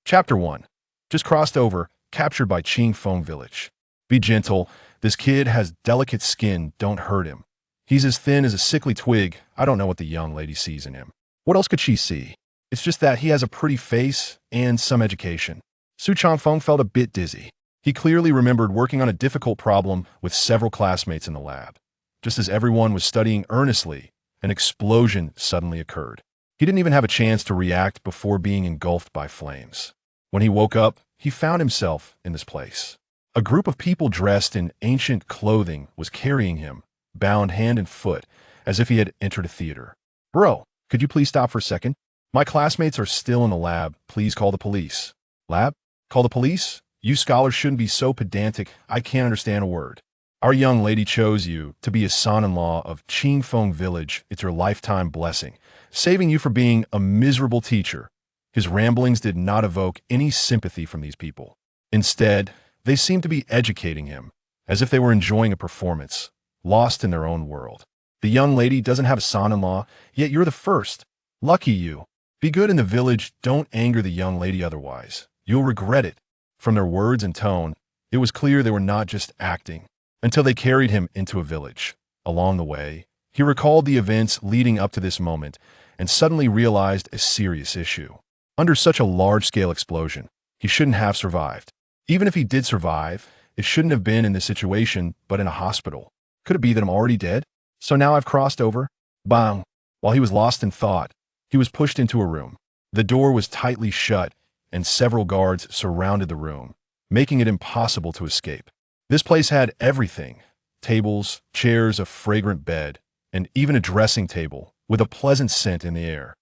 Chapter 1. Just crossed over, captured by Qingfeng village. Be gentle, this kid has delicate skin, don't hurt him. He's as thin as a sickly twig, I don't know what the young lady sees in him. What else could she see? It's just that he has a pretty face and some education. Su Changfeng felt a bit dizzy. He clearly remembered working on a difficult problem with several classmates in the lab. Just as everyone was studying earnestly, an explosion suddenly occurred. He didn't even have a chance to react before being engulfed by flames. When he woke up, he found himself in this place. A group of people dressed in ancient clothing was carrying him, bound hand and foot, as if he had entered a theater. Bro, could you please stop for a second? My classmates are still in the lab. Please call the police. Lab? Call the police? You scholars shouldn't be so pedantic. I can't understand a word. Our young lady chose you to be a son-in-law of Qingfeng village. It's her lifetime blessing, saving you from being a miserable teacher. His ramblings did not evoke any sympathy from these people. Instead, they seemed to be educating him, as if they were enjoying a performance, lost in their own world. The young lady doesn't have a son-in-law, yet you're the first. Lucky you. Be good in the village, don't anger the young lady otherwise. You'll regret it. From their words and tone, it was clear they were not just acting, until they carried him into a village. Along the way, he recalled the events leading up to this moment and suddenly realized a serious issue. Under such a large-scale explosion, he shouldn't have survived. Even if he did survive, it shouldn't have been in this situation, but in a hospital. Could it be that I'm already dead? So now I've crossed over? Bang! While he was lost in thought, he was pushed into a room. The door was tightly shut, and several guards surrounded the room, making it impossible to escape. This place had everything: tables, chairs, a fragrant bed, and even a dressing table with a pleasant scent in the air.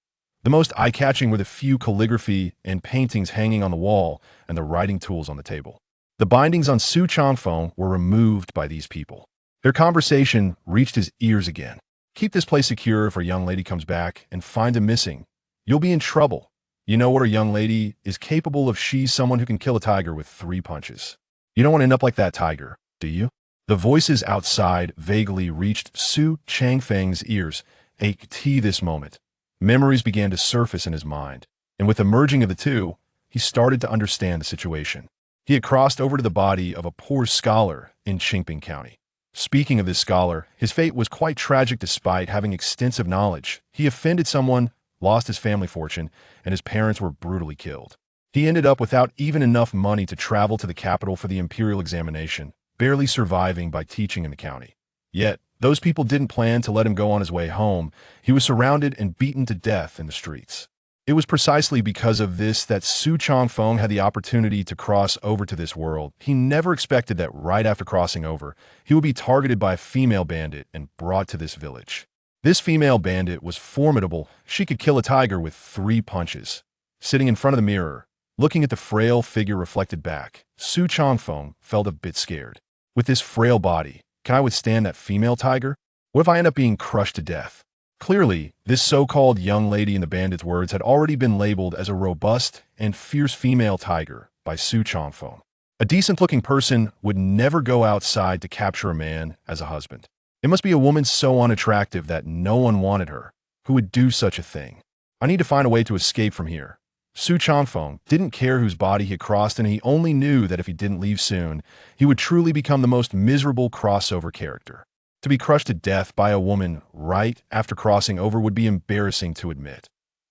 The most eye-catching were the few calligraphy and paintings hanging on the wall and the writing tools on the table. The bindings on Su Changfeng were removed by these people. Their conversation reached his ears again. Keep this place secure if our young lady comes back and finds him missing. You'll be in trouble. You know what our young lady is capable of. She's someone who can kill a tiger with 3 punches. You don't want to end up like that tiger, do you? The voices outside vaguely reached Su Changfeng's ears. This moment, memories began to surface in his mind, and with the merging of the two, he started to understand the situation. He had crossed over to the body of a poor scholar in Qingping County. Speaking of this scholar, his fate was quite tragic. Despite having extensive knowledge, he offended someone, lost his family fortune, and his parents were brutally killed. He ended up without even enough money to travel to the capital for the imperial examination, barely surviving by teaching in the county. Yet, those people didn't plan to let him go on his way home. He was surrounded and beaten to death in the streets. It was precisely because of this that Su Changfeng had the opportunity to cross over to this world. He never expected that right after crossing over, he would be targeted by a female bandit and brought to this village. This female bandit was formidable. She could kill a tiger with 3 punches. Sitting in front of the mirror, looking at the frail figure reflected back, Su Changfeng felt a bit scared. With this frail body, can I withstand that female tiger? What if I end up being crushed to death? Clearly, this so-called young lady in the bandit's words had already been labeled as a robust and fierce female tiger by Su Changfeng. A decent-looking person would never go outside to capture a man as a husband. It must be a woman so unattractive that no one wanted her, who would do such a thing. I need to find a way to escape from here. Su Changfeng didn't care whose body he had crossed, and he only knew that if he didn't leave soon, he would truly become the most miserable crossover character. To be crushed to death by a woman right after crossing over would be embarrassing to admit.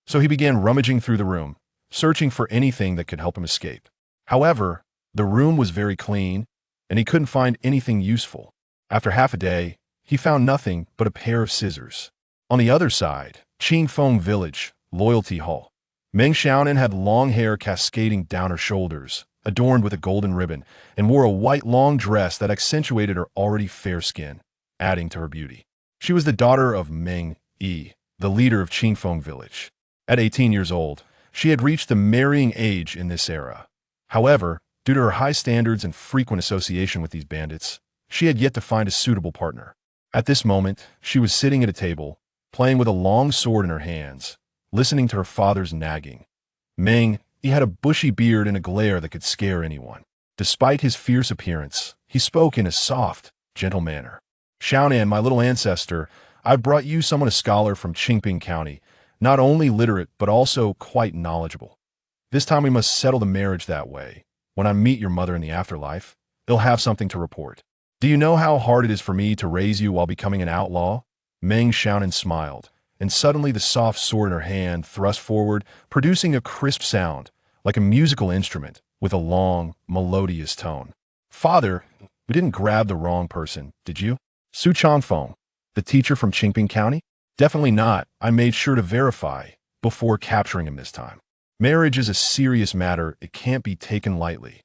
So he began rummaging through the room, searching for anything that could help him escape. However, the room was very clean, and he couldn't find anything useful. After half a day, he found nothing but a pair of scissors. On the other side, Qingfeng Village, Loyalty Hall. Meng Xiaonan had long hair cascading down her shoulders, adorned with a golden ribbon, and wore a white long dress that accentuated her already fair skin, adding to her beauty. She was the daughter of Meng Yi, the leader of Qingfeng Village. At 18 years old, she had reached the marrying age in this era. However, due to her high standards and frequent association with these bandits, she had yet to find a suitable partner. At this moment, she was sitting at a table, playing with a long sword in her hands, listening to her father's nagging. Meng, he had a bushy beard and a glare that could scare anyone. Despite his fierce appearance, he spoke in a soft, gentle manner. Xiaonan, my little ancestor, I've brought you someone a scholar from Qingping County, not only literate but also quite knowledgeable. This time we must settle the marriage that way. When I meet your mother in the afterlife, they'll have something to report. Do you know how hard it is for me to raise you while becoming an outlaw? Meng Xiaonan smiled, and suddenly the soft sword in her hand thrust forward, producing a crisp sound, like a musical instrument, with a long, melodious tone. Father, we didn't grab the wrong person, did you? Su Changfeng, the teacher from Qingping County? Definitely not. I made sure to verify before capturing him this time. Marriage is a serious matter. It can't be taken lightly.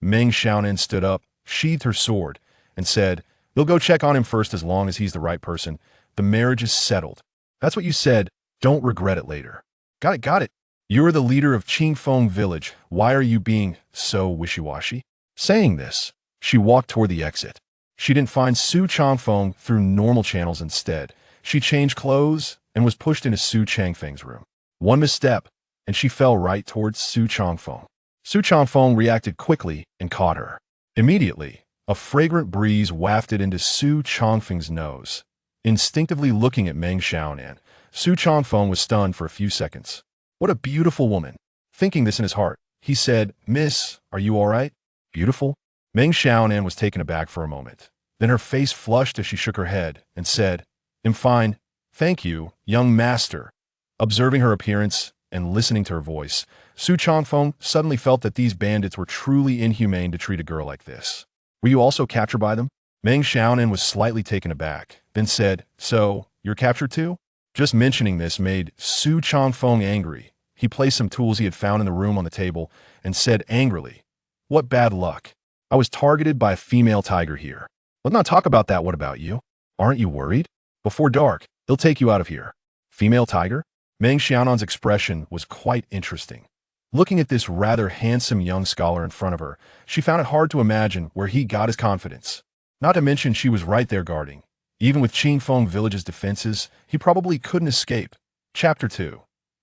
Meng Xiaonan stood up, sheathed her sword, and said, they'll go check on him first as long as he's the right person. The marriage is settled. That's what you said. Don't regret it later. Got it, got it. You're the leader of Qingfeng village. Why are you being so wishy-washy? Saying this, she walked toward the exit. She didn't find Su Changfeng through normal channels instead. She changed clothes and was pushed into Su Changfeng's room. One misstep, and she fell right towards Su Changfeng. Su Changfeng reacted quickly and caught her. Immediately, a fragrant breeze wafted into Su Changfeng's nose. Instinctively looking at Meng Xiaonan, Su Changfeng was stunned for a few seconds. What a beautiful woman. Thinking this in his heart, he said, Miss, are you all right? Beautiful? Meng Xiaonan was taken aback for a moment. Then her face flushed as she shook her head and said, I'm fine. Thank you, young master. Observing her appearance and listening to her voice, Su Changfeng suddenly felt that these bandits were truly inhumane to treat a girl like this. Were you also captured by them? Meng Xiaonan was slightly taken aback, then said, so, you're captured too? Just mentioning this made Su Changfeng angry. He placed some tools he had found in the room on the table and said angrily, what bad luck. I was targeted by a female tiger here. Let's not talk about that. What about you? Aren't you worried? Before dark, they'll take you out of here. Female tiger? Meng Xiaonan's expression was quite interesting. Looking at this rather handsome young scholar in front of her, she found it hard to imagine where he got his confidence. Not to mention she was right there guarding. Even with Qingfeng Village's defenses, he probably couldn't escape. Chapter 2.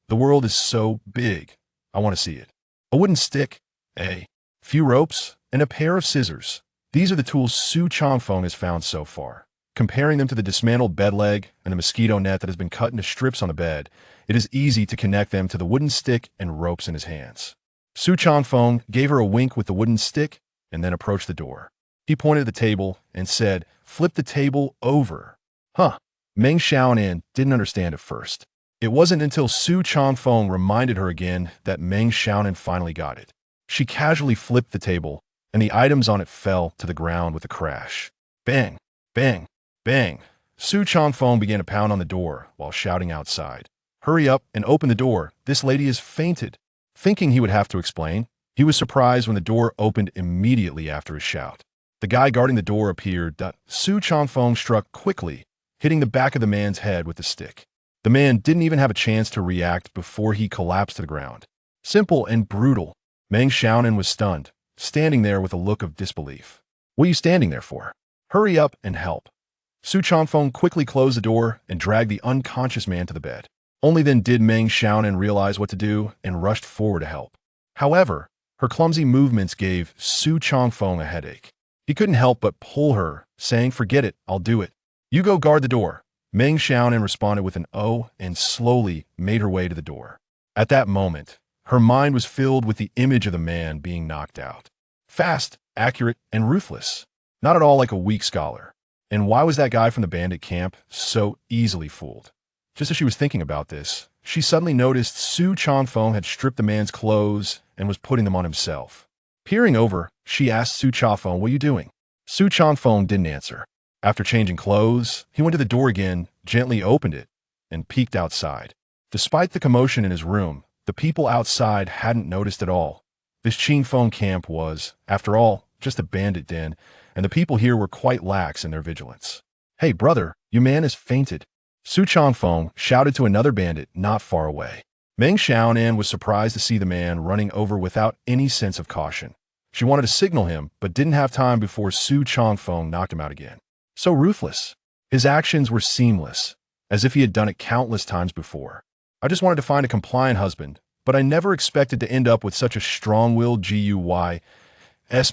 The world is so big. I want to see it. A wooden stick, a few ropes, and a pair of scissors. These are the tools Su Changfeng has found so far. Comparing them to the dismantled bed leg and the mosquito net that has been cut into strips on the bed, it is easy to connect them to the wooden stick and ropes in his hands. Su Changfeng gave her a wink with the wooden stick and then approached the door. He pointed at the table and said, flip the table over. Huh. Meng Xiaonan didn't understand at first. It wasn't until Su Changfeng reminded her again that Meng Xiaonan finally got it. She casually flipped the table, and the items on it fell to the ground with a crash. Bang, bang, bang. Su Changfeng began to pound on the door while shouting outside. Hurry up and open the door. This lady has fainted. Thinking he would have to explain, he was surprised when the door opened immediately after his shout. The guy guarding the door appeared. Su Changfeng struck quickly, hitting the back of the man's head with the stick. The man didn't even have a chance to react before he collapsed to the ground. Simple and brutal. Meng Xiaonan was stunned, standing there with a look of disbelief. What are you standing there for? Hurry up and help. Su Changfeng quickly closed the door and dragged the unconscious man to the bed. Only then did Meng Xiaonan realize what to do and rushed forward to help. However, her clumsy movements gave Su Changfeng a headache. He couldn't help but pull her, saying, forget it, I'll do it. You go guard the door. Meng Xiaonan responded with an "oh" and slowly made her way to the door. At that moment, her mind was filled with the image of the man being knocked out. Fast, accurate, and ruthless. Not at all like a weak scholar. And why was that guy from the bandit camp so easily fooled? Just as she was thinking about this, she suddenly noticed Su Changfeng had stripped the man's clothes and was putting them on himself. Peering over, she asked Su Changfeng, what are you doing? Su Changfeng didn't answer. After changing clothes, he went to the door again, gently opened it, and peeked outside. Despite the commotion in his room, the people outside hadn't noticed at all. This Qingfeng camp was, after all, just a bandit den, and the people here were quite lax in their vigilance. Hey brother, your man has fainted. Su Changfeng shouted to another bandit not far away. Meng Xiaonan was surprised to see the man running over without any sense of caution. She wanted to signal him, but didn't have time before Su Changfeng knocked him out again. So ruthless. His actions were seamless, as if he had done it countless times before. I just wanted to find a compliant husband, but I never expected to end up with such a strong-willed GUY.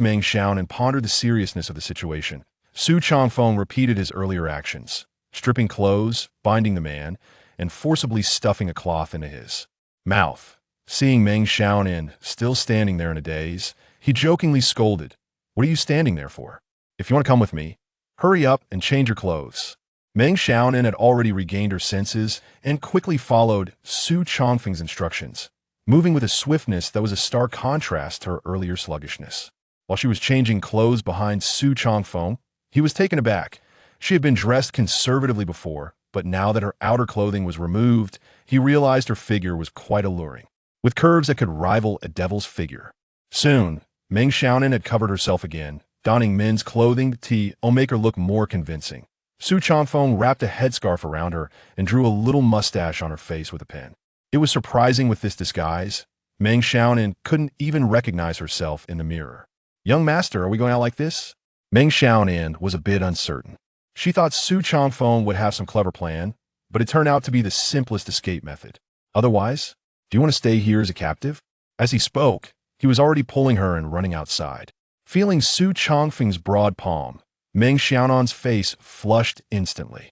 Meng Xiaonan pondered the seriousness of the situation. Su Changfeng repeated his earlier actions, stripping clothes, binding the man, and forcibly stuffing a cloth into his mouth. Seeing Meng Xiaonan still standing there in a daze, he jokingly scolded, "What are you standing there for? If you want to come with me, hurry up and change your clothes." Meng Xiaonan had already regained her senses and quickly followed Su Chongfeng's instructions, moving with a swiftness that was a stark contrast to her earlier sluggishness. While she was changing clothes behind Su Chongfeng, he was taken aback. She had been dressed conservatively before, but now that her outer clothing was removed, he realized her figure was quite alluring, with curves that could rival a devil's figure. Soon, Meng Xiaonan had covered herself again, donning men's clothing to make her look more convincing. Su Chongfeng wrapped a headscarf around her and drew a little mustache on her face with a pen. It was surprising with this disguise. Meng Xiaonan couldn't even recognize herself in the mirror. "Young master, are we going out like this?" Meng Xiaonan was a bit uncertain. She thought Su Chongfeng would have some clever plan, but it turned out to be the simplest escape method. "Otherwise, do you want to stay here as a captive?" As he spoke, he was already pulling her and running outside. Feeling Su Chongfeng's broad palm, Meng Xiaonan's face flushed instantly.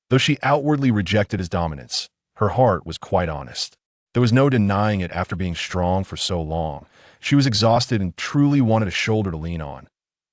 Though she outwardly rejected his dominance, her heart was quite honest. There was no denying it after being strong for so long. She was exhausted and truly wanted a shoulder to lean on.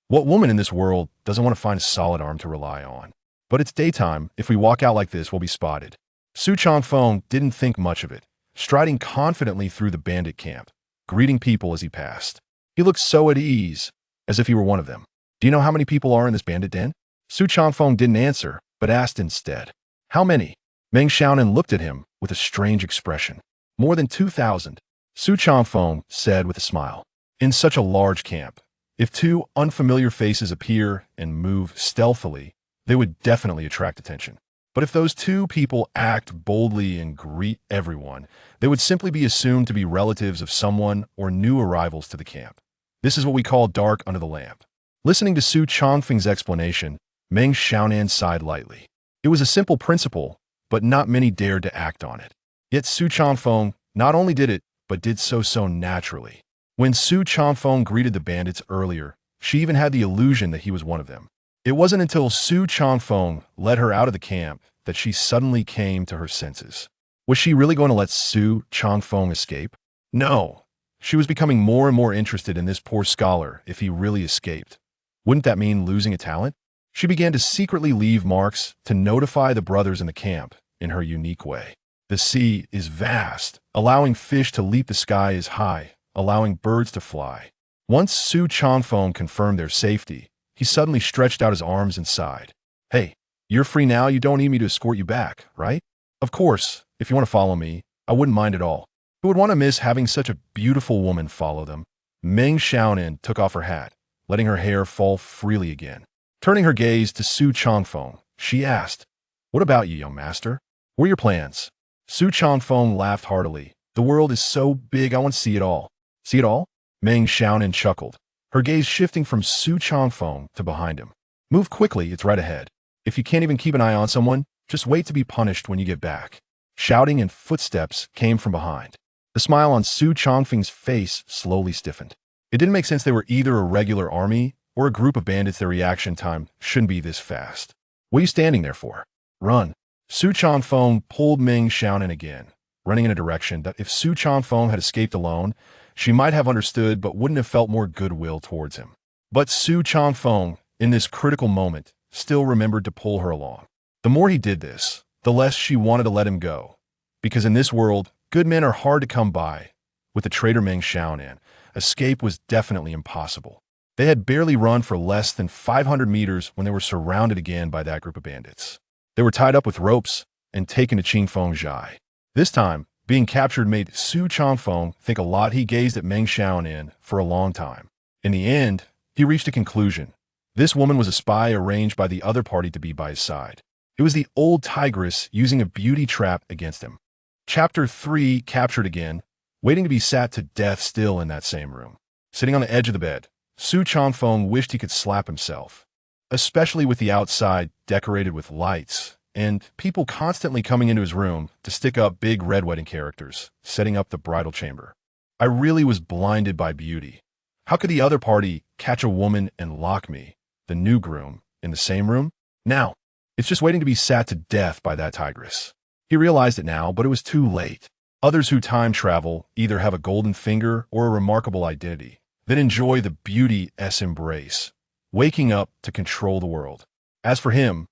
What woman in this world doesn't want to find a solid arm to rely on? But it's daytime. If we walk out like this, we'll be spotted. Su Chongfeng didn't think much of it, striding confidently through the bandit camp, greeting people as he passed. He looked so at ease, as if he were one of them. "Do you know how many people are in this bandit den?" Su Chongfeng didn't answer, but asked instead. "How many?" Meng Xiaonan looked at him with a strange expression. "More than 2,000. Su Chongfeng said with a smile. "In such a large camp, if two unfamiliar faces appear and move stealthily, they would definitely attract attention. But if those two people act boldly and greet everyone, they would simply be assumed to be relatives of someone or new arrivals to the camp. This is what we call dark under the lamp." Listening to Su Chongfeng's explanation, Meng Xiaonan sighed lightly. It was a simple principle, but not many dared to act on it. Yet Su Chongfeng not only did it, but did so naturally. When Su Chongfeng greeted the bandits earlier, she even had the illusion that he was one of them. It wasn't until Su Chongfeng led her out of the camp that she suddenly came to her senses. Was she really going to let Su Chongfeng escape? No. She was becoming more and more interested in this poor scholar if he really escaped. Wouldn't that mean losing a talent? She began to secretly leave marks to notify the brothers in the camp in her unique way. The sea is vast, allowing fish to leap the sky as high, allowing birds to fly. Once Su Chongfeng confirmed their safety, he suddenly stretched out his arms and sighed. "Hey, you're free now. You don't need me to escort you back, right? Of course, if you want to follow me, I wouldn't mind at all. Who would want to miss having such a beautiful woman follow them?" Meng Xiaonan took off her hat, letting her hair fall freely again. Turning her gaze to Su Chongfeng, she asked, "What about you, young master? What are your plans?" Su Chongfeng laughed heartily. "The world is so big, I want to see it all." "See it all?" Meng Xiaonan chuckled, her gaze shifting from Su Chongfeng to behind him. "Move quickly, it's right ahead. If you can't even keep an eye on someone, just wait to be punished when you get back." Shouting and footsteps came from behind. The smile on Su Chongfeng's face slowly stiffened. It didn't make sense they were either a regular army or a group of bandits. Their reaction time shouldn't be this fast. "What are you standing there for? Run." Su Chongfeng pulled Meng Xiaonan again, running in a direction that if Su Chongfeng had escaped alone, she might have understood but wouldn't have felt more goodwill towards him. But Su Chongfeng, in this critical moment, still remembered to pull her along. The more he did this, the less she wanted to let him go. Because in this world, good men are hard to come by. With the traitor Meng Xiaonan, escape was definitely impossible. They had barely run for less than 500 meters when they were surrounded again by that group of bandits. They were tied up with ropes and taken to Qingfengzhai. This time, being captured made Su Chongfeng think a lot. He gazed at Meng Xiaonan for a long time. In the end, he reached a conclusion. This woman was a spy arranged by the other party to be by his side. It was the old tigress using a beauty trap against him. Chapter 3, captured again, waiting to be sat to death still in that same room. Sitting on the edge of the bed, Su Chongfeng wished he could slap himself, especially with the outside decorated with lights and people constantly coming into his room to stick up big red wedding characters, setting up the bridal chamber. I really was blinded by beauty. How could the other party catch a woman and lock me, the new groom, in the same room? Now, it's just waiting to be sat to death by that tigress. He realized it now, but it was too late. Others who time travel either have a golden finger or a remarkable identity that enjoy the beauty's embrace, waking up to control the world. As for him,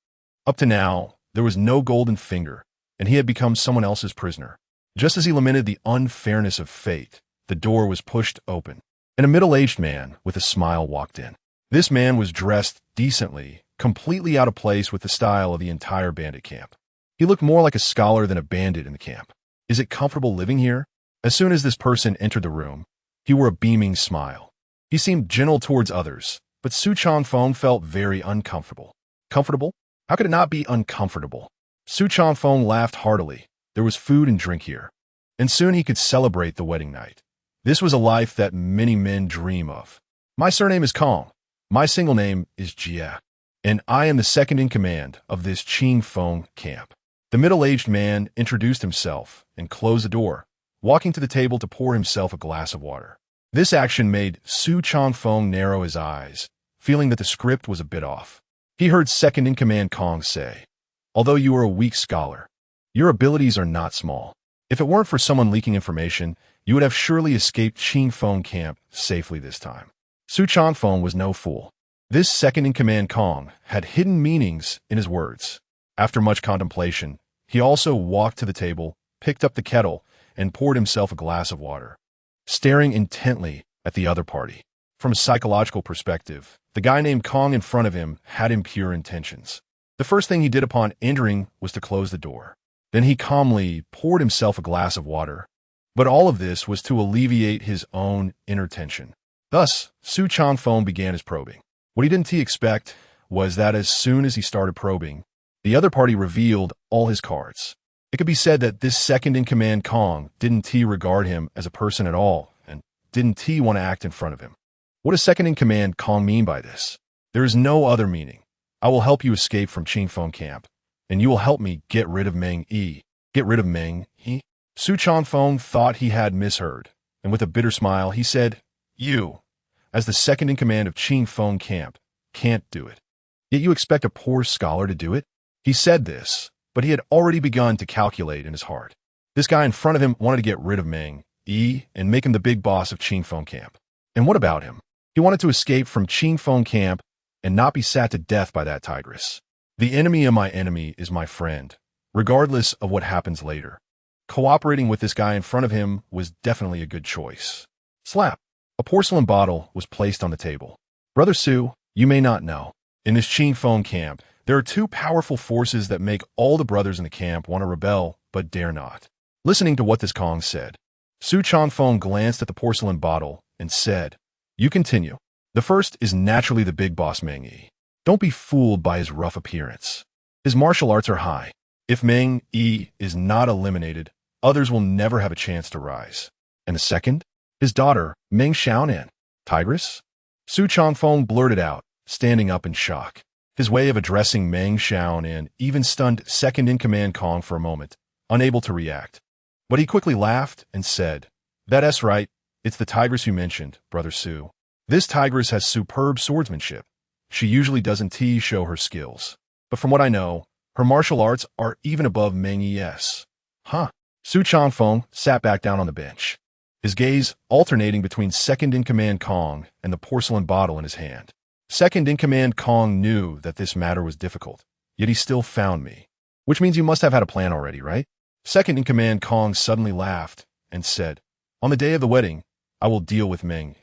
up to now, there was no golden finger, and he had become someone else's prisoner. Just as he lamented the unfairness of fate, the door was pushed open, and a middle-aged man with a smile walked in. This man was dressed decently, completely out of place with the style of the entire bandit camp. He looked more like a scholar than a bandit in the camp. Is it comfortable living here? As soon as this person entered the room, he wore a beaming smile. He seemed gentle towards others, but Su Changfeng felt very uncomfortable. Comfortable? How could it not be uncomfortable? Su Changfeng laughed heartily. There was food and drink here, and soon he could celebrate the wedding night. This was a life that many men dream of. My surname is Kong. My single name is Jia, and I am the second in command of this Qingfeng camp. The middle-aged man introduced himself and closed the door, walking to the table to pour himself a glass of water. This action made Su Changfeng narrow his eyes, feeling that the script was a bit off. He heard second-in-command Kong say, "Although you are a weak scholar, your abilities are not small. If it weren't for someone leaking information, you would have surely escaped Qingfeng camp safely this time." Su Changfeng was no fool. This second-in-command Kong had hidden meanings in his words. After much contemplation, he also walked to the table, picked up the kettle, and poured himself a glass of water, staring intently at the other party. From a psychological perspective, the guy named Kong in front of him had impure intentions. The first thing he did upon entering was to close the door. Then he calmly poured himself a glass of water. But all of this was to alleviate his own inner tension. Thus, Su Changfeng began his probing. What he didn't expect was that as soon as he started probing, the other party revealed all his cards. It could be said that this second-in-command Kong didn't regard him as a person at all, and didn't want to act in front of him. What does second-in-command Kong mean by this? There is no other meaning. I will help you escape from Qingfeng camp, and you will help me get rid of Meng Yi. Get rid of Meng Yi? Su Changfeng thought he had misheard, and with a bitter smile, he said, "You, as the second-in-command of Qingfeng camp, can't do it. Yet you expect a poor scholar to do it?" He said this, but he had already begun to calculate in his heart. This guy in front of him wanted to get rid of Meng Yi and make him the big boss of Qingfeng camp. And what about him? He wanted to escape from Qingfeng camp and not be sat to death by that tigress. The enemy of my enemy is my friend, regardless of what happens later. Cooperating with this guy in front of him was definitely a good choice. Slap! A porcelain bottle was placed on the table. Brother Su, you may not know, in this Qingfeng camp, there are two powerful forces that make all the brothers in the camp want to rebel, but dare not. Listening to what this Kong said, Su Changfeng glanced at the porcelain bottle and said, "You continue. The first is naturally the big boss Meng Yi. Don't be fooled by his rough appearance. His martial arts are high. If Meng Yi is not eliminated, others will never have a chance to rise. And the second? His daughter, Meng Xiaonan. Tigress?" Su Changfeng blurted out, standing up in shock. His way of addressing Meng Xiaonan even stunned second-in-command Kong for a moment, unable to react. But he quickly laughed and said, "That's right. It's the tigress you mentioned, Brother Su. This tigress has superb swordsmanship. She usually doesn't show her skills. But from what I know, her martial arts are even above Meng Yi's." Huh? Su Changfeng sat back down on the bench, his gaze alternating between second-in-command Kong and the porcelain bottle in his hand. Second-in-command Kong knew that this matter was difficult, yet he still found me. Which means you must have had a plan already, right? Second-in-command Kong suddenly laughed and said, "On the day of the wedding, I will deal with Meng,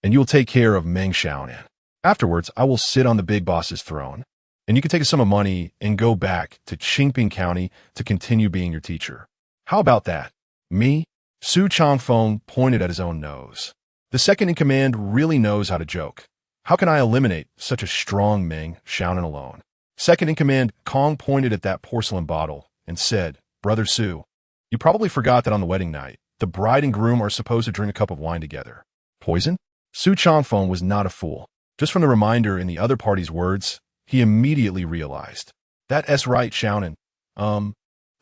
and you will take care of Meng Xiaonan. Afterwards, I will sit on the big boss's throne, and you can take a sum of money and go back to Qingping County to continue being your teacher. How about that?" Me? Su Changfeng pointed at his own nose. The second-in-command really knows how to joke. How can I eliminate such a strong Meng Xiaonan alone? Second-in-command Kong pointed at that porcelain bottle and said, "Brother Su, you probably forgot that on the wedding night, the bride and groom are supposed to drink a cup of wine together. Poison?" Su Changfeng was not a fool. Just from the reminder in the other party's words, he immediately realized. That's right, Xiaonan.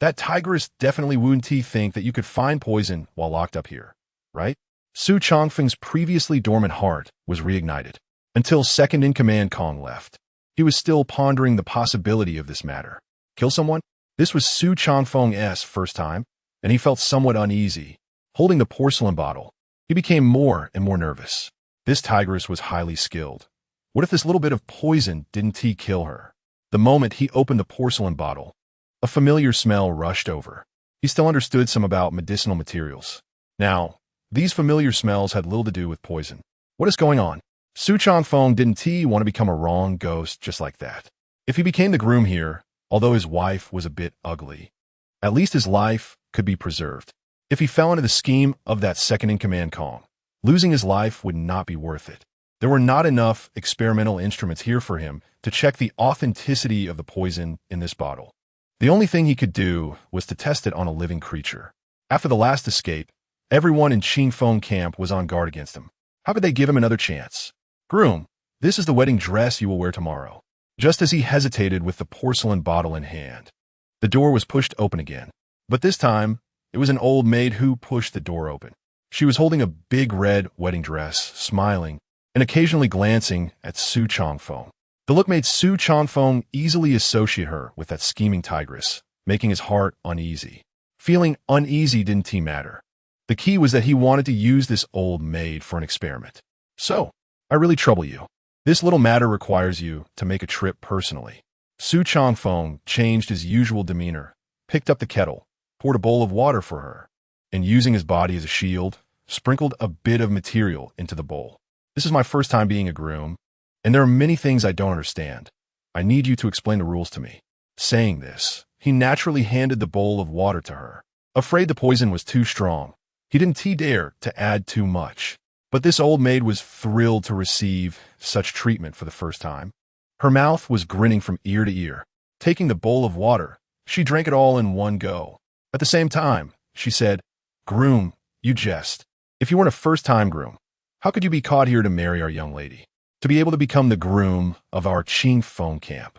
That tigress definitely wouldn't think that you could find poison while locked up here, right? Su Changfeng's previously dormant heart was reignited. Until second-in-command Kong left, he was still pondering the possibility of this matter. Kill someone? This was Su Changfeng's first time. and he felt somewhat uneasy. Holding the porcelain bottle, he became more and more nervous. This tigress was highly skilled. What if this little bit of poison didn't kill her? The moment he opened the porcelain bottle, a familiar smell rushed over. He still understood some about medicinal materials. Now, these familiar smells had little to do with poison. What is going on? Su Changfeng didn't want to become a wrong ghost just like that. If he became the groom here, although his wife was a bit ugly, at least his life could be preserved. If he fell into the scheme of that second-in-command Kong, losing his life would not be worth it. There were not enough experimental instruments here for him to check the authenticity of the poison in this bottle. The only thing he could do was to test it on a living creature. After the last escape, everyone in Qingfeng camp was on guard against him. How could they give him another chance? Groom, this is the wedding dress you will wear tomorrow. Just as he hesitated with the porcelain bottle in hand, the door was pushed open again. But this time, it was an old maid who pushed the door open. She was holding a big red wedding dress, smiling, and occasionally glancing at Su Changfeng. The look made Su Changfeng easily associate her with that scheming tigress, making his heart uneasy. Feeling uneasy didn't matter. The key was that he wanted to use this old maid for an experiment. So, I really trouble you. This little matter requires you to make a trip personally. Su Changfeng changed his usual demeanor, picked up the kettle, poured a bowl of water for her, and using his body as a shield, sprinkled a bit of material into the bowl. This is my first time being a groom, and there are many things I don't understand. I need you to explain the rules to me. Saying this, he naturally handed the bowl of water to her. Afraid the poison was too strong, he didn't dare to add too much. But this old maid was thrilled to receive such treatment for the first time. Her mouth was grinning from ear to ear. Taking the bowl of water, she drank it all in one go. At the same time, she said, "Groom, you jest. If you weren't a first-time groom, how could you be caught here to marry our young lady? To be able to become the groom of our Qingfeng camp?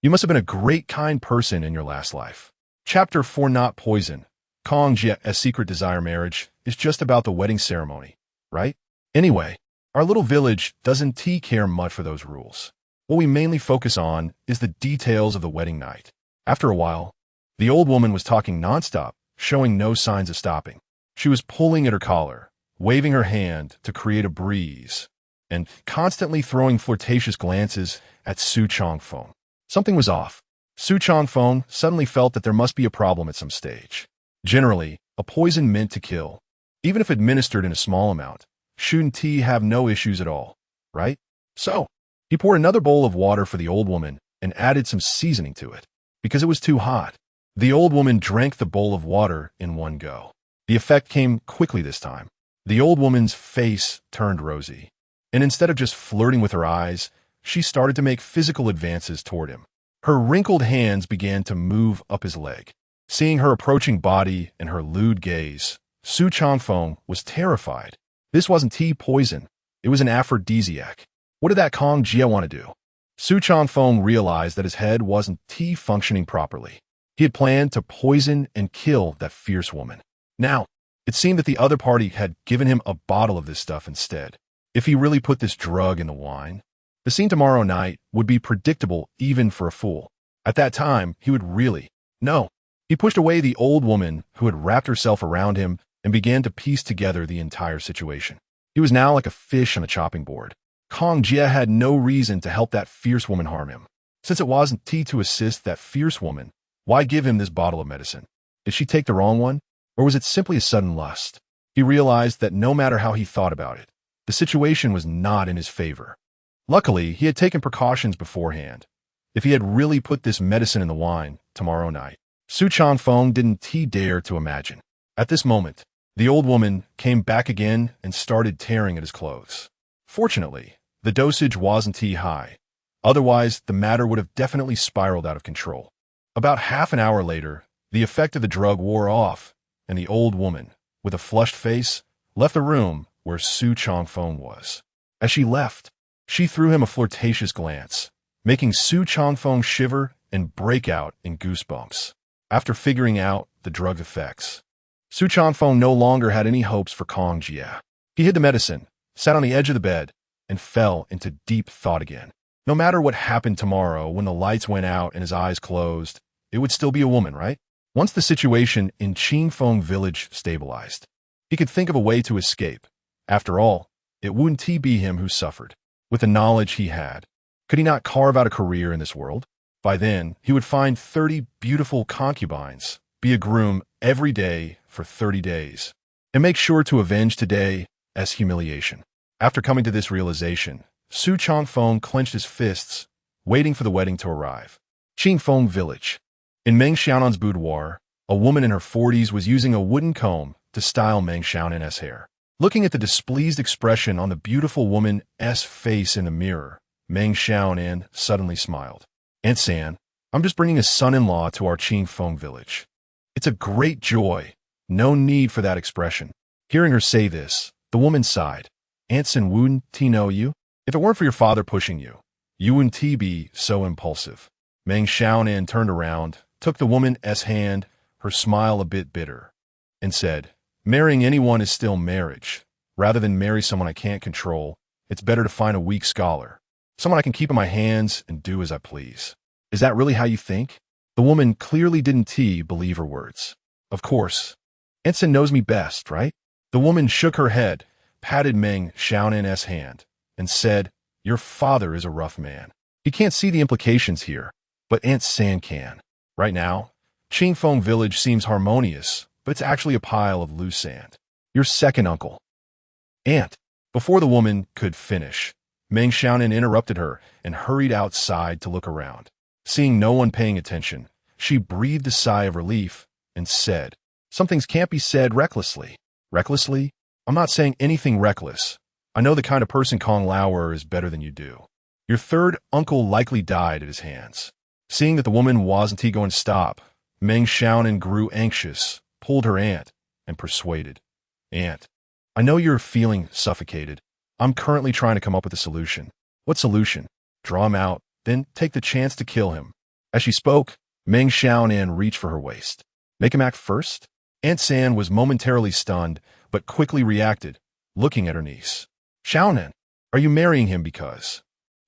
You must have been a great kind person in your last life." Chapter 4 Not Poison. Kong Jie's secret desire marriage is just about the wedding ceremony, right? Anyway, our little village doesn't care much for those rules. What we mainly focus on is the details of the wedding night. After a while, the old woman was talking nonstop, showing no signs of stopping. She was pulling at her collar, waving her hand to create a breeze, and constantly throwing flirtatious glances at Su Changfeng. Something was off. Su Changfeng suddenly felt that there must be a problem at some stage. Generally, a poison meant to kill, even if administered in a small amount, shouldn't have no issues at all, right? So, he poured another bowl of water for the old woman and added some seasoning to it, because it was too hot. The old woman drank the bowl of water in one go. The effect came quickly this time. The old woman's face turned rosy, and instead of just flirting with her eyes, she started to make physical advances toward him. Her wrinkled hands began to move up his leg. Seeing her approaching body and her lewd gaze, Su Changfeng was terrified. This wasn't tea poison, it was an aphrodisiac. What did that Kong Jie want to do? Su Changfeng realized that his head wasn't functioning properly. He had planned to poison and kill that fierce woman. Now, it seemed that the other party had given him a bottle of this stuff instead. If he really put this drug in the wine, the scene tomorrow night would be predictable even for a fool. At that time, he would really... No. He pushed away the old woman who had wrapped herself around him and began to piece together the entire situation. He was now like a fish on a chopping board. Kong Jie had no reason to help that fierce woman harm him. Since it wasn't to assist that fierce woman, why give him this bottle of medicine? Did she take the wrong one? Or was it simply a sudden lust? He realized that no matter how he thought about it, the situation was not in his favor. Luckily, he had taken precautions beforehand. If he had really put this medicine in the wine tomorrow night, Su Changfeng didn't dare to imagine. At this moment, the old woman came back again and started tearing at his clothes. Fortunately, the dosage wasn't high. Otherwise, the matter would have definitely spiraled out of control. About half an hour later, the effect of the drug wore off, and the old woman, with a flushed face, left the room where Su Changfeng was. As she left, she threw him a flirtatious glance, making Su Changfeng shiver and break out in goosebumps. After figuring out the drug's effects, Su Changfeng no longer had any hopes for Kong Jie. He hid the medicine, sat on the edge of the bed, and fell into deep thought again. No matter what happened tomorrow when the lights went out and his eyes closed, it would still be a woman, right? Once the situation in Qingfeng village stabilized, he could think of a way to escape. After all, it wouldn't be him who suffered. With the knowledge he had, could he not carve out a career in this world? By then, he would find 30 beautiful concubines, be a groom every day for 30 days, and make sure to avenge today's humiliation. After coming to this realization, Su Changfeng clenched his fists, waiting for the wedding to arrive. Qingfeng village. In Meng Xiaonan's boudoir, a woman in her 40s was using a wooden comb to style Meng Xiaonan's hair. Looking at the displeased expression on the beautiful woman's face in the mirror, Meng Xiaonan suddenly smiled. Aunt San, I'm just bringing a son-in-law to our Qingfeng village. It's a great joy. No need for that expression. Hearing her say this, the woman sighed. Aunt San wouldn't know you? If it weren't for your father pushing you, you wouldn't be so impulsive. Meng Xiaonan turned around, took the woman's hand, her smile a bit bitter, and said, marrying anyone is still marriage. Rather than marry someone I can't control, it's better to find a weak scholar, someone I can keep in my hands and do as I please. Is that really how you think? The woman clearly didn't believe her words. Of course. Ensign knows me best, right? The woman shook her head, patted Meng Xiaonan's hand, and said, your father is a rough man. He can't see the implications here, but Aunt San can. Right now, Qingfeng village seems harmonious, but it's actually a pile of loose sand. Your second uncle. Aunt. Before the woman could finish, Meng Xiaonan interrupted her and hurried outside to look around. Seeing no one paying attention, she breathed a sigh of relief and said, some things can't be said recklessly. Recklessly? I'm not saying anything reckless. I know the kind of person Kong Lauer is better than you do. Your third uncle likely died at his hands. Seeing that the woman wasn't going to stop, Meng Xiaonan grew anxious, pulled her aunt, and persuaded. Aunt, I know you're feeling suffocated. I'm currently trying to come up with a solution. What solution? Draw him out, then take the chance to kill him. As she spoke, Meng Xiaonan reached for her waist. Make him act first? Aunt San was momentarily stunned, but quickly reacted, looking at her niece. Xiaonan, are you marrying him because?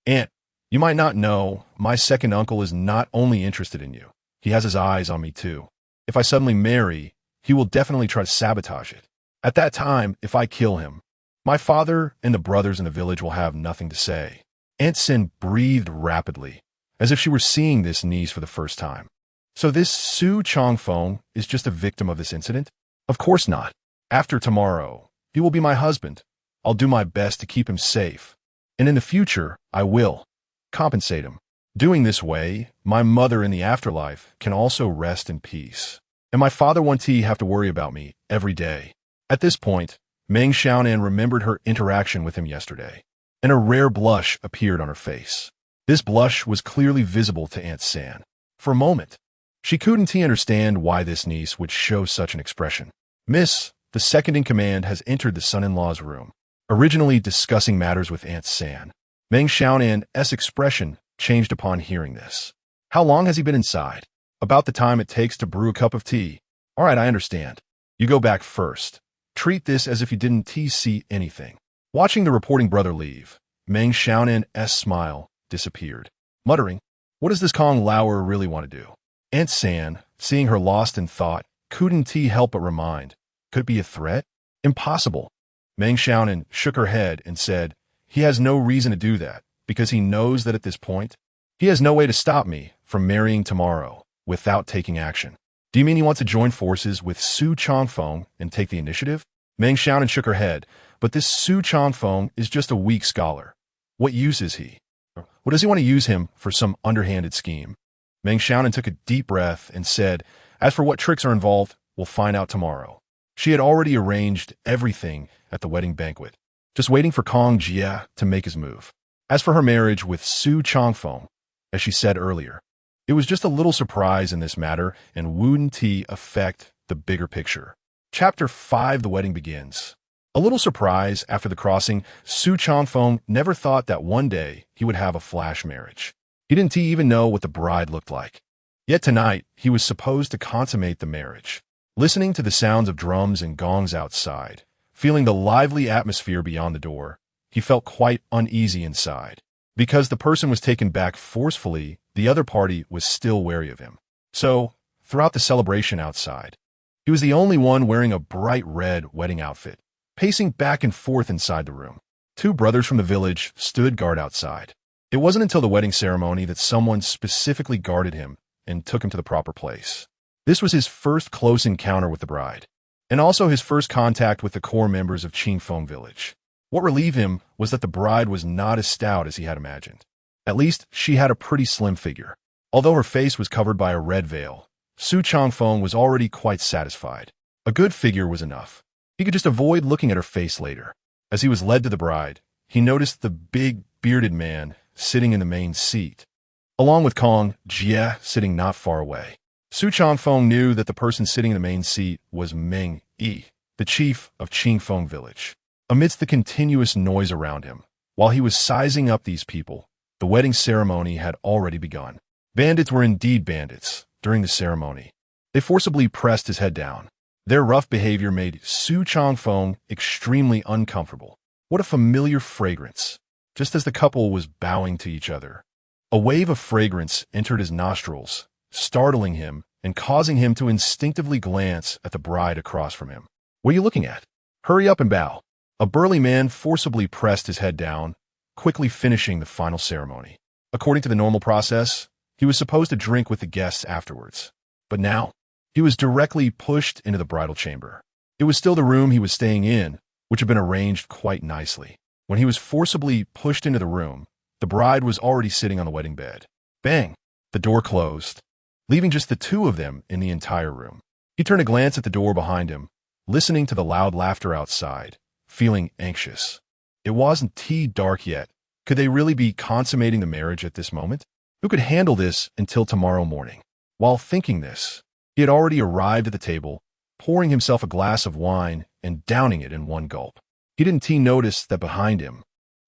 Aunt, you might not know, my second uncle is not only interested in you. He has his eyes on me too. If I suddenly marry, he will definitely try to sabotage it. At that time, if I kill him, my father and the brothers in the village will have nothing to say. Aunt Sin breathed rapidly, as if she were seeing this niece for the first time. So this Su Changfeng is just a victim of this incident? Of course not. After tomorrow, he will be my husband. I'll do my best to keep him safe. And in the future, I will compensate him. Doing this way, my mother in the afterlife can also rest in peace. And my father won't have to worry about me every day. At this point, Meng Xiaonan remembered her interaction with him yesterday, and a rare blush appeared on her face. This blush was clearly visible to Aunt San. For a moment, she couldn't understand why this niece would show such an expression. Miss, the second in command, has entered the son-in-law's room, originally discussing matters with Aunt San. Meng Xiaonan's expression changed upon hearing this. How long has he been inside? About the time it takes to brew a cup of tea. All right, I understand. You go back first. Treat this as if you didn't see anything. Watching the reporting brother leave, Meng Xiaonan's smile disappeared. Muttering, what does this Kong Lauer really want to do? Aunt San, seeing her lost in thought, couldn't help but remind. Could it be a threat? Impossible. Meng Xiaonan shook her head and said, he has no reason to do that, because he knows that at this point, he has no way to stop me from marrying tomorrow without taking action. Do you mean he wants to join forces with Su Changfeng and take the initiative? Meng Xiaonan shook her head, but this Su Changfeng is just a weak scholar. What use is he? What does he want to use him for some underhanded scheme? Meng Xiaonan took a deep breath and said, as for what tricks are involved, we'll find out tomorrow. She had already arranged everything at the wedding banquet, just waiting for Kong Jia to make his move. As for her marriage with Su Changfeng, as she said earlier, it was just a little surprise in this matter and wouldn't affect the bigger picture. Chapter 5, the wedding begins. A little surprise after the crossing, Su Changfeng never thought that one day he would have a flash marriage. He didn't even know what the bride looked like. Yet tonight, he was supposed to consummate the marriage. Listening to the sounds of drums and gongs outside, feeling the lively atmosphere beyond the door, he felt quite uneasy inside. Because the person was taken back forcefully, the other party was still wary of him. So, throughout the celebration outside. He was the only one wearing a bright red wedding outfit, pacing back and forth inside the room. Two brothers from the village stood guard outside. It wasn't until the wedding ceremony that someone specifically guarded him and took him to the proper place. This was his first close encounter with the bride, and also his first contact with the core members of Qingfeng village. What relieved him was that the bride was not as stout as he had imagined. At least, she had a pretty slim figure. Although her face was covered by a red veil, Su Changfeng was already quite satisfied. A good figure was enough. He could just avoid looking at her face later. As he was led to the bride, he noticed the big, bearded man sitting in the main seat, along with Kong Jie sitting not far away. Su Changfeng knew that the person sitting in the main seat was Meng Yi, the chief of Qingfeng village. Amidst the continuous noise around him, while he was sizing up these people, the wedding ceremony had already begun. Bandits were indeed bandits. During the ceremony, they forcibly pressed his head down. Their rough behavior made Su Changfeng extremely uncomfortable. What a familiar fragrance! Just as the couple was bowing to each other, a wave of fragrance entered his nostrils, startling him and causing him to instinctively glance at the bride across from him. What are you looking at? Hurry up and bow. A burly man forcibly pressed his head down, quickly finishing the final ceremony. According to the normal process, he was supposed to drink with the guests afterwards. But now, he was directly pushed into the bridal chamber. It was still the room he was staying in, which had been arranged quite nicely. When he was forcibly pushed into the room, the bride was already sitting on the wedding bed. Bang! The door closed, leaving just the two of them in the entire room. He turned a glance at the door behind him, listening to the loud laughter outside, feeling anxious. It wasn't dark yet. Could they really be consummating the marriage at this moment? Who could handle this until tomorrow morning? While thinking this, he had already arrived at the table, pouring himself a glass of wine and downing it in one gulp. He didn't notice that behind him,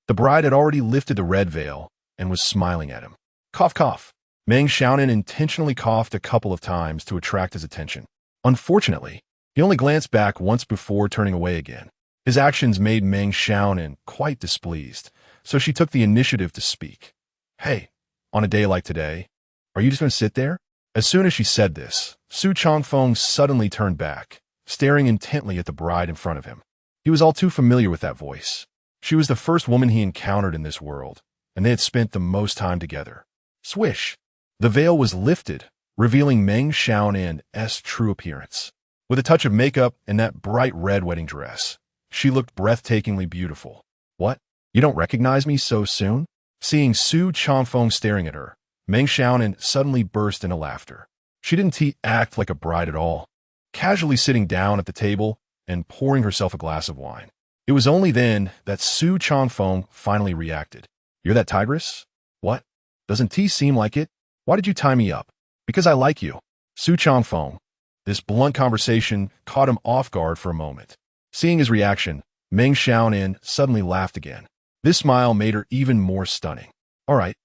the bride had already lifted the red veil and was smiling at him. Cough, cough. Meng Xiaonan intentionally coughed a couple of times to attract his attention. Unfortunately, he only glanced back once before turning away again. His actions made Meng Xiaonan quite displeased, so she took the initiative to speak. Hey, on a day like today, are you just going to sit there? As soon as she said this, Su Changfeng suddenly turned back, staring intently at the bride in front of him. He was all too familiar with that voice. She was the first woman he encountered in this world, and they had spent the most time together. Swish! The veil was lifted, revealing Meng Xiaonan's true appearance. With a touch of makeup and that bright red wedding dress, she looked breathtakingly beautiful. What? You don't recognize me so soon? Seeing Su Changfeng staring at her, Meng Xiaonan suddenly burst into laughter. She didn't act like a bride at all, casually sitting down at the table and pouring herself a glass of wine. It was only then that Su Changfeng finally reacted. You're that tigress? What? Doesn't seem like it? Why did you tie me up? Because I like you. Su Changfeng. This blunt conversation caught him off guard for a moment. Seeing his reaction, Meng Xiaonan suddenly laughed again. This smile made her even more stunning. All right,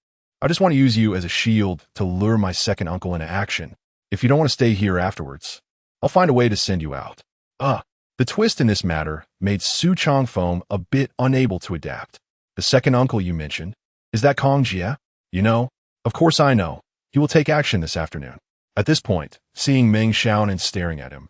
I just want to use you as a shield to lure my second uncle into action. If you don't want to stay here afterwards, I'll find a way to send you out. The twist in this matter made Su Changfeng a bit unable to adapt. The second uncle you mentioned, is that Kong Jie? You know, of course I know. He will take action this afternoon. At this point, seeing Meng Xiaonan staring at him,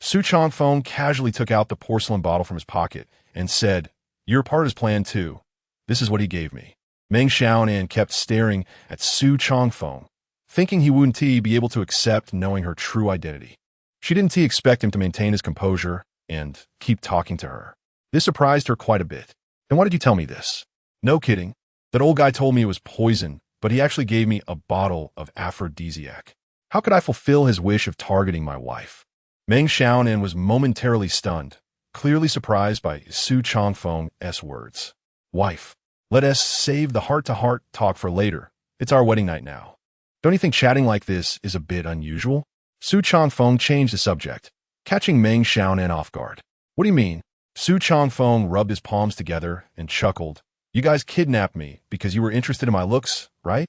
Su Changfeng casually took out the porcelain bottle from his pocket and said, You're part of his plan too. This is what he gave me. Meng Xiaonan kept staring at Su Changfeng, thinking he wouldn't be able to accept knowing her true identity. She didn't expect him to maintain his composure and keep talking to her. This surprised her quite a bit. And why did you tell me this? No kidding. That old guy told me it was poison, but he actually gave me a bottle of aphrodisiac. How could I fulfill his wish of targeting my wife? Meng Xiaonan was momentarily stunned, clearly surprised by Su Changfeng's words. Wife, let us save the heart-to-heart talk for later. It's our wedding night now. Don't you think chatting like this is a bit unusual? Su Changfeng changed the subject, catching Meng Xiaonan off guard. What do you mean? Su Changfeng rubbed his palms together and chuckled. You guys kidnapped me because you were interested in my looks, right?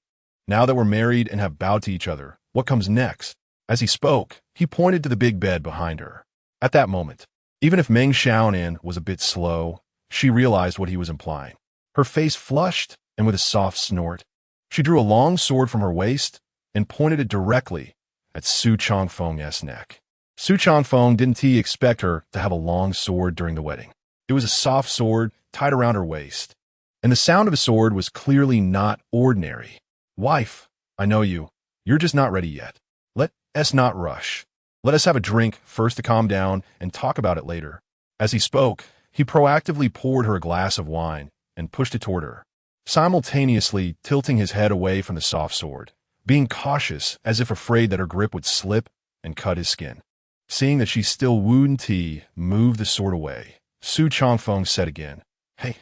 Now that we're married and have bowed to each other, what comes next? As he spoke, he pointed to the big bed behind her. At that moment, even if Meng Xiaonan was a bit slow, she realized what he was implying. Her face flushed, and with a soft snort, she drew a long sword from her waist and pointed it directly at Su Changfeng's neck. Su Changfeng didn't expect her to have a long sword during the wedding. It was a soft sword tied around her waist, and the sound of a sword was clearly not ordinary. Wife, I know you. You're just not ready yet. Let us not rush. Let us have a drink first to calm down and talk about it later. As he spoke, he proactively poured her a glass of wine and pushed it toward her, simultaneously tilting his head away from the soft sword, being cautious as if afraid that her grip would slip and cut his skin. Seeing that she still wouldn't move the sword away, Su Changfeng said again, "Hey,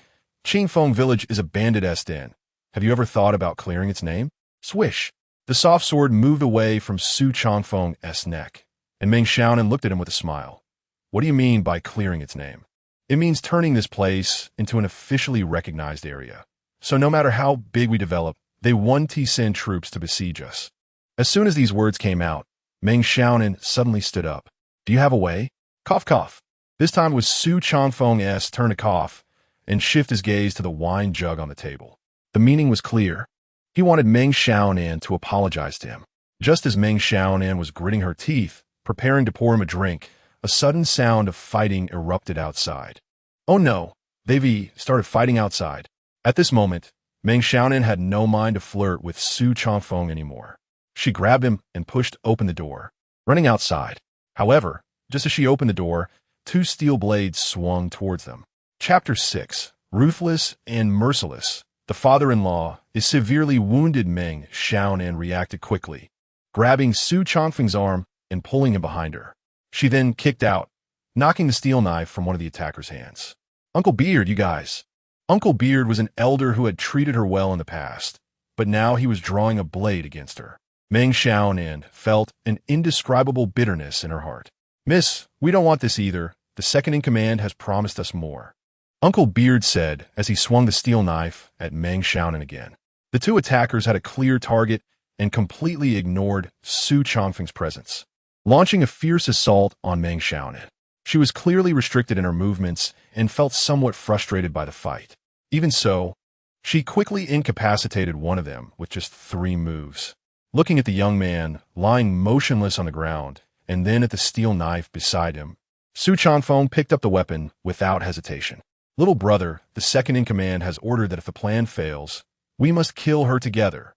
Qingfeng village is a bandit den. Have you ever thought about clearing its name?" Swish! The soft sword moved away from Su Changfeng's neck, and Meng Xiaonan looked at him with a smile. "What do you mean by clearing its name?" "It means turning this place into an officially recognized area. So no matter how big we develop, they won't send troops to besiege us." As soon as these words came out, Meng Xiaonan suddenly stood up. "Do you have a way?" Cough, cough. This time it was Su Changfeng's turn to cough and shift his gaze to the wine jug on the table. The meaning was clear. He wanted Meng Xiaonan to apologize to him. Just as Meng Xiaonan was gritting her teeth, preparing to pour him a drink, a sudden sound of fighting erupted outside. Oh no, they've started fighting outside. At this moment, Meng Xiaonan had no mind to flirt with Su Changfeng anymore. She grabbed him and pushed open the door, running outside. However, just as she opened the door, two steel blades swung towards them. Chapter 6. Ruthless and Merciless. The father-in-law is severely wounded. Meng Xiaonan reacted quickly, grabbing Su Changfeng's arm and pulling him behind her. She then kicked out, knocking the steel knife from one of the attacker's hands. "Uncle Beard, you guys." Uncle Beard was an elder who had treated her well in the past, but now he was drawing a blade against her. Meng Xiaonan felt an indescribable bitterness in her heart. "Miss, we don't want this either. The second-in-command has promised us more," Uncle Beard said as he swung the steel knife at Meng Xiaonan again. The two attackers had a clear target and completely ignored Su Changfeng's presence, launching a fierce assault on Meng Xiaonan. She was clearly restricted in her movements and felt somewhat frustrated by the fight. Even so, she quickly incapacitated one of them with just 3 moves. Looking at the young man lying motionless on the ground, and then at the steel knife beside him, Su Changfeng picked up the weapon without hesitation. "Little brother, the second-in-command has ordered that if the plan fails, we must kill her together."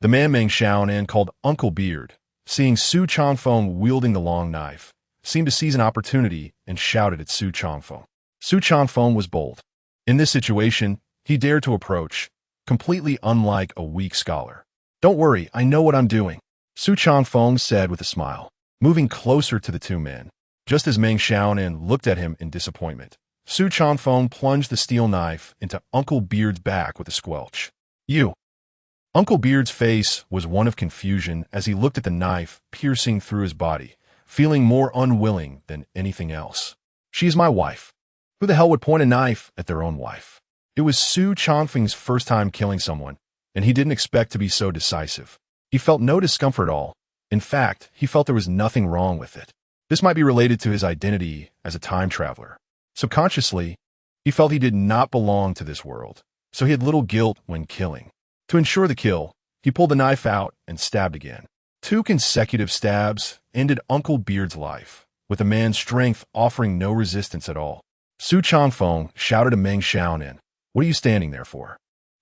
The man Meng Xiaonan called Uncle Beard, seeing Su Changfeng wielding the long knife, seemed to seize an opportunity and shouted at Su Changfeng. Su Changfeng was bold. In this situation, he dared to approach, completely unlike a weak scholar. "Don't worry, I know what I'm doing," Su Changfeng said with a smile, moving closer to the two men. Just as Meng Xiaonan looked at him in disappointment, Su Changfeng plunged the steel knife into Uncle Beard's back with a squelch. "You!" Uncle Beard's face was one of confusion as he looked at the knife piercing through his body, feeling more unwilling than anything else. "She is my wife." Who the hell would point a knife at their own wife? It was Su Changfeng's first time killing someone, and he didn't expect to be so decisive. He felt no discomfort at all. In fact, he felt there was nothing wrong with it. This might be related to his identity as a time traveler. Subconsciously, he felt he did not belong to this world, so he had little guilt when killing. To ensure the kill, he pulled the knife out and stabbed again. 2 consecutive stabs ended Uncle Beard's life, with the man's strength offering no resistance at all. Su Changfeng shouted to Meng Xiaonan, "What are you standing there for?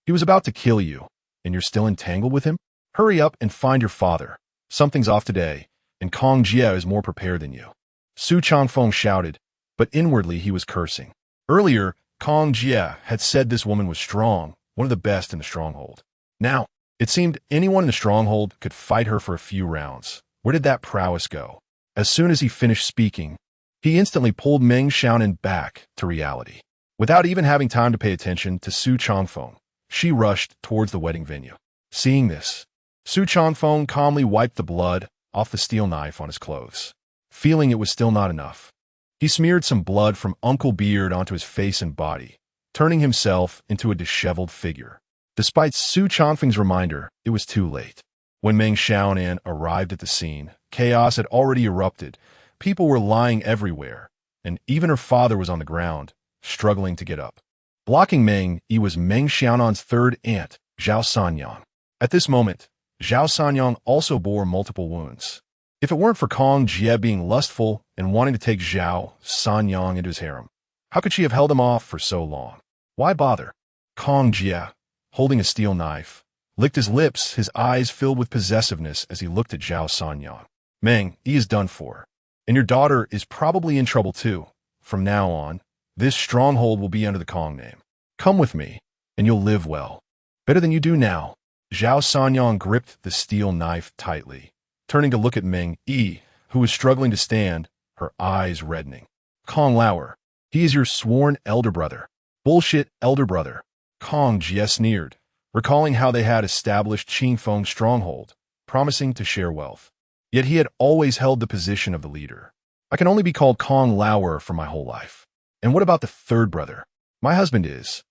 He was about to kill you, and you're still entangled with him? Hurry up and find your father. Something's off today, and Kong Jie is more prepared than you." Su Changfeng shouted, but inwardly he was cursing. Earlier, Kong Jie had said this woman was strong, one of the best in the stronghold. Now, it seemed anyone in the stronghold could fight her for a few rounds. Where did that prowess go? As soon as he finished speaking, he instantly pulled Meng Xiaonan back to reality. Without even having time to pay attention to Su Changfeng, she rushed towards the wedding venue. Seeing this, Su Changfeng calmly wiped the blood off the steel knife on his clothes. Feeling it was still not enough, he smeared some blood from Uncle Beard onto his face and body, turning himself into a disheveled figure. Despite Su Changfeng's reminder, it was too late. When Meng Xiaonan arrived at the scene, chaos had already erupted. People were lying everywhere, and even her father was on the ground, struggling to get up. Blocking Meng Yi was Meng Xiaonan's third aunt, Zhao Sanyang. At this moment, Zhao Sanyang also bore multiple wounds. If it weren't for Kong Jie being lustful and wanting to take Zhao Sanyang into his harem, how could she have held him off for so long? Why bother? Kong Jie, holding a steel knife, licked his lips, his eyes filled with possessiveness as he looked at Zhao Sanyang. Meng, he is done for. And your daughter is probably in trouble too. From now on, this stronghold will be under the Kong name. Come with me, and you'll live well. Better than you do now. Zhao Sanyang gripped the steel knife tightly, turning to look at Meng Yi, who was struggling to stand, her eyes reddening. Kong Lauer, he is your sworn elder brother. Bullshit elder brother. Kong Jie sneered, recalling how they had established Qingfeng's stronghold, promising to share wealth. Yet he had always held the position of the leader. I can only be called Kong Lauer for my whole life. And what about the third brother? My husband is.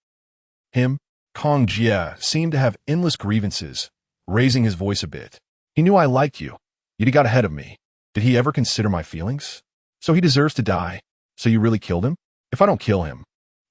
Him? Kong Jie seemed to have endless grievances, raising his voice a bit. He knew I liked you, yet he got ahead of me. Did he ever consider my feelings? So he deserves to die. So you really killed him? If I don't kill him,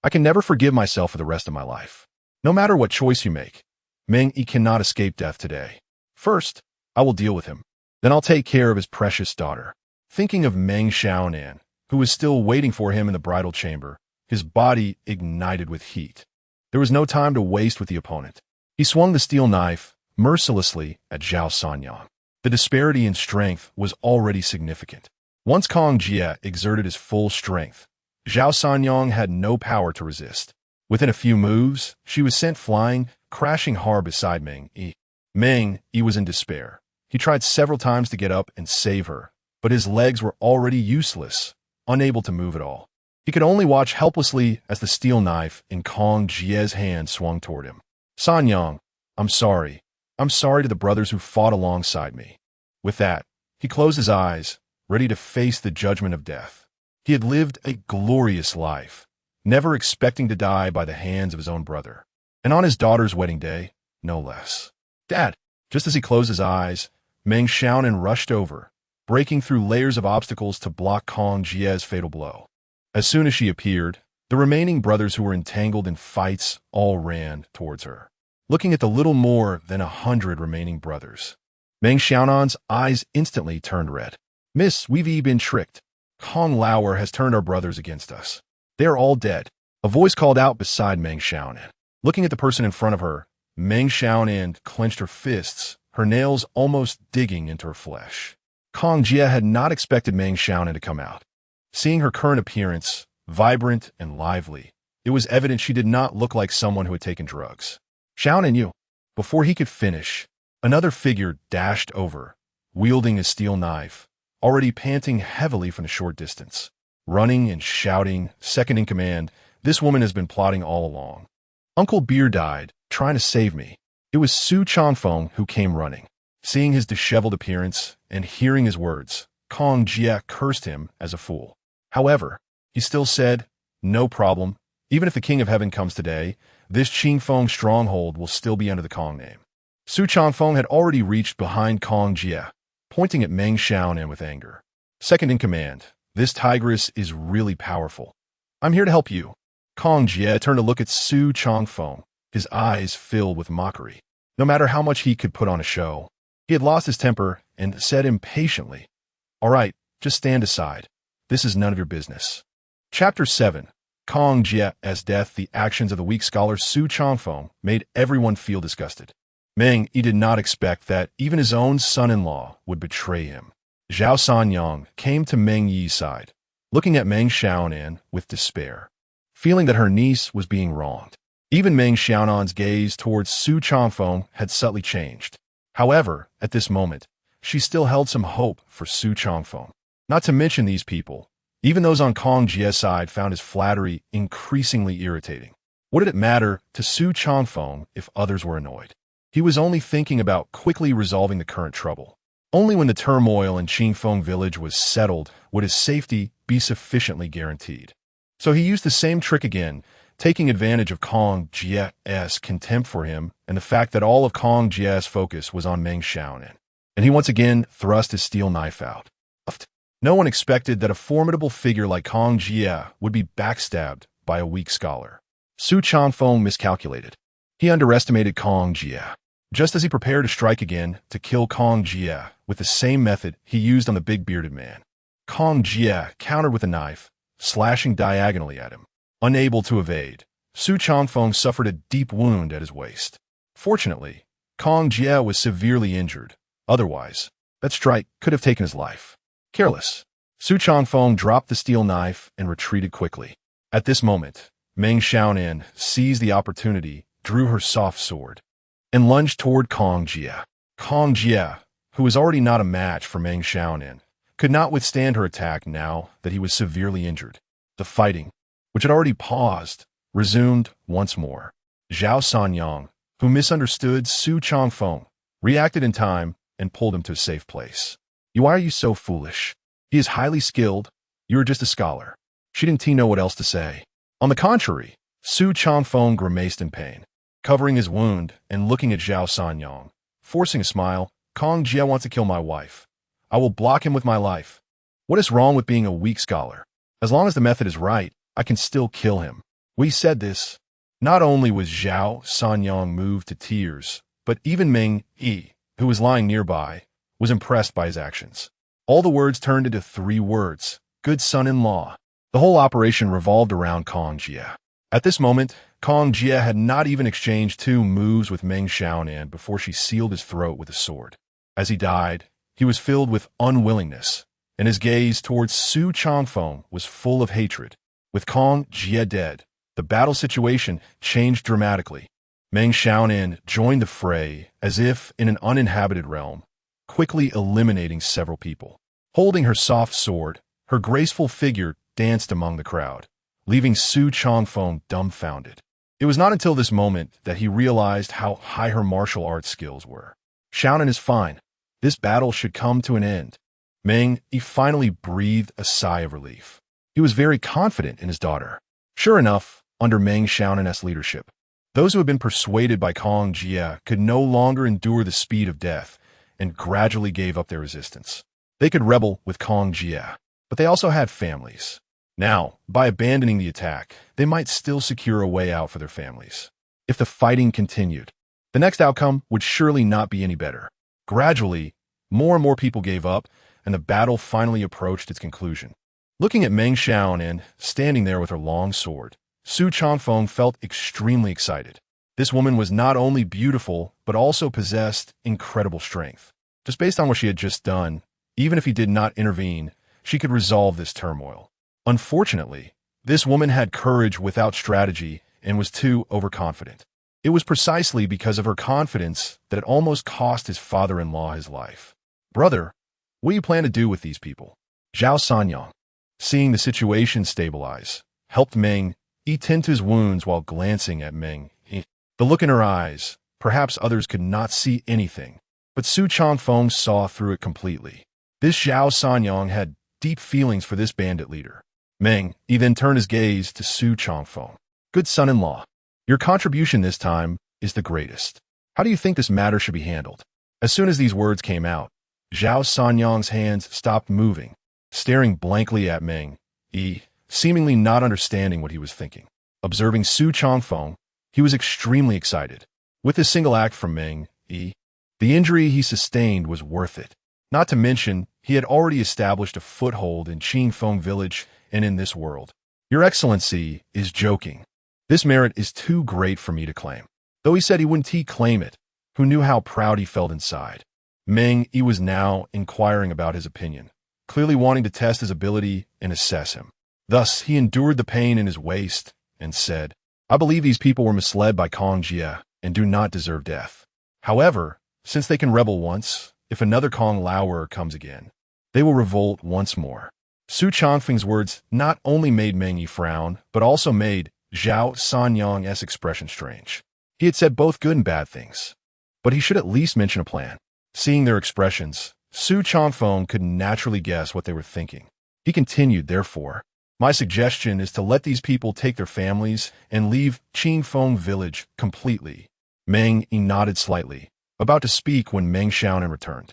I can never forgive myself for the rest of my life. No matter what choice you make, Meng Yi cannot escape death today. First, I will deal with him. Then I'll take care of his precious daughter. Thinking of Meng Xiaonan, who was still waiting for him in the bridal chamber, his body ignited with heat. There was no time to waste with the opponent. He swung the steel knife mercilessly at Zhao Sanyang. The disparity in strength was already significant. Once Kong Jie exerted his full strength, Zhao Sanyang had no power to resist. Within a few moves, she was sent flying, crashing hard beside Meng Yi. Meng Yi was in despair. He tried several times to get up and save her, but his legs were already useless, unable to move at all. He could only watch helplessly as the steel knife in Kong Jie's hand swung toward him. Sanyang, I'm sorry. I'm sorry to the brothers who fought alongside me. With that, he closed his eyes, ready to face the judgment of death. He had lived a glorious life, never expecting to die by the hands of his own brother. And on his daughter's wedding day, no less. Dad! Just as he closed his eyes, Meng Xiaonan rushed over, breaking through layers of obstacles to block Kong Jie's fatal blow. As soon as she appeared, the remaining brothers who were entangled in fights all ran towards her. Looking at the little more than 100 remaining brothers, Meng Xiaonan's eyes instantly turned red. Miss, we've been tricked. Kong Lauer has turned our brothers against us. They are all dead. A voice called out beside Meng Xiaonan. Looking at the person in front of her, Meng Xiaonan clenched her fists, her nails almost digging into her flesh. Kong Jie had not expected Meng Xiaonan to come out. Seeing her current appearance, vibrant and lively, it was evident she did not look like someone who had taken drugs. Xiaonan, you. Before he could finish, another figure dashed over, wielding a steel knife, already panting heavily from a short distance. Running and shouting, second in command, this woman has been plotting all along. Uncle Beer died, trying to save me. It was Su Changfeng who came running. Seeing his disheveled appearance and hearing his words, Kong Jie cursed him as a fool. However, he still said, no problem. Even if the King of Heaven comes today, this Qingfeng stronghold will still be under the Kong name. Su Changfeng had already reached behind Kong Jie, pointing at Meng Xiaonan with anger. Second in command, this tigress is really powerful. I'm here to help you. Kong Jie turned to look at Su Changfeng, his eyes filled with mockery. No matter how much he could put on a show, he had lost his temper and said impatiently, all right, just stand aside. This is none of your business. Chapter 7. Kong Jie's death. The actions of the weak scholar Su Changfeng made everyone feel disgusted. Meng Yi did not expect that even his own son-in-law would betray him. Zhao Sanyang came to Meng Yi's side, looking at Meng Xiaonan with despair, feeling that her niece was being wronged. Even Meng Xiaonan's gaze towards Su Changfeng had subtly changed. However, at this moment, she still held some hope for Su Changfeng. Not to mention these people, even those on Kong Jie's side found his flattery increasingly irritating. What did it matter to Su Changfeng if others were annoyed? He was only thinking about quickly resolving the current trouble. Only when the turmoil in Qingfeng village was settled would his safety be sufficiently guaranteed. So he used the same trick again, taking advantage of Kong Jie's contempt for him and the fact that all of Kong Jie's focus was on Meng Xiaonan. And he once again thrust his steel knife out. No one expected that a formidable figure like Kong Jie would be backstabbed by a weak scholar. Su Changfeng miscalculated. He underestimated Kong Jie. Just as he prepared to strike again to kill Kong Jie with the same method he used on the big bearded man, Kong Jie countered with a knife, slashing diagonally at him. Unable to evade, Su Changfeng suffered a deep wound at his waist. Fortunately, Kong Jie was severely injured. Otherwise, that strike could have taken his life. Careless, Su Changfeng dropped the steel knife and retreated quickly. At this moment, Meng Xiaonan seized the opportunity, drew her soft sword, and lunged toward Kong Jie. Kong Jie, who was already not a match for Meng Xiaonan, could not withstand her attack now that he was severely injured. The fighting, which had already paused, resumed once more. Zhao Sanyang, who misunderstood Su Changfeng, reacted in time and pulled him to a safe place. Why are you so foolish? He is highly skilled. You are just a scholar. She didn't know what else to say. On the contrary, Su Changfeng grimaced in pain, covering his wound and looking at Zhao Sanyang. Forcing a smile, Kong Jie wants to kill my wife. I will block him with my life. What is wrong with being a weak scholar? As long as the method is right, I can still kill him. We said this. Not only was Zhao Sanyang moved to tears, but even Meng Yi, who was lying nearby, was impressed by his actions. All the words turned into 3 words: good son-in-law. The whole operation revolved around Kong Jie. At this moment, Kong Jie had not even exchanged 2 moves with Meng Xiaonan before she sealed his throat with a sword. As he died, he was filled with unwillingness, and his gaze towards Su Changfeng was full of hatred. With Kong Jie dead, the battle situation changed dramatically. Meng Xiaonan joined the fray as if in an uninhabited realm, quickly eliminating several people. Holding her soft sword, her graceful figure danced among the crowd, leaving Su Changfeng dumbfounded. It was not until this moment that he realized how high her martial arts skills were. Xiaonan is fine. This battle should come to an end. Meng Yi finally breathed a sigh of relief. He was very confident in his daughter. Sure enough, under Meng Xiaonan's leadership, those who had been persuaded by Kong Jie could no longer endure the speed of death and gradually gave up their resistance. They could rebel with Kong Jie, but they also had families. Now, by abandoning the attack, they might still secure a way out for their families. If the fighting continued, the next outcome would surely not be any better. Gradually, more and more people gave up, and the battle finally approached its conclusion. Looking at Meng Xiaonan standing there with her long sword, Su Changfeng felt extremely excited. This woman was not only beautiful, but also possessed incredible strength. Just based on what she had just done, even if he did not intervene, she could resolve this turmoil. Unfortunately, this woman had courage without strategy and was too overconfident. It was precisely because of her confidence that it almost cost his father-in-law his life. Brother, what do you plan to do with these people? Zhao Sanyang, seeing the situation stabilize, helped Meng Yi tend to his wounds while glancing at Meng Yi. The look in her eyes, perhaps others could not see anything, but Su Changfeng saw through it completely. This Zhao Sanyang had deep feelings for this bandit leader. Meng Yi then turned his gaze to Su Changfeng. Good son-in-law, your contribution this time is the greatest. How do you think this matter should be handled? As soon as these words came out, Zhao Sanyang's hands stopped moving, staring blankly at Meng Yi, seemingly not understanding what he was thinking. Observing Su Changfeng, he was extremely excited. With this single act from Meng Yi, the injury he sustained was worth it. Not to mention, he had already established a foothold in Qingfeng village and in this world. Your Excellency is joking. This merit is too great for me to claim. Though he said he wouldn't claim it, who knew how proud he felt inside. Meng Yi was now inquiring about his opinion, clearly wanting to test his ability and assess him. Thus, he endured the pain in his waist and said, I believe these people were misled by Kong Jie and do not deserve death. However, since they can rebel once, if another Kong Lauer comes again, they will revolt once more. Su Changfeng's words not only made Meng Yi frown, but also made Zhao Sanyang's expression strange. He had said both good and bad things, but he should at least mention a plan. Seeing their expressions, Su Changfeng could naturally guess what they were thinking. He continued, therefore, my suggestion is to let these people take their families and leave Qingfeng village completely. Meng Yi nodded slightly, about to speak when Meng Xiaonan returned.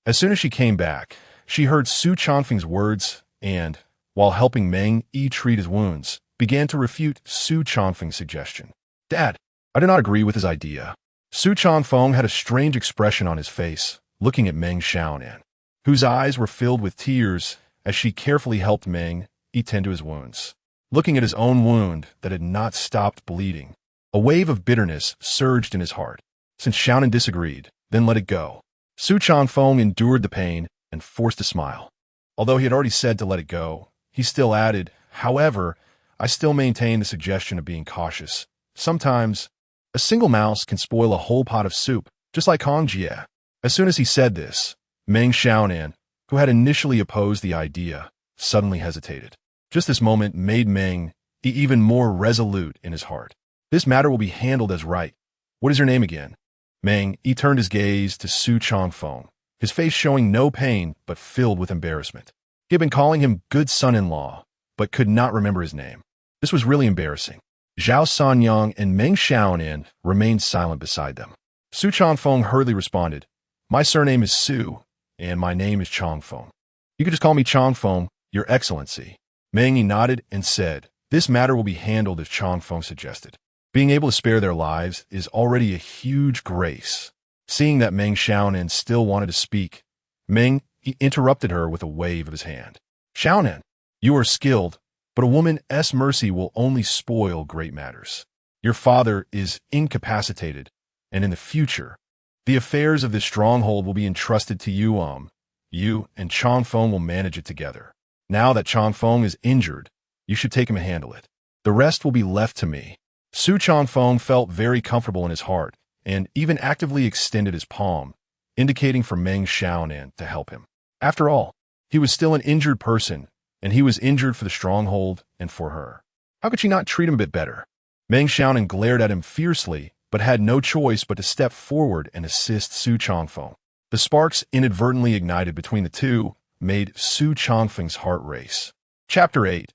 As soon as she came back, she heard Su Changfeng's words and, while helping Meng Yi treat his wounds, began to refute Su Changfeng's suggestion. Dad, I do not agree with his idea. Su Changfeng had a strange expression on his face, looking at Meng Xiaonan, whose eyes were filled with tears as she carefully helped Meng tend to his wounds. Looking at his own wound that had not stopped bleeding, a wave of bitterness surged in his heart. Since Xiaonan disagreed, then let it go. Su Changfeng endured the pain and forced a smile. Although he had already said to let it go, he still added, however, I still maintain the suggestion of being cautious. Sometimes, a single mouse can spoil a whole pot of soup, just like Hong Jie. As soon as he said this, Meng Xiaonan, who had initially opposed the idea, suddenly hesitated. Just this moment made Meng even more resolute in his heart. This matter will be handled as right. What is your name again? Meng turned his gaze to Su Changfeng, his face showing no pain but filled with embarrassment. He had been calling him good son-in-law, but could not remember his name. This was really embarrassing. Zhao Sanyang and Meng Xiaonan remained silent beside them. Su Changfeng hurriedly responded, my surname is Su, and my name is Changfeng. You could just call me Changfeng, Your Excellency. Meng nodded and said, this matter will be handled as Changfeng suggested. Being able to spare their lives is already a huge grace. Seeing that Meng Xiaonan still wanted to speak, Meng interrupted her with a wave of his hand. Xiaonan, you are skilled, but a woman's mercy will only spoil great matters. Your father is incapacitated, and in the future, the affairs of this stronghold will be entrusted to you. You and Changfeng will manage it together. Now that Changfeng is injured, you should take him and handle it. The rest will be left to me. Su Changfeng felt very comfortable in his heart and even actively extended his palm, indicating for Meng Xiaonan to help him. After all, he was still an injured person, and he was injured for the stronghold and for her. How could she not treat him a bit better? Meng Xiaonan glared at him fiercely, but had no choice but to step forward and assist Su Changfeng. The sparks inadvertently ignited between the two made Su Changfeng's heart race. Chapter 8.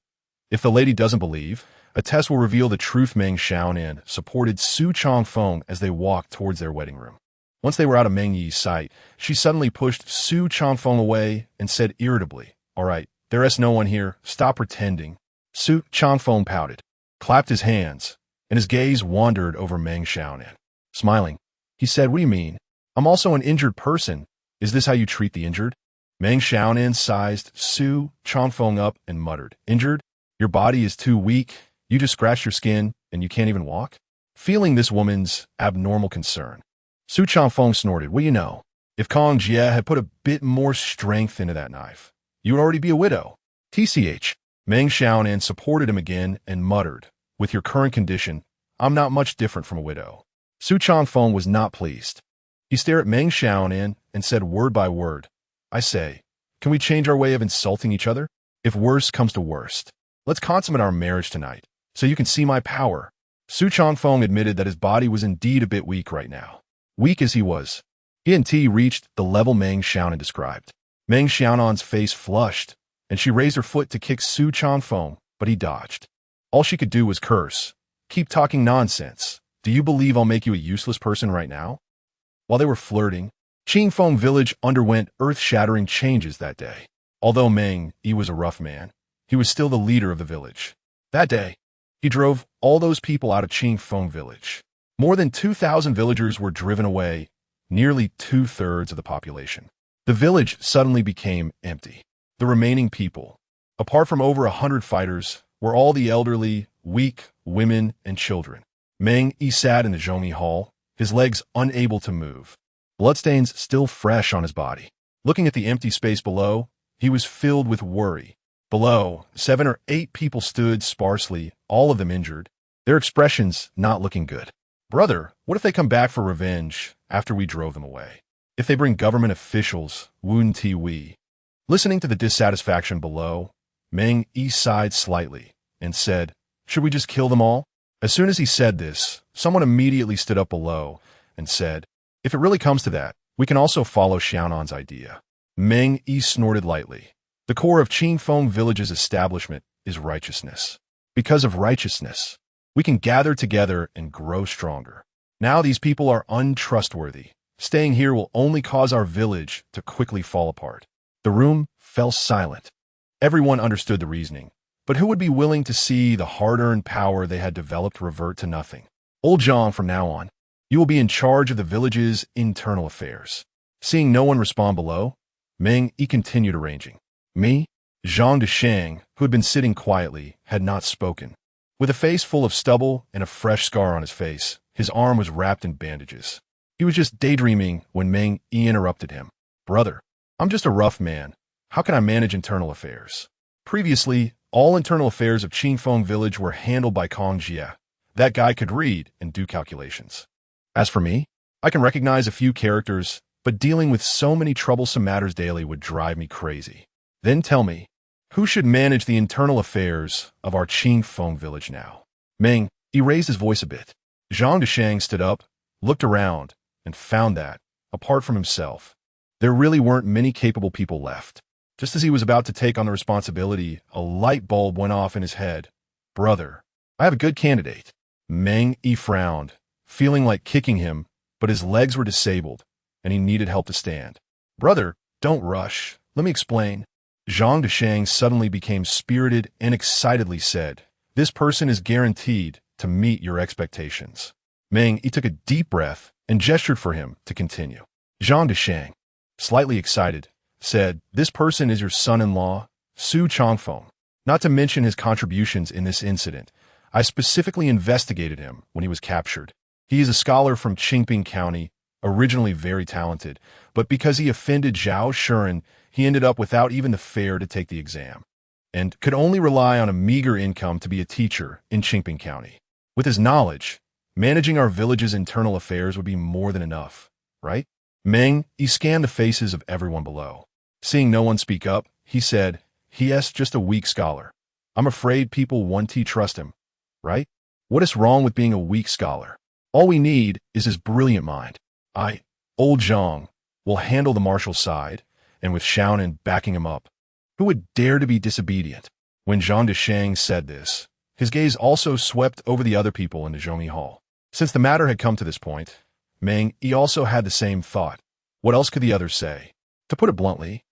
If the lady doesn't believe, a test will reveal the truth. Meng Xiaonan supported Su Changfeng as they walked towards their wedding room. Once they were out of Meng Yi's sight, she suddenly pushed Su Changfeng away and said irritably, all right, there's no one here, stop pretending. Su Changfeng pouted, clapped his hands, and his gaze wandered over Meng Xiaonan. Smiling, he said, what do you mean? I'm also an injured person. Is this how you treat the injured? Meng Xiaonan sized Su Changfeng up and muttered, injured? Your body is too weak, you just scratched your skin, and you can't even walk? Feeling this woman's abnormal concern, Su Changfeng snorted, well, you know, if Hong Jie had put a bit more strength into that knife, you would already be a widow. TCH. Meng Xiaonan supported him again and muttered, with your current condition, I'm not much different from a widow. Su Changfeng was not pleased. He stared at Meng Xiaonan and said word by word, I say, can we change our way of insulting each other? If worst comes to worst, let's consummate our marriage tonight, so you can see my power. Su Changfeng admitted that his body was indeed a bit weak right now. Weak as he was, he reached the level Meng Xiaonan described. Meng Xiaonan's face flushed, and she raised her foot to kick Su Changfeng, but he dodged. All she could do was curse. Keep talking nonsense. Do you believe I'll make you a useless person right now? While they were flirting, Qingfeng village underwent earth-shattering changes that day. Although Meng Yi was a rough man, he was still the leader of the village. That day, he drove all those people out of Qingfeng village. More than 2,000 villagers were driven away, nearly 2/3 of the population. The village suddenly became empty. The remaining people, apart from over 100 fighters, were all the elderly, weak, women, and children. Meng Yi sat in the Zhongyi Hall, his legs unable to move, bloodstains still fresh on his body. Looking at the empty space below, he was filled with worry. Below, 7 or 8 people stood sparsely, all of them injured, their expressions not looking good. Brother, what if they come back for revenge after we drove them away? If they bring government officials, Wun Ti Wei? Listening to the dissatisfaction below, Meng Yi sighed slightly and said, should we just kill them all? As soon as he said this, someone immediately stood up below and said, if it really comes to that, we can also follow Xiaonan's idea. Meng Yi snorted lightly. The core of Qingfeng village's establishment is righteousness. Because of righteousness, we can gather together and grow stronger. Now these people are untrustworthy. Staying here will only cause our village to quickly fall apart. The room fell silent. Everyone understood the reasoning, but who would be willing to see the hard-earned power they had developed revert to nothing? Old John from now on. You will be in charge of the village's internal affairs. Seeing no one respond below, Meng Yi continued arranging. Me, Zhang Deshang, who had been sitting quietly, had not spoken. With a face full of stubble and a fresh scar on his face, his arm was wrapped in bandages. He was just daydreaming when Meng Yi interrupted him. Brother, I'm just a rough man. How can I manage internal affairs? Previously, all internal affairs of Qingfeng village were handled by Kong Jia. That guy could read and do calculations. As for me, I can recognize a few characters, but dealing with so many troublesome matters daily would drive me crazy. Then tell me, who should manage the internal affairs of our Qingfeng village now? Meng, he raised his voice a bit. Zhang Deshang stood up, looked around, and found that, apart from himself, there really weren't many capable people left. Just as he was about to take on the responsibility, a light bulb went off in his head. Brother, I have a good candidate. Meng Yi frowned, feeling like kicking him, but his legs were disabled, and he needed help to stand. Brother, don't rush. Let me explain. Zhang Deshang suddenly became spirited and excitedly said, this person is guaranteed to meet your expectations. Meng Yi took a deep breath and gestured for him to continue. Zhang Deshang, slightly excited, said, this person is your son-in-law, Su Changfeng. Not to mention his contributions in this incident, I specifically investigated him when he was captured. He is a scholar from Qingping County, originally very talented, but because he offended Zhao Shuren, he ended up without even the fare to take the exam, and could only rely on a meager income to be a teacher in Qingping County. With his knowledge, managing our village's internal affairs would be more than enough, right? Meng, he scanned the faces of everyone below. Seeing no one speak up, he said, "He is just a weak scholar. I'm afraid people won't trust him, right? What is wrong with being a weak scholar? All we need is his brilliant mind. Old Zhang, will handle the martial side, and with Xiaonan backing him up. Who would dare to be disobedient?" When Zhang Deshang said this, his gaze also swept over the other people in the Zhongmi Hall. Since the matter had come to this point, Meng Yi also had the same thought. What else could the others say? To put it bluntly,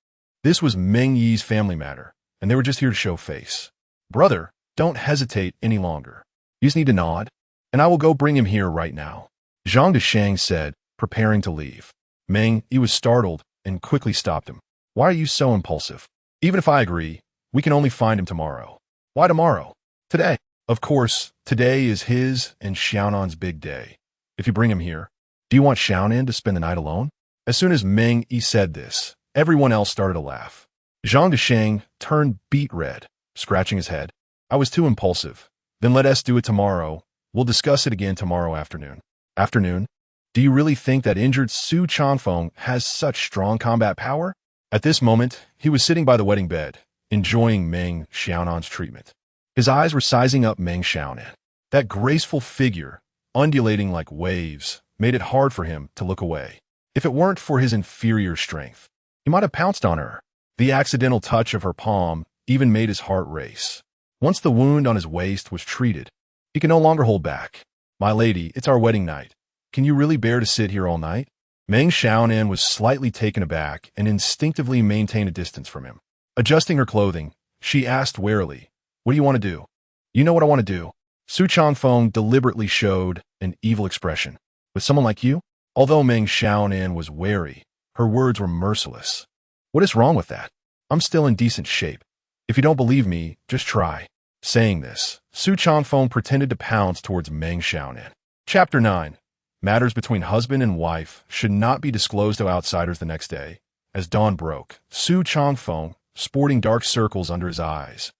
this was Meng Yi's family matter, and they were just here to show face. Brother, don't hesitate any longer. You just need to nod, and I will go bring him here right now. Zhang Deshang said, preparing to leave. Meng Yi was startled and quickly stopped him. Why are you so impulsive? Even if I agree, we can only find him tomorrow. Why tomorrow? Today. Of course, today is his and Xiaonan's big day. If you bring him here, do you want Xiaonan to spend the night alone? As soon as Meng Yi said this, everyone else started to laugh. Zhang Deshang turned beet red, scratching his head. I was too impulsive. Then let us do it tomorrow. We'll discuss it again tomorrow afternoon. Afternoon? Do you really think that injured Su Changfeng has such strong combat power? At this moment, he was sitting by the wedding bed, enjoying Meng Xiaonan's treatment. His eyes were sizing up Meng Xiaonan. That graceful figure, undulating like waves, made it hard for him to look away. If it weren't for his inferior strength, he might have pounced on her. The accidental touch of her palm even made his heart race. Once the wound on his waist was treated, he could no longer hold back. My lady, it's our wedding night. Can you really bear to sit here all night? Meng Xiaonan was slightly taken aback and instinctively maintained a distance from him. Adjusting her clothing, she asked warily, what do you want to do? You know what I want to do. Su Changfeng deliberately showed an evil expression. With someone like you? Although Meng Xiaonan was wary, her words were merciless. What is wrong with that? I'm still in decent shape. If you don't believe me, just try. Saying this, Su Changfeng pretended to pounce towards Meng Xiaonan. Chapter 9. Matters between husband and wife should not be disclosed to outsiders the next day. As dawn broke, Su Changfeng, sporting dark circles under his eyes,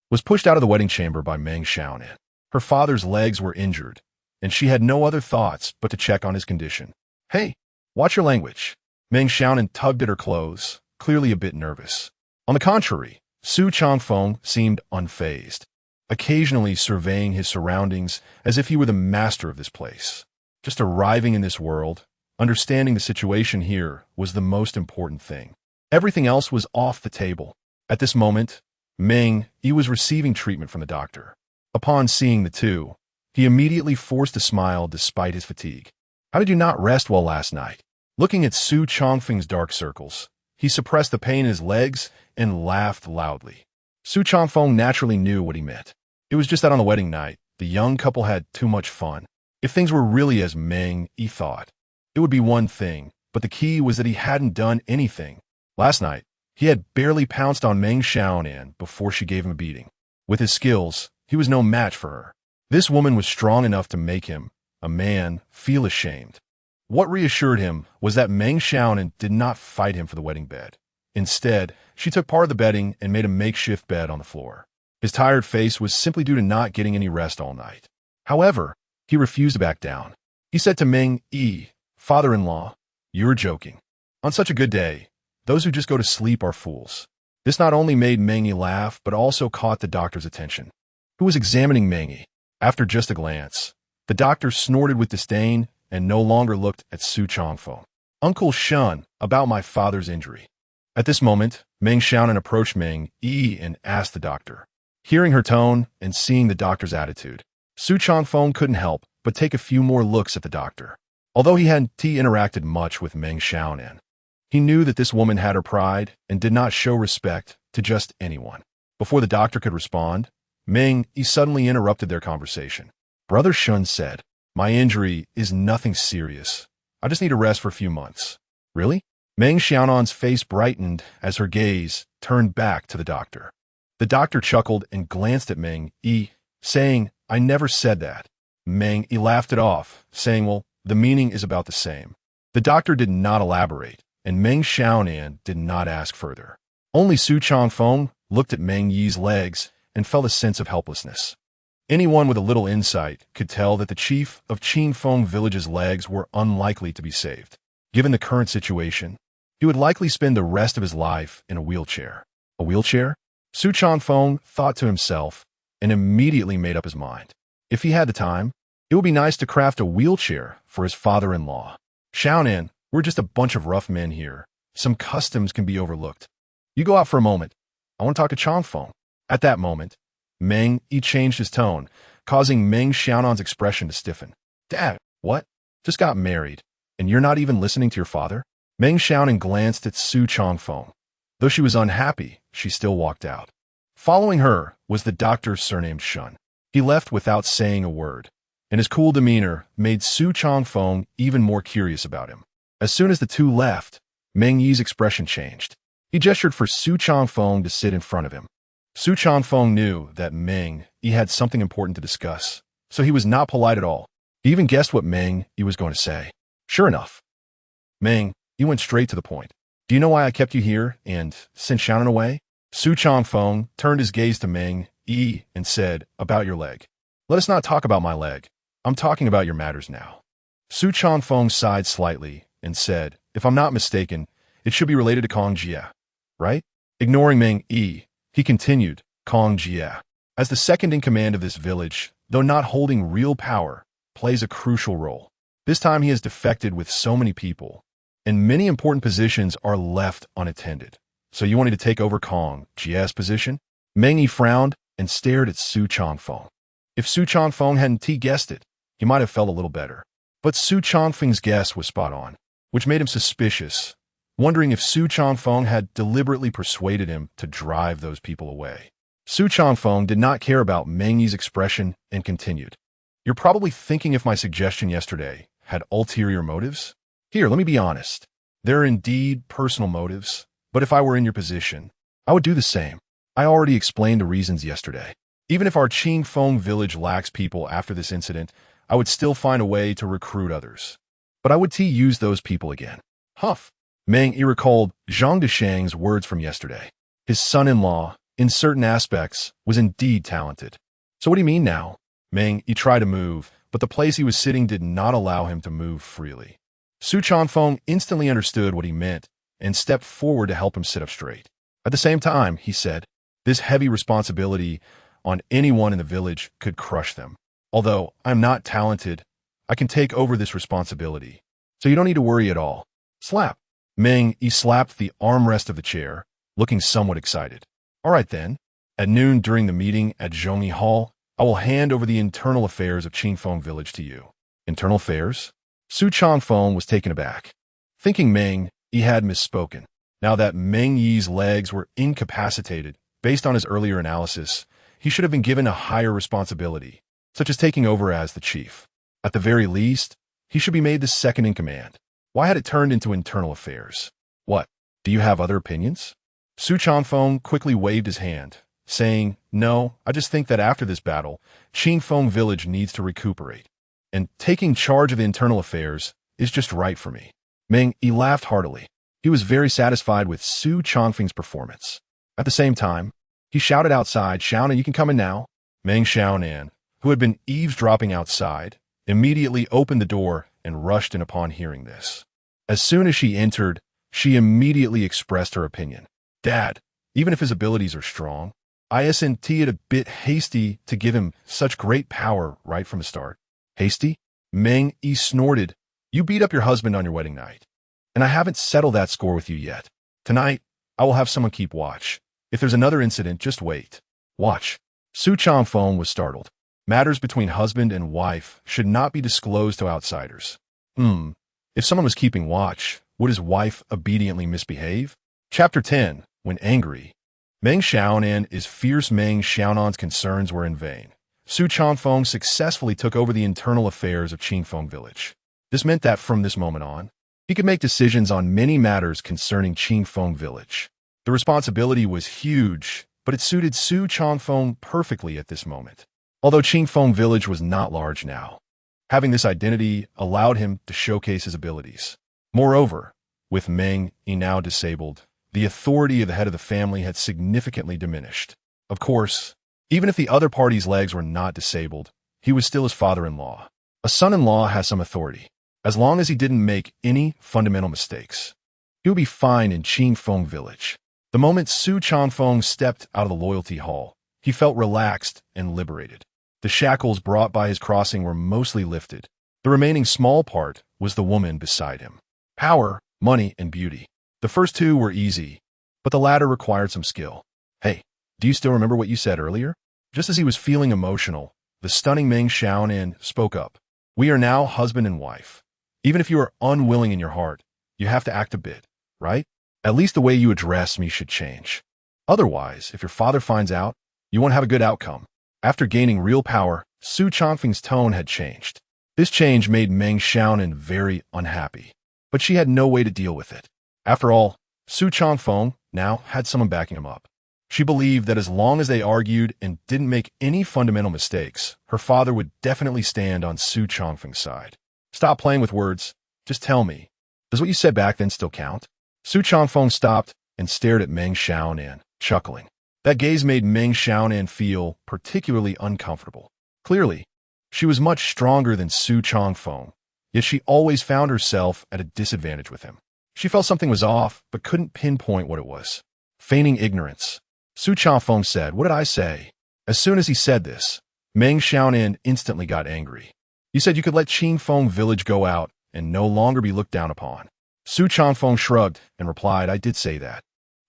was pushed out of the wedding chamber by Meng Xiaonan. Her father's legs were injured, and she had no other thoughts but to check on his condition. Hey, watch your language. Meng Xiaonan tugged at her clothes, clearly a bit nervous. On the contrary, Su Changfeng seemed unfazed, occasionally surveying his surroundings as if he were the master of this place. Just arriving in this world, understanding the situation here was the most important thing. Everything else was off the table. At this moment, Meng Yi was receiving treatment from the doctor. Upon seeing the two, he immediately forced a smile despite his fatigue. How did you not rest well last night? Looking at Su Changfeng's dark circles, he suppressed the pain in his legs and laughed loudly. Su Changfeng naturally knew what he meant. It was just that on the wedding night, the young couple had too much fun. If things were really as Meng Yi thought, it would be one thing, but the key was that he hadn't done anything. Last night, he had barely pounced on Meng Xiaonan before she gave him a beating. With his skills, he was no match for her. This woman was strong enough to make him, a man, feel ashamed. What reassured him was that Meng Xiaonan did not fight him for the wedding bed. Instead, she took part of the bedding and made a makeshift bed on the floor. His tired face was simply due to not getting any rest all night. However, he refused to back down. He said to Meng Yi, "Father-in-law, you're joking. On such a good day, those who just go to sleep are fools." This not only made Meng Yi laugh, but also caught the doctor's attention, who was examining Meng Yi. After just a glance, the doctor snorted with disdain and no longer looked at Su Changfeng. "Uncle Shun, about my father's injury." At this moment, Meng Xiaonan approached Meng Yi and asked the doctor. Hearing her tone and seeing the doctor's attitude, Su Changfeng couldn't help but take a few more looks at the doctor. Although he hadn't interacted much with Meng Xiaonan, he knew that this woman had her pride and did not show respect to just anyone. Before the doctor could respond, Meng Yi suddenly interrupted their conversation. Brother Shun said, "My injury is nothing serious. I just need a rest for a few months." "Really?" Meng Xiaonan's face brightened as her gaze turned back to the doctor. The doctor chuckled and glanced at Meng Yi, saying, "I never said that." Meng Yi laughed it off, saying, "Well, the meaning is about the same." The doctor did not elaborate, and Meng Xiaonan did not ask further. Only Su Changfeng looked at Meng Yi's legs and felt a sense of helplessness. Anyone with a little insight could tell that the chief of Qingfeng village's legs were unlikely to be saved. Given the current situation, he would likely spend the rest of his life in a wheelchair. A wheelchair? Su Changfeng thought to himself and immediately made up his mind. If he had the time, it would be nice to craft a wheelchair for his father-in-law. "Xiaonan, we're just a bunch of rough men here. Some customs can be overlooked. You go out for a moment. I want to talk to Changfeng." At that moment, Meng Yi changed his tone, causing Meng Xiaonan's expression to stiffen. "Dad, what? Just got married, and you're not even listening to your father?" Meng Xiaonan glanced at Su Changfeng. Though she was unhappy, she still walked out. Following her was the doctor surnamed Shun. He left without saying a word, and his cool demeanor made Su Changfeng even more curious about him. As soon as the two left, Meng Yi's expression changed. He gestured for Su Changfeng to sit in front of him. Su Changfeng knew that Meng Yi had something important to discuss, so he was not polite at all. He even guessed what Meng Yi was going to say. Sure enough, Meng Yi went straight to the point. "Do you know why I kept you here and sent Xiaonan away?" Su Changfeng turned his gaze to Meng Yi and said, "About your leg." "Let us not talk about my leg. I'm talking about your matters now." Su Changfeng sighed slightly and said, "If I'm not mistaken, it should be related to Kong Jie, right?" Ignoring Meng Yi, he continued, "Kong Jie, as the second in command of this village, though not holding real power, plays a crucial role. This time he has defected with so many people, and many important positions are left unattended. So you wanted to take over Kong Jie's position?" Meng Yi frowned and stared at Su Changfeng. If Su Changfeng hadn't guessed it, he might have felt a little better. But Su Changfeng's guess was spot on, which made him suspicious, wondering if Su Changfeng had deliberately persuaded him to drive those people away. Su Changfeng did not care about Meng Yi's expression and continued, "You're probably thinking if my suggestion yesterday had ulterior motives? Here, let me be honest. There are indeed personal motives, but if I were in your position, I would do the same. I already explained the reasons yesterday. Even if our Qingfeng village lacks people after this incident, I would still find a way to recruit others. But I would use those people again." Humph. Meng Yi recalled Zhang Deshang's words from yesterday. His son-in-law, in certain aspects, was indeed talented. "So what do you mean now?" Meng Yi tried to move, but the place he was sitting did not allow him to move freely. Su Changfeng instantly understood what he meant and stepped forward to help him sit up straight. At the same time, he said, "This heavy responsibility on anyone in the village could crush them. Although I'm not talented, I can take over this responsibility, so you don't need to worry at all." Slap. Meng Yi slapped the armrest of the chair, looking somewhat excited. "All right then. At noon during the meeting at Zhongyi Hall, I will hand over the internal affairs of Qingfeng village to you." Internal affairs? Su Changfeng was taken aback, thinking Meng Yi had misspoken. Now that Meng Yi's legs were incapacitated, based on his earlier analysis, he should have been given a higher responsibility, such as taking over as the chief. At the very least, he should be made the second in command. Why had it turned into internal affairs? What? Do you have other opinions? Su Changfeng quickly waved his hand, saying, "No, I just think that after this battle, Qingfeng village needs to recuperate. And taking charge of the internal affairs is just right for me." Meng Yi laughed heartily. He was very satisfied with Su Changfeng's performance. At the same time, he shouted outside, "Xiaonan, you can come in now." Meng Xiaonan, who had been eavesdropping outside, immediately opened the door and rushed in upon hearing this. As soon as she entered, she immediately expressed her opinion. "Dad, even if his abilities are strong, isn't it a bit hasty to give him such great power right from the start?" "Hasty?" Meng Yi snorted. "You beat up your husband on your wedding night, and I haven't settled that score with you yet. Tonight, I will have someone keep watch. If there's another incident, just wait. Watch." Su Changfeng was startled. Matters between husband and wife should not be disclosed to outsiders. If someone was keeping watch, would his wife obediently misbehave? Chapter 10. When angry. Meng Xiaonan is fierce. Meng Xiaonan's concerns were in vain. Su Changfeng successfully took over the internal affairs of Qingfeng village. This meant that from this moment on, he could make decisions on many matters concerning Qingfeng village. The responsibility was huge, but it suited Su Changfeng perfectly at this moment. Although Qingfeng village was not large now, having this identity allowed him to showcase his abilities. Moreover, with Meng Yi now disabled, the authority of the head of the family had significantly diminished. Of course, even if the other party's legs were not disabled, he was still his father-in-law. A son-in-law has some authority. As long as he didn't make any fundamental mistakes, he would be fine in Qingfeng village. The moment Su Changfeng stepped out of the loyalty hall, he felt relaxed and liberated. The shackles brought by his crossing were mostly lifted. The remaining small part was the woman beside him. Power, money, and beauty. The first two were easy, but the latter required some skill. "Hey, do you still remember what you said earlier?" Just as he was feeling emotional, the stunning Meng Xiaonan spoke up. "We are now husband and wife. Even if you are unwilling in your heart, you have to act a bit, right? At least the way you address me should change. Otherwise, if your father finds out, you won't have a good outcome." After gaining real power, Su Changfeng's tone had changed. This change made Meng Xiaonan very unhappy, but she had no way to deal with it. After all, Su Changfeng now had someone backing him up. She believed that as long as they argued and didn't make any fundamental mistakes, her father would definitely stand on Su Changfeng's side. "Stop playing with words. Just tell me, does what you said back then still count?" Su Changfeng stopped and stared at Meng Xiaonan, chuckling. That gaze made Meng Xiaonan feel particularly uncomfortable. Clearly, she was much stronger than Su Changfeng, yet she always found herself at a disadvantage with him. She felt something was off, but couldn't pinpoint what it was. Feigning ignorance, Su Changfeng said, "What did I say?" As soon as he said this, Meng Xiaonan instantly got angry. "You said you could let Qingfeng village go out and no longer be looked down upon." Su Changfeng shrugged and replied, "I did say that,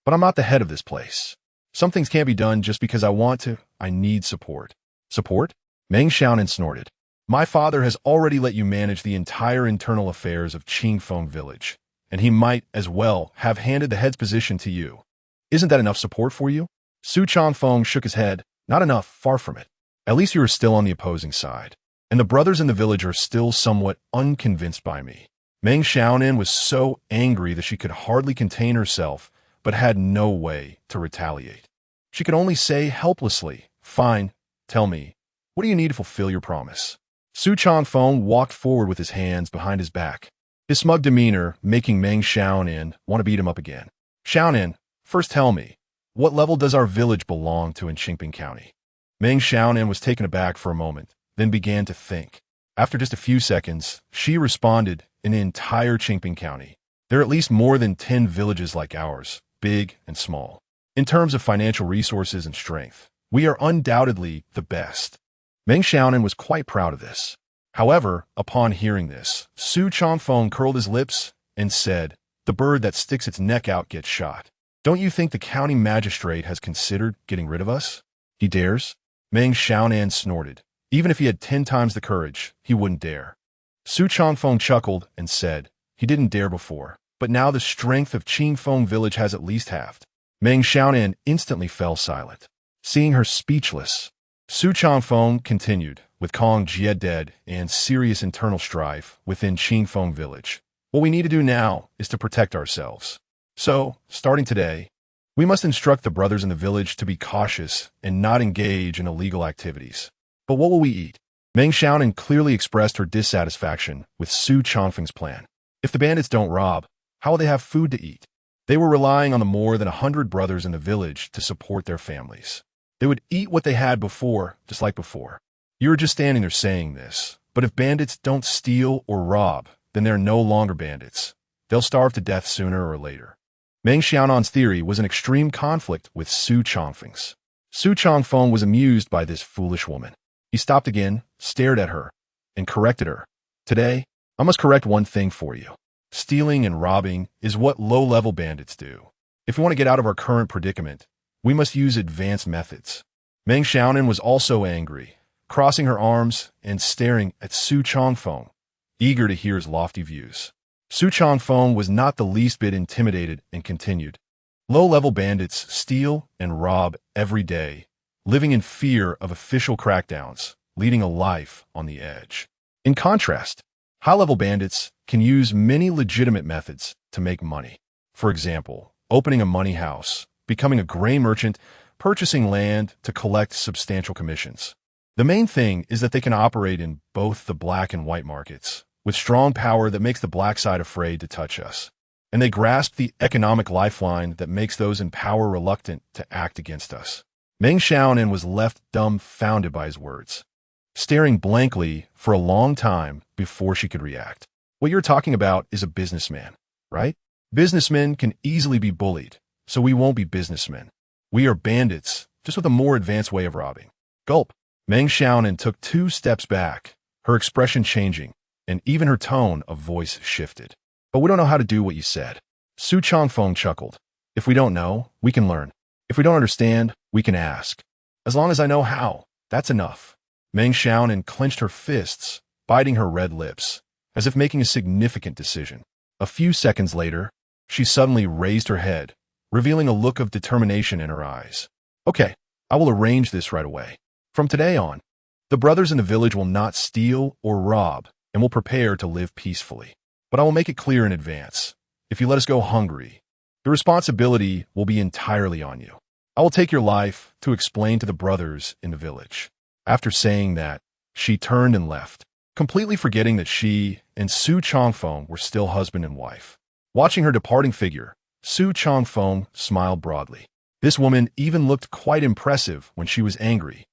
but I'm not the head of this place. Some things can't be done just because I want to. I need support." "Support?" Meng Xiaonan snorted. "My father has already let you manage the entire internal affairs of Qingfeng village, and he might as well have handed the head's position to you. Isn't that enough support for you?" Su Changfeng shook his head. "Not enough, far from it. At least you are still on the opposing side, and the brothers in the village are still somewhat unconvinced by me." Meng Xiaonan was so angry that she could hardly contain herself, but had no way to retaliate. She could only say helplessly, "Fine, tell me, what do you need to fulfill your promise?" Su Changfeng walked forward with his hands behind his back, his smug demeanor making Meng Xiaonan want to beat him up again. "Xiaonan, first tell me, what level does our village belong to in Qingping County?" Meng Xiaonan was taken aback for a moment, then began to think. After just a few seconds, she responded, "In the entire Qingping County, there are at least more than 10 villages like ours, big and small. In terms of financial resources and strength, we are undoubtedly the best." Meng Xiaonan was quite proud of this. However, upon hearing this, Su Changfeng curled his lips and said, "The bird that sticks its neck out gets shot. Don't you think the county magistrate has considered getting rid of us?" "He dares?" Meng Xiaonan snorted. Even if he had 10 times the courage, he wouldn't dare. Su Changfeng chuckled and said, "He didn't dare before, but now the strength of Qingfeng village has at least halved." Meng Xiaonan instantly fell silent. Seeing her speechless, Su Changfeng continued, with Kong Jie dead and serious internal strife within Qingfeng village. What we need to do now is to protect ourselves. So, starting today, we must instruct the brothers in the village to be cautious and not engage in illegal activities. But what will we eat? Meng Xiaonan clearly expressed her dissatisfaction with Su Changfeng's plan. If the bandits don't rob, how will they have food to eat? They were relying on the more than 100 brothers in the village to support their families. They would eat what they had before, just like before. You're just standing there saying this, but if bandits don't steal or rob, then they're no longer bandits. They'll starve to death sooner or later. Meng Xiaonan's theory was an extreme conflict with Su Changfeng's. Su Changfeng was amused by this foolish woman. He stopped again, stared at her, and corrected her. Today, I must correct one thing for you. Stealing and robbing is what low-level bandits do. If we want to get out of our current predicament, we must use advanced methods. Meng Xiaonan was also angry, crossing her arms and staring at Su Changfeng, eager to hear his lofty views. Su Changfeng was not the least bit intimidated and continued. Low-level bandits steal and rob every day, living in fear of official crackdowns, leading a life on the edge. In contrast, high-level bandits can use many legitimate methods to make money. For example, opening a money house, becoming a grain merchant, purchasing land to collect substantial commissions. The main thing is that they can operate in both the black and white markets, with strong power that makes the black side afraid to touch us. And they grasp the economic lifeline that makes those in power reluctant to act against us. Meng Xiaonan was left dumbfounded by his words, staring blankly for a long time before she could react. What you're talking about is a businessman, right? Businessmen can easily be bullied, so we won't be businessmen. We are bandits, just with a more advanced way of robbing. Gulp. Meng Xiaonan took 2 steps back, her expression changing, and even her tone of voice shifted. But we don't know how to do what you said. Su Changfeng chuckled. If we don't know, we can learn. If we don't understand, we can ask. As long as I know how, that's enough. Meng Xiaonan clenched her fists, biting her red lips, as if making a significant decision. A few seconds later, she suddenly raised her head, revealing a look of determination in her eyes. Okay, I will arrange this right away. From today on, the brothers in the village will not steal or rob, and will prepare to live peacefully. But I will make it clear in advance, if you let us go hungry, the responsibility will be entirely on you. I will take your life to explain to the brothers in the village. After saying that, she turned and left, completely forgetting that she and Su Changfeng were still husband and wife. Watching her departing figure, Su Changfeng smiled broadly. This woman even looked quite impressive when she was angry.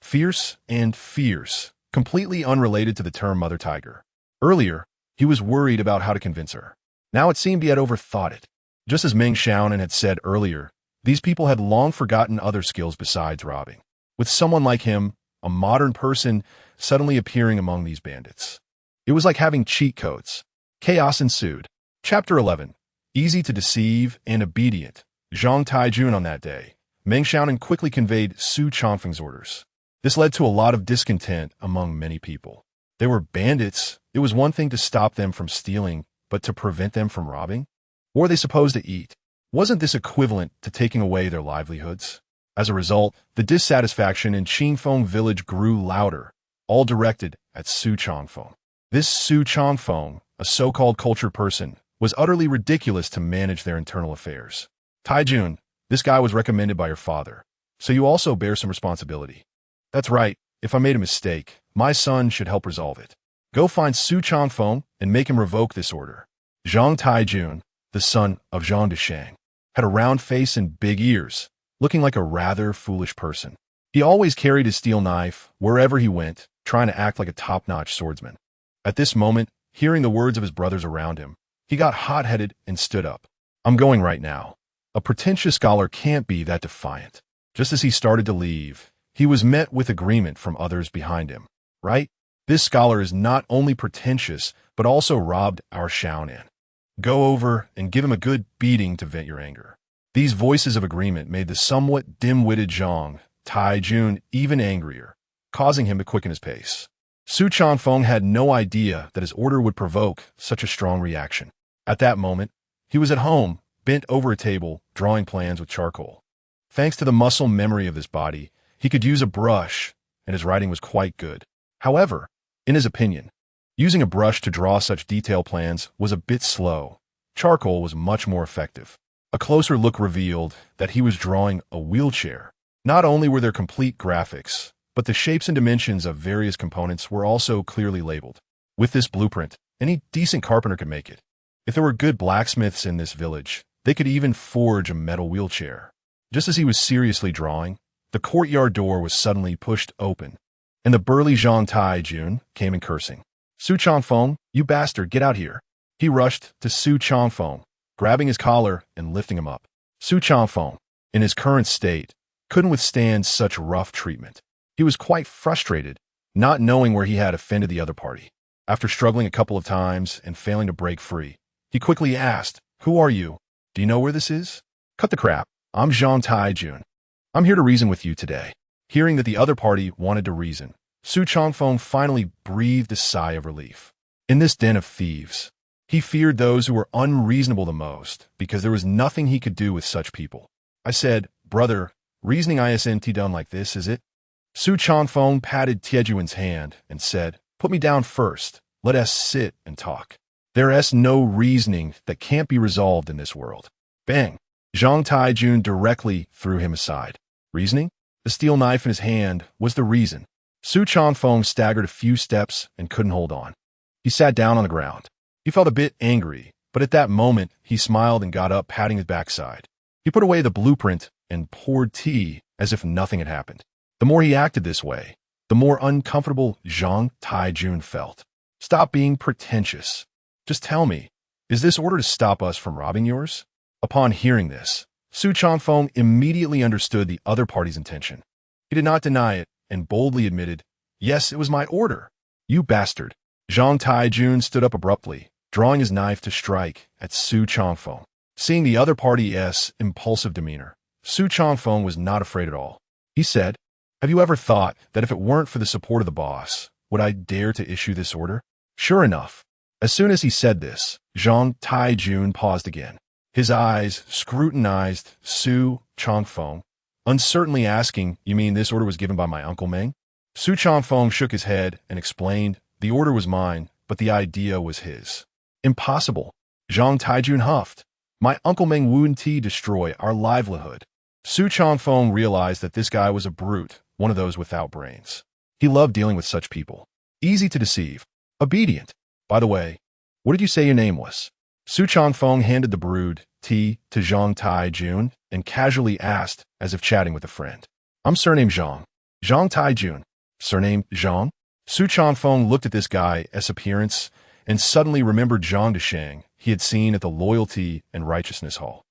Fierce and fierce, completely unrelated to the term mother tiger. Earlier, he was worried about how to convince her. Now it seemed he had overthought it. Just as Meng Xiaonan had said earlier, these people had long forgotten other skills besides robbing. With someone like him, a modern person, suddenly appearing among these bandits. It was like having cheat codes. Chaos ensued. Chapter 11. Easy to deceive and obedient. Zhang Taijun on that day. Meng Xiaonan quickly conveyed Su Changfeng's orders. This led to a lot of discontent among many people. They were bandits. It was one thing to stop them from stealing, but to prevent them from robbing? What were they supposed to eat? Wasn't this equivalent to taking away their livelihoods? As a result, the dissatisfaction in Qingfeng village grew louder, all directed at Su Changfeng. This Su Changfeng, a so-called cultured person, was utterly ridiculous to manage their internal affairs. Taijun, this guy was recommended by your father, so you also bear some responsibility. That's right, if I made a mistake, my son should help resolve it. Go find Su Changfeng and make him revoke this order. Zhang Taijun, the son of Zhang Deshang, had a round face and big ears, looking like a rather foolish person. He always carried his steel knife wherever he went, trying to act like a top-notch swordsman. At this moment, hearing the words of his brothers around him, he got hot-headed and stood up. I'm going right now. A pretentious scholar can't be that defiant. Just as he started to leave, he was met with agreement from others behind him. Right? This scholar is not only pretentious, but also robbed our Xiaonan. Go over and give him a good beating to vent your anger. These voices of agreement made the somewhat dim-witted Zhang Taijun even angrier, causing him to quicken his pace. Su Changfeng had no idea that his order would provoke such a strong reaction. At that moment, he was at home, bent over a table, drawing plans with charcoal. Thanks to the muscle memory of his body, he could use a brush and his writing was quite good. However, in his opinion, using a brush to draw such detailed plans was a bit slow. Charcoal was much more effective. A closer look revealed that he was drawing a wheelchair. Not only were there complete graphics, but the shapes and dimensions of various components were also clearly labeled. With this blueprint, any decent carpenter could make it. If there were good blacksmiths in this village, they could even forge a metal wheelchair. Just as he was seriously drawing, the courtyard door was suddenly pushed open, and the burly Zhang Taijun came in cursing. Su Changfeng, you bastard, get out here. He rushed to Su Changfeng, grabbing his collar and lifting him up. Su Changfeng, in his current state, couldn't withstand such rough treatment. He was quite frustrated, not knowing where he had offended the other party. After struggling a couple of times and failing to break free, he quickly asked, "Who are you? Do you know where this is?" "Cut the crap. I'm Zhang Taijun. I'm here to reason with you today." Hearing that the other party wanted to reason, Su Changfeng finally breathed a sigh of relief. In this den of thieves, he feared those who were unreasonable the most, because there was nothing he could do with such people. "I said, brother, reasoning isn't done like this, is it?" Su Changfeng patted Tiejuan's hand and said, "Put me down first. Let us sit and talk. There's no reasoning that can't be resolved in this world." Bang! Zhang Taijun directly threw him aside. Reasoning? The steel knife in his hand was the reason. Su Changfeng staggered a few steps and couldn't hold on. He sat down on the ground. He felt a bit angry, but at that moment, he smiled and got up, patting his backside. He put away the blueprint and poured tea as if nothing had happened. The more he acted this way, the more uncomfortable Zhang Taijun felt. "Stop being pretentious. Just tell me, is this order to stop us from robbing yours?" Upon hearing this, Su Changfeng immediately understood the other party's intention. He did not deny it and boldly admitted, "Yes, it was my order." "You bastard." Zhang Taijun stood up abruptly, drawing his knife to strike at Su Changfeng. Seeing the other party's impulsive demeanor, Su Changfeng was not afraid at all. He said, "Have you ever thought that if it weren't for the support of the boss, would I dare to issue this order?" Sure enough, as soon as he said this, Zhang Taijun paused again. His eyes scrutinized Su Changfeng, uncertainly asking, "You mean this order was given by my Uncle Meng?" Su Changfeng shook his head and explained, "The order was mine, but the idea was his." "Impossible." Zhang Taijun huffed. "My Uncle Meng wouldn't destroy our livelihood." Su Changfeng realized that this guy was a brute, one of those without brains. He loved dealing with such people. Easy to deceive. Obedient. "By the way, what did you say your name was?" Su Changfeng handed the brewed tea to Zhang Taijun and casually asked, as if chatting with a friend. "I'm surnamed Zhang." "Zhang Taijun." "Surname Zhang?" Su Changfeng looked at this guy's appearance and suddenly remembered Zhang Desheng he had seen at the Loyalty and Righteousness Hall.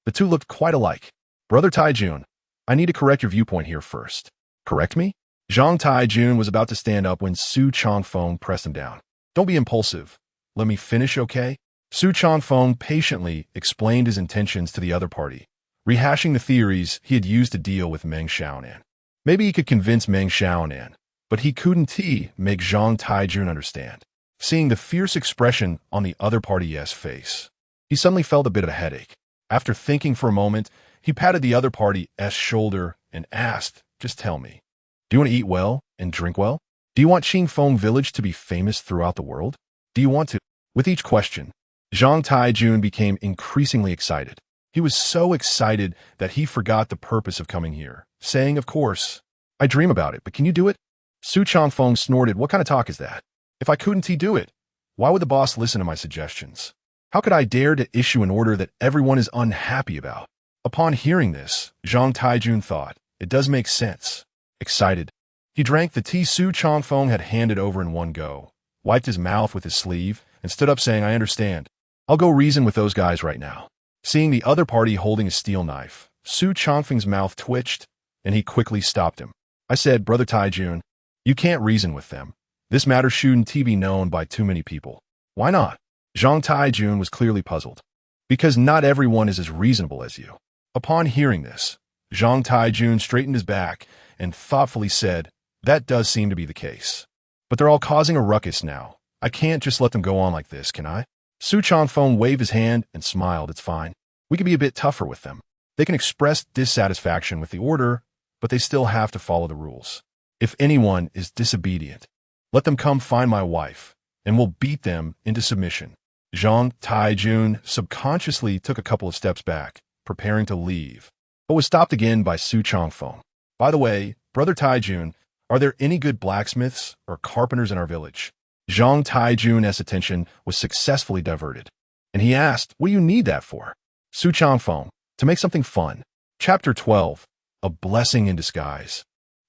The two looked quite alike. "Brother Taijun, I need to correct your viewpoint here first." "Correct me?" Zhang Taijun was about to stand up when Su Changfeng pressed him down. "Don't be impulsive. Let me finish, okay?" Su Changfeng patiently explained his intentions to the other party, rehashing the theories he had used to deal with Meng Xiaonan. Maybe he could convince Meng Xiaonan, but he couldn't make Zhang Taijun understand. Seeing the fierce expression on the other party's face, he suddenly felt a bit of a headache. After thinking for a moment, he patted the other party's shoulder and asked, "Just tell me, do you want to eat well and drink well? Do you want Qingfeng Village to be famous throughout the world? Do you want to?" With each question, Zhang Taijun became increasingly excited. He was so excited that he forgot the purpose of coming here, saying, "Of course, I dream about it, but can you do it?" Su Changfeng snorted, "What kind of talk is that? If I couldn't do it, why would the boss listen to my suggestions? How could I dare to issue an order that everyone is unhappy about?" Upon hearing this, Zhang Taijun thought, "It does make sense." Excited, he drank the tea Su Changfeng had handed over in one go, wiped his mouth with his sleeve, and stood up saying, "I understand. I'll go reason with those guys right now." Seeing the other party holding a steel knife, Su Changfeng's mouth twitched, and he quickly stopped him. "I said, Brother Taijun, you can't reason with them. This matter shouldn't be known by too many people." "Why not?" Zhang Taijun was clearly puzzled. "Because not everyone is as reasonable as you." Upon hearing this, Zhang Taijun straightened his back and thoughtfully said, "That does seem to be the case. But they're all causing a ruckus now. I can't just let them go on like this, can I?" Su Changfeng waved his hand and smiled. "It's fine. We can be a bit tougher with them. They can express dissatisfaction with the order, but they still have to follow the rules. If anyone is disobedient, let them come find my wife, and we'll beat them into submission. Zhang Taijun subconsciously took a couple of steps back, preparing to leave, but was stopped again by Su Changfeng. By the way, Brother Taijun, are there any good blacksmiths or carpenters in our village? Zhang Taijun's attention was successfully diverted, and he asked, what do you need that for? Su Changfeng, to make something fun. Chapter 12, A Blessing in Disguise.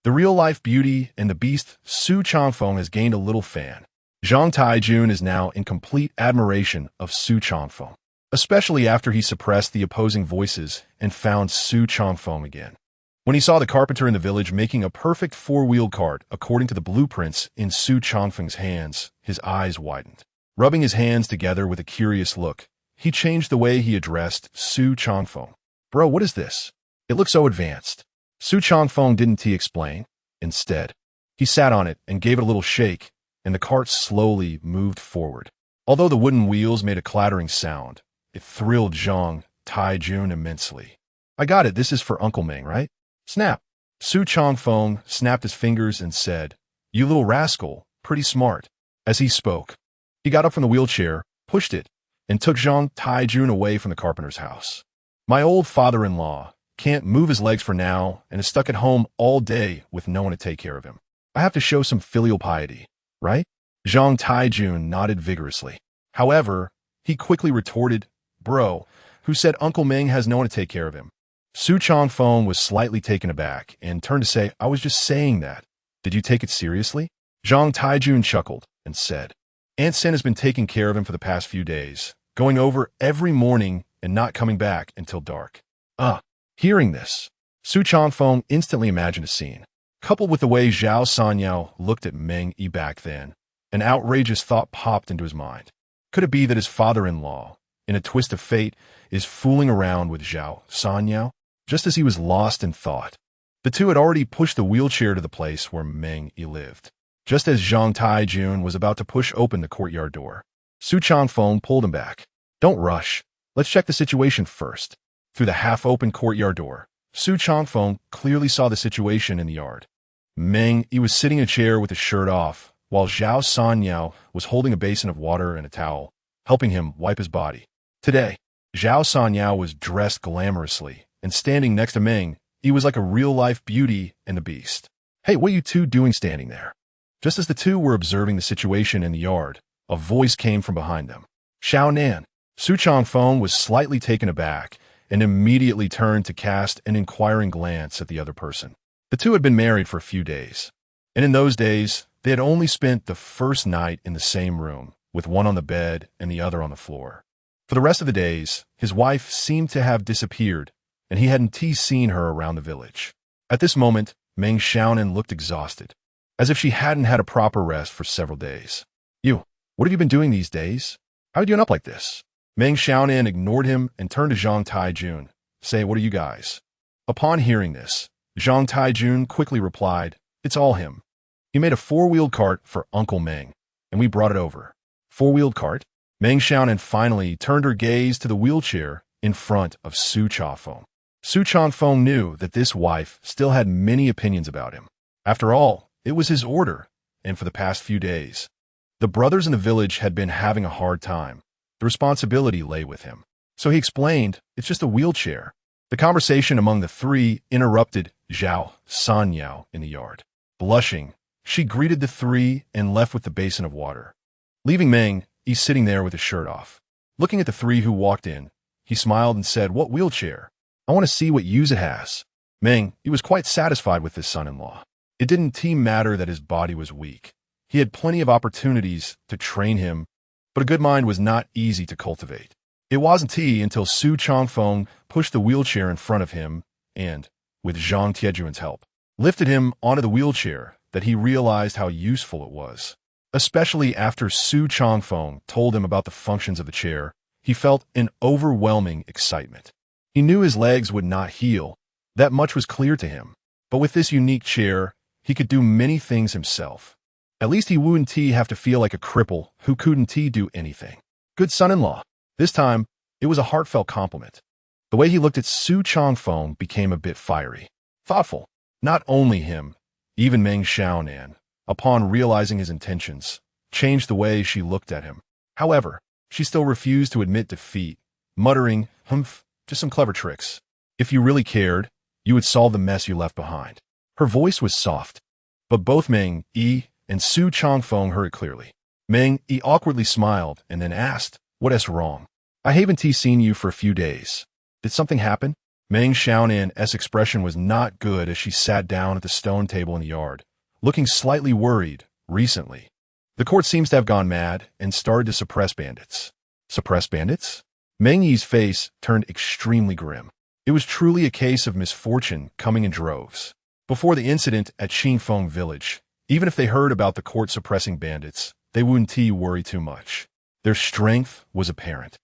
The real-life beauty and the beast Su Changfeng has gained a little fan. Zhang Taijun is now in complete admiration of Su Changfeng, especially after he suppressed the opposing voices and found Su Changfeng again. When he saw the carpenter in the village making a perfect four-wheeled cart according to the blueprints in Su Changfeng's hands, his eyes widened. Rubbing his hands together with a curious look, he changed the way he addressed Su Changfeng. Bro, what is this? It looks so advanced. Su Changfeng didn't explain. Instead, he sat on it and gave it a little shake, and the cart slowly moved forward. Although the wooden wheels made a clattering sound, it thrilled Zhang Taijun immensely. I got it, this is for Uncle Meng, right? Snap! Su Changfeng snapped his fingers and said, you little rascal, pretty smart. As he spoke, he got up from the wheelchair, pushed it, and took Zhang Taijun away from the carpenter's house. My old father-in-law can't move his legs for now and is stuck at home all day with no one to take care of him. I have to show some filial piety, right? Zhang Taijun nodded vigorously. However, he quickly retorted, bro, who said Uncle Meng has no one to take care of him? Su Changfeng was slightly taken aback and turned to say, I was just saying that. Did you take it seriously? Zhang Taijun chuckled and said, Aunt Sen has been taking care of him for the past few days, going over every morning and not coming back until dark. Hearing this, Su Changfeng instantly imagined a scene. Coupled with the way Zhao Sanyao looked at Meng Yi back then, an outrageous thought popped into his mind. Could it be that his father-in-law, in a twist of fate, is fooling around with Zhao Sanyao? Just as he was lost in thought, the two had already pushed the wheelchair to the place where Meng Yi lived. Just as Zhang Taijun was about to push open the courtyard door, Su Changfeng pulled him back. Don't rush. Let's check the situation first. Through the half-open courtyard door, Su Changfeng clearly saw the situation in the yard. Meng Yi was sitting in a chair with his shirt off, while Zhao Sanyao was holding a basin of water and a towel, helping him wipe his body. Today, Zhao Sanyao was dressed glamorously, and standing next to Meng, he was like a real-life beauty and the beast. Hey, what are you two doing standing there? Just as the two were observing the situation in the yard, a voice came from behind them. Xiao Nan. Su Changfeng was slightly taken aback and immediately turned to cast an inquiring glance at the other person. The two had been married for a few days, and in those days, they had only spent the first night in the same room, with one on the bed and the other on the floor. For the rest of the days, his wife seemed to have disappeared, and he hadn't seen her around the village. At this moment, Meng Xiaonan looked exhausted, as if she hadn't had a proper rest for several days. You, what have you been doing these days? How are you doing up like this? Meng Xiaonan ignored him and turned to Zhang Taijun, saying, what are you guys? Upon hearing this, Zhang Taijun quickly replied, it's all him. He made a four-wheeled cart for Uncle Meng, and we brought it over. Four-wheeled cart? Meng Xiaonan finally turned her gaze to the wheelchair in front of Su Changfeng. Su Changfeng knew that this wife still had many opinions about him. After all, it was his order, and for the past few days, the brothers in the village had been having a hard time. The responsibility lay with him. So he explained, it's just a wheelchair. The conversation among the three interrupted Zhao Sanyao in the yard. Blushing, she greeted the three and left with the basin of water. Leaving Meng, he's sitting there with his shirt off. Looking at the three who walked in, he smiled and said, what wheelchair? I want to see what use it has. Meng, he was quite satisfied with his son-in-law. It didn't matter that his body was weak. He had plenty of opportunities to train him, but a good mind was not easy to cultivate. It wasn't until Su Changfeng pushed the wheelchair in front of him and, with Zhang Tiejun's help, lifted him onto the wheelchair that he realized how useful it was. Especially after Su Changfeng told him about the functions of the chair, he felt an overwhelming excitement. He knew his legs would not heal. That much was clear to him. But with this unique chair, he could do many things himself. At least he wouldn't have to feel like a cripple who couldn't do anything. Good son-in-law. This time, it was a heartfelt compliment. The way he looked at Su Changfeng became a bit fiery. Thoughtful. Not only him, Even Meng Xiaonan, upon realizing his intentions, changed the way she looked at him. However, she still refused to admit defeat, muttering, "Humph, just some clever tricks. If you really cared, you would solve the mess you left behind." Her voice was soft, but both Meng Yi and Su Changfeng heard it clearly. Meng Yi awkwardly smiled and then asked, "What is wrong? I haven't seen you for a few days. Did something happen?" Meng Xiaonan's expression was not good as she sat down at the stone table in the yard, looking slightly worried. "Recently, the court seems to have gone mad and started to suppress bandits." "Suppress bandits?" Meng Yi's face turned extremely grim. It was truly a case of misfortune coming in droves. Before the incident at Qingfeng village, even if they heard about the court suppressing bandits, they wouldn't worry too much. Their strength was apparent,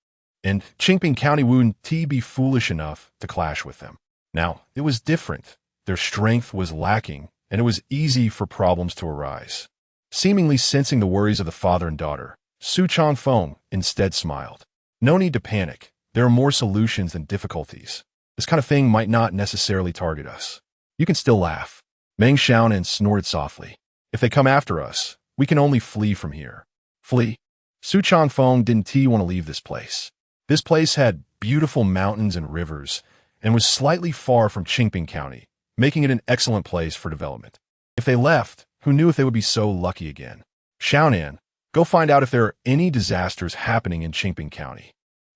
and Qingping County wouldn't be foolish enough to clash with them. Now, it was different. Their strength was lacking, and it was easy for problems to arise. Seemingly sensing the worries of the father and daughter, Su Changfeng instead smiled. "No need to panic. There are more solutions than difficulties. This kind of thing might not necessarily target us. You can still laugh." Meng Xiaonan snorted softly. "If they come after us, we can only flee from here." Flee? Su Changfeng didn't want to leave this place. This place had beautiful mountains and rivers, and was slightly far from Qingping County, making it an excellent place for development. If they left, who knew if they would be so lucky again? "Xiaonan, go find out if there are any disasters happening in Qingping County."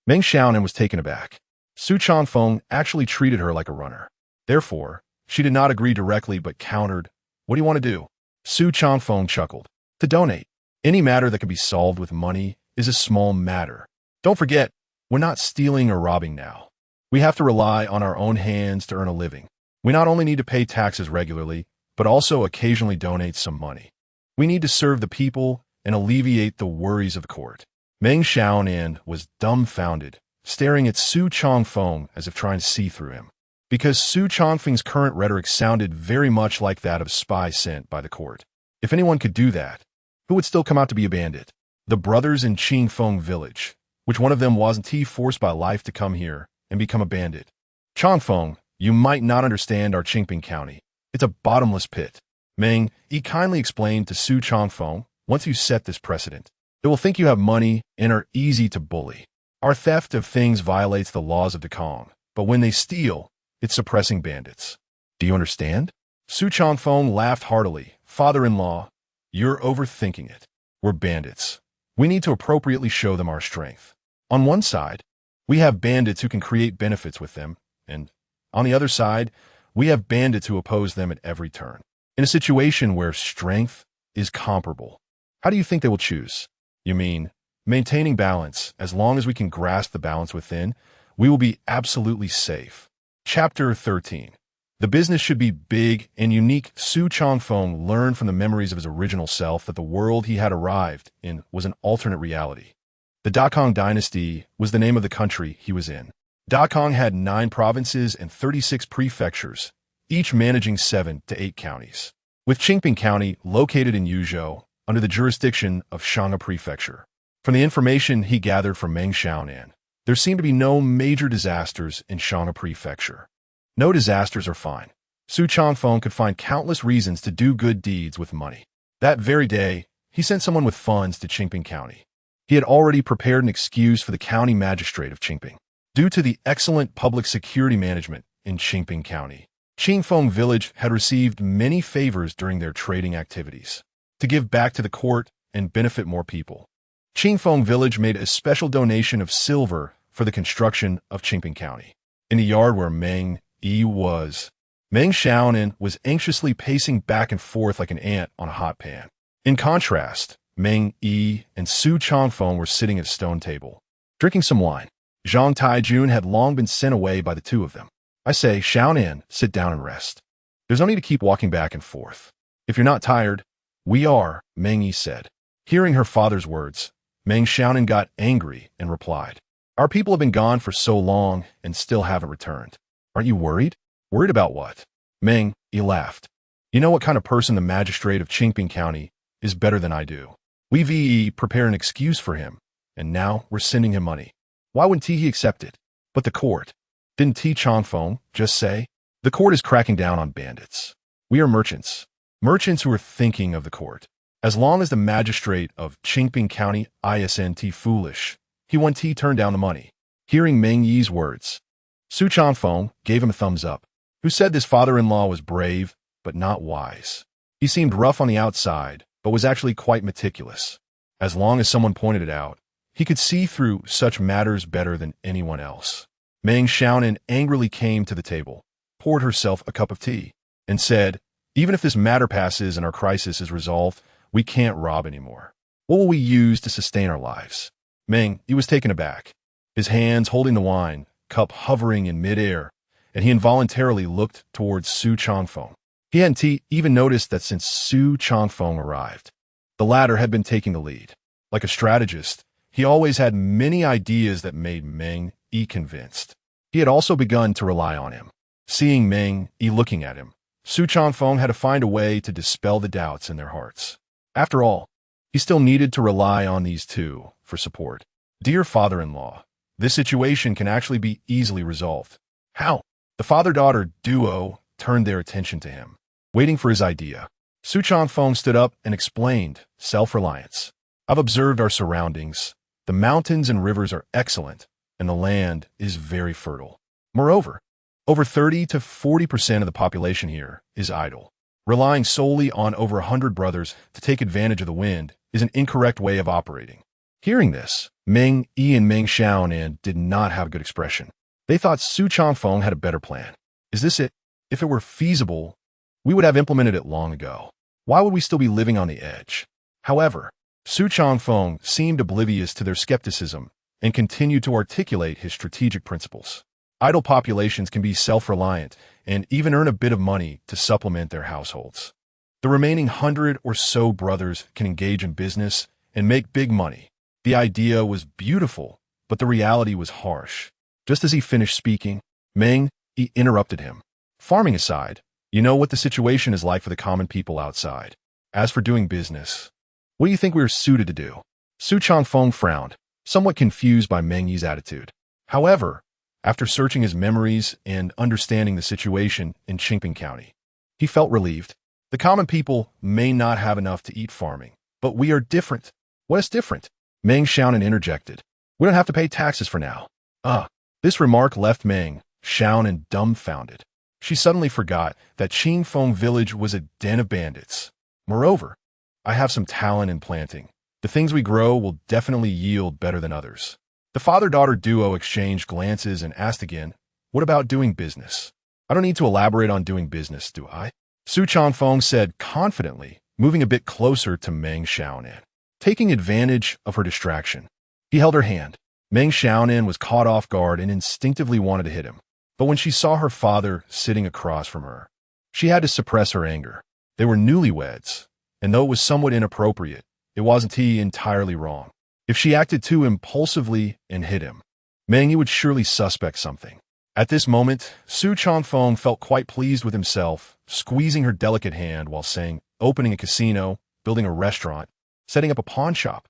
Meng Xiaonan was taken aback. Su Changfeng actually treated her like a runner. Therefore, she did not agree directly but countered, "What do you want to do?" Su Changfeng chuckled. "To donate. Any matter that can be solved with money is a small matter. Don't forget, we're not stealing or robbing now. We have to rely on our own hands to earn a living. We not only need to pay taxes regularly, but also occasionally donate some money. We need to serve the people and alleviate the worries of the court." Meng Xiaonan was dumbfounded, staring at Su Changfeng as if trying to see through him. Because Su Changfeng's current rhetoric sounded very much like that of a spy sent by the court. If anyone could do that, who would still come out to be a bandit? The brothers in Qingfeng village. Which one of them wasn't forced by life to come here and become a bandit? "Changfeng, you might not understand our Qingping County. It's a bottomless pit." Meng Yi kindly explained to Su Changfeng, "Once you set this precedent, they will think you have money and are easy to bully. Our theft of things violates the laws of Dekong, but when they steal, it's suppressing bandits. Do you understand?" Su Changfeng laughed heartily. "Father-in-law, you're overthinking it. We're bandits. We need to appropriately show them our strength. On one side, we have bandits who can create benefits with them, and on the other side, we have bandits who oppose them at every turn. In a situation where strength is comparable, how do you think they will choose?" "You mean, maintaining balance. As long as we can grasp the balance within, we will be absolutely safe." Chapter 13. The business should be big and unique. Su Changfeng learned from the memories of his original self that the world he had arrived in was an alternate reality. The Dakong dynasty was the name of the country he was in. Dakong had 9 provinces and 36 prefectures, each managing 7 to 8 counties, with Qingping County located in Yuzhou under the jurisdiction of Shangha Prefecture. From the information he gathered from Meng Xiaonan, there seemed to be no major disasters in Shangha Prefecture. No disasters are fine. Su Changfeng could find countless reasons to do good deeds with money. That very day, he sent someone with funds to Qingping County. He had already prepared an excuse for the county magistrate of Qingping. Due to the excellent public security management in Qingping County, Qingfeng Village had received many favors during their trading activities. To give back to the court and benefit more people, Qingfeng Village made a special donation of silver for the construction of Qingping County. In the yard where Meng Yi was, Meng Xiaonan was anxiously pacing back and forth like an ant on a hot pan. In contrast, Meng Yi and Su Changfeng were sitting at a stone table, drinking some wine. Zhang Taijun had long been sent away by the two of them. "I say, Xiaonan, sit down and rest. There's no need to keep walking back and forth. If you're not tired, we are," Meng Yi said. Hearing her father's words, Meng Xiaonan got angry and replied, "Our people have been gone for so long and still haven't returned. Aren't you worried?" "Worried about what?" Meng Yi laughed. "You know what kind of person the magistrate of Qingping County is better than I do. We prepare an excuse for him, and now we're sending him money. Why wouldn't he accept it? But the court, didn't Changfeng just say? The court is cracking down on bandits. We are merchants. merchants who were thinking of the court. As long as the magistrate of Qingping County isn't foolish, he won't turn down the money. Hearing Meng Yi's words, Su Changfeng gave him a thumbs up, who said this father-in-law was brave, but not wise. He seemed rough on the outside, but was actually quite meticulous. As long as someone pointed it out, he could see through such matters better than anyone else. Meng Xiaonan angrily came to the table, poured herself a cup of tea, and said, even if this matter passes and our crisis is resolved, we can't rob anymore. What will we use to sustain our lives? Meng, he was taken aback, his hands holding the wine, cup hovering in midair, and he involuntarily looked towards Su Changfeng. He hadn't even noticed that since Su Changfeng arrived, the latter had been taking the lead. Like a strategist, he always had many ideas that made Meng Yi convinced. He had also begun to rely on him. Seeing Meng Yi looking at him, Su Changfeng had to find a way to dispel the doubts in their hearts. After all, he still needed to rely on these two for support. Dear father-in-law, this situation can actually be easily resolved. How? The father-daughter duo turned their attention to him, waiting for his idea. Su Changfeng stood up and explained, self-reliance. I've observed our surroundings. The mountains and rivers are excellent, and the land is very fertile. Moreover, over 30 to 40% of the population here is idle. Relying solely on over 100 brothers to take advantage of the wind is an incorrect way of operating. Hearing this, Meng Yi and Meng Xiaonan did not have a good expression. They thought Su Changfeng had a better plan. Is this it? If it were feasible, we would have implemented it long ago. Why would we still be living on the edge? However, Su Changfeng seemed oblivious to their skepticism and continued to articulate his strategic principles. Idle populations can be self-reliant and even earn a bit of money to supplement their households. The remaining 100 or so brothers can engage in business and make big money. The idea was beautiful, but the reality was harsh. Just as he finished speaking, Meng Yi interrupted him. Farming aside, you know what the situation is like for the common people outside. As for doing business, what do you think we are suited to do? Su Changfeng frowned, somewhat confused by Meng Yi's attitude. However, after searching his memories and understanding the situation in Qingping County, he felt relieved. The common people may not have enough to eat farming, but we are different. What is different? Meng Xiaonan interjected. We don't have to pay taxes for now. This remark left Meng Xiaonan dumbfounded. She suddenly forgot that Qingfeng village was a den of bandits. Moreover, I have some talent in planting. The things we grow will definitely yield better than others. The father-daughter duo exchanged glances and asked again, what about doing business? I don't need to elaborate on doing business, do I? Su Changfeng said confidently, moving a bit closer to Meng Xiaonan. Taking advantage of her distraction, he held her hand. Meng Xiaonan was caught off guard and instinctively wanted to hit him. But when she saw her father sitting across from her, she had to suppress her anger. They were newlyweds, and though it was somewhat inappropriate, it wasn't entirely wrong. If she acted too impulsively and hit him, Meng Yi would surely suspect something. At this moment, Su Changfeng felt quite pleased with himself, squeezing her delicate hand while saying, opening a casino, building a restaurant, setting up a pawn shop.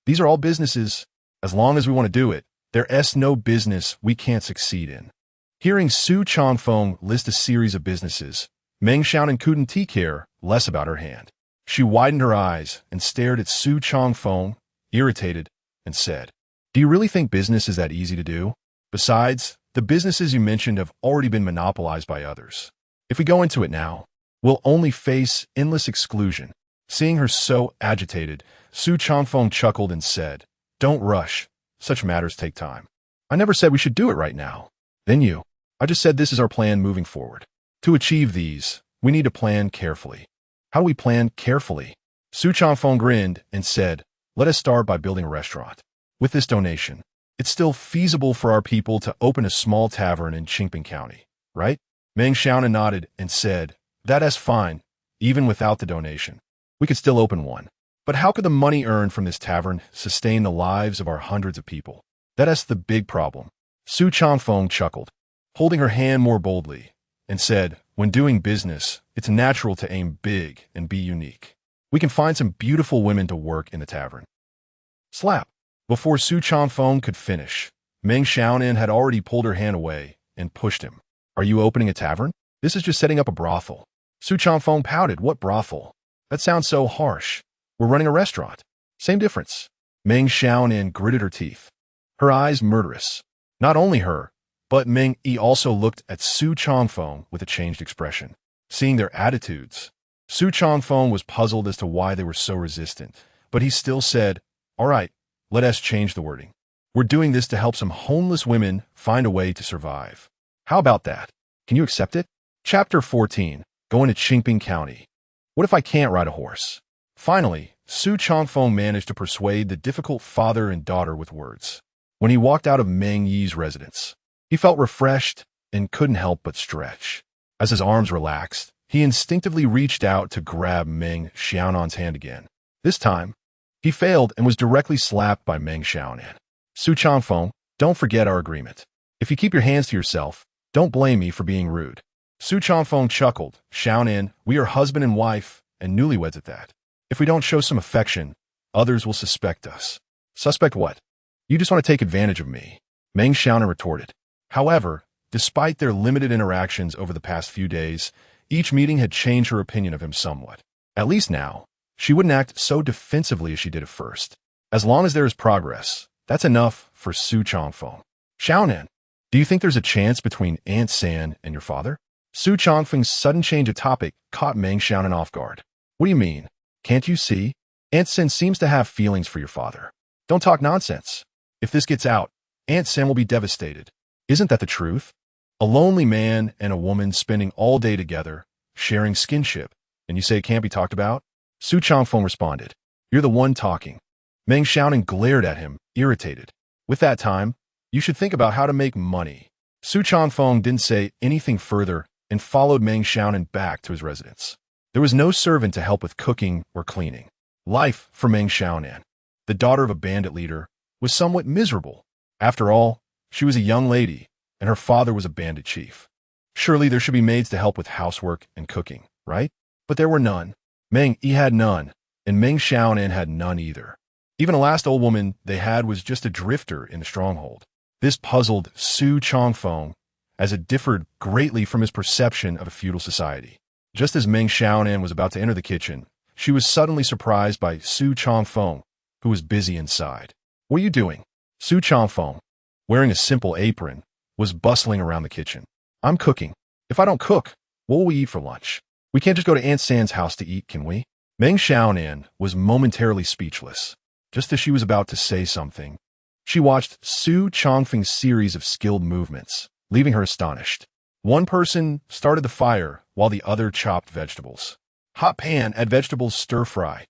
These are all businesses. As long as we want to do it, there's no business we can't succeed in. Hearing Su Changfeng list a series of businesses, Meng Xiaonan couldn't care less about her hand. She widened her eyes and stared at Su Changfeng, irritated, and said, do you really think business is that easy to do? Besides, the businesses you mentioned have already been monopolized by others. If we go into it now, we'll only face endless exclusion. Seeing her so agitated, Su Changfeng chuckled and said, don't rush. Such matters take time. I never said we should do it right now. Then you. I just said this is our plan moving forward. To achieve these, we need to plan carefully. How do we plan carefully? Su Changfeng grinned and said, let us start by building a restaurant. With this donation, it's still feasible for our people to open a small tavern in Qingping County, right? Meng Xiaonan nodded and said, that's fine, even without the donation. We could still open one. But how could the money earned from this tavern sustain the lives of our hundreds of people? That's the big problem. Su Changfeng chuckled, holding her hand more boldly, and said, when doing business, it's natural to aim big and be unique. We can find some beautiful women to work in the tavern. Slap. Before Su Changfeng could finish, Meng Xiaonan had already pulled her hand away and pushed him. Are you opening a tavern? This is just setting up a brothel. Su Changfeng pouted. What brothel? That sounds so harsh. We're running a restaurant. Same difference. Meng Xiaonan gritted her teeth, her eyes murderous. Not only her, but Meng Yi also looked at Su Changfeng with a changed expression. Seeing their attitudes, Su Changfeng was puzzled as to why they were so resistant, but he still said, "All right, let us change the wording. We're doing this to help some homeless women find a way to survive. How about that? Can you accept it?" Chapter 14. Going to Qingping County. What if I can't ride a horse? Finally, Su Changfeng managed to persuade the difficult father and daughter with words. When he walked out of Meng Yi's residence, he felt refreshed and couldn't help but stretch. As his arms relaxed, he instinctively reached out to grab Meng Xiaonan's hand again. This time, he failed and was directly slapped by Meng Xiaonan. "Su Changfeng, don't forget our agreement. If you keep your hands to yourself, don't blame me for being rude." Su Changfeng chuckled. "Xiaonan, we are husband and wife, and newlyweds at that. If we don't show some affection, others will suspect us." "Suspect what? You just want to take advantage of me," Meng Xiaonan retorted. However, despite their limited interactions over the past few days, each meeting had changed her opinion of him somewhat. At least now, she wouldn't act so defensively as she did at first. As long as there is progress, that's enough for Su Changfeng. "Xiaonan, do you think there's a chance between Aunt San and your father?" Su Changfeng's sudden change of topic caught Meng Xiaonan off guard. "What do you mean? Can't you see? Aunt Sen seems to have feelings for your father. Don't talk nonsense. If this gets out, Aunt Sen will be devastated. Isn't that the truth? A lonely man and a woman spending all day together, sharing skinship, and you say it can't be talked about?" Su Changfeng responded. "You're the one talking." Meng Xiaonan glared at him, irritated. "With that time, you should think about how to make money." Su Changfeng didn't say anything further and followed Meng Xiaonan back to his residence. There was no servant to help with cooking or cleaning. Life for Meng Xiaonan, the daughter of a bandit leader, was somewhat miserable. After all, she was a young lady, and her father was a bandit chief. Surely there should be maids to help with housework and cooking, right? But there were none. Meng Yi had none, and Meng Xiaonan had none either. Even the last old woman they had was just a drifter in the stronghold. This puzzled Su Changfeng, as it differed greatly from his perception of a feudal society. Just as Meng Xiaonan was about to enter the kitchen, she was suddenly surprised by Su Changfeng, who was busy inside. "What are you doing?" Su Changfeng, wearing a simple apron, was bustling around the kitchen. "I'm cooking. If I don't cook, what will we eat for lunch? We can't just go to Aunt San's house to eat, can we?" Meng Xiaonan was momentarily speechless. Just as she was about to say something, she watched Su Changfeng's series of skilled movements, leaving her astonished. One person started the fire while the other chopped vegetables. Hot pan, add vegetables, stir fry.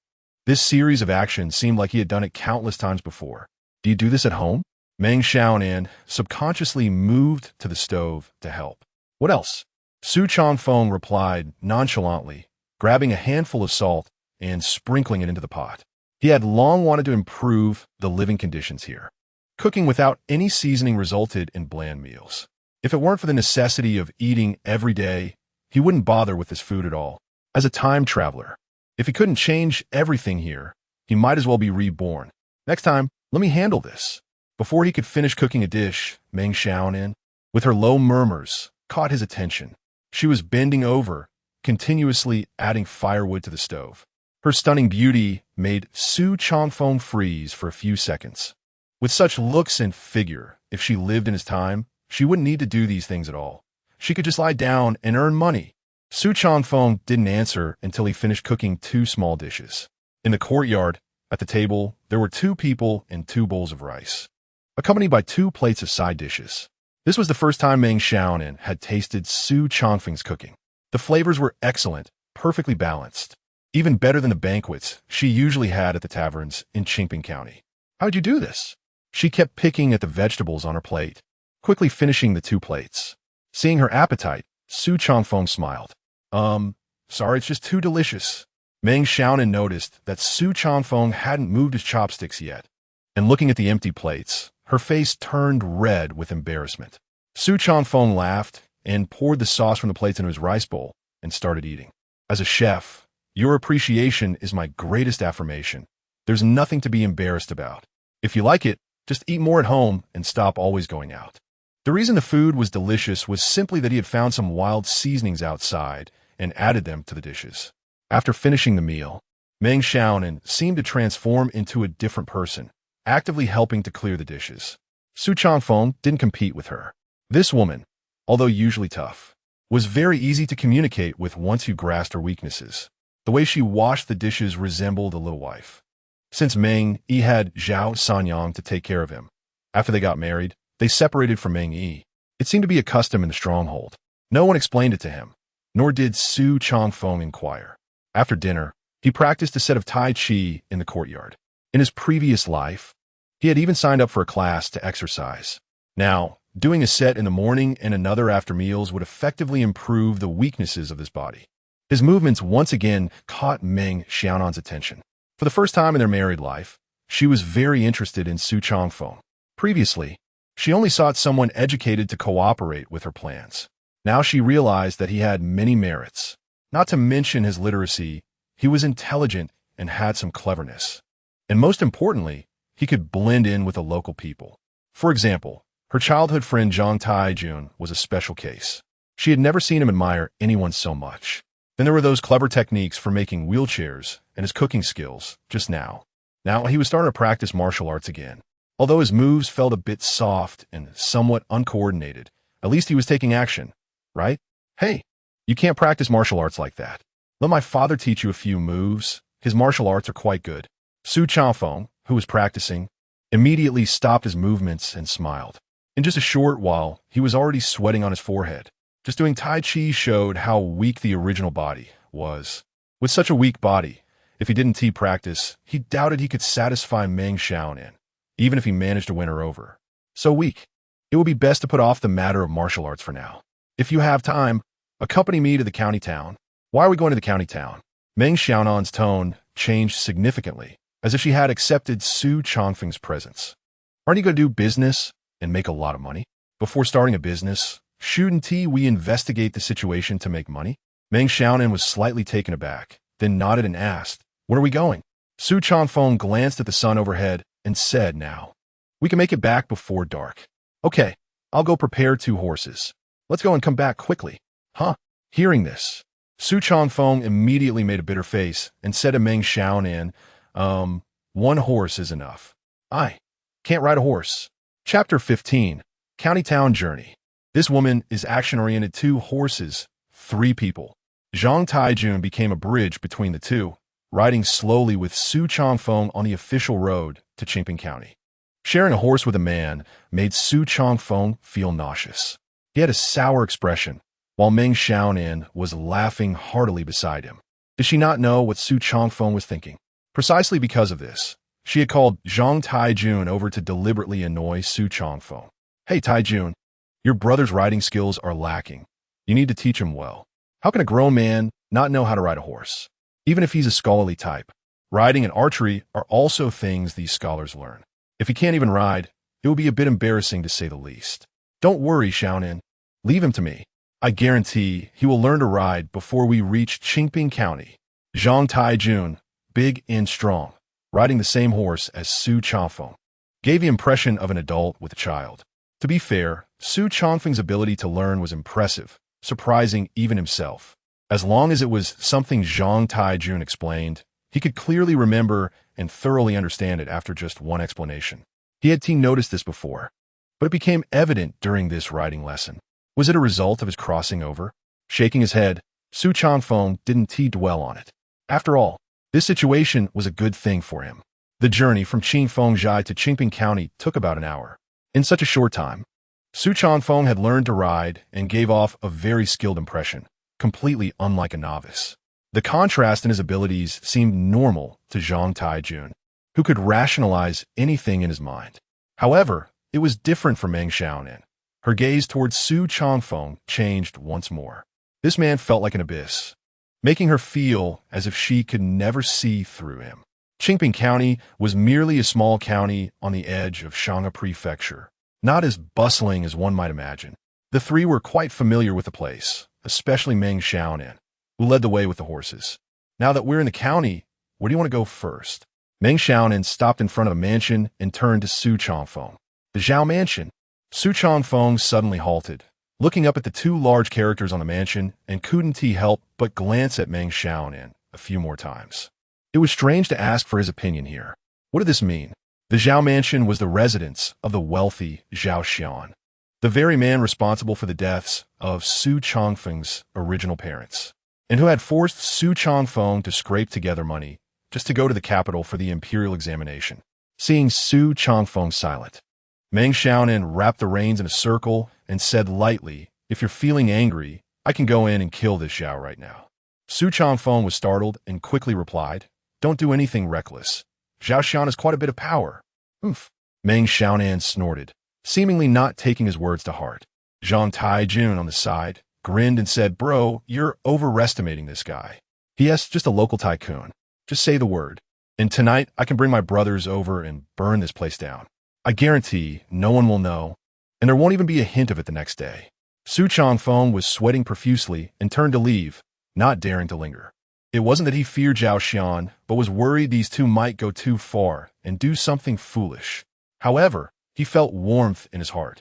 This series of actions seemed like he had done it countless times before. "Do you do this at home?" Meng Xiaonan subconsciously moved to the stove to help. "What else?" Su Changfeng replied nonchalantly, grabbing a handful of salt and sprinkling it into the pot. He had long wanted to improve the living conditions here. Cooking without any seasoning resulted in bland meals. If it weren't for the necessity of eating every day, he wouldn't bother with his food at all. As a time traveler, if he couldn't change everything here, he might as well be reborn. "Next time, let me handle this." Before he could finish cooking a dish, Meng Xiaonan, with her low murmurs, caught his attention. She was bending over, continuously adding firewood to the stove. Her stunning beauty made Su Changfeng freeze for a few seconds. With such looks and figure, if she lived in his time, she wouldn't need to do these things at all. She could just lie down and earn money. Su Changfeng didn't answer until he finished cooking 2 small dishes. In the courtyard, at the table, there were 2 people and 2 bowls of rice, accompanied by 2 plates of side dishes. This was the first time Meng Xiaonan had tasted Su Changfeng's cooking. The flavors were excellent, perfectly balanced, even better than the banquets she usually had at the taverns in Qingping County. "How'd you do this?" She kept picking at the vegetables on her plate, quickly finishing the 2 plates. Seeing her appetite, Su Changfeng smiled. Sorry, it's just too delicious." Meng Xiaonan noticed that Su Changfeng hadn't moved his chopsticks yet, and looking at the empty plates, her face turned red with embarrassment. Su Changfeng laughed and poured the sauce from the plates into his rice bowl and started eating. "As a chef, your appreciation is my greatest affirmation. There's nothing to be embarrassed about. If you like it, just eat more at home and stop always going out." The reason the food was delicious was simply that he had found some wild seasonings outside and added them to the dishes. After finishing the meal, Meng Xiaonan seemed to transform into a different person, actively helping to clear the dishes. Su Changfeng didn't compete with her. This woman, although usually tough, was very easy to communicate with once you grasped her weaknesses. The way she washed the dishes resembled a little wife. Since Meng Yi had Zhao Sanyang to take care of him, after they got married, they separated from Meng Yi. It seemed to be a custom in the stronghold. No one explained it to him, nor did Su Changfeng inquire. After dinner, he practiced a set of Tai Chi in the courtyard. In his previous life, he had even signed up for a class to exercise. Now, doing a set in the morning and another after meals would effectively improve the weaknesses of his body. His movements once again caught Meng Xiaonan's attention. For the first time in their married life, she was very interested in Su Changfeng. Previously, she only sought someone educated to cooperate with her plans. Now she realized that he had many merits. Not to mention his literacy, he was intelligent and had some cleverness. And most importantly, he could blend in with the local people. For example, her childhood friend Zhang Taijun was a special case. She had never seen him admire anyone so much. Then there were those clever techniques for making wheelchairs and his cooking skills just now. Now he was starting to practice martial arts again. Although his moves felt a bit soft and somewhat uncoordinated, at least he was taking action, right? Hey, you can't practice martial arts like that. Let my father teach you a few moves. His martial arts are quite good. Su Changfeng, who was practicing, immediately stopped his movements and smiled. In just a short while, he was already sweating on his forehead. Just doing Tai Chi showed how weak the original body was. With such a weak body, if he didn't practice, he doubted he could satisfy Meng Xiaonan, even if he managed to win her over. So weak. It would be best to put off the matter of martial arts for now. If you have time, accompany me to the county town. Why are we going to the county town? Meng Xiaonan's tone changed significantly, as if she had accepted Su Changfeng's presence. Aren't you going to do business and make a lot of money? Before starting a business, shouldn't we investigate the situation to make money? Meng Xiaonan was slightly taken aback, then nodded and asked, "When are we going?" Su Changfeng glanced at the sun overhead and said, "Now. We can make it back before dark." "Okay, I'll go prepare 2 horses. Let's go and come back quickly." "Huh?" Hearing this, Su Changfeng immediately made a bitter face and said to Meng Xiaonan, 1 horse is enough. I can't ride a horse." Chapter 15, County Town Journey. This woman is action-oriented. 2 horses, 3 people. Zhang Taijun became a bridge between the two, riding slowly with Su Changfeng on the official road to Qingping County. Sharing a horse with a man made Su Changfeng feel nauseous. He had a sour expression, while Meng Xiaonan was laughing heartily beside him. Did she not know what Su Changfeng was thinking? Precisely because of this, she had called Zhang Taijun over to deliberately annoy Su Changfeng. "Hey Taijun, your brother's riding skills are lacking. You need to teach him well. How can a grown man not know how to ride a horse? Even if he's a scholarly type, riding and archery are also things these scholars learn. If he can't even ride, it will be a bit embarrassing to say the least. Don't worry, Xiaonan. Leave him to me. I guarantee he will learn to ride before we reach Qingping County." Zhang Taijun, big and strong, riding the same horse as Su Changfeng, gave the impression of an adult with a child. To be fair, Su Changfeng's ability to learn was impressive, surprising even himself. As long as it was something Zhang Taijun explained, he could clearly remember and thoroughly understand it after just one explanation. He had noticed this before, but it became evident during this riding lesson. Was it a result of his crossing over? Shaking his head, Su Changfeng didn't dwell on it. After all, this situation was a good thing for him. The journey from Qingfengzhai to Qingping County took about an hour. In such a short time, Su Changfeng had learned to ride and gave off a very skilled impression, completely unlike a novice. The contrast in his abilities seemed normal to Zhang Taijun, who could rationalize anything in his mind. However, it was different for Meng Xiaonan. Her gaze towards Su Changfeng changed once more. This man felt like an abyss, making her feel as if she could never see through him. Qingping County was merely a small county on the edge of Shangha Prefecture, not as bustling as one might imagine. The 3 were quite familiar with the place, especially Meng Xiaonan, who led the way with the horses. "Now that we're in the county, where do you want to go first?" Meng Xiaonan stopped in front of a mansion and turned to Su Changfeng. "The Zhao Mansion." Su Changfeng suddenly halted, looking up at the two large characters on the mansion, and couldn't he help but glance at Meng Xiaonan a few more times. It was strange to ask for his opinion here. What did this mean? The Zhao mansion was the residence of the wealthy Zhao Xian, the very man responsible for the deaths of Su Chongfeng's original parents, and who had forced Su Chongfeng to scrape together money just to go to the capital for the imperial examination. Seeing Su Chongfeng silent, Meng Xiaonan wrapped the reins in a circle and said lightly, "If you're feeling angry, I can go in and kill this Zhao right now." Su Chongfeng was startled and quickly replied, "Don't do anything reckless. Zhao Xian has quite a bit of power." "Oomph." Meng Xiaonan snorted, seemingly not taking his words to heart. Zhang Taijun on the side grinned and said, "Bro, you're overestimating this guy. He.S. just a local tycoon. Just say the word, and tonight I can bring my brothers over and burn this place down. I guarantee no one will know, and there won't even be a hint of it the next day." Su Chongfeng was sweating profusely and turned to leave, not daring to linger. It wasn't that he feared Zhao Xian, but was worried these two might go too far and do something foolish. However, he felt warmth in his heart,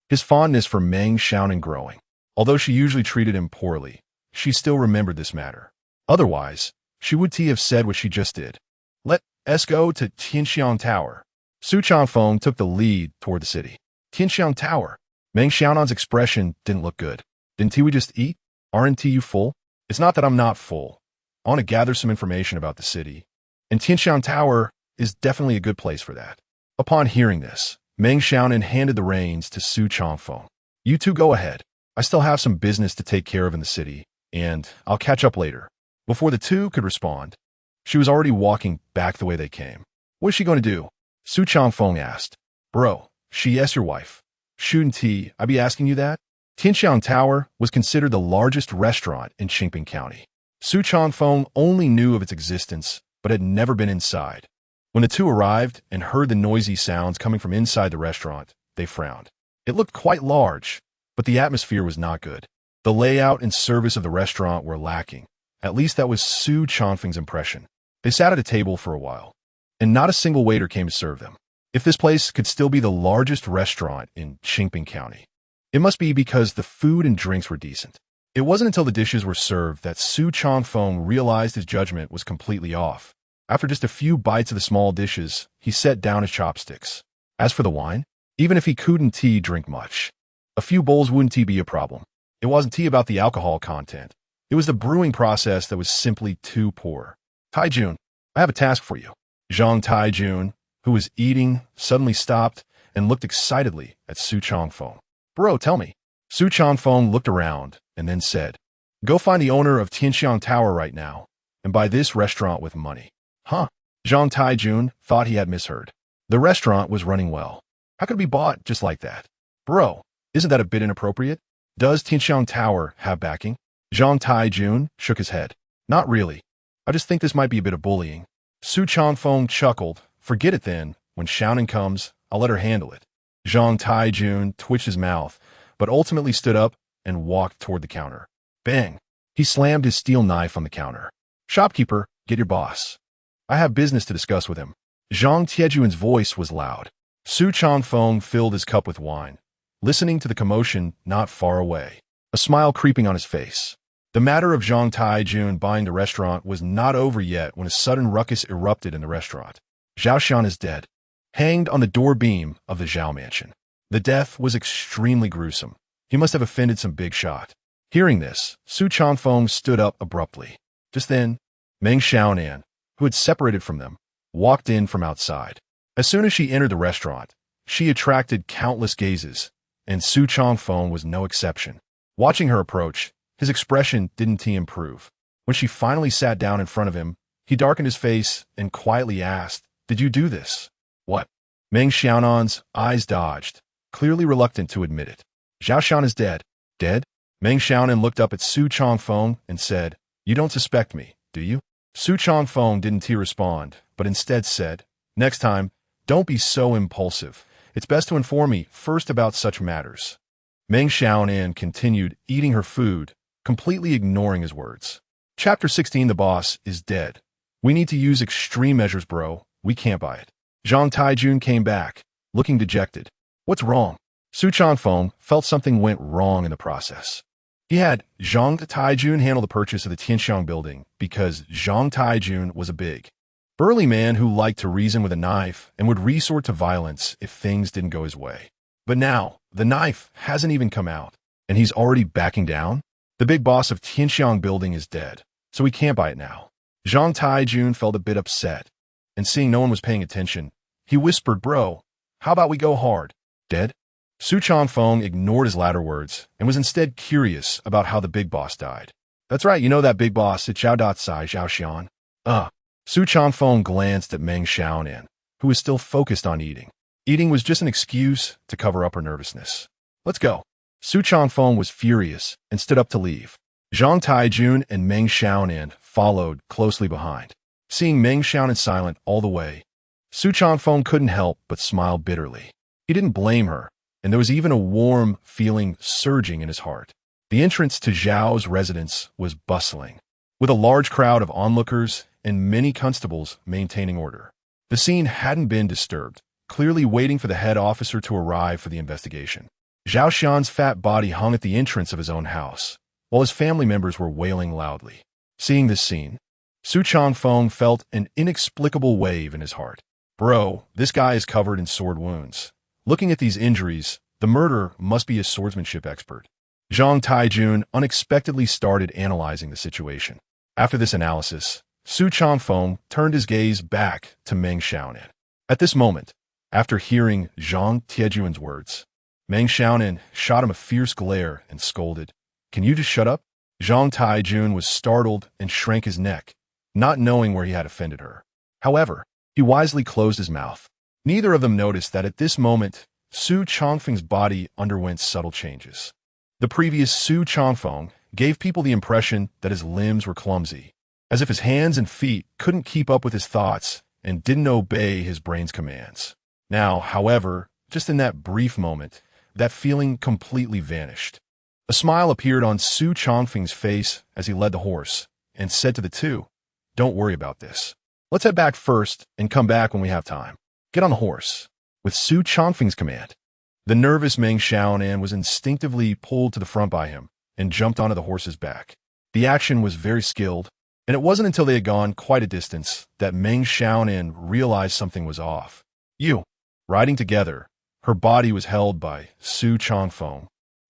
his fondness for Meng Xiaonan growing. Although she usually treated him poorly, she still remembered this matter. Otherwise, she would have said what she just did. "Let us go to Tianxiang Tower." Su Chongfeng took the lead toward the city. Tianxiang Tower. Meng Xiaonan's expression didn't look good. "Didn't we just eat? Aren't you full?" "It's not that I'm not full. I want to gather some information about the city, and Tianxiang Tower is definitely a good place for that." Upon hearing this, Meng Xiaonan handed the reins to Su Chongfeng. "You two go ahead. I still have some business to take care of in the city, and I'll catch up later." Before the two could respond, she was already walking back the way they came. "What is she going to do?" Su Chongfeng asked. "Bro, she's your wife. Shouldn't I be asking you that?" Tianxiang Tower was considered the largest restaurant in Qingping County. Su Chongfeng only knew of its existence, but had never been inside. When the two arrived and heard the noisy sounds coming from inside the restaurant, they frowned. It looked quite large, but the atmosphere was not good. The layout and service of the restaurant were lacking. At least that was Su Chongfeng's impression. They sat at a table for a while, and not a single waiter came to serve them. If this place could still be the largest restaurant in Qingping County, it must be because the food and drinks were decent. It wasn't until the dishes were served that Su Chongfeng realized his judgment was completely off. After just a few bites of the small dishes, he set down his chopsticks. As for the wine, even if he couldn't drink much, a few bowls wouldn't be a problem. It wasn't about the alcohol content. It was the brewing process that was simply too poor. "Taijun, I have a task for you." Zhang Taijun, who was eating, suddenly stopped and looked excitedly at Su Chongfeng. "Bro, tell me." Su Chongfeng looked around and then said, "Go find the owner of Tianxiang Tower right now and buy this restaurant with money." "Huh?" Zhang Taijun thought he had misheard. The restaurant was running well. How could it be bought just like that? "Bro, isn't that a bit inappropriate? Does Tianxiang Tower have backing?" Zhang Taijun shook his head. "Not really. I just think this might be a bit of bullying." Su Chongfeng chuckled. "Forget it then. When Xiaonan comes, I'll let her handle it." Zhang Taijun twitched his mouth, but ultimately stood up and walked toward the counter. Bang! He slammed his steel knife on the counter. "Shopkeeper, get your boss. I have business to discuss with him." Zhang Tiejun's voice was loud. Su Chongfeng filled his cup with wine, listening to the commotion not far away, a smile creeping on his face. The matter of Zhang Taijun buying the restaurant was not over yet when a sudden ruckus erupted in the restaurant. Zhao Xian is dead, hanged on the door beam of the Zhao mansion. The death was extremely gruesome. He must have offended some big shot. Hearing this, Su Chongfeng stood up abruptly. Just then, Meng Xiaonan, who had separated from them, walked in from outside. As soon as she entered the restaurant, she attracted countless gazes, and Su Chongfeng was no exception. Watching her approach, his expression didn't improve. When she finally sat down in front of him, he darkened his face and quietly asked, "Did you do this?" "What?" Meng Xiaonan's eyes dodged, clearly reluctant to admit it. "Zhao Xian is dead." "Dead?" Meng Xiaonan looked up at Su Chongfeng and said, "You don't suspect me, do you?" Su Chongfeng didn't respond, but instead said, "Next time, don't be so impulsive. It's best to inform me first about such matters." Meng Xiaonan continued eating her food, completely ignoring his words. Chapter 16. The boss is dead. We need to use extreme measures, bro. We can't buy it. Zhang Taijun came back, looking dejected. "What's wrong?" Su Chanfeng felt something went wrong in the process. He had Zhang Taijun handle the purchase of the Tianxiang building because Zhang Taijun was a big, burly man who liked to reason with a knife and would resort to violence if things didn't go his way. But now, the knife hasn't even come out, and he's already backing down? The big boss of Tianxiang building is dead, so he can't buy it now. Zhang Taijun felt a bit upset, and seeing no one was paying attention, he whispered, "Bro, how about we go hard? Dead?" Su Chanfeng ignored his latter words and was instead curious about how the big boss died. "That's right, you know that big boss at Zhao Datsai Zhao Xian." Su Chanfeng glanced at Meng Xiaonan, who was still focused on eating. Eating was just an excuse to cover up her nervousness. "Let's go." Su Chanfeng was furious and stood up to leave. Zhang Taijun and Meng Xiaonan followed closely behind. Seeing Meng Xiaonan silent all the way, Su Chanfeng couldn't help but smile bitterly. He didn't blame her, and there was even a warm feeling surging in his heart. The entrance to Zhao's residence was bustling, with a large crowd of onlookers and many constables maintaining order. The scene hadn't been disturbed, clearly waiting for the head officer to arrive for the investigation. Zhao Xian's fat body hung at the entrance of his own house, while his family members were wailing loudly. Seeing this scene, Su Chanfeng felt an inexplicable wave in his heart. "Bro, this guy is covered in sword wounds. Looking at these injuries, the murderer must be a swordsmanship expert." Zhang Taijun unexpectedly started analyzing the situation. After this analysis, Su Chanfeng turned his gaze back to Meng Xiaonan. At this moment, after hearing Zhang Tiejuan's words, Meng Xiaonan shot him a fierce glare and scolded, "Can you just shut up?" Zhang Taijun was startled and shrank his neck, not knowing where he had offended her. However, he wisely closed his mouth. Neither of them noticed that at this moment, Su Changfeng's body underwent subtle changes. The previous Su Changfeng gave people the impression that his limbs were clumsy, as if his hands and feet couldn't keep up with his thoughts and didn't obey his brain's commands. Now, however, just in that brief moment, that feeling completely vanished. A smile appeared on Su Changfeng's face as he led the horse and said to the two, "Don't worry about this. Let's head back first and come back when we have time. Get on the horse." With Su Changfeng's command, the nervous Meng Xiaonan was instinctively pulled to the front by him and jumped onto the horse's back. The action was very skilled, and it wasn't until they had gone quite a distance that Meng Xiaonan realized something was off. Riding together, her body was held by Su Changfeng,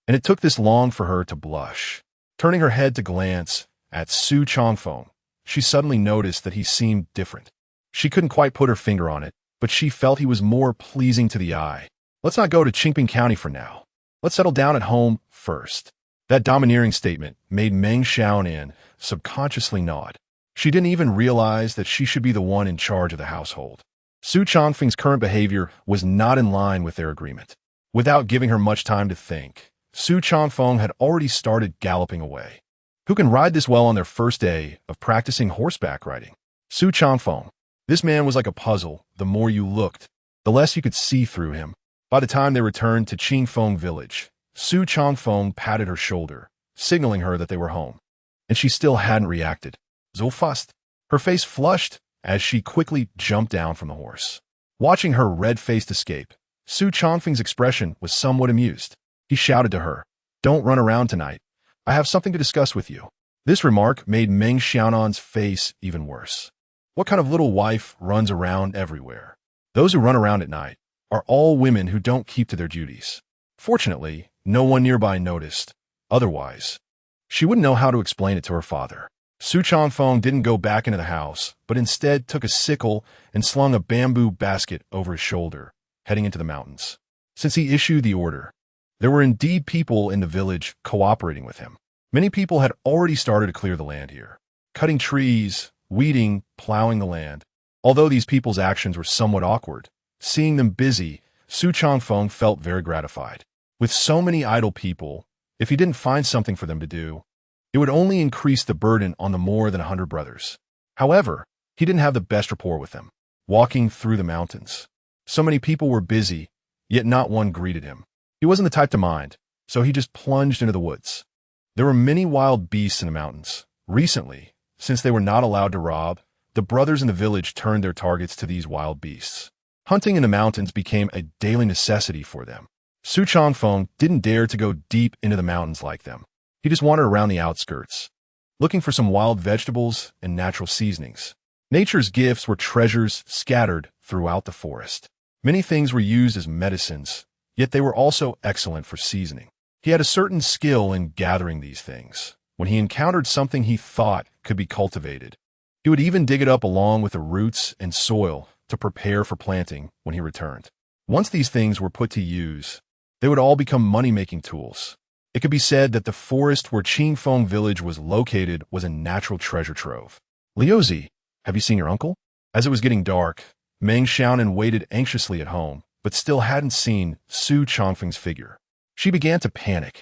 and it took this long for her to blush. Turning her head to glance at Su Changfeng, she suddenly noticed that he seemed different. She couldn't quite put her finger on it, but she felt he was more pleasing to the eye. "Let's not go to Qingping County for now. Let's settle down at home first." That domineering statement made Meng Xiaonan subconsciously nod. She didn't even realize that she should be the one in charge of the household. Su Changfeng's current behavior was not in line with their agreement. Without giving her much time to think, Su Changfeng had already started galloping away. Who can ride this well on their first day of practicing horseback riding? Su Changfeng. This man was like a puzzle. The more you looked, the less you could see through him. By the time they returned to Qingfeng village, Su Changfeng patted her shoulder, signaling her that they were home. And she still hadn't reacted. So fast. Her face flushed as she quickly jumped down from the horse. Watching her red-faced escape, Su Changfeng's expression was somewhat amused. He shouted to her, "Don't run around tonight. I have something to discuss with you." This remark made Meng Xiaonan's face even worse. What kind of little wife runs around everywhere? Those who run around at night are all women who don't keep to their duties. Fortunately, no one nearby noticed. Otherwise, she wouldn't know how to explain it to her father. Su Changfeng didn't go back into the house, but instead took a sickle and slung a bamboo basket over his shoulder, heading into the mountains. Since he issued the order, there were indeed people in the village cooperating with him. Many people had already started to clear the land here, cutting trees, weeding, plowing the land. Although these people's actions were somewhat awkward, seeing them busy, Su Changfeng felt very gratified. With so many idle people, if he didn't find something for them to do, it would only increase the burden on the more than 100 brothers. However, he didn't have the best rapport with them. Walking through the mountains, so many people were busy, yet not one greeted him. He wasn't the type to mind, so he just plunged into the woods. There were many wild beasts in the mountains. Recently, since they were not allowed to rob, the brothers in the village turned their targets to these wild beasts. Hunting in the mountains became a daily necessity for them. Su Changfeng didn't dare to go deep into the mountains like them. He just wandered around the outskirts, looking for some wild vegetables and natural seasonings. Nature's gifts were treasures scattered throughout the forest. Many things were used as medicines, yet they were also excellent for seasoning. He had a certain skill in gathering these things. When he encountered something he thought could be cultivated, he would even dig it up along with the roots and soil to prepare for planting when he returned. Once these things were put to use, they would all become money-making tools. It could be said that the forest where Qingfeng village was located was a natural treasure trove. Liuzi, have you seen your uncle? As it was getting dark, Meng Xiaonan waited anxiously at home, but still hadn't seen Su Changfeng's figure. She began to panic,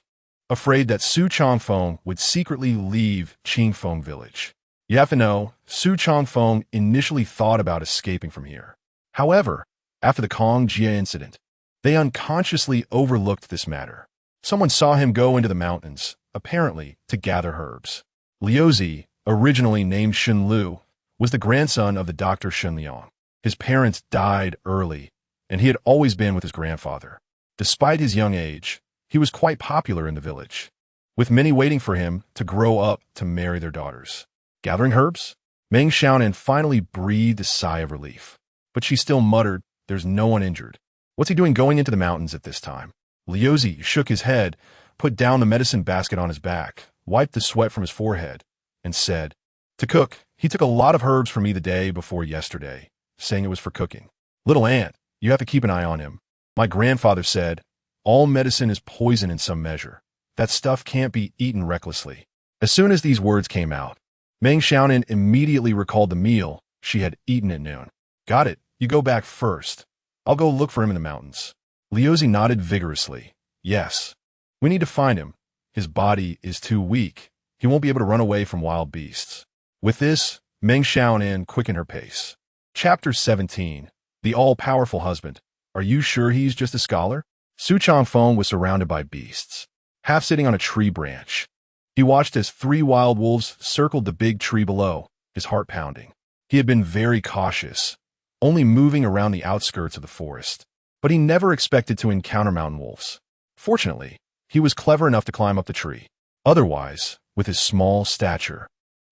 afraid that Su Changfeng would secretly leave Qingfeng village. You have to know, Su Changfeng initially thought about escaping from here. However, after the Kong Jia incident, they unconsciously overlooked this matter. Someone saw him go into the mountains, apparently to gather herbs. Liuzi, originally named Shun Lu, was the grandson of the Dr. Shun Liang. His parents died early, and he had always been with his grandfather. Despite his young age, he was quite popular in the village, with many waiting for him to grow up to marry their daughters. Gathering herbs? Meng Xiaonan finally breathed a sigh of relief, but she still muttered, "There's no one injured. What's he doing going into the mountains at this time?" Liuzi shook his head, put down the medicine basket on his back, wiped the sweat from his forehead, and said, "To cook, he took a lot of herbs from me the day before yesterday, saying it was for cooking. Little Aunt, you have to keep an eye on him. My grandfather said, all medicine is poison in some measure. That stuff can't be eaten recklessly." As soon as these words came out, Meng Xiaonan immediately recalled the meal she had eaten at noon. "Got it. You go back first. I'll go look for him in the mountains." Liuzi nodded vigorously. "Yes. We need to find him. His body is too weak. He won't be able to run away from wild beasts." With this, Meng Xiaonan quickened her pace. Chapter 17. The All-Powerful Husband. Are you sure he's just a scholar? Su Changfeng was surrounded by beasts, half sitting on a tree branch. He watched as 3 wild wolves circled the big tree below, his heart pounding. He had been very cautious, only moving around the outskirts of the forest. But he never expected to encounter mountain wolves. Fortunately, he was clever enough to climb up the tree. Otherwise, with his small stature,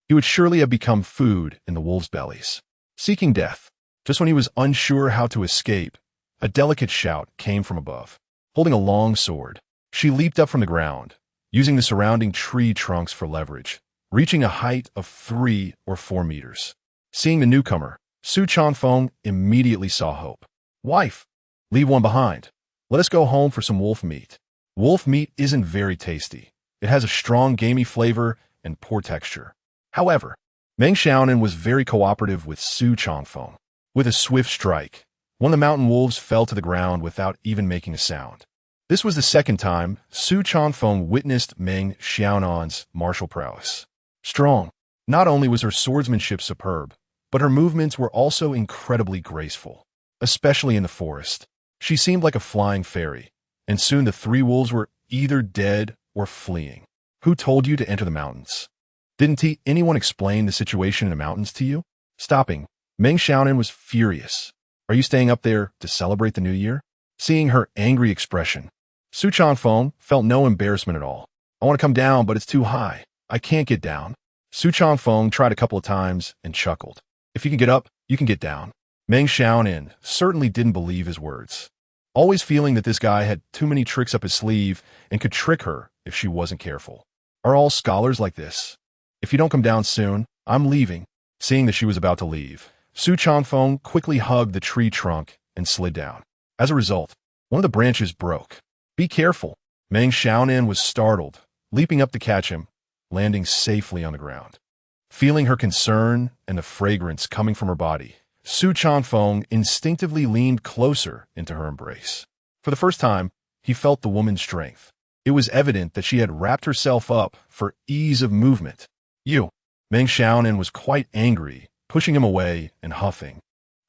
he would surely have become food in the wolves' bellies. Seeking death. Just when he was unsure how to escape, a delicate shout came from above. Holding a long sword, she leaped up from the ground, using the surrounding tree trunks for leverage, reaching a height of 3 or 4 meters. Seeing the newcomer, Su Changfeng immediately saw hope. "Wife, leave one behind. Let us go home for some wolf meat." Wolf meat isn't very tasty. It has a strong gamey flavor and poor texture. However, Meng Xiaonan was very cooperative with Su Changfeng. With a swift strike, one of the mountain wolves fell to the ground without even making a sound. This was the second time Su Changfeng witnessed Meng Xiaonan's martial prowess. Strong. Not only was her swordsmanship superb, but her movements were also incredibly graceful, especially in the forest. She seemed like a flying fairy, and soon the 3 wolves were either dead or fleeing. "Who told you to enter the mountains? Didn't anyone explain the situation in the mountains to you?" Stopping, Meng Xiaonan was furious. "Are you staying up there to celebrate the new year?" Seeing her angry expression, Su Changfeng felt no embarrassment at all. "I want to come down, but it's too high. I can't get down." Su Changfeng tried a couple of times and chuckled. "If you can get up, you can get down." Meng Xiaonan certainly didn't believe his words, always feeling that this guy had too many tricks up his sleeve and could trick her if she wasn't careful. "Are all scholars like this? If you don't come down soon, I'm leaving." Seeing that she was about to leave, Su Changfeng quickly hugged the tree trunk and slid down. As a result, one of the branches broke. "Be careful." Meng Xiaonan was startled, leaping up to catch him, landing safely on the ground. Feeling her concern and the fragrance coming from her body, Su Changfeng instinctively leaned closer into her embrace. For the first time, he felt the woman's strength. It was evident that she had wrapped herself up for ease of movement. "You." Meng Xiaonan was quite angry, pushing him away and huffing.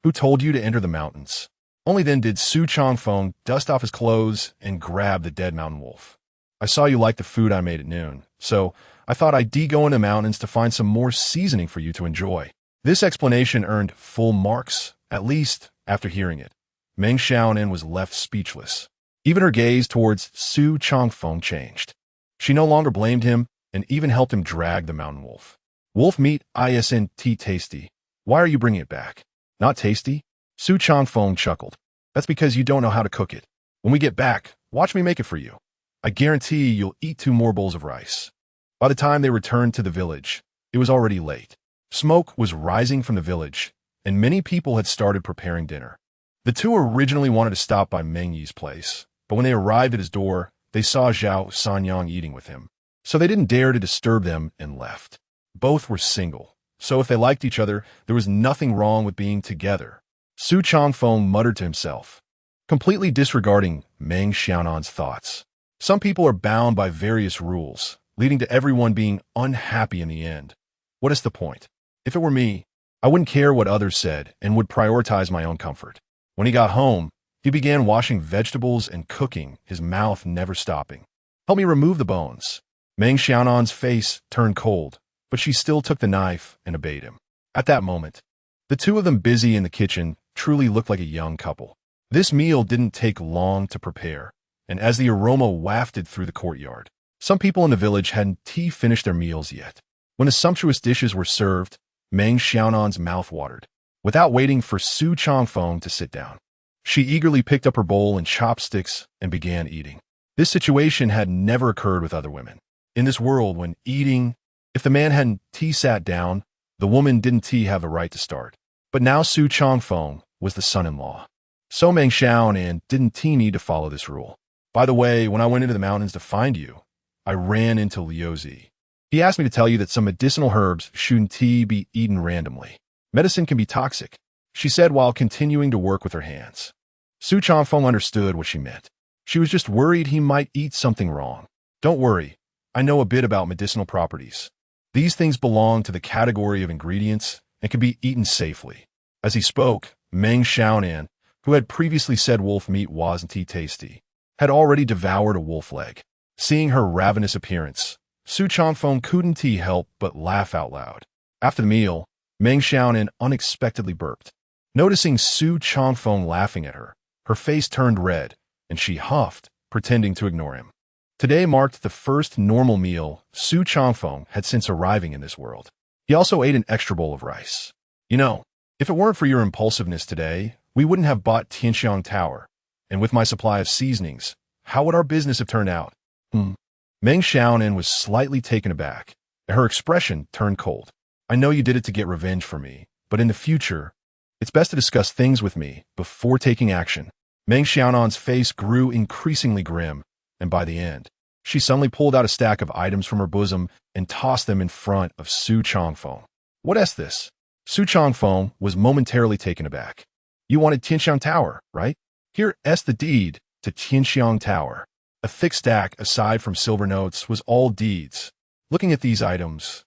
"Who told you to enter the mountains?" Only then did Su Changfeng dust off his clothes and grab the dead mountain wolf. "I saw you liked the food I made at noon, so I thought I'd go in the mountains to find some more seasoning for you to enjoy." This explanation earned full marks, at least after hearing it. Meng Xiaonan was left speechless. Even her gaze towards Su Changfeng changed. She no longer blamed him and even helped him drag the mountain wolf. Wolf meat isn't tasty. Why are you bringing it back? Not tasty? Su Changfeng chuckled. That's because you don't know how to cook it. When we get back, watch me make it for you. I guarantee you'll eat 2 more bowls of rice. By the time they returned to the village, it was already late. Smoke was rising from the village, and many people had started preparing dinner. The two originally wanted to stop by Meng Yi's place, but when they arrived at his door, they saw Zhao Sanyang eating with him. So they didn't dare to disturb them and left. Both were single, so if they liked each other, there was nothing wrong with being together. Su Changfeng muttered to himself, completely disregarding Meng Xiaonan's thoughts. Some people are bound by various rules, leading to everyone being unhappy in the end. What is the point? If it were me, I wouldn't care what others said and would prioritize my own comfort. When he got home, he began washing vegetables and cooking, his mouth never stopping. Help me remove the bones. Meng Xiaonan's face turned cold, but she still took the knife and obeyed him. At that moment, the two of them busy in the kitchen truly looked like a young couple. This meal didn't take long to prepare, and as the aroma wafted through the courtyard, some people in the village hadn't finished their meals yet. When the sumptuous dishes were served, Meng Xiaonan's mouth watered. Without waiting for Su Changfeng to sit down, she eagerly picked up her bowl and chopsticks and began eating. This situation had never occurred with other women. In this world, when eating, if the man hadn't sat down, the woman didn't have the right to start. But now Su Changfeng was the son-in-law. So Meng Xiaonan didn't need to follow this rule. By the way, when I went into the mountains to find you, I ran into Liu Zi. He asked me to tell you that some medicinal herbs shouldn't be eaten randomly. Medicine can be toxic, she said while continuing to work with her hands. Su Changfeng understood what she meant. She was just worried he might eat something wrong. Don't worry, I know a bit about medicinal properties. These things belong to the category of ingredients and can be eaten safely. As he spoke, Meng Xiaonan, who had previously said wolf meat wasn't tasty, had already devoured a wolf leg. Seeing her ravenous appearance, Su Changfeng couldn't help but laugh out loud. After the meal, Meng Xiaonan unexpectedly burped. Noticing Su Changfeng laughing at her, her face turned red, and she huffed, pretending to ignore him. Today marked the first normal meal Su Changfeng had since arriving in this world. He also ate an extra bowl of rice. You know, if it weren't for your impulsiveness today, we wouldn't have bought Tianxiang Tower. And with my supply of seasonings, how would our business have turned out? Meng Xiaonan was slightly taken aback, and her expression turned cold. I know you did it to get revenge for me, but in the future, it's best to discuss things with me before taking action. Meng Xiaonan's face grew increasingly grim, and by the end, she suddenly pulled out a stack of items from her bosom and tossed them in front of Su Changfeng. What is this? Su Changfeng was momentarily taken aback. You wanted Tianxiang Tower, right? Here is the deed to Tianxiang Tower. A thick stack, aside from silver notes, was all deeds. Looking at these items,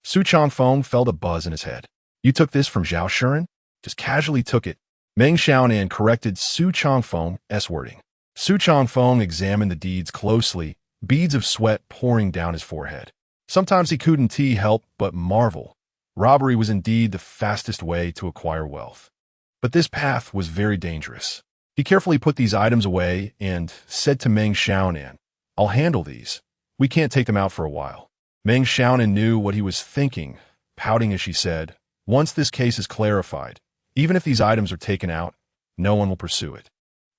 Su Changfeng felt a buzz in his head. You took this from Zhao Shuren? Just casually took it. Meng Xiaonan corrected Su Changfeng's wording. Su Changfeng examined the deeds closely, beads of sweat pouring down his forehead. Sometimes he couldn't help but marvel. Robbery was indeed the fastest way to acquire wealth. But this path was very dangerous. He carefully put these items away and said to Meng Xiaonan, I'll handle these. We can't take them out for a while. Meng Xiaonan knew what he was thinking, pouting as she said, once this case is clarified, even if these items are taken out, no one will pursue it.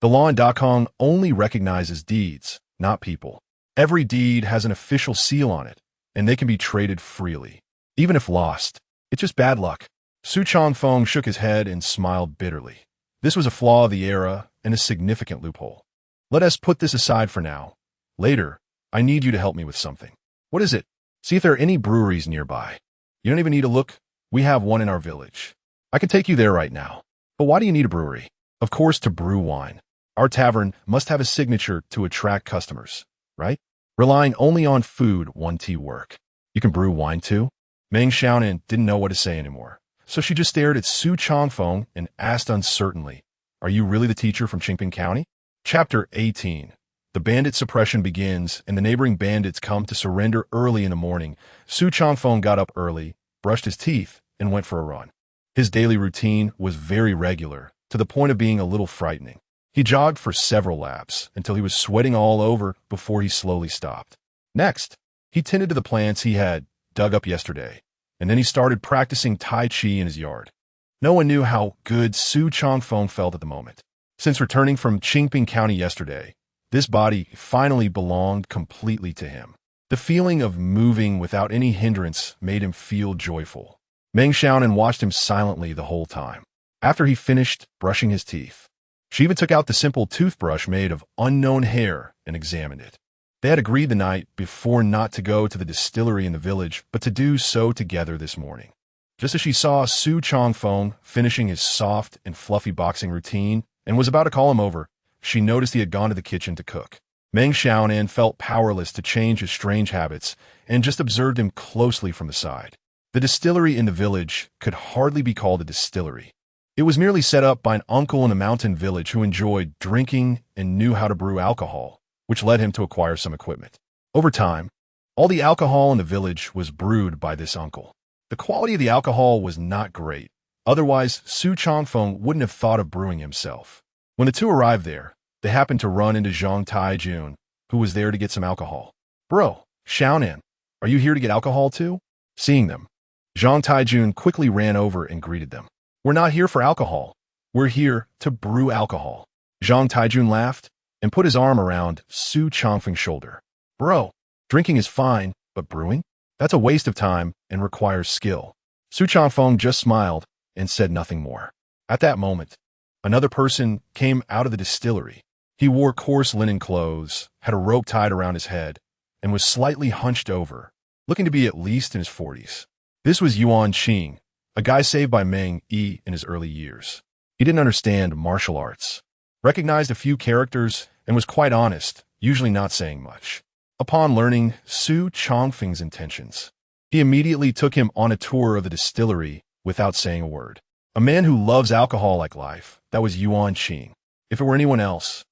The law in Dakong only recognizes deeds, not people. Every deed has an official seal on it, and they can be traded freely. Even if lost, it's just bad luck. Su Changfeng shook his head and smiled bitterly. This was a flaw of the era and a significant loophole. Let us put this aside for now. Later, I need you to help me with something. What is it? See if there are any breweries nearby. You don't even need to look. We have one in our village. I can take you there right now. But why do you need a brewery? Of course, to brew wine. Our tavern must have a signature to attract customers, right? Relying only on food won't work. You can brew wine too? Meng Xiaonan didn't know what to say anymore, so she just stared at Su Changfeng and asked uncertainly, Are you really the teacher from Qingping County? Chapter 18. The bandit suppression begins, and the neighboring bandits come to surrender early in the morning. Su Changfeng got up early, brushed his teeth, and went for a run. His daily routine was very regular, to the point of being a little frightening. He jogged for several laps until he was sweating all over before he slowly stopped. Next, he tended to the plants he had dug up yesterday, and then he started practicing Tai Chi in his yard. No one knew how good Su Changfeng felt at the moment. Since returning from Qingping County yesterday, this body finally belonged completely to him. The feeling of moving without any hindrance made him feel joyful. Meng Xiaonan watched him silently the whole time. After he finished brushing his teeth, she even took out the simple toothbrush made of unknown hair and examined it. They had agreed the night before not to go to the distillery in the village, but to do so together this morning. Just as she saw Su Changfeng finishing his soft and fluffy boxing routine and was about to call him over, she noticed he had gone to the kitchen to cook. Meng Xiaonan felt powerless to change his strange habits and just observed him closely from the side. The distillery in the village could hardly be called a distillery. It was merely set up by an uncle in a mountain village who enjoyed drinking and knew how to brew alcohol, which led him to acquire some equipment. Over time, all the alcohol in the village was brewed by this uncle. The quality of the alcohol was not great. Otherwise, Su Changfeng wouldn't have thought of brewing himself. When the two arrived there, they happened to run into Zhang Taijun, who was there to get some alcohol. "Bro, Xiaonan, are you here to get alcohol too?" Seeing them, Zhang Taijun quickly ran over and greeted them. "We're not here for alcohol. We're here to brew alcohol." Zhang Taijun laughed and put his arm around Su Changfeng's shoulder. "Bro, drinking is fine, but brewing? That's a waste of time and requires skill." Su Changfeng just smiled and said nothing more. At that moment, another person came out of the distillery. He wore coarse linen clothes, had a rope tied around his head, and was slightly hunched over, looking to be at least in his 40s. This was Yuan Qing, a guy saved by Meng Yi in his early years. He didn't understand martial arts, recognized a few characters, and was quite honest, usually not saying much. Upon learning Su Changfeng's intentions, he immediately took him on a tour of the distillery without saying a word. A man who loves alcohol like life, that was Yuan Qing. If it were anyone else,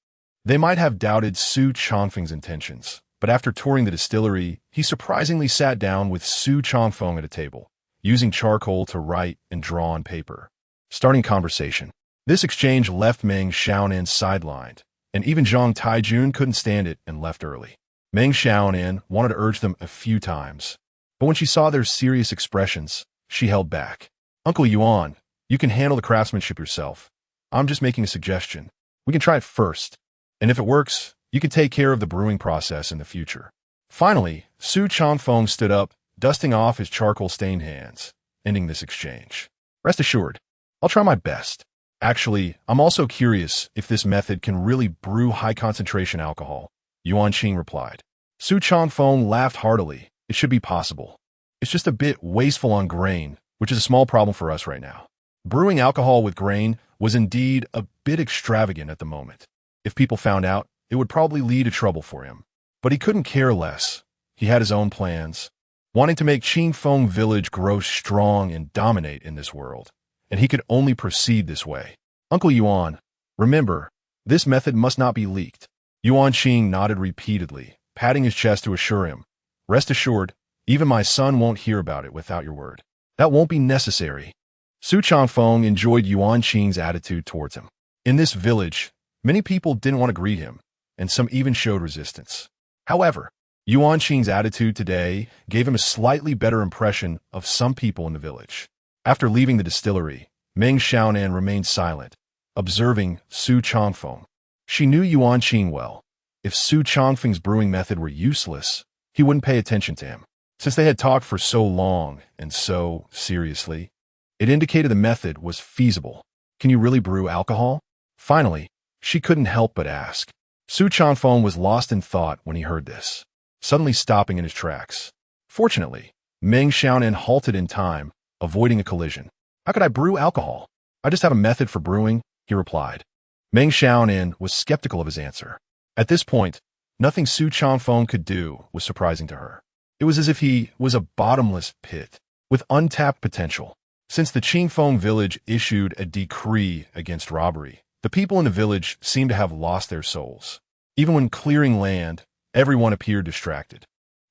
they might have doubted Su Changfeng's intentions, but after touring the distillery, he surprisingly sat down with Su Changfeng at a table, using charcoal to write and draw on paper, starting conversation. This exchange left Meng Xiaonan sidelined, and even Zhang Taijun couldn't stand it and left early. Meng Xiaonan wanted to urge them a few times, but when she saw their serious expressions, she held back. "Uncle Yuan, you can handle the craftsmanship yourself. I'm just making a suggestion. We can try it first, and if it works, you can take care of the brewing process in the future." Finally, Su Changfeng stood up, dusting off his charcoal-stained hands, ending this exchange. "Rest assured, I'll try my best. Actually, I'm also curious if this method can really brew high-concentration alcohol," Yuan Qing replied. Su Changfeng laughed heartily. "It should be possible. It's just a bit wasteful on grain, which is a small problem for us right now." Brewing alcohol with grain was indeed a bit extravagant at the moment. If people found out, it would probably lead to trouble for him. But he couldn't care less. He had his own plans, wanting to make Qingfeng Village grow strong and dominate in this world, and he could only proceed this way. "Uncle Yuan, remember, this method must not be leaked." Yuan Qing nodded repeatedly, patting his chest to assure him, "Rest assured, even my son won't hear about it without your word." "That won't be necessary." Su Changfeng enjoyed Yuan Qing's attitude towards him. In this village, many people didn't want to greet him, and some even showed resistance. However, Yuan Qing's attitude today gave him a slightly better impression of some people in the village. After leaving the distillery, Meng Xiaonan remained silent, observing Su Changfeng. She knew Yuan Qing well. If Su Changfeng's brewing method were useless, he wouldn't pay attention to him. Since they had talked for so long and so seriously, it indicated the method was feasible. "Can you really brew alcohol?" Finally, she couldn't help but ask. Su Changfeng was lost in thought when he heard this, suddenly stopping in his tracks. Fortunately, Meng Xiaonan halted in time, avoiding a collision. "How could I brew alcohol? I just have a method for brewing," he replied. Meng Xiaonan was skeptical of his answer. At this point, nothing Su Changfeng could do was surprising to her. It was as if he was a bottomless pit with untapped potential. Since the Qingfeng village issued a decree against robbery, the people in the village seemed to have lost their souls. Even when clearing land, everyone appeared distracted.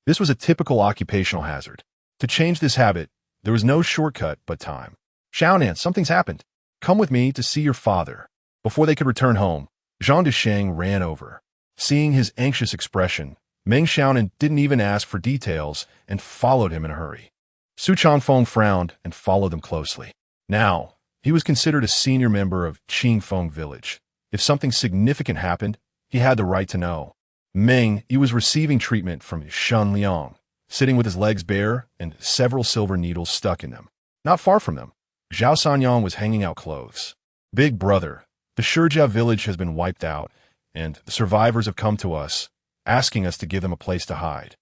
This was a typical occupational hazard. To change this habit, there was no shortcut but time. "Xiaonan, something's happened. Come with me to see your father." Before they could return home, Zhang Desheng ran over. Seeing his anxious expression, Meng Xiaonan didn't even ask for details and followed him in a hurry. Su Changfeng frowned and followed them closely. Now, he was considered a senior member of Qingfeng village. If something significant happened, he had the right to know. Meng, he was receiving treatment from Shen Liang, sitting with his legs bare and several silver needles stuck in them. Not far from them, Zhao Sanyang was hanging out clothes. Big brother, the Shijia village has been wiped out, and the survivors have come to us, asking us to give them a place to hide.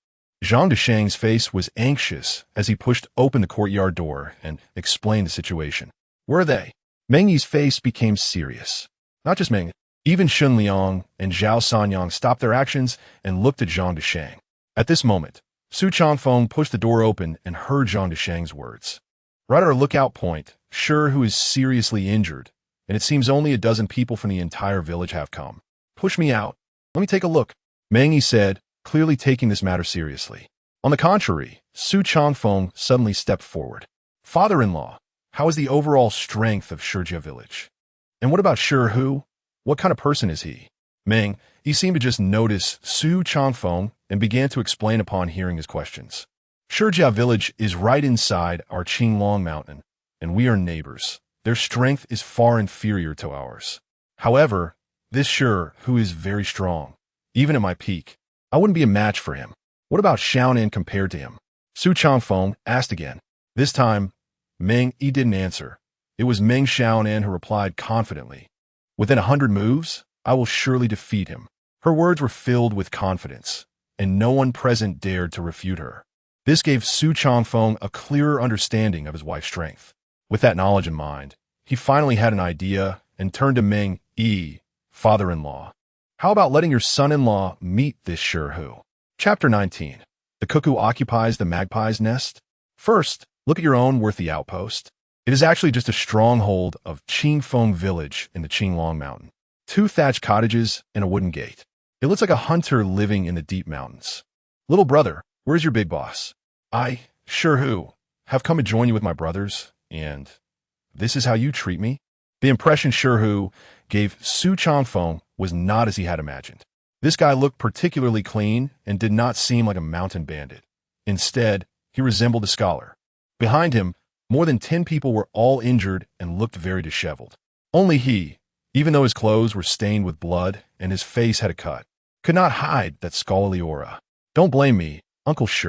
Zhang Desheng's face was anxious as he pushed open the courtyard door and explained the situation. Where are they? Meng Yi's face became serious. Not just Meng, even Shen Liang and Zhao Sanyang stopped their actions and looked at Zhang Desheng. At this moment, Su Changfeng pushed the door open and heard Zhang Desheng's words. Right at our lookout point, Shi, who is seriously injured, and it seems only a dozen people from the entire village have come. Push me out. Let me take a look, Meng Yi said, clearly taking this matter seriously. On the contrary, Su Changfeng suddenly stepped forward. Father-in-law, how is the overall strength of Shijia village? And what about Shi Hu? What kind of person is he? Meng, he seemed to just notice Su Changfeng and began to explain upon hearing his questions. Shijia village is right inside our Qinglong mountain, and we are neighbors. Their strength is far inferior to ours. However, this Shi, who is very strong, even at my peak, I wouldn't be a match for him. What about Xiaonan compared to him? Su Changfeng asked again. This time, Meng Yi didn't answer. It was Meng Xiaonan who replied confidently. Within 100 moves, I will surely defeat him. Her words were filled with confidence, and no one present dared to refute her. This gave Su Changfeng a clearer understanding of his wife's strength. With that knowledge in mind, he finally had an idea and turned to Meng Yi, father-in-law. How about letting your son-in-law meet this Shi Hu? Chapter 19. The cuckoo occupies the magpie's nest. First, look at your own worthy outpost. It is actually just a stronghold of Qingfeng village in the Qinglong mountain. 2 thatched cottages and a wooden gate. It looks like a hunter living in the deep mountains. Little brother, where's your big boss? I, Shi Hu, have come to join you with my brothers, and this is how you treat me? The impression Shi Hu gave Su Changfeng was not as he had imagined. This guy looked particularly clean and did not seem like a mountain bandit. Instead, he resembled a scholar. Behind him, more than 10 people were all injured and looked very disheveled. Only he, even though his clothes were stained with blood and his face had a cut, could not hide that scholarly aura. Don't blame me, Uncle Shi.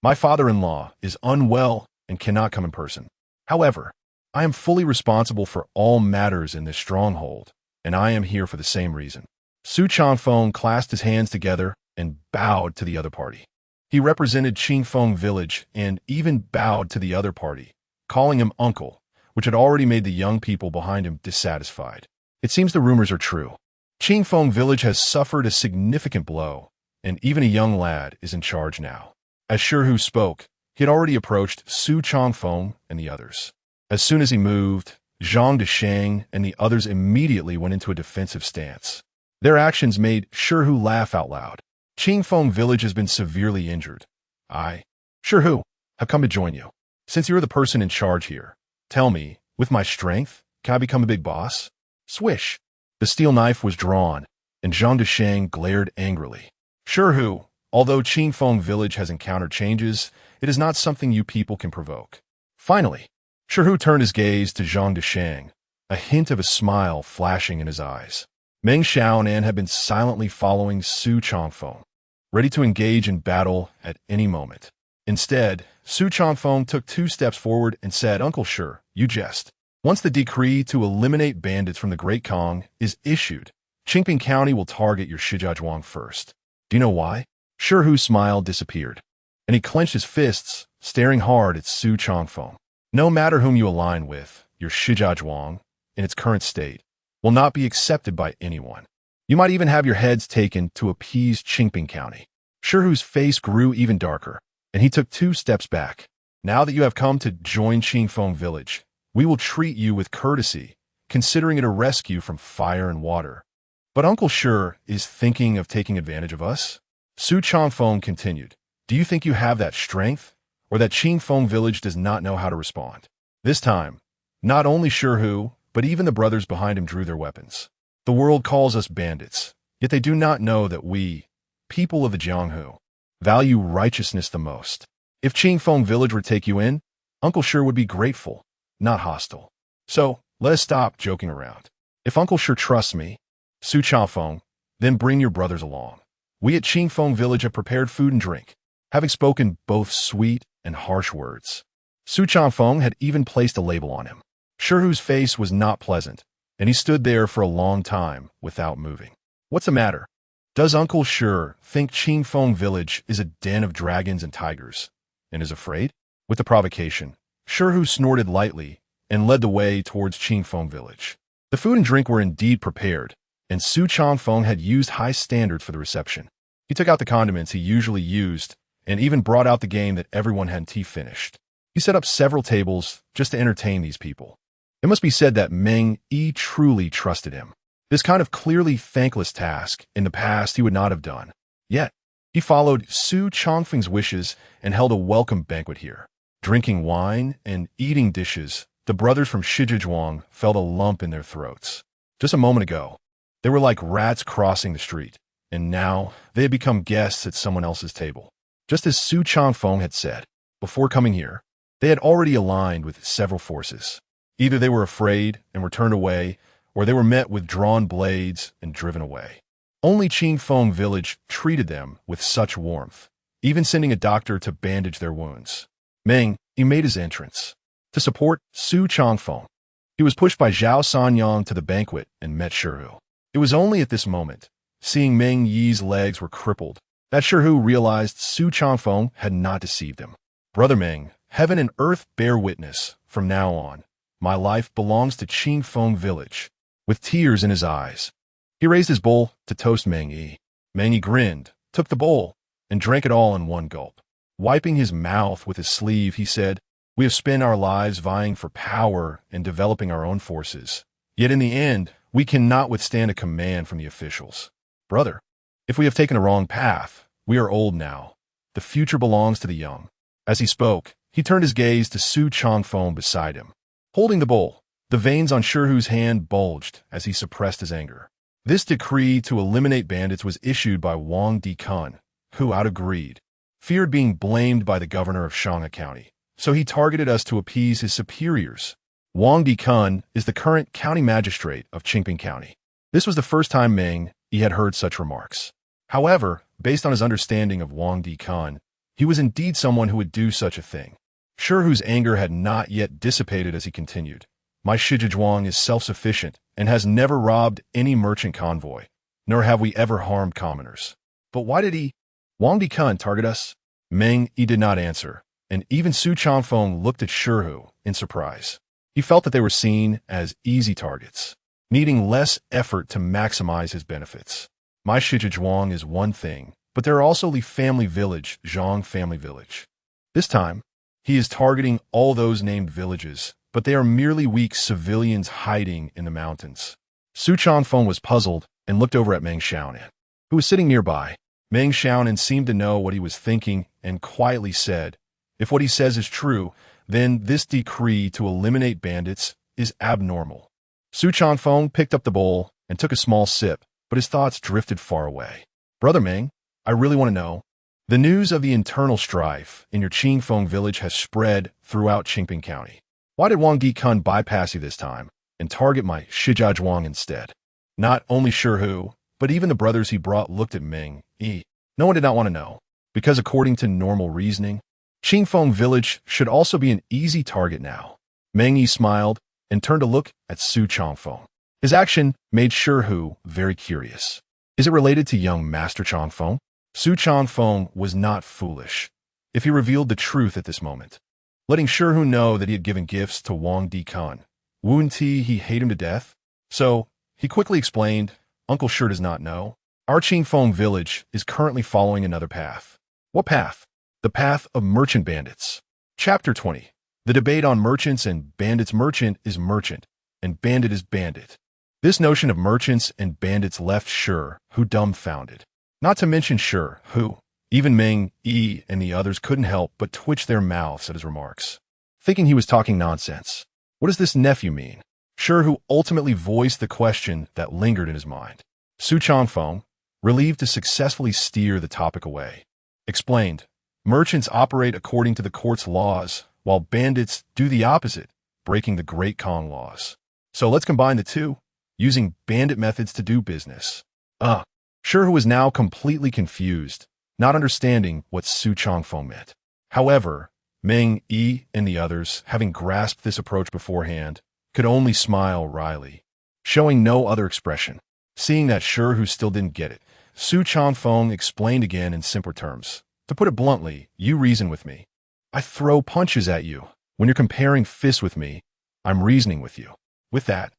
My father-in-law is unwell and cannot come in person. However, I am fully responsible for all matters in this stronghold, and I am here for the same reason. Su Changfeng clasped his hands together and bowed to the other party. He represented Qingfeng village and even bowed to the other party, calling him uncle, which had already made the young people behind him dissatisfied. It seems the rumors are true. Qingfeng village has suffered a significant blow, and even a young lad is in charge now. As Shi Hu spoke, he had already approached Su Changfeng and the others. As soon as he moved, Zhang Desheng and the others immediately went into a defensive stance. Their actions made Shi Hu laugh out loud. Qingfeng village has been severely injured. I, Shi Hu, have come to join you. Since you're the person in charge here, tell me, with my strength, can I become a big boss? Swish. The steel knife was drawn, and Zhang Desheng glared angrily. Shi Hu, although Qingfeng village has encountered changes, it is not something you people can provoke. Finally, Shi Hu turned his gaze to Zhang Desheng, a hint of a smile flashing in his eyes. Meng Xiaonan had been silently following Su Changfeng, ready to engage in battle at any moment. Instead, Su Changfeng took 2 steps forward and said, Uncle Shi, you jest. Once the decree to eliminate bandits from the Great Kong is issued, Qingping County will target your Shijiazhuang first. Do you know why? Shi Hu's smile disappeared, and he clenched his fists, staring hard at Su Changfeng. No matter whom you align with, your Shijiazhuang, in its current state, will not be accepted by anyone. You might even have your heads taken to appease Qingping County. Shi Hu's face grew even darker, and he took 2 steps back. Now that you have come to join Qingfeng village, we will treat you with courtesy, considering it a rescue from fire and water. But Uncle Shi is thinking of taking advantage of us? Su Changfeng continued. Do you think you have that strength, or that Qingfeng village does not know how to respond? This time, not only Shi Hu, but even the brothers behind him drew their weapons. The world calls us bandits, yet they do not know that we, people of the Jianghu, value righteousness the most. If Qingfeng village were to take you in, Uncle Shi would be grateful, not hostile. So, let us stop joking around. If Uncle Shi trusts me, Su Changfeng, then bring your brothers along. We at Qingfeng village have prepared food and drink, having spoken both sweet and harsh words. Su Changfeng had even placed a label on him. Shihu's face was not pleasant, and he stood there for a long time without moving. What's the matter? Does Uncle Shi think Qingfeng village is a den of dragons and tigers, and is afraid? With the provocation, Shihu snorted lightly and led the way towards Qingfeng village. The food and drink were indeed prepared, and Su Changfeng had used high standards for the reception. He took out the condiments he usually used and even brought out the game that everyone had tea finished. He set up several tables just to entertain these people. It must be said that Meng Yi truly trusted him. This kind of clearly thankless task in the past he would not have done. Yet, he followed Su Changfeng's wishes and held a welcome banquet here. Drinking wine and eating dishes, the brothers from Shijiazhuang felt a lump in their throats. Just a moment ago, they were like rats crossing the street, and now they had become guests at someone else's table. Just as Su Changfeng had said, before coming here, they had already aligned with several forces. Either they were afraid and were turned away, or they were met with drawn blades and driven away. Only Qingfeng village treated them with such warmth, even sending a doctor to bandage their wounds. Meng Yi made his entrance to support Su Changfeng. He was pushed by Zhao Sanyang to the banquet and met Shihu. It was only at this moment, seeing Meng Yi's legs were crippled, that Shihu realized Su Changfeng had not deceived him. Brother Meng, heaven and earth bear witness, from now on, my life belongs to Qingfeng village. With tears in his eyes, he raised his bowl to toast Meng Yi. Meng Yi grinned, took the bowl, and drank it all in one gulp. Wiping his mouth with his sleeve, he said, "We have spent our lives vying for power and developing our own forces. Yet in the end, we cannot withstand a command from the officials. Brother, if we have taken a wrong path, we are old now. The future belongs to the young." As he spoke, he turned his gaze to Su Changfeng beside him. Holding the bowl, the veins on Shihu's hand bulged as he suppressed his anger. This decree to eliminate bandits was issued by Wang Dikun, who, out of greed, feared being blamed by the governor of Shangha County, so he targeted us to appease his superiors. Wang Dikun is the current county magistrate of Qingping County. This was the first time Meng Yi had heard such remarks. However, based on his understanding of Wang Dikun, he was indeed someone who would do such a thing. Shihu's anger had not yet dissipated as he continued. My Shijiazhuang is self-sufficient and has never robbed any merchant convoy, nor have we ever harmed commoners. But why did Wang Dikun target us? Meng Yi did not answer, and even Su Changfeng looked at Shihu in surprise. He felt that they were seen as easy targets, needing less effort to maximize his benefits. My Shijiazhuang is one thing, but there are also the family village, Zhang family village. This time, he is targeting all those named villages, but they are merely weak civilians hiding in the mountains. Su Changfeng was puzzled and looked over at Meng Xiaonan, who was sitting nearby. Meng Xiaonan seemed to know what he was thinking and quietly said, "If what he says is true, then this decree to eliminate bandits is abnormal." Su Changfeng picked up the bowl and took a small sip, but his thoughts drifted far away. "Brother Meng, I really want to know. The news of the internal strife in your Qingfeng village has spread throughout Qingping County. Why did Wang Dikun bypass you this time and target my Shijiazhuang instead?" Not only Shihu, but even the brothers he brought looked at Meng Yi. No one did not want to know, because according to normal reasoning, Qingfeng village should also be an easy target now. Meng Yi smiled and turned to look at Su Changfeng. His action made Shihu very curious. Is it related to young Master Changfeng? Su Changfeng was not foolish if he revealed the truth at this moment, letting Shihu know that he had given gifts to Wang Dikun. Wouldn't he hate him to death? So, he quickly explained, "Uncle Shi does not know. Our Qingfeng village is currently following another path." "What path?" "The path of merchant bandits." Chapter 20. The debate on merchants and bandits. Merchant is merchant, and bandit is bandit. This notion of merchants and bandits left Shi, who dumbfounded. Not to mention Shi, who, even Meng Yi and the others couldn't help but twitch their mouths at his remarks, thinking he was talking nonsense. What does this nephew mean? Shi, ultimately voiced the question that lingered in his mind. Su Changfeng, relieved to successfully steer the topic away, explained, merchants operate according to the court's laws, while bandits do the opposite, breaking the Great Kong laws. So let's combine the two, using bandit methods to do business. Shi was now completely confused, not understanding what Su Changfeng meant. However, Meng Yi and the others, having grasped this approach beforehand, could only smile wryly, showing no other expression. Seeing that Shi still didn't get it, Su Changfeng explained again in simpler terms. To put it bluntly, you reason with me. I throw punches at you. When you're comparing fists with me, I'm reasoning with you. With that,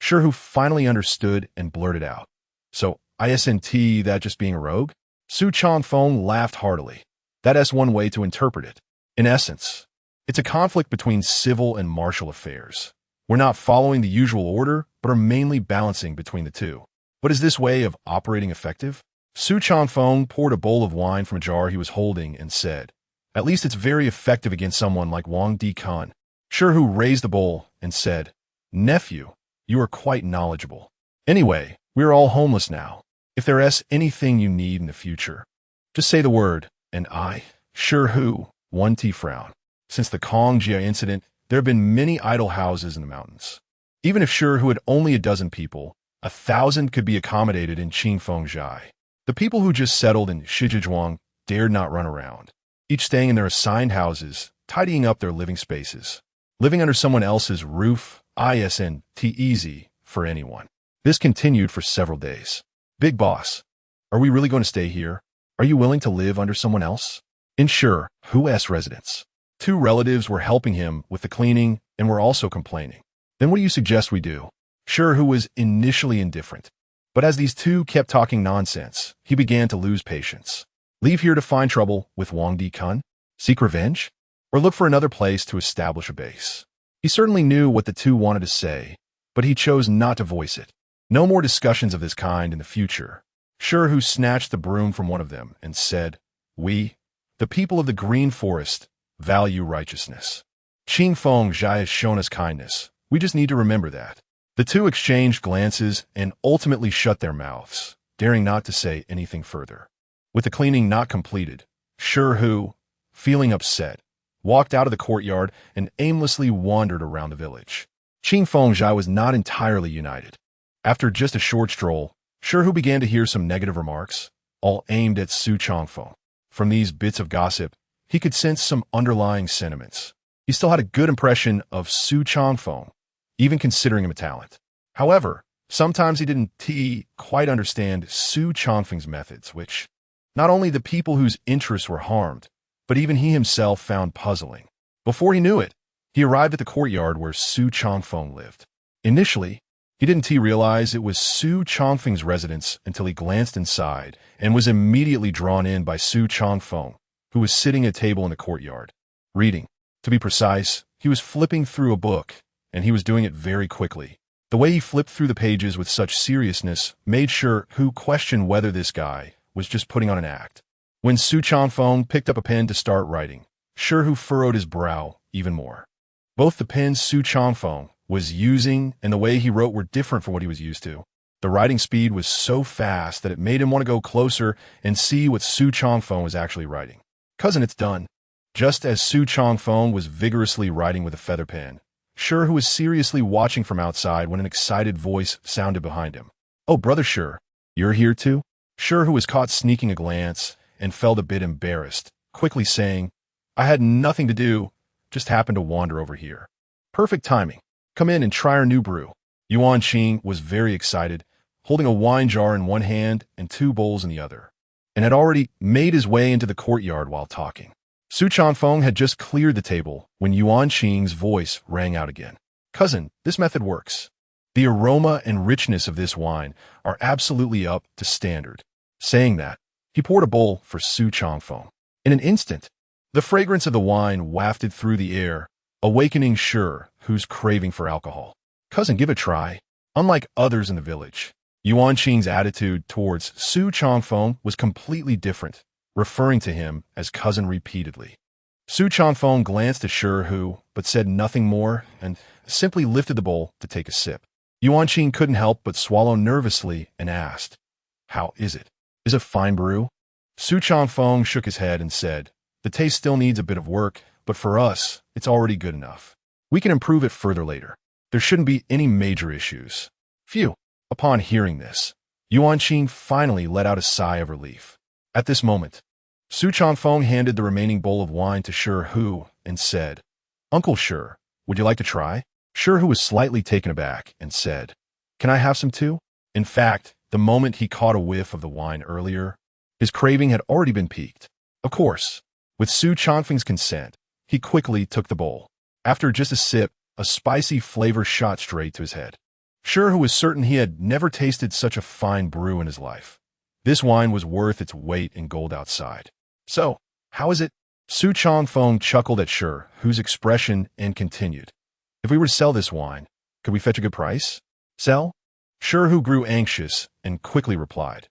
Shi finally understood and blurted out. So, isn't that just being a rogue? Su Changfeng laughed heartily. That's one way to interpret it. In essence, it's a conflict between civil and martial affairs. We're not following the usual order, but are mainly balancing between the two. But is this way of operating effective? Su Changfeng poured a bowl of wine from a jar he was holding and said, at least it's very effective against someone like Wang Di-kun. Shi raised the bowl and said, nephew, you are quite knowledgeable. Anyway, we're all homeless now. If there's anything you need in the future, just say the word, and I, Shi, one T frown. Since the Kong Jia incident, there have been many idle houses in the mountains. Even if Shi had only a dozen people, 1,000 could be accommodated in Qingfeng. The people who just settled in Shijiazhuang dared not run around, each staying in their assigned houses, tidying up their living spaces. Living under someone else's roof isn't easy for anyone. This continued for several days. Big boss, are we really going to stay here? Are you willing to live under someone else? In Shi's residence, 2 relatives were helping him with the cleaning and were also complaining. Then what do you suggest we do? Shi was initially indifferent, but as these two kept talking nonsense, he began to lose patience. Leave here to find trouble with Wang Di-kun? Seek revenge? Or look for another place to establish a base? He certainly knew what the two wanted to say, but he chose not to voice it. No more discussions of this kind in the future. Shi snatched the broom from one of them and said, we, the people of the Green Forest, value righteousness. Qingfeng Jia has shown us kindness. We just need to remember that. The two exchanged glances and ultimately shut their mouths, daring not to say anything further. With the cleaning not completed, Shi, feeling upset, walked out of the courtyard and aimlessly wandered around the village. Qingfeng Jia was not entirely united. After just a short stroll, Shi began to hear some negative remarks, all aimed at Su Changfeng. From these bits of gossip, he could sense some underlying sentiments. He still had a good impression of Su Changfeng, even considering him a talent. However, sometimes he didn't quite understand Su Changfeng's methods, which not only the people whose interests were harmed, but even he himself found puzzling. Before he knew it, he arrived at the courtyard where Su Changfeng lived. Initially, he didn't realize it was Su Changfeng's residence until he glanced inside and was immediately drawn in by Su Changfeng, who was sitting at a table in the courtyard, reading. To be precise, he was flipping through a book, and he was doing it very quickly. The way he flipped through the pages with such seriousness made Shi question whether this guy was just putting on an act. When Su Changfeng picked up a pen to start writing, Shi furrowed his brow even more. Both the pens Su Changfeng was using and the way he wrote were different from what he was used to. The writing speed was so fast that it made him want to go closer and see what Su Changfeng was actually writing. Cousin, it's done. Just as Su Changfeng was vigorously writing with a feather pen, Shi was seriously watching from outside when an excited voice sounded behind him. Oh, brother Shi, you're here too? Shi was caught sneaking a glance and felt a bit embarrassed, quickly saying, I had nothing to do, just happened to wander over here. Perfect timing. Come in and try our new brew. Yuan Qing was very excited, holding a wine jar in one hand and 2 bowls in the other, and had already made his way into the courtyard while talking. Su Changfeng had just cleared the table when Yuan Qing's voice rang out again. Cousin, this method works. The aroma and richness of this wine are absolutely up to standard. Saying that, he poured a bowl for Su Changfeng. In an instant, the fragrance of the wine wafted through the air, awakening Shi, who's craving for alcohol. Cousin, give it a try. Unlike others in the village, Yuan Qing's attitude towards Su Changfeng was completely different, referring to him as cousin repeatedly. Su Chanfeng glanced at Shi Hu, but said nothing more and simply lifted the bowl to take a sip. Yuan Qing couldn't help but swallow nervously and asked, "How is it? Is it fine brew?" Su Chanfeng shook his head and said, "The taste still needs a bit of work, but for us, it's already good enough. We can improve it further later. There shouldn't be any major issues." Phew! Upon hearing this, Yuan Qing finally let out a sigh of relief. At this moment, Su Chanfeng handed the remaining bowl of wine to Shi Hu and said, "Uncle Shi, would you like to try?" Shi Hu was slightly taken aback and said, "Can I have some too?" In fact, the moment he caught a whiff of the wine earlier, his craving had already been piqued. Of course, with Su Chanfeng's consent, he quickly took the bowl. After just a sip, a spicy flavor shot straight to his head. Shi Hu was certain he had never tasted such a fine brew in his life. This wine was worth its weight in gold outside. "So, how is it?" Su Chanfeng chuckled at Shi Hu's expression and continued, "If we were to sell this wine, could we fetch a good price?" "Sell?" Shi Hu grew anxious and quickly replied,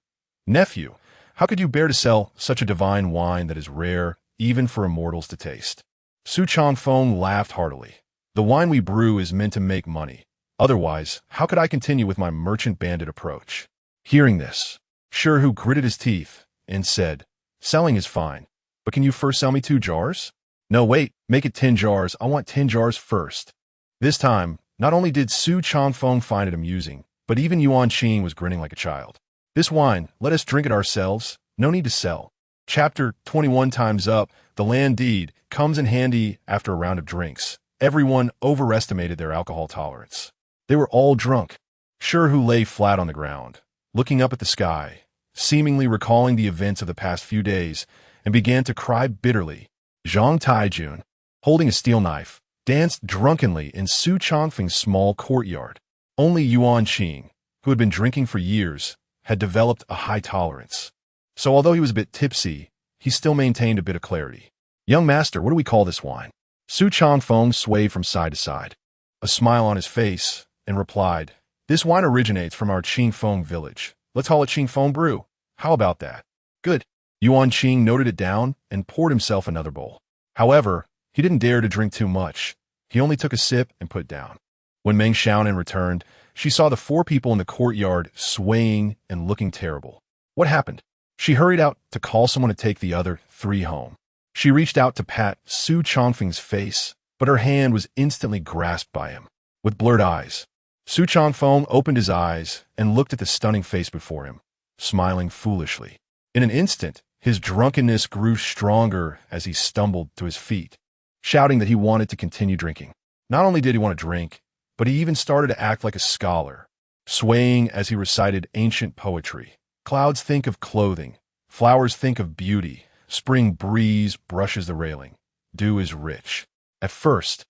"Nephew, how could you bear to sell such a divine wine that is rare even for immortals to taste?" Su Chanfeng laughed heartily. "The wine we brew is meant to make money. Otherwise, how could I continue with my merchant bandit approach?" Hearing this, Shi Hu gritted his teeth and said, "Selling is fine, but can you first sell me 2 jars? No, wait, make it 10 jars. I want 10 jars first." This time, not only did Su Chanfeng find it amusing, but even Yuan Qing was grinning like a child. "This wine, let us drink it ourselves. No need to sell." Chapter 21 Time's Up. The land deed comes in handy after a round of drinks. Everyone overestimated their alcohol tolerance. They were all drunk. Shi Hu lay flat on the ground, looking up at the sky, seemingly recalling the events of the past few days, and began to cry bitterly. Zhang Taijun, holding a steel knife, danced drunkenly in Su Chanfeng's small courtyard. Only Yuan Qing, who had been drinking for years, had developed a high tolerance. So although he was a bit tipsy, he still maintained a bit of clarity. "Young master, what do we call this wine?" Su Chanfeng swayed from side to side, a smile on his face, and replied, "This wine originates from our Qingfeng village. Let's call it Qingfeng brew. How about that?" "Good." Yuan Qing noted it down and poured himself another bowl. However, he didn't dare to drink too much. He only took a sip and put it down. When Meng Xiaonan returned, she saw the 4 people in the courtyard swaying and looking terrible. What happened? She hurried out to call someone to take the other 3 home. She reached out to pat Su Chanfeng's face, but her hand was instantly grasped by him. With blurred eyes, Su Chanfeng opened his eyes and looked at the stunning face before him, smiling foolishly. In an instant, his drunkenness grew stronger as he stumbled to his feet, shouting that he wanted to continue drinking. Not only did he want to drink, but he even started to act like a scholar, swaying as he recited ancient poetry. "Clouds think of clothing, flowers think of beauty, spring breeze brushes the railing, dew is rich." At first,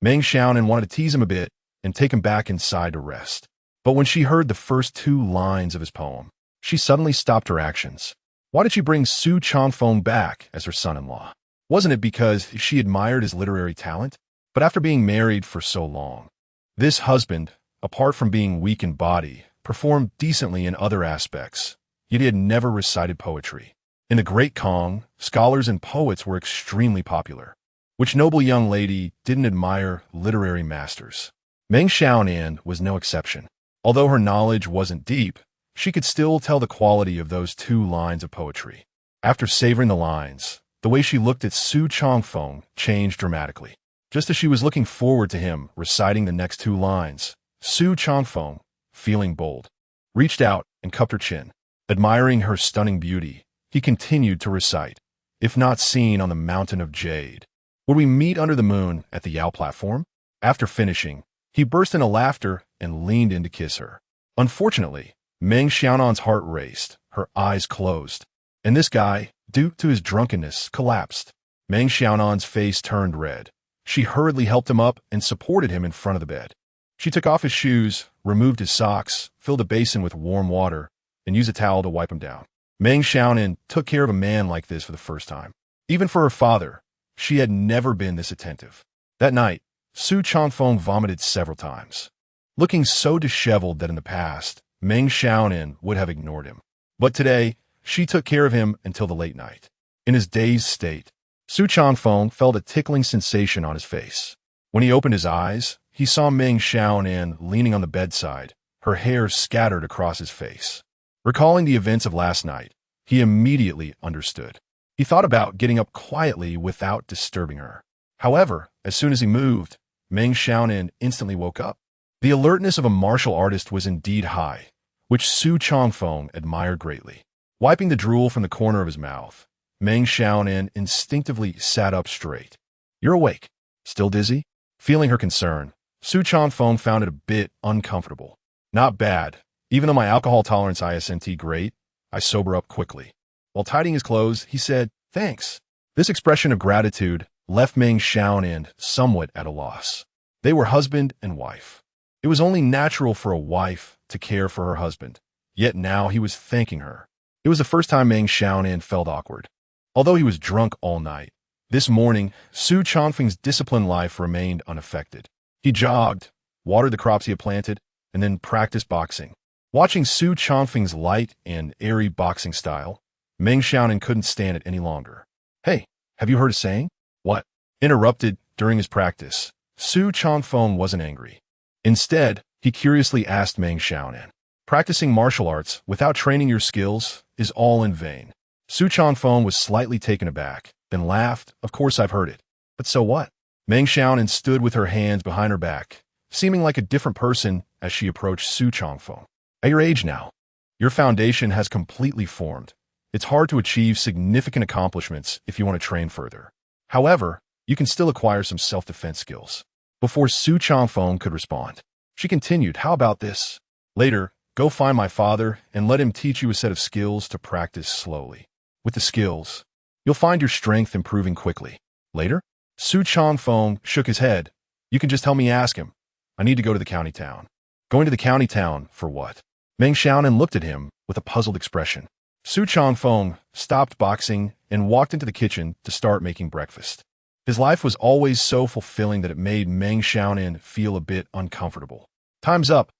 Meng Xiaonan wanted to tease him a bit and take him back inside to rest. But when she heard the first 2 lines of his poem, she suddenly stopped her actions. Why did she bring Su Chanfeng back as her son-in-law? Wasn't it because she admired his literary talent? But after being married for so long, this husband, apart from being weak in body, performed decently in other aspects, yet he had never recited poetry. In the Great Kong, scholars and poets were extremely popular. Which noble young lady didn't admire literary masters? Meng Xiaonan was no exception. Although her knowledge wasn't deep, she could still tell the quality of those 2 lines of poetry. After savoring the lines, the way she looked at Su Chanfeng changed dramatically. Just as she was looking forward to him reciting the next 2 lines, Su Chanfeng, feeling bold, reached out and cupped her chin. Admiring her stunning beauty, he continued to recite, "If not seen on the mountain of jade, would we meet under the moon at the Yao platform?" After finishing, he burst into laughter and leaned in to kiss her. Unfortunately, Meng Xiaonan's heart raced, her eyes closed, and this guy, due to his drunkenness, collapsed. Meng Xiaonan's face turned red. She hurriedly helped him up and supported him in front of the bed. She took off his shoes, removed his socks, filled a basin with warm water, and used a towel to wipe him down. Meng Xiaonan took care of a man like this for the first time. Even for her father, she had never been this attentive. That night, Su Chanfeng vomited several times, looking so disheveled that in the past, Meng Xiaonan would have ignored him. But today, she took care of him until the late night. In his dazed state, Su Changfeng felt a tickling sensation on his face. When he opened his eyes, he saw Meng Xiaonan leaning on the bedside, her hair scattered across his face. Recalling the events of last night, he immediately understood. He thought about getting up quietly without disturbing her. However, as soon as he moved, Meng Xiaonan instantly woke up. The alertness of a martial artist was indeed high, which Su Changfeng admired greatly. Wiping the drool from the corner of his mouth, Meng Xiaonan instinctively sat up straight. "You're awake. Still dizzy?" Feeling her concern, Su Changfeng found it a bit uncomfortable. "Not bad. Even though my alcohol tolerance isn't great, I sober up quickly." While tidying his clothes, he said, "Thanks." This expression of gratitude left Meng Xiaonan somewhat at a loss. They were husband and wife. It was only natural for a wife to care for her husband, yet now he was thanking her. It was the first time Meng Xiaonan felt awkward. Although he was drunk all night, this morning, Su Changfeng's disciplined life remained unaffected. He jogged, watered the crops he had planted, and then practiced boxing. Watching Su Changfeng's light and airy boxing style, Meng Xiaonan couldn't stand it any longer. "Hey, have you heard a saying?" "What?" Interrupted during his practice. Su Changfeng wasn't angry. Instead, he curiously asked Meng Xiaonan, "Practicing martial arts without training your skills is all in vain." Su Changfeng was slightly taken aback, then laughed. "Of course I've heard it. But so what?" Meng Xiaonan stood with her hands behind her back, seeming like a different person as she approached Su Changfeng. "At your age now, your foundation has completely formed. It's hard to achieve significant accomplishments if you want to train further. However, you can still acquire some self-defense skills." Before Su Changfeng could respond, she continued, "How about this? Later, go find my father and let him teach you a set of skills to practice slowly. With the skills, you'll find your strength improving quickly. Later?" Su Changfeng shook his head. "You can just help me ask him. I need to go to the county town." "Going to the county town for what?" Meng Xiaonan looked at him with a puzzled expression. Su Changfeng stopped boxing and walked into the kitchen to start making breakfast. His life was always so fulfilling that it made Meng Xiaonan feel a bit uncomfortable. "Time's up.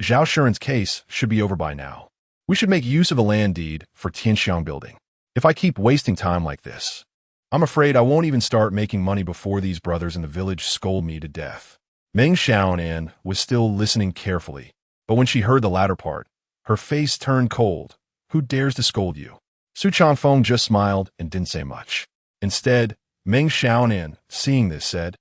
Zhao Shuren's case should be over by now. We should make use of a land deed for Tianxiang building. If I keep wasting time like this, I'm afraid I won't even start making money before these brothers in the village scold me to death." Meng Xiaonan was still listening carefully, but when she heard the latter part, her face turned cold. "Who dares to scold you?" Su Changfeng just smiled and didn't say much. Instead, Meng Xiaonan, seeing this, said,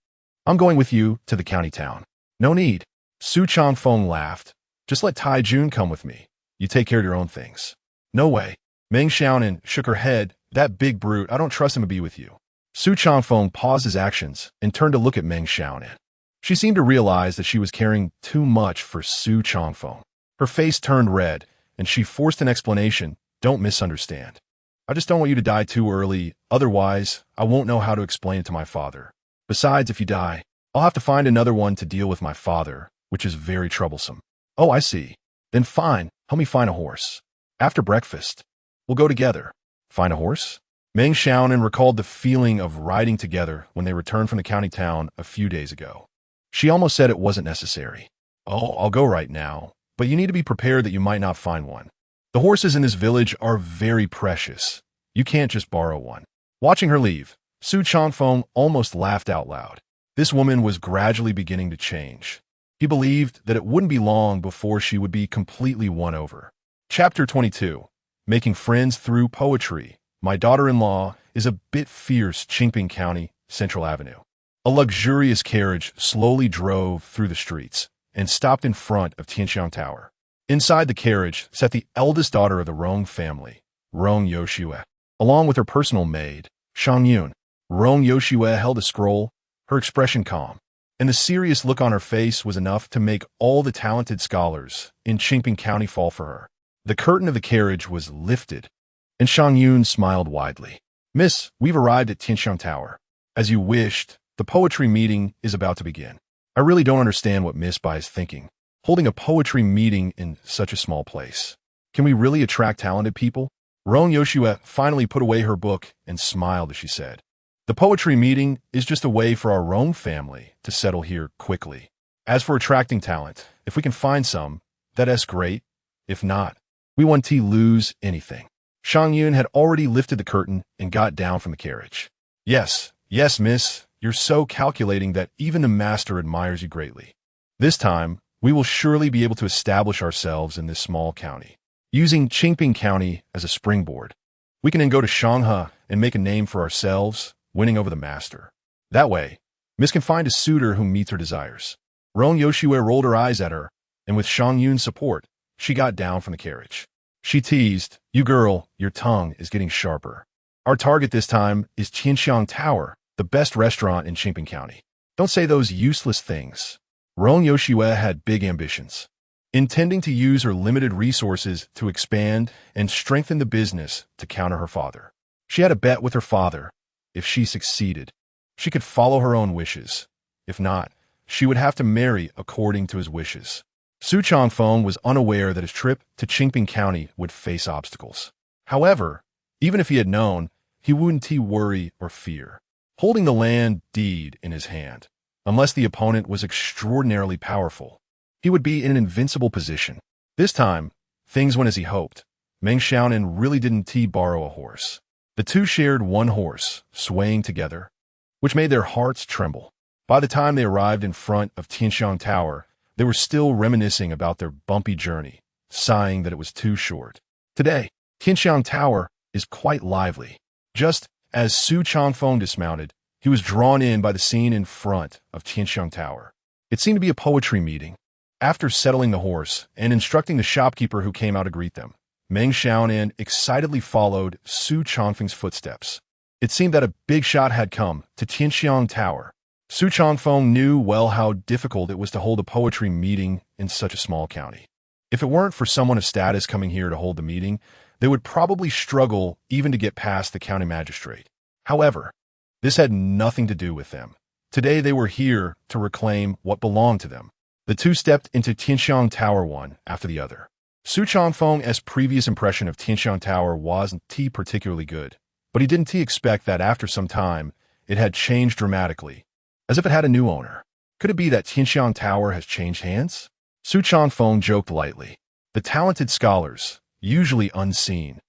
"I'm going with you to the county town." "No need." Su Changfeng laughed. "Just let Tai Jun come with me. You take care of your own things." "No way." Meng Xiaonan shook her head. "That big brute, I don't trust him to be with you." Su Changfeng paused his actions and turned to look at Meng Xiaonan. She seemed to realize that she was caring too much for Su Changfeng. Her face turned red, and she forced an explanation. "Don't misunderstand. I just don't want you to die too early, otherwise I won't know how to explain it to my father. Besides, if you die, I'll have to find another one to deal with my father, which is very troublesome." "Oh, I see. Then fine, help me find a horse. After breakfast, we'll go together." "Find a horse?" Meng Xiaonan recalled the feeling of riding together when they returned from the county town a few days ago. She almost said it wasn't necessary. "Oh, I'll go right now, but you need to be prepared that you might not find one. The horses in this village are very precious. You can't just borrow one." Watching her leave, Su Changfeng almost laughed out loud. This woman was gradually beginning to change. He believed that it wouldn't be long before she would be completely won over. Chapter 22. Making Friends Through Poetry. My daughter-in-law is a bit fierce. Qingping County, Central Avenue. A luxurious carriage slowly drove through the streets and stopped in front of Tianxiang Tower. Inside the carriage sat the eldest daughter of the Rong family, Rong Yoshue, along with her personal maid, Shang Yun. Rong Yoshue held a scroll, her expression calm, and the serious look on her face was enough to make all the talented scholars in Qingping County fall for her. The curtain of the carriage was lifted, and Shang Yun smiled widely. "Miss, we've arrived at Tianxiang Tower. As you wished, the poetry meeting is about to begin. I really don't understand what Miss Bai is thinking, holding a poetry meeting in such a small place. Can we really attract talented people?" Rong Yoshue finally put away her book and smiled as she said, "The poetry meeting is just a way for our Rong family to settle here quickly. As for attracting talent, if we can find some, that's great. If not, we won't lose anything." Shang Yun had already lifted the curtain and got down from the carriage. Yes, yes, miss, you're so calculating that even the master admires you greatly. This time, we will surely be able to establish ourselves in this small county. Using Qingping County as a springboard, we can then go to Shanghai and make a name for ourselves, winning over the master. That way, Miss can find a suitor who meets her desires. Roan Yoshue rolled her eyes at her, and with Shang Yun's support, she got down from the carriage. She teased, "You girl, your tongue is getting sharper. Our target this time is Tianxiang Tower, the best restaurant in Qingping County. Don't say those useless things." Roan Yoshue had big ambitions, intending to use her limited resources to expand and strengthen the business to counter her father. She had a bet with her father. If she succeeded, she could follow her own wishes. If not, she would have to marry according to his wishes. Su Changfeng was unaware that his trip to Qingping County would face obstacles. However, even if he had known, he wouldn't worry or fear. Holding the land deed in his hand, unless the opponent was extraordinarily powerful, he would be in an invincible position. This time, things went as he hoped. Meng Xiaonan really didn't borrow a horse. The two shared one horse, swaying together, which made their hearts tremble. By the time they arrived in front of Tianxiang Tower, they were still reminiscing about their bumpy journey, sighing that it was too short. Today, Tianxiang Tower is quite lively. Just as Su Changfeng dismounted, he was drawn in by the scene in front of Tianxiang Tower. It seemed to be a poetry meeting. After settling the horse and instructing the shopkeeper who came out to greet them, Meng Xiaonan excitedly followed Su Changfeng's footsteps. It seemed that a big shot had come to Tianxiang Tower. Su Changfeng knew well how difficult it was to hold a poetry meeting in such a small county. If it weren't for someone of status coming here to hold the meeting, they would probably struggle even to get past the county magistrate. However, this had nothing to do with them. Today they were here to reclaim what belonged to them. The two stepped into Tianxiang Tower one after the other. Su Changfeng's previous impression of Tianxiang Tower wasn't particularly good, but he didn't expect that after some time, it had changed dramatically, as if it had a new owner. Could it be that Tianxiang Tower has changed hands? Su Changfeng joked lightly. The talented scholars, usually unseen,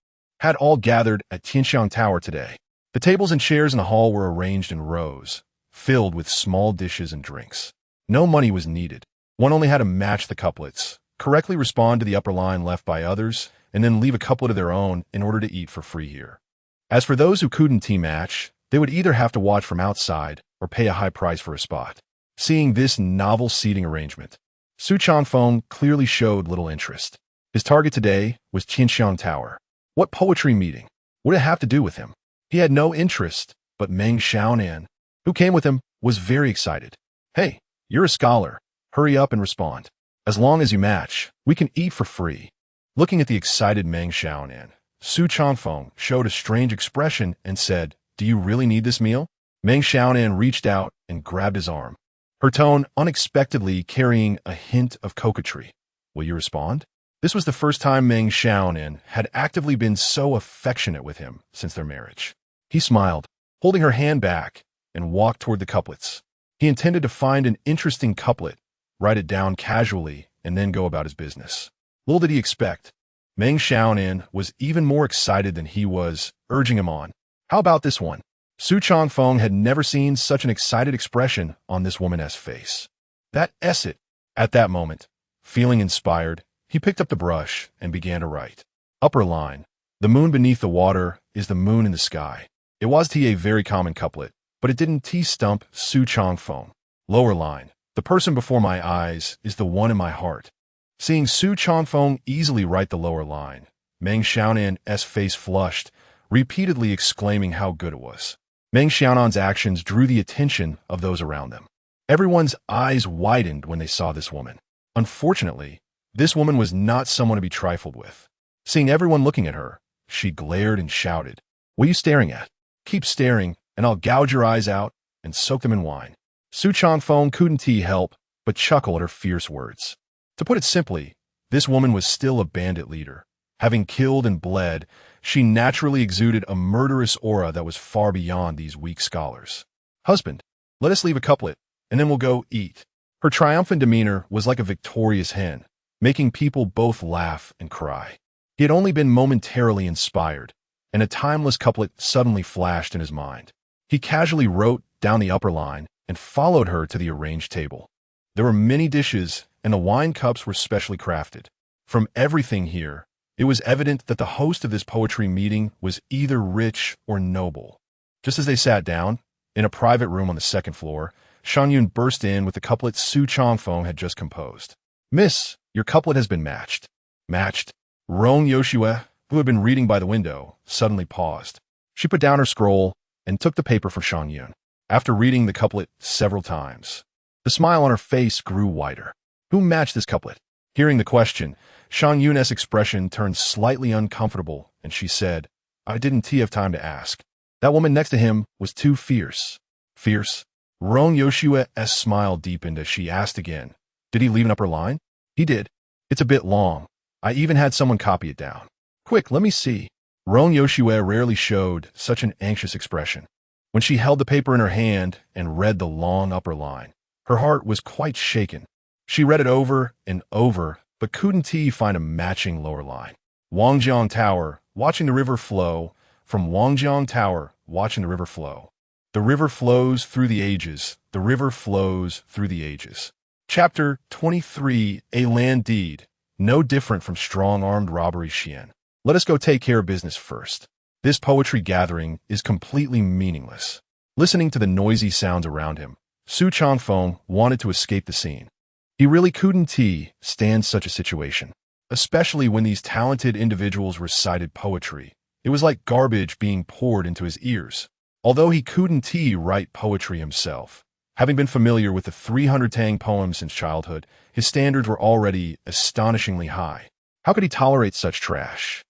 had all gathered at Tianxiang Tower today. The tables and chairs in the hall were arranged in rows, filled with small dishes and drinks. No money was needed. One only had to match the couplets, correctly respond to the upper line left by others, and then leave a couplet of their own in order to eat for free here. As for those who couldn't match, they would either have to watch from outside or pay a high price for a spot. Seeing this novel seating arrangement, Su Changfeng clearly showed little interest. His target today was Tianxiang Tower. What poetry meeting would it have to do with him? He had no interest, but Meng Xiaonan, who came with him, was very excited. "Hey, you're a scholar. Hurry up and respond. As long as you match, we can eat for free." Looking at the excited Meng Xiaonan, Su Changfeng showed a strange expression and said, "Do you really need this meal?" Meng Xiaonan reached out and grabbed his arm, her tone unexpectedly carrying a hint of coquetry. "Will you respond?" This was the first time Meng Xiaonan had actively been so affectionate with him since their marriage. He smiled, holding her hand back, and walked toward the couplets. He intended to find an interesting couplet, write it down casually, and then go about his business. Little did he expect, Meng Xiaonan was even more excited than he was, urging him on. "How about this one?" Su Changfeng had never seen such an excited expression on this woman's face. That it. At that moment, feeling inspired, he picked up the brush and began to write. Upper line: "The moon beneath the water is the moon in the sky." It was a very common couplet, but it didn't stump Su Changfeng. Lower line: "The person before my eyes is the one in my heart." Seeing Su Changfeng easily write the lower line, Meng Xiaonan's face flushed, repeatedly exclaiming how good it was. Meng Xiaonan's actions drew the attention of those around them. Everyone's eyes widened when they saw this woman. Unfortunately, this woman was not someone to be trifled with. Seeing everyone looking at her, she glared and shouted, "What are you staring at? Keep staring, and I'll gouge your eyes out and soak them in wine." Su Changfeng couldn't help but chuckle at her fierce words. To put it simply, this woman was still a bandit leader. Having killed and bled, she naturally exuded a murderous aura that was far beyond these weak scholars. "Husband, let us leave a couplet, and then we'll go eat." Her triumphant demeanor was like a victorious hen, making people both laugh and cry. He had only been momentarily inspired, and a timeless couplet suddenly flashed in his mind. He casually wrote down the upper line and followed her to the arranged table. There were many dishes, and the wine cups were specially crafted. From everything here, it was evident that the host of this poetry meeting was either rich or noble. Just as they sat down, in a private room on the second floor, Shan Yun burst in with the couplet Su Changfeng had just composed. "Miss, your couplet has been matched." Matched? Rong Yoshue, who had been reading by the window, suddenly paused. She put down her scroll and took the paper from Shan Yun. After reading the couplet several times, the smile on her face grew wider. Who matched this couplet? Hearing the question, Shan Yun's expression turned slightly uncomfortable, and she said, "I didn't have time to ask." That woman next to him was too fierce. Fierce? Rong Yoshue's smile deepened as she asked again, "Did he leave an upper line?" "He did. It's a bit long. I even had someone copy it down." "Quick, let me see." Rong Yoshue rarely showed such an anxious expression. When she held the paper in her hand and read the long upper line, her heart was quite shaken. She read it over and over, but couldn't find a matching lower line. Wangjiang Tower, watching the river flow. From Wangjiang Tower, watching the river flow. The river flows through the ages. The river flows through the ages. Chapter 23, A Land Deed. No different from strong-armed robbery Xian. Let us go take care of business first. This poetry gathering is completely meaningless. Listening to the noisy sounds around him, Su Changfeng wanted to escape the scene. He really couldn't stand such a situation, especially when these talented individuals recited poetry. It was like garbage being poured into his ears. Although he couldn't write poetry himself, having been familiar with the 300 Tang poems since childhood, his standards were already astonishingly high. How could he tolerate such trash?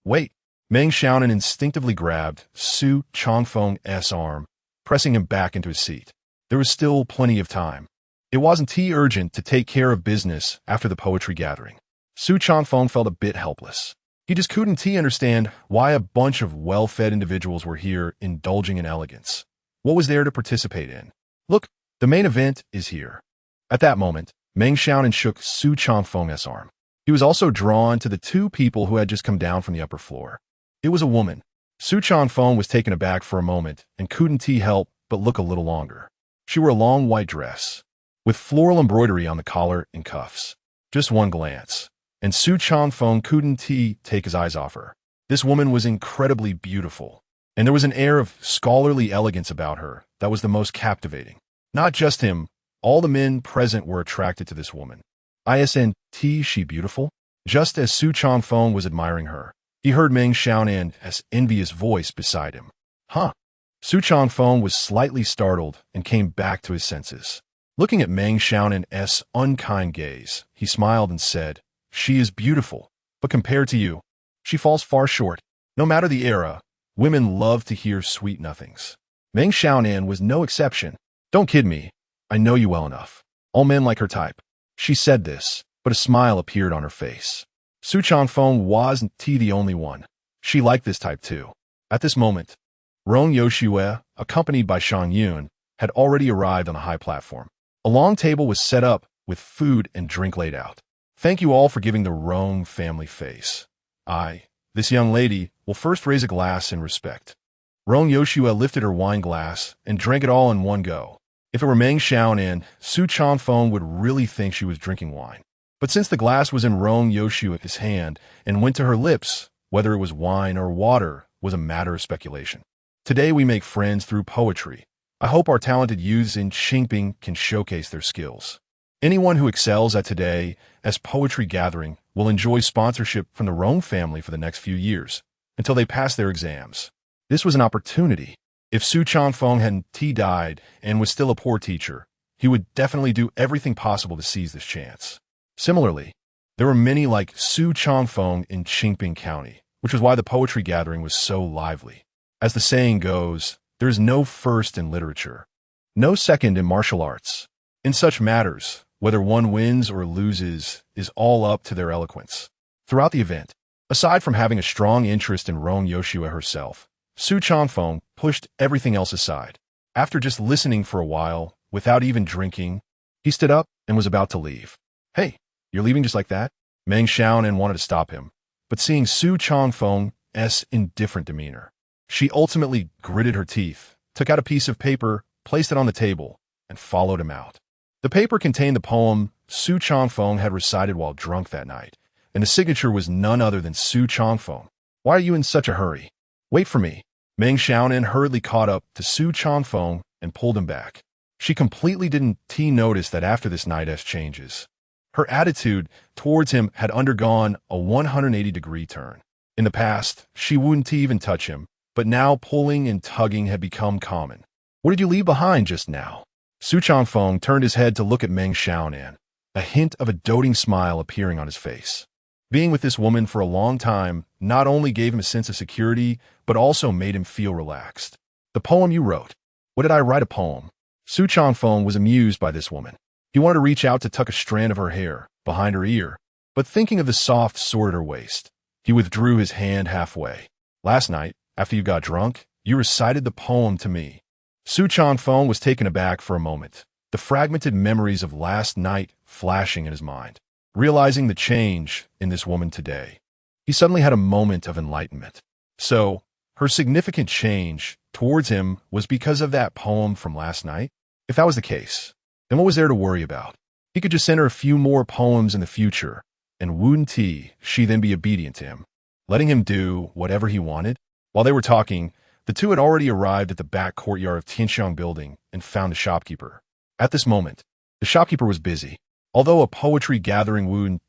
Wait. Meng Xiaonan instinctively grabbed Su Changfeng's arm, pressing him back into his seat. There was still plenty of time. It wasn't urgent to take care of business after the poetry gathering. Su Changfeng felt a bit helpless. He just couldn't understand why a bunch of well-fed individuals were here indulging in elegance. What was there to participate in? Look, the main event is here. At that moment, Meng Xiaonan shook Su Changfeng's arm. He was also drawn to the two people who had just come down from the upper floor. It was a woman. Su Changfeng was taken aback for a moment and couldn't help but look a little longer. She wore a long white dress, with floral embroidery on the collar and cuffs. Just one glance, and Su Changfeng couldn't take his eyes off her. This woman was incredibly beautiful, and there was an air of scholarly elegance about her that was the most captivating. Not just him, all the men present were attracted to this woman. Isn't she beautiful? Just as Su Changfeng was admiring her, he heard Meng Xiaonan's envious voice beside him. Huh? Su Changfeng was slightly startled and came back to his senses. Looking at Meng Xiaonan's unkind gaze, he smiled and said, "She is beautiful, but compared to you, she falls far short. No matter the era, women love to hear sweet nothings." Meng Xiaonan was no exception. "Don't kid me. I know you well enough. All men like her type." She said this, but a smile appeared on her face. Su Changfeng wasn't the only one. She liked this type too. At this moment, Rong Yoshue, accompanied by Shan Yun, had already arrived on the high platform. A long table was set up with food and drink laid out. "Thank you all for giving the Rong family face. This young lady, will first raise a glass in respect." Rong Yoshue lifted her wine glass and drank it all in one go. If it were Meng Xiaonan, Su Changfeng would really think she was drinking wine. But since the glass was in Rong Yoshue's hand and went to her lips, whether it was wine or water was a matter of speculation. Today we make friends through poetry. I hope our talented youths in Qingping can showcase their skills. Anyone who excels at today as poetry gathering will enjoy sponsorship from the Rong family for the next few years, until they pass their exams. This was an opportunity. If Su Changfeng hadn't died and was still a poor teacher, he would definitely do everything possible to seize this chance. Similarly, there were many like Su Changfeng in Qingping County, which was why the poetry gathering was so lively. As the saying goes, there is no first in literature, no second in martial arts. In such matters, whether one wins or loses is all up to their eloquence. Throughout the event, aside from having a strong interest in Rong Yoshue herself, Su Changfeng pushed everything else aside. After just listening for a while, without even drinking, he stood up and was about to leave. "Hey, you're leaving just like that?" Meng Xiaonan wanted to stop him, but seeing Su Changfeng's indifferent demeanor, she ultimately gritted her teeth, took out a piece of paper, placed it on the table, and followed him out. The paper contained the poem Su Changfeng had recited while drunk that night, and the signature was none other than Su Changfeng. Why are you in such a hurry? Wait for me. Meng Xiaonan hurriedly caught up to Su Changfeng and pulled him back. She completely didn't notice that after this night's changes, her attitude towards him had undergone a 180-degree turn. In the past, she wouldn't even touch him, but now pulling and tugging had become common. What did you leave behind just now? Su Changfeng turned his head to look at Meng Xiaonan, a hint of a doting smile appearing on his face. Being with this woman for a long time not only gave him a sense of security, but also made him feel relaxed. The poem you wrote. What did I write a poem? Su Changfeng was amused by this woman. He wanted to reach out to tuck a strand of her hair behind her ear, but thinking of the soft sword at her waist, he withdrew his hand halfway. Last night, after you got drunk, you recited the poem to me. Su Changfeng was taken aback for a moment, the fragmented memories of last night flashing in his mind. Realizing the change in this woman today, he suddenly had a moment of enlightenment. So, her significant change towards him was because of that poem from last night? If that was the case, then what was there to worry about? He could just send her a few more poems in the future, and wouldn't she then be obedient to him, letting him do whatever he wanted? While they were talking, the two had already arrived at the back courtyard of Tianxiang Building and found the shopkeeper. At this moment, the shopkeeper was busy. Although a poetry gathering wouldn't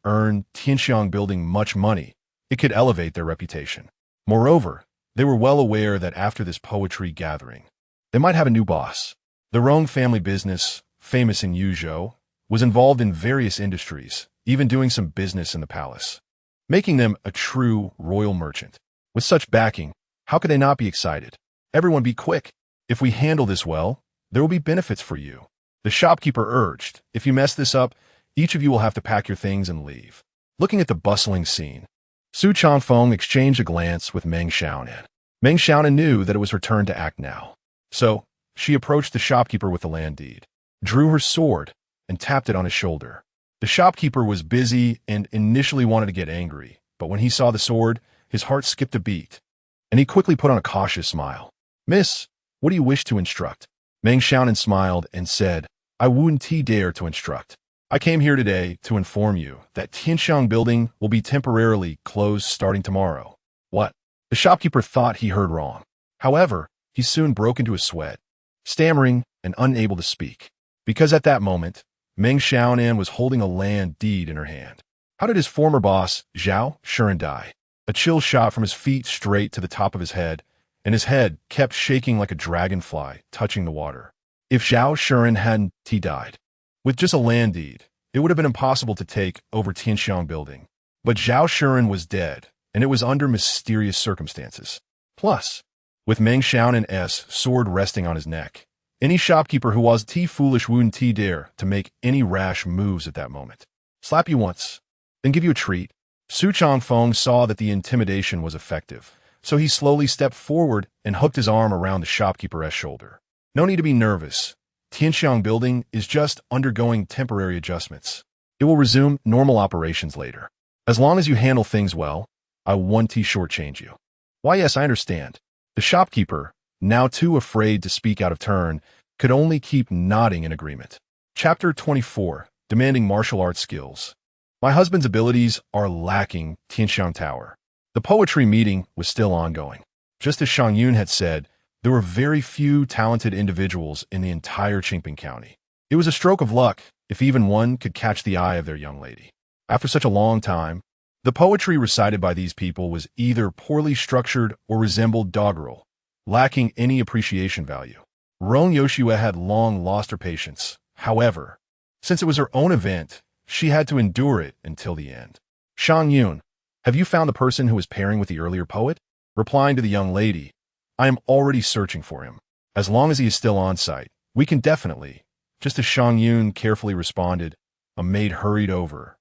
earn Tianxiang Building much money, it could elevate their reputation. Moreover, they were well aware that after this poetry gathering, they might have a new boss. The Rong family business, famous in Yuzhou, was involved in various industries, even doing some business in the palace, making them a true royal merchant. With such backing, how could they not be excited? Everyone be quick. If we handle this well, there will be benefits for you. The shopkeeper urged, if you mess this up, each of you will have to pack your things and leave. Looking at the bustling scene, Su Changfeng exchanged a glance with Meng Xiaonan. Meng Xiaonan knew that it was her turn to act now. So, she approached the shopkeeper with the land deed, drew her sword, and tapped it on his shoulder. The shopkeeper was busy and initially wanted to get angry, but when he saw the sword, his heart skipped a beat, and he quickly put on a cautious smile. Miss, what do you wish to instruct? Meng Xiaonan smiled and said, I wouldn't dare to instruct. I came here today to inform you that Tianxiang Building will be temporarily closed starting tomorrow. What? The shopkeeper thought he heard wrong. However, he soon broke into a sweat, stammering and unable to speak, because at that moment, Meng Xiaonan was holding a land deed in her hand. How did his former boss, Zhao Shuren, die? A chill shot from his feet straight to the top of his head, and his head kept shaking like a dragonfly touching the water. If Zhao Shuren hadn't died, with just a land deed, it would have been impossible to take over Tianxiang Building. But Zhao Shuren was dead, and it was under mysterious circumstances. Plus, with Meng Xiaonan's sword resting on his neck, any shopkeeper who was foolish wouldn't dare to make any rash moves at that moment. Slap you once, then give you a treat. Su Changfeng saw that the intimidation was effective, so he slowly stepped forward and hooked his arm around the shopkeeper's shoulder. No need to be nervous. Tianxiang Building is just undergoing temporary adjustments. It will resume normal operations later. As long as you handle things well, I won't shortchange you. Why, yes, I understand. The shopkeeper, now too afraid to speak out of turn, could only keep nodding in agreement. Chapter 24, Demanding Martial Arts Skills. My husband's abilities are lacking, Tianxiang Tower. The poetry meeting was still ongoing. Just as Shang Yun had said, there were very few talented individuals in the entire Qingping County. It was a stroke of luck if even one could catch the eye of their young lady. After such a long time, the poetry recited by these people was either poorly structured or resembled doggerel, lacking any appreciation value. Rong Yoshua had long lost her patience. However, since it was her own event, she had to endure it until the end. Shang Yun, have you found the person who was pairing with the earlier poet? Replying to the young lady, I am already searching for him. As long as he is still on site, we can definitely. Just as Shang Yun carefully responded, a maid hurried over,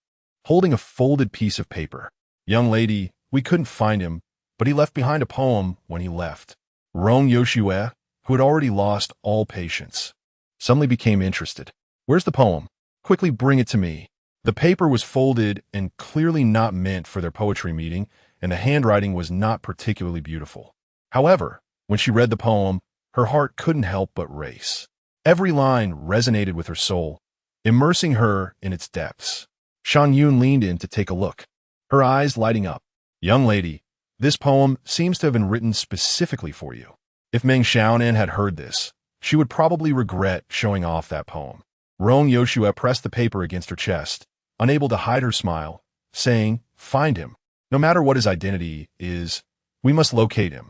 holding a folded piece of paper. Young lady, we couldn't find him, but he left behind a poem when he left. Rong Yoshua, who had already lost all patience, suddenly became interested. Where's the poem? Quickly bring it to me. The paper was folded and clearly not meant for their poetry meeting, and the handwriting was not particularly beautiful. However, when she read the poem, Her heart couldn't help but race. Every line resonated with her soul, immersing her in its depths. Shan Yun leaned in to take a look, her eyes lighting up. Young lady, this poem seems to have been written specifically for you. If Meng Xiaonan had heard this, she would probably regret showing off that poem. Rong Yoshua pressed the paper against her chest, unable to hide her smile, saying, "Find him. No matter what his identity is, we must locate him."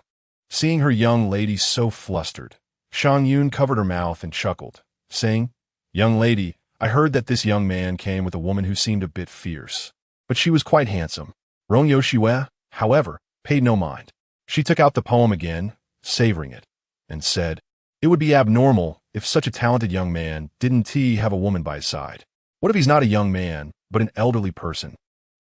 Seeing her young lady so flustered, Shang Yun covered her mouth and chuckled, saying, "Young lady, I heard that this young man came with a woman who seemed a bit fierce, but she was quite handsome." Rong Yoshua, however, paid no mind. She took out the poem again, savoring it, and said, "It would be abnormal if such a talented young man didn't have a woman by his side. What if he's not a young man, but an elderly person?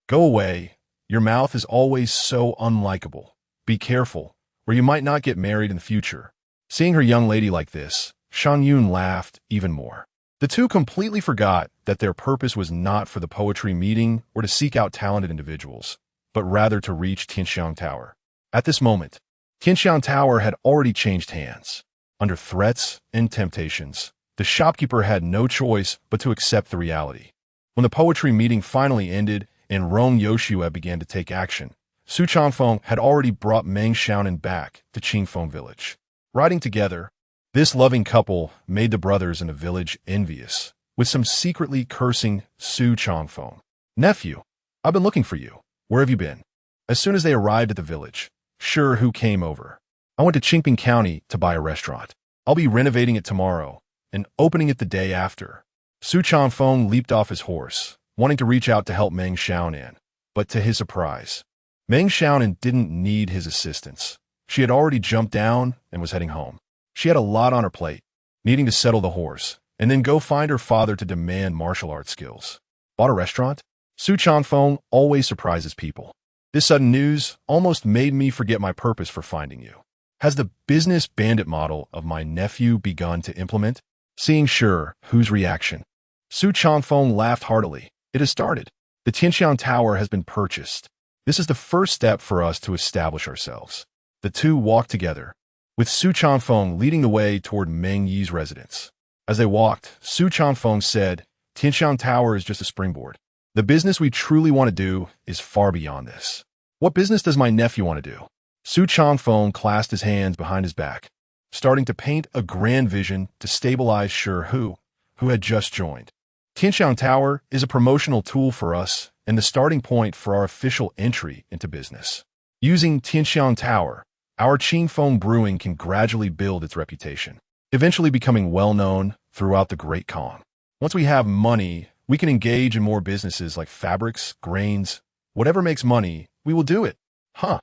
Go away. Your mouth is always so unlikable. Be careful, or you might not get married in the future." Seeing her young lady like this, Shang Yun laughed even more. The two completely forgot that their purpose was not for the poetry meeting or to seek out talented individuals, but rather to reach Tianxiang Tower. At this moment, Tianxiang Tower had already changed hands. Under threats and temptations, the shopkeeper had no choice but to accept the reality. When the poetry meeting finally ended and Rong Yoshua began to take action, Su Changfeng had already brought Meng Xiaonan back to Qingfeng village. Riding together, this loving couple made the brothers in the village envious, with some secretly cursing Su Changfeng. "Nephew, I've been looking for you. Where have you been?" As soon as they arrived at the village, Hu came over. "I went to Qingping County to buy a restaurant. I'll be renovating it tomorrow and opening it the day after." Su Changfeng leaped off his horse, wanting to reach out to help Meng Xiaonan, but to his surprise, Meng Xiaonan didn't need his assistance. She had already jumped down and was heading home. She had a lot on her plate, needing to settle the horse, and then go find her father to demand martial arts skills. Bought a restaurant? Su Changfeng always surprises people. This sudden news almost made me forget my purpose for finding you. Has the business bandit model of my nephew begun to implement? Seeing Hu's reaction, Su Changfeng laughed heartily. It has started. The Tianxiang Tower has been purchased. This is the first step for us to establish ourselves. The two walked together, with Su Changfeng leading the way toward Meng Yi's residence. As they walked, Su Changfeng said, "Tianxiang Tower is just a springboard. The business we truly want to do is far beyond this." "What business does my nephew want to do?" Su Changfeng clasped his hands behind his back, starting to paint a grand vision to stabilize Hu, who had just joined. "Tianxiang Tower is a promotional tool for us and the starting point for our official entry into business. Using Tianxiang Tower, our Qingfeng brewing can gradually build its reputation, eventually becoming well-known throughout the Great Kong. Once we have money, we can engage in more businesses like fabrics, grains, whatever makes money, we will do it." "Huh."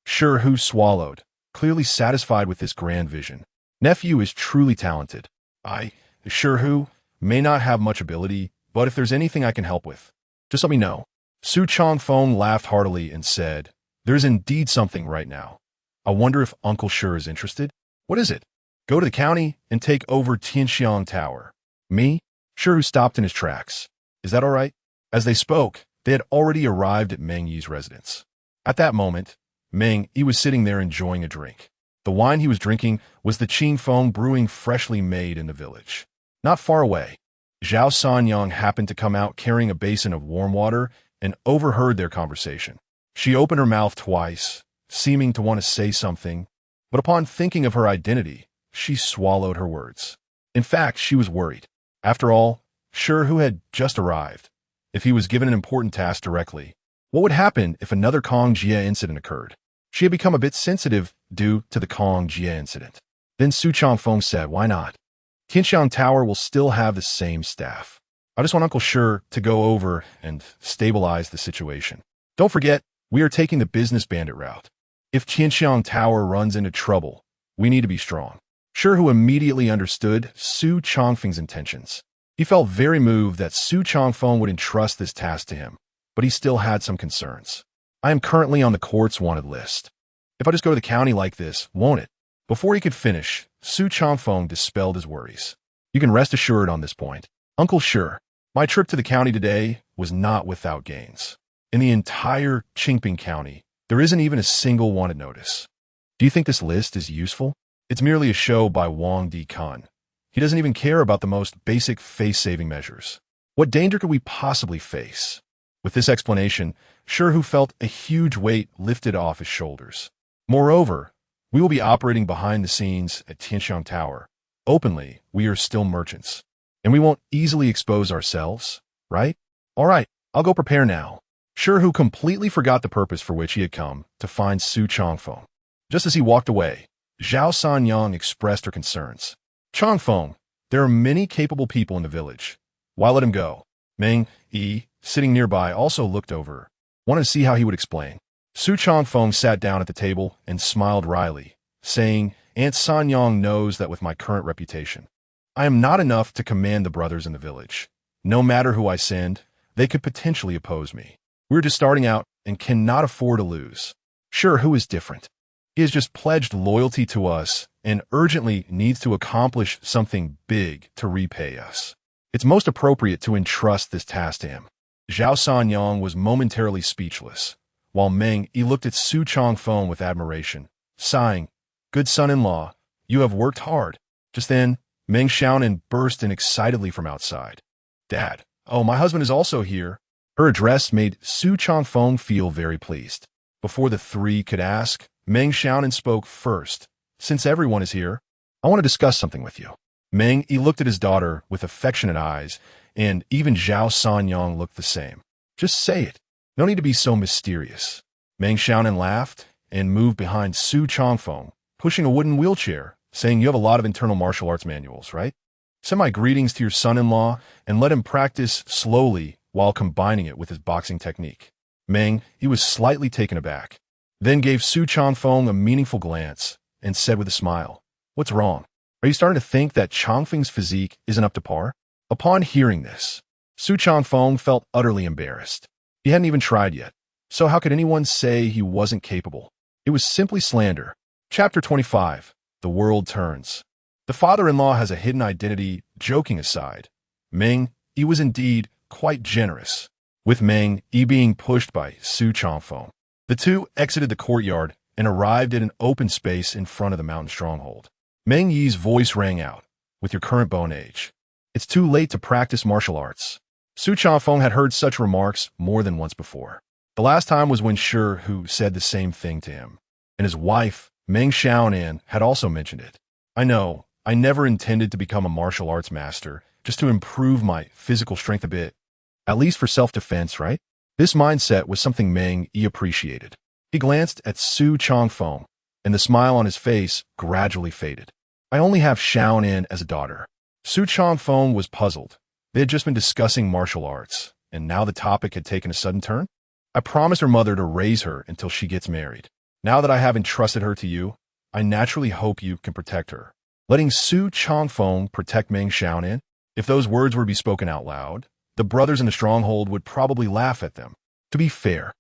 Hu swallowed, clearly satisfied with this grand vision. "Nephew is truly talented. Hu, may not have much ability, but if there's anything I can help with, just let me know." Su Changfeng laughed heartily and said, "There's indeed something right now. I wonder if Uncle Shi is interested." "What is it?" "Go to the county and take over Tianxiang Tower." "Me?" Hu stopped in his tracks. "Is that all right?" As they spoke, they had already arrived at Meng Yi's residence. At that moment, Meng Yi was sitting there enjoying a drink. The wine he was drinking was the Qingfeng brewing freshly made in the village. Not far away, Zhao Sanyang happened to come out carrying a basin of warm water and overheard their conversation. She opened her mouth twice, seeming to want to say something, but upon thinking of her identity, she swallowed her words. In fact, she was worried. After all, Hu had just arrived. If he was given an important task directly, what would happen if another Kong Jie incident occurred? She had become a bit sensitive due to the Kong Jie incident. Then Su Changfeng said, "Why not? Tianxiang Tower will still have the same staff. I just want Uncle Shi to go over and stabilize the situation. Don't forget, we are taking the business bandit route. If Tianxiang Tower runs into trouble, we need to be strong." Hu immediately understood Su Changfeng's intentions. He felt very moved that Su Changfeng would entrust this task to him, but he still had some concerns. "I am currently on the court's wanted list. If I just go to the county like this, won't it?" Before he could finish, Su Changfeng dispelled his worries. "You can rest assured on this point. Uncle Shi, my trip to the county today was not without gains. In the entire Qingping County, there isn't even a single wanted notice. Do you think this list is useful?" It's merely a show by Wang Di Kan. He doesn't even care about the most basic face-saving measures. What danger could we possibly face? With this explanation, Shu felt a huge weight lifted off his shoulders. Moreover, we will be operating behind the scenes at Tianxiang Tower. Openly, we are still merchants. And we won't easily expose ourselves, right? All right, I'll go prepare now. Shu completely forgot the purpose for which he had come to find Su Changfeng. Just as he walked away, Zhao Sanyang expressed her concerns. Changfeng, there are many capable people in the village. Why let him go? Meng Yi, sitting nearby, also looked over, wanted to see how he would explain. Su Changfeng sat down at the table and smiled wryly, saying, Aunt Sanyang knows that with my current reputation, I am not enough to command the brothers in the village. No matter who I send, they could potentially oppose me. We're just starting out and cannot afford to lose. Sure, who is different? He has just pledged loyalty to us and urgently needs to accomplish something big to repay us. It's most appropriate to entrust this task to him. Zhao Sanyang was momentarily speechless, while Meng Yi looked at Su Changfeng with admiration, sighing, Good son-in-law, you have worked hard. Just then, Meng Xiaonan burst in excitedly from outside. Dad, oh, my husband is also here. Her address made Su Changfeng feel very pleased. Before the three could ask, Meng Xiaonan spoke first. Since everyone is here, I want to discuss something with you. Meng Yi looked at his daughter with affectionate eyes, and even Zhao Sanyang looked the same. Just say it. No need to be so mysterious. Meng Xiaonan laughed and moved behind Su Changfeng, pushing a wooden wheelchair, saying, You have a lot of internal martial arts manuals, right? Send my greetings to your son-in-law and let him practice slowly while combining it with his boxing technique. Meng, he was slightly taken aback, then gave Su Changfeng a meaningful glance and said with a smile, What's wrong? Are you starting to think that Changfeng's physique isn't up to par? Upon hearing this, Su Changfeng felt utterly embarrassed. He hadn't even tried yet, so how could anyone say he wasn't capable? It was simply slander. Chapter 25. The World Turns. The father-in-law has a hidden identity. Joking aside, Meng Yi was indeed quite generous, with Meng Yi being pushed by Su Changfeng. The two exited the courtyard and arrived at an open space in front of the mountain stronghold. Meng Yi's voice rang out, With your current bone age, it's too late to practice martial arts. Su Changfeng had heard such remarks more than once before. The last time was when Shu said the same thing to him, and his wife, Meng Xiaonan, had also mentioned it. I know, I never intended to become a martial arts master, just to improve my physical strength a bit. At least for self-defense, right? This mindset was something Meng Yi appreciated. He glanced at Su Changfeng, and the smile on his face gradually faded. I only have Xiaonan as a daughter. Su Changfeng was puzzled. They had just been discussing martial arts, and now the topic had taken a sudden turn. I promised her mother to raise her until she gets married. Now that I have entrusted her to you, I naturally hope you can protect her. Letting Su Changfeng protect Meng Xiaonan? If those words were to be spoken out loud, the brothers in the stronghold would probably laugh at them. To be fair,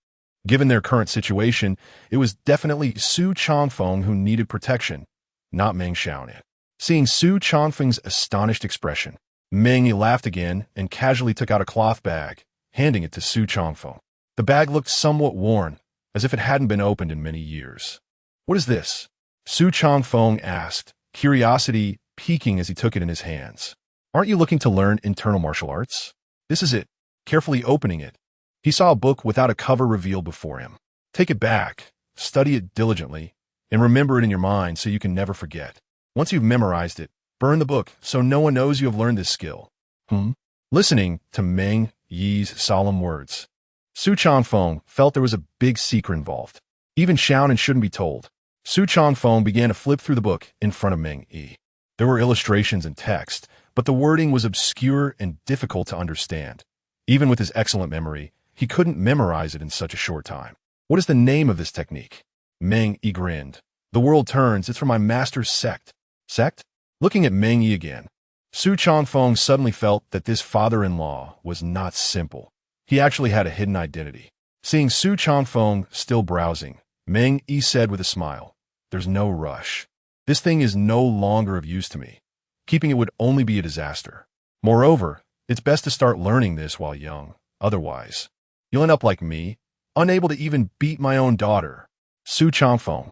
given their current situation, it was definitely Su Changfeng who needed protection, not Meng Xiaonan. Seeing Su Changfeng's astonished expression, Meng Yi laughed again and casually took out a cloth bag, handing it to Su Changfeng. The bag looked somewhat worn, as if it hadn't been opened in many years. What is this? Su Changfeng asked, curiosity piquing as he took it in his hands. Aren't you looking to learn internal martial arts? This is it. Carefully opening it, he saw a book without a cover revealed before him. Take it back, study it diligently, and remember it in your mind so you can never forget. Once you've memorized it, burn the book so no one knows you have learned this skill. Listening to Meng Yi's solemn words, Su Changfeng felt there was a big secret involved. Even Xiaonan shouldn't be told. Su Changfeng began to flip through the book in front of Meng Yi. There were illustrations and text, but the wording was obscure and difficult to understand. Even with his excellent memory, he couldn't memorize it in such a short time. What is the name of this technique? Meng Yi grinned. The world turns. It's from my master's sect. Sect? Looking at Meng Yi again, Su Changfeng suddenly felt that this father-in-law was not simple. He actually had a hidden identity. Seeing Su Changfeng still browsing, Meng Yi said with a smile, There's no rush. This thing is no longer of use to me. Keeping it would only be a disaster. Moreover, it's best to start learning this while young. Otherwise, you'll end up like me, unable to even beat my own daughter. Su Changfeng.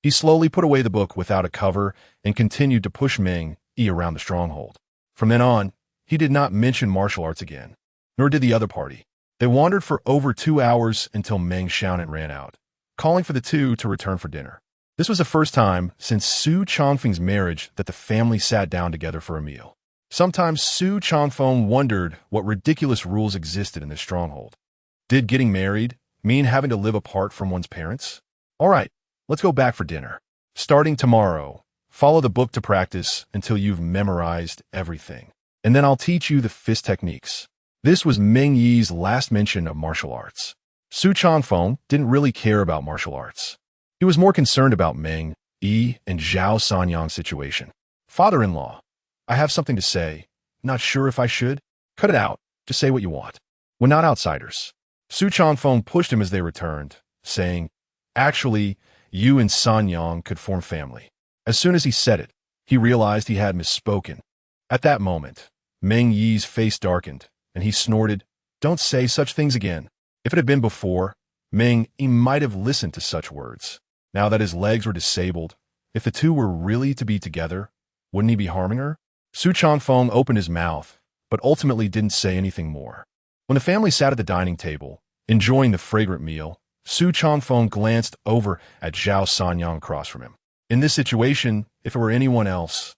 He slowly put away the book without a cover and continued to push Meng Yi around the stronghold. From then on, he did not mention martial arts again, nor did the other party. They wandered for over 2 hours until Meng Xiaonan ran out, calling for the two to return for dinner. This was the first time since Su Chongfeng's marriage that the family sat down together for a meal. Sometimes Su Chongfeng wondered what ridiculous rules existed in this stronghold. Did getting married mean having to live apart from one's parents? All right, let's go back for dinner. Starting tomorrow, follow the book to practice until you've memorized everything. And then I'll teach you the fist techniques. This was Meng Yi's last mention of martial arts. Su Chongfeng didn't really care about martial arts. He was more concerned about Meng Yi and Zhao Sanyang's situation. Father-in-law, I have something to say. Not sure if I should? Cut it out. Just say what you want. We're not outsiders. Su Chongfeng pushed him as they returned, saying, actually, you and Sanyang could form family. As soon as he said it, he realized he had misspoken. At that moment, Meng Yi's face darkened, and he snorted, don't say such things again. If it had been before, Meng Yi might have listened to such words. Now that his legs were disabled, if the two were really to be together, wouldn't he be harming her? Su Chongfeng opened his mouth, but ultimately didn't say anything more. When the family sat at the dining table, enjoying the fragrant meal, Su Chongfeng glanced over at Zhao Sanyang across from him. In this situation, if it were anyone else,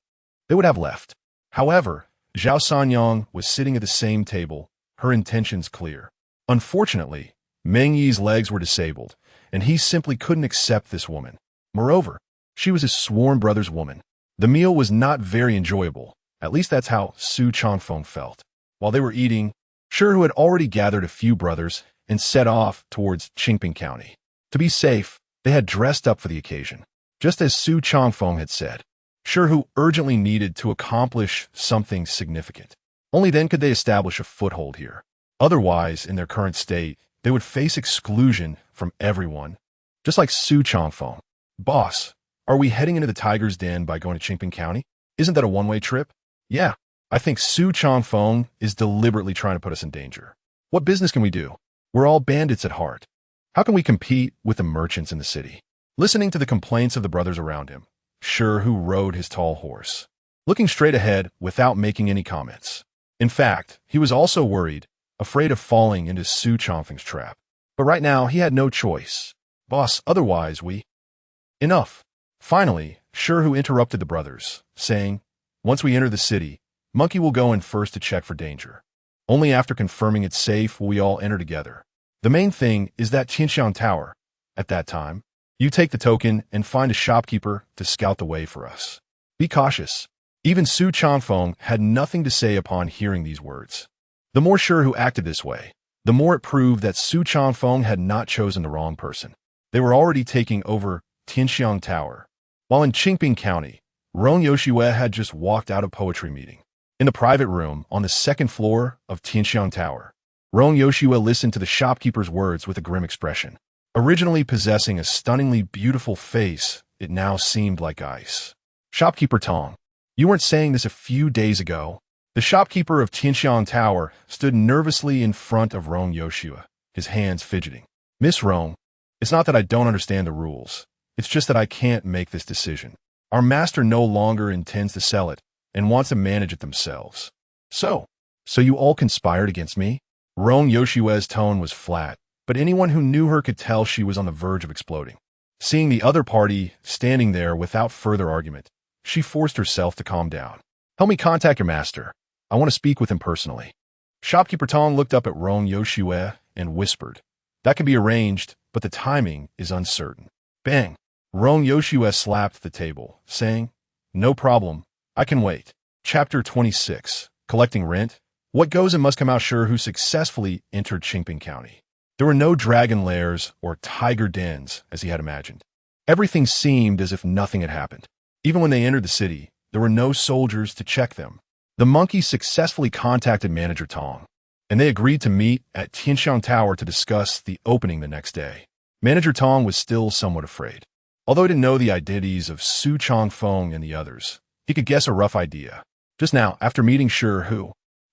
they would have left. However, Zhao Sanyang was sitting at the same table, her intentions clear. Unfortunately, Meng Yi's legs were disabled, and he simply couldn't accept this woman. Moreover, she was his sworn brother's woman. The meal was not very enjoyable. At least that's how Su Chongfeng felt. While they were eating, Shi had already gathered a few brothers and set off towards Qingping County. To be safe, they had dressed up for the occasion. Just as Su Chongfeng had said, Shi urgently needed to accomplish something significant. Only then could they establish a foothold here. Otherwise, in their current state, they would face exclusion from everyone. Just like Su Chongfeng. Boss, are we heading into the tiger's den by going to Qingping County? Isn't that a one-way trip? Yeah, I think Su Chongfeng is deliberately trying to put us in danger. What business can we do? We're all bandits at heart. How can we compete with the merchants in the city? Listening to the complaints of the brothers around him, Shi rode his tall horse, looking straight ahead without making any comments. In fact, he was also worried, afraid of falling into Su Chongfeng's trap. But right now, he had no choice. Boss, otherwise Enough. Finally, Shi interrupted the brothers, saying, once we enter the city, Monkey will go in first to check for danger. Only after confirming it's safe will we all enter together. The main thing is that Tianxiang Tower. At that time, you take the token and find a shopkeeper to scout the way for us. Be cautious. Even Su Chongfeng had nothing to say upon hearing these words. The more Shi acted this way, the more it proved that Su Chongfeng had not chosen the wrong person. They were already taking over Tianxiang Tower. While in Qingping County, Rong Yoshue had just walked out of poetry meeting. In the private room on the second floor of Tianxiang Tower, Rong Yoshue listened to the shopkeeper's words with a grim expression. Originally possessing a stunningly beautiful face, it now seemed like ice. Shopkeeper Tong, you weren't saying this a few days ago? The shopkeeper of Tianxiang Tower stood nervously in front of Rong Yoshue, his hands fidgeting. Miss Rong, it's not that I don't understand the rules. It's just that I can't make this decision. Our master no longer intends to sell it and wants to manage it themselves. So you all conspired against me? Rong Yoshue's tone was flat, but anyone who knew her could tell she was on the verge of exploding. Seeing the other party standing there without further argument, she forced herself to calm down. Help me contact your master. I want to speak with him personally. Shopkeeper Tong looked up at Rong Yoshue and whispered, that can be arranged, but the timing is uncertain. Bang! Rong Yoshue slapped the table, saying, no problem, I can wait. Chapter 26, Collecting Rent. What goes and must come out. Shi successfully entered Qingping County. There were no dragon lairs or tiger dens, as he had imagined. Everything seemed as if nothing had happened. Even when they entered the city, there were no soldiers to check them. The monkey successfully contacted Manager Tong, and they agreed to meet at Tianxiang Tower to discuss the opening the next day. Manager Tong was still somewhat afraid. Although he didn't know the identities of Su Chongfeng and the others, he could guess a rough idea. Just now, after meeting Shi,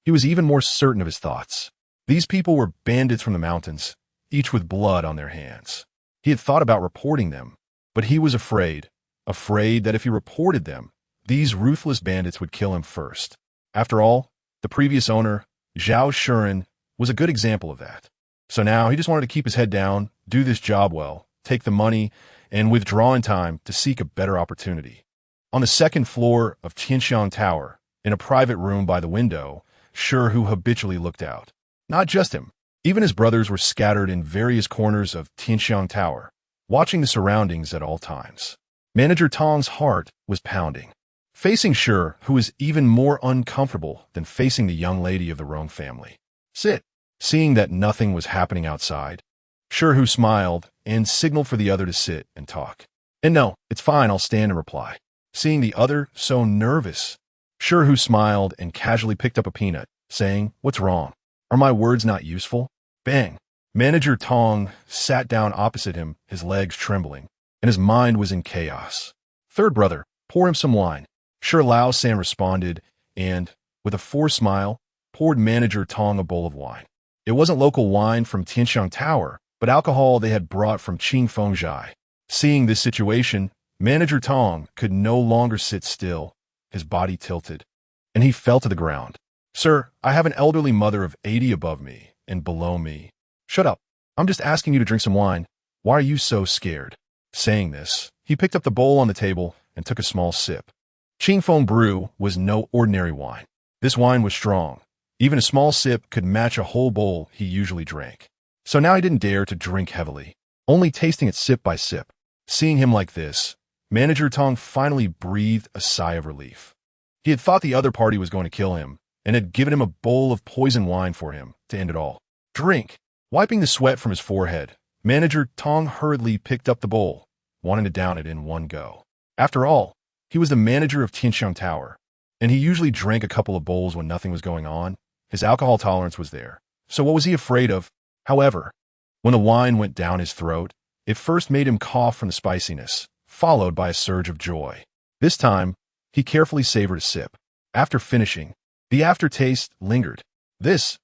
he was even more certain of his thoughts. These people were bandits from the mountains, each with blood on their hands. He had thought about reporting them, But he was afraid that if he reported them, these ruthless bandits would kill him first. After all, the previous owner, Zhao Shuren, was a good example of that. So now he just wanted to keep his head down, do this job well, take the money, and withdraw in time to seek a better opportunity. On the second floor of Tianxiang Tower, in a private room by the window, Shu habitually looked out. Not just him. Even his brothers were scattered in various corners of Tianxiang Tower, watching the surroundings at all times. Manager Tong's heart was pounding. Facing Shu, who was even more uncomfortable than facing the young lady of the Rong family. Sit. Seeing that nothing was happening outside, Shu smiled and signaled for the other to sit and talk. And no, it's fine, I'll stand and reply. Seeing the other so nervous, Shu smiled and casually picked up a peanut, saying, "What's wrong? Are my words not useful?" Bang! Manager Tong sat down opposite him, his legs trembling, and his mind was in chaos. "Third brother, pour him some wine." Shu Lao-san responded and, with a forced smile, poured Manager Tong a bowl of wine. It wasn't local wine from Tianxiang Tower, but alcohol they had brought from Qingfengzhai. Seeing this situation, Manager Tong could no longer sit still. His body tilted, and he fell to the ground. "Sir, I have an elderly mother of 80 above me and below me." "Shut up. I'm just asking you to drink some wine. Why are you so scared?" Saying this, he picked up the bowl on the table and took a small sip. Qingfeng brew was no ordinary wine. This wine was strong. Even a small sip could match a whole bowl he usually drank. So now he didn't dare to drink heavily, only tasting it sip by sip. Seeing him like this, Manager Tong finally breathed a sigh of relief. He had thought the other party was going to kill him, and had given him a bowl of poison wine for him to end it all. "Drink!" Wiping the sweat from his forehead, Manager Tong hurriedly picked up the bowl, wanting to down it in one go. After all, he was the manager of Tianxiang Tower, and he usually drank a couple of bowls when nothing was going on. His alcohol tolerance was there, so what was he afraid of? However, when the wine went down his throat, it first made him cough from the spiciness, followed by a surge of joy. This time, he carefully savored a sip. After finishing, the aftertaste lingered. This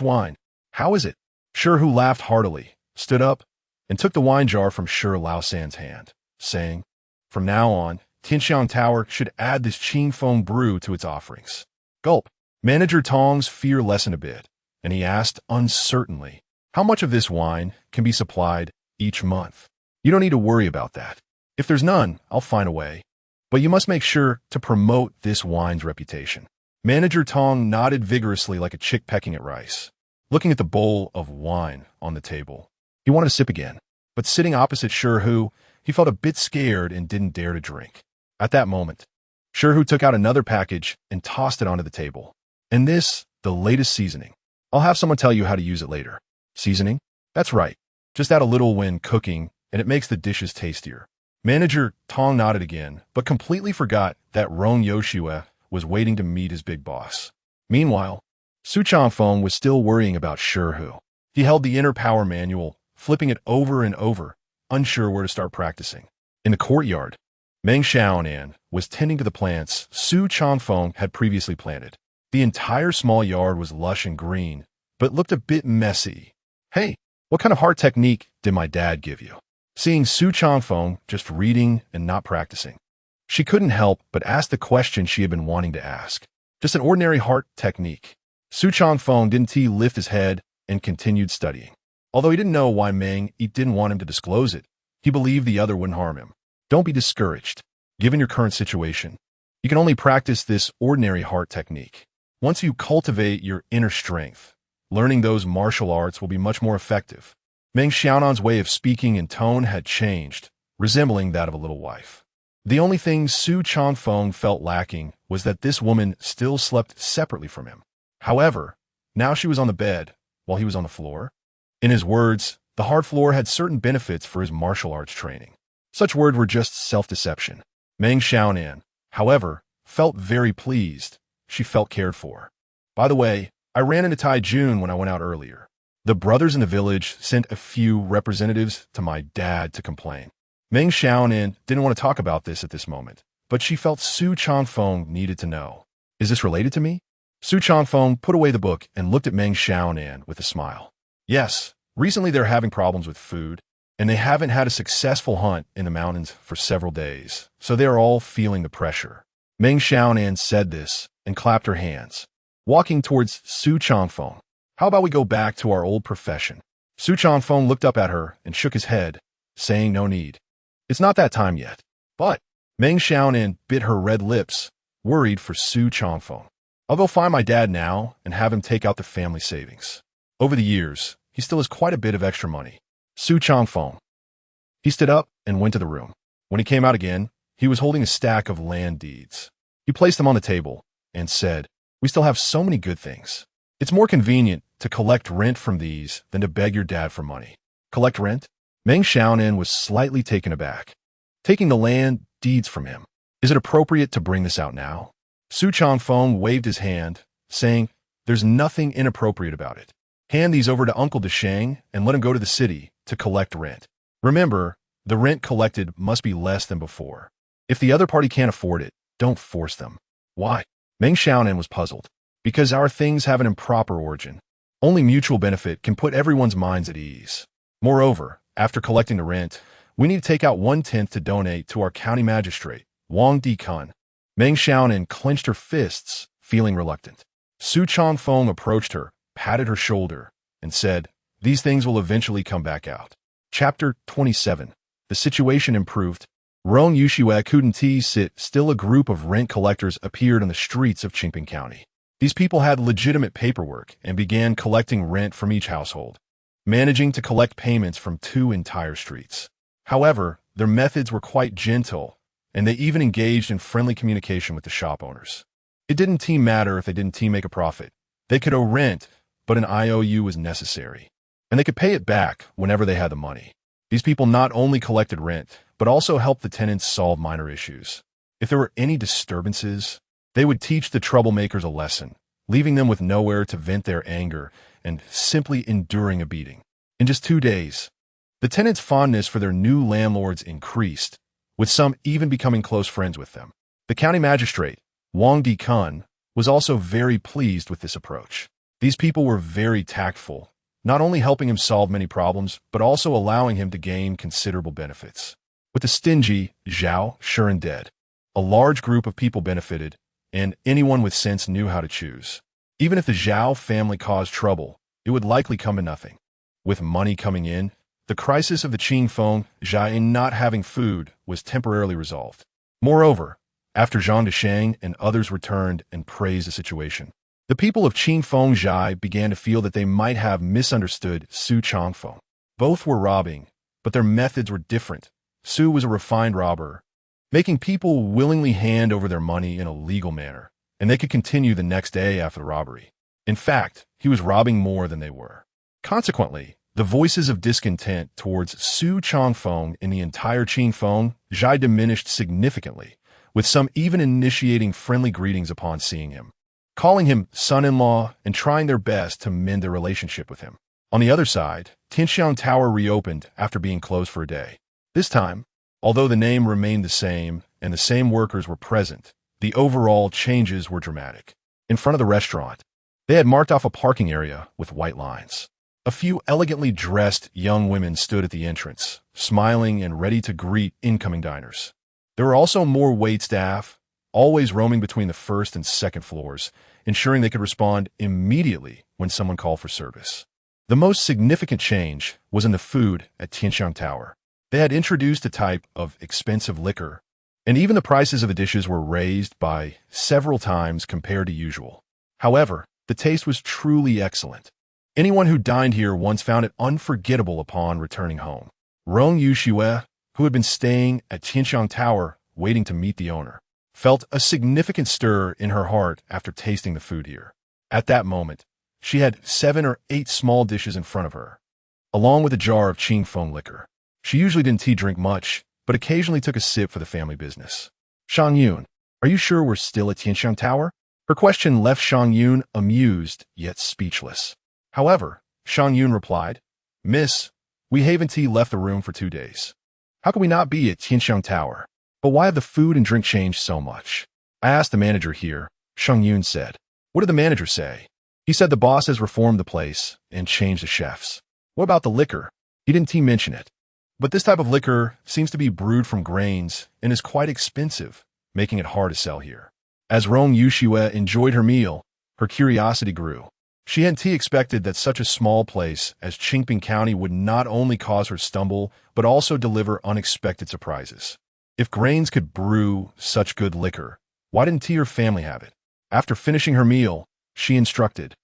wine, how is it?" Shu laughed heartily, stood up, and took the wine jar from Shu Lao-san's hand, saying, "From now on, Tianxiang Tower should add this Qingfeng brew to its offerings." Gulp. Manager Tong's fear lessened a bit, and he asked uncertainly, "How much of this wine can be supplied each month?" "You don't need to worry about that. If there's none, I'll find a way. But you must make sure to promote this wine's reputation." Manager Tong nodded vigorously like a chick pecking at rice, looking at the bowl of wine on the table. He wanted to sip again, but sitting opposite Shu, he felt a bit scared and didn't dare to drink. At that moment, Shu took out another package and tossed it onto the table. "And this, the latest seasoning. I'll have someone tell you how to use it later." "Seasoning?" "That's right. Just add a little when cooking, and it makes the dishes tastier." Manager Tong nodded again, but completely forgot that Rong Yoshua was waiting to meet his big boss. Meanwhile, Su Changfeng was still worrying about Shu. He held the inner power manual, flipping it over and over, unsure where to start practicing. In the courtyard, Meng Xiaonan was tending to the plants Su Changfeng had previously planted. The entire small yard was lush and green, but looked a bit messy. "Hey, what kind of heart technique did my dad give you?" Seeing Su Changfeng just reading and not practicing, she couldn't help but ask the question she had been wanting to ask. Just an ordinary heart technique. Su Changfeng didn't lift his head and continued studying. Although he didn't know why Meng didn't want him to disclose it, he believed the other wouldn't harm him. Don't be discouraged. Given your current situation, you can only practice this ordinary heart technique. Once you cultivate your inner strength, learning those martial arts will be much more effective. Meng Xiaonan's way of speaking and tone had changed, resembling that of a little wife. The only thing Su Changfeng felt lacking was that this woman still slept separately from him. However, now she was on the bed, while he was on the floor. In his words, the hard floor had certain benefits for his martial arts training. Such words were just self-deception. Meng Xiaonan, however, felt very pleased. She felt cared for. "By the way, I ran into Tai Jun when I went out earlier. The brothers in the village sent a few representatives to my dad to complain." Meng Xiaonan didn't want to talk about this at this moment, but she felt Su Changfeng needed to know. "Is this related to me?" Su Changfeng put away the book and looked at Meng Xiaonan with a smile. "Yes, recently they're having problems with food, and they haven't had a successful hunt in the mountains for several days, so they are all feeling the pressure. Meng Xiaonan said this and clapped her hands, walking towards Su Changfeng. How about we go back to our old profession? Su Changfeng looked up at her and shook his head, saying no need. It's not that time yet. But Meng Xiaonan bit her red lips, worried for Su Changfeng. I'll go find my dad now and have him take out the family savings. Over the years, he still has quite a bit of extra money. Su Changfeng. He stood up and went to the room. When he came out again, he was holding a stack of land deeds. He placed them on the table and said, "We still have so many good things. It's more convenient to collect rent from these than to beg your dad for money." Collect rent? Meng Xiaonan was slightly taken aback. Taking the land deeds from him. Is it appropriate to bring this out now? Su Changfeng waved his hand, saying, "There's nothing inappropriate about it. Hand these over to Uncle Desheng and let him go to the city to collect rent. Remember, the rent collected must be less than before. If the other party can't afford it, don't force them." Why? Meng Xiaonan was puzzled. Because our things have an improper origin. Only mutual benefit can put everyone's minds at ease. Moreover, after collecting the rent, we need to take out 1/10 to donate to our county magistrate, Wang Dikun. Meng Xiaonan clenched her fists, feeling reluctant. Su Changfeng approached her, patted her shoulder, and said, "These things will eventually come back out." Chapter 27. The situation improved. Rong Yushiwei couldn't sit still. A group of rent collectors appeared on the streets of Qingping County. These people had legitimate paperwork and began collecting rent from each household, managing to collect payments from 2 entire streets. However, their methods were quite gentle, and they even engaged in friendly communication with the shop owners. It didn't matter if they didn't make a profit. They could owe rent, but an IOU was necessary, and they could pay it back whenever they had the money. These people not only collected rent, but also helped the tenants solve minor issues. If there were any disturbances, they would teach the troublemakers a lesson, leaving them with nowhere to vent their anger and simply enduring a beating. In just 2 days, the tenants' fondness for their new landlords increased, with some even becoming close friends with them. The county magistrate, Wang Dikun, was also very pleased with this approach. These people were very tactful, not only helping him solve many problems, but also allowing him to gain considerable benefits. With the stingy, Zhao, sure and dead, a large group of people benefited, and anyone with sense knew how to choose. Even if the Zhao family caused trouble, it would likely come to nothing. With money coming in, the crisis of the Qingfeng Zhai not having food was temporarily resolved. Moreover, after Zhang Desheng and others returned and praised the situation, the people of Qingfeng Zhai began to feel that they might have misunderstood Su Changfeng. Both were robbing, but their methods were different. Su was a refined robber, making people willingly hand over their money in a legal manner, and they could continue the next day after the robbery. In fact, he was robbing more than they were. Consequently, the voices of discontent towards Su Changfeng in the entire Qingfeng Zhai diminished significantly, with some even initiating friendly greetings upon seeing him, calling him son-in-law and trying their best to mend their relationship with him. On the other side, Tianxiang Tower reopened after being closed for a day. This time, although the name remained the same and the same workers were present, the overall changes were dramatic. In front of the restaurant, they had marked off a parking area with white lines. A few elegantly dressed young women stood at the entrance, smiling and ready to greet incoming diners. There were also more waitstaff, always roaming between the first and second floors, ensuring they could respond immediately when someone called for service. The most significant change was in the food at Tianxiang Tower. They had introduced a type of expensive liquor, and even the prices of the dishes were raised by several times compared to usual. However, the taste was truly excellent. Anyone who dined here once found it unforgettable upon returning home. Rong Yushiwei, who had been staying at Tianxiang Tower waiting to meet the owner, felt a significant stir in her heart after tasting the food here. At that moment, she had 7 or 8 small dishes in front of her, along with a jar of Qingfeng liquor. She usually didn't drink much, but occasionally took a sip for the family business. "Shang Yun, are you sure we're still at Tianxiang Tower?" Her question left Shang Yun amused yet speechless. However, Shang Yun replied, "Miss, we haven't left the room for 2 days. How can we not be at Tianxiang Tower? But why have the food and drink changed so much?" "I asked the manager here," Shang Yun said. "What did the manager say?" "He said the boss has reformed the place and changed the chefs." "What about the liquor?" "He didn't mention it." But this type of liquor seems to be brewed from grains and is quite expensive, making it hard to sell here. As Rong Yushue enjoyed her meal, her curiosity grew. She hadn't expected that such a small place as Qingping County would not only cause her stumble, but also deliver unexpected surprises. If grains could brew such good liquor, why didn't her family have it? After finishing her meal, she instructed,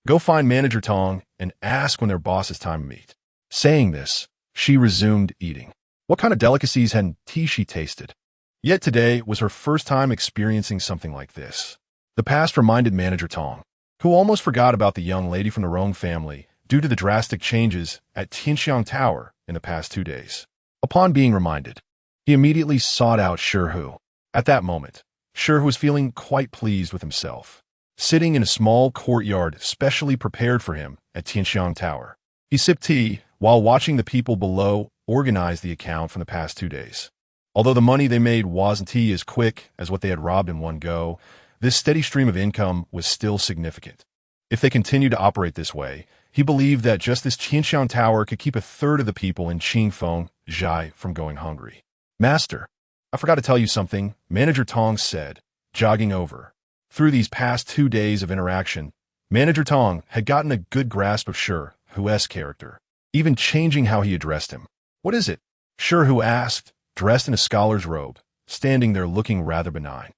"Go find Manager Tong and ask when their boss's time to meet." Saying this, she resumed eating. What kind of delicacies hadn't she tasted? Yet today was her first time experiencing something like this. The past reminded Manager Tong, who almost forgot about the young lady from the Rong family due to the drastic changes at Tianxiang Tower in the past 2 days. Upon being reminded, he immediately sought out Shihu. At that moment, Shihu was feeling quite pleased with himself, sitting in a small courtyard specially prepared for him at Tianxiang Tower. He sipped tea while watching the people below organize the account from the past 2 days. Although the money they made wasn't as quick as what they had robbed in one go, this steady stream of income was still significant. If they continued to operate this way, he believed that just this Tianxiang Tower could keep a third of the people in Qingfeng Zhai from going hungry. "Master, I forgot to tell you something," Manager Tong said, jogging over. Through these past 2 days of interaction, Manager Tong had gotten a good grasp of Shihu's character, even changing how he addressed him. "What is it?" Shihu asked, dressed in a scholar's robe, standing there looking rather benign.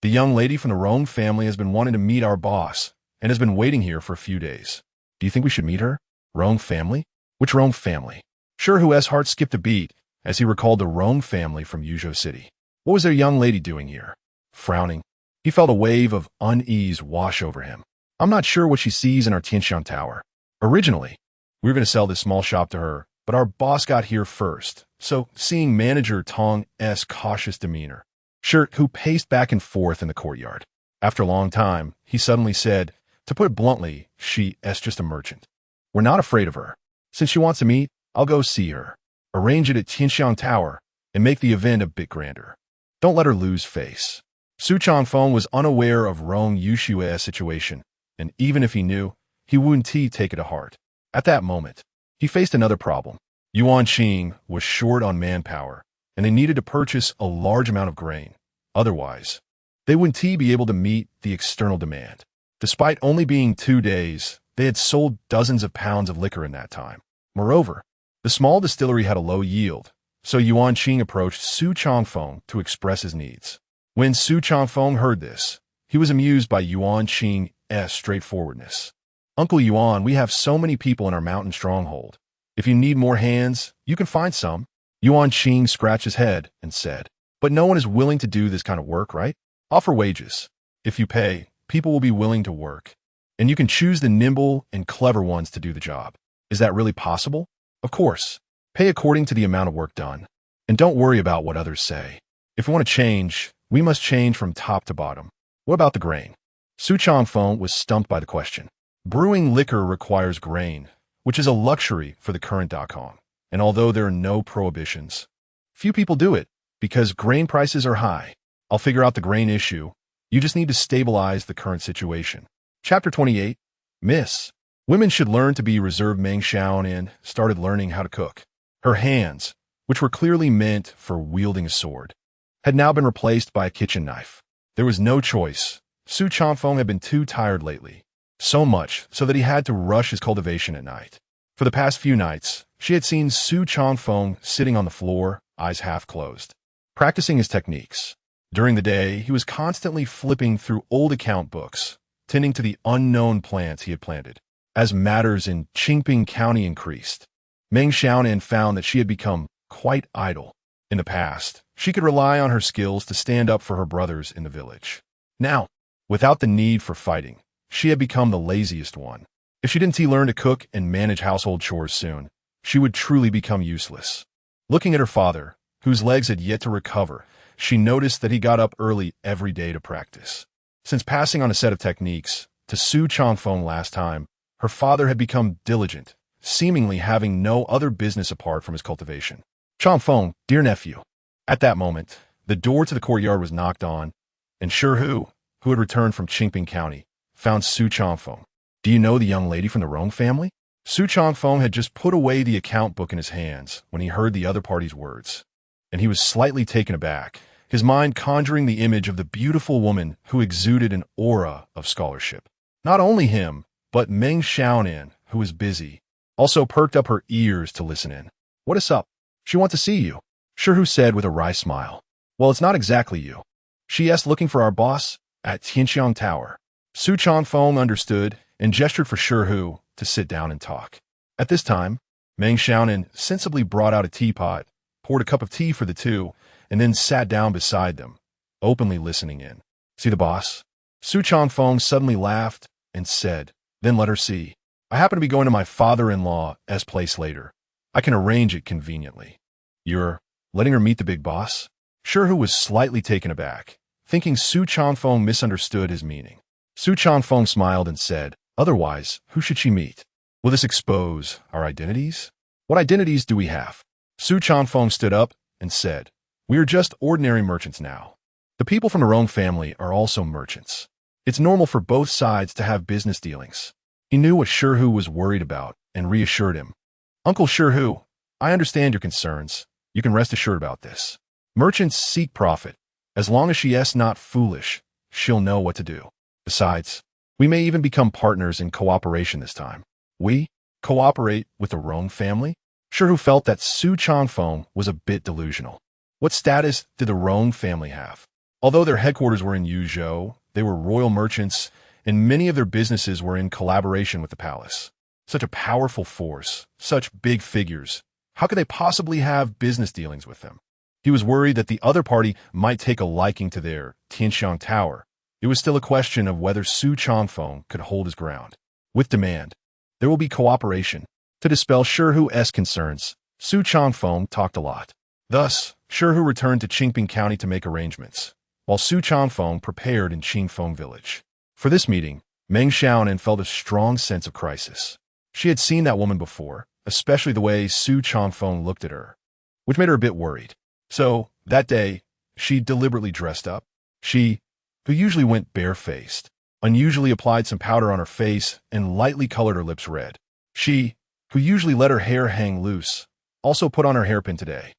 "The young lady from the Rong family has been wanting to meet our boss and has been waiting here for a few days. Do you think we should meet her?" "Rong family? Which Rong family?" Shihu's heart skipped a beat as he recalled the Rong family from Yuzhou City. What was their young lady doing here? Frowning, he felt a wave of unease wash over him. "I'm not sure what she sees in our Tianxiang Tower. Originally, we were going to sell this small shop to her, but our boss got here first." So, seeing Manager Tong's cautious demeanor, Shihu paced back and forth in the courtyard. After a long time, he suddenly said, "To put it bluntly, she's just a merchant. We're not afraid of her. Since she wants to meet, I'll go see her, arrange it at Tianxiang Tower, and make the event a bit grander. Don't let her lose face." Su Changfeng was unaware of Rong Yushue's situation, and even if he knew, he wouldn't take it to heart. At that moment, he faced another problem. Yuan Qing was short on manpower, and they needed to purchase a large amount of grain. Otherwise, they wouldn't be able to meet the external demand. Despite only being 2 days, they had sold dozens of pounds of liquor in that time. Moreover, the small distillery had a low yield, so Yuan Qing approached Su Changfeng to express his needs. When Su Changfeng heard this, he was amused by Yuan Qing's straightforwardness. "Uncle Yuan, we have so many people in our mountain stronghold. If you need more hands, you can find some." Yuan Qing scratched his head and said, "But no one is willing to do this kind of work, right? Offer wages. If you pay, people will be willing to work. And you can choose the nimble and clever ones to do the job. Is that really possible?" "Of course. Pay according to the amount of work done. And don't worry about what others say. If we want to change, we must change from top to bottom." "What about the grain?" Su Changfeng was stumped by the question. Brewing liquor requires grain, which is a luxury for the current .com. And although there are no prohibitions, few people do it because grain prices are high. "I'll figure out the grain issue. You just need to stabilize the current situation." Chapter 28, Miss. Women should learn to be reserved. Meng Xiaonan started learning how to cook. Her hands, which were clearly meant for wielding a sword, had now been replaced by a kitchen knife. There was no choice. Su Changfeng had been too tired lately, so much so that he had to rush his cultivation at night. For the past few nights, she had seen Su Changfeng sitting on the floor, eyes half closed, practicing his techniques. During the day, he was constantly flipping through old account books, tending to the unknown plants he had planted. As matters in Qingping County increased, Meng Xiaonan found that she had become quite idle. In the past, she could rely on her skills to stand up for her brothers in the village. Now, without the need for fighting, she had become the laziest one. If she didn't learn to cook and manage household chores soon, she would truly become useless. Looking at her father, whose legs had yet to recover, she noticed that he got up early every day to practice. Since passing on a set of techniques to Su Changfeng last time, her father had become diligent, seemingly having no other business apart from his cultivation. "Changfeng, dear nephew." At that moment, the door to the courtyard was knocked on, and Shihu, who had returned from Qingping County, found Su Changfeng. "Do you know the young lady from the Rong family?" Su Changfeng had just put away the account book in his hands when he heard the other party's words, and he was slightly taken aback, his mind conjuring the image of the beautiful woman who exuded an aura of scholarship. Not only him, but Meng Xiaonan, who was busy, also perked up her ears to listen in. "What is up? She wants to see you," Shihu said with a wry smile. "Well, it's not exactly you. She asked looking for our boss at Tianxiang Tower." Su Changfeng understood and gestured for Shihu to sit down and talk. At this time, Meng Xiaonan sensibly brought out a teapot, poured a cup of tea for the two, and then sat down beside them, openly listening in. "See the boss?" Su Changfeng suddenly laughed and said, "Then let her see. I happen to be going to my father-in-law's place later. I can arrange it conveniently." "You're letting her meet the big boss?" Shihu was slightly taken aback, thinking Su Changfeng misunderstood his meaning. Su Changfeng smiled and said, "Otherwise, who should she meet? Will this expose our identities?" "What identities do we have?" Su Changfeng stood up and said, "We are just ordinary merchants now. The people from our own family are also merchants. It's normal for both sides to have business dealings." He knew what Shihu was worried about and reassured him. "Uncle Shihu, I understand your concerns. You can rest assured about this. Merchants seek profit. As long as she is not foolish, she'll know what to do. Besides, we may even become partners in cooperation this time." "We cooperate with the Rome family?" Shihu felt that Su Changfeng was a bit delusional. What status did the Rome family have? Although their headquarters were in Yuzhou, they were royal merchants, and many of their businesses were in collaboration with the palace. Such a powerful force, such big figures. How could they possibly have business dealings with them? He was worried that the other party might take a liking to their Tianxiang Tower. It was still a question of whether Su Changfeng could hold his ground. With demand, there will be cooperation. To dispel Shihu's concerns, Su Changfeng talked a lot. Thus, Shihu returned to Qingping County to make arrangements, while Su Changfeng prepared in Qingfeng Village. For this meeting, Meng Xiaonan felt a strong sense of crisis. She had seen that woman before, especially the way Su Changfeng looked at her, which made her a bit worried. So, that day, she deliberately dressed up. She, who usually went barefaced, unusually applied some powder on her face and lightly colored her lips red. She, who usually let her hair hang loose, also put on her hairpin today.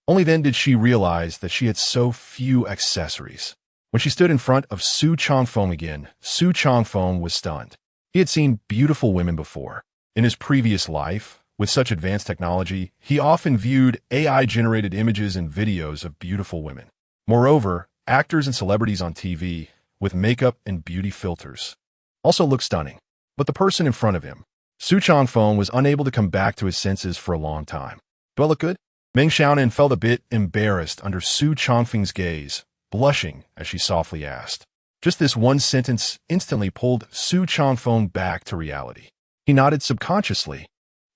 Only then did she realize that she had so few accessories. When she stood in front of Su Changfeng again, Su Changfeng was stunned. He had seen beautiful women before. In his previous life, with such advanced technology, he often viewed AI-generated images and videos of beautiful women. Moreover, actors and celebrities on TV, with makeup and beauty filters, also looked stunning. But the person in front of him, Su Changfeng, was unable to come back to his senses for a long time. "Do I look good?" Meng Xiaonan felt a bit embarrassed under Su Changfeng's gaze, blushing as she softly asked. Just this one sentence instantly pulled Su Changfeng back to reality. He nodded subconsciously.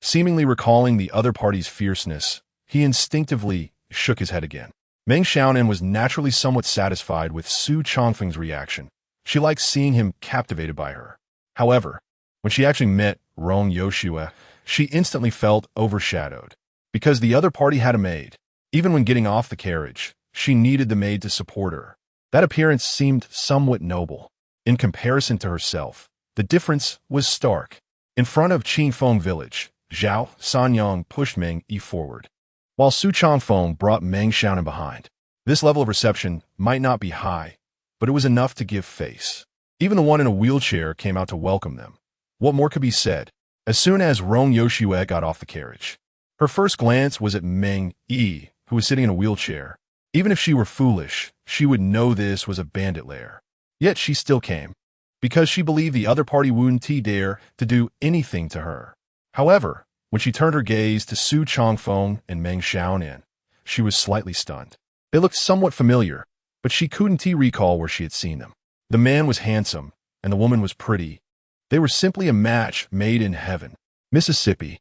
Seemingly recalling the other party's fierceness, he instinctively shook his head again. Meng Xiaonan was naturally somewhat satisfied with Su Changfeng's reaction. She liked seeing him captivated by her. However, when she actually met Rong Yoshua, she instantly felt overshadowed. Because the other party had a maid. Even when getting off the carriage, she needed the maid to support her. That appearance seemed somewhat noble. In comparison to herself, the difference was stark. In front of Qingfeng Village, Zhao Sanyang pushed Meng Yi forward, while Su Changfeng brought Meng Xiaonan behind. This level of reception might not be high, but it was enough to give face. Even the one in a wheelchair came out to welcome them. What more could be said? As soon as Rong Yoshua got off the carriage, her first glance was at Meng Yi, who was sitting in a wheelchair. Even if she were foolish, she would know this was a bandit lair. Yet she still came, because she believed the other party wouldn't dare to do anything to her. However, when she turned her gaze to Su Changfeng and Meng Xiaonan, she was slightly stunned. They looked somewhat familiar, but she couldn't recall where she had seen them. The man was handsome, and the woman was pretty. They were simply a match made in heaven. Mississippi.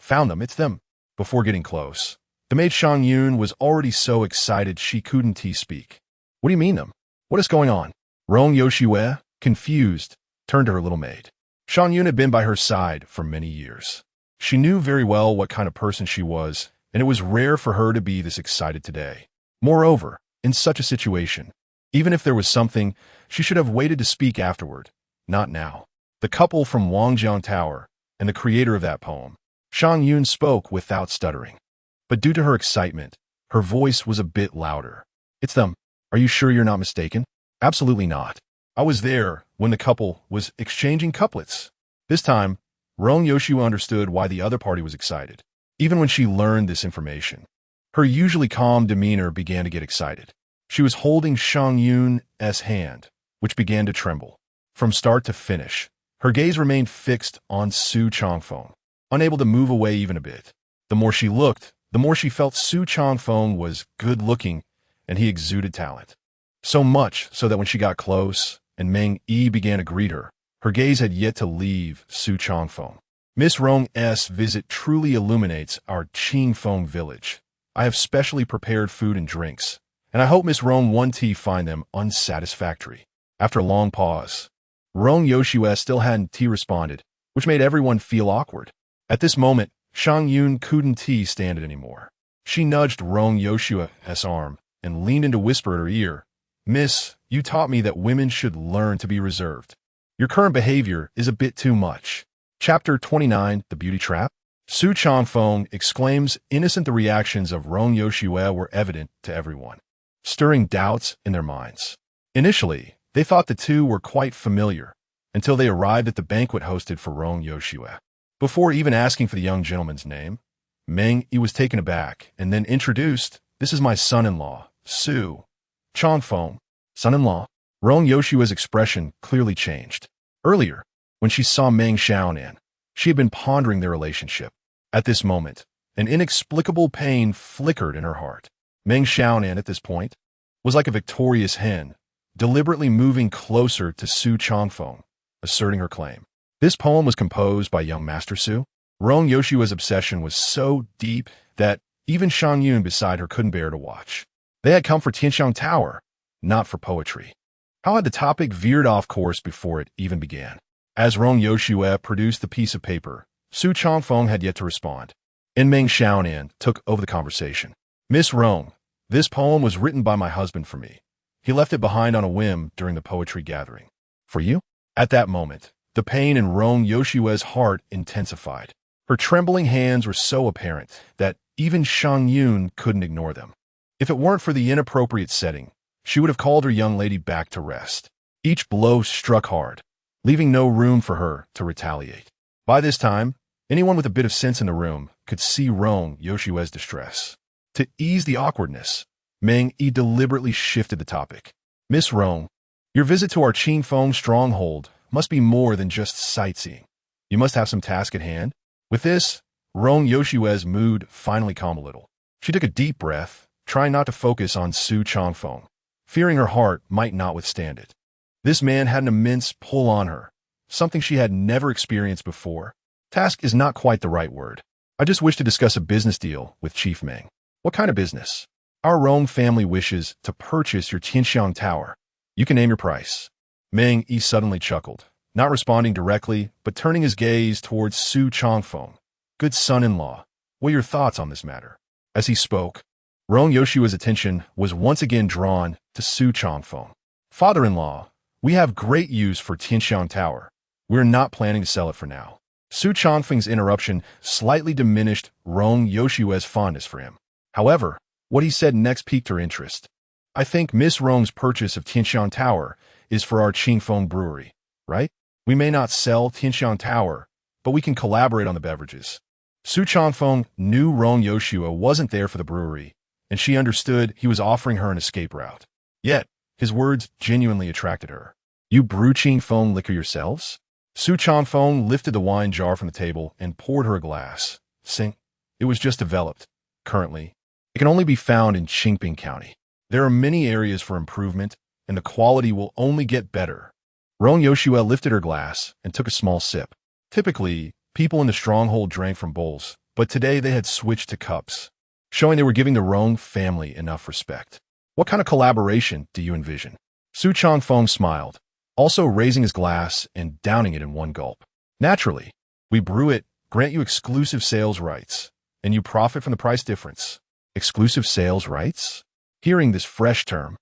Found them, it's them. Before getting close, the maid Shang Yun was already so excited she couldn't speak. "What do you mean them? What is going on?" Rong Yoshua, confused, turned to her little maid. Shang Yun had been by her side for many years. She knew very well what kind of person she was, and it was rare for her to be this excited today. Moreover, in such a situation, even if there was something, she should have waited to speak afterward, not now. The couple from Wangjiang Tower, and the creator of that poem. Shang Yun spoke without stuttering. But due to her excitement, her voice was a bit louder. It's them. Are you sure you're not mistaken? Absolutely not. I was there when the couple was exchanging couplets. This time, Rong Yoshua understood why the other party was excited. Even when she learned this information, her usually calm demeanor began to get excited. She was holding Shang Yun's hand, which began to tremble. From start to finish, her gaze remained fixed on Su Changfeng, unable to move away even a bit. The more she looked, the more she felt Su Changfeng was good-looking and he exuded talent. So much so that when she got close and Meng Yi began to greet her, her gaze had yet to leave Su Changfeng. Miss Rong's visit truly illuminates our Qingfeng village. I have specially prepared food and drinks, and I hope Miss Rong won't find them unsatisfactory. After a long pause, Rong Yoshua still hadn't responded, which made everyone feel awkward. At this moment, Shang Yun couldn't stand it anymore. She nudged Rong Yoshua's arm and leaned in to whisper at her ear, "Miss, you taught me that women should learn to be reserved. Your current behavior is a bit too much." Chapter 29, The Beauty Trap. Su Changfeng exclaims, innocent. The reactions of Rong Yoshua were evident to everyone, stirring doubts in their minds. Initially, they thought the two were quite familiar, until they arrived at the banquet hosted for Rong Yoshua. Before even asking for the young gentleman's name, Meng Yi was taken aback and then introduced, "This is my son-in-law, Su Changfeng." Son-in-law? Rong Yoshua's expression clearly changed. Earlier, when she saw Meng Xiaonan, she had been pondering their relationship. At this moment, an inexplicable pain flickered in her heart. Meng Xiaonan, at this point, was like a victorious hen, deliberately moving closer to Su Changfeng, asserting her claim. This poem was composed by young Master Su. Rong Yoshua's obsession was so deep that even Shang Yun beside her couldn't bear to watch. They had come for Tianxiang Tower, not for poetry. How had the topic veered off course before it even began? As Rong Yoshua produced the piece of paper, Su Changfeng had yet to respond. And Meng Xiaonan took over the conversation. "Miss Rong, this poem was written by my husband for me. He left it behind on a whim during the poetry gathering." "For you?" At that moment, the pain in Rong Yoshua's heart intensified. Her trembling hands were so apparent that even Shang Yun couldn't ignore them. If it weren't for the inappropriate setting, she would have called her young lady back to rest. Each blow struck hard, leaving no room for her to retaliate. By this time, anyone with a bit of sense in the room could see Rong Yoshua's distress. To ease the awkwardness, Meng Yi deliberately shifted the topic. "Miss Rong, your visit to our Qingfeng stronghold must be more than just sightseeing. You must have some task at hand." With this, Rong Yoshua's mood finally calmed a little. She took a deep breath, trying not to focus on Su Changfeng, fearing her heart might not withstand it. This man had an immense pull on her, something she had never experienced before. Task is not quite the right word. "I just wish to discuss a business deal with Chief Meng." "What kind of business?" "Our Rong family wishes to purchase your Tianxiang Tower. You can name your price." Meng Yi suddenly chuckled, not responding directly, but turning his gaze towards Su Changfeng. "Good son-in-law, what are your thoughts on this matter?" As he spoke, Rong Yoshua's attention was once again drawn to Su Changfeng. "Father-in-law, we have great use for Tianxiang Tower. We're not planning to sell it for now." Su Changfeng's interruption slightly diminished Rong Yoshua's fondness for him. However, what he said next piqued her interest. "I think Miss Rong's purchase of Tianxiang Tower is for our Qingfeng brewery, right? We may not sell Tianxiang Tower, but we can collaborate on the beverages." Su Changfeng knew Rong Yoshua wasn't there for the brewery, and she understood he was offering her an escape route. Yet, his words genuinely attracted her. "You brew Qingfeng liquor yourselves?" Su Changfeng lifted the wine jar from the table and poured her a glass, saying, "It was just developed. Currently, it can only be found in Qingping County. There are many areas for improvement, and the quality will only get better." Rong Yoshua lifted her glass and took a small sip. Typically, people in the stronghold drank from bowls, but today they had switched to cups, showing they were giving the Rong family enough respect. "What kind of collaboration do you envision?" Su Changfeng smiled, also raising his glass and downing it in one gulp. "Naturally, we brew it, grant you exclusive sales rights, and you profit from the price difference." Exclusive sales rights? Hearing this fresh term,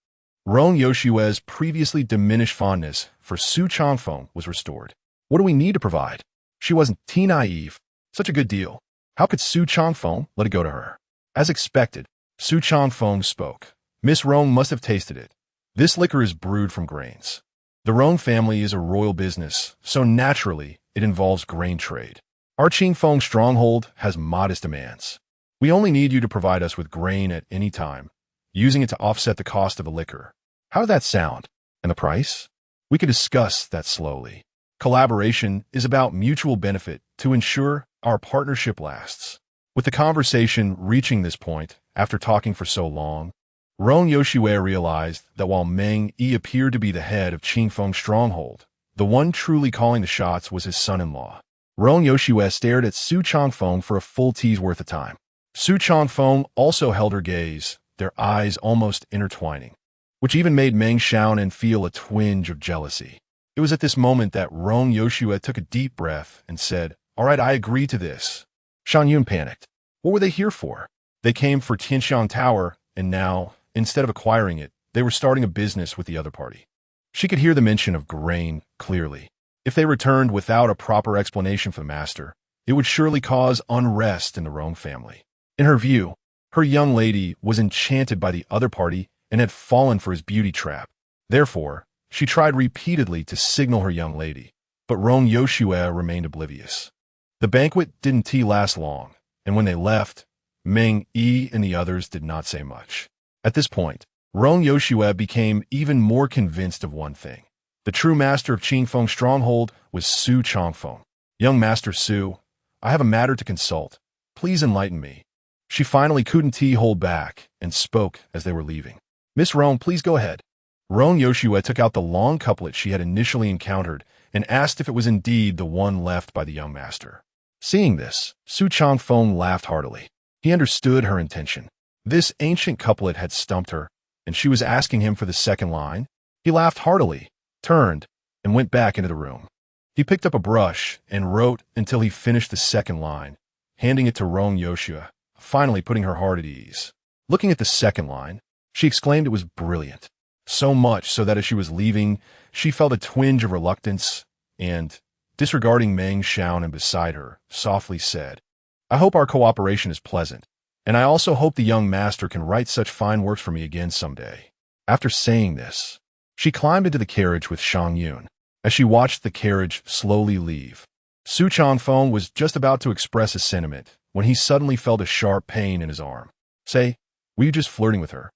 Rong Yoshua's previously diminished fondness for Su Changfeng was restored. "What do we need to provide?" She wasn't tea naive. Such a good deal. How could Su Changfeng let it go to her? As expected, Su Changfeng spoke. Miss Rong must have tasted it. This liquor is brewed from grains. The Rong family is a royal business, so naturally, it involves grain trade. Our Qingfeng stronghold has modest demands. We only need you to provide us with grain at any time, using it to offset the cost of the liquor. How does that sound? And the price? We could discuss that slowly. Collaboration is about mutual benefit to ensure our partnership lasts. With the conversation reaching this point, after talking for so long, Rong Yoshue realized that while Meng Yi appeared to be the head of Qingfeng stronghold, the one truly calling the shots was his son-in-law. Rong Yoshue stared at Su Changfeng for a full tea's worth of time. Su Changfeng also held her gaze, their eyes almost intertwining, which even made Meng Xiaonan feel a twinge of jealousy. It was at this moment that Rong Yoshue took a deep breath and said, "All right, I agree to this." Shan Yun panicked. What were they here for? They came for Tianxiang Tower, and now, instead of acquiring it, they were starting a business with the other party. She could hear the mention of grain clearly. If they returned without a proper explanation for the master, it would surely cause unrest in the Rong family. In her view, her young lady was enchanted by the other party and had fallen for his beauty trap. Therefore, she tried repeatedly to signal her young lady, but Rong Yoshue remained oblivious. The banquet didn't last long, and when they left, Meng Yi and the others did not say much. At this point, Rong Yoshue became even more convinced of one thing. The true master of Qingfeng stronghold was Su Changfeng. Young Master Su, I have a matter to consult. Please enlighten me. She finally couldn't hold back and spoke as they were leaving. Miss Rong, please go ahead. Rong Yoshue took out the long couplet she had initially encountered and asked if it was indeed the one left by the young master. Seeing this, Su Changfeng laughed heartily. He understood her intention. This ancient couplet had stumped her, and she was asking him for the second line. He laughed heartily, turned, and went back into the room. He picked up a brush and wrote until he finished the second line, handing it to Rong Yoshue, finally putting her heart at ease. Looking at the second line, she exclaimed it was brilliant. So much so that as she was leaving, she felt a twinge of reluctance and, disregarding Meng Xiaonan beside her, softly said, I hope our cooperation is pleasant, and I also hope the young master can write such fine works for me again someday. After saying this, she climbed into the carriage with Shang Yun. As she watched the carriage slowly leave, Su Changfeng was just about to express a sentiment when he suddenly felt a sharp pain in his arm. Say, were you just flirting with her?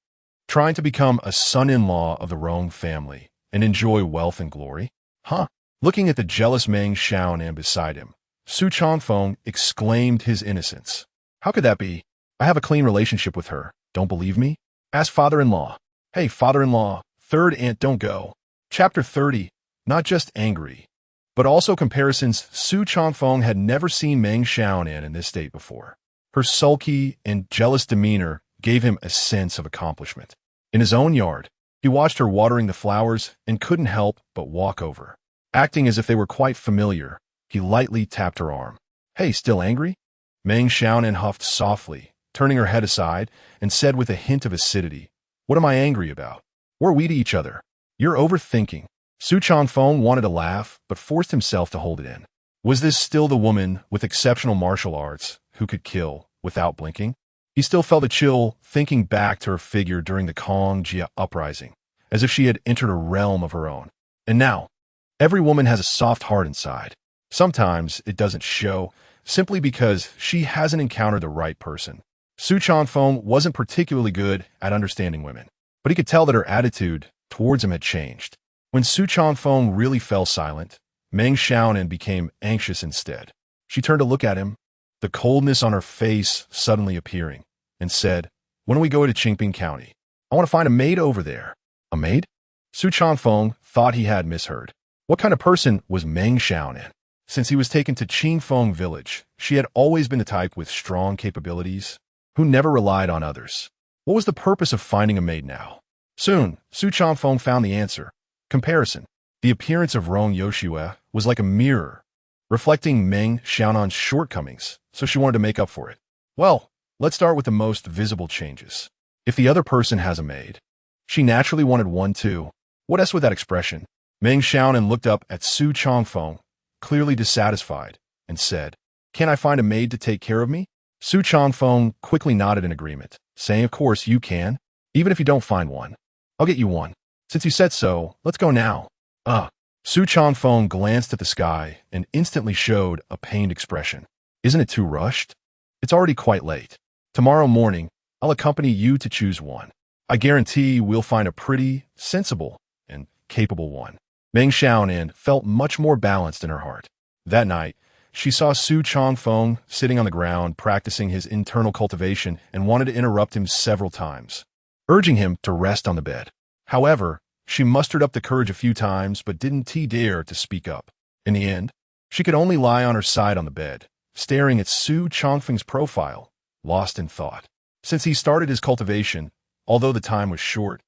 Trying to become a son-in-law of the Rong family and enjoy wealth and glory? Huh? Looking at the jealous Meng Xiaonan beside him, Su Changfeng exclaimed his innocence. How could that be? I have a clean relationship with her. Don't believe me? Ask father-in-law. Hey, father-in-law, third aunt, don't go. Chapter 30, not just angry, but also comparisons. Su Changfeng had never seen Meng Xiaonan in this state before. Her sulky and jealous demeanor gave him a sense of accomplishment. In his own yard, he watched her watering the flowers and couldn't help but walk over. Acting as if they were quite familiar, he lightly tapped her arm. Hey, still angry? Meng Xiaonan huffed softly, turning her head aside, and said with a hint of acidity, What am I angry about? We're we to each other. You're overthinking. Su Changfeng wanted to laugh, but forced himself to hold it in. Was this still the woman with exceptional martial arts who could kill without blinking? He still felt a chill thinking back to her figure during the Kong Jia uprising, as if she had entered a realm of her own. And now, every woman has a soft heart inside. Sometimes it doesn't show, simply because she hasn't encountered the right person. Su Changfeng wasn't particularly good at understanding women, but he could tell that her attitude towards him had changed. When Su Changfeng really fell silent, Meng Xiaonan became anxious instead. She turned to look at him, the coldness on her face suddenly appearing, and said, When do we go to Qingping County? I want to find a maid over there. A maid? Su Changfeng thought he had misheard. What kind of person was Meng Xiaonan? Since he was taken to Qingfeng village, she had always been the type with strong capabilities, who never relied on others. What was the purpose of finding a maid now? Soon, Su Changfeng found the answer. Comparison. The appearance of Rong Yoshue was like a mirror, reflecting Meng Xiaonan's shortcomings, so she wanted to make up for it. Well, let's start with the most visible changes. If the other person has a maid, she naturally wanted one too. What else with that expression? Meng Xiaonan looked up at Su Changfeng, clearly dissatisfied, and said, "Can I find a maid to take care of me?" Su Changfeng quickly nodded in agreement, saying, "Of course you can. Even if you don't find one, I'll get you one. Since you said so, let's go now." Su Changfeng glanced at the sky and instantly showed a pained expression. "Isn't it too rushed? It's already quite late. Tomorrow morning, I'll accompany you to choose one. I guarantee we'll find a pretty, sensible, and capable one." Meng Xiaonan felt much more balanced in her heart. That night, she saw Su Changfeng sitting on the ground practicing his internal cultivation and wanted to interrupt him several times, urging him to rest on the bed. However, she mustered up the courage a few times but didn't dare to speak up. In the end, she could only lie on her side on the bed, staring at Su Changfeng's profile, lost in thought. Since he started his cultivation, although the time was short,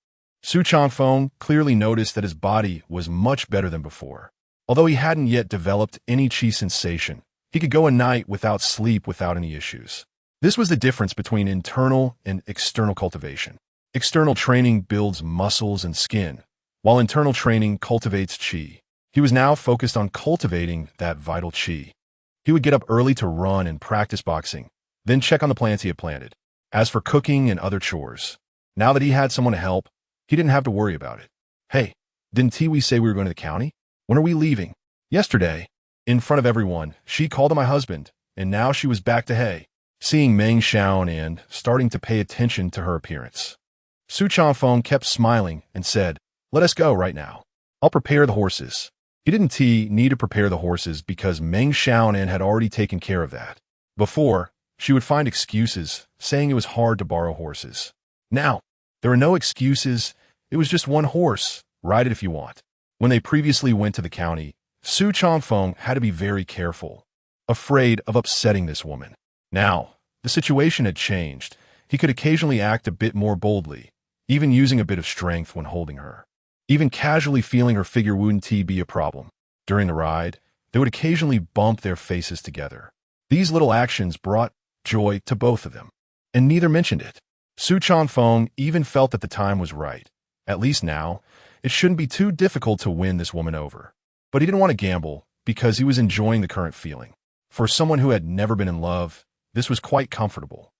Su Changfeng clearly noticed that his body was much better than before. Although he hadn't yet developed any qi sensation, he could go a night without sleep without any issues. This was the difference between internal and external cultivation. External training builds muscles and skin, while internal training cultivates qi. He was now focused on cultivating that vital qi. He would get up early to run and practice boxing, then check on the plants he had planted. As for cooking and other chores, now that he had someone to help, he didn't have to worry about it. "Hey, didn't we say we were going to the county? When are we leaving?" "Yesterday." In front of everyone, she called on my husband, and now she was back to hay. Seeing Meng Xiaonan starting to pay attention to her appearance, Su Changfeng kept smiling and said, "Let us go right now. I'll prepare the horses." He didn't need to prepare the horses because Meng Xiaonan had already taken care of that. Before, she would find excuses, saying it was hard to borrow horses. Now, there are no excuses. It was just one horse. Ride it if you want. When they previously went to the county, Su Changfeng had to be very careful, afraid of upsetting this woman. Now, the situation had changed. He could occasionally act a bit more boldly, even using a bit of strength when holding her. Even casually feeling her figure wouldn't be a problem. During the ride, they would occasionally bump their faces together. These little actions brought joy to both of them, and neither mentioned it. Su Changfeng even felt that the time was right. At least now, it shouldn't be too difficult to win this woman over. But he didn't want to gamble because he was enjoying the current feeling. For someone who had never been in love, this was quite comfortable.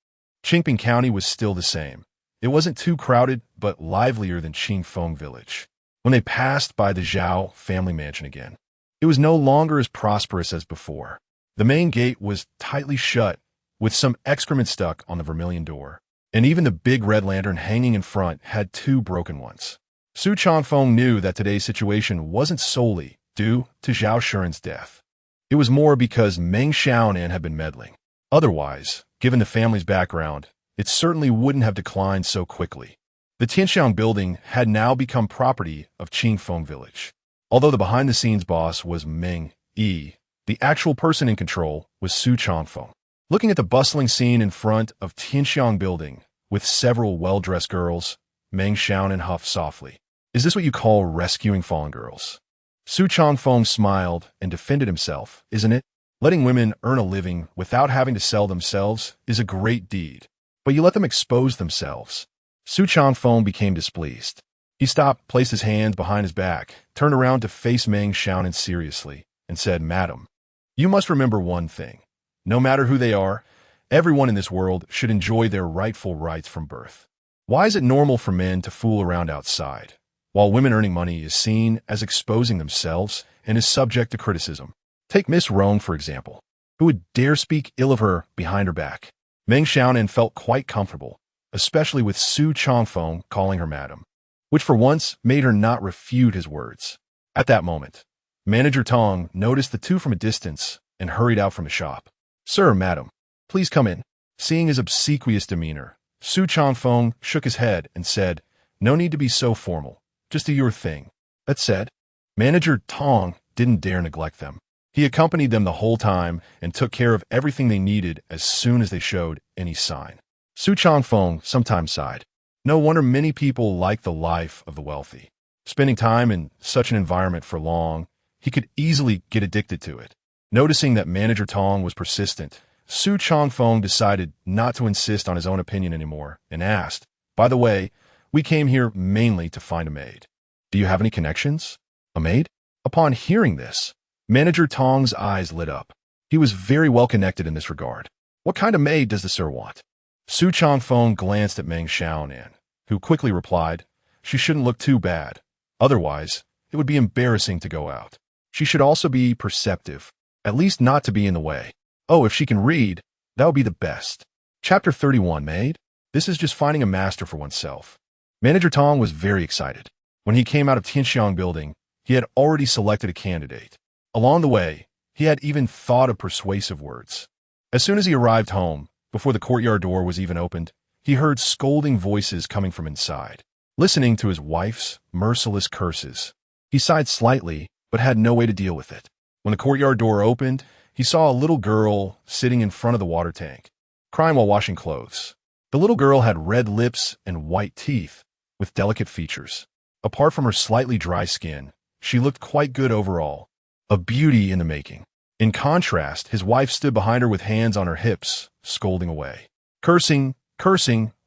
Qingping County was still the same. It wasn't too crowded, but livelier than Qingfeng Village. When they passed by the Zhao family mansion again, it was no longer as prosperous as before. The main gate was tightly shut, with some excrement stuck on the vermilion door, and even the big red lantern hanging in front had 2 broken ones. Su Changfeng knew that today's situation wasn't solely due to Zhao Shuren's death. It was more because Meng Xiaonan had been meddling. Otherwise, given the family's background, it certainly wouldn't have declined so quickly. The Tianxiang building had now become property of Qingfeng Village. Although the behind-the-scenes boss was Meng Yi, the actual person in control was Su Changfeng. Looking at the bustling scene in front of Tianxiang building, with several well-dressed girls, Meng Xiaonan huffed softly. "Is this what you call rescuing fallen girls?" Su Changfeng smiled and defended himself. "Isn't it? Letting women earn a living without having to sell themselves is a great deed. But you let them expose themselves." Su Changfeng became displeased. He stopped, placed his hands behind his back, turned around to face Meng Xiaonan seriously, and said, "Madam, you must remember one thing. No matter who they are, everyone in this world should enjoy their rightful rights from birth. Why is it normal for men to fool around outside, while women earning money is seen as exposing themselves and is subject to criticism? Take Miss Rong, for example. Who would dare speak ill of her behind her back?" Meng Xiaonan felt quite comfortable, especially with Su Changfeng calling her madam, which for once made her not refute his words. At that moment, Manager Tong noticed the two from a distance and hurried out from the shop. "Sir, madam, please come in." Seeing his obsequious demeanor, Su Changfeng shook his head and said, "No need to be so formal. Just do your thing." That said, Manager Tong didn't dare neglect them. He accompanied them the whole time and took care of everything they needed as soon as they showed any sign. Su Changfeng sometimes sighed. No wonder many people like the life of the wealthy. Spending time in such an environment for long, he could easily get addicted to it. Noticing that Manager Tong was persistent, Su Changfeng decided not to insist on his own opinion anymore and asked, "By the way, we came here mainly to find a maid. Do you have any connections?" "A maid?" Upon hearing this, Manager Tong's eyes lit up. He was very well connected in this regard. What kind of maid does the sir want? Su Changfeng glanced at Meng Xiaonan, who quickly replied, she shouldn't look too bad. Otherwise, it would be embarrassing to go out. She should also be perceptive, at least not to be in the way. Oh, if she can read, that would be the best. Chapter 31, Maid? This is just finding a master for oneself. Manager Tong was very excited. When he came out of Tianxiang building, he had already selected a candidate. Along the way, he had even thought of persuasive words. As soon as he arrived home, before the courtyard door was even opened, he heard scolding voices coming from inside. Listening to his wife's merciless curses, he sighed slightly, but had no way to deal with it. When the courtyard door opened, he saw a little girl sitting in front of the water tank, crying while washing clothes. The little girl had red lips and white teeth, with delicate features. Apart from her slightly dry skin, she looked quite good overall, a beauty in the making. In contrast, his wife stood behind her with hands on her hips, scolding away. Cursing,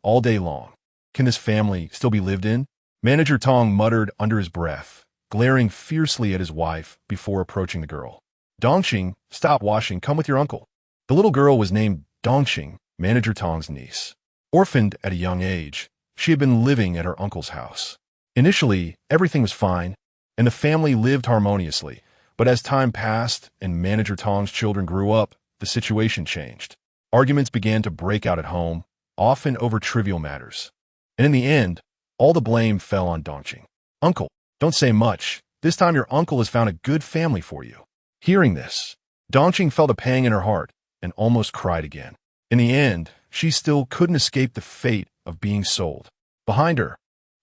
all day long. Can this family still be lived in? Manager Tong muttered under his breath, glaring fiercely at his wife before approaching the girl. Dongxing, stop washing, come with your uncle. The little girl was named Dongxing, Manager Tong's niece. Orphaned at a young age, she had been living at her uncle's house. Initially, everything was fine, and the family lived harmoniously, but as time passed and Manager Tong's children grew up, the situation changed. Arguments began to break out at home, often over trivial matters. And in the end, all the blame fell on Dongxing. Uncle, don't say much. This time your uncle has found a good family for you. Hearing this, Dongxing felt a pang in her heart and almost cried again. In the end, she still couldn't escape the fate of being sold. Behind her,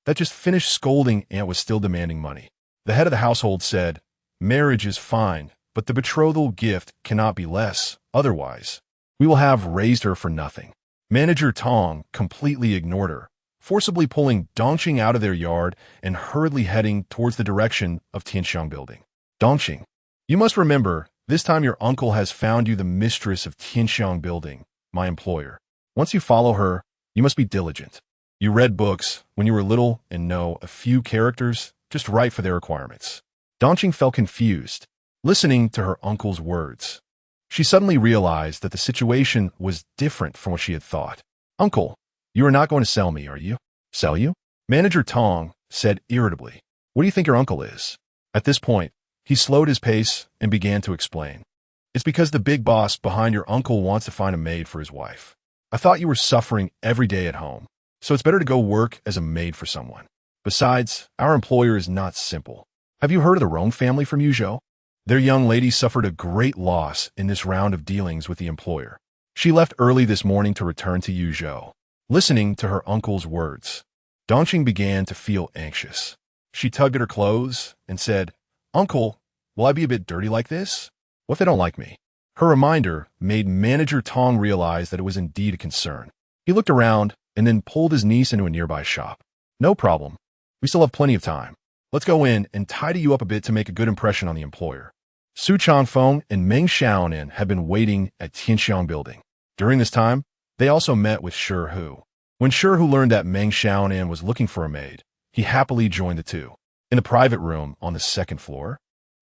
that just finished scolding aunt was still demanding money. The head of the household said, marriage is fine, but the betrothal gift cannot be less, otherwise, we will have raised her for nothing. Manager Tong completely ignored her, forcibly pulling Dongxing out of their yard and hurriedly heading towards the direction of Tianxiang building. Dongxing, you must remember, this time your uncle has found you the mistress of Tianxiang building, my employer. Once you follow her, you must be diligent. You read books when you were little and know a few characters just right for their requirements. Dongxing felt confused, listening to her uncle's words. She suddenly realized that the situation was different from what she had thought. Uncle, you are not going to sell me, are you? Sell you? Manager Tong said irritably. What do you think your uncle is? At this point, he slowed his pace and began to explain. It's because the big boss behind your uncle wants to find a maid for his wife. I thought you were suffering every day at home, so it's better to go work as a maid for someone. Besides, our employer is not simple. Have you heard of the Rong family from Yuzhou? Their young lady suffered a great loss in this round of dealings with the employer. She left early this morning to return to Yuzhou. Listening to her uncle's words, Dongxing began to feel anxious. She tugged at her clothes and said, Uncle, will I be a bit dirty like this? What if they don't like me? Her reminder made Manager Tong realize that it was indeed a concern. He looked around and then pulled his niece into a nearby shop. No problem. We still have plenty of time. Let's go in and tidy you up a bit to make a good impression on the employer. Su Changfeng and Meng Xiaonan had been waiting at Tianxiang building. During this time, they also met with Shi Hu. When Shi Hu learned that Meng Xiaonan was looking for a maid, he happily joined the two. In the private room on the second floor,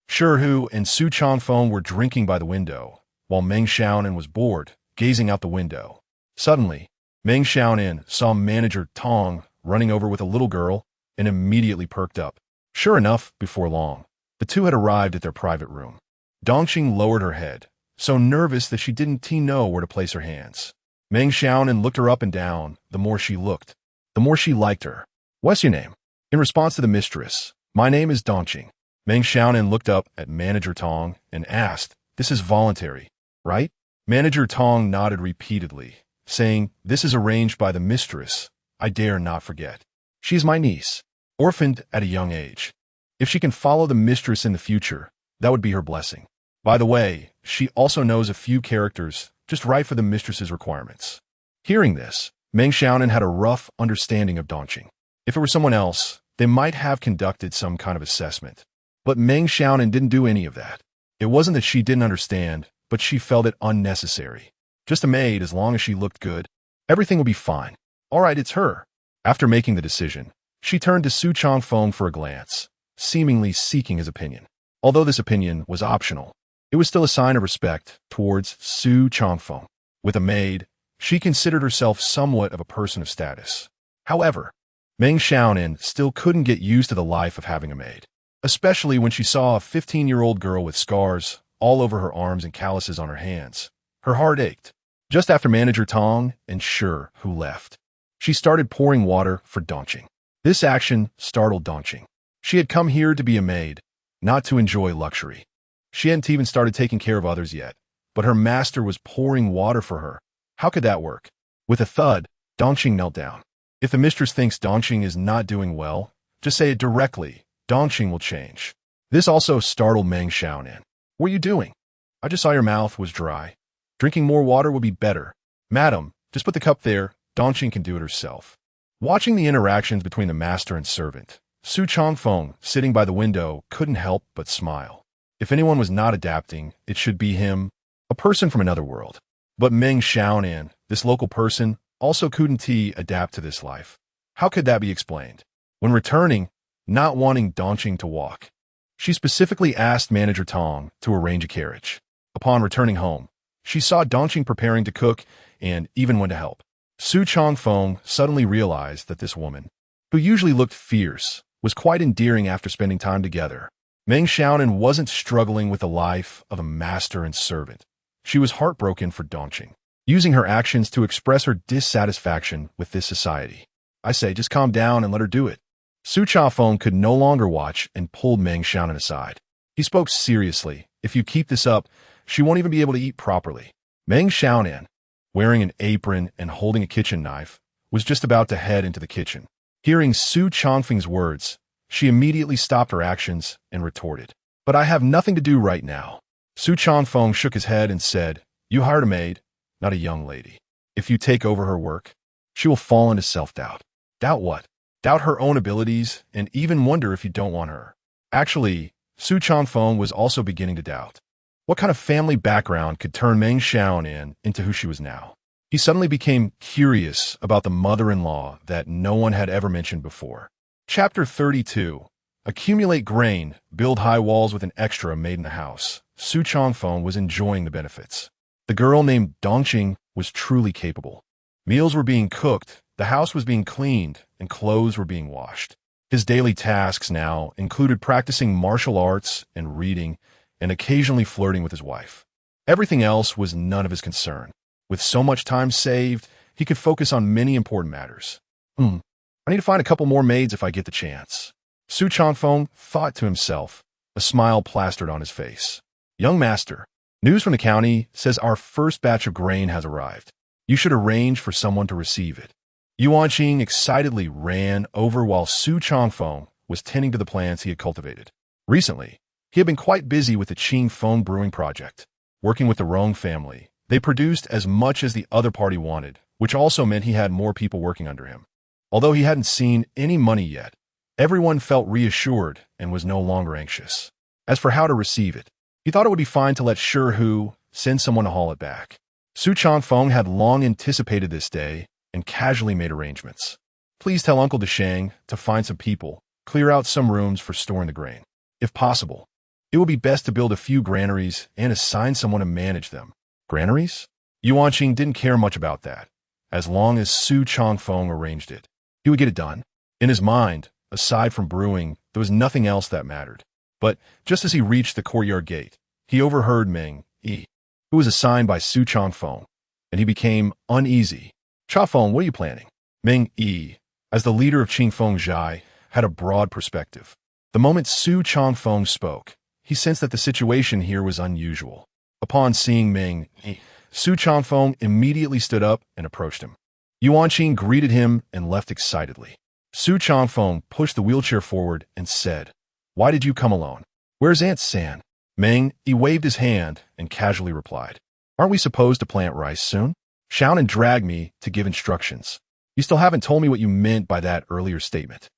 Shi Hu and Su Changfeng were drinking by the window, while Meng Xiaonan was bored, gazing out the window. Suddenly, Meng Xiaonan saw Manager Tong running over with a little girl and immediately perked up. Sure enough, before long, the two had arrived at their private room. Dongxing lowered her head, so nervous that she didn't know where to place her hands. Meng Xiaonan looked her up and down. The more she looked, the more she liked her. What's your name? In response to the mistress, my name is Dongxing. Meng Xiaonan looked up at Manager Tong and asked, this is voluntary, right? Manager Tong nodded repeatedly, saying, this is arranged by the mistress. I dare not forget. She is my niece, orphaned at a young age. If she can follow the mistress in the future, that would be her blessing. By the way, she also knows a few characters just right for the mistress's requirements. Hearing this, Meng Xiaonan had a rough understanding of Dongxing. If it were someone else, they might have conducted some kind of assessment. But Meng Xiaonan didn't do any of that. It wasn't that she didn't understand, but she felt it unnecessary. Just a maid, as long as she looked good, everything would be fine. All right, it's her. After making the decision, she turned to Su Changfeng for a glance, seemingly seeking his opinion. Although this opinion was optional, It was still a sign of respect towards Su Changfeng. With a maid, she considered herself somewhat of a person of status. However, Meng Xiaonan still couldn't get used to the life of having a maid, especially when she saw a 15-year-old girl with scars all over her arms and calluses on her hands. Her heart ached. Just after manager Tong and Sure, who left, she started pouring water for Dongqing. This action startled Dongqing. She had come here to be a maid, not to enjoy luxury. She hadn't even started taking care of others yet, but her master was pouring water for her. How could that work? With a thud, Dongqing knelt down. If the mistress thinks Dongqing is not doing well, just say it directly. Dongqing will change. This also startled Meng Xiaonan. What are you doing? I just saw your mouth was dry. Drinking more water will be better. Madam, just put the cup there. Dongqing can do it herself. Watching the interactions between the master and servant, Su Changfeng, sitting by the window, couldn't help but smile. If anyone was not adapting, it should be him, a person from another world. But Meng Xiaonan, this local person, also couldn't adapt to this life. How could that be explained? When returning, not wanting Dongqing to walk, she specifically asked manager Tong to arrange a carriage. Upon returning home, she saw Dongqing preparing to cook and even went to help. Su Changfeng suddenly realized that this woman, who usually looked fierce, was quite endearing after spending time together. Meng Xiaonan wasn't struggling with the life of a master and servant. She was heartbroken for Dongqing, using her actions to express her dissatisfaction with this society. I say, just calm down and let her do it. Su Changfeng could no longer watch and pulled Meng Xiaonan aside. He spoke seriously. If you keep this up, she won't even be able to eat properly. Meng Xiaonan, wearing an apron and holding a kitchen knife, was just about to head into the kitchen. Hearing Su Changfeng's words, she immediately stopped her actions and retorted. But I have nothing to do right now. Su Changfeng shook his head and said, you hired a maid, not a young lady. If you take over her work, she will fall into self-doubt. Doubt what? Doubt her own abilities and even wonder if you don't want her. Actually, Su Changfeng was also beginning to doubt. What kind of family background could turn Meng Xiaonan into who she was now? He suddenly became curious about the mother-in-law that no one had ever mentioned before. Chapter 32. Accumulate grain, build high walls with an extra made in the house. Su Changfeng was enjoying the benefits. The girl named Dongqing was truly capable. Meals were being cooked, the house was being cleaned, and clothes were being washed. His daily tasks now included practicing martial arts and reading, and occasionally flirting with his wife. Everything else was none of his concern. With so much time saved, he could focus on many important matters. I need to find a couple more maids if I get the chance. Su Changfeng thought to himself, a smile plastered on his face. Young master, news from the county says our first batch of grain has arrived. You should arrange for someone to receive it. Yuan Qing excitedly ran over while Su Changfeng was tending to the plants he had cultivated. Recently, he had been quite busy with the Qingfeng brewing project. Working with the Rong family, they produced as much as the other party wanted, which also meant he had more people working under him. Although he hadn't seen any money yet, everyone felt reassured and was no longer anxious. As for how to receive it, he thought it would be fine to let Sure Hu send someone to haul it back. Su Changfeng had long anticipated this day and casually made arrangements. Please tell Uncle Deshang to find some people, clear out some rooms for storing the grain. If possible, it would be best to build a few granaries and assign someone to manage them. Granaries? Yuan Qing didn't care much about that, as long as Su Changfeng arranged it. He would get it done. In his mind, aside from brewing, there was nothing else that mattered. But just as he reached the courtyard gate, he overheard Meng Yi, who was assigned by Su Changfeng, and he became uneasy. Changfeng, what are you planning? Meng Yi, as the leader of Qingfeng Zhai, had a broad perspective. The moment Su Changfeng spoke, he sensed that the situation here was unusual. Upon seeing Meng Yi, Su Changfeng immediately stood up and approached him. Yuan Qing greeted him and left excitedly. Su Changfeng pushed the wheelchair forward and said, why did you come alone? Where's Aunt San? Meng Yi waved his hand and casually replied, aren't we supposed to plant rice soon? Xiaonan dragged me to give instructions. You still haven't told me what you meant by that earlier statement.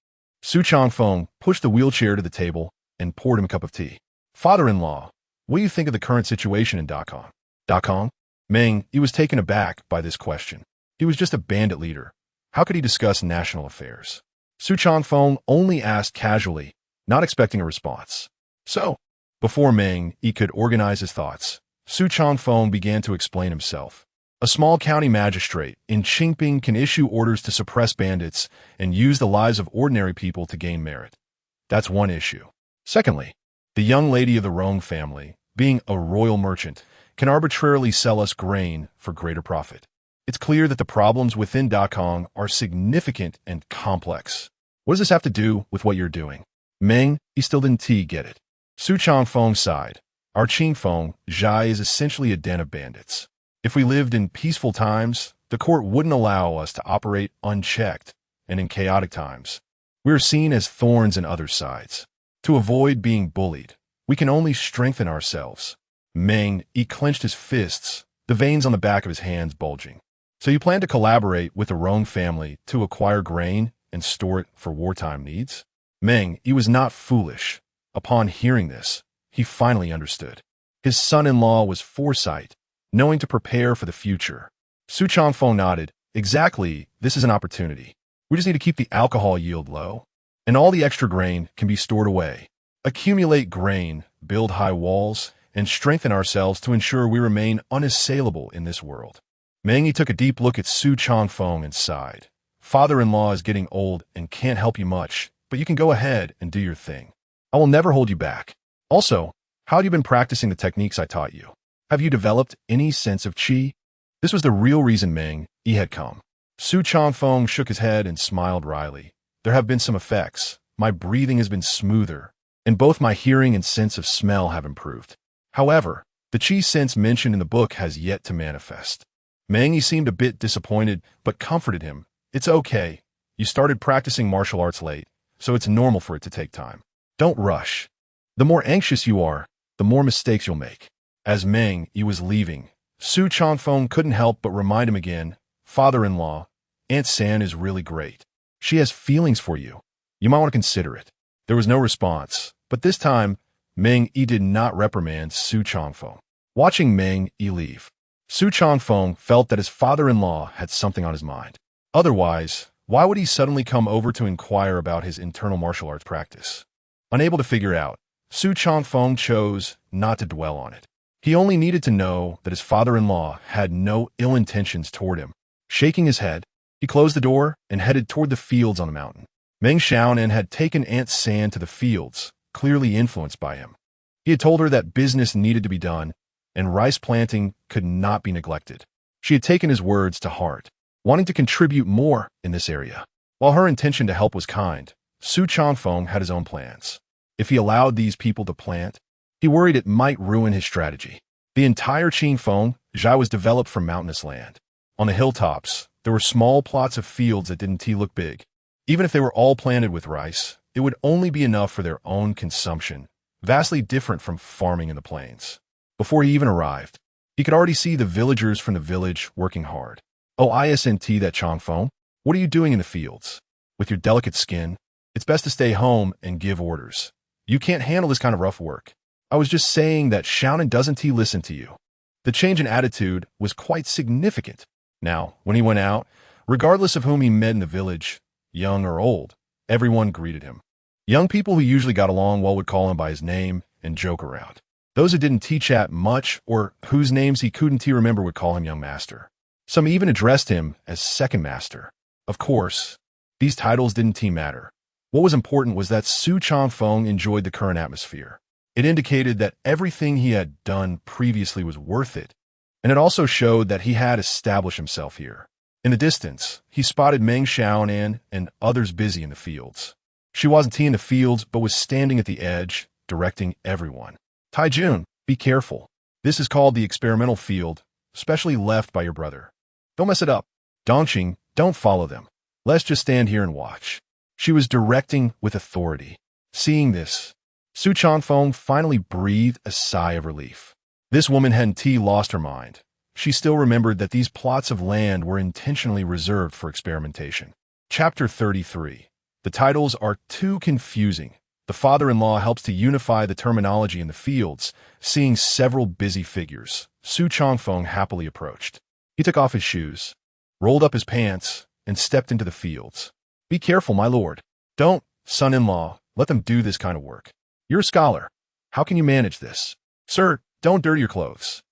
Su Changfeng pushed the wheelchair to the table and poured him a cup of tea. Father-in-law, what do you think of the current situation in Dakong? Dakong? Meng Yi was taken aback by this question. He was just a bandit leader. How could he discuss national affairs? Su Changfeng only asked casually, not expecting a response. So, Before Meng Yi could organize his thoughts, Su Changfeng began to explain himself. A small county magistrate in Qingping can issue orders to suppress bandits and use the lives of ordinary people to gain merit. That's one issue. Secondly, the young lady of the Rong family, being a royal merchant, can arbitrarily sell us grain for greater profit. It's clear that the problems within Dakong are significant and complex. What does this have to do with what you're doing? Meng, he still didn't get it. Su Changfeng sighed. Our Qingfeng, Zhai, is essentially a den of bandits. If we lived in peaceful times, the court wouldn't allow us to operate unchecked, and in chaotic times, we are seen as thorns in other sides. To avoid being bullied, we can only strengthen ourselves. Meng, he clenched his fists, the veins on the back of his hands bulging. So you plan to collaborate with the Rong family to acquire grain and store it for wartime needs? Meng, he was not foolish. Upon hearing this, he finally understood. His son-in-law was foresight, knowing to prepare for the future. Su Changfeng nodded. Exactly, this is an opportunity. We just need to keep the alcohol yield low, and all the extra grain can be stored away. Accumulate grain, build high walls, and strengthen ourselves to ensure we remain unassailable in this world. Meng Yi took a deep look at Su Changfeng and sighed. Father-in-law is getting old and can't help you much, but you can go ahead and do your thing. I will never hold you back. Also, how have you been practicing the techniques I taught you? Have you developed any sense of qi? This was the real reason Meng Yi had come. Su Changfeng shook his head and smiled wryly. There have been some effects. My breathing has been smoother, and both my hearing and sense of smell have improved. However, the qi sense mentioned in the book has yet to manifest. Meng Yi seemed a bit disappointed, but comforted him. It's okay. You started practicing martial arts late, so it's normal for it to take time. Don't rush. The more anxious you are, the more mistakes you'll make. As Meng Yi was leaving, Su Changfeng couldn't help but remind him again, Father-in-law, Aunt San is really great. She has feelings for you. You might want to consider it. There was no response, but this time, Meng Yi did not reprimand Su Changfeng. Watching Meng Yi leave, Su Changfeng felt that his father-in-law had something on his mind. Otherwise, why would he suddenly come over to inquire about his internal martial arts practice? Unable to figure out, Su Changfeng chose not to dwell on it. He only needed to know that his father-in-law had no ill intentions toward him. Shaking his head, he closed the door and headed toward the fields on the mountain. Meng Xiaonan had taken Aunt San to the fields, clearly influenced by him. He had told her that business needed to be done, and rice planting could not be neglected. She had taken his words to heart, wanting to contribute more in this area. While her intention to help was kind, Su Changfeng had his own plans. If he allowed these people to plant, he worried it might ruin his strategy. The entire Qingfeng, Zhai, was developed from mountainous land. On the hilltops, there were small plots of fields that didn't look big. Even if they were all planted with rice, it would only be enough for their own consumption, vastly different from farming in the plains. Before he even arrived, he could already see the villagers from the village working hard. Oh, isn't that Changfeng? What are you doing in the fields? With your delicate skin, it's best to stay home and give orders. You can't handle this kind of rough work. I was just saying that Xiaonan doesn't listen to you. The change in attitude was quite significant. Now, when he went out, regardless of whom he met in the village, young or old, everyone greeted him. Young people who usually got along well would call him by his name and joke around. Those who didn't chat much or whose names he couldn't remember would call him young master. Some even addressed him as second master. Of course, these titles didn't matter. What was important was that Su Changfeng enjoyed the current atmosphere. It indicated that everything he had done previously was worth it, and it also showed that he had established himself here. In the distance, he spotted Meng Xiaonan and others busy in the fields. She wasn't in the fields, but was standing at the edge, directing everyone. Taijun, be careful. This is called the experimental field, specially left by your brother. Don't mess it up. Dongqing, don't follow them. Let's just stand here and watch. She was directing with authority. Seeing this, Su Changfeng finally breathed a sigh of relief. This woman hadn't lost her mind. She still remembered that these plots of land were intentionally reserved for experimentation. Chapter 33. The titles are too confusing. The father-in-law helps to unify the terminology in the fields. Seeing several busy figures, Su Changfeng happily approached. He took off his shoes, rolled up his pants, and stepped into the fields. Be careful, my lord. Don't, son-in-law, let them do this kind of work. You're a scholar. How can you manage this? Sir, don't dirty your clothes.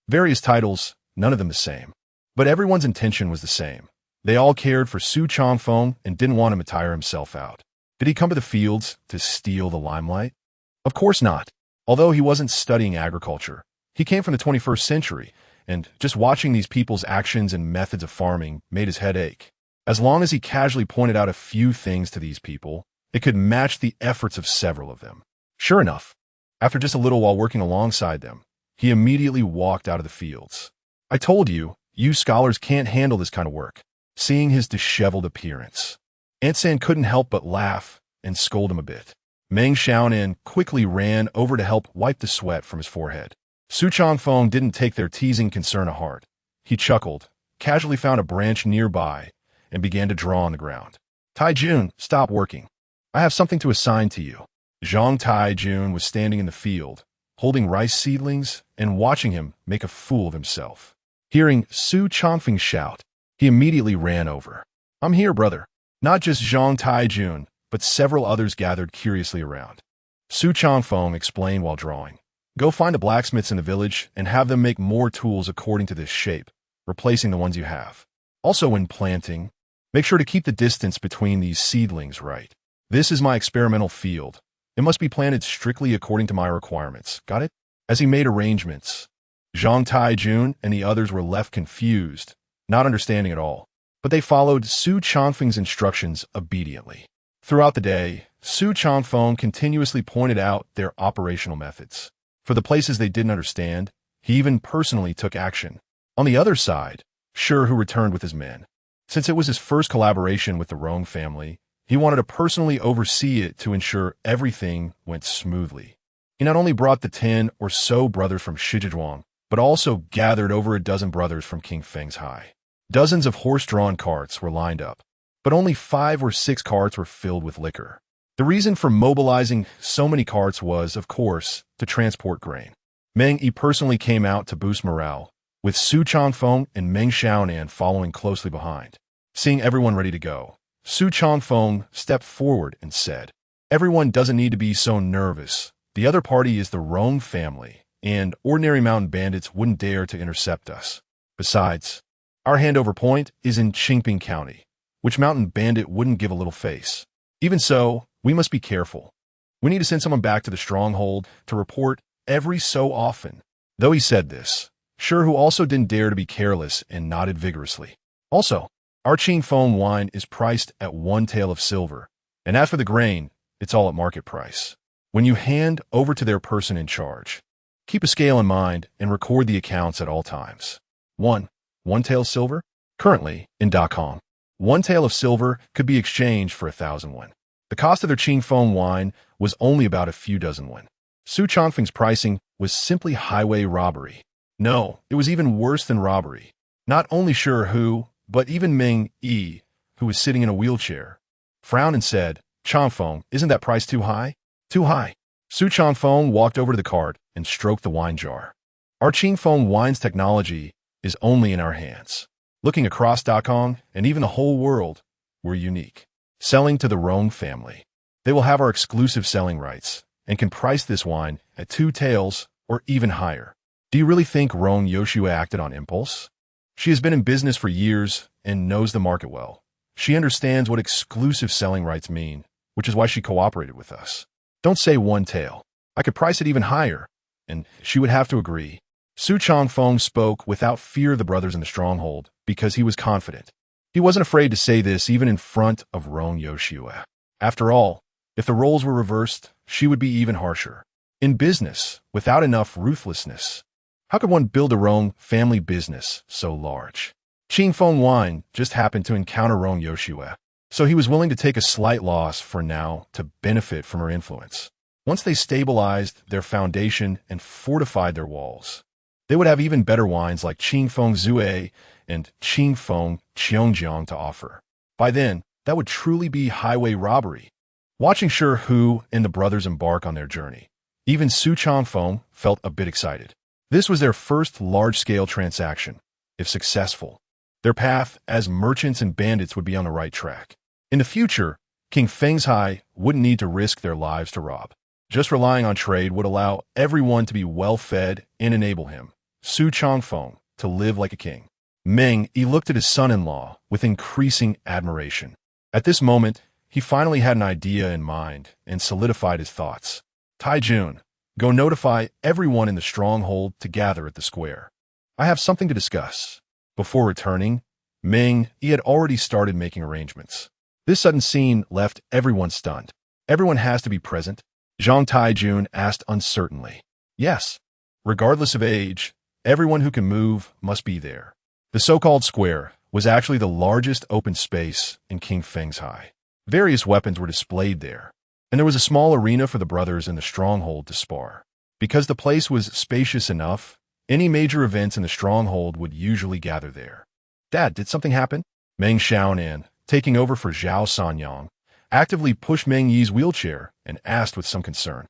Various titles, none of them the same. But everyone's intention was the same. They all cared for Su Changfeng and didn't want him to tire himself out. Did he come to the fields to steal the limelight? Of course not. Although he wasn't studying agriculture, he came from the 21st century, and just watching these people's actions and methods of farming made his head ache. As long as he casually pointed out a few things to these people, it could match the efforts of several of them. Sure enough, after just a little while working alongside them, he immediately walked out of the fields. I told you, you scholars can't handle this kind of work. Seeing his disheveled appearance, Aunt San couldn't help but laugh and scold him a bit. Meng Xiaonan quickly ran over to help wipe the sweat from his forehead. Su Changfeng didn't take their teasing concern to heart. He chuckled, casually found a branch nearby, and began to draw on the ground. Taijun, stop working. I have something to assign to you. Zhang Taijun was standing in the field, holding rice seedlings and watching him make a fool of himself. Hearing Su Changfeng shout, he immediately ran over. I'm here, brother. Not just Zhang Taijun, but several others gathered curiously around. Su Changfeng explained while drawing. Go find the blacksmiths in the village and have them make more tools according to this shape, replacing the ones you have. Also, when planting, make sure to keep the distance between these seedlings right. This is my experimental field. It must be planted strictly according to my requirements. Got it? As he made arrangements, Zhang Taijun and the others were left confused, not understanding at all. But they followed Su Changfeng's instructions obediently. Throughout the day, Su Changfeng continuously pointed out their operational methods. For the places they didn't understand, he even personally took action. On the other side, Shi, who returned with his men. Since it was his first collaboration with the Rong family, he wanted to personally oversee it to ensure everything went smoothly. He not only brought the 10 or so brothers from Shizhuang, but also gathered over a dozen brothers from King Feng's High. Dozens of horse-drawn carts were lined up, but only 5 or 6 carts were filled with liquor. The reason for mobilizing so many carts was, of course, to transport grain. Meng Yi personally came out to boost morale, with Su Changfeng and Meng Xiaonan following closely behind. Seeing everyone ready to go, Su Changfeng stepped forward and said, Everyone doesn't need to be so nervous. The other party is the Rong family, and ordinary mountain bandits wouldn't dare to intercept us. Besides, our handover point is in Qingping County, which mountain bandit wouldn't give a little face. Even so, we must be careful. We need to send someone back to the stronghold to report every so often. Though he said this, Shi, who also didn't dare to be careless, and nodded vigorously. Also, our Qingfeng wine is priced at 1 tael of silver, and as for the grain, it's all at market price. When you hand over to their person in charge, keep a scale in mind and record the accounts at all times. 1 tael silver? Currently, in .com, 1 tael of silver could be exchanged for 1,000 won. The cost of their Qingfeng wine was only about a few dozen won. Su Changfeng's pricing was simply highway robbery. No, it was even worse than robbery. Not only Shi who, but even Meng Yi, who was sitting in a wheelchair, frowned and said, Changfeng, isn't that price too high? Too high. Su Changfeng walked over to the cart and stroked the wine jar. Our Qingfeng wine's technology is only in our hands. Looking across .com and even the whole world, we're unique. Selling to the Rong family. They will have our exclusive selling rights and can price this wine at 2 taels or even higher. Do you really think Rong Yoshua acted on impulse? She has been in business for years and knows the market well. She understands what exclusive selling rights mean, which is why she cooperated with us. Don't say 1 tael. I could price it even higher, and she would have to agree. Su Changfeng spoke without fear of the brothers in the stronghold because he was confident. He wasn't afraid to say this even in front of Rong Yoshua. After all, if the roles were reversed, she would be even harsher. In business, without enough ruthlessness, how could one build a Rong family business so large? Qingfeng Wine just happened to encounter Rong Yoshua, so he was willing to take a slight loss for now to benefit from her influence. Once they stabilized their foundation and fortified their walls, they would have even better wines like Qingfeng Zue and Qingfeng Qiongjiang to offer. By then, that would truly be highway robbery. Watching Shi Hu and the brothers embark on their journey, even Su Changfeng felt a bit excited. This was their first large-scale transaction. If successful, their path as merchants and bandits would be on the right track. In the future, King Feng's High wouldn't need to risk their lives to rob. Just relying on trade would allow everyone to be well-fed and enable him, Su Changfeng, to live like a king. Meng Yi looked at his son-in-law with increasing admiration. At this moment, he finally had an idea in mind and solidified his thoughts. Taijun, go notify everyone in the stronghold to gather at the square. I have something to discuss. Before returning, Meng Yi had already started making arrangements. This sudden scene left everyone stunned. Everyone has to be present? Zhang Taijun asked uncertainly. Yes. Regardless of age, everyone who can move must be there. The so-called square was actually the largest open space in King Feng's High. Various weapons were displayed there, and there was a small arena for the brothers in the stronghold to spar. Because the place was spacious enough, any major events in the stronghold would usually gather there. Dad, did something happen? Meng Xiaonan, taking over for Zhao Sanyang, actively pushed Meng Yi's wheelchair and asked with some concern.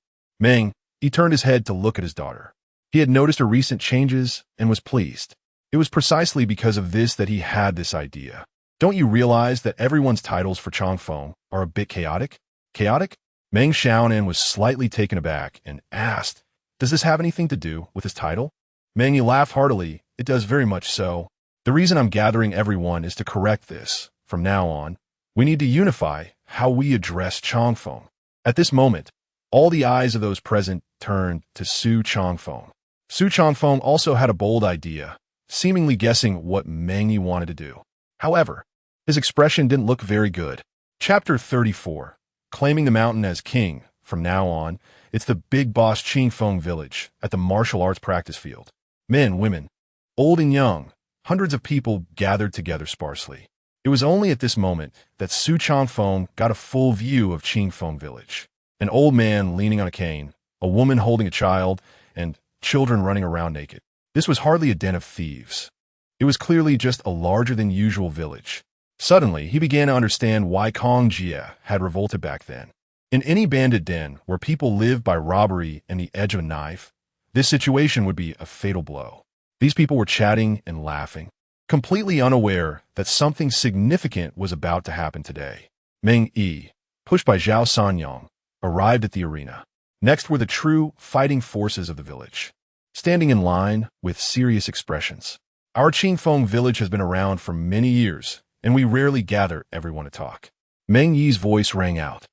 He turned his head to look at his daughter. He had noticed her recent changes and was pleased. It was precisely because of this that he had this idea. Don't you realize that everyone's titles for Changfeng are a bit chaotic? Chaotic? Meng Xiaonan was slightly taken aback and asked, does this have anything to do with his title? Meng Yi laughed heartily. It does very much so. The reason I'm gathering everyone is to correct this. From now on, we need to unify how we address Changfeng. At this moment, all the eyes of those present turned to Su Changfeng. Su Changfeng also had a bold idea, seemingly guessing what Meng Yi wanted to do. However, his expression didn't look very good. Chapter 34. Claiming the mountain as king. From now on, it's the big boss Qingfeng village at the martial arts practice field. Men, women, old and young, hundreds of people gathered together sparsely. It was only at this moment that Su Changfeng got a full view of Qingfeng village. An old man leaning on a cane, a woman holding a child, and children running around naked. This was hardly a den of thieves. It was clearly just a larger-than-usual village. Suddenly, he began to understand why Kong Jie had revolted back then. In any bandit den where people live by robbery and the edge of a knife, this situation would be a fatal blow. These people were chatting and laughing, completely unaware that something significant was about to happen today. Meng Yi, pushed by Zhao Sanyang, arrived at the arena. Next were the true fighting forces of the village, standing in line with serious expressions. Our Qingfeng village has been around for many years, and we rarely gather everyone to talk. Meng Yi's voice rang out,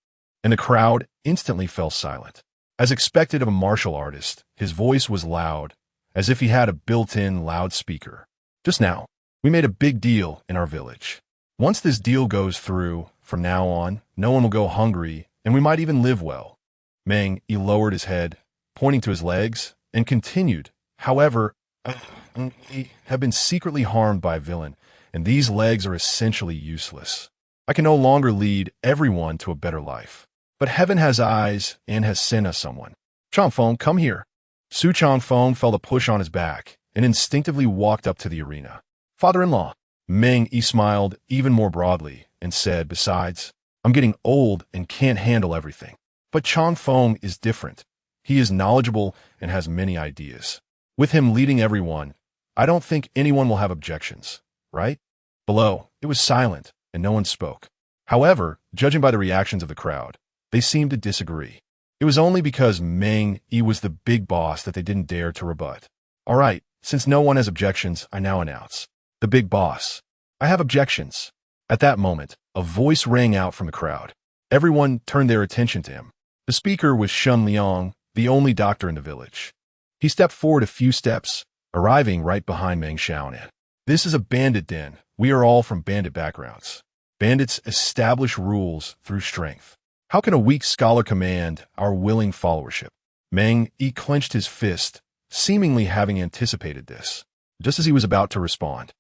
and the crowd instantly fell silent. As expected of a martial artist, his voice was loud, as if he had a built-in loudspeaker. Just now, we made a big deal in our village. Once this deal goes through, from now on, no one will go hungry, and we might even live well. Meng Yi lowered his head, pointing to his legs, and continued. However, I have been secretly harmed by a villain, and these legs are essentially useless. I can no longer lead everyone to a better life. But heaven has eyes and has sent us someone. Changfeng, come here. Su Changfeng felt a push on his back and instinctively walked up to the arena. Father-in-law. Meng Yi smiled even more broadly and said, besides, I'm getting old and can't handle everything. But Changfeng is different. He is knowledgeable and has many ideas. With him leading everyone, I don't think anyone will have objections, right? Below, it was silent and no one spoke. However, judging by the reactions of the crowd, they seemed to disagree. It was only because Meng Yi was the big boss that they didn't dare to rebut. All right, since no one has objections, I now announce. The big boss. I have objections. At that moment, a voice rang out from the crowd. Everyone turned their attention to him. The speaker was Shun Liang, the only doctor in the village. He stepped forward a few steps, arriving right behind Meng Xiaonan. This is a bandit den. We are all from bandit backgrounds. Bandits establish rules through strength. How can a weak scholar command our willing followership? Meng Yi clenched his fist, seemingly having anticipated this. Just as he was about to respond,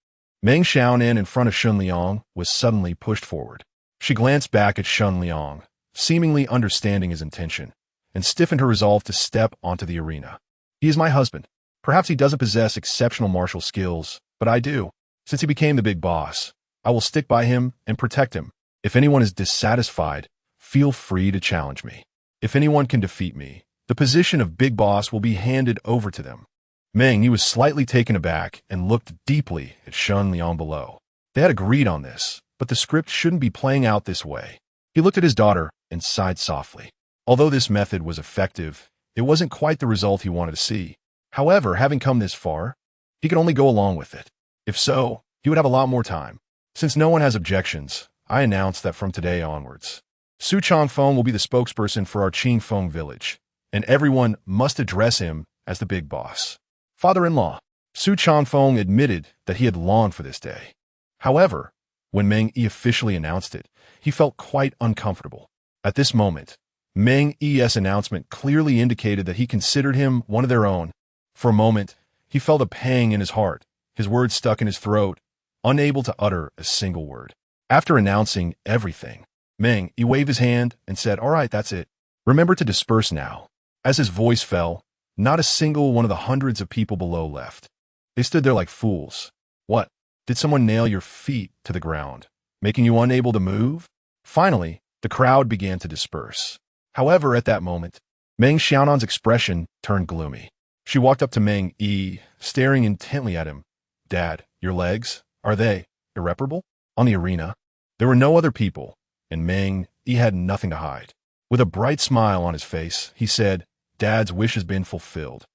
Meng Xiaonan in front of Shun Liang was suddenly pushed forward. She glanced back at Shun Liang, seemingly understanding his intention, and stiffened her resolve to step onto the arena. He is my husband. Perhaps he doesn't possess exceptional martial skills, but I do. Since he became the big boss, I will stick by him and protect him. If anyone is dissatisfied, feel free to challenge me. If anyone can defeat me, the position of big boss will be handed over to them. Meng Yi was slightly taken aback and looked deeply at Shun Liang below. They had agreed on this, but the script shouldn't be playing out this way. He looked at his daughter and sighed softly. Although this method was effective, it wasn't quite the result he wanted to see. However, having come this far, he could only go along with it. If so, he would have a lot more time. Since no one has objections, I announce that from today onwards, Su Changfeng will be the spokesperson for our Qingfeng village, and everyone must address him as the big boss. Father-in-law, Su Changfeng admitted that he had longed for this day. However, when Meng Yi officially announced it, he felt quite uncomfortable. At this moment, Meng Yi's announcement clearly indicated that he considered him one of their own. For a moment, he felt a pang in his heart, his words stuck in his throat, unable to utter a single word. After announcing everything, Meng Yi waved his hand and said, "All right, that's it. Remember to disperse now." As his voice fell, not a single one of the hundreds of people below left. They stood there like fools. What? Did someone nail your feet to the ground, making you unable to move? Finally, the crowd began to disperse. However, at that moment, Meng Xiaonan's expression turned gloomy. She walked up to Meng Yi, staring intently at him. "Dad, your legs, are they irreparable?" On the arena, there were no other people, and Meng Yi had nothing to hide. With a bright smile on his face, he said, "Dad's wish has been fulfilled.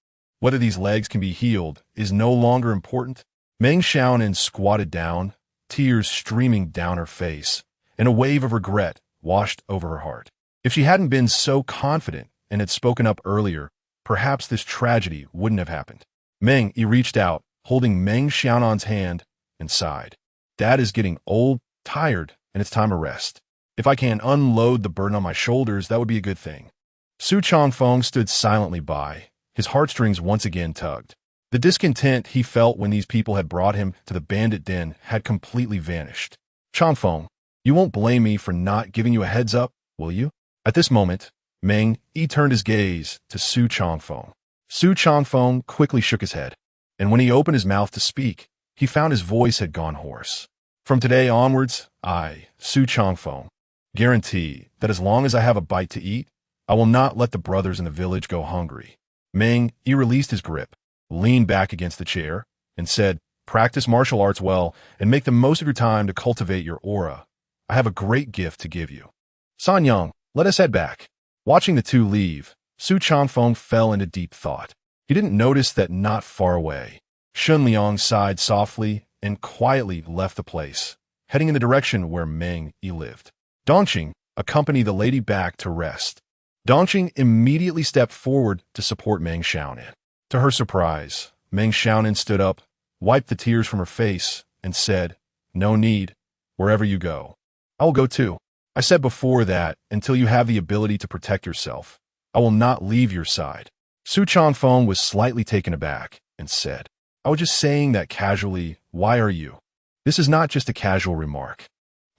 Whether these legs can be healed is no longer important." Meng Xiaonan squatted down, tears streaming down her face, and a wave of regret washed over her heart. If she hadn't been so confident and had spoken up earlier, perhaps this tragedy wouldn't have happened. Meng Yi reached out, holding Meng Xiaonan's hand, and sighed. "Dad is getting old, tired, and it's time to rest. If I can unload the burden on my shoulders, that would be a good thing." Su Changfeng stood silently by, his heartstrings once again tugged. The discontent he felt when these people had brought him to the bandit den had completely vanished. "Changfeng, you won't blame me for not giving you a heads up, will you?" At this moment, Meng Yi turned his gaze to Su Changfeng. Su Changfeng quickly shook his head, and when he opened his mouth to speak, he found his voice had gone hoarse. "From today onwards, I, Su Changfeng, guarantee that as long as I have a bite to eat, I will not let the brothers in the village go hungry." Meng Yi released his grip, leaned back against the chair, and said, "Practice martial arts well and make the most of your time to cultivate your aura. I have a great gift to give you. Sanyang, let us head back." Watching the two leave, Su Changfeng fell into deep thought. He didn't notice that not far away, Shun Liang sighed softly and quietly left the place, heading in the direction where Meng Yi lived. Dongqing accompanied the lady back to rest. Dongqing immediately stepped forward to support Meng Xiaonan. To her surprise, Meng Xiaonan stood up, wiped the tears from her face, and said, "No need. Wherever you go, I will go too. I said before that, until you have the ability to protect yourself, I will not leave your side." Su Changfeng was slightly taken aback and said, "I was just saying that casually. Why are you?" "This is not just a casual remark.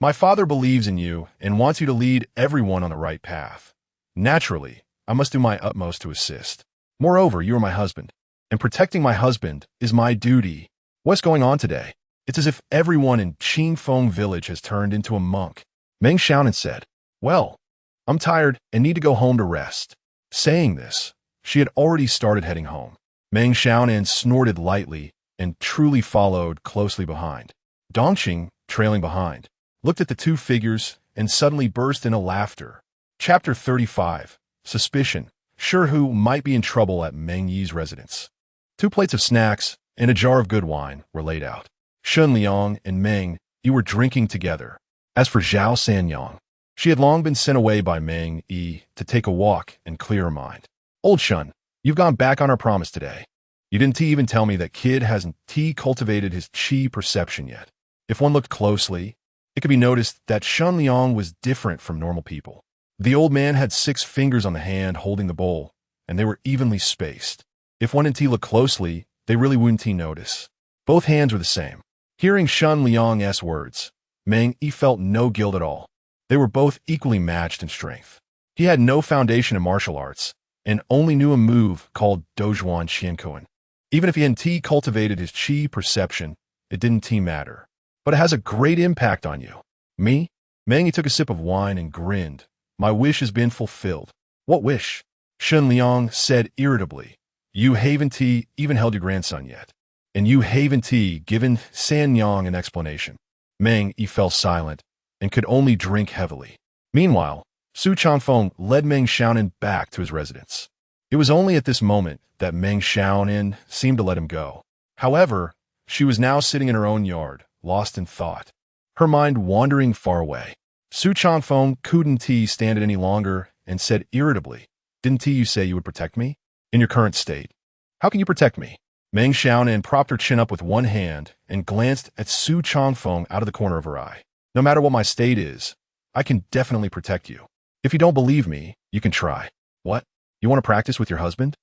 My father believes in you and wants you to lead everyone on the right path. Naturally, I must do my utmost to assist. Moreover, you are my husband, and protecting my husband is my duty." "What's going on today? It's as if everyone in Qingfeng village has turned into a monk." Meng Xiaonan said, "Well, I'm tired and need to go home to rest." Saying this, she had already started heading home. Meng Xiaonan snorted lightly and truly followed closely behind. Dongqing, trailing behind, looked at the two figures and suddenly burst into laughter. Chapter 35. Suspicion. Sure who might be in trouble at Meng Yi's residence. 2 plates of snacks and a jar of good wine were laid out. Shun Liang and Meng Yi were drinking together. As for Zhao Sanyang, she had long been sent away by Meng Yi to take a walk and clear her mind. "Old Shun, you've gone back on our promise today. You didn't even tell me that kid hasn't cultivated his qi perception yet." If one looked closely, it could be noticed that Shun Liang was different from normal people. The old man had 6 fingers on the hand holding the bowl, and they were evenly spaced. If one didn't look closely, they really wouldn't notice. Both hands were the same. Hearing Shun Liang's words, Meng Yi felt no guilt at all. They were both equally matched in strength. He had no foundation in martial arts, and only knew a move called Dozhuan Qiankuan. Even if he hadn't cultivated his qi perception, it didn't matter. But it has a great impact on you. Me? Meng Yi took a sip of wine and grinned. "My wish has been fulfilled." "What wish?" Shun Liang said irritably. "You haven't even held your grandson yet. And you haven't given Sanyang an explanation." Meng Yi fell silent and could only drink heavily. Meanwhile, Su Changfeng led Meng Xiaonan back to his residence. It was only at this moment that Meng Xiaonan seemed to let him go. However, she was now sitting in her own yard, lost in thought, her mind wandering far away. Su Changfeng couldn't stand it any longer and said irritably, "Didn't you say you would protect me? In your current state, how can you protect me?" Meng Xiaonan propped her chin up with one hand and glanced at Su Changfeng out of the corner of her eye. "No matter what my state is, I can definitely protect you. If you don't believe me, you can try." "What? You want to practice with your husband?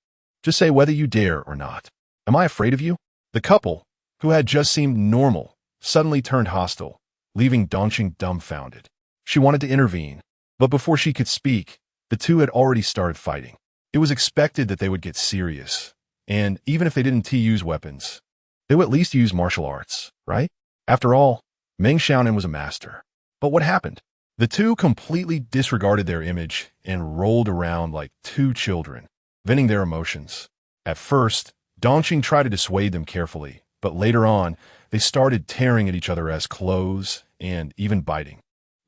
Just say whether you dare or not." "Am I afraid of you?" The couple, who had just seemed normal, suddenly turned hostile, leaving Dongqing dumbfounded. She wanted to intervene, but before she could speak, the two had already started fighting. It was expected that they would get serious, and even if they didn't use weapons, they would at least use martial arts, right? After all, Meng Xiaonan was a master. But what happened? The two completely disregarded their image and rolled around like two children, venting their emotions. At first, Dongqing tried to dissuade them carefully, but later on, they started tearing at each other as clothes and even biting.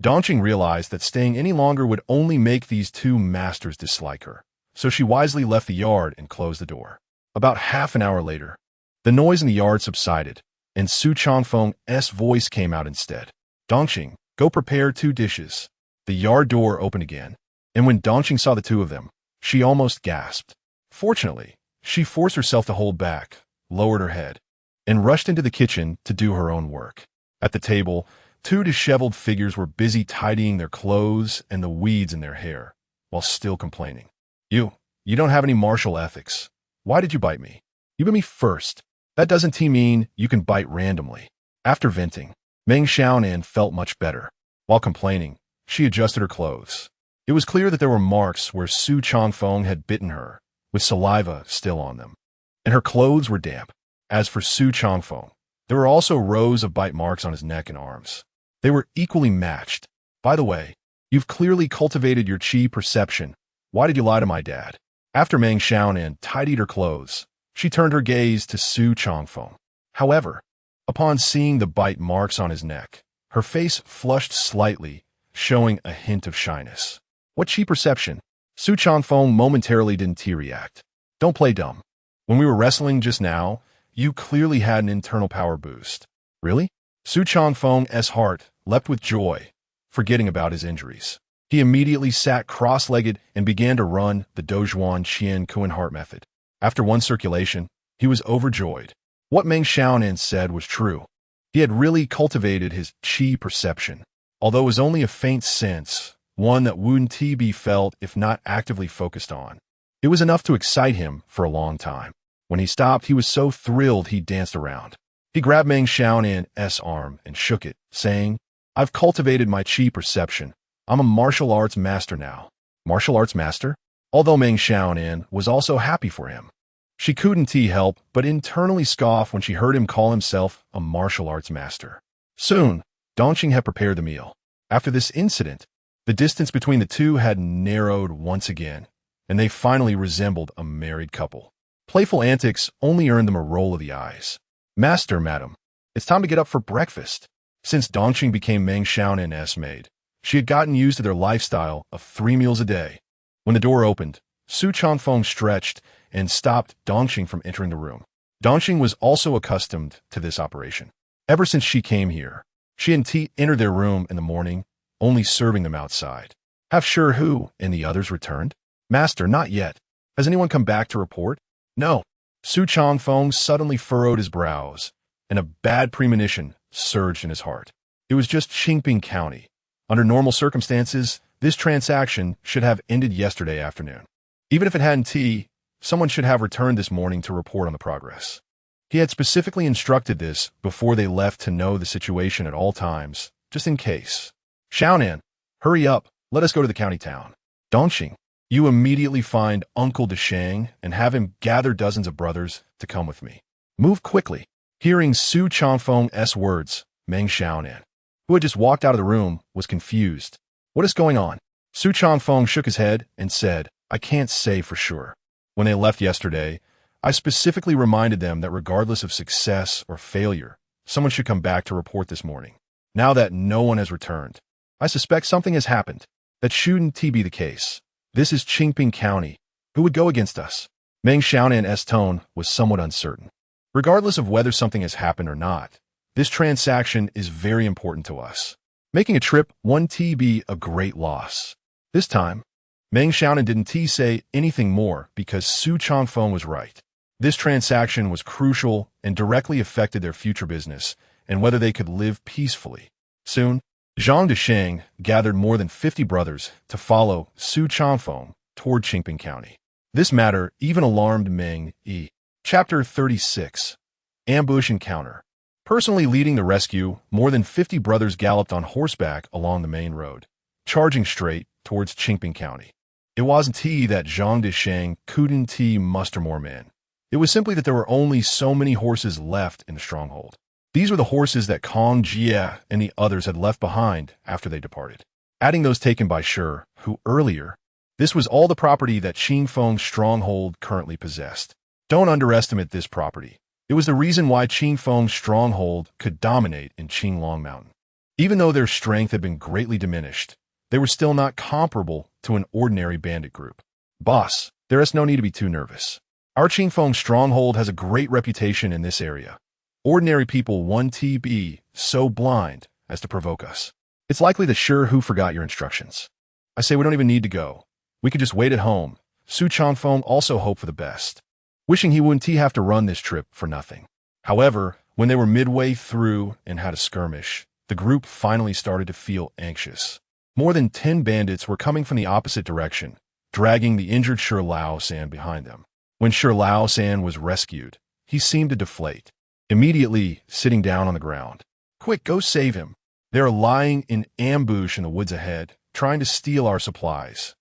Dongqing realized that staying any longer would only make these two masters dislike her, so she wisely left the yard and closed the door. About half an hour later, the noise in the yard subsided, and Su Changfeng's voice came out instead. "Dongqing, go prepare 2 dishes." The yard door opened again, and when Dongqing saw the two of them, she almost gasped. Fortunately, she forced herself to hold back, lowered her head, and rushed into the kitchen to do her own work. At the table, 2 disheveled figures were busy tidying their clothes and the weeds in their hair, while still complaining. You don't have any martial ethics. Why did you bite me? You bit me first. That doesn't mean you can bite randomly." After venting, Meng Xiaonan felt much better. While complaining, she adjusted her clothes. It was clear that there were marks where Su Changfeng had bitten her, with saliva still on them, and her clothes were damp. As for Su Changfeng, there were also rows of bite marks on his neck and arms. They were equally matched. "By the way, you've clearly cultivated your qi perception. Why did you lie to my dad?" After Meng Xiaonan tidied her clothes, she turned her gaze to Su Changfeng. However, upon seeing the bite marks on his neck, her face flushed slightly, showing a hint of shyness. "What qi perception?" Su Changfeng momentarily didn't react. "Don't play dumb. When we were wrestling just now, you clearly had an internal power boost." "Really?" Su Changfeng's heart leapt with joy, forgetting about his injuries. He immediately sat cross-legged and began to run the Dozhuan Qian Kuan heart method. After one circulation, he was overjoyed. What Meng Xiaonan said was true. He had really cultivated his qi perception, although it was only a faint sense, one that wouldn't be felt if not actively focused on. It was enough to excite him for a long time. When he stopped, he was so thrilled he danced around. He grabbed Meng Xiaonan's arm and shook it, saying, "I've cultivated my qi perception. I'm a martial arts master now." Martial arts master? Although Meng Xiaonan was also happy for him, she couldn't help but internally scoff when she heard him call himself a martial arts master. Soon, Dongqing had prepared the meal. After this incident, the distance between the two had narrowed once again, and they finally resembled a married couple. Playful antics only earned them a roll of the eyes. "Master, madam, it's time to get up for breakfast." Since Dongqing became Meng Xiaonan's maid, she had gotten used to their lifestyle of 3 meals a day. When the door opened, Su Changfeng stretched and stopped Dongqing from entering the room. Dongqing was also accustomed to this operation. Ever since she came here, she and entered their room in the morning, only serving them outside. "Half sure who and the others returned?" "Master, not yet. Has anyone come back to report?" "No." Su Changfeng suddenly furrowed his brows, and a bad premonition surged in his heart. It was just Qingping County. Under normal circumstances, this transaction should have ended yesterday afternoon. Even if it hadn't, someone should have returned this morning to report on the progress. He had specifically instructed this before they left to know the situation at all times, just in case. "Xiaonan, hurry up, let us go to the county town." "Dongqing, you immediately find Uncle Deshang and have him gather dozens of brothers to come with me. Move quickly." Hearing Su Changfeng's words, Meng Xiaonan, who had just walked out of the room, was confused. "What is going on?" Su Changfeng shook his head and said, "I can't say for sure. When they left yesterday, I specifically reminded them that regardless of success or failure, someone should come back to report this morning. Now that no one has returned, I suspect something has happened." That shouldn't be the case. This is Qingping County. Who would go against us? Meng Xiaonan's tone was somewhat uncertain. Regardless of whether something has happened or not, this transaction is very important to us. Making a trip won't be a great loss. This time, Meng Xiaonan didn't say anything more because Su Changfeng was right. This transaction was crucial and directly affected their future business and whether they could live peacefully. Soon, Zhang Desheng gathered more than 50 brothers to follow Su Changfeng toward Qingping County. This matter even alarmed Meng Yi. Chapter 36. Ambush Encounter. Personally leading the rescue, more than 50 brothers galloped on horseback along the main road, charging straight towards Qingping County. It wasn't that Zhang Desheng couldn't muster more men. It was simply that there were only so many horses left in the stronghold. These were the horses that Kong Jie and the others had left behind after they departed. Adding those taken by Shi, who earlier, this was all the property that Qingfeng's stronghold currently possessed. Don't underestimate this property. It was the reason why Qingfeng's stronghold could dominate in Qinglong Mountain. Even though their strength had been greatly diminished, they were still not comparable to an ordinary bandit group. Boss, there is no need to be too nervous. Our Qingfeng stronghold has a great reputation in this area. Ordinary people won't be so blind as to provoke us. It's likely that Shi who forgot your instructions. I say we don't even need to go. We could just wait at home. Su Changfeng also hoped for the best, wishing he wouldn't have to run this trip for nothing. However, when they were midway through and had a skirmish, the group finally started to feel anxious. More than 10 bandits were coming from the opposite direction, dragging the injured Shi Lao-san behind them. When Shi Lao-san was rescued, he seemed to deflate, immediately sitting down on the ground. Quick, go save him. They are lying in ambush in the woods ahead, trying to steal our supplies.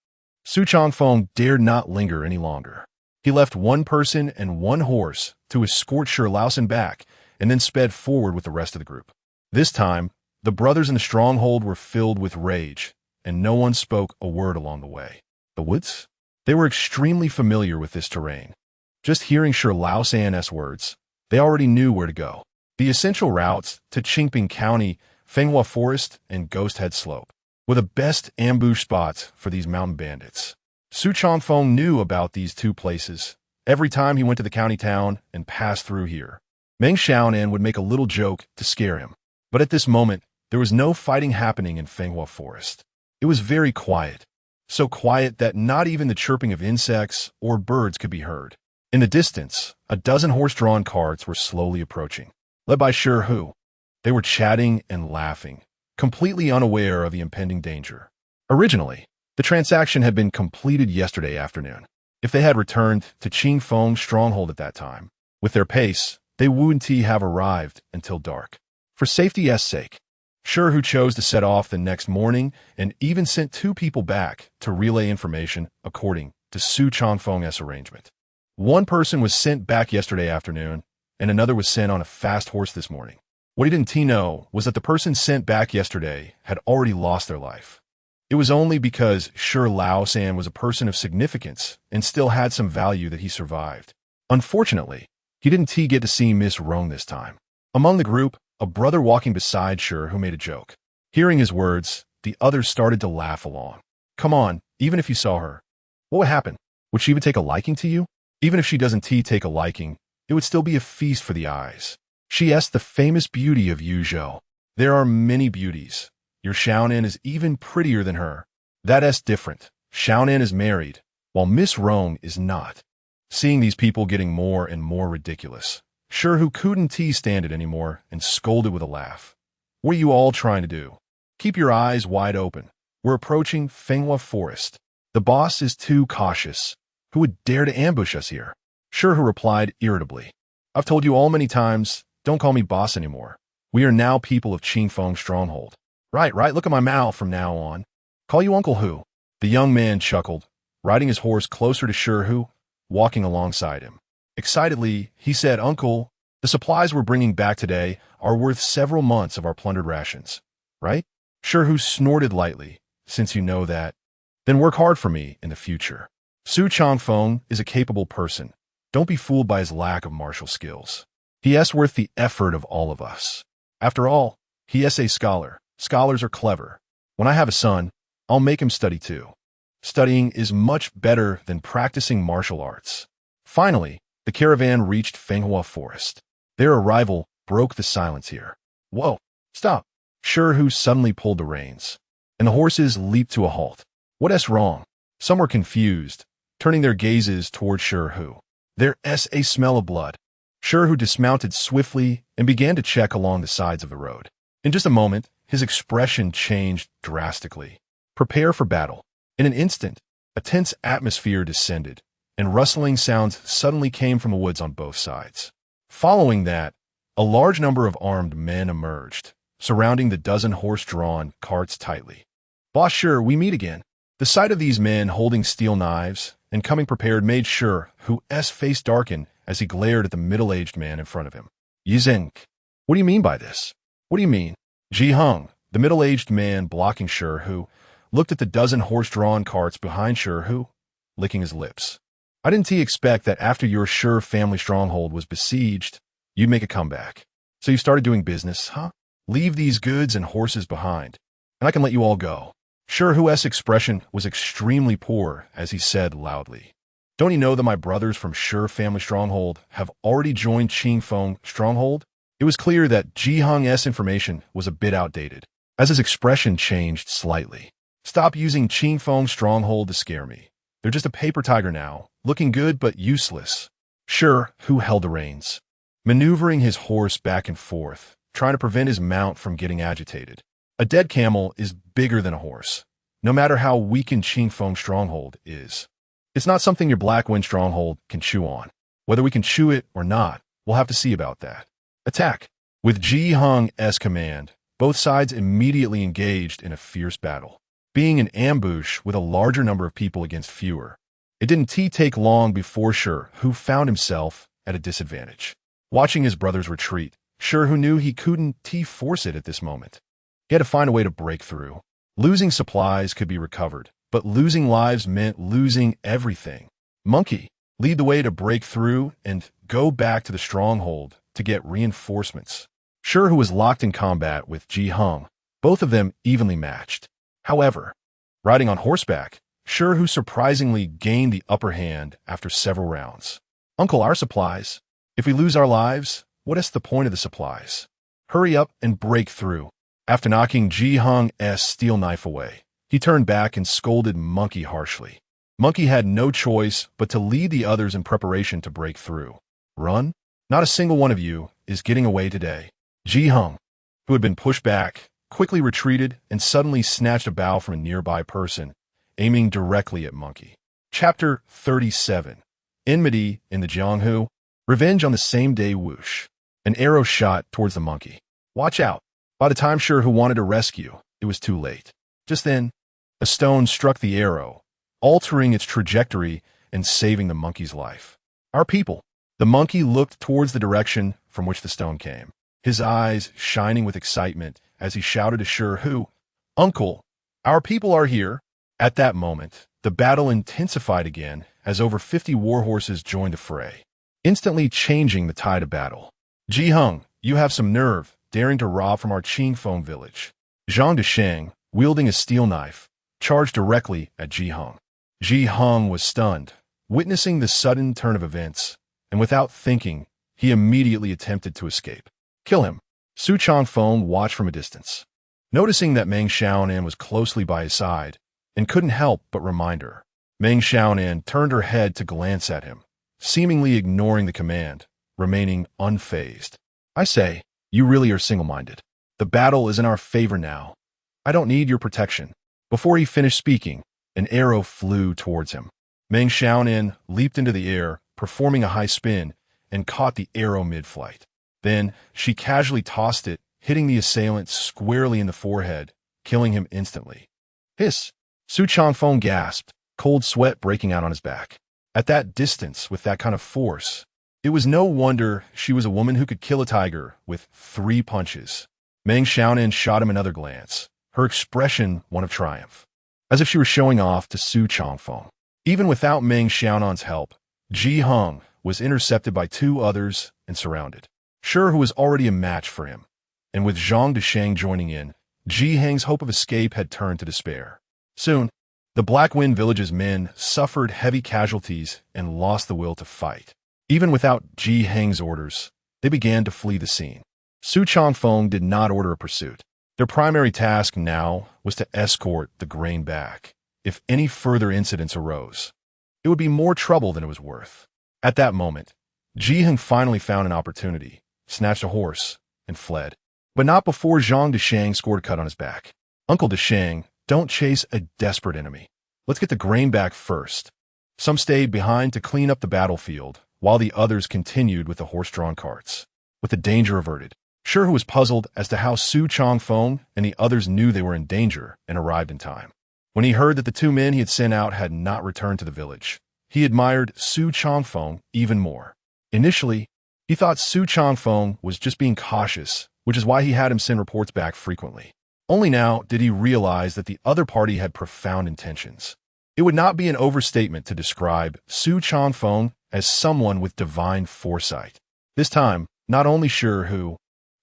Su Changfeng dared not linger any longer. He left one person and one horse to escort Shi Lao-san back and then sped forward with the rest of the group. This time, the brothers in the stronghold were filled with rage, and no one spoke a word along the way. The woods? They were extremely familiar with this terrain. Just hearing Shi Lao-san's words, they already knew where to go. The essential routes to Qingping County, Fenghua Forest, and Ghost Head Slope were the best ambush spots for these mountain bandits. Su Changfeng knew about these two places every time he went to the county town and passed through here. Meng Xiaonan would make a little joke to scare him. But at this moment, there was no fighting happening in Fenghua Forest. It was very quiet. So quiet that not even the chirping of insects or birds could be heard. In the distance, a dozen horse-drawn carts were slowly approaching, led by Shi Hu. They were chatting and laughing, completely unaware of the impending danger. Originally, the transaction had been completed yesterday afternoon. If they had returned to Qingfeng's stronghold at that time, with their pace, they wouldn't have arrived until dark. For safety's sake, Shi Hu chose to set off the next morning and even sent 2 people back to relay information according to Su Changfeng's arrangement. One person was sent back yesterday afternoon, and another was sent on a fast horse this morning. What he didn't know was that the person sent back yesterday had already lost their life. It was only because Shi Lao-san was a person of significance and still had some value that he survived. Unfortunately, he didn't get to see Miss Rong this time. Among the group, a brother walking beside Shi who made a joke. Hearing his words, the others started to laugh along. Come on, even if you saw her. What would happen? Would she even take a liking to you? Even if she doesn't take a liking, it would still be a feast for the eyes. She is the famous beauty of Yuzhou. There are many beauties. Your Xiaonan is even prettier than her. That is different. Xiaonan is married, while Miss Rong is not. Seeing these people getting more and more ridiculous, Shi Hu couldn't stand it anymore and scolded with a laugh. What are you all trying to do? Keep your eyes wide open. We're approaching Fenghua Forest. The boss is too cautious. Who would dare to ambush us here? Shi Hu replied irritably. I've told you all many times, don't call me boss anymore. We are now people of Qingfeng's stronghold. Right, look at my mouth from now on. Call you Uncle Hu. The young man chuckled, riding his horse closer to Shi Hu, walking alongside him. Excitedly, he said, Uncle, the supplies we're bringing back today are worth several months of our plundered rations, right? Shi Hu snorted lightly, since you know that. Then work hard for me in the future. Su Changfeng is a capable person. Don't be fooled by his lack of martial skills. He is worth the effort of all of us. After all, he is a scholar. Scholars are clever. When I have a son, I'll make him study too. Studying is much better than practicing martial arts. Finally, the caravan reached Fenghua Forest. Their arrival broke the silence here. Whoa, stop. Shu suddenly pulled the reins, and the horses leaped to a halt. What's wrong? Some were confused, turning their gazes toward Shu. There's a smell of blood. Shu dismounted swiftly and began to check along the sides of the road. In just a moment, his expression changed drastically. Prepare for battle. In an instant, a tense atmosphere descended, and rustling sounds suddenly came from the woods on both sides. Following that, a large number of armed men emerged, surrounding the dozen horse-drawn carts tightly. Boss Shu, we meet again. The sight of these men holding steel knives and coming prepared made Shu's face darken as he glared at the middle-aged man in front of him. Yizeng, what do you mean by this? What do you mean? Ji Hung, the middle-aged man blocking Shu, looked at the dozen horse-drawn carts behind Shu, licking his lips. I didn't expect that after your Shu family stronghold was besieged, you'd make a comeback. So you started doing business, huh? Leave these goods and horses behind, and I can let you all go. Shu's expression was extremely poor as he said loudly, Don't you know that my brothers from Shu family stronghold have already joined Qingfeng stronghold? It was clear that Ji Hung's information was a bit outdated, as his expression changed slightly. Stop using Qingfeng stronghold to scare me. They're just a paper tiger now, looking good but useless. Shu held the reins, maneuvering his horse back and forth, trying to prevent his mount from getting agitated. A dead camel is bigger than a horse, no matter how weakened Qingfeng stronghold is. It's not something your Blackwind stronghold can chew on. Whether we can chew it or not, we'll have to see about that. Attack! With Ji Hung's command, both sides immediately engaged in a fierce battle. Being an ambush with a larger number of people against fewer, it didn't take long before Shu found himself at a disadvantage. Watching his brothers retreat, Shu knew he couldn't force it at this moment. He had to find a way to break through. Losing supplies could be recovered, but losing lives meant losing everything. Monkey, lead the way to break through and go back to the stronghold to get reinforcements. Shu was locked in combat with Ji Hung, both of them evenly matched. However, riding on horseback, Shu surprisingly gained the upper hand after several rounds. Uncle, our supplies. If we lose our lives, what's the point of the supplies? Hurry up and break through. After knocking Ji Hung's steel knife away, he turned back and scolded Monkey harshly. Monkey had no choice but to lead the others in preparation to break through. Run? Not a single one of you is getting away today. Ji Hung, who had been pushed back, quickly retreated and suddenly snatched a bow from a nearby person, aiming directly at Monkey. Chapter 37. Enmity in the Jianghu. Revenge on the same day whoosh. An arrow shot towards the monkey. Watch out. By the time Shu wanted to rescue, it was too late. Just then, a stone struck the arrow, altering its trajectory and saving the monkey's life. Our people. The monkey looked towards the direction from which the stone came, his eyes shining with excitement as he shouted to Shu, Uncle, our people are here. At that moment, the battle intensified again as over 50 warhorses joined the fray, instantly changing the tide of battle. Ji Hung, you have some nerve, daring to rob from our Qingfeng village. Zhang Desheng, wielding a steel knife, charged directly at Ji Hung. Ji Hung was stunned, witnessing the sudden turn of events, and without thinking, he immediately attempted to escape. Kill him. Su Changfeng watched from a distance, noticing that Meng Xiaonan was closely by his side, and couldn't help but remind her. Meng Xiaonan turned her head to glance at him, seemingly ignoring the command, remaining unfazed. I say, you really are single-minded. The battle is in our favor now. I don't need your protection. Before he finished speaking, an arrow flew towards him. Meng Xiaonan leaped into the air, performing a high spin, and caught the arrow mid-flight. Then, she casually tossed it, hitting the assailant squarely in the forehead, killing him instantly. Hiss! Su Changfeng gasped, cold sweat breaking out on his back. At that distance, with that kind of force, it was no wonder she was a woman who could kill a tiger with 3 punches. Meng Xiaonan shot him another glance, her expression one of triumph, as if she were showing off to Su Changfeng. Even without Meng Xiaonan's help, Ji Hung was intercepted by 2 others and surrounded. Shu was already a match for him, and with Zhang Desheng joining in, Ji Hang's hope of escape had turned to despair. Soon, the Black Wind Village's men suffered heavy casualties and lost the will to fight. Even without Ji Heng's orders, they began to flee the scene. Su Changfeng did not order a pursuit. Their primary task now was to escort the grain back. If any further incidents arose, it would be more trouble than it was worth. At that moment, Ji Heng finally found an opportunity, snatched a horse, and fled. But not before Zhang Deshang scored a cut on his back. Uncle Deshang, don't chase a desperate enemy. Let's get the grain back first. Some stayed behind to clean up the battlefield, while the others continued with the horse-drawn carts. With the danger averted, Shi was puzzled as to how Su Changfeng and the others knew they were in danger and arrived in time. When he heard that the two men he had sent out had not returned to the village, he admired Su Changfeng even more. Initially, he thought Su Changfeng was just being cautious, which is why he had him send reports back frequently. Only now did he realize that the other party had profound intentions. It would not be an overstatement to describe Su Changfeng as someone with divine foresight. This time, not only Shi,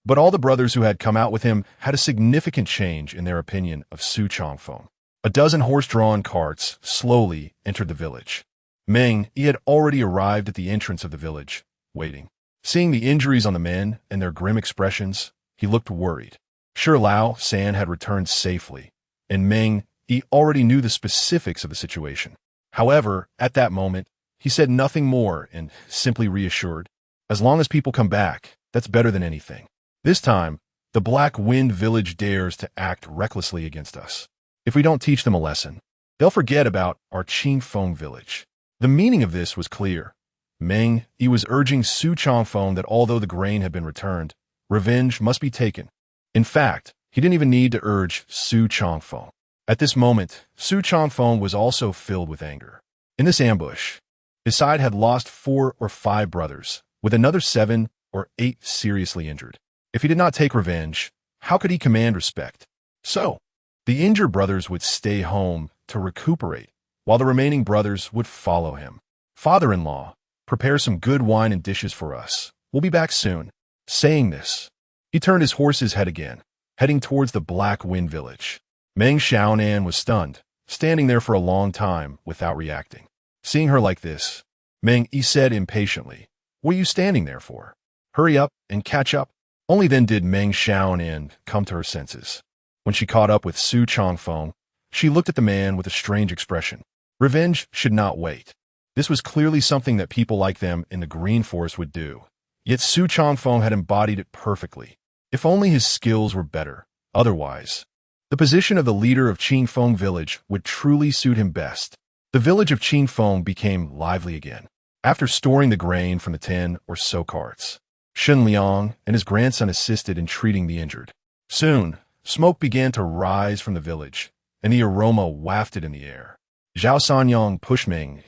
but all the brothers who had come out with him had a significant change in their opinion of Su Changfeng. A dozen horse-drawn carts slowly entered the village. Meng, he had already arrived at the entrance of the village, waiting. Seeing the injuries on the men and their grim expressions, he looked worried. Sure Lao San had returned safely, and Meng, he already knew the specifics of the situation. However, at that moment, he said nothing more and simply reassured, as long as people come back, that's better than anything. This time, the Black Wind Village dares to act recklessly against us. If we don't teach them a lesson, they'll forget about our Qingfeng village. The meaning of this was clear. Meng, he was urging Su Changfeng that although the grain had been returned, revenge must be taken. In fact, he didn't even need to urge Su Changfeng. At this moment, Su Changfeng was also filled with anger. In this ambush, his side had lost 4 or 5 brothers, with another 7 or 8 seriously injured. If he did not take revenge, how could he command respect? So, the injured brothers would stay home to recuperate, while the remaining brothers would follow him. Father-in-law, prepare some good wine and dishes for us. We'll be back soon. Saying this, he turned his horse's head again, heading towards the Black Wind Village. Meng Xiaonan was stunned, standing there for a long time without reacting. Seeing her like this, Meng Yi said impatiently, "What are you standing there for? Hurry up and catch up." Only then did Meng Xiaonan come to her senses. When she caught up with Su Changfeng, she looked at the man with a strange expression. Revenge should not wait. This was clearly something that people like them in the Green Forest would do. Yet Su Changfeng had embodied it perfectly. If only his skills were better. Otherwise, the position of the leader of Qingfeng village would truly suit him best. The village of Qingfeng became lively again. After storing the grain from the 10 or so carts, Shen Liang and his grandson assisted in treating the injured. Soon, smoke began to rise from the village, and the aroma wafted in the air. Zhao Sanyang pushed Meng,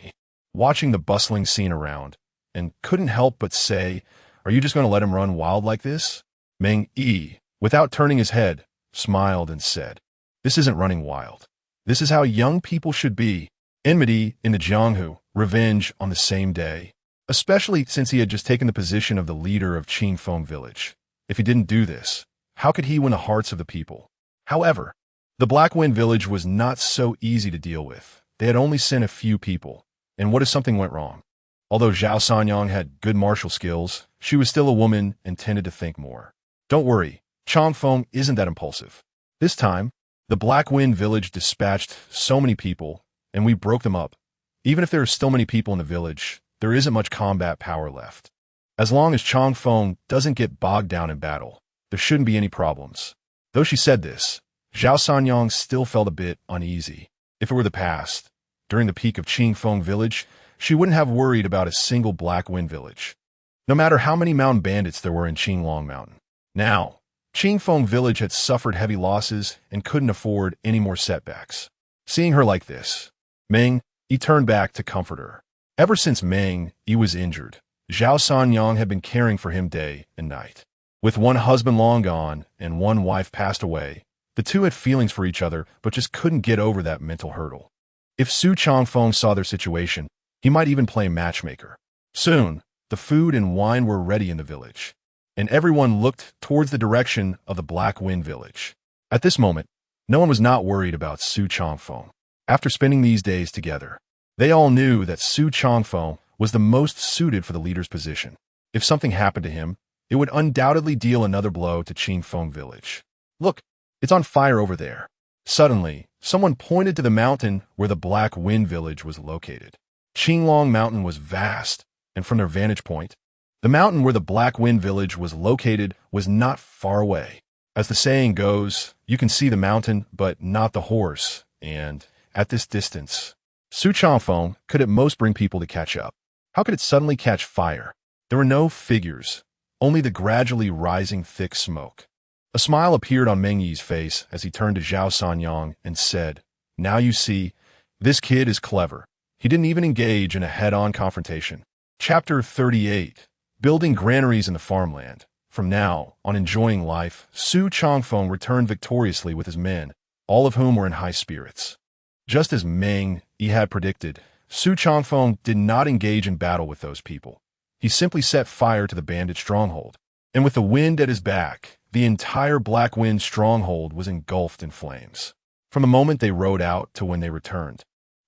watching the bustling scene around, and couldn't help but say, "Are you just going to let him run wild like this?" Meng Yi, without turning his head, smiled and said, "This isn't running wild. This is how young people should be." Enmity in the Jianghu, revenge on the same day, especially since he had just taken the position of the leader of Qingfeng village. If he didn't do this, how could he win the hearts of the people? However, the Black Wind village was not so easy to deal with. They had only sent a few people, and what if something went wrong? Although Zhao Sanyang had good martial skills, she was still a woman and tended to think more. Don't worry, Changfeng isn't that impulsive. This time, the Black Wind village dispatched so many people, and we broke them up. Even if there are still many people in the village, there isn't much combat power left. As long as Changfeng doesn't get bogged down in battle, there shouldn't be any problems. Though she said this, Zhao Sanyang still felt a bit uneasy. If it were the past, during the peak of Qingfeng village, she wouldn't have worried about a single Black Wind village, no matter how many mountain bandits there were in Qinglong Mountain. Now, Qingfeng village had suffered heavy losses and couldn't afford any more setbacks. Seeing her like this, Meng Yi turned back to comfort her. Ever since Meng Yi was injured, Zhao Sanyang had been caring for him day and night. With one husband long gone and one wife passed away, the two had feelings for each other but just couldn't get over that mental hurdle. If Su Changfeng saw their situation, he might even play matchmaker. Soon, the food and wine were ready in the village, and everyone looked towards the direction of the Black Wind village. At this moment, no one was not worried about Su Changfeng. After spending these days together, they all knew that Su Changfeng was the most suited for the leader's position. If something happened to him, it would undoubtedly deal another blow to Qingfeng village. Look, it's on fire over there. Suddenly, someone pointed to the mountain where the Black Wind village was located. Qinglong Mountain was vast, and from their vantage point, the mountain where the Black Wind village was located was not far away. As the saying goes, you can see the mountain, but not the horse, and at this distance, Su Changfeng could at most bring people to catch up. How could it suddenly catch fire? There were no figures, only the gradually rising thick smoke. A smile appeared on Meng Yi's face as he turned to Zhao Sanyang and said, "Now you see, this kid is clever. He didn't even engage in a head-on confrontation." Chapter 38. Building granaries in the farmland. From now on enjoying life, Su Changfeng returned victoriously with his men, all of whom were in high spirits. Just as Meng Yi had predicted, Su Changfeng did not engage in battle with those people. He simply set fire to the bandit stronghold, and with the wind at his back, the entire Black Wind stronghold was engulfed in flames. From the moment they rode out to when they returned,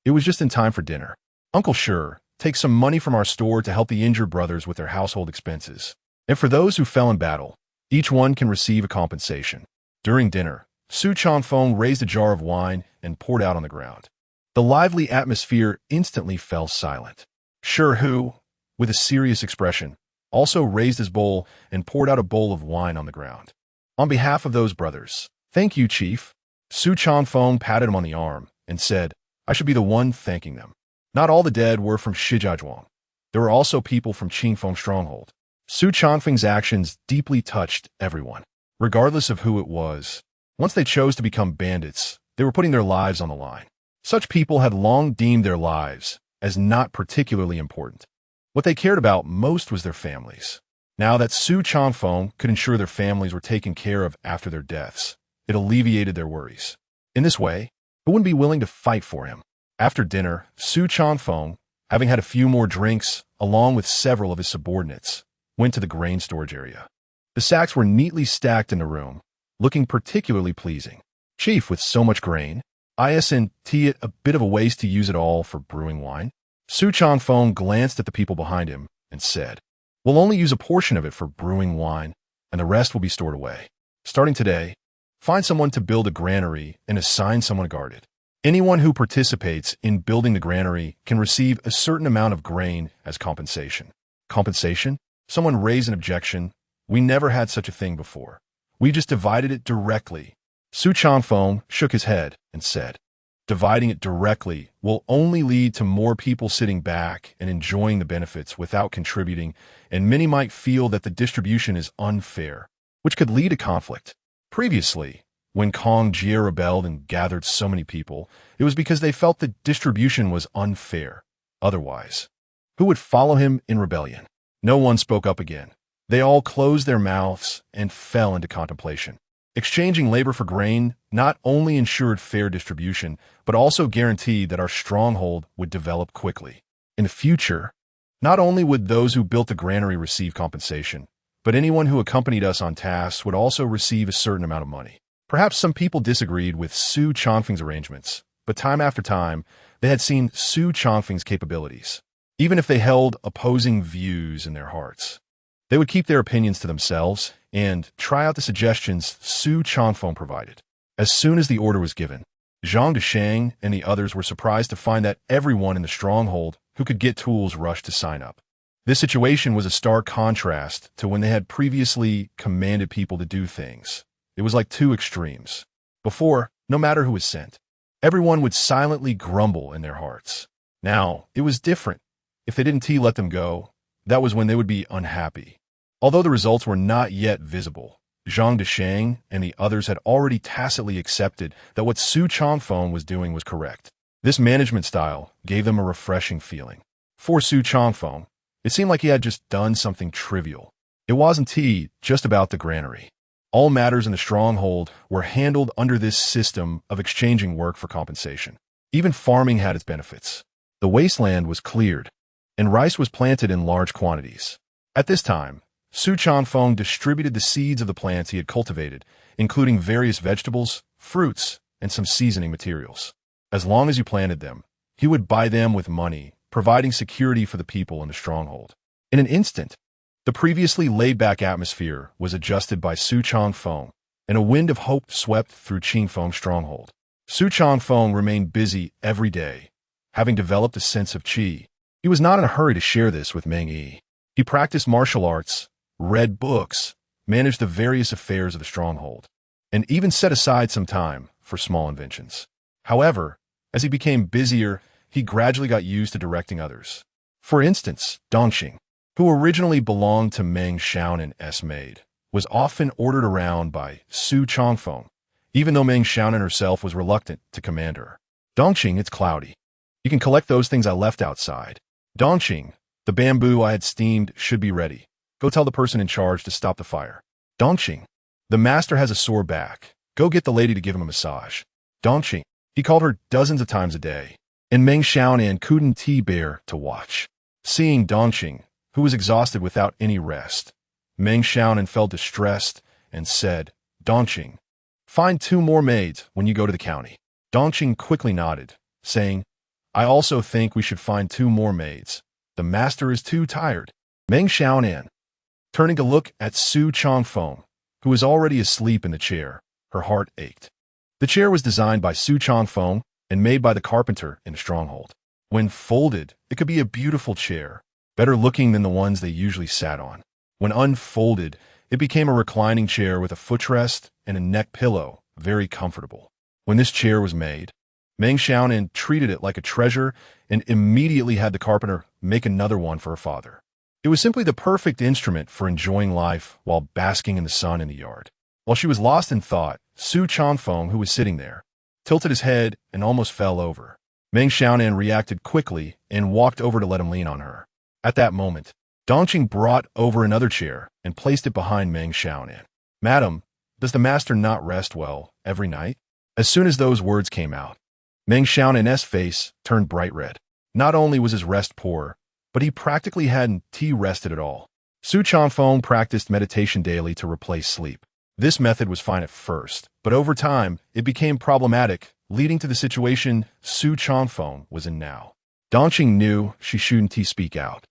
it was just in time for dinner. "Uncle Sure, take some money from our store to help the injured brothers with their household expenses. And for those who fell in battle, each one can receive a compensation." During dinner, Su Changfeng raised a jar of wine and poured out on the ground. The lively atmosphere instantly fell silent. Sure Hu, with a serious expression, also raised his bowl and poured out a bowl of wine on the ground. "On behalf of those brothers, thank you, Chief." Su Changfeng patted him on the arm and said, "I should be the one thanking them. Not all the dead were from Shijiazhuang. There were also people from Qingfeng stronghold." Su Changfeng's actions deeply touched everyone, regardless of who it was. Once they chose to become bandits, they were putting their lives on the line. Such people had long deemed their lives as not particularly important. What they cared about most was their families. Now that Su Changfeng could ensure their families were taken care of after their deaths, it alleviated their worries. In this way, who wouldn't be willing to fight for him? After dinner, Su Changfeng, having had a few more drinks, along with several of his subordinates, went to the grain storage area. The sacks were neatly stacked in the room, looking particularly pleasing. "Chief, with so much grain, isn't it a bit of a waste to use it all for brewing wine?" Su Changfeng glanced at the people behind him and said, "We'll only use a portion of it for brewing wine, and the rest will be stored away. Starting today, find someone to build a granary and assign someone to guard it. Anyone who participates in building the granary can receive a certain amount of grain as compensation." Compensation? Someone raised an objection. "We never had such a thing before. We just divided it directly." Su Changfeng shook his head and said, "Dividing it directly will only lead to more people sitting back and enjoying the benefits without contributing, and many might feel that the distribution is unfair, which could lead to conflict. Previously, when Kong Jie rebelled and gathered so many people, it was because they felt the distribution was unfair. Otherwise, who would follow him in rebellion?" No one spoke up again. They all closed their mouths and fell into contemplation. Exchanging labor for grain not only ensured fair distribution, but also guaranteed that our stronghold would develop quickly. In the future, not only would those who built the granary receive compensation, but anyone who accompanied us on tasks would also receive a certain amount of money. Perhaps some people disagreed with Su Changfeng's arrangements, but time after time, they had seen Su Changfeng's capabilities. Even if they held opposing views in their hearts, they would keep their opinions to themselves and try out the suggestions Su Changfeng provided. As soon as the order was given, Zhang Deshang and the others were surprised to find that everyone in the stronghold who could get tools rushed to sign up. This situation was a stark contrast to when they had previously commanded people to do things. It was like two extremes. Before, no matter who was sent, everyone would silently grumble in their hearts. Now, it was different. If they didn't let them go, that was when they would be unhappy. Although the results were not yet visible, Zhang Deshang and the others had already tacitly accepted that what Su Changfeng was doing was correct. This management style gave them a refreshing feeling. For Su Changfeng, it seemed like he had just done something trivial. It wasn't just about the granary. All matters in the stronghold were handled under this system of exchanging work for compensation. Even farming had its benefits. The wasteland was cleared, and rice was planted in large quantities. At this time, Su Changfeng distributed the seeds of the plants he had cultivated, including various vegetables, fruits, and some seasoning materials. As long as you planted them, he would buy them with money, providing security for the people in the stronghold. In an instant, the previously laid-back atmosphere was adjusted by Su Changfeng, and a wind of hope swept through Qingfeng's stronghold. Su Changfeng remained busy every day, having developed a sense of qi. He was not in a hurry to share this with Meng Yi. He practiced martial arts, read books, managed the various affairs of the stronghold, and even set aside some time for small inventions. However, as he became busier, he gradually got used to directing others. For instance, Dongxing, who originally belonged to Meng Xiaonan's maid, was often ordered around by Su Changfeng, even though Meng Xiaonan herself was reluctant to command her. Dongxing, it's cloudy. You can collect those things I left outside. Dongxing, the bamboo I had steamed should be ready. Go tell the person in charge to stop the fire. Dongxing, the master has a sore back. Go get the lady to give him a massage. Dongxing, he called her dozens of times a day, and Meng Xiaonan couldn't bear to watch. Seeing Dongxing, who was exhausted without any rest, Meng Xiaonan felt distressed and said, Dongxing, find 2 more maids when you go to the county. Dongxing quickly nodded, saying, I also think we should find 2 more maids. The master is too tired. Meng Xiaonan, turning to look at Su Changfeng, who was already asleep in the chair, her heart ached. The chair was designed by Su Changfeng and made by the carpenter in the stronghold. When folded, it could be a beautiful chair, better looking than the ones they usually sat on. When unfolded, it became a reclining chair with a footrest and a neck pillow, very comfortable. When this chair was made, Meng Xiaonan treated it like a treasure and immediately had the carpenter make another one for her father. It was simply the perfect instrument for enjoying life while basking in the sun in the yard. While she was lost in thought, Su Changfeng, who was sitting there, tilted his head and almost fell over. Meng Xiaonan reacted quickly and walked over to let him lean on her. At that moment, Dongxing brought over another chair and placed it behind Meng Xiaonan. Madam, does the master not rest well every night? As soon as those words came out, Meng Xiaonan's face turned bright red. Not only was his rest poor, but he practically hadn't rested at all. Su Changfeng practiced meditation daily to replace sleep. This method was fine at first, but over time, it became problematic, leading to the situation Su Changfeng was in now. Dongxing knew she shouldn't speak out,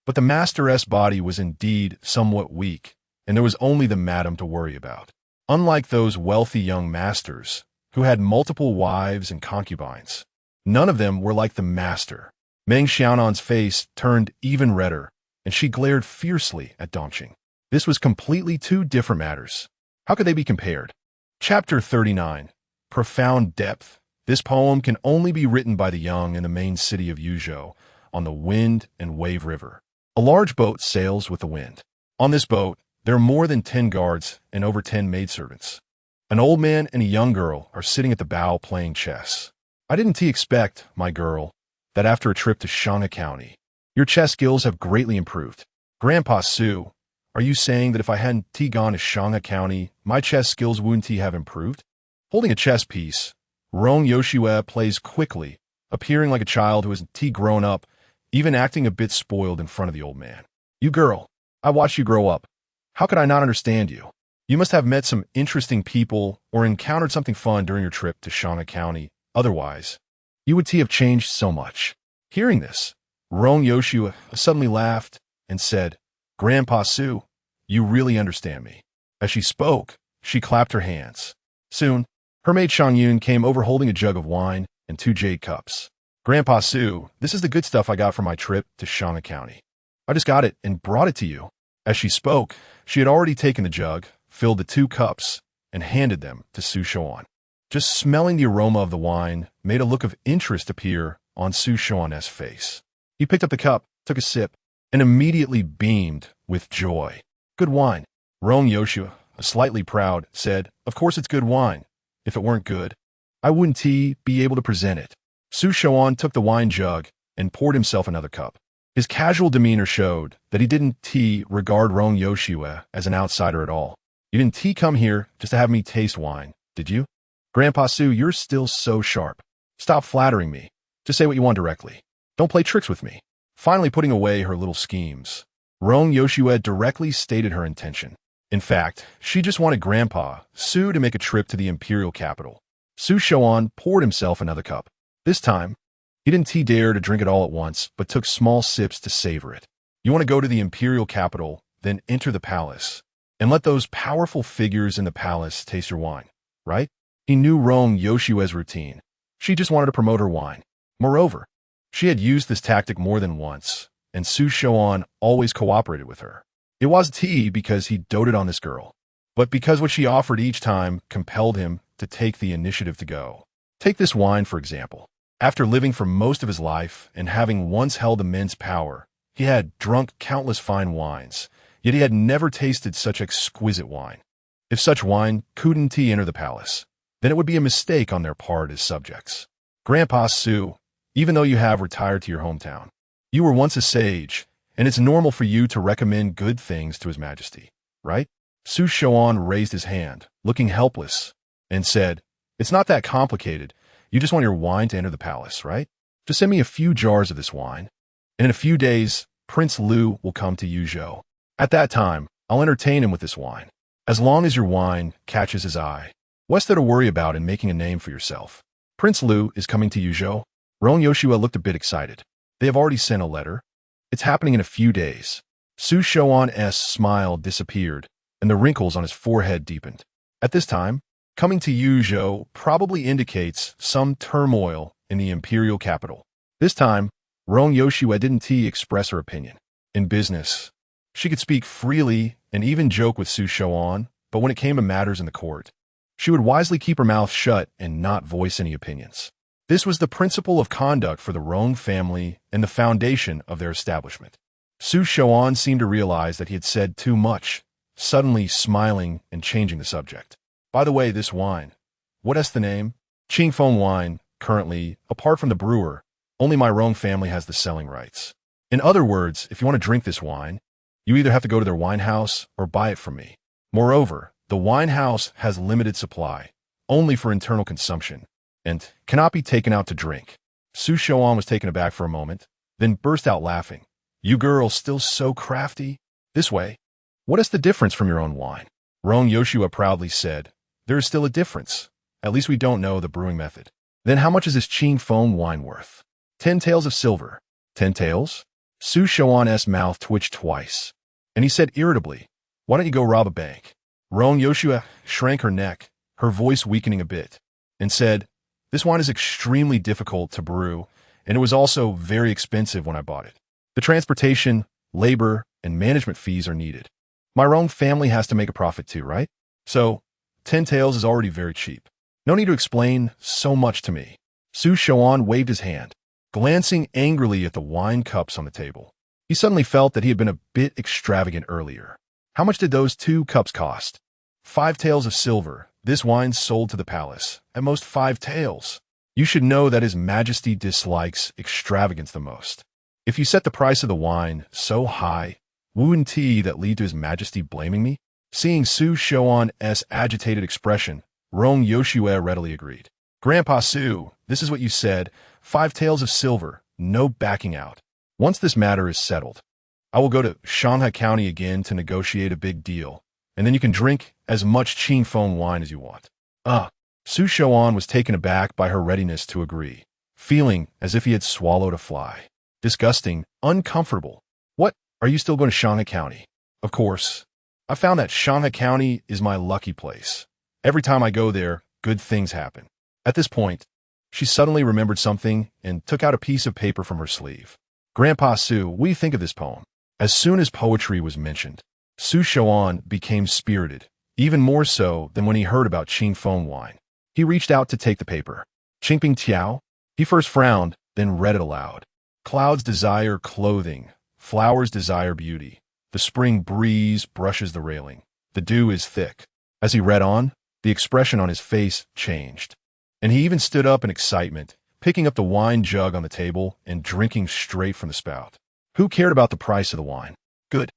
but the master's body was indeed somewhat weak, and there was only the madam to worry about. Unlike those wealthy young masters, who had multiple wives and concubines, none of them were like the master. Meng Xiaonan's face turned even redder, and she glared fiercely at Dongxing. This was completely 2 different matters. How could they be compared? Chapter 39. Profound Depth. This poem can only be written by the young in the main city of Yuzhou, on the Wind and Wave River. A large boat sails with the wind. On this boat, there are more than 10 guards and over 10 maidservants. An old man and a young girl are sitting at the bow playing chess. I didn't expect, my girl, that after a trip to Shanga County, your chess skills have greatly improved. Grandpa Su, are you saying that if I hadn't gone to Shanga County, my chess skills wouldn't have improved? Holding a chess piece, Rong Yoshua plays quickly, appearing like a child who hasn't grown up, even acting a bit spoiled in front of the old man. You girl, I watched you grow up. How could I not understand you? You must have met some interesting people or encountered something fun during your trip to Shanga County. Otherwise, you would have changed so much. Hearing this, Rong Yoshua suddenly laughed and said, Grandpa Su, you really understand me. As she spoke, she clapped her hands. Soon, her maid Shangyun came over holding a jug of wine and 2 jade cups. Grandpa Su, this is the good stuff I got from my trip to Shanga County. I just got it and brought it to you. As she spoke, she had already taken the jug, filled the 2 cups, and handed them to Su Shoan. Just smelling the aroma of the wine made a look of interest appear on Su Shoan's face. He picked up the cup, took a sip, and immediately beamed with joy. Good wine. Rong Yoshua, slightly proud, said, Of course it's good wine. If it weren't good, I wouldn't be able to present it. Su Shoan took the wine jug and poured himself another cup. His casual demeanor showed that he didn't regard Rong Yoshua as an outsider at all. You didn't come here just to have me taste wine, did you? Grandpa Su, you're still so sharp. Stop flattering me. Just say what you want directly. Don't play tricks with me. Finally putting away her little schemes, Rong Yoshua directly stated her intention. In fact, she just wanted Grandpa Su to make a trip to the imperial capital. Su Shoan poured himself another cup. This time, he didn't dare to drink it all at once, but took small sips to savor it. You want to go to the imperial capital, then enter the palace, and let those powerful figures in the palace taste your wine, right? He knew Rong Yoshue's routine. She just wanted to promote her wine. Moreover, she had used this tactic more than once, and Su Shoan always cooperated with her. It was tea because he doted on this girl, but because what she offered each time compelled him to take the initiative to go. Take this wine, for example. After living for most of his life and having once held immense power, he had drunk countless fine wines, yet he had never tasted such exquisite wine. If such wine couldn't enter the palace, then it would be a mistake on their part as subjects. Grandpa Su, even though you have retired to your hometown, you were once a sage, and it's normal for you to recommend good things to His Majesty, right? Su Shoan raised his hand, looking helpless, and said, "It's not that complicated. You just want your wine to enter the palace, right? Just send me a few jars of this wine, and in a few days, Prince Liu will come to Yuzhou. At that time, I'll entertain him with this wine. As long as your wine catches his eye, what's there to worry about in making a name for yourself? Prince Liu is coming to Yuzhou." Rong Yoshua looked a bit excited. They have already sent a letter. It's happening in a few days. Su Shoan's smile disappeared, and the wrinkles on his forehead deepened. At this time, coming to Yuzhou probably indicates some turmoil in the imperial capital. This time, Rong Yoshua didn't express her opinion. In business, she could speak freely and even joke with Su Shoan, but when it came to matters in the court, she would wisely keep her mouth shut and not voice any opinions. This was the principle of conduct for the Rong family and the foundation of their establishment. Su Shoan seemed to realize that he had said too much, suddenly smiling and changing the subject. "By the way, this wine, what is the name?" "Qingfeng wine. Currently, apart from the brewer, only my Rong family has the selling rights. In other words, if you want to drink this wine, you either have to go to their wine house or buy it from me. Moreover, the wine house has limited supply, only for internal consumption, and cannot be taken out to drink." Su Shoan was taken aback for a moment, then burst out laughing. "You girls still so crafty? This way. What is the difference from your own wine?" Rong Yoshua proudly said, "There is still a difference. At least we don't know the brewing method." "Then how much is this Qingfeng wine worth?" 10 taels of silver." 10 taels? Su Shoan's mouth twitched twice, and he said irritably, "Why don't you go rob a bank?" Rong Yoshua shrank her neck, her voice weakening a bit, and said, "This wine is extremely difficult to brew, and it was also very expensive when I bought it. The transportation, labor, and management fees are needed. My Rong family has to make a profit too, right? So, 10 taels is already very cheap. No need to explain so much to me." Su Shoan waved his hand, glancing angrily at the wine cups on the table. He suddenly felt that he had been a bit extravagant earlier. How much did those 2 cups cost? 5 taels of silver. This wine sold to the palace. At most 5 taels. You should know that His Majesty dislikes extravagance the most. If you set the price of the wine so high, wouldn't that lead to His Majesty blaming me? Seeing Su Shoan's agitated expression, Rong Yoshua readily agreed. "Grandpa Su, this is what you said. 5 taels of silver, no backing out. Once this matter is settled, I will go to Shanghai County again to negotiate a big deal, and then you can drink as much Qingfeng wine as you want." Su Shoan was taken aback by her readiness to agree, feeling as if he had swallowed a fly. Disgusting, uncomfortable. "What, are you still going to Shanghai County?" "Of course. I found that Shanghai County is my lucky place. Every time I go there, good things happen." At this point, she suddenly remembered something and took out a piece of paper from her sleeve. "Grandpa Su, what do you think of this poem?" As soon as poetry was mentioned, Su Shoan became spirited, even more so than when he heard about Qingfeng wine. He reached out to take the paper. "Qingping Tiao?" He first frowned, then read it aloud. "Clouds desire clothing, flowers desire beauty. The spring breeze brushes the railing. The dew is thick." As he read on, the expression on his face changed, and he even stood up in excitement, picking up the wine jug on the table and drinking straight from the spout. Who cared about the price of the wine? Good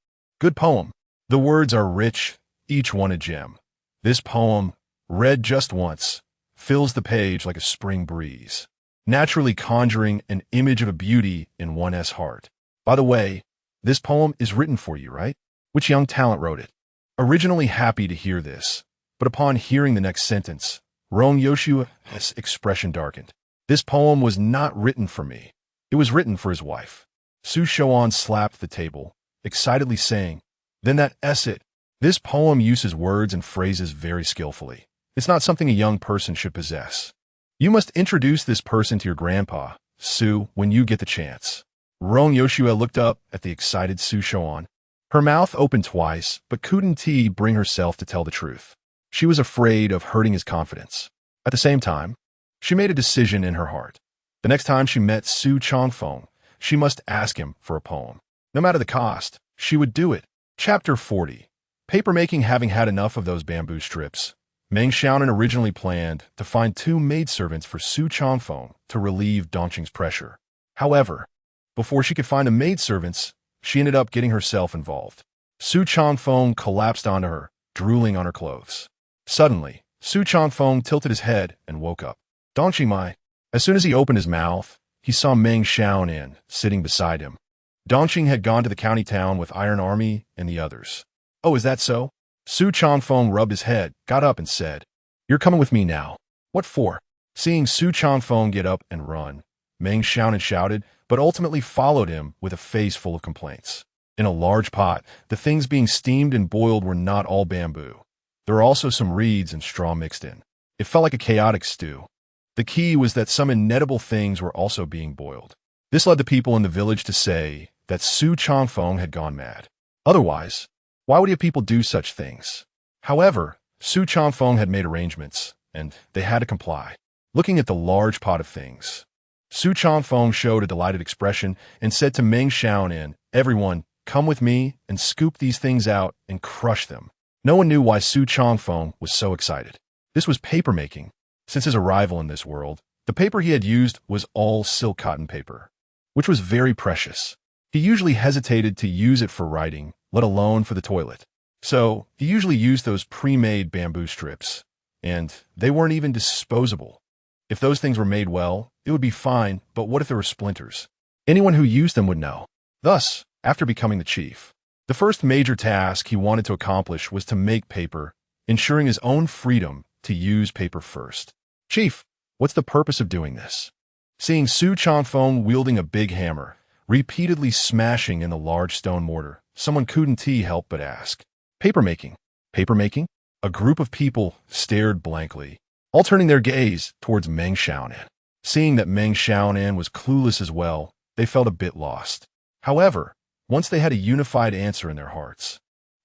poem. The words are rich, each one a gem. This poem, read just once, fills the page like a spring breeze, naturally conjuring an image of a beauty in one's heart. By the way, this poem is written for you, right? Which young talent wrote it? Originally happy to hear this, but upon hearing the next sentence, Rong Yoshua's expression darkened. This poem was not written for me. It was written for his wife. Su Shoan slapped the table, excitedly saying, "Then that essay. This poem uses words and phrases very skillfully. It's not something a young person should possess. You must introduce this person to your grandpa, Su, when you get the chance." Rong Yoshua looked up at the excited Su Shoan. Her mouth opened twice, but couldn't bring herself to tell the truth. She was afraid of hurting his confidence. At the same time, she made a decision in her heart. The next time she met Su Changfeng, she must ask him for a poem. No matter the cost, she would do it. Chapter 40. Papermaking. Having had enough of those bamboo strips, Meng Xiaonan originally planned to find 2 maidservants for Su Changfeng to relieve Dongqing's pressure. However, before she could find the maidservants, she ended up getting herself involved. Su Changfeng collapsed onto her, drooling on her clothes. Suddenly, Su Changfeng tilted his head and woke up. Dongqing Mai. As soon as he opened his mouth, he saw Meng Xiaonan sitting beside him. Dongqing had gone to the county town with Iron Army and the others. "Oh, is that so?" Su Changfeng rubbed his head, got up and said, "You're coming with me now." "What for?" Seeing Su Changfeng get up and run, Meng Xiaonan shouted, but ultimately followed him with a face full of complaints. In a large pot, the things being steamed and boiled were not all bamboo. There were also some reeds and straw mixed in. It felt like a chaotic stew. The key was that some inedible things were also being boiled. This led the people in the village to say that Su Changfeng had gone mad. Otherwise, why would he have people do such things? However, Su Changfeng had made arrangements, and they had to comply. Looking at the large pot of things, Su Changfeng showed a delighted expression and said to Meng Xiaonan, "Everyone, come with me and scoop these things out and crush them." No one knew why Su Changfeng was so excited. This was papermaking. Since his arrival in this world, the paper he had used was all silk cotton paper, which was very precious. He usually hesitated to use it for writing, let alone for the toilet. So he usually used those pre-made bamboo strips, and they weren't even disposable. If those things were made well, it would be fine, but what if there were splinters? Anyone who used them would know. Thus, after becoming the chief, the first major task he wanted to accomplish was to make paper, ensuring his own freedom to use paper first. "Chief, what's the purpose of doing this?" Seeing Su Changfeng wielding a big hammer, repeatedly smashing in the large stone mortar, someone couldn't help but ask. "Papermaking." "Papermaking?" A group of people stared blankly, all turning their gaze towards Meng Xiaonan. Seeing that Meng Xiaonan was clueless as well, they felt a bit lost. However, once they had a unified answer in their hearts,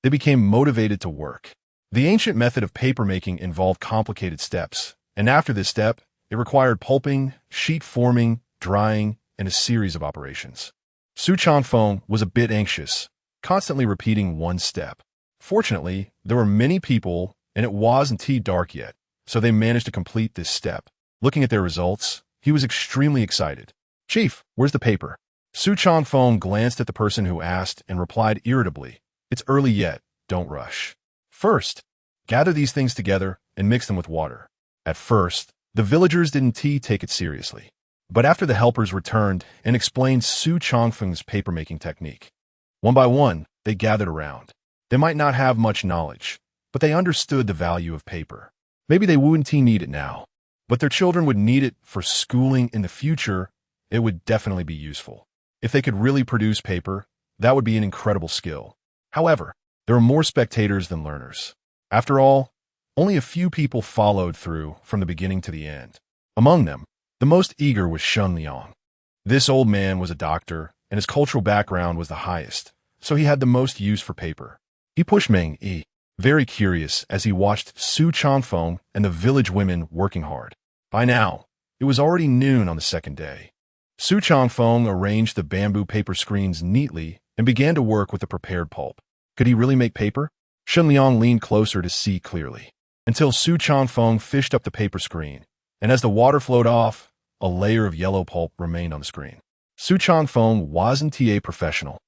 they became motivated to work. The ancient method of papermaking involved complicated steps, and after this step, it required pulping, sheet forming, drying, and a series of operations. Su Changfeng was a bit anxious, constantly repeating one step. Fortunately, there were many people, and it wasn't dark yet, so they managed to complete this step. Looking at their results, he was extremely excited. "Chief, where's the paper?" Su Changfeng glanced at the person who asked and replied irritably, "It's early yet, don't rush. First, gather these things together and mix them with water." At first, the villagers didn't take it seriously. But after the helpers returned and explained Su Changfeng's papermaking technique, one by one, they gathered around. They might not have much knowledge, but they understood the value of paper. Maybe they wouldn't need it now, but their children would need it for schooling in the future. It would definitely be useful. If they could really produce paper, that would be an incredible skill. However, there were more spectators than learners. After all, only a few people followed through from the beginning to the end. Among them, the most eager was Shun Liang. This old man was a doctor, and his cultural background was the highest, so he had the most use for paper. He pushed Meng Yi, very curious as he watched Su Changfeng and the village women working hard. By now, it was already noon on the second day. Su Changfeng arranged the bamboo paper screens neatly and began to work with the prepared pulp. Could he really make paper? Shun Liang leaned closer to see clearly, until Su Changfeng fished up the paper screen, and as the water flowed off, a layer of yellow pulp remained on the screen. Su Changfeng wasn't a professional,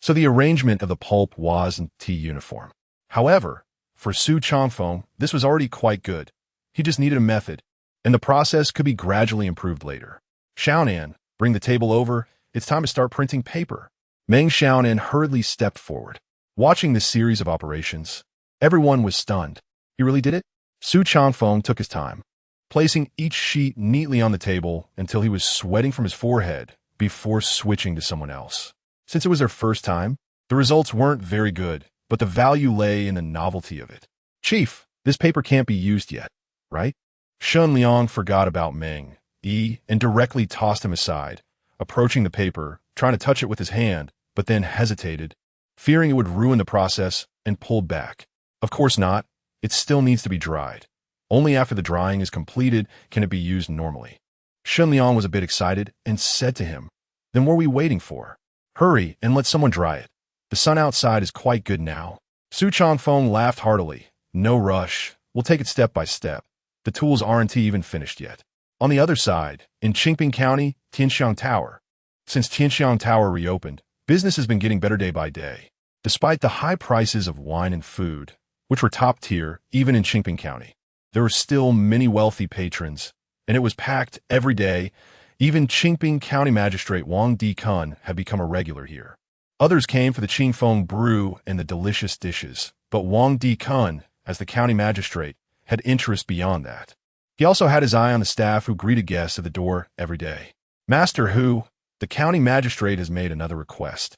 so the arrangement of the pulp wasn't uniform. However, for Su Changfeng, this was already quite good. He just needed a method, and the process could be gradually improved later. "Xiaonan, bring the table over. It's time to start printing paper." Meng Xiaonan hurriedly stepped forward. Watching this series of operations, everyone was stunned. He really did it? Su Changfeng took his time. placing each sheet neatly on the table until he was sweating from his forehead before switching to someone else. Since it was their first time, the results weren't very good, but the value lay in the novelty of it. Chief, this paper can't be used yet, right? Shen Liang forgot about Meng Yi and directly tossed him aside, approaching the paper, trying to touch it with his hand, but then hesitated, fearing it would ruin the process, and pulled back. Of course not. It still needs to be dried. Only after the drying is completed can it be used normally. Shen Liang was a bit excited and said to him, "Then what are we waiting for? Hurry and let someone dry it. The sun outside is quite good now." Su Changfeng laughed heartily. "No rush. We'll take it step by step. The tools aren't even finished yet." On the other side, in Qingping County, Tianxiang Tower. Since Tianxiang Tower reopened, business has been getting better day by day. Despite the high prices of wine and food, which were top tier even in Qingping County, there were still many wealthy patrons, and it was packed every day. Even Qingping County Magistrate Wang Dikun had become a regular here. Others came for the Qingfeng brew and the delicious dishes, but Wang Dikun, as the county magistrate, had interest beyond that. He also had his eye on the staff who greeted guests at the door every day. "Master Hu, the county magistrate has made another request,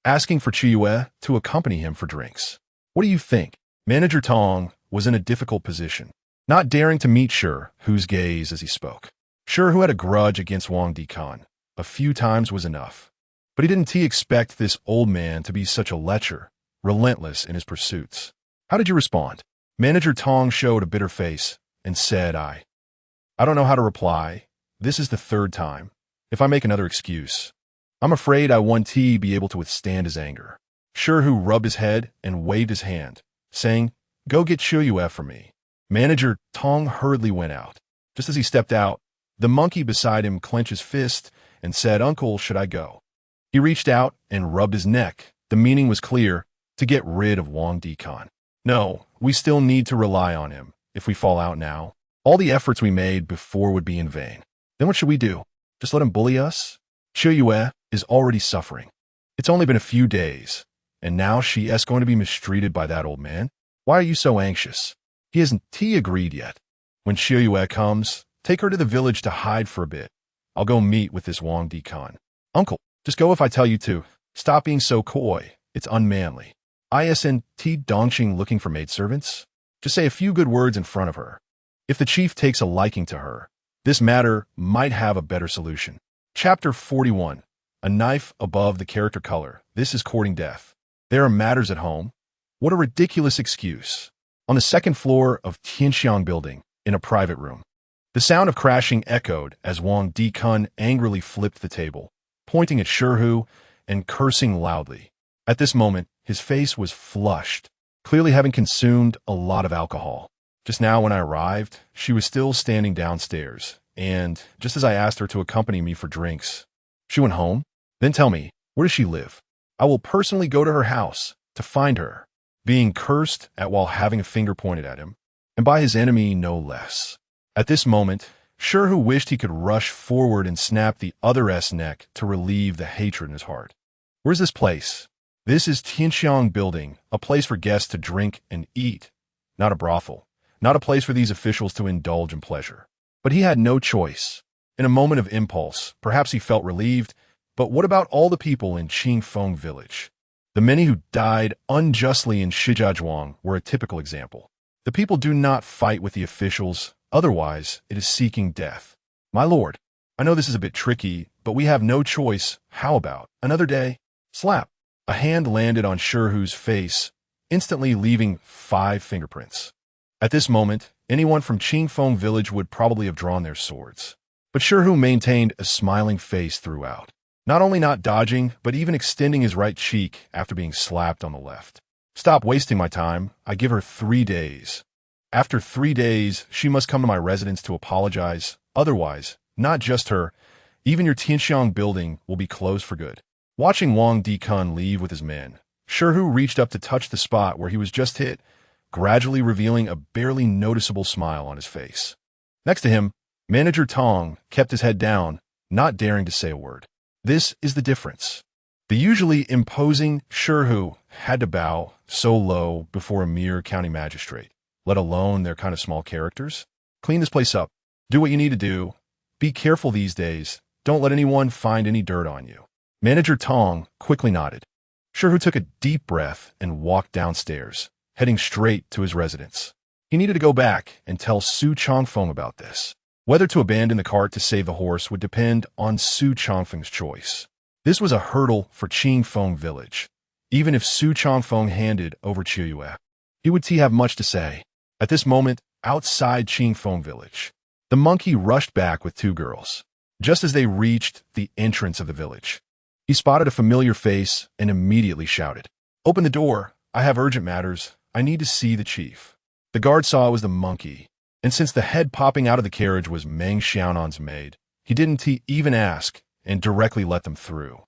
asking for Chiyue to accompany him for drinks. What do you think?" Manager Tong was in a difficult position, not daring to meet Shi Hu's gaze as he spoke. Shi Hu had a grudge against Wang Dikun. A few times was enough. But he didn't expect this old man to be such a lecher, relentless in his pursuits. "How did you respond?" Manager Tong showed a bitter face and said, I don't know how to reply. This is the third time. If I make another excuse, I'm afraid I won't be able to withstand his anger." Shi Hu rubbed his head and waved his hand, saying, "Go get Chiyue for me." Manager Tong hurriedly went out. Just as he stepped out, the monkey beside him clenched his fist and said, "Uncle, should I go?" He reached out and rubbed his neck. The meaning was clear: to get rid of Wang Dikun. "No, we still need to rely on him. If we fall out now, all the efforts we made before would be in vain. Then what should we do? Just let him bully us?" Chiyue is already suffering. It's only been a few days, and now she is going to be mistreated by that old man. Why are you so anxious? He hasn't agreed yet. When Chiyue comes, take her to the village to hide for a bit. I'll go meet with this Wang Dikun. "Uncle, just go if I tell you to. Stop being so coy. It's unmanly. Isn't Dongqing looking for maidservants? Just say a few good words in front of her. If the chief takes a liking to her, this matter might have a better solution." Chapter 41. A knife above the character color. This is courting death. There are matters at home. What a ridiculous excuse. On the second floor of Tianxiang building, in a private room, the sound of crashing echoed as Wang Dikun angrily flipped the table, pointing at Shi Hu and cursing loudly. At this moment, his face was flushed, clearly having consumed a lot of alcohol. Just now when I arrived, she was still standing downstairs, and just as I asked her to accompany me for drinks, she went home. Then tell me, where does she live? I will personally go to her house to find her. Being cursed at while having a finger pointed at him, and by his enemy no less. At this moment, Shi Hu wished he could rush forward and snap the other's neck to relieve the hatred in his heart. Where's this place? This is Tianxiang building, a place for guests to drink and eat, not a brothel, not a place for these officials to indulge in pleasure. But he had no choice. In a moment of impulse, perhaps he felt relieved, but what about all the people in Qingfeng village? The many who died unjustly in Shijiazhuang were a typical example. The people do not fight with the officials, otherwise it is seeking death. "My lord, I know this is a bit tricky, but we have no choice. How about another day?" Slap. A hand landed on Shi Hu's face, instantly leaving 5 fingerprints. At this moment, anyone from Qingfeng village would probably have drawn their swords. But Shi Hu maintained a smiling face throughout, not only not dodging, but even extending his right cheek after being slapped on the left. "Stop wasting my time. I give her 3 days. After 3 days, she must come to my residence to apologize. Otherwise, not just her, even your Tianxiang building will be closed for good." Watching Wang Dikun leave with his men, Shi Hu reached up to touch the spot where he was just hit, gradually revealing a barely noticeable smile on his face. Next to him, Manager Tong kept his head down, not daring to say a word. This is the difference. The usually imposing Shi Hu had to bow so low before a mere county magistrate, let alone their kind of small characters. "Clean this place up. Do what you need to do. Be careful these days. Don't let anyone find any dirt on you. Manager Tong quickly nodded. Shihu took a deep breath and walked downstairs, heading straight to his residence. He needed to go back and tell Su Changfeng about this. Whether to abandon the cart to save the horse would depend on Su Changfeng's choice. This was a hurdle for Qingfeng village. Even if Su Changfeng handed over Qiuyue, he would have much to say. At this moment, outside Qingfeng village, the monkey rushed back with two girls. Just as they reached the entrance of the village, he spotted a familiar face and immediately shouted, "Open the door. I have urgent matters. I need to see the chief." The guard saw it was the monkey, and since the head popping out of the carriage was Meng Xiaonan's maid, he didn't even ask and directly let them through.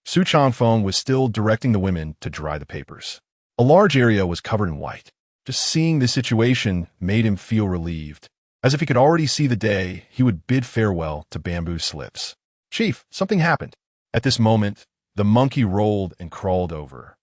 Su Changfeng was still directing the women to dry the papers. A large area was covered in white. Just seeing this situation made him feel relieved, as if he could already see the day he would bid farewell to bamboo slips. "Chief, something happened." At this moment, the monkey rolled and crawled over,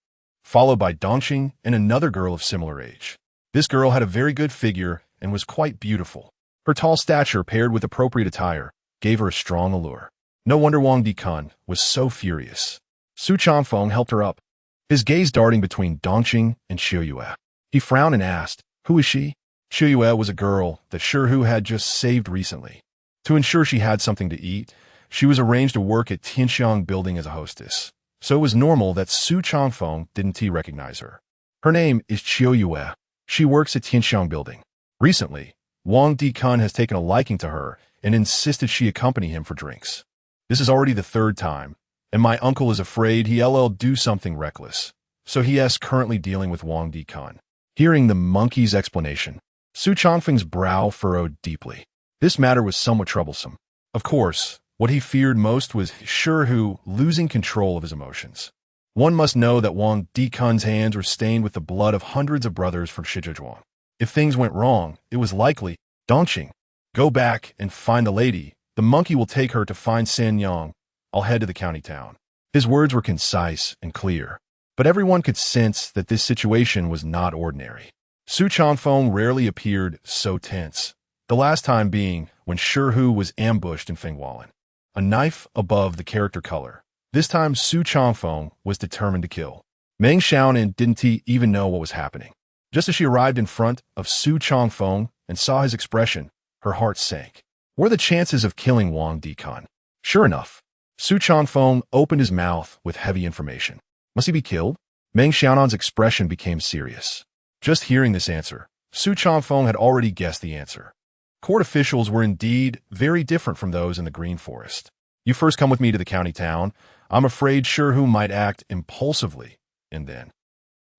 followed by Dongqing and another girl of similar age. This girl had a very good figure and was quite beautiful. Her tall stature paired with appropriate attire gave her a strong allure. No wonder Wang Dikun was so furious. Su Changfeng helped her up, his gaze darting between Dongqing and Qiuyue. He frowned and asked, "Who is she?" Qiuyue was a girl that Shihu had just saved recently. To ensure she had something to eat, she was arranged to work at Tianxiang building as a hostess, so it was normal that Su Changfeng didn't recognize her. Her name is Qiuyue. She works at Tianxiang building. Recently, Wang Dikun has taken a liking to her and insisted she accompany him for drinks. This is already the third time, and my uncle is afraid he'll do something reckless, so he is currently dealing with Wang Dikun. Hearing the monkey's explanation, Su Changfeng's brow furrowed deeply. This matter was somewhat troublesome. Of course, what he feared most was Shihu losing control of his emotions. One must know that Wang Dikun's hands were stained with the blood of hundreds of brothers from Shizhuang. If things went wrong, it was likely, "Dongqing, go back and find the lady. The monkey will take her to find Sanyang. I'll head to the county town." His words were concise and clear, but everyone could sense that this situation was not ordinary. Su Changfeng rarely appeared so tense, the last time being when Shihu was ambushed in Fengwalan. A knife above the character color. This time Su Changfeng was determined to kill. Meng Xiaonan didn't even know what was happening. Just as she arrived in front of Su Changfeng and saw his expression, her heart sank. What are the chances of killing Wang Dikun? Sure enough, Su Changfeng opened his mouth with heavy information. Must he be killed? Meng Xiaonan's expression became serious. Just hearing this answer, Su Changfeng had already guessed the answer. Court officials were indeed very different from those in the Green Forest. "You first come with me to the county town. I'm afraid Shihu might act impulsively," and then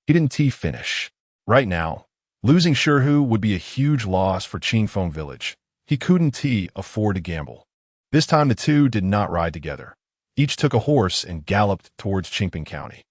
he didn't finish. Right now, losing Shihu would be a huge loss for Qingfeng village. He couldn't afford to gamble. This time the two did not ride together. Each took a horse and galloped towards Qingping County.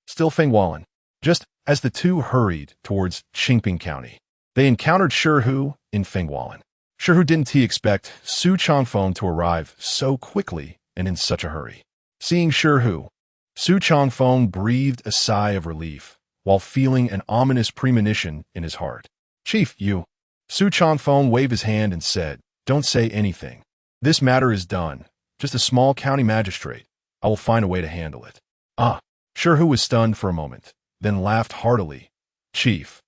Still Fengwalan. Just as the two hurried towards Qingping County, they encountered Shihu in Fengwalan. Shihu didn't expect Su Changfeng to arrive so quickly and in such a hurry. Seeing Shihu, Su Changfeng breathed a sigh of relief, while feeling an ominous premonition in his heart. "Chief, you." Su Changfeng waved his hand and said, "Don't say anything. This matter is done. Just a small county magistrate. I will find a way to handle it." Shihu was stunned for a moment, then laughed heartily. "Chief,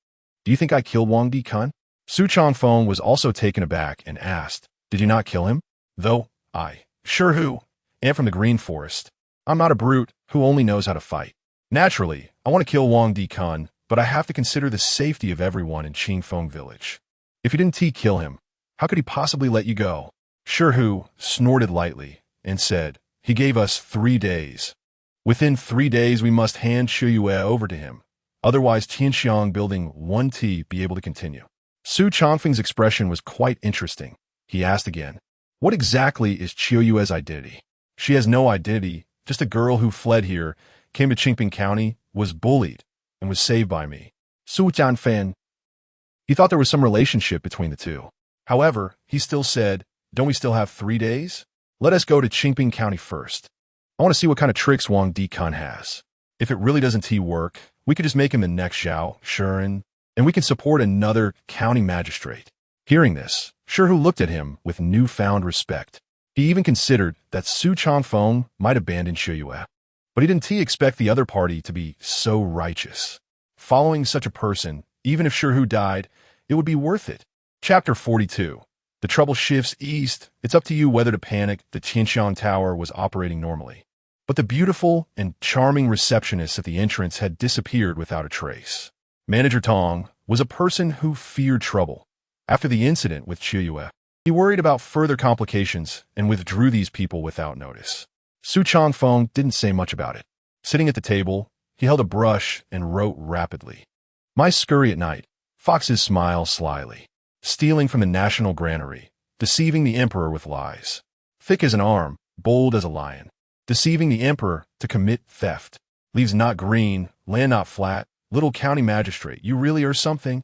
do you think I killed Wang Dikun?" Su Changfeng was also taken aback and asked, "Did you not kill him?" "Though I, Shihu, am from the Green Forest, I'm not a brute who only knows how to fight. Naturally, I want to kill Wang Dikun, but I have to consider the safety of everyone in Qingfeng village. If you didn't kill him, how could he possibly let you go?" Shihu snorted lightly and said, "He gave us 3 days. Within 3 days we must hand Qiuyue over to him. Otherwise Tianxiang building won't be able to continue." Su Changfeng's expression was quite interesting. He asked again, "What exactly is Qiuyue's identity?" "She has no identity, just a girl who fled here, came to Qingping County, was bullied, and was saved by me." Su Changfeng. He thought there was some relationship between the two. However, he still said, "Don't we still have 3 days? Let us go to Qingping County first. I want to see what kind of tricks Wang Dikun has. If it really doesn't work, we could just make him the next Zhao Shuren, and we can support another county magistrate." Hearing this, Shihu looked at him with newfound respect. He even considered that Su Changfeng might abandon Shiyue. But he didn't expect the other party to be so righteous. Following such a person, even if Shihu died, it would be worth it. Chapter 42. The trouble shifts east. It's up to you whether to panic. The Tianxiang Tower was operating normally. But the beautiful and charming receptionist at the entrance had disappeared without a trace. Manager Tong was a person who feared trouble. After the incident with Shiyue, he worried about further complications and withdrew these people without notice. Su Changfeng didn't say much about it. Sitting at the table, he held a brush and wrote rapidly. My scurry at night, foxes smile slyly, stealing from the national granary, deceiving the emperor with lies. Thick as an arm, bold as a lion, deceiving the emperor to commit theft. Leaves not green, land not flat, little county magistrate, you really are something.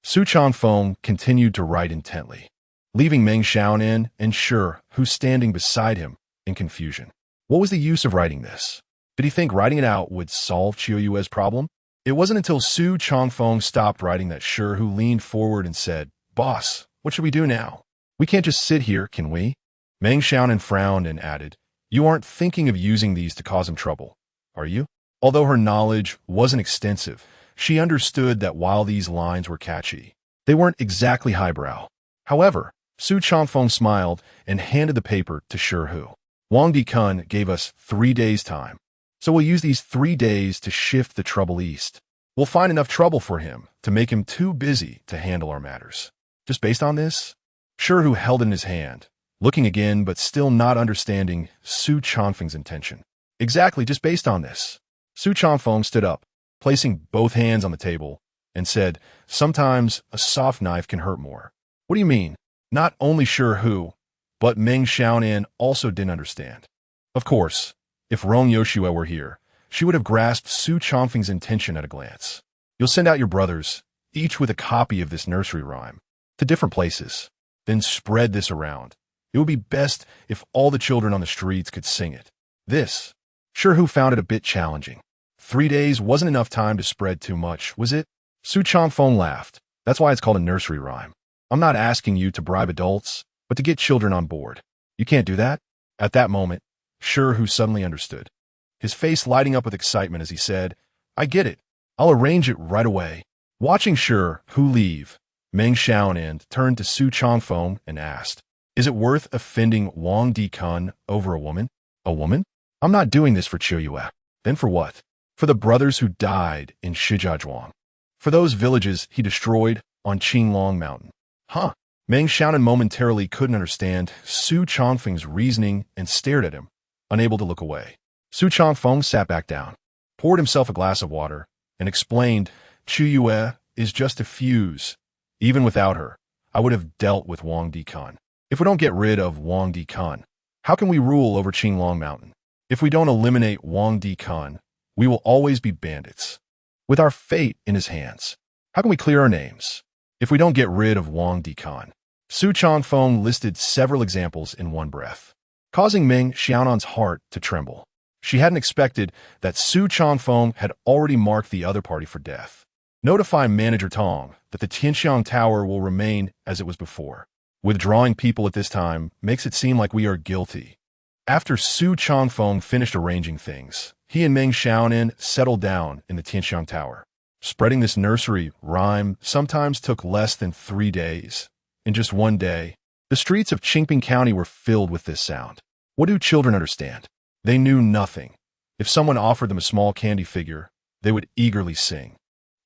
Su Changfeng continued to write intently, leaving Meng Xiaonan and Shi, who's standing beside him, in confusion. What was the use of writing this? Did he think writing it out would solve Qiuyue's problem? It wasn't until Su Changfeng stopped writing that Shi who leaned forward and said, Boss, what should we do now? We can't just sit here, can we? Meng Xiaonan frowned and added, You aren't thinking of using these to cause him trouble, are you? Although her knowledge wasn't extensive, she understood that while these lines were catchy, they weren't exactly highbrow. However, Su Changfeng smiled and handed the paper to Shi. Wang Dikun gave us 3 days' time, so we'll use these 3 days to shift the trouble east. We'll find enough trouble for him to make him too busy to handle our matters. Just based on this? Shi held it in his hand, looking again but still not understanding Su Changfeng's intention. Exactly, just based on this. Su Changfeng stood up, placing both hands on the table, and said, Sometimes a soft knife can hurt more. What do you mean? Not only Shi, but Meng Xiaonan also didn't understand. Of course, if Rong Yoshua were here, she would have grasped Su Changfeng's intention at a glance. You'll send out your brothers, each with a copy of this nursery rhyme, to different places. Then spread this around. It would be best if all the children on the streets could sing it. This, Shi found it a bit challenging. 3 days wasn't enough time to spread too much, was it? Su Changfeng laughed. That's why it's called a nursery rhyme. I'm not asking you to bribe adults, but to get children on board. You can't do that? At that moment, Shi suddenly understood, his face lighting up with excitement as he said, I get it. I'll arrange it right away. Watching Shi leave, Meng Xiaonan turned to Su Changfeng and asked, Is it worth offending Wang Dikun over a woman? A woman? I'm not doing this for Qiuyue. Then for what? For the brothers who died in Shijiazhuang. For those villages he destroyed on Qinglong Mountain. Huh? Meng Xiaonan momentarily couldn't understand Su Changfeng's reasoning and stared at him, unable to look away. Su Changfeng sat back down, poured himself a glass of water, and explained, Qiuyue is just a fuse. Even without her, I would have dealt with Wang Dikun. If we don't get rid of Wang Dikun, how can we rule over Qinglong Mountain? If we don't eliminate Wang Dikun, we will always be bandits. With our fate in his hands, how can we clear our names? If we don't get rid of Wang Dikun. Su Changfeng listed several examples in one breath, causing Meng Xiaonan's heart to tremble. She hadn't expected that Su Changfeng had already marked the other party for death. Notify Manager Tong that the Tianxiang Tower will remain as it was before. Withdrawing people at this time makes it seem like we are guilty. After Su Changfeng finished arranging things, he and Meng Xiaonan settled down in the Tianxiang Tower. Spreading this nursery rhyme sometimes took less than 3 days. In just 1 day, the streets of Qingping County were filled with this sound. What do children understand? They knew nothing. If someone offered them a small candy figure, they would eagerly sing.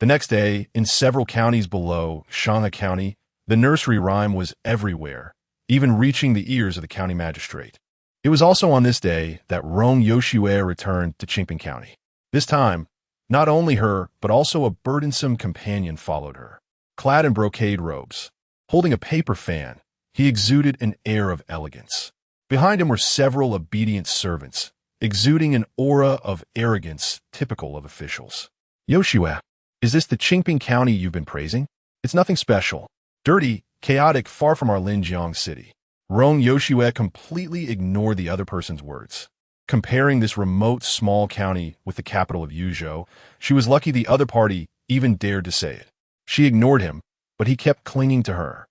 The next day, in several counties below Shanghai County, the nursery rhyme was everywhere, even reaching the ears of the county magistrate. It was also on this day that Rong Yoshua returned to Qingping County. This time, not only her, but also a burdensome companion followed her. Clad in brocade robes, holding a paper fan, he exuded an air of elegance. Behind him were several obedient servants, exuding an aura of arrogance typical of officials. Yoshua, is this the Qingping County you've been praising? It's nothing special. Dirty, chaotic, far from our Linjiang city. Rong Yoshua completely ignored the other person's words. Comparing this remote small county with the capital of Yuzhou, she was lucky the other party even dared to say it. She ignored him, but he kept clinging to her.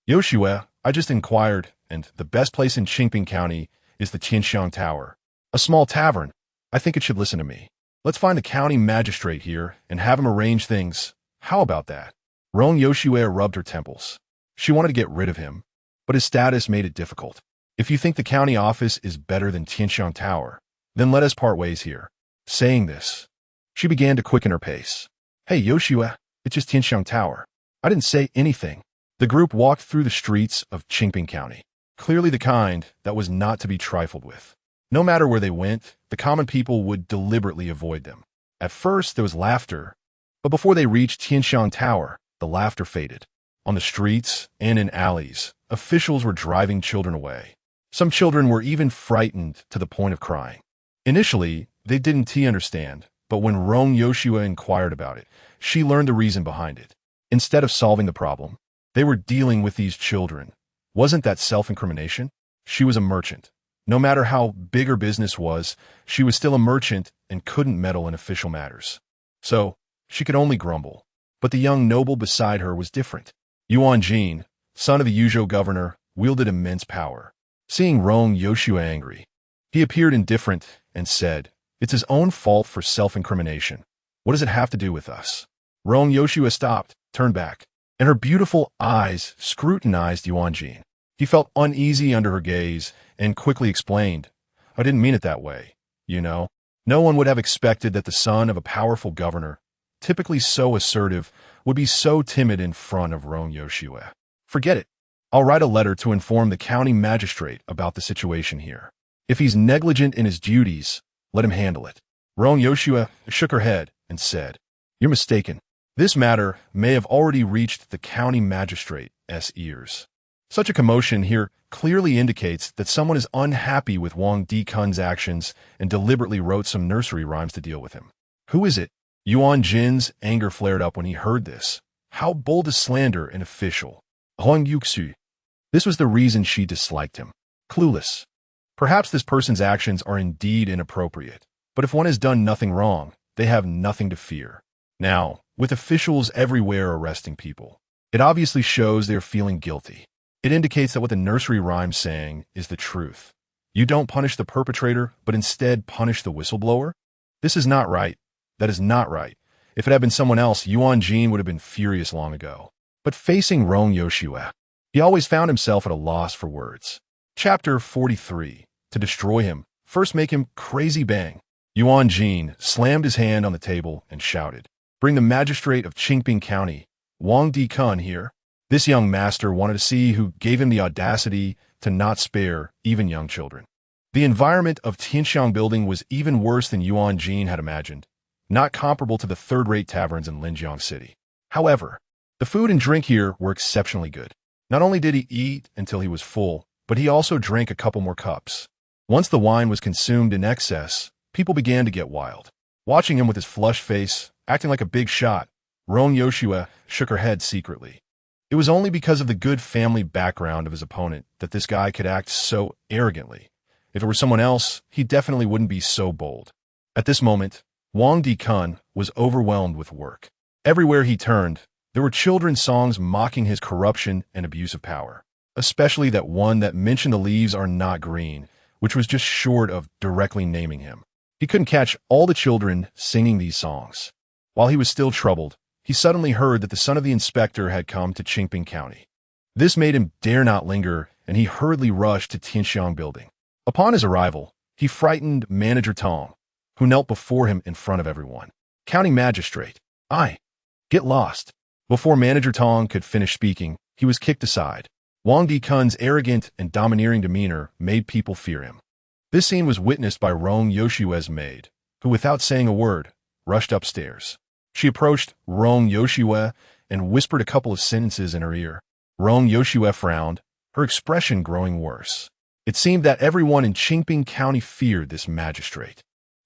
Yoshua, I just inquired, and the best place in Qingping County is the Tianxiang Tower. A small tavern. I think it should listen to me. Let's find the county magistrate here and have him arrange things. How about that? Rong Yoshue rubbed her temples. She wanted to get rid of him, but his status made it difficult. If you think the county office is better than Tianxiang Tower, then let us part ways here. Saying this, she began to quicken her pace. Hey, Yoshue, it's just Tianxiang Tower. I didn't say anything. The group walked through the streets of Qingping County, clearly the kind that was not to be trifled with. No matter where they went, the common people would deliberately avoid them. At first, there was laughter, but before they reached Tianxiang Tower, the laughter faded. On the streets and in alleys, officials were driving children away. Some children were even frightened to the point of crying. Initially, they didn't understand, but when Rong Yoshue inquired about it, she learned the reason behind it. Instead of solving the problem, they were dealing with these children. Wasn't that self-incrimination? She was a merchant. No matter how big her business was, she was still a merchant and couldn't meddle in official matters. So, she could only grumble. But the young noble beside her was different. Yuan Jin, son of the Yuzhou governor, wielded immense power. Seeing Rong Yoshue angry, he appeared indifferent and said, "It's his own fault for self-incrimination. What does it have to do with us?" Rong Yoshue stopped, turned back, and her beautiful eyes scrutinized Yuan Jin. He felt uneasy under her gaze and quickly explained, "I didn't mean it that way, you know." No one would have expected that the son of a powerful governor, typically so assertive, would be so timid in front of Rong Yoshue. Forget it. I'll write a letter to inform the county magistrate about the situation here. If he's negligent in his duties, let him handle it. Rong Yoshue shook her head and said, "You're mistaken. This matter may have already reached the county magistrate's ears." Such a commotion here clearly indicates that someone is unhappy with Wang Dikun's actions and deliberately wrote some nursery rhymes to deal with him. Who is it? Yuan Jin's anger flared up when he heard this. How bold to slander an official. Huang Yuxu. This was the reason she disliked him. Clueless. Perhaps this person's actions are indeed inappropriate, but if one has done nothing wrong, they have nothing to fear. Now, with officials everywhere arresting people, it obviously shows they're feeling guilty. It indicates that what the nursery rhyme's saying is the truth. You don't punish the perpetrator, but instead punish the whistleblower? This is not right. That is not right. If it had been someone else, Yuan Jin would have been furious long ago. But facing Rong Yoshue, he always found himself at a loss for words. Chapter 43. To destroy him, first make him crazy bang. Yuan Jin slammed his hand on the table and shouted, "Bring the magistrate of Qingping County, Wang Dikun, here." This young master wanted to see who gave him the audacity to not spare even young children. The environment of Tianxiang building was even worse than Yuan Jin had imagined, not comparable to the third-rate taverns in Linjiang City. However, the food and drink here were exceptionally good. Not only did he eat until he was full, but he also drank a couple more cups. Once the wine was consumed in excess, people began to get wild. Watching him with his flushed face, acting like a big shot, Rong Yoshue shook her head secretly. It was only because of the good family background of his opponent that this guy could act so arrogantly. If it were someone else, he definitely wouldn't be so bold. At this moment, Wang Dikun was overwhelmed with work. Everywhere he turned, there were children's songs mocking his corruption and abuse of power, especially that one that mentioned the leaves are not green, which was just short of directly naming him. He couldn't catch all the children singing these songs. While he was still troubled, he suddenly heard that the son of the inspector had come to Qingping County. This made him dare not linger, and he hurriedly rushed to Tianxiang building. Upon his arrival, he frightened Manager Tong, who knelt before him in front of everyone. "County magistrate, get lost." Before Manager Tong could finish speaking, he was kicked aside. Wang Dikun's arrogant and domineering demeanor made people fear him. This scene was witnessed by Rong Yoshue's maid, who without saying a word, rushed upstairs. She approached Rong Yoshue and whispered a couple of sentences in her ear. Rong Yoshue frowned, her expression growing worse. It seemed that everyone in Qingping County feared this magistrate.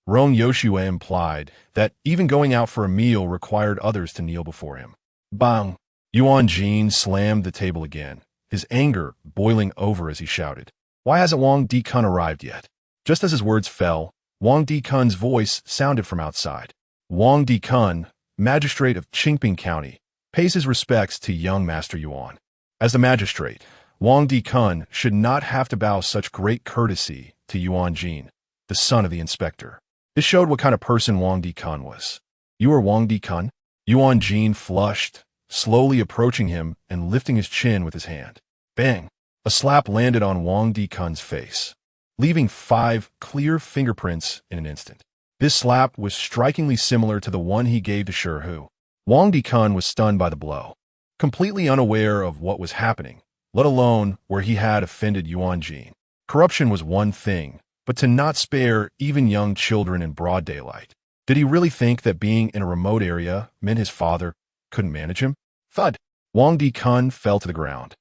Rong Yoshue implied that even going out for a meal required others to kneel before him. Bang! Yuan Jin slammed the table again, his anger boiling over as he shouted, "Why hasn't Wang Dikun arrived yet?" Just as his words fell, Wang Dikun's voice sounded from outside. "Wang Dikun, magistrate of Qingping County, pays his respects to young Master Yuan." As the magistrate, Wang Dikun should not have to bow such great courtesy to Yuan Jin, the son of the inspector. This showed what kind of person Wang Dikun was. You are Wang Dikun? Yuan Jin flushed, slowly approaching him and lifting his chin with his hand. Bang! A slap landed on Wang Dikun's face, leaving 5 clear fingerprints in an instant. This slap was strikingly similar to the one he gave to Hu. Wang Dikun was stunned by the blow, completely unaware of what was happening, let alone where he had offended Yuan Jin. Corruption was one thing, but to not spare even young children in broad daylight. Did he really think that being in a remote area meant his father couldn't manage him? Thud! Wang Dikun fell to the ground,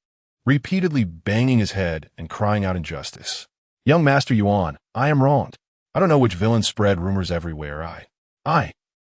repeatedly banging his head and crying out injustice. Young Master Yuan, I am wronged. I don't know which villain spread rumors everywhere.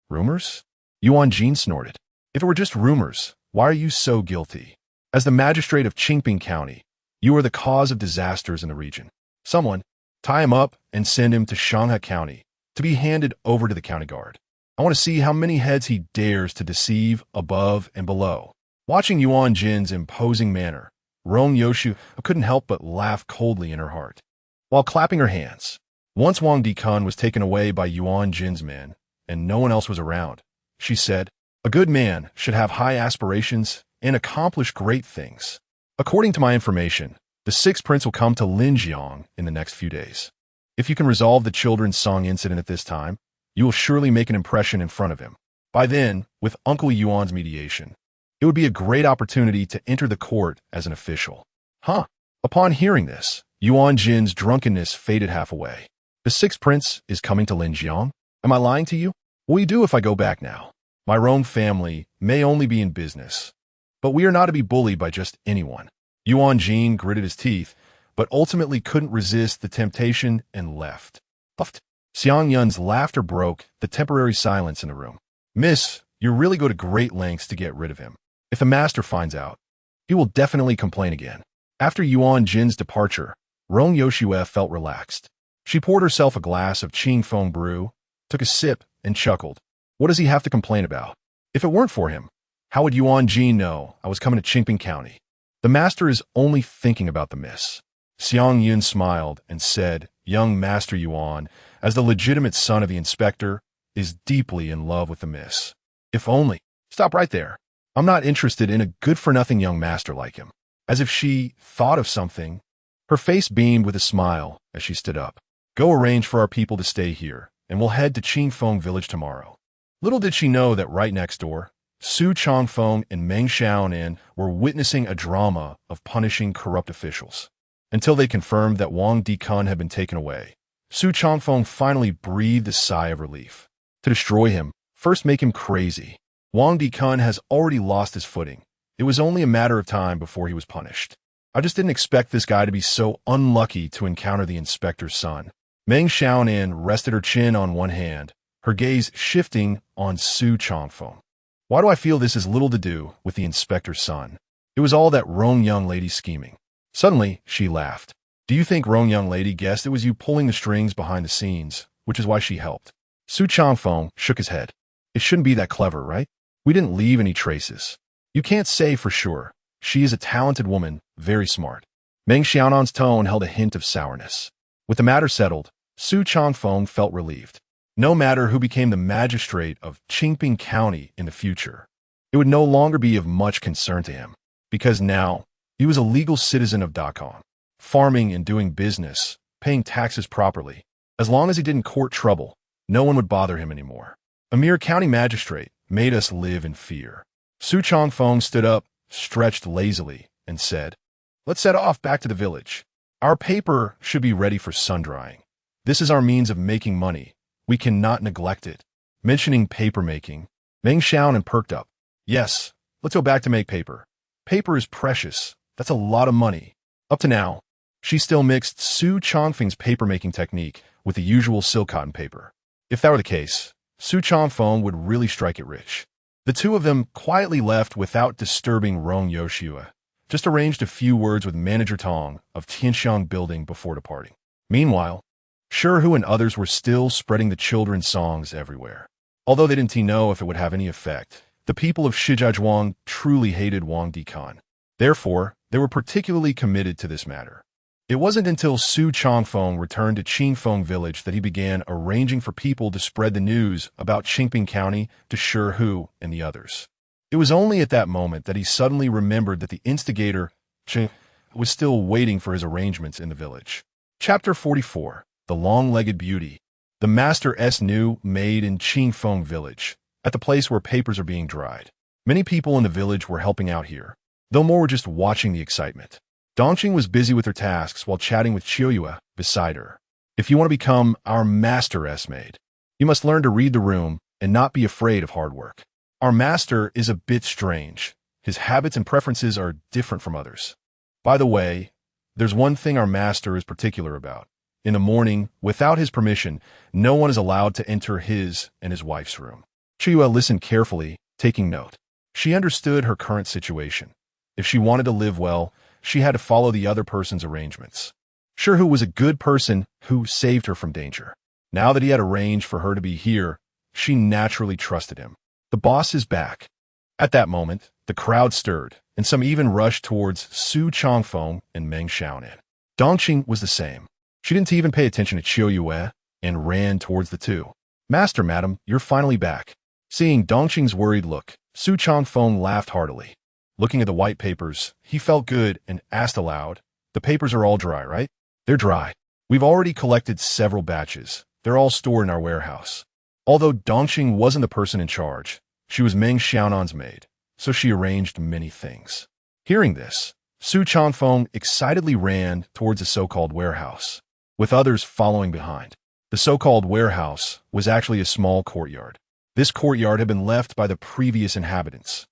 Rumors? Yuan Jin snorted. If it were just rumors, why are you so guilty? As the magistrate of Qingping County, you are the cause of disasters in the region. Someone, tie him up and send him to Shanghai County to be handed over to the county guard. I want to see how many heads he dares to deceive above and below. Watching Yuan Jin's imposing manner, Rong Yoshu couldn't help but laugh coldly in her heart, while clapping her hands. Once Wang Dikun was taken away by Yuan Jin's men, and no one else was around, she said, a good man should have high aspirations and accomplish great things. According to my information, the 6th prince will come to Linjiang in the next few days. If you can resolve the children's song incident at this time, you will surely make an impression in front of him. By then, with Uncle Yuan's mediation, it would be a great opportunity to enter the court as an official. Huh? Upon hearing this, Yuan Jin's drunkenness faded half away. The 6th prince is coming to Linjiang? Am I lying to you? What will you do if I go back now? My Rome family may only be in business, but we are not to be bullied by just anyone. Yuan Jin gritted his teeth, but ultimately couldn't resist the temptation and left. Puffed. Xiang Yun's laughter broke the temporary silence in the room. Miss, you really go to great lengths to get rid of him. If the master finds out, he will definitely complain again. After Yuan Jin's departure, Rong Yoshue felt relaxed. She poured herself a glass of Qing Feng brew, took a sip, and chuckled. What does he have to complain about? If it weren't for him, how would Yuan Jin know I was coming to Qingping County? The master is only thinking about the miss. Xiang Yun smiled and said, young Master Yuan, as the legitimate son of the inspector, is deeply in love with the miss. If only. Stop right there. I'm not interested in a good-for-nothing young master like him. As if she thought of something, her face beamed with a smile as she stood up. Go arrange for our people to stay here, and we'll head to Qingfeng village tomorrow. Little did she know that right next door, Su Changfeng and Meng Xiaonan were witnessing a drama of punishing corrupt officials. Until they confirmed that Wang Dikun had been taken away, Su Changfeng finally breathed a sigh of relief. To destroy him, first make him crazy. Wang Dikun has already lost his footing. It was only a matter of time before he was punished. I just didn't expect this guy to be so unlucky to encounter the inspector's son. Meng Xiaonan rested her chin on one hand, her gaze shifting on Su Changfeng. Why do I feel this has little to do with the inspector's son? It was all that Rong young lady's scheming. Suddenly, she laughed. Do you think Rong young lady guessed it was you pulling the strings behind the scenes, which is why she helped? Su Changfeng shook his head. It shouldn't be that clever, right? We didn't leave any traces. You can't say for sure. She is a talented woman, very smart. Meng Xiaonan's tone held a hint of sourness. With the matter settled, Su Changfeng felt relieved. No matter who became the magistrate of Qingping County in the future, it would no longer be of much concern to him, because now he was a legal citizen of Dakon, farming and doing business, paying taxes properly. As long as he didn't court trouble, no one would bother him anymore. A mere county magistrate made us live in fear. Su Changfeng stood up, stretched lazily, and said, let's set off back to the village. Our paper should be ready for sun-drying. This is our means of making money. We cannot neglect it. Mentioning paper making, Meng Xiaonan perked up. Yes, let's go back to make paper. Paper is precious. That's a lot of money. Up to now, she still mixed Su Changfeng's paper-making technique with the usual silk cotton paper. If that were the case, Su Changfeng would really strike it rich. The two of them quietly left without disturbing Rong Yoshua, just arranged a few words with Manager Tong of Tianxiang Building before departing. Meanwhile, Hu and others were still spreading the children's songs everywhere. Although they didn't know if it would have any effect, the people of Shijiazhuang truly hated Wang Dikun. Therefore, they were particularly committed to this matter. It wasn't until Su Changfeng returned to Qingfeng village that he began arranging for people to spread the news about Qingping County to Shihu and the others. It was only at that moment that he suddenly remembered that the instigator, Qing, was still waiting for his arrangements in the village. Chapter 44. The Long-Legged Beauty. The master's new maid in Qingfeng village, at the place where papers are being dried. Many people in the village were helping out here, though more were just watching the excitement. Dongqing was busy with her tasks while chatting with Qiuyue beside her. If you want to become our master's maid, you must learn to read the room and not be afraid of hard work. Our master is a bit strange. His habits and preferences are different from others. By the way, there's one thing our master is particular about. In the morning, without his permission, no one is allowed to enter his and his wife's room. Qiuyue listened carefully, taking note. She understood her current situation. If she wanted to live well, she had to follow the other person's arrangements. Shihu was a good person who saved her from danger. Now that he had arranged for her to be here, she naturally trusted him. The boss is back. At that moment, the crowd stirred, and some even rushed towards Su Changfeng and Meng Xiaonan. Dongqing was the same. She didn't even pay attention to Qiuyue and ran towards the two. Master, madam, you're finally back. Seeing Dongqing's worried look, Su Changfeng laughed heartily. Looking at the white papers, he felt good and asked aloud, "The papers are all dry, right?" "They're dry. We've already collected several batches. They're all stored in our warehouse." Although Dongqing wasn't the person in charge, she was Meng Xiaonan's maid, so she arranged many things. Hearing this, Su Changfeng excitedly ran towards the so-called warehouse, with others following behind. The so-called warehouse was actually a small courtyard. This courtyard had been left by the previous inhabitants.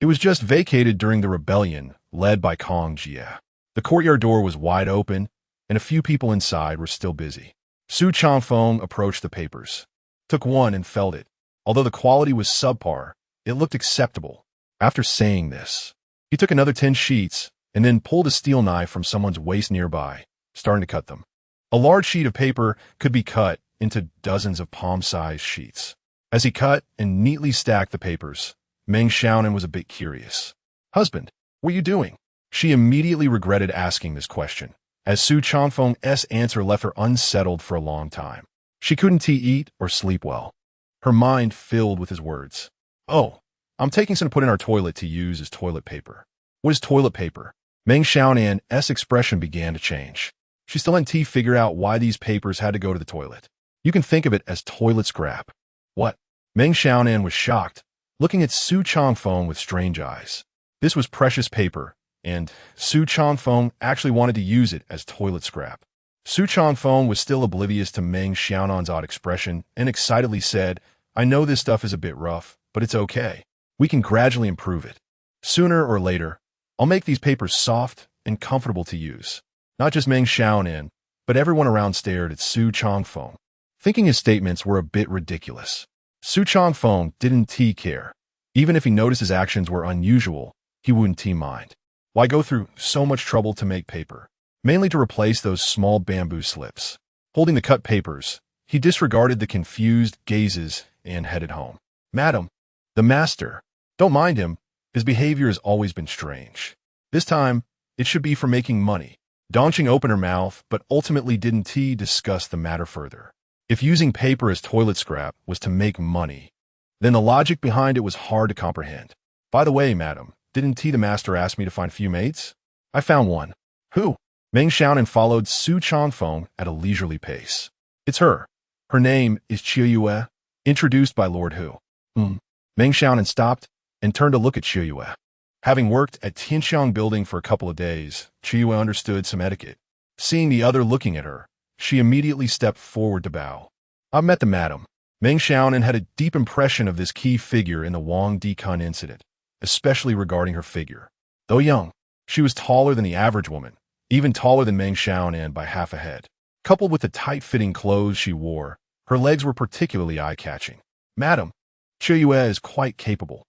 It was just vacated during the rebellion led by Kong Jie. The courtyard door was wide open, and a few people inside were still busy. Su Changfeng approached the papers, took one and felt it. Although the quality was subpar, it looked acceptable. After saying this, he took another 10 sheets and then pulled a steel knife from someone's waist nearby, starting to cut them. A large sheet of paper could be cut into dozens of palm-sized sheets. As he cut and neatly stacked the papers, Meng Xiaonan was a bit curious. "Husband, what are you doing?" She immediately regretted asking this question, as Su Changfeng's answer left her unsettled for a long time. She couldn't eat or sleep well. Her mind filled with his words. "Oh, I'm taking some to put in our toilet to use as toilet paper." "What is toilet paper?" Meng Xiaonan's expression began to change. She still hadn't figured out why these papers had to go to the toilet. "You can think of it as toilet scrap." "What?" Meng Xiaonan was shocked, looking at Su Changfeng with strange eyes. This was precious paper, and Su Changfeng actually wanted to use it as toilet scrap. Su Changfeng was still oblivious to Meng Xiaonan's odd expression and excitedly said, "I know this stuff is a bit rough, but it's okay. We can gradually improve it. Sooner or later, I'll make these papers soft and comfortable to use." Not just Meng Xiaonan, but everyone around stared at Su Changfeng, thinking his statements were a bit ridiculous. Su Changfeng didn't care. Even if he noticed his actions were unusual, he wouldn't mind. Why go through so much trouble to make paper? Mainly to replace those small bamboo slips. Holding the cut papers, he disregarded the confused gazes and headed home. "Madam, the master. Don't mind him. His behavior has always been strange. This time, it should be for making money." Dongqing opened her mouth, but ultimately didn't discuss the matter further. If using paper as toilet scrap was to make money, then the logic behind it was hard to comprehend. "By the way, madam, didn't the master ask me to find a few maids? I found one." "Who?" Meng Xiaonan followed Su Changfeng at a leisurely pace. "It's her. Her name is Qiuyue, introduced by Lord Hu." Meng Xiaonan stopped and turned to look at Qiuyue. Having worked at Tianxiang building for a couple of days, Qiuyue understood some etiquette. Seeing the other looking at her, she immediately stepped forward to bow. "I've met the madam." Meng Xiaonan had a deep impression of this key figure in the Wang Dikun incident, especially regarding her figure. Though young, she was taller than the average woman, even taller than Meng Xiaonan by half a head. Coupled with the tight-fitting clothes she wore, her legs were particularly eye-catching. "Madam, Qiuyue is quite capable."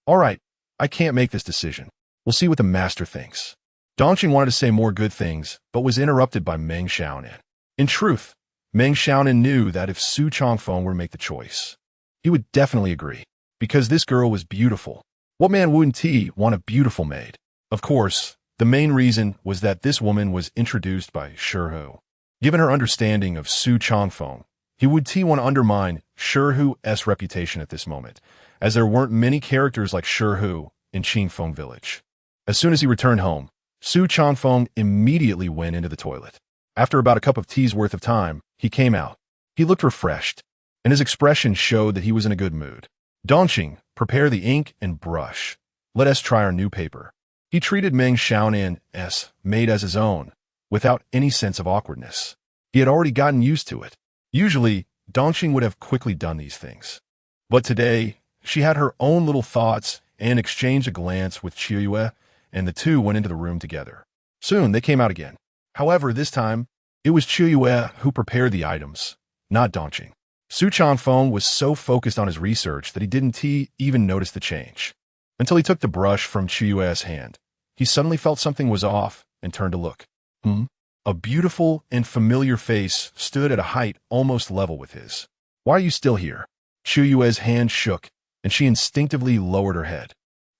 "All right, I can't make this decision. We'll see what the master thinks." Dongqing wanted to say more good things, but was interrupted by Meng Xiaonan. In truth, Meng Xiaonan knew that if Su Changfeng were to make the choice, he would definitely agree, because this girl was beautiful. What man wouldn't want a beautiful maid? Of course, the main reason was that this woman was introduced by Shirhu. Given her understanding of Su Changfeng, he would want to undermine Shirhu's reputation at this moment, as there weren't many characters like Shirhu in Qingfeng village. As soon as he returned home, Su Changfeng immediately went into the toilet. After about a cup of tea's worth of time, he came out. He looked refreshed, and his expression showed that he was in a good mood. Dongqing, prepare the ink and brush. Let us try our new paper. He treated Meng Xiaonin's made as his own, without any sense of awkwardness. He had already gotten used to it. Usually, Dongqing would have quickly done these things. But today, she had her own little thoughts and exchanged a glance with Qiuyue, and the two went into the room together. Soon, they came out again. However, this time, it was Qiuyue who prepared the items, not Dongqing. Su Changfeng was so focused on his research that he didn't even notice the change. Until he took the brush from Qiuyue's hand. He suddenly felt something was off and turned to look. A beautiful and familiar face stood at a height almost level with his. Why are you still here? Qiuyue's hand shook, and she instinctively lowered her head.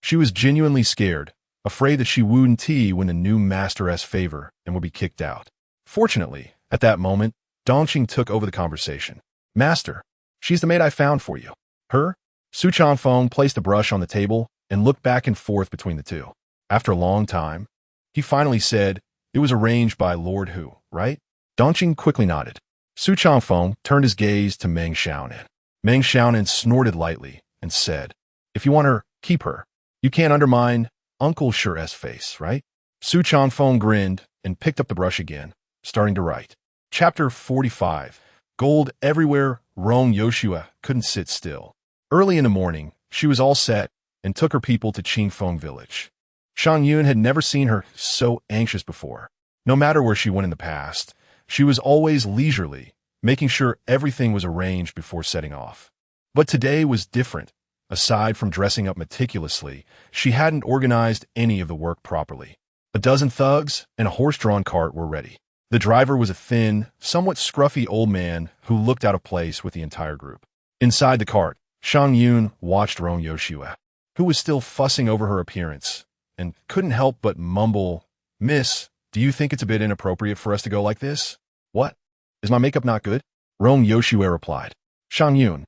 She was genuinely scared, afraid that she wouldn't win the new master's favor and would be kicked out. Fortunately, at that moment, Dongqing took over the conversation. Master, she's the maid I found for you. Her? Su Changfeng placed the brush on the table and looked back and forth between the two. After a long time, he finally said, it was arranged by Lord Hu, right? Dongqing quickly nodded. Su Changfeng turned his gaze to Meng Xiaonin. Meng Xiaonin snorted lightly and said, if you want her, keep her. You can't undermine Uncle Shi's face, right? Su Changfeng grinned and picked up the brush again, starting to write. Chapter 45. Gold everywhere. Rong Yoshua couldn't sit still. Early in the morning, she was all set and took her people to Qingfeng village. Shang Yun had never seen her so anxious before. No matter where she went in the past, she was always leisurely, making sure everything was arranged before setting off. But today was different. Aside from dressing up meticulously, she hadn't organized any of the work properly. A dozen thugs and a horse-drawn cart were ready. The driver was a thin, somewhat scruffy old man who looked out of place with the entire group. Inside the cart, Shang Yun watched Rong Yoshua, who was still fussing over her appearance, and couldn't help but mumble, Miss, do you think it's a bit inappropriate for us to go like this? What? Is my makeup not good? Rong Yoshua replied. Shang Yun.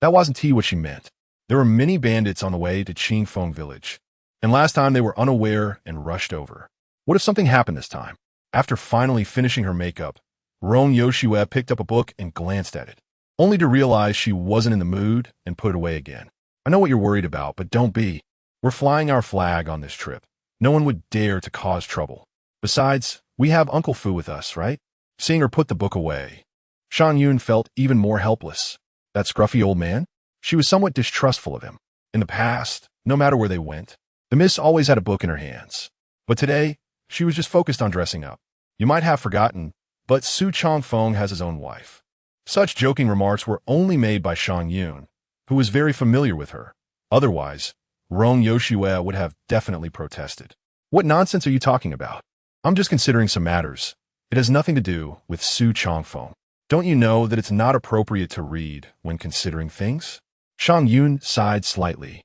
That wasn't what she meant. There were many bandits on the way to Qingfeng village, and last time they were unaware and rushed over. What if something happened this time? After finally finishing her makeup, Rong Yoshua picked up a book and glanced at it, only to realize she wasn't in the mood and put it away again. I know what you're worried about, but don't be. We're flying our flag on this trip. No one would dare to cause trouble. Besides, we have Uncle Fu with us, right? Seeing her put the book away, Shang Yun felt even more helpless. That scruffy old man? She was somewhat distrustful of him. In the past, no matter where they went, the miss always had a book in her hands. But today, she was just focused on dressing up. You might have forgotten, but Su Changfeng has his own wife. Such joking remarks were only made by Shang Yun, who was very familiar with her. Otherwise, Rong Yoshua would have definitely protested. What nonsense are you talking about? I'm just considering some matters. It has nothing to do with Su Changfeng. Don't you know that it's not appropriate to read when considering things? Shang Yun sighed slightly,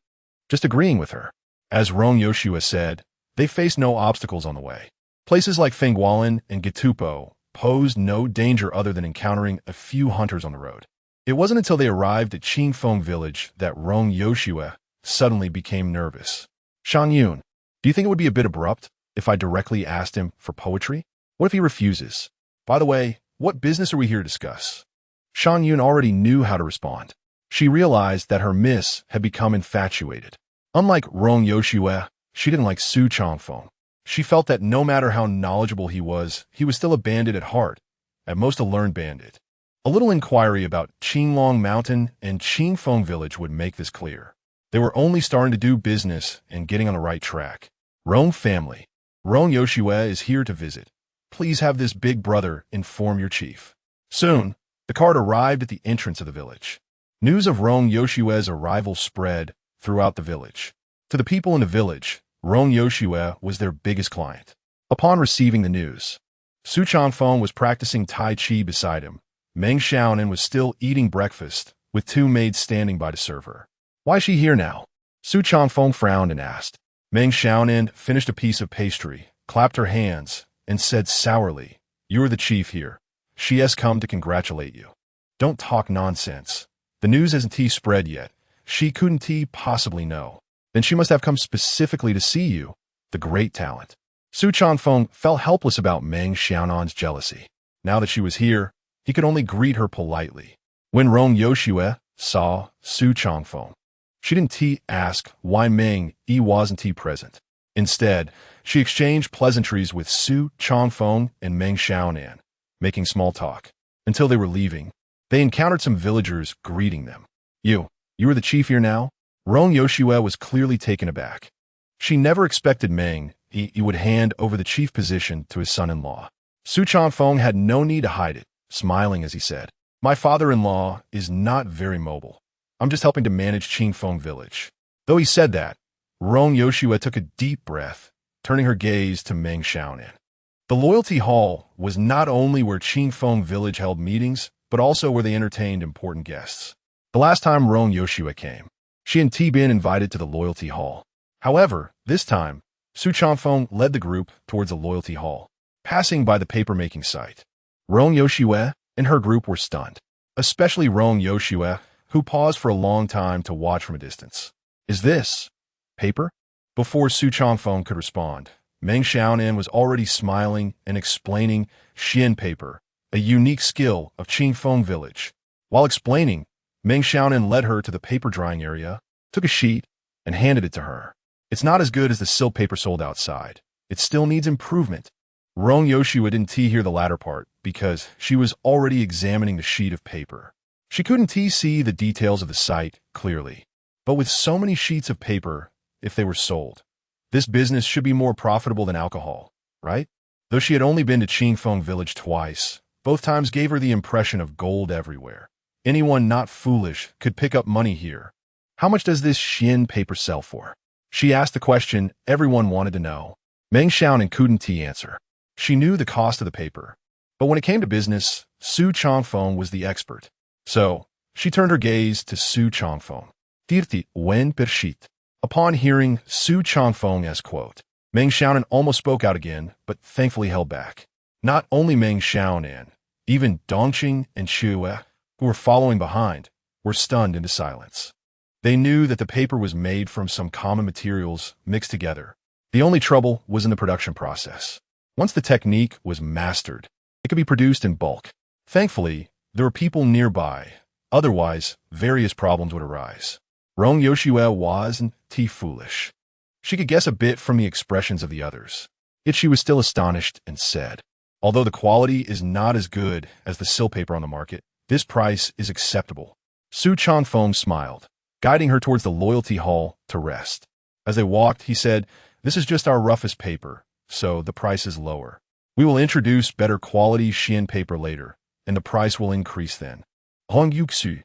just agreeing with her. As Rong Yoshua said, they faced no obstacles on the way. Places like Fenggualin and Getupo posed no danger other than encountering a few hunters on the road. It wasn't until they arrived at Qingfeng village that Rong Yoshua suddenly became nervous. Shang Yun, do you think it would be a bit abrupt if I directly asked him for poetry? What if he refuses? By the way, what business are we here to discuss? Shang Yun already knew how to respond. She realized that her miss had become infatuated. Unlike Rong Yoshua, she didn't like Su Changfeng. She felt that no matter how knowledgeable he was still a bandit at heart, at most a learned bandit. A little inquiry about Qinglong Mountain and Qingfeng village would make this clear. They were only starting to do business and getting on the right track. Rong family. Rong Yoshua is here to visit. Please have this big brother inform your chief. Soon, the cart arrived at the entrance of the village. News of Rong Yoshua's arrival spread throughout the village. To the people in the village, Rong Yoshua was their biggest client. Upon receiving the news, Su Changfeng was practicing Tai Chi beside him. Meng Xiaonin was still eating breakfast, with two maids standing by to serve her. Why is she here now? Su Changfeng frowned and asked. Meng Xiaonan finished a piece of pastry, clapped her hands, and said sourly, "You are the chief here. She has come to congratulate you." "Don't talk nonsense. The news hasn't spread yet. She couldn't possibly know. Then she must have come specifically to see you, the great talent." Su Changfeng felt helpless about Meng Xiaonan's jealousy. Now that she was here, he could only greet her politely. When Rong Yoshue saw Su Changfeng, she didn't ask why Meng wasn't present. Instead, she exchanged pleasantries with Su Changfeng and Meng Xiaonan, making small talk. Until they were leaving, they encountered some villagers greeting them. You are the chief here now?" Rong Yoshue was clearly taken aback. She never expected Meng would hand over the chief position to his son-in-law. Su Changfeng had no need to hide it, smiling as he said, "My father-in-law is not very mobile. I'm just helping to manage Qingfeng village." Though he said that, Rong Yoshue took a deep breath, turning her gaze to Meng Xiaonan. The Loyalty Hall was not only where Qingfeng village held meetings, but also where they entertained important guests. The last time Rong Yoshue came, she and been invited to the Loyalty Hall. However, this time, Su Changfeng led the group towards the Loyalty Hall, passing by the paper-making site. Rong Yoshue and her group were stunned, especially Rong Yoshue, who paused for a long time to watch from a distance. "Is this paper?" Before Su Changfeng could respond, Meng Xiaonan was already smiling and explaining Xian paper, a unique skill of Qingfeng village. While explaining, Meng Xiaonan led her to the paper drying area, took a sheet, and handed it to her. "It's not as good as the silk paper sold outside. It still needs improvement." Rong Yoshue didn't hear the latter part because she was already examining the sheet of paper. She couldn't see the details of the site clearly. But with so many sheets of paper, if they were sold, this business should be more profitable than alcohol, right? Though she had only been to Qingfeng village twice, both times gave her the impression of gold everywhere. Anyone not foolish could pick up money here. "How much does this Xian paper sell for?" She asked the question everyone wanted to know. Meng Xiaonan couldn't answer. She knew the cost of the paper. But when it came to business, Su Changfeng was the expert. So, she turned her gaze to Su Changfeng. "Tirti wen per sheet." Upon hearing Su Changfeng's quote, Meng Xiaonan almost spoke out again, but thankfully held back. Not only Meng Xiaonan, even Dongqing and Xue, who were following behind, were stunned into silence. They knew that the paper was made from some common materials mixed together. The only trouble was in the production process. Once the technique was mastered, it could be produced in bulk. Thankfully, there were people nearby. Otherwise, various problems would arise. Rong Yoshue wasn't foolish. She could guess a bit from the expressions of the others. Yet she was still astonished and said, "Although the quality is not as good as the silk paper on the market, this price is acceptable." Su Changfeng smiled, guiding her towards the Loyalty Hall to rest. As they walked, he said, "This is just our roughest paper, so the price is lower. We will introduce better quality Xian paper later, and the price will increase then." Hong Yuxu.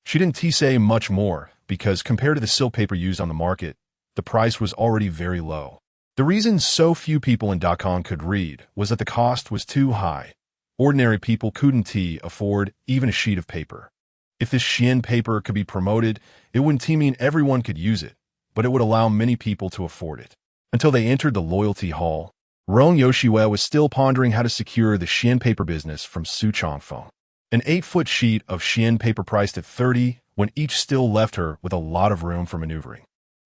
She didn't say much more, because compared to the silk paper used on the market, the price was already very low. The reason so few people in Dakong could read was that the cost was too high. Ordinary people couldn't afford even a sheet of paper. If this Xian paper could be promoted, it wouldn't mean everyone could use it, but it would allow many people to afford it. Until they entered the Loyalty Hall, Rong Yoshue was still pondering how to secure the Xian paper business from Su Changfeng. An 8-foot sheet of Xian paper priced at 30 when each still left her with a lot of room for maneuvering.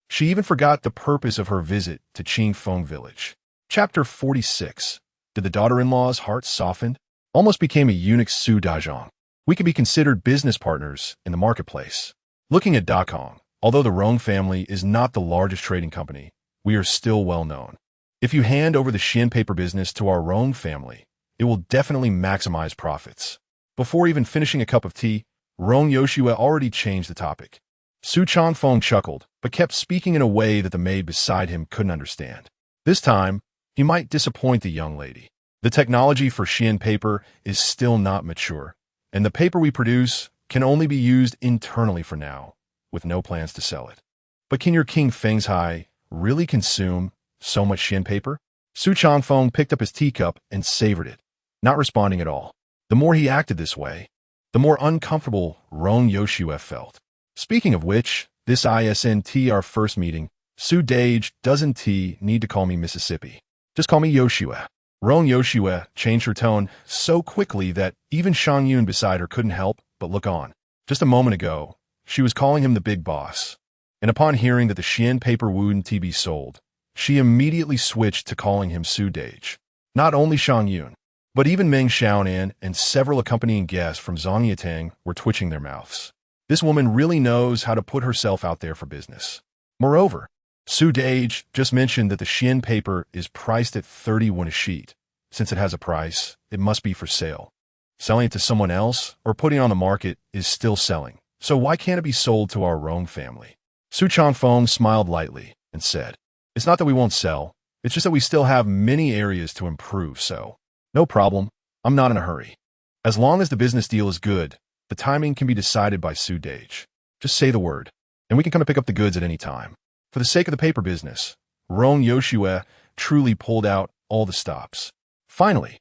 She even forgot the purpose of her visit to Qingfeng village. Chapter 46. Did the daughter-in-law's heart soften? Almost became a eunuch Su Dazhong. We could be considered business partners in the marketplace. Looking at Dakong, although the Rong family is not the largest trading company, we are still well known. If you hand over the Xian paper business to our Rong family, it will definitely maximize profits. Before even finishing a cup of tea, Rong Yoshue already changed the topic. Su Changfeng chuckled, but kept speaking in a way that the maid beside him couldn't understand. This time, he might disappoint the young lady. The technology for Xian paper is still not mature, and the paper we produce can only be used internally for now, with no plans to sell it. But can your King Fengzhai really consume so much Xian paper? Su Changfeng picked up his teacup and savored it, not responding at all. The more he acted this way, the more uncomfortable Rong Yoshue felt. Speaking of which, this isn't our first meeting, Su Dage doesn't need to call me Mississippi. Just call me Yoshua. Roan Yoshua changed her tone so quickly that even Shang Yun beside her couldn't help but look on. Just a moment ago, she was calling him the big boss. And upon hearing that the Xian paper wouldn't be sold, she immediately switched to calling him Su Dage. Not only Shang Yun, but even Meng Xiaonan and several accompanying guests from Zongyatang were twitching their mouths. This woman really knows how to put herself out there for business. Moreover, Su Dage just mentioned that the Xian paper is priced at 30 won a sheet. Since it has a price, it must be for sale. Selling it to someone else or putting it on the market is still selling. So why can't it be sold to our Rome family? Su Changfeng smiled lightly and said, "It's not that we won't sell. It's just that we still have many areas to improve, so no problem. I'm not in a hurry. As long as the business deal is good, the timing can be decided by Su Dage. Just say the word, and we can come and pick up the goods at any time." For the sake of the paper business, Roan Yoshua truly pulled out all the stops. Finally,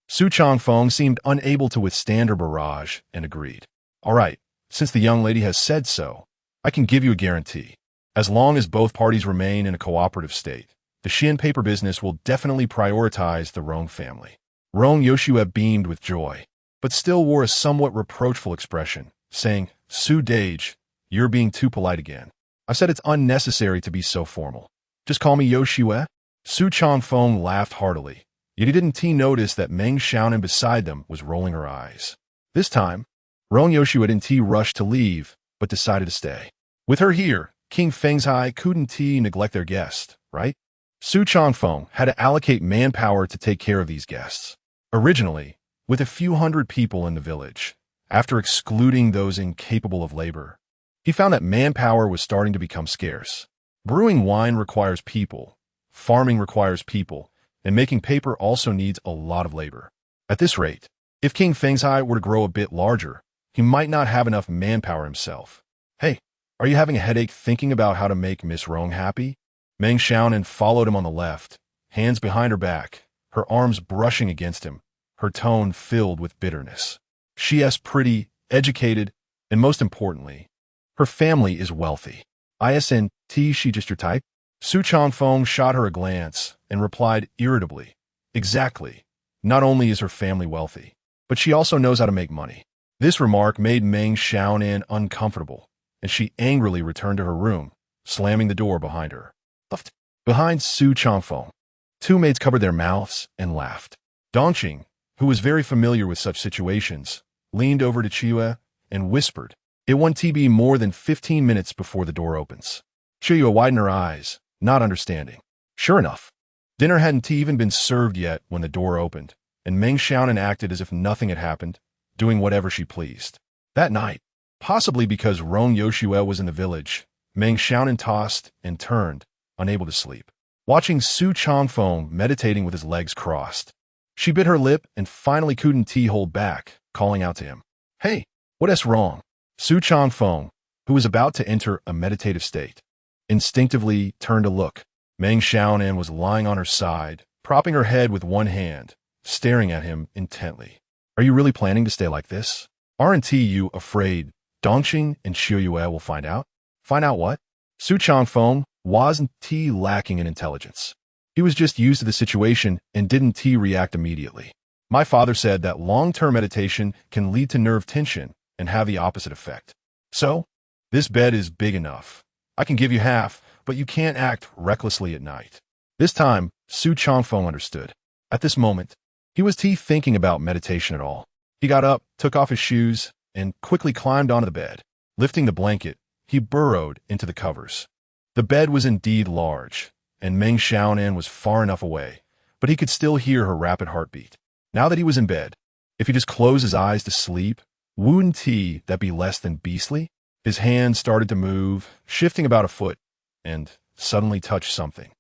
Su Changfeng seemed unable to withstand her barrage and agreed. "All right, since the young lady has said so, I can give you a guarantee. As long as both parties remain in a cooperative state, the Xian paper business will definitely prioritize the Roan family." Roan Yoshua beamed with joy, but still wore a somewhat reproachful expression, saying, "Su Dage, you're being too polite again. I said it's unnecessary to be so formal. Just call me Yoshua." Su Changfeng laughed heartily, yet he didn't notice that Meng Xiaonan beside them was rolling her eyes. This time, Roan Yoshua didn't rush to leave, but decided to stay. With her here, King Fengzhai couldn't neglect their guest, right? Su Changfeng had to allocate manpower to take care of these guests. Originally, with a few hundred people in the village, after excluding those incapable of labor, he found that manpower was starting to become scarce. Brewing wine requires people, farming requires people, and making paper also needs a lot of labor. At this rate, if King Fengzhai were to grow a bit larger, he might not have enough manpower himself. "Hey, are you having a headache thinking about how to make Miss Rong happy?" Meng Xiaonan followed him on the left, hands behind her back, her arms brushing against him, her tone filled with bitterness. She is pretty, educated, and most importantly, her family is wealthy. Isn't she just your type? Su Changfeng shot her a glance and replied irritably, "Exactly. Not only is her family wealthy, but she also knows how to make money." This remark made Meng Xiaonan uncomfortable, and she angrily returned to her room, slamming the door behind her. Behind Su Changfeng, two maids covered their mouths and laughed. Dongqing, who was very familiar with such situations, leaned over to Chiwa and whispered, "It won't be more than 15 minutes before the door opens." Chiwa widened her eyes, not understanding. Sure enough, dinner hadn't even been served yet when the door opened, and Meng Xiaonan acted as if nothing had happened, doing whatever she pleased. That night, possibly because Roan Yoshua was in the village, Meng Xiaonan tossed and turned, unable to sleep, watching Su Changfeng meditating with his legs crossed. She bit her lip and finally couldn't hold back, calling out to him, "Hey, what's wrong?" Su Changfeng, who was about to enter a meditative state, instinctively turned to look. Meng Xiaonan was lying on her side, propping her head with one hand, staring at him intently. "Are you really planning to stay like this? Aren't you afraid Dongqing and Xiuyue will find out?" "Find out what?" Su Changfeng wasn't lacking in intelligence. He was just used to the situation and didn't react immediately. "My father said that long-term meditation can lead to nerve tension and have the opposite effect. So, this bed is big enough. I can give you half, but you can't act recklessly at night." This time, Su Changfeng understood. At this moment, he was thinking about meditation at all. He got up, took off his shoes, and quickly climbed onto the bed. Lifting the blanket, he burrowed into the covers. The bed was indeed large, and Meng Xiaonan was far enough away, but he could still hear her rapid heartbeat. Now that he was in bed, if he just closed his eyes to sleep, wouldn't that be less than beastly? His hand started to move, shifting about a foot, and suddenly touched something.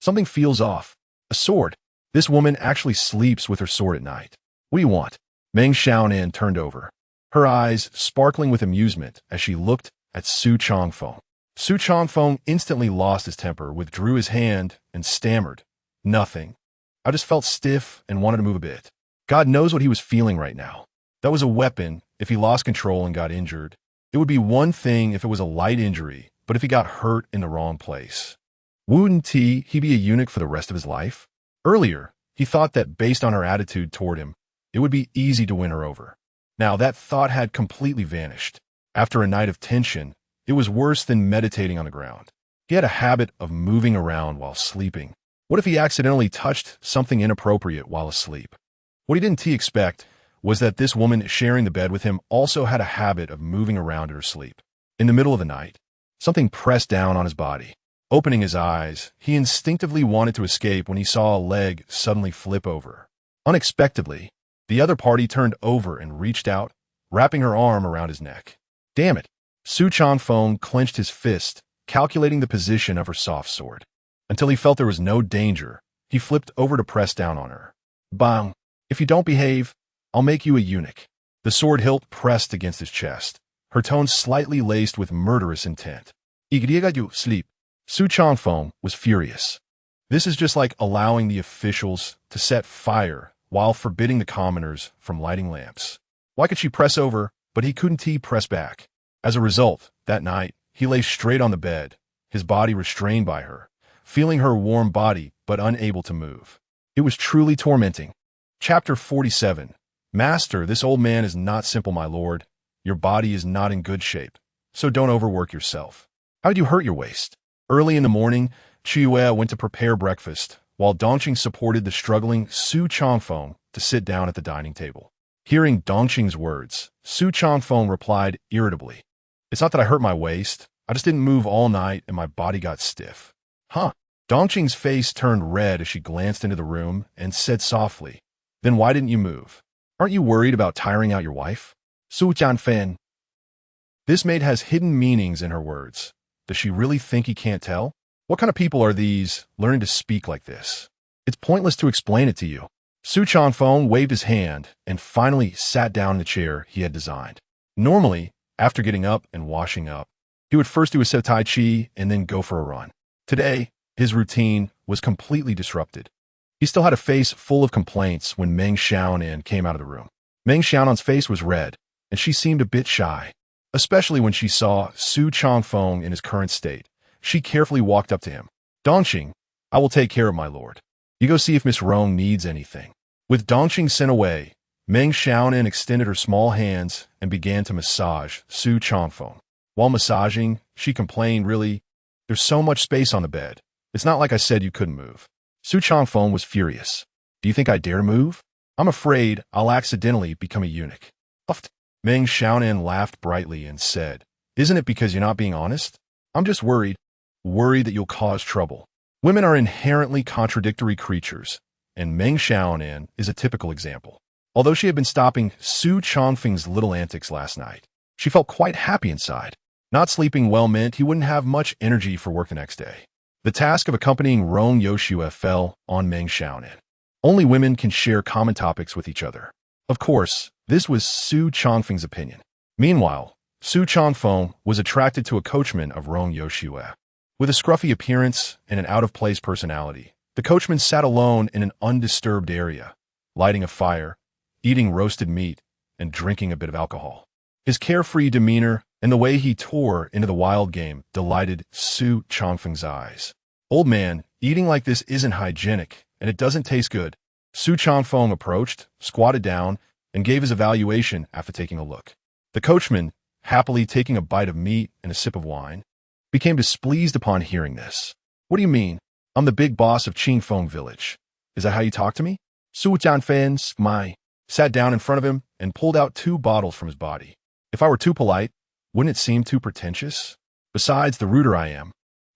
Something feels off. A sword. This woman actually sleeps with her sword at night. What do you want? Meng Xiaonan turned over, her eyes sparkling with amusement as she looked at Su Changfeng. Su Changfeng instantly lost his temper, withdrew his hand, and stammered, "Nothing. I just felt stiff and wanted to move a bit." God knows what he was feeling right now. That was a weapon if he lost control and got injured. It would be one thing if it was a light injury, But if he got hurt in the wrong place, wouldn't he be a eunuch for the rest of his life? Earlier, he thought that based on her attitude toward him, it would be easy to win her over. Now that thought had completely vanished. After a night of tension, it was worse than meditating on the ground. He had a habit of moving around while sleeping. What if he accidentally touched something inappropriate while asleep? What he didn't expect was that this woman sharing the bed with him also had a habit of moving around in her sleep. In the middle of the night, something pressed down on his body. Opening his eyes, he instinctively wanted to escape when he saw a leg suddenly flip over. Unexpectedly, the other party turned over and reached out, wrapping her arm around his neck. Damn it! Su Changfeng clenched his fist, calculating the position of her soft sword. Until he felt there was no danger, he flipped over to press down on her. Bang! If you don't behave, I'll make you a eunuch. The sword hilt pressed against his chest, her tone slightly laced with murderous intent. You sleep. Su Changfeng was furious. This is just like allowing the officials to set fire while forbidding the commoners from lighting lamps. Why could she press over, but he couldn't press back? As a result, that night, he lay straight on the bed, his body restrained by her, feeling her warm body but unable to move. It was truly tormenting. Chapter 47. Master, this old man is not simple, my lord. Your body is not in good shape, so don't overwork yourself. How'd you hurt your waist? Early in the morning, Chiyue went to prepare breakfast, while Dongqing supported the struggling Su Changfeng to sit down at the dining table. Hearing Dongqing's words, Su Changfeng replied irritably, "It's not that I hurt my waist. I just didn't move all night and my body got stiff." Huh? Dongqing's face turned red as she glanced into the room and said softly, "Then why didn't you move? Aren't you worried about tiring out your wife?" Su Jianfen. This maid has hidden meanings in her words. Does she really think he can't tell? What kind of people are these, learning to speak like this? It's pointless to explain it to you. Su Changfeng waved his hand and finally sat down in the chair he had designed. Normally, after getting up and washing up, he would first do a set of Tai Chi and then go for a run. Today, his routine was completely disrupted. He still had a face full of complaints when Meng Xiaonan came out of the room. Meng Xiaonan's face was red, and she seemed a bit shy. Especially when she saw Su Changfeng in his current state. She carefully walked up to him. "Dongqing, I will take care of my lord. You go see if Miss Rong needs anything." With Dongqing sent away, Meng Xiaonan extended her small hands and began to massage Su Changfeng. While massaging, she complained, "Really? There's so much space on the bed. It's not like I said you couldn't move." Su Changfeng was furious. "Do you think I dare move? I'm afraid I'll accidentally become a eunuch." Uft. Meng Xiaonan laughed brightly and said, "Isn't it because you're not being honest? I'm just worried that you'll cause trouble." Women are inherently contradictory creatures, and Meng Xiaonan is a typical example. Although she had been stopping Su Changfeng's little antics last night, she felt quite happy inside. Not sleeping well meant he wouldn't have much energy for work the next day. The task of accompanying Rong Yoshua fell on Meng Xiaonan. Only women can share common topics with each other. Of course, this was Su Changfeng's opinion. Meanwhile, Su Changfeng was attracted to a coachman of Rong Yoshua. With a scruffy appearance and an out-of-place personality, the coachman sat alone in an undisturbed area, lighting a fire, eating roasted meat, and drinking a bit of alcohol. His carefree demeanor and the way he tore into the wild game delighted Su Changfeng's eyes. "Old man, eating like this isn't hygienic, and it doesn't taste good." Su Changfeng approached, squatted down, and gave his evaluation after taking a look. The coachman, happily taking a bite of meat and a sip of wine, became displeased upon hearing this. "What do you mean? I'm the big boss of Qingfeng village. Is that how you talk to me?" Su Jianfen sat down in front of him and pulled out 2 bottles from his body. "If I were too polite, wouldn't it seem too pretentious? Besides, the ruder I am,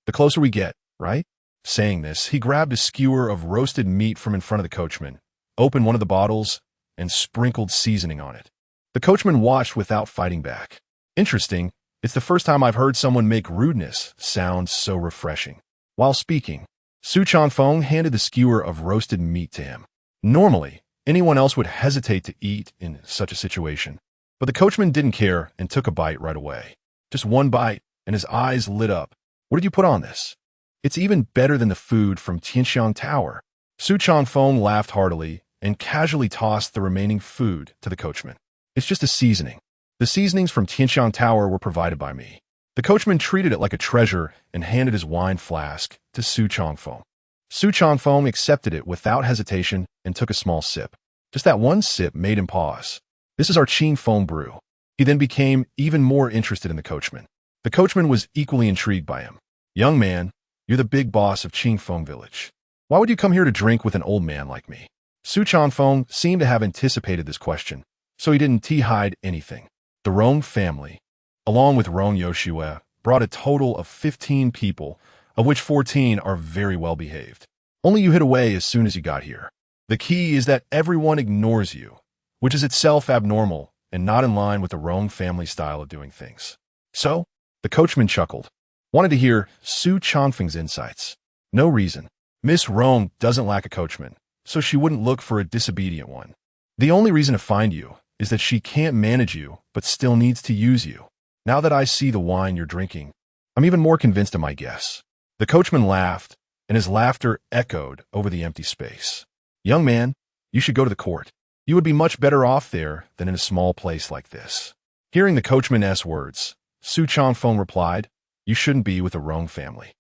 the closer we get, right?" Saying this, he grabbed a skewer of roasted meat from in front of the coachman, opened one of the bottles, and sprinkled seasoning on it. The coachman watched without fighting back. Interesting, it's the first time I've heard someone make rudeness sound so refreshing. While speaking, Su Changfeng handed the skewer of roasted meat to him. Normally, anyone else would hesitate to eat in such a situation, but the coachman didn't care and took a bite right away. Just one bite, and his eyes lit up. "What did you put on this? It's even better than the food from Tianxiang Tower." Su Changfeng laughed heartily and casually tossed the remaining food to the coachman. "It's just a seasoning. The seasonings from Tianxiang Tower were provided by me." The The coachman treated it like a treasure and handed his wine flask to Su Chongfeng. Su Chongfeng accepted it without hesitation and took a small sip. Just that one sip made him pause. This is our Qing Feng brew. He then became even more interested in the coachman. The coachman was equally intrigued by him. Young man, you're the big boss of Qing Feng village. Why would you come here to drink with an old man like me? Su Chongfeng seemed to have anticipated this question, so he didn't hide anything. The Rong family, along with Rong Yoshue, brought a total of 15 people, of which 14 are very well behaved. Only you hid away as soon as you got here. The key is that everyone ignores you, which is itself abnormal and not in line with the Rong family style of doing things. So, the coachman chuckled. Wanted to hear Su Chongfeng's insights. No reason. Miss Rong doesn't lack a coachman, so she wouldn't look for a disobedient one. The only reason to find you is that she can't manage you but still needs to use you. Now that I see the wine you're drinking, I'm even more convinced of my guess. The coachman laughed, and his laughter echoed over the empty space. Young man, you should go to the court. You would be much better off there than in a small place like this. Hearing the coachman's words, Su Chongfeng replied, You shouldn't be with the Rong family.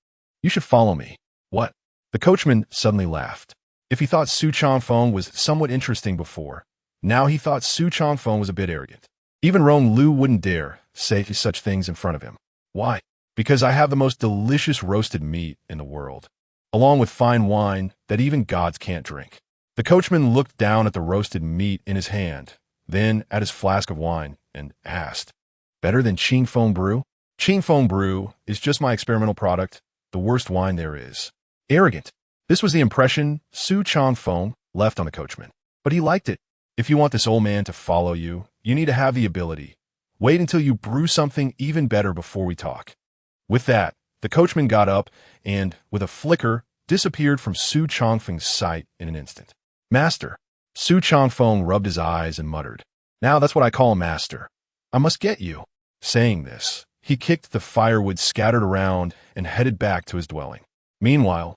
You should follow me. What? The coachman suddenly laughed. If he thought Su Chongfeng was somewhat interesting before, now he thought Su Chongfeng was a bit arrogant. Even Rong Lu wouldn't dare say such things in front of him. Why? Because I have the most delicious roasted meat in the world, along with fine wine that even gods can't drink. The coachman looked down at the roasted meat in his hand, then at his flask of wine, and asked, Better than Qing Feng brew? Qing Feng brew is just my experimental product, the worst wine there is. Arrogant. This was the impression Su Chongfeng left on the coachman. But he liked it. If you want this old man to follow you, you need to have the ability. Wait until you brew something even better before we talk. With that, the coachman got up and, with a flicker, disappeared from Su Chongfeng's sight in an instant. Master. Su Chongfeng rubbed his eyes and muttered, Now that's what I call a master. I must get you. Saying this, he kicked the firewood scattered around and headed back to his dwelling. Meanwhile,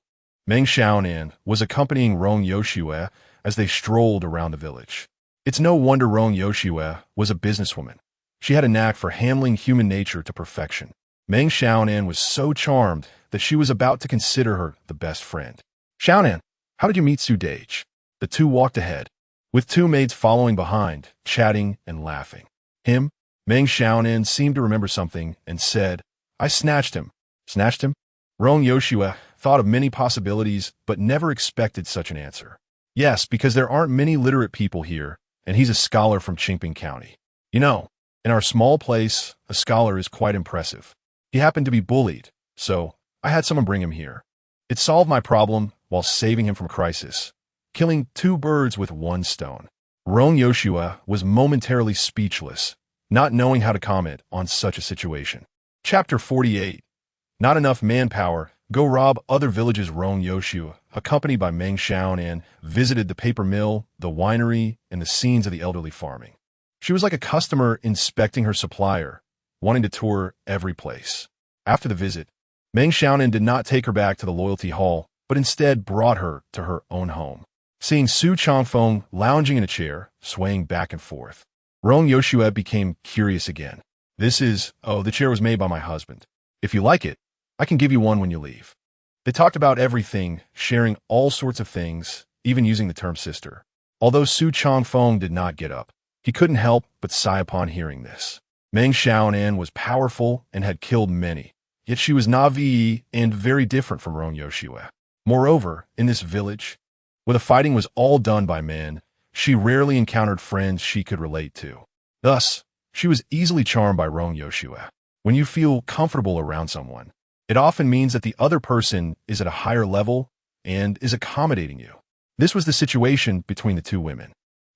Meng Xiaonan was accompanying Rong Yoshue as they strolled around the village. It's no wonder Rong Yoshue was a businesswoman. She had a knack for handling human nature to perfection. Meng Xiaonan was so charmed that she was about to consider her the best friend. Xiaonan, how did you meet Su Dage? The two walked ahead, with two maids following behind, chatting and laughing. Him? Meng Xiaonan seemed to remember something and said, I snatched him. Snatched him? Rong Yoshue thought of many possibilities but never expected such an answer. Yes, because there aren't many literate people here, and he's a scholar from Qingping County. You know, in our small place, a scholar is quite impressive. He happened to be bullied, so I had someone bring him here. It solved my problem while saving him from a crisis, killing two birds with one stone. Rong Yoshue was momentarily speechless, not knowing how to comment on such a situation. Chapter 48. Not enough manpower. Go rob other villages. Rong Yoshue, accompanied by Meng Xiaonan, visited the paper mill, the winery, and the scenes of the elderly farming. She was like a customer inspecting her supplier, wanting to tour every place. After the visit, Meng Xiaonan did not take her back to the loyalty hall, but instead brought her to her own home. Seeing Su Chongfeng lounging in a chair, swaying back and forth, Rong Yoshue became curious again. The chair was made by my husband. If you like it, I can give you one when you leave. They talked about everything, sharing all sorts of things, even using the term sister. Although Su Chongfeng did not get up, he couldn't help but sigh upon hearing this. Meng Xiaonan was powerful and had killed many, yet she was naive and very different from Rong Yoshue. Moreover, in this village, where the fighting was all done by men, she rarely encountered friends she could relate to. Thus, she was easily charmed by Rong Yoshue. When you feel comfortable around someone, it often means that the other person is at a higher level and is accommodating you. This was the situation between the two women.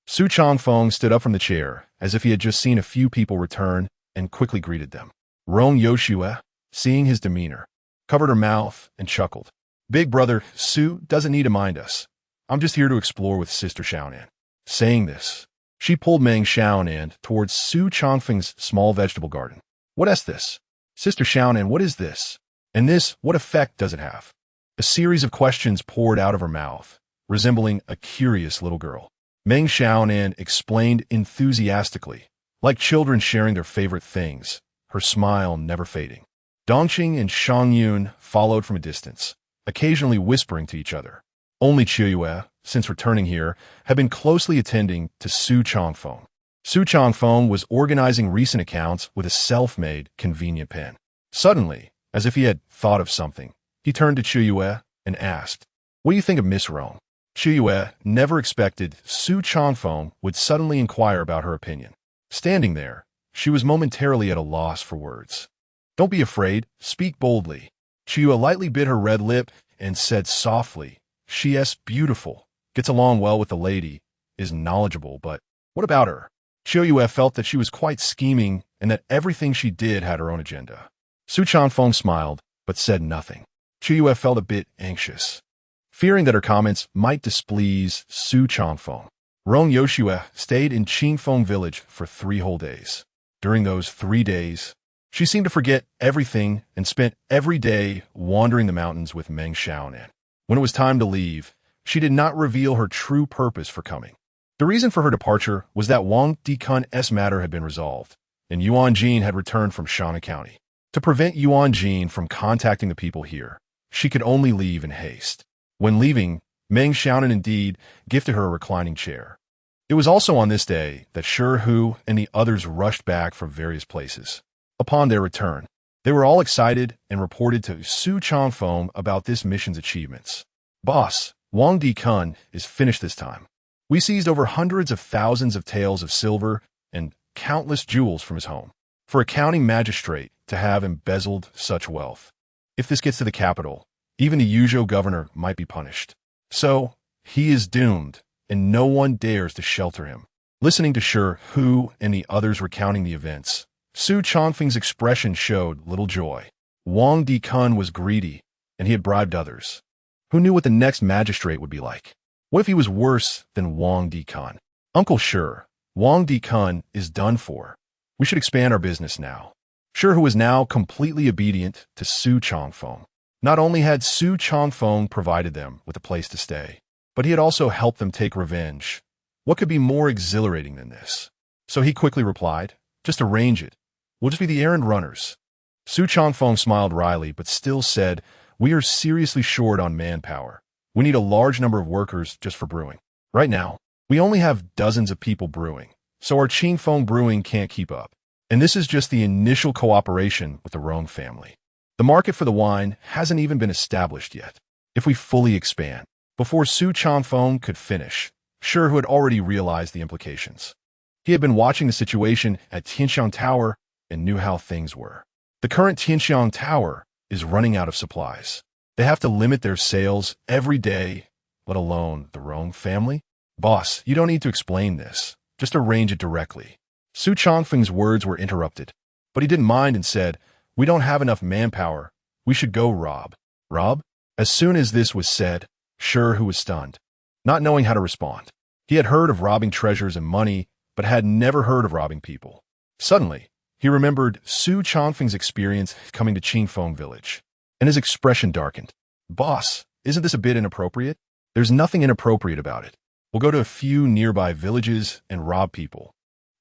Su Chongfeng stood up from the chair, as if he had just seen a few people return, and quickly greeted them. Rong Yoshue, seeing his demeanor, covered her mouth and chuckled. Big brother, Su doesn't need to mind us. I'm just here to explore with Sister Xiaonan. Saying this, she pulled Meng Xiaonan towards Su Chongfeng's small vegetable garden. What is this? Sister Xiaonan, what is this? And this, what effect does it have? A series of questions poured out of her mouth, resembling a curious little girl. Meng Xiaonan explained enthusiastically, like children sharing their favorite things, her smile never fading. Dongqing and Shangyun followed from a distance, occasionally whispering to each other. Only Qiuyue, since returning here, had been closely attending to Su Changfeng. Su Changfeng was organizing recent accounts with a self-made, convenient pen. Suddenly, as if he had thought of something, he turned to Qiuyue and asked, "What do you think of Miss Rome?" Qiuyue never expected Su Changfeng would suddenly inquire about her opinion. Standing there, she was momentarily at a loss for words. "Don't be afraid, speak boldly." Qiuyue lightly bit her red lip and said softly, "She's beautiful, gets along well with the lady, is knowledgeable, but what about her?" Qiuyue felt that she was quite scheming and that everything she did had her own agenda. Su Changfeng smiled, but said nothing. Qiuyue felt a bit anxious, fearing that her comments might displease Su Changfeng. Rong Yoshue stayed in Qingfeng village for 3 whole days. During those 3 days, she seemed to forget everything and spent every day wandering the mountains with Meng Xiaonan. When it was time to leave, she did not reveal her true purpose for coming. The reason for her departure was that Wang Dikun's matter had been resolved, and Yuan Jin had returned from Shanna County. To prevent Yuan Jin from contacting the people here, she could only leave in haste. When leaving, Meng Xiaonan indeed gifted her a reclining chair. It was also on this day that Shi Hu and the others rushed back from various places. Upon their return, they were all excited and reported to Su Changfeng about this mission's achievements. "Boss, Wang Dikun is finished this time. We seized over hundreds of thousands of taels of silver and countless jewels from his home. For a county magistrate to have embezzled such wealth, if this gets to the capital, even the Yuzhou governor might be punished. So, he is doomed, and no one dares to shelter him." Listening to Shi Hu and the others recounting the events, Su Changfeng's expression showed little joy. Wang Dikun was greedy, and he had bribed others. Who knew what the next magistrate would be like? What if he was worse than Wang Dikun? "Uncle Shi, Wang Dikun is done for. We should expand our business now." Shi Hu was now completely obedient to Su Changfeng. Not only had Su Changfeng provided them with a place to stay, but he had also helped them take revenge. What could be more exhilarating than this? So he quickly replied, "Just arrange it. We'll just be the errand runners." Su Changfeng smiled wryly, but still said, "We are seriously short on manpower. We need a large number of workers just for brewing. Right now, we only have dozens of people brewing, so our Qingfeng brewing can't keep up. And this is just the initial cooperation with the Rong family. The market for the wine hasn't even been established yet. If we fully expand." Before Su Changfeng could finish, Shi Hu had already realized the implications. He had been watching the situation at Tianxiang Tower and knew how things were. The current Tianxiang Tower is running out of supplies. They have to limit their sales every day, let alone the Rong family. "Boss, you don't need to explain this. Just arrange it directly." Su Changfeng's words were interrupted, but he didn't mind and said, "We don't have enough manpower. We should go rob." "Rob?" As soon as this was said, Shi Hu was stunned, not knowing how to respond. He had heard of robbing treasures and money, but had never heard of robbing people. Suddenly, he remembered Su Changfeng's experience coming to Qingfeng village, and his expression darkened. "Boss, isn't this a bit inappropriate?" "There's nothing inappropriate about it. We'll go to a few nearby villages and rob people.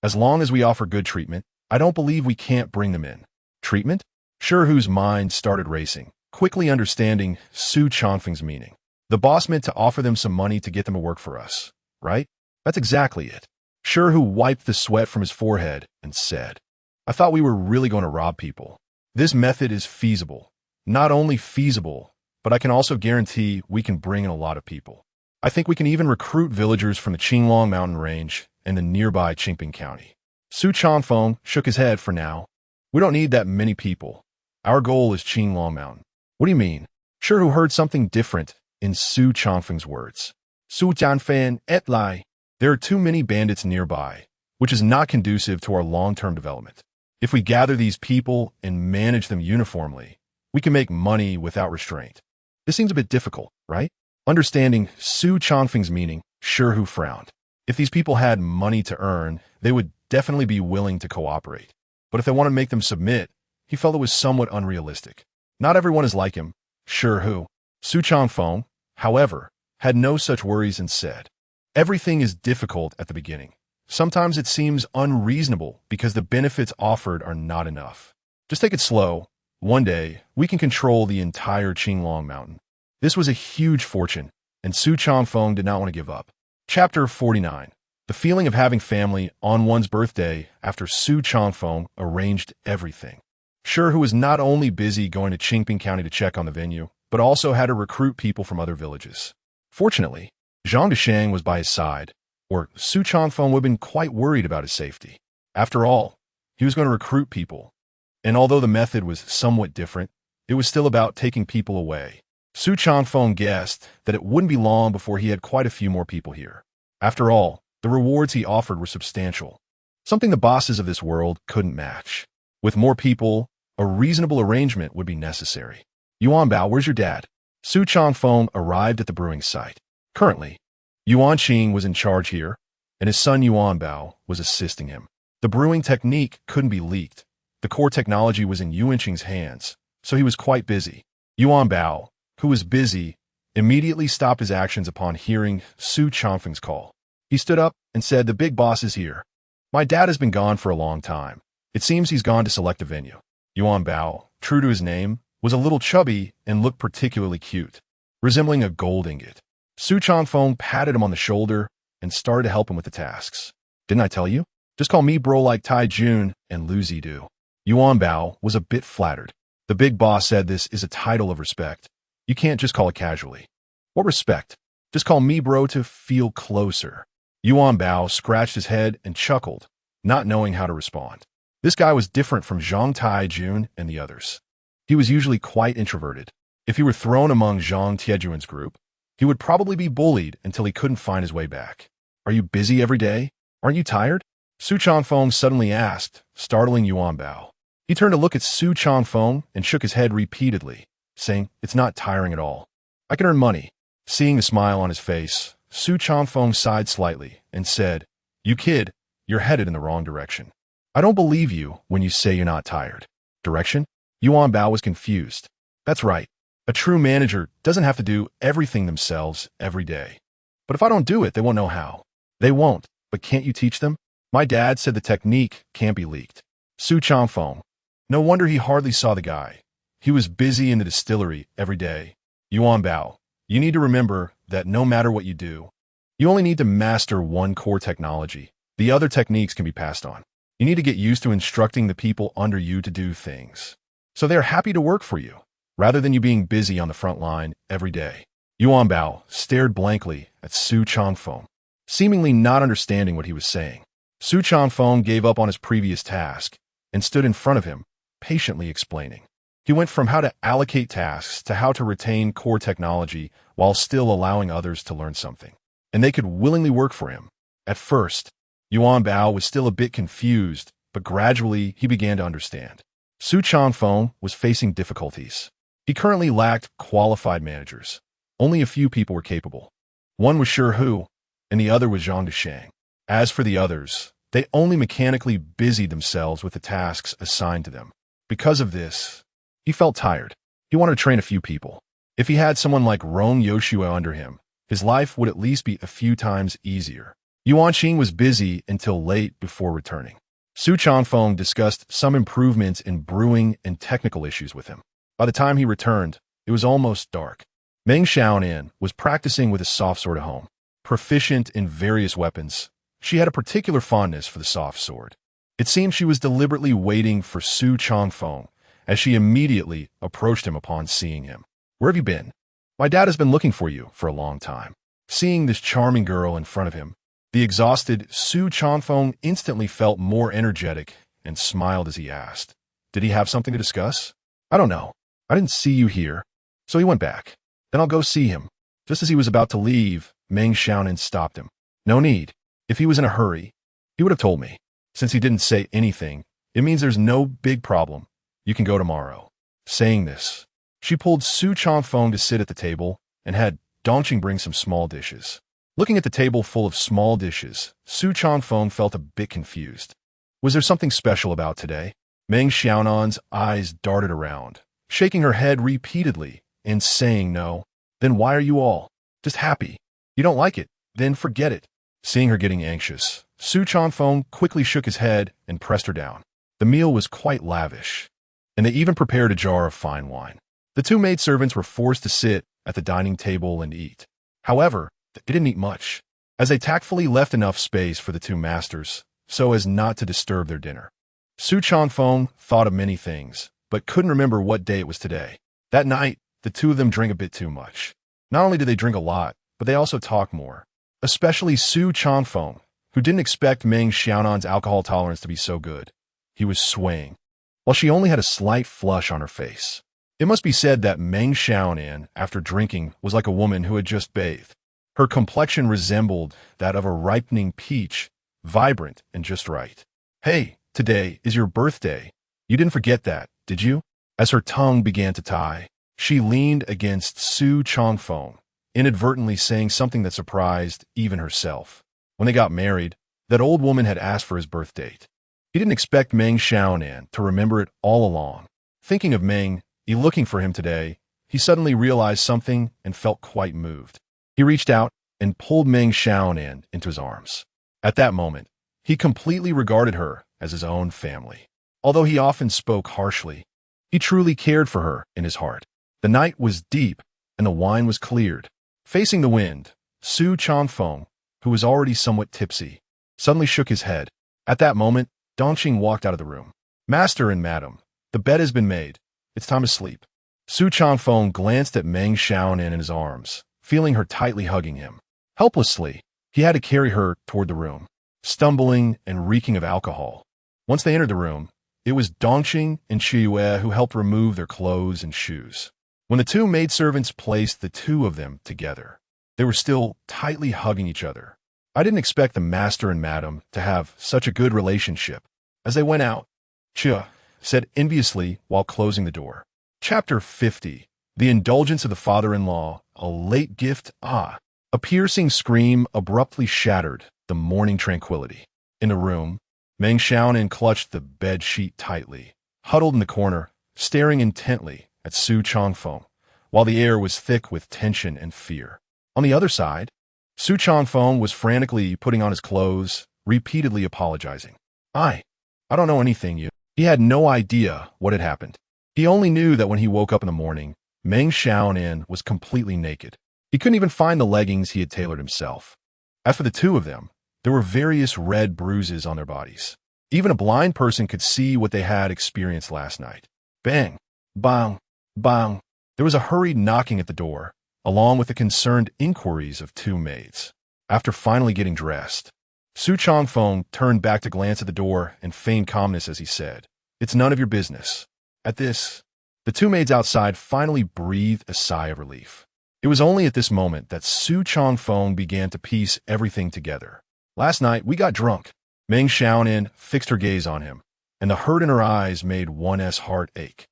As long as we offer good treatment, I don't believe we can't bring them in." "Treatment?" Shi Hu's mind started racing, quickly understanding Su Changfeng's meaning. The boss meant to offer them some money to get them to work for us, right? That's exactly it. Shi Hu wiped the sweat from his forehead and said, "I thought we were really going to rob people. This method is feasible. Not only feasible, but I can also guarantee we can bring in a lot of people. I think we can even recruit villagers from the Qinglong mountain range and the nearby Qingping County." Su Changfeng shook his head for now. "We don't need that many people. Our goal is Qinglong Mountain." "What do you mean?" Shi Hu heard something different in Su Changfeng's words. "Su Jianfan et lai. There are too many bandits nearby, which is not conducive to our long-term development. If we gather these people and manage them uniformly, we can make money without restraint." This seems a bit difficult, right? Understanding Su Changfeng's meaning, Shi Hu frowned. If these people had money to earn, they would definitely be willing to cooperate. But if they wanted to make them submit, he felt it was somewhat unrealistic. Not everyone is like him, Shi Hu. Su Changfeng, however, had no such worries and said, "Everything is difficult at the beginning. Sometimes it seems unreasonable because the benefits offered are not enough. Just take it slow, One day, we can control the entire Qinglong Mountain. This was a huge fortune, and Su Changfeng did not want to give up. Chapter 49. The feeling of having family on one's birthday after Su Changfeng arranged everything. Sure, who was not only busy going to Qingping County to check on the venue, but also had to recruit people from other villages. Fortunately, Zhang Deshang was by his side, or Su Changfeng would have been quite worried about his safety. After all, he was going to recruit people, and although the method was somewhat different, it was still about taking people away. Su Changfeng guessed that it wouldn't be long before he had quite a few more people here. After all, the rewards he offered were substantial, something the bosses of this world couldn't match. With more people, a reasonable arrangement would be necessary. Yuan Bao, where's your dad? Su Changfeng arrived at the brewing site. Currently, Yuan Qing was in charge here, and his son Yuan Bao was assisting him. The brewing technique couldn't be leaked. The core technology was in Yuan Qing's hands, so he was quite busy. Yuan Bao, who was busy, immediately stopped his actions upon hearing Su Changfeng's call. He stood up and said, "The big boss is here. My dad has been gone for a long time. It seems he's gone to select a venue." Yuan Bao, true to his name, was a little chubby and looked particularly cute, resembling a gold ingot. Su Changfeng patted him on the shoulder and started to help him with the tasks. "Didn't I tell you? Just call me bro like Tai Jun and Lu Zidu." Yuan Bao was a bit flattered. The big boss said this is a title of respect. You can't just call it casually. "What respect? Just call me bro to feel closer." Yuan Bao scratched his head and chuckled, not knowing how to respond. This guy was different from Zhang Taijun and the others. He was usually quite introverted. If he were thrown among Zhang Tiejuan's group, he would probably be bullied until he couldn't find his way back. "Are you busy every day? Aren't you tired?" Su Changfeng suddenly asked, startling Yuan Bao. He turned to look at Su Changfeng and shook his head repeatedly, saying, "It's not tiring at all. I can earn money." Seeing the smile on his face, Su Changfeng sighed slightly and said, "You kid, you're headed in the wrong direction. I don't believe you when you say you're not tired." Direction? Yuan Bao was confused. That's right. A true manager doesn't have to do everything themselves every day. "But if I don't do it, they won't know how." "They won't, but can't you teach them? My dad said the technique can't be leaked." Su Changfeng. No wonder he hardly saw the guy. He was busy in the distillery every day. Yuan Bao, you need to remember that no matter what you do, you only need to master one core technology. The other techniques can be passed on. You need to get used to instructing the people under you to do things, so they are happy to work for you, rather than you being busy on the front line every day. Yuan Bao stared blankly at Su Changfeng, seemingly not understanding what he was saying. Su Changfeng gave up on his previous task and stood in front of him, patiently explaining. He went from how to allocate tasks to how to retain core technology while still allowing others to learn something, and they could willingly work for him. At first, Yuan Bao was still a bit confused, but gradually he began to understand. Su Changfeng was facing difficulties. He currently lacked qualified managers. Only a few people were capable. One was Sure Hu, and the other was Zhang Deshang. As for the others, they only mechanically busied themselves with the tasks assigned to them. Because of this, he felt tired. He wanted to train a few people. If he had someone like Rong Yoshua under him, his life would at least be a few times easier. Yuan Qing was busy until late before returning. Su Changfeng discussed some improvements in brewing and technical issues with him. By the time he returned, it was almost dark. Meng Xiaonan was practicing with a soft sword at home. Proficient in various weapons, she had a particular fondness for the soft sword. It seemed she was deliberately waiting for Su Changfeng, as she immediately approached him upon seeing him. "Where have you been? My dad has been looking for you for a long time." Seeing this charming girl in front of him, the exhausted Su Changfeng instantly felt more energetic and smiled as he asked, "Did he have something to discuss?" "I don't know. I didn't see you here, so he went back. Then I'll go see him." Just as he was about to leave, Meng Xiaonan stopped him. "No need. If he was in a hurry, he would have told me. Since he didn't say anything, it means there's no big problem. You can go tomorrow." Saying this, she pulled Su Changfeng to sit at the table and had Dongqing bring some small dishes. Looking at the table full of small dishes, Su Changfeng felt a bit confused. Was there something special about today? Meng Xiaonan's eyes darted around, shaking her head repeatedly and saying no. "Then why are you all just happy? You don't like it? Then forget it." Seeing her getting anxious, Su Changfeng quickly shook his head and pressed her down. The meal was quite lavish. and they even prepared a jar of fine wine. The two maidservants were forced to sit at the dining table and eat. However, they didn't eat much, as they tactfully left enough space for the two masters so as not to disturb their dinner. Su Changfeng thought of many things, but couldn't remember what day it was today. That night, the two of them drank a bit too much. Not only did they drink a lot, but they also talked more. Especially Su Changfeng, who didn't expect Meng Xiaonan's alcohol tolerance to be so good. He was swaying, while she only had a slight flush on her face. It must be said that Meng Xiaonan, after drinking, was like a woman who had just bathed. Her complexion resembled that of a ripening peach, vibrant and just right. "Hey, today is your birthday. You didn't forget that, did you?" As her tongue began to tie, she leaned against Su Changfeng, inadvertently saying something that surprised even herself. When they got married, that old woman had asked for his birth date. He didn't expect Meng Xiaonan to remember it all along. Thinking of Meng, looking for him today, he suddenly realized something and felt quite moved. He reached out and pulled Meng Xiaonan into his arms. At that moment, he completely regarded her as his own family. Although he often spoke harshly, he truly cared for her in his heart. The night was deep and the wine was cleared. Facing the wind, Su Changfeng, who was already somewhat tipsy, suddenly shook his head. At that moment, Dongqing walked out of the room. "Master and madam, the bed has been made. It's time to sleep." Su Changfeng glanced at Meng Xiaonan in his arms, feeling her tightly hugging him. Helplessly, he had to carry her toward the room, stumbling and reeking of alcohol. Once they entered the room, it was Dongqing and Qiyue who helped remove their clothes and shoes. When the two maidservants placed the two of them together, they were still tightly hugging each other. "I didn't expect the master and madam to have such a good relationship." As they went out, Chia said enviously while closing the door. Chapter 50. The Indulgence of the Father-in-Law, a Late Gift. A piercing scream abruptly shattered the morning tranquility. In the room, Meng Xiaonan clutched the bed sheet tightly, huddled in the corner, staring intently at Su Changfeng, while the air was thick with tension and fear. On the other side, Su Changfeng was frantically putting on his clothes, repeatedly apologizing. I don't know anything, you." He had no idea what had happened. He only knew that when he woke up in the morning, Meng Xiaonan was completely naked. He couldn't even find the leggings he had tailored himself. As for the two of them, there were various red bruises on their bodies. Even a blind person could see what they had experienced last night. Bang! Bang! Bang! There was a hurried knocking at the door, along with the concerned inquiries of two maids. After finally getting dressed, Su Changfeng turned back to glance at the door and feigned calmness as he said, "It's none of your business." At this, the two maids outside finally breathed a sigh of relief. It was only at this moment that Su Changfeng began to piece everything together. "Last night, we got drunk." Meng Xiaonan fixed her gaze on him, and the hurt in her eyes made one's heart ache.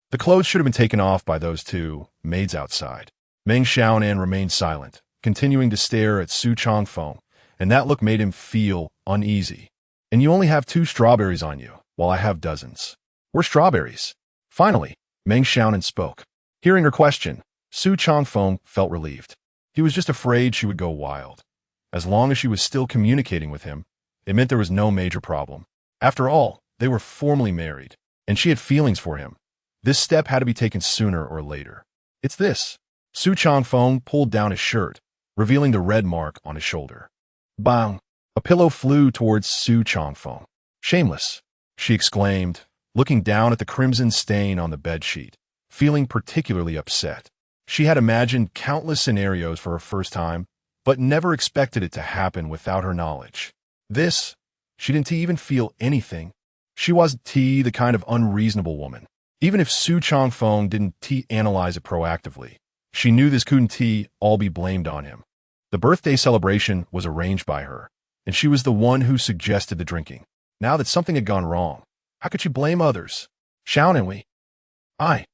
The clothes should have been taken off by those two maids outside. Meng Xiaonan remained silent, continuing to stare at Su Changfeng, and that look made him feel uneasy. "And you only have 2 strawberries on you, while I have dozens. We're strawberries." Finally, Meng Xiaonan spoke. Hearing her question, Su Changfeng felt relieved. He was just afraid she would go wild. As long as she was still communicating with him, it meant there was no major problem. After all, they were formally married, and she had feelings for him. This step had to be taken sooner or later. "It's this." Su Changfeng pulled down his shirt, revealing the red mark on his shoulder. Bang! A pillow flew towards Su Changfeng. "Shameless," she exclaimed, looking down at the crimson stain on the bedsheet, feeling particularly upset. She had imagined countless scenarios for her first time, but never expected it to happen without her knowledge. She didn't even feel anything. She wasn't the kind of unreasonable woman. Even if Su Changfeng didn't analyze it proactively, she knew this couldn't all be blamed on him. The birthday celebration was arranged by her, and she was the one who suggested the drinking. Now that something had gone wrong, how could she blame others? "Xiaonan, I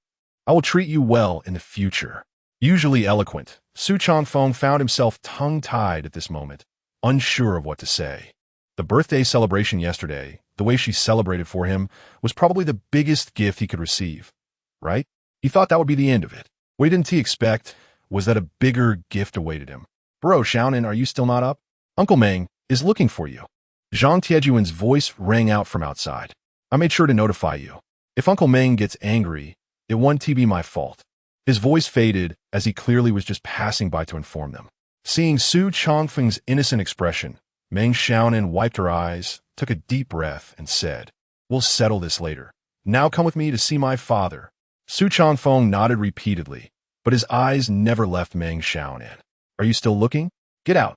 will treat you well in the future." Usually eloquent, Su Changfeng found himself tongue-tied at this moment, unsure of what to say. The birthday celebration yesterday, the way she celebrated for him, was probably the biggest gift he could receive, right? He thought that would be the end of it. What didn't he expect was that a bigger gift awaited him. "Bro, Xiaonan, are you still not up? Uncle Meng is looking for you." Zhang Tiejuan's voice rang out from outside. "I made sure to notify you." If Uncle Meng gets angry, it won't be my fault. His voice faded as he clearly was just passing by to inform them. Seeing Su Chongfeng's innocent expression, Meng Xiaonan wiped her eyes, took a deep breath, and said, "We'll settle this later. Now come with me to see my father." Su Chongfeng nodded repeatedly, but his eyes never left Meng Xiaonan. "Are you still looking? Get out."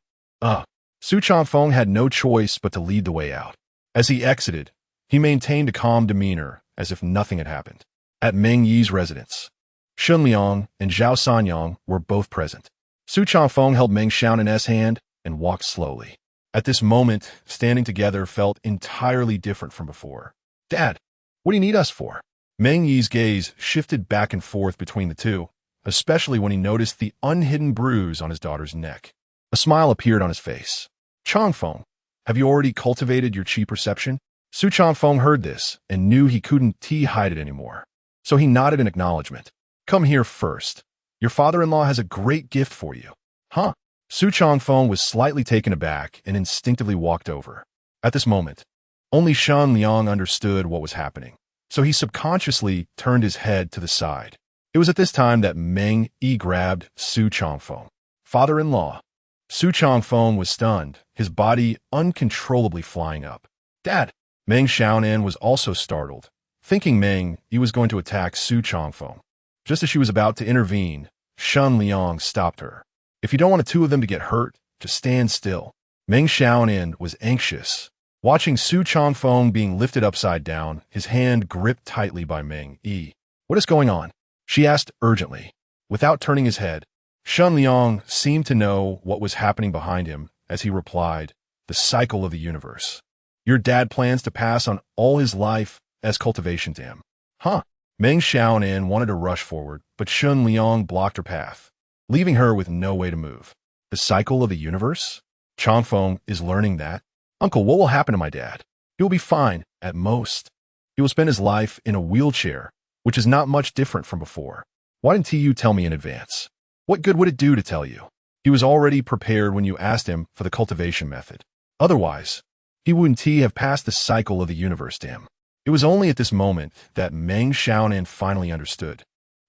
Su Chongfeng had no choice but to lead the way out. As he exited, he maintained a calm demeanor, as if nothing had happened. At Meng Yi's residence, Shun Liang and Zhao Sanyang were both present. Su Chongfeng held Meng Xiaonan's hand and walked slowly. At this moment, standing together felt entirely different from before. "Dad, what do you need us for?" Meng Yi's gaze shifted back and forth between the two, especially when he noticed the unhidden bruise on his daughter's neck. A smile appeared on his face. "Chongfeng, have you already cultivated your qi perception?" Su Chongfeng heard this and knew he couldn't hide it anymore. So he nodded in acknowledgement. "Come here first. Your father-in-law has a great gift for you." "Huh?" Su Chongfeng was slightly taken aback and instinctively walked over. At this moment, only Shun Liang understood what was happening, so he subconsciously turned his head to the side. It was at this time that Meng Yi grabbed Su Chongfeng. "Father-in-law." Su Chongfeng was stunned, his body uncontrollably flying up. "Dad!" Meng Xiaonan was also startled, thinking Meng Yi was going to attack Su Chongfeng. Just as she was about to intervene, Shun Liang stopped her. "If you don't want the two of them to get hurt, just stand still." Meng Xiaonan was anxious. Watching Su Chongfeng being lifted upside down, his hand gripped tightly by Meng Yi. "What is going on?" she asked urgently. Without turning his head, Shun Liang seemed to know what was happening behind him as he replied, "The cycle of the universe. Your dad plans to pass on all his life as cultivation to him." "Huh?" Meng Xiaonan wanted to rush forward, but Shun Liang blocked her path, leaving her with no way to move. "The cycle of the universe? Chongfeng is learning that? Uncle, what will happen to my dad?" "He will be fine, at most. He will spend his life in a wheelchair, which is not much different from before. Why didn't you tell me in advance? What good would it do to tell you? He was already prepared when you asked him for the cultivation method. Otherwise, he wouldn't have passed the cycle of the universe to him." It was only at this moment that Meng Xiaonan finally understood.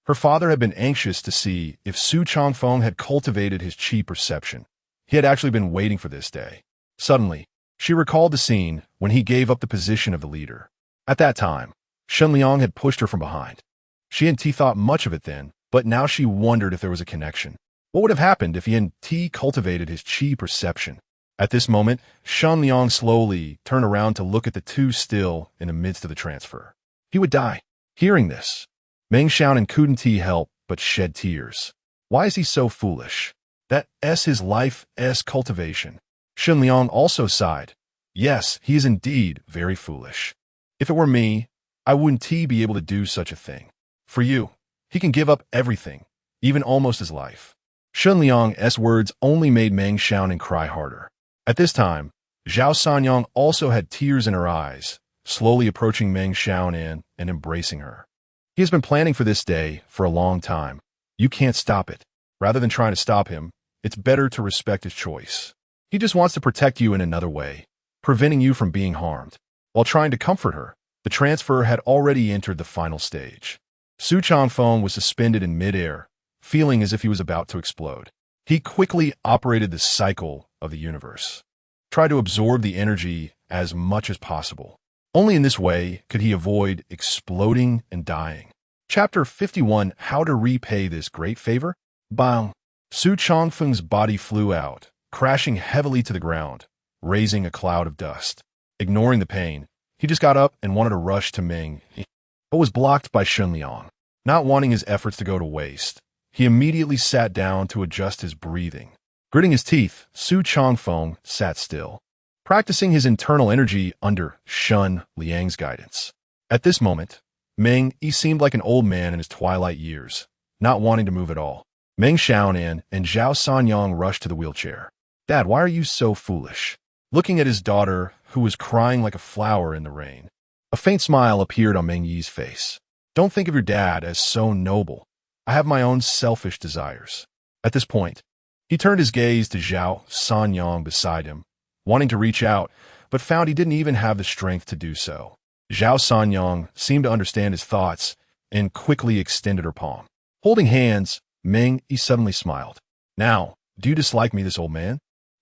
Her father had been anxious to see if Su Chongfeng had cultivated his qi perception. He had actually been waiting for this day. Suddenly, she recalled the scene when he gave up the position of the leader. At that time, Shun Liang had pushed her from behind. She hadn't thought much of it then, but now she wondered if there was a connection. What would have happened if he hadn't cultivated his qi perception? At this moment, Shun Liang slowly turned around to look at the two still in the midst of the transfer. He would die. Hearing this, Meng Xiaonan couldn't help but shed tears. Why is he so foolish? That's his life's cultivation. Shun Liang also sighed. Yes, he is indeed very foolish. If it were me, I wouldn't be able to do such a thing. For you, he can give up everything, even almost his life. Shun Liang's words only made Meng Xiaonan cry harder. At this time, Zhao Sanyang also had tears in her eyes, slowly approaching Meng Xiaonan and embracing her. He has been planning for this day for a long time. You can't stop it. Rather than trying to stop him, it's better to respect his choice. He just wants to protect you in another way, preventing you from being harmed. While trying to comfort her, the transfer had already entered the final stage. Su Chongfeng was suspended in midair, feeling as if he was about to explode. He quickly operated the cycle of the universe. Tried to absorb the energy as much as possible. Only in this way could he avoid exploding and dying. Chapter 51, How to Repay This Great Favor? Bang! Su Chongfeng's body flew out, crashing heavily to the ground, raising a cloud of dust. Ignoring the pain, he just got up and wanted to rush to Meng, but was blocked by Shun Liang. Not wanting his efforts to go to waste, he immediately sat down to adjust his breathing. Gritting his teeth, Su Chongfeng sat still, practicing his internal energy under Shun Liang's guidance. At this moment, Meng Yi seemed like an old man in his twilight years, not wanting to move at all. Meng Xiaonan and Zhao Sanyang rushed to the wheelchair. "Dad, why are you so foolish?" Looking at his daughter, who was crying like a flower in the rain. A faint smile appeared on Meng Yi's face. "Don't think of your dad as so noble. I have my own selfish desires." At this point, he turned his gaze to Zhao Sanyang beside him, wanting to reach out, but found he didn't even have the strength to do so. Zhao Sanyang seemed to understand his thoughts and quickly extended her palm. Holding hands, Meng Yi suddenly smiled. Now, do you dislike me, this old man?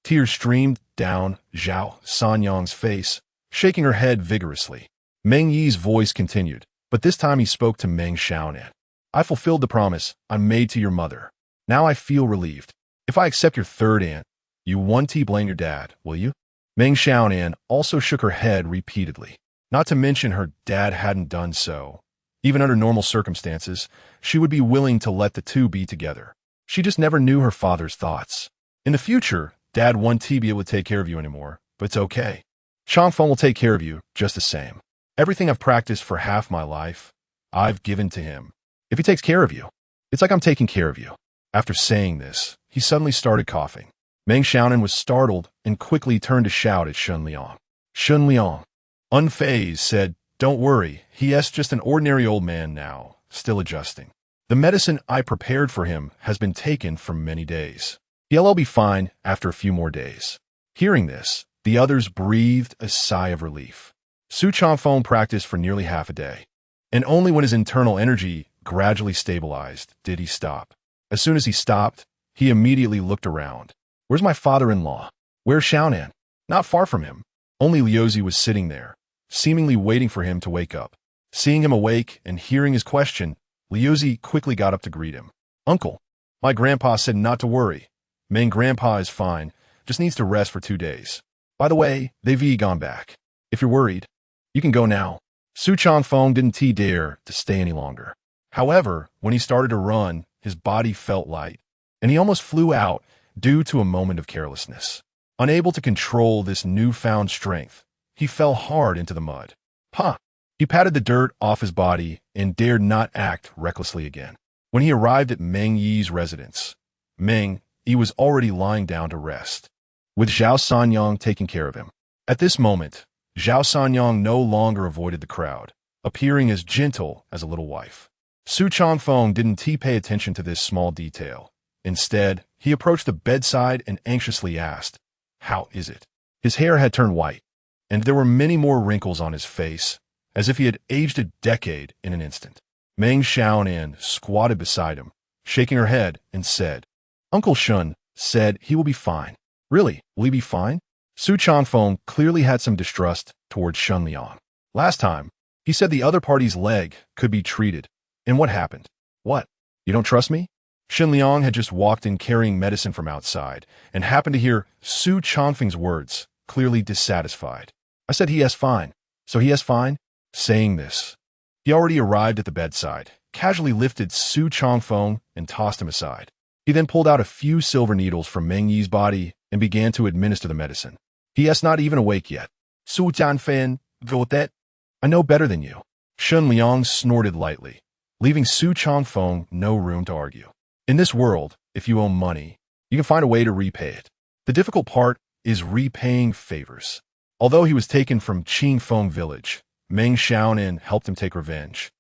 Tears streamed down Zhao Sanyang's face, shaking her head vigorously. Meng Yi's voice continued, but this time he spoke to Meng Xiaonan. I fulfilled the promise I made to your mother. Now I feel relieved. If I accept your third aunt, you won't blame your dad, will you? Meng Xiaonan also shook her head repeatedly. Not to mention her dad hadn't done so. Even under normal circumstances, she would be willing to let the two be together. She just never knew her father's thoughts. In the future, Dad won't be able to take care of you anymore, but it's okay. Changfeng will take care of you just the same. Everything I've practiced for half my life, I've given to him. If he takes care of you, it's like I'm taking care of you. After saying this, he suddenly started coughing. Meng Xiaonan was startled and quickly turned to shout at Shun Liang. Shun Liang, unfazed, said, Don't worry, he's just an ordinary old man now, still adjusting. The medicine I prepared for him has been taken for many days. He'll be fine after a few more days. Hearing this, the others breathed a sigh of relief. Su Changfeng practiced for nearly half a day, and only when his internal energy gradually stabilized did he stop. As soon as he stopped, he immediately looked around. Where's my father-in-law? Where's Xiaonan? Not far from him. Only Liuzi was sitting there, seemingly waiting for him to wake up. Seeing him awake and hearing his question, Liuzi quickly got up to greet him. Uncle, my grandpa said not to worry. Meng grandpa is fine, just needs to rest for 2 days. By the way, they've gone back. If you're worried, you can go now. Su Changfeng didn't dare to stay any longer. However, when he started to run, his body felt light, and he almost flew out due to a moment of carelessness. Unable to control this newfound strength, he fell hard into the mud. Huh! He patted the dirt off his body and dared not act recklessly again. When he arrived at Meng Yi's residence, Meng Yi was already lying down to rest, with Zhao Sanyang taking care of him. At this moment, Zhao Sanyang no longer avoided the crowd, appearing as gentle as a little wife. Su Changfeng didn't pay attention to this small detail. Instead, he approached the bedside and anxiously asked, How is it? His hair had turned white, and there were many more wrinkles on his face, as if he had aged a decade in an instant. Meng Xiaonan squatted beside him, shaking her head, and said, Uncle Shun said he will be fine. Really, will he be fine? Su Changfeng clearly had some distrust towards Shun Liang. Last time, he said the other party's leg could be treated. And what happened? What? You don't trust me? Shun Liang had just walked in carrying medicine from outside and happened to hear Su Changfeng's words, clearly dissatisfied. I said he is fine, so he is fine? Saying this, he already arrived at the bedside, casually lifted Su Changfeng and tossed him aside. He then pulled out a few silver needles from Meng Yi's body and began to administer the medicine. He is not even awake yet. Su Jianfen, go with that. I know better than you. Shun Liang snorted lightly, leaving Su Changfeng no room to argue. In this world, if you owe money, you can find a way to repay it. The difficult part is repaying favors. Although he was taken from Qingfeng village, Meng Xiaonan helped him take revenge.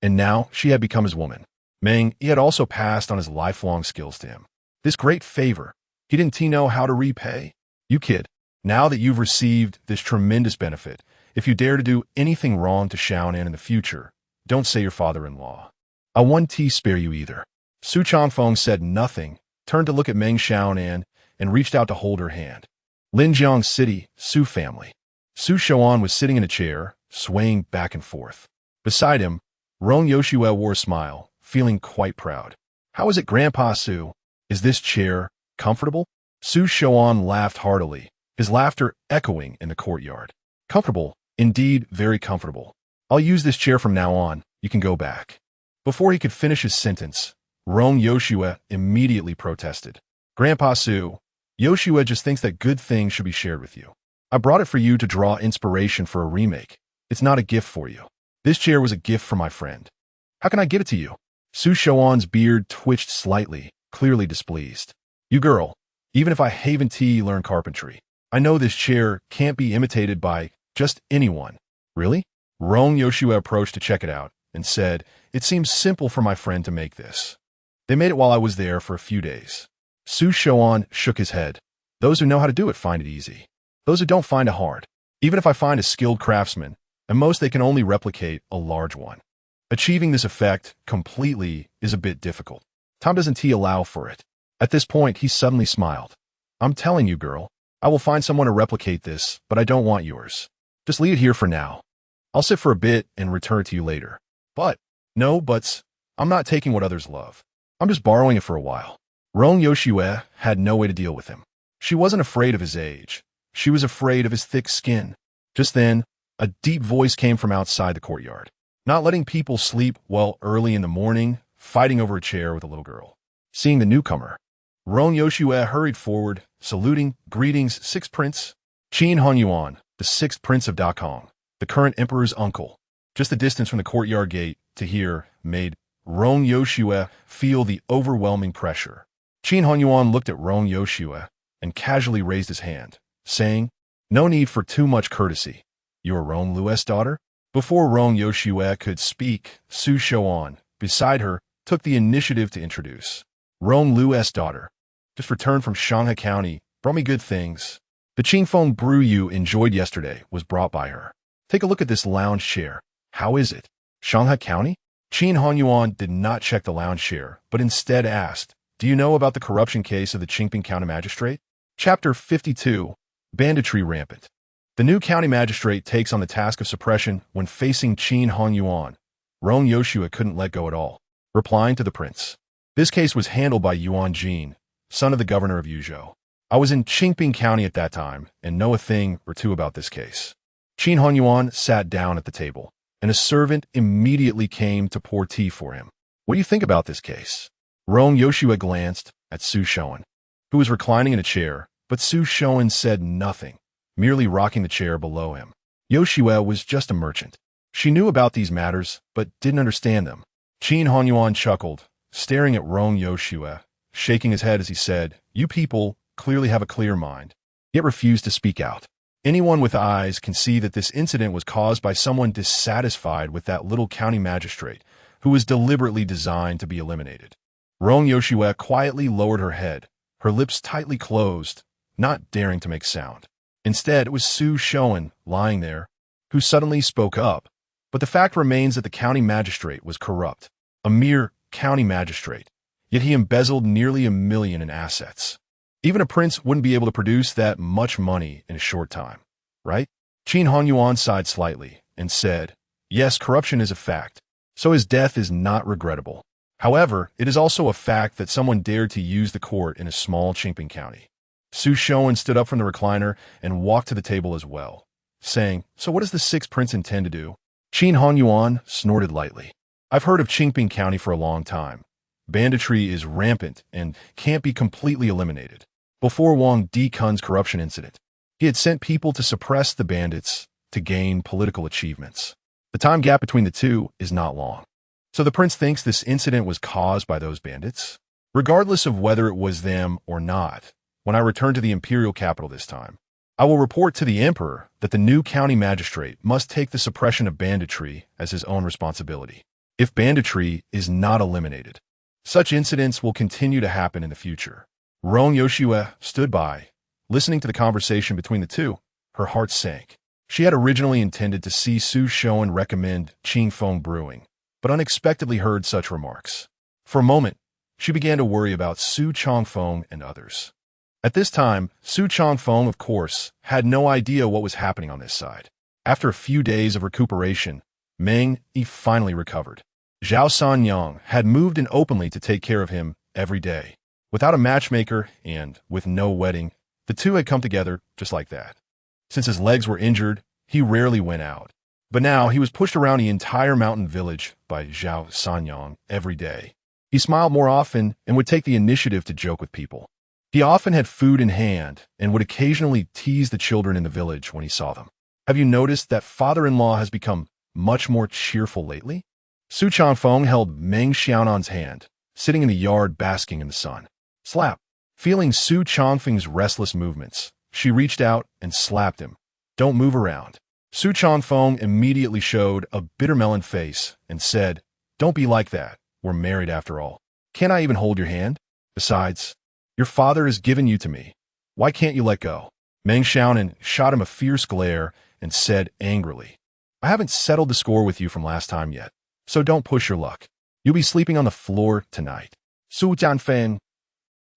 And now she had become his woman. Meng Yi had also passed on his lifelong skills to him. This great favor, he didn't know how to repay. You kid, now that you've received this tremendous benefit, if you dare to do anything wrong to Xiaonan in the future, don't say your father-in-law. I won't spare you either. Su Changfeng said nothing, turned to look at Meng Xiaonan, and reached out to hold her hand. Linjiang City, Su family. Su Xiaoan was sitting in a chair, swaying back and forth. Beside him, Rong Yoshua wore a smile, feeling quite proud. How is it, Grandpa Su? Is this chair comfortable? Su Xiaoan laughed heartily, his laughter echoing in the courtyard. Comfortable, indeed very comfortable. I'll use this chair from now on, you can go back. Before he could finish his sentence, Rong Yoshua immediately protested. Grandpa Su, Yoshua just thinks that good things should be shared with you. I brought it for you to draw inspiration for a remake. It's not a gift for you. This chair was a gift from my friend. How can I give it to you? Su Xiaoan's beard twitched slightly, clearly displeased. You girl, even if I haven't learned carpentry, I know this chair can't be imitated by just anyone. Really? Rong Yoshua approached to check it out and said, It seems simple for my friend to make this. They made it while I was there for a few days. Su Xiaoan shook his head. Those who know how to do it find it easy. Those who don't find it hard. Even if I find a skilled craftsman, and most they can only replicate a large one. Achieving this effect completely is a bit difficult. Time doesn't allow for it. At this point, he suddenly smiled. I'm telling you, girl, I will find someone to replicate this, but I don't want yours. Just leave it here for now. I'll sit for a bit and return it to you later. But, no buts, I'm not taking what others love. I'm just borrowing it for a while. Rong Yoshue had no way to deal with him. She wasn't afraid of his age. She was afraid of his thick skin. Just then, a deep voice came from outside the courtyard. Not letting people sleep well early in the morning, fighting over a chair with a little girl. Seeing the newcomer, Rong Yoshue hurried forward, saluting, greetings, Sixth Prince. Qin Honyuan, the Sixth Prince of Dakong, the current emperor's uncle. Just the distance from the courtyard gate to here made Rong Yoshue feel the overwhelming pressure. Qin Honyuan looked at Rong Yoshue and casually raised his hand, saying, no need for too much courtesy. You are Rong Lue's daughter? Before Rong Yoshue could speak, Su Shouan, beside her, took the initiative to introduce. Rong Lue's daughter. Just returned from Shanghai County, brought me good things. The Qingfeng brew you enjoyed yesterday was brought by her. Take a look at this lounge chair. How is it? Shanghai County? Qin Honyuan did not check the lounge chair, but instead asked, do you know about the corruption case of the Qingping County Magistrate? Chapter 52. Banditry Rampant. The new county magistrate takes on the task of suppression when facing Qin Honyuan. Rong Yoshue couldn't let go at all, replying to the prince. This case was handled by Yuan Jin, son of the governor of Yuzhou. I was in Qingping County at that time and know a thing or two about this case. Qin Honyuan sat down at the table, and a servant immediately came to pour tea for him. What do you think about this case? Rong Yoshue glanced at Su Shouan, who was reclining in a chair, but Su Shouan said nothing, merely rocking the chair below him. Yoshue was just a merchant. She knew about these matters, but didn't understand them. Qin Honyuan chuckled, staring at Rong Yoshue, shaking his head as he said, you people clearly have a clear mind, yet refuse to speak out. Anyone with eyes can see that this incident was caused by someone dissatisfied with that little county magistrate, who was deliberately designed to be eliminated. Rong Yoshue quietly lowered her head, her lips tightly closed, not daring to make sound. Instead, it was Su Shouan, lying there, who suddenly spoke up. But the fact remains that the county magistrate was corrupt, a mere county magistrate, yet he embezzled nearly $1 million in assets. Even a prince wouldn't be able to produce that much money in a short time, right? Qin Honyuan sighed slightly and said, yes, corruption is a fact, so his death is not regrettable. However, it is also a fact that someone dared to use the court in a small Qingping county. Su Shouan stood up from the recliner and walked to the table as well, saying, so what does the Sixth Prince intend to do? Qin Honyuan snorted lightly. I've heard of Qingping County for a long time. Banditry is rampant and can't be completely eliminated. Before Wang Dikun's corruption incident, he had sent people to suppress the bandits to gain political achievements. The time gap between the two is not long. So the prince thinks this incident was caused by those bandits? Regardless of whether it was them or not, when I return to the imperial capital this time, I will report to the emperor that the new county magistrate must take the suppression of banditry as his own responsibility. If banditry is not eliminated, such incidents will continue to happen in the future. Rong Yoshue stood by, listening to the conversation between the two. Her heart sank. She had originally intended to see Su Shouan recommend Qingfeng Brewing, but unexpectedly heard such remarks. For a moment, she began to worry about Su Chongfeng and others. At this time, Su Chongfeng, of course, had no idea what was happening on this side. After a few days of recuperation, Meng Yi finally recovered. Zhao Sanyang had moved in openly to take care of him every day. Without a matchmaker and with no wedding, the two had come together just like that. Since his legs were injured, he rarely went out. But now he was pushed around the entire mountain village by Zhao Sanyang every day. He smiled more often and would take the initiative to joke with people. He often had food in hand and would occasionally tease the children in the village when he saw them. Have you noticed that father-in-law has become much more cheerful lately? Su Chongfeng held Meng Xiaonan's hand, sitting in the yard basking in the sun. Slap. Feeling Su Chongfeng's restless movements, she reached out and slapped him. Don't move around. Su Chongfeng immediately showed a bitter melon face and said, don't be like that. We're married after all. Can't I even hold your hand? Besides, your father has given you to me. Why can't you let go? Meng Xiaonan shot him a fierce glare and said angrily, I haven't settled the score with you from last time yet, so don't push your luck. You'll be sleeping on the floor tonight. Su Jianfeng.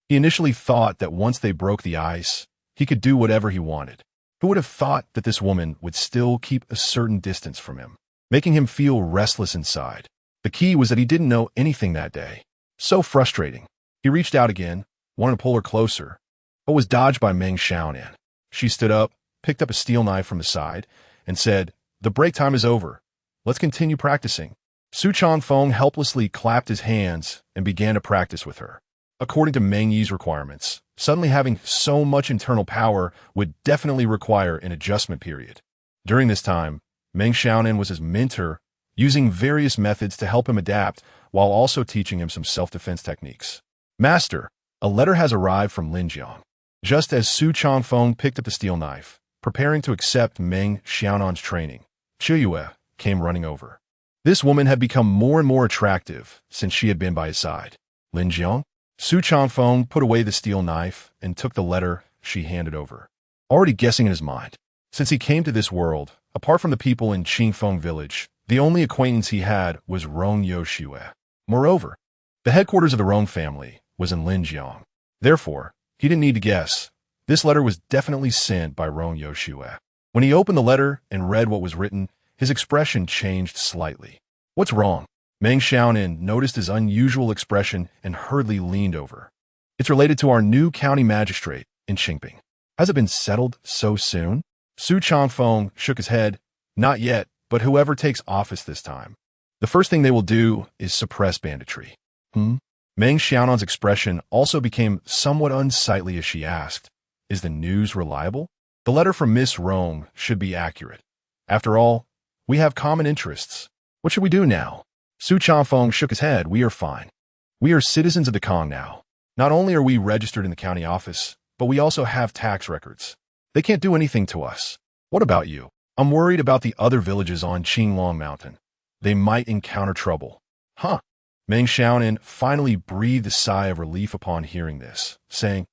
He initially thought that once they broke the ice, he could do whatever he wanted. Who would have thought that this woman would still keep a certain distance from him, making him feel restless inside? The key was that he didn't know anything that day. So frustrating. He reached out again, wanted to pull her closer, but was dodged by Meng Xiaonan. She stood up, picked up a steel knife from the side, and said, "The break time is over. Let's continue practicing." Su Changfeng helplessly clapped his hands and began to practice with her. According to Meng Yi's requirements, suddenly having so much internal power would definitely require an adjustment period. During this time, Meng Xiaonan was his mentor, using various methods to help him adapt while also teaching him some self-defense techniques. "Master, a letter has arrived from Linjiang." Just as Su Changfeng picked up the steel knife, preparing to accept Meng Xiaonan's training, Chiyue came running over. This woman had become more and more attractive since she had been by his side. "Linjiang?" Su Changfeng put away the steel knife and took the letter she handed over. Already guessing in his mind, since he came to this world, apart from the people in Qingfeng village, the only acquaintance he had was Rong Yoshue. Moreover, the headquarters of the Rong family was in Linjiang. Therefore, he didn't need to guess. This letter was definitely sent by Rong Yoshue. When he opened the letter and read what was written, his expression changed slightly. "What's wrong?" Meng Xiaonan noticed his unusual expression and hurriedly leaned over. "It's related to our new county magistrate in Qingping. Has it been settled so soon?" Su Changfeng shook his head. "Not yet, but whoever takes office this time, the first thing they will do is suppress banditry." Meng Xiaonan's expression also became somewhat unsightly as she asked, "Is the news reliable? The letter from Miss Rome should be accurate. After all, we have common interests. What should we do now?" Su Changfeng shook his head. "We are fine. We are citizens of the Kong now. Not only are we registered in the county office, but we also have tax records. They can't do anything to us. What about you? I'm worried about the other villages on Qinglong Mountain. They might encounter trouble." "Huh." Meng Xiaonan finally breathed a sigh of relief upon hearing this, saying,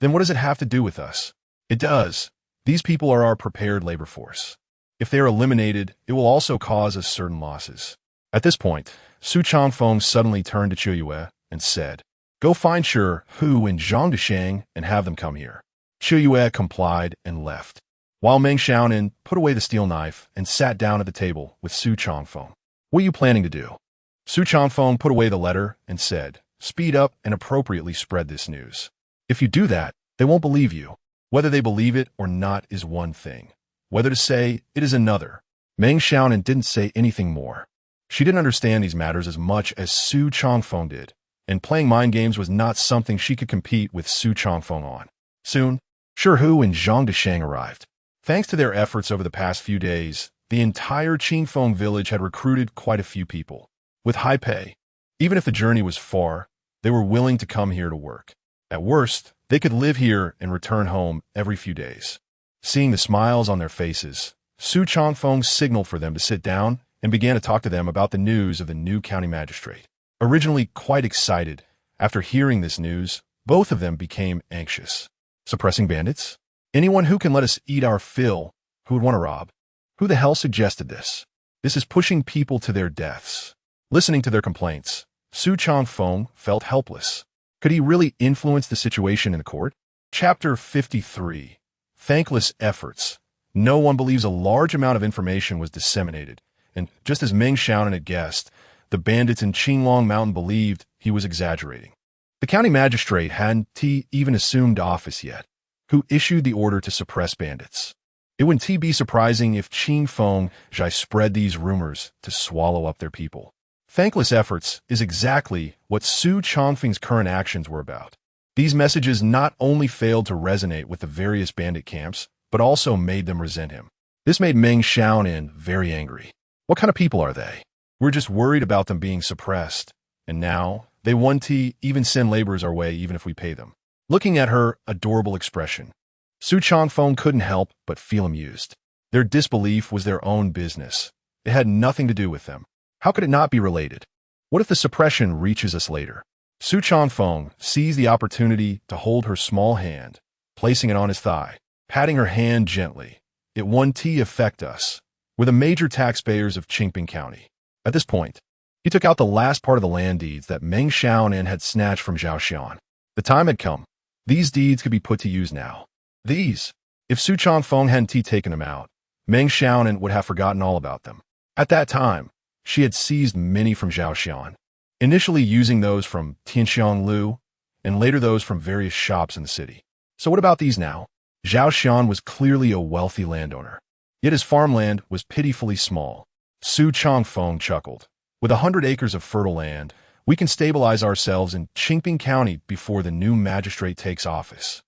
"Then what does it have to do with us?" "It does. These people are our prepared labor force. If they are eliminated, it will also cause us certain losses." At this point, Su Changfeng suddenly turned to Chiyue and said, "Go find Shi Hu and Zhang Desheng and have them come here." Chiyue complied and left, while Meng Xiaonan put away the steel knife and sat down at the table with Su Changfeng. "What are you planning to do?" Su Changfeng put away the letter and said, "Speed up and appropriately spread this news. If you do that, they won't believe you. Whether they believe it or not is one thing. Whether to say it is another." Meng Xiaonan didn't say anything more. She didn't understand these matters as much as Su Changfeng did, and playing mind games was not something she could compete with Su Changfeng on. Soon, Shi Hu and Zhang Desheng arrived. Thanks to their efforts over the past few days, the entire Qingfeng village had recruited quite a few people, with high pay. Even if the journey was far, they were willing to come here to work. At worst, they could live here and return home every few days. Seeing the smiles on their faces, Su Changfeng signaled for them to sit down and began to talk to them about the news of the new county magistrate. Originally quite excited, after hearing this news, both of them became anxious. Suppressing bandits? Anyone who can let us eat our fill, who would want to rob? Who the hell suggested this? This is pushing people to their deaths. Listening to their complaints, Su Changfeng felt helpless. Could he really influence the situation in the court? Chapter 53. Thankless efforts. No one believes a large amount of information was disseminated, and just as Meng Xiaonan had guessed, the bandits in Qinglong Mountain believed he was exaggerating. The county magistrate hadn't even assumed office yet, who issued the order to suppress bandits. It wouldn't be surprising if Qingfeng Zhai spread these rumors to swallow up their people. Thankless efforts is exactly what Su Changfeng's current actions were about. These messages not only failed to resonate with the various bandit camps, but also made them resent him. This made Meng Xiaonan very angry. What kind of people are they? We're just worried about them being suppressed, and now they want to even send laborers our way even if we pay them. Looking at her adorable expression, Su Changfeng couldn't help but feel amused. Their disbelief was their own business. It had nothing to do with them. How could it not be related? What if the suppression reaches us later? Su Changfeng seized the opportunity to hold her small hand, placing it on his thigh, patting her hand gently. "It won't affect us. were the major taxpayers of Qingping County. At this point, he took out the last part of the land deeds that Meng Xiaonan had snatched from Zhao Xian. The time had come. These deeds could be put to use now. If Su Changfeng hadn't taken them out, Meng Xiaonan would have forgotten all about them. At that time, she had seized many from Zhao Xian, initially using those from Tianxiang Lu, and later those from various shops in the city. So what about these now? Zhao Xian was clearly a wealthy landowner, yet his farmland was pitifully small. Su Changfeng chuckled. With 100 acres of fertile land, we can stabilize ourselves in Qingping County before the new magistrate takes office.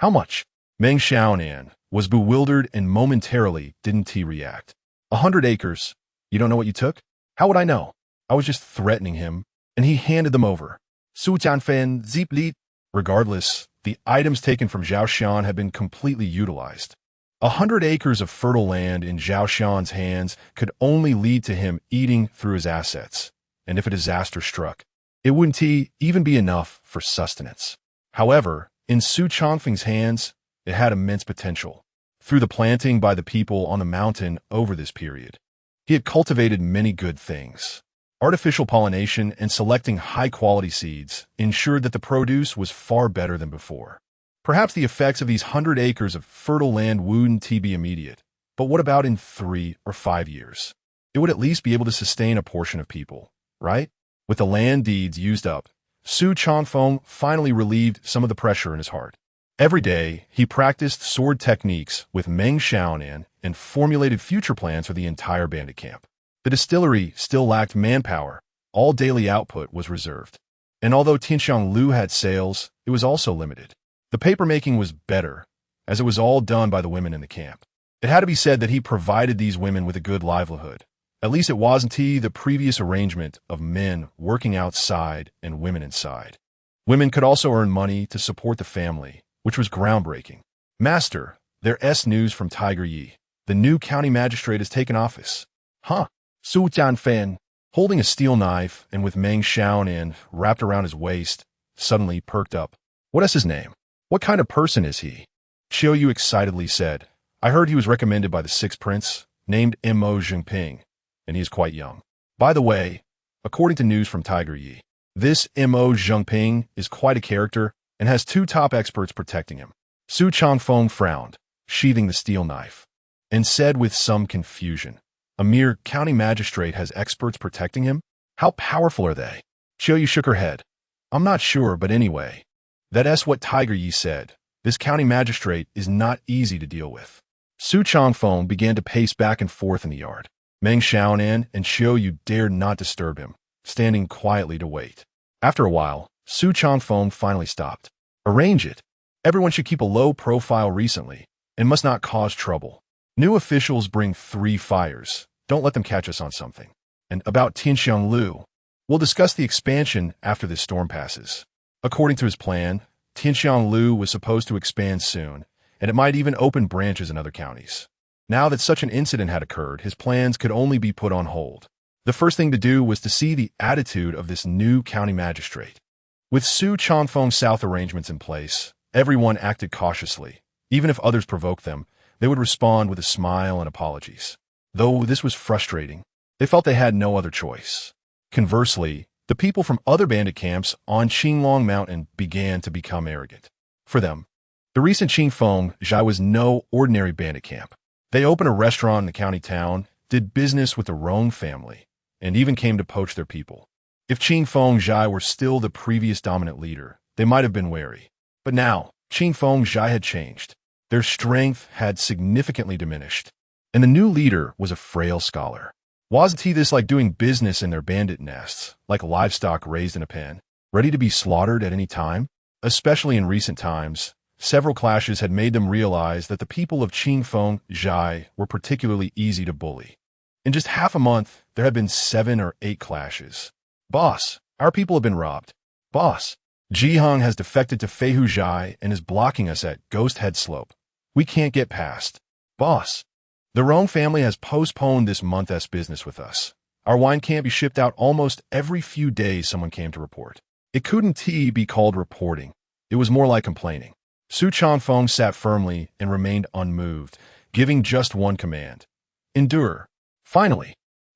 How much? Meng Xiaonan was bewildered and momentarily didn't react. 100 acres? You don't know what you took? How would I know? I was just threatening him, and he handed them over. Su Tianfen Zip Li. Regardless, the items taken from Zhao Xian had been completely utilized. 100 acres of fertile land in Zhao Xian's hands could only lead to him eating through his assets, and if a disaster struck, it wouldn't even be enough for sustenance. However, in Su Changfeng's hands, it had immense potential. Through the planting by the people on the mountain over this period, he had cultivated many good things. Artificial pollination and selecting high-quality seeds ensured that the produce was far better than before. Perhaps the effects of these 100 acres of fertile land wouldn't be immediate, but what about in 3 or 5 years? It would at least be able to sustain a portion of people, right? With the land deeds used up, Su Changfeng finally relieved some of the pressure in his heart. Every day, he practiced sword techniques with Meng Xiaonan and formulated future plans for the entire bandit camp. The distillery still lacked manpower. All daily output was reserved. And although Tianxiang Lu had sales, it was also limited. The papermaking was better, as it was all done by the women in the camp. It had to be said that he provided these women with a good livelihood. At least it wasn't the previous arrangement of men working outside and women inside. Women could also earn money to support the family, which was groundbreaking. Master, there's news from Tiger Yi. The new county magistrate has taken office. Huh? Su Tianfen, holding a steel knife and with Meng Xiaonan wrapped around his waist, suddenly perked up. What is his name? What kind of person is he? Qiu Yu excitedly said, I heard he was recommended by the sixth prince, named Mo Zhengping, and he is quite young. By the way, according to news from Tiger Yi, this Mo Zhengping is quite a character and has 2 top experts protecting him. Su Changfeng frowned, sheathing the steel knife, and said with some confusion, a mere county magistrate has experts protecting him? How powerful are they? Qiu Yu shook her head. I'm not sure, but anyway. That's what Tiger Yi said. This county magistrate is not easy to deal with. Su Changfeng began to pace back and forth in the yard. Meng Xiaonan and Qiu Yu dared not disturb him, standing quietly to wait. After a while, Su Changfeng finally stopped. Arrange it. Everyone should keep a low profile recently, and must not cause trouble. New officials bring 3 fires. Don't let them catch us on something. And about Tianxiang Lu, we'll discuss the expansion after this storm passes. According to his plan, Tianxiang Lu was supposed to expand soon, and it might even open branches in other counties. Now that such an incident had occurred, his plans could only be put on hold. The first thing to do was to see the attitude of this new county magistrate. With Su Changfeng's south arrangements in place, everyone acted cautiously. Even if others provoked them, they would respond with a smile and apologies. Though this was frustrating, they felt they had no other choice. Conversely, the people from other bandit camps on Qinglong Mountain began to become arrogant. For them, the recent Qingfeng Zhai was no ordinary bandit camp. They opened a restaurant in the county town, did business with the Rong family, and even came to poach their people. If Qingfeng Zhai were still the previous dominant leader, they might have been wary. But now, Qingfeng Zhai had changed. Their strength had significantly diminished, and the new leader was a frail scholar. Wasn't he this like doing business in their bandit nests, like livestock raised in a pen, ready to be slaughtered at any time? Especially in recent times, several clashes had made them realize that the people of Qingfeng Zhai were particularly easy to bully. In just half a month, there had been 7 or 8 clashes. Boss, our people have been robbed. Boss, Jihang has defected to Feihu Zhai and is blocking us at Ghost Head Slope. We can't get past. Boss, the Rong family has postponed this month's business with us. Our wine can't be shipped out almost every few days, someone came to report. It couldn't be called reporting. It was more like complaining. Su Changfeng sat firmly and remained unmoved, giving just one command. Endure. Finally,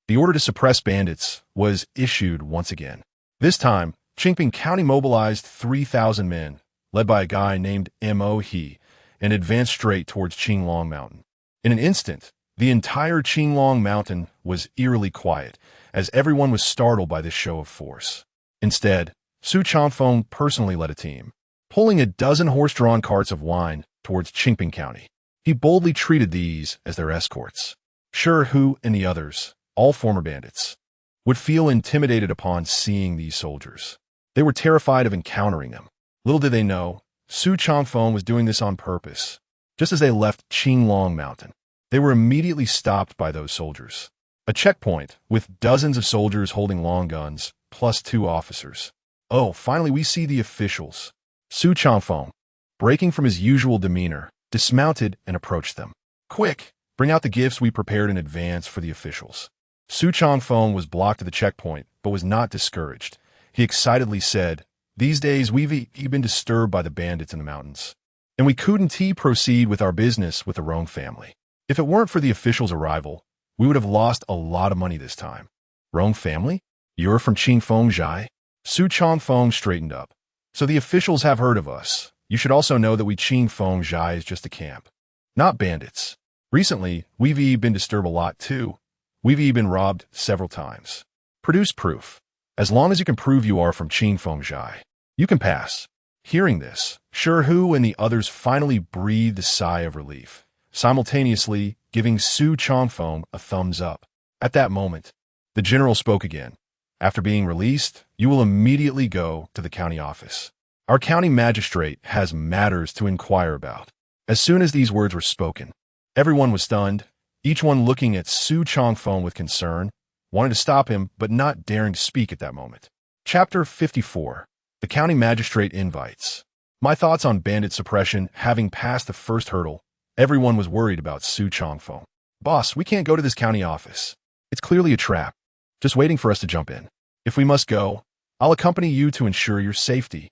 the order to suppress bandits was issued once again. This time, Qingping County mobilized 3,000 men, led by a guy named Mo He, and advanced straight towards Qinglong Mountain. In an instant, the entire Qinglong Mountain was eerily quiet, as everyone was startled by this show of force. Instead, Su Changfeng personally led a team, pulling a dozen horse-drawn carts of wine towards Qingping County. He boldly treated these as their escorts. Shi Hu and the others, all former bandits, would feel intimidated upon seeing these soldiers. They were terrified of encountering them. Little did they know, Su Changfeng was doing this on purpose. Just as they left Qinglong Mountain, they were immediately stopped by those soldiers. A checkpoint with dozens of soldiers holding long guns, plus 2 officers. Oh, finally we see the officials. Su Changfeng, breaking from his usual demeanor, dismounted and approached them. Quick, bring out the gifts we prepared in advance for the officials. Su Changfeng was blocked at the checkpoint, but was not discouraged. He excitedly said, "These days we've been disturbed by the bandits in the mountains, and we couldn't proceed with our business with the Rong family. If it weren't for the officials' arrival, we would have lost a lot of money this time." Rong family? You're from Qingfeng Zhai? Su Changfeng straightened up. So the officials have heard of us. You should also know that Qingfeng Zhai is just a camp, not bandits. Recently, we've been disturbed a lot too. We've been robbed several times. Produce proof. As long as you can prove you are from Qingfeng Zhai, you can pass. Hearing this, Shi Hu and the others finally breathed a sigh of relief, simultaneously giving Su Changfeng a thumbs up. At that moment, the general spoke again. After being released, you will immediately go to the county office. Our county magistrate has matters to inquire about. As soon as these words were spoken, everyone was stunned, each one looking at Su Changfeng with concern, wanted to stop him but not daring to speak at that moment. Chapter 54. The County Magistrate Invites. My thoughts on bandit suppression having passed the first hurdle, everyone was worried about Su Changfeng. Boss, we can't go to this county office. It's clearly a trap, just waiting for us to jump in. If we must go, I'll accompany you to ensure your safety.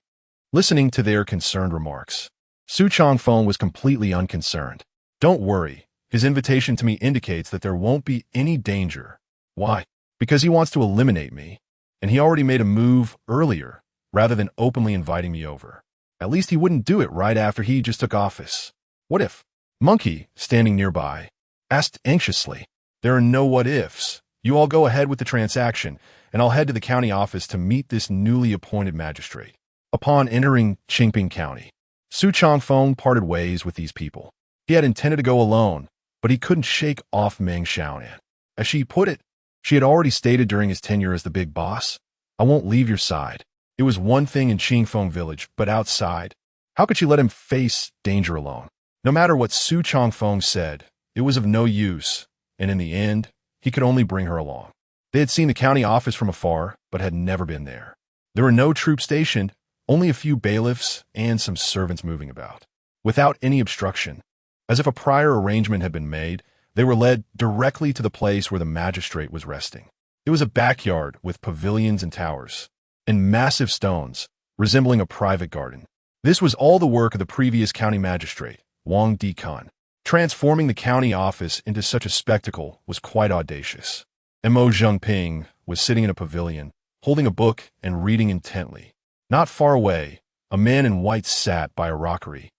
Listening to their concerned remarks, Su Changfeng was completely unconcerned. Don't worry, his invitation to me indicates that there won't be any danger. Why? Because he wants to eliminate me, and he already made a move earlier, rather than openly inviting me over. At least he wouldn't do it right after he just took office. What if? Monkey, standing nearby, asked anxiously. There are no what-ifs. You all go ahead with the transaction, and I'll head to the county office to meet this newly appointed magistrate. Upon entering Qingping County, Su Changfeng parted ways with these people. He had intended to go alone, but he couldn't shake off Meng Xiaonan. As she put it, she had already stated during his tenure as the big boss, "I won't leave your side." It was one thing in Qingfeng village, but outside, how could she let him face danger alone? No matter what Su Changfeng said, it was of no use, and in the end, he could only bring her along. They had seen the county office from afar, but had never been there. There were no troops stationed, only a few bailiffs and some servants moving about. Without any obstruction, as if a prior arrangement had been made, they were led directly to the place where the magistrate was resting. It was a backyard with pavilions and towers, and massive stones, resembling a private garden. This was all the work of the previous county magistrate, Wang Dikun. Transforming the county office into such a spectacle was quite audacious. Mo Zhengping was sitting in a pavilion, holding a book and reading intently. Not far away, a man in white sat by a rockery,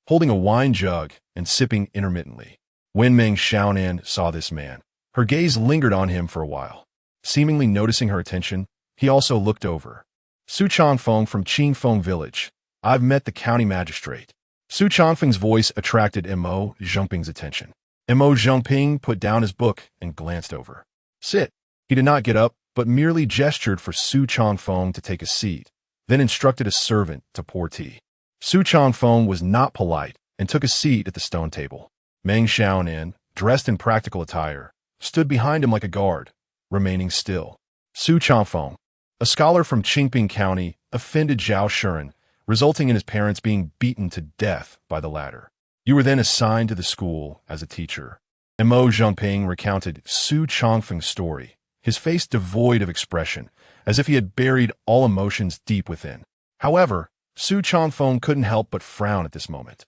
holding a wine jug and sipping intermittently. When Meng Xiaonan saw this man, her gaze lingered on him for a while. Seemingly noticing her attention, he also looked over. Su Changfeng from Qingfeng Village. I've met the county magistrate. Su Changfeng's voice attracted Mo Zhengping's attention. Mo Zhengping put down his book and glanced over. Sit. He did not get up, but merely gestured for Su Changfeng to take a seat, then instructed a servant to pour tea. Su Changfeng was not polite and took a seat at the stone table. Meng Xiaonan, dressed in practical attire, stood behind him like a guard, remaining still. Su Changfeng, a scholar from Qingping County, offended Zhao Shuren, resulting in his parents being beaten to death by the latter. You were then assigned to the school as a teacher. Mo Zhengping recounted Su Changfeng's story, his face devoid of expression, as if he had buried all emotions deep within. However, Su Changfeng couldn't help but frown at this moment.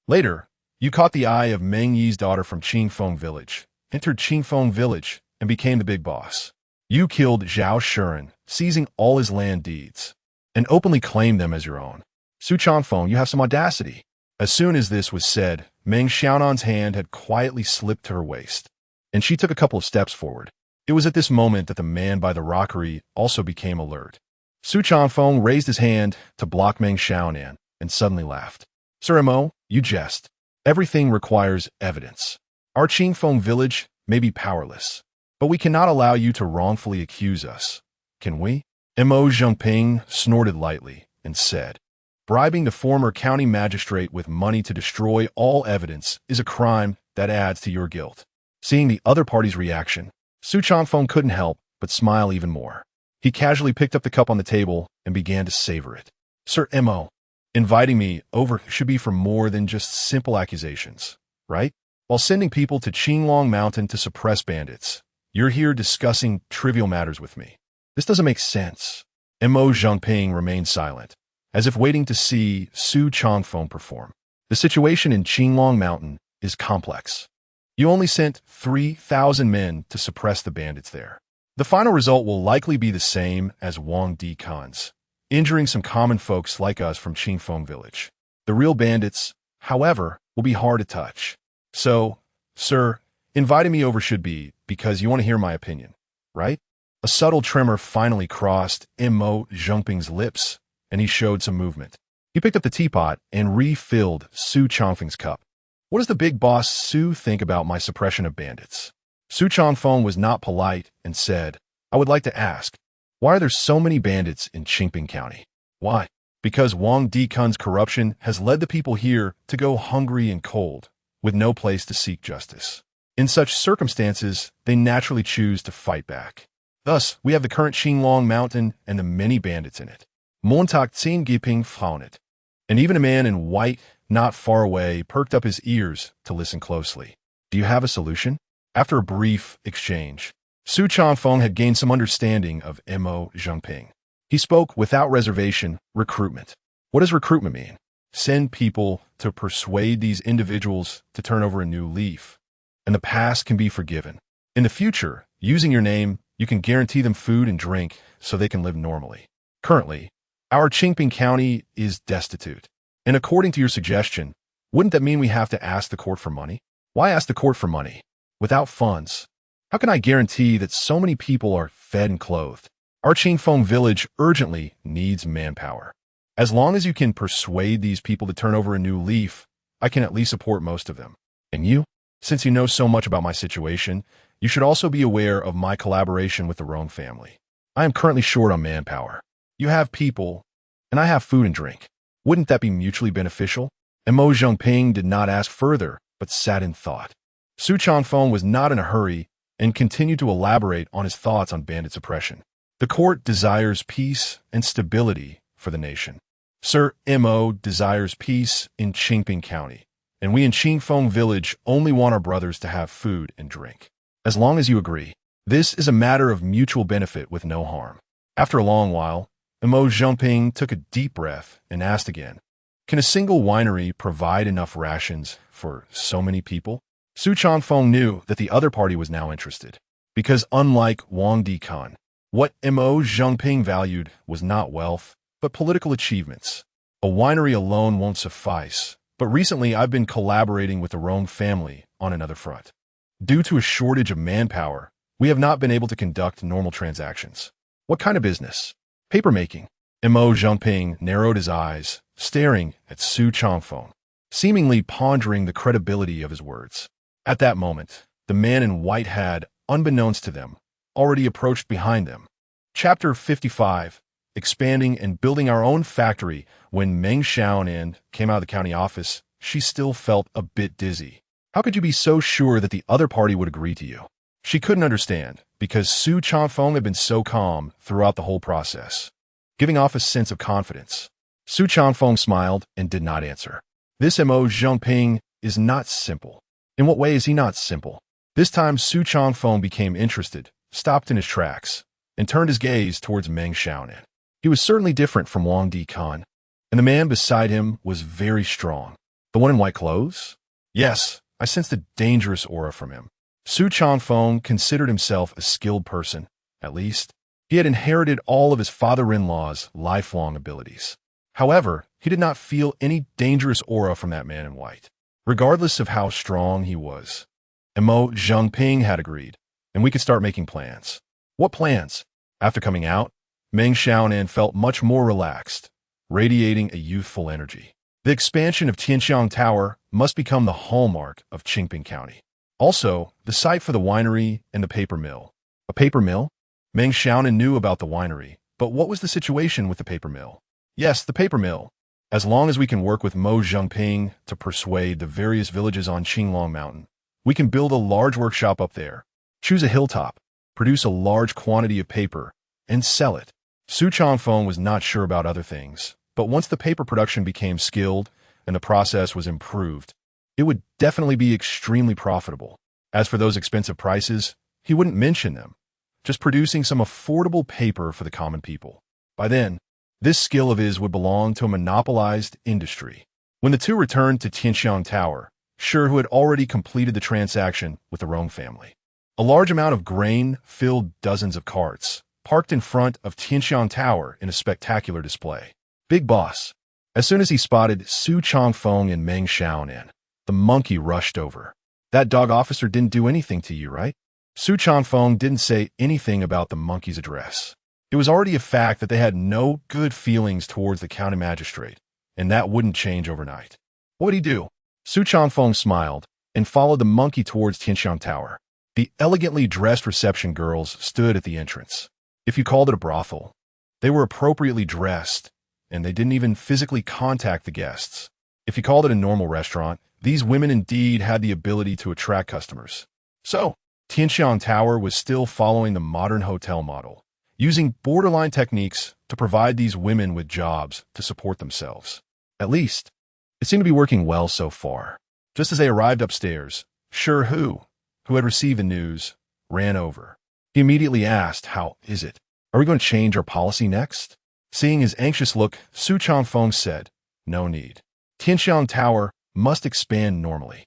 Later, you caught the eye of Meng Yi's daughter from Qingfeng Village, entered Qingfeng Village, and became the big boss. You killed Zhao Shuren, seizing all his land deeds, and openly claimed them as your own. Su Changfeng, you have some audacity. As soon as this was said, Meng Xiaonan's hand had quietly slipped to her waist, and she took a couple of steps forward. It was at this moment that the man by the rockery also became alert. Su Changfeng raised his hand to block Meng Xiaonan and suddenly laughed. Sir Mo, you jest. Everything requires evidence. Our Qingfeng village may be powerless, but we cannot allow you to wrongfully accuse us. Can we? Mo Zhengping snorted lightly and said, bribing the former county magistrate with money to destroy all evidence is a crime that adds to your guilt. Seeing the other party's reaction, Su Changfeng couldn't help but smile even more. He casually picked up the cup on the table and began to savor it. Sir Mo, inviting me over should be for more than just simple accusations, right? While sending people to Qinglong Mountain to suppress bandits, you're here discussing trivial matters with me. This doesn't make sense. Mo Zhengping remained silent, as if waiting to see Su Changfeng perform. The situation in Qinglong Mountain is complex. You only sent 3,000 men to suppress the bandits there. The final result will likely be the same as Wang Di Khan's, injuring some common folks like us from Qingfeng village. The real bandits, however, will be hard to touch. So, sir, inviting me over should be because you want to hear my opinion, right? A subtle tremor finally crossed Mo Zhengping's lips, and he showed some movement. He picked up the teapot and refilled Su Changfeng's cup. What does the big boss Su think about my suppression of bandits? Su Changfeng was not polite and said, I would like to ask, why are there so many bandits in Qingping County? Why? Because Wang Dikun's corruption has led the people here to go hungry and cold, with no place to seek justice. In such circumstances, they naturally choose to fight back. Thus, we have the current Qinglong Mountain and the many bandits in it. Montak Tsing Giping found it. And even a man in white, not far away, perked up his ears to listen closely. Do you have a solution? After a brief exchange, Su Changfeng had gained some understanding of Mo Zhengping. He spoke without reservation, recruitment. What does recruitment mean? Send people to persuade these individuals to turn over a new leaf, and the past can be forgiven. In the future, using your name, you can guarantee them food and drink so they can live normally. Currently, our Qingping County is destitute. And according to your suggestion, wouldn't that mean we have to ask the court for money? Why ask the court for money? Without funds, how can I guarantee that so many people are fed and clothed? Our Qingfeng village urgently needs manpower. As long as you can persuade these people to turn over a new leaf, I can at least support most of them. And you? Since you know so much about my situation, you should also be aware of my collaboration with the Rong family. I am currently short on manpower. You have people, and I have food and drink. Wouldn't that be mutually beneficial? And Mo Zhengping did not ask further, but sat in thought. Su Changfeng was not in a hurry and continued to elaborate on his thoughts on bandit suppression. The court desires peace and stability for the nation. Sir Mo desires peace in Qingping County, and we in Qingfeng village only want our brothers to have food and drink. As long as you agree, this is a matter of mutual benefit with no harm. After a long while, Mo Zhengping took a deep breath and asked again, can a single winery provide enough rations for so many people? Su Changfeng knew that the other party was now interested, because unlike Wang Dikun, what Mo Zhengping valued was not wealth, but political achievements. A winery alone won't suffice, but recently I've been collaborating with the Rong family on another front. Due to a shortage of manpower, we have not been able to conduct normal transactions. What kind of business? Papermaking. Mo Zhengping narrowed his eyes, staring at Su Changfeng, seemingly pondering the credibility of his words. At that moment, the man in white had, unbeknownst to them, already approached behind them. Chapter 55, Expanding and Building Our Own Factory. When Meng Xiaonan came out of the county office, she still felt a bit dizzy. How could you be so sure that the other party would agree to you? She couldn't understand, because Su Changfeng had been so calm throughout the whole process, giving off a sense of confidence. Su Changfeng smiled and did not answer. This Mo Zhengping is not simple. In what way is he not simple? This time Su Changfeng became interested, stopped in his tracks, and turned his gaze towards Meng Xiaonan. He was certainly different from Wang Dikun, and the man beside him was very strong. The one in white clothes? Yes, I sensed a dangerous aura from him. Su Changfeng considered himself a skilled person. At least, he had inherited all of his father-in-law's lifelong abilities. However, he did not feel any dangerous aura from that man in white, regardless of how strong he was. Mo Zhengping had agreed, and we could start making plans. What plans? After coming out, Meng Xiaonan felt much more relaxed, radiating a youthful energy. The expansion of Tianxiang Tower must become the hallmark of Qingping County. Also, the site for the winery and the paper mill. A paper mill? Meng Xiaonan knew about the winery, but what was the situation with the paper mill? Yes, the paper mill. As long as we can work with Mo Zhengping to persuade the various villages on Qinglong Mountain, we can build a large workshop up there. Choose a hilltop, produce a large quantity of paper, and sell it. Su Changfeng was not sure about other things, but once the paper production became skilled and the process was improved, it would definitely be extremely profitable. As for those expensive prices, he wouldn't mention them, just producing some affordable paper for the common people. By then, this skill of his would belong to a monopolized industry. When the two returned to Tianxiang Tower, Shi had already completed the transaction with the Rong family. A large amount of grain filled dozens of carts, parked in front of Tianxiang Tower in a spectacular display. Big boss. As soon as he spotted Su Changfeng and Meng Xiaonan, the monkey rushed over. That dog officer didn't do anything to you, right? Su Changfeng didn't say anything about the monkey's address. It was already a fact that they had no good feelings towards the county magistrate, and that wouldn't change overnight. What would he do? Su Changfeng smiled and followed the monkey towards Tianxiang Tower. The elegantly dressed reception girls stood at the entrance. If you called it a brothel, they were appropriately dressed, and they didn't even physically contact the guests. If you called it a normal restaurant, these women indeed had the ability to attract customers. So, Tianxiang Tower was still following the modern hotel model, using borderline techniques to provide these women with jobs to support themselves. At least, it seemed to be working well so far. Just as they arrived upstairs, Shi, who had received the news, ran over. He immediately asked, "How is it? Are we going to change our policy next?" Seeing his anxious look, Su Changfeng said, "No need. Tianxiang Tower must expand normally.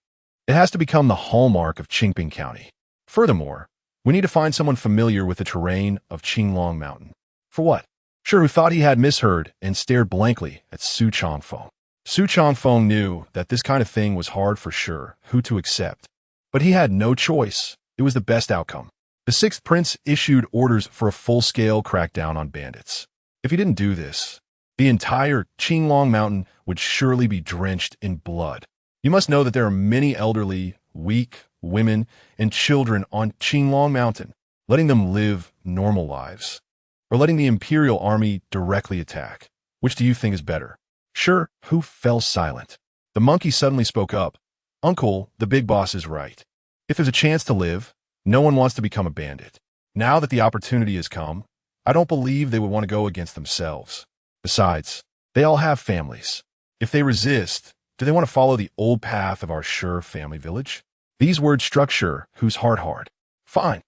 It has to become the hallmark of Qingping County. Furthermore, we need to find someone familiar with the terrain of Qinglong Mountain." For what? Shi thought he had misheard and stared blankly at Su Changfeng. Su Changfeng knew that this kind of thing was hard for Shi to accept, but he had no choice. It was the best outcome. The sixth prince issued orders for a full-scale crackdown on bandits. If he didn't do this, the entire Qinglong Mountain would surely be drenched in blood. You must know that there are many elderly, weak women and children on Qinglong Mountain. Letting them live normal lives, or letting the imperial army directly attack. Which do you think is better? Shi, who fell silent. The monkey suddenly spoke up. "Uncle, the big boss is right. If there's a chance to live, no one wants to become a bandit. Now that the opportunity has come, I don't believe they would want to go against themselves. Besides, they all have families. If they resist, do they want to follow the old path of our Shi family village?" These words struck Shi, whose heart hard. "Fine.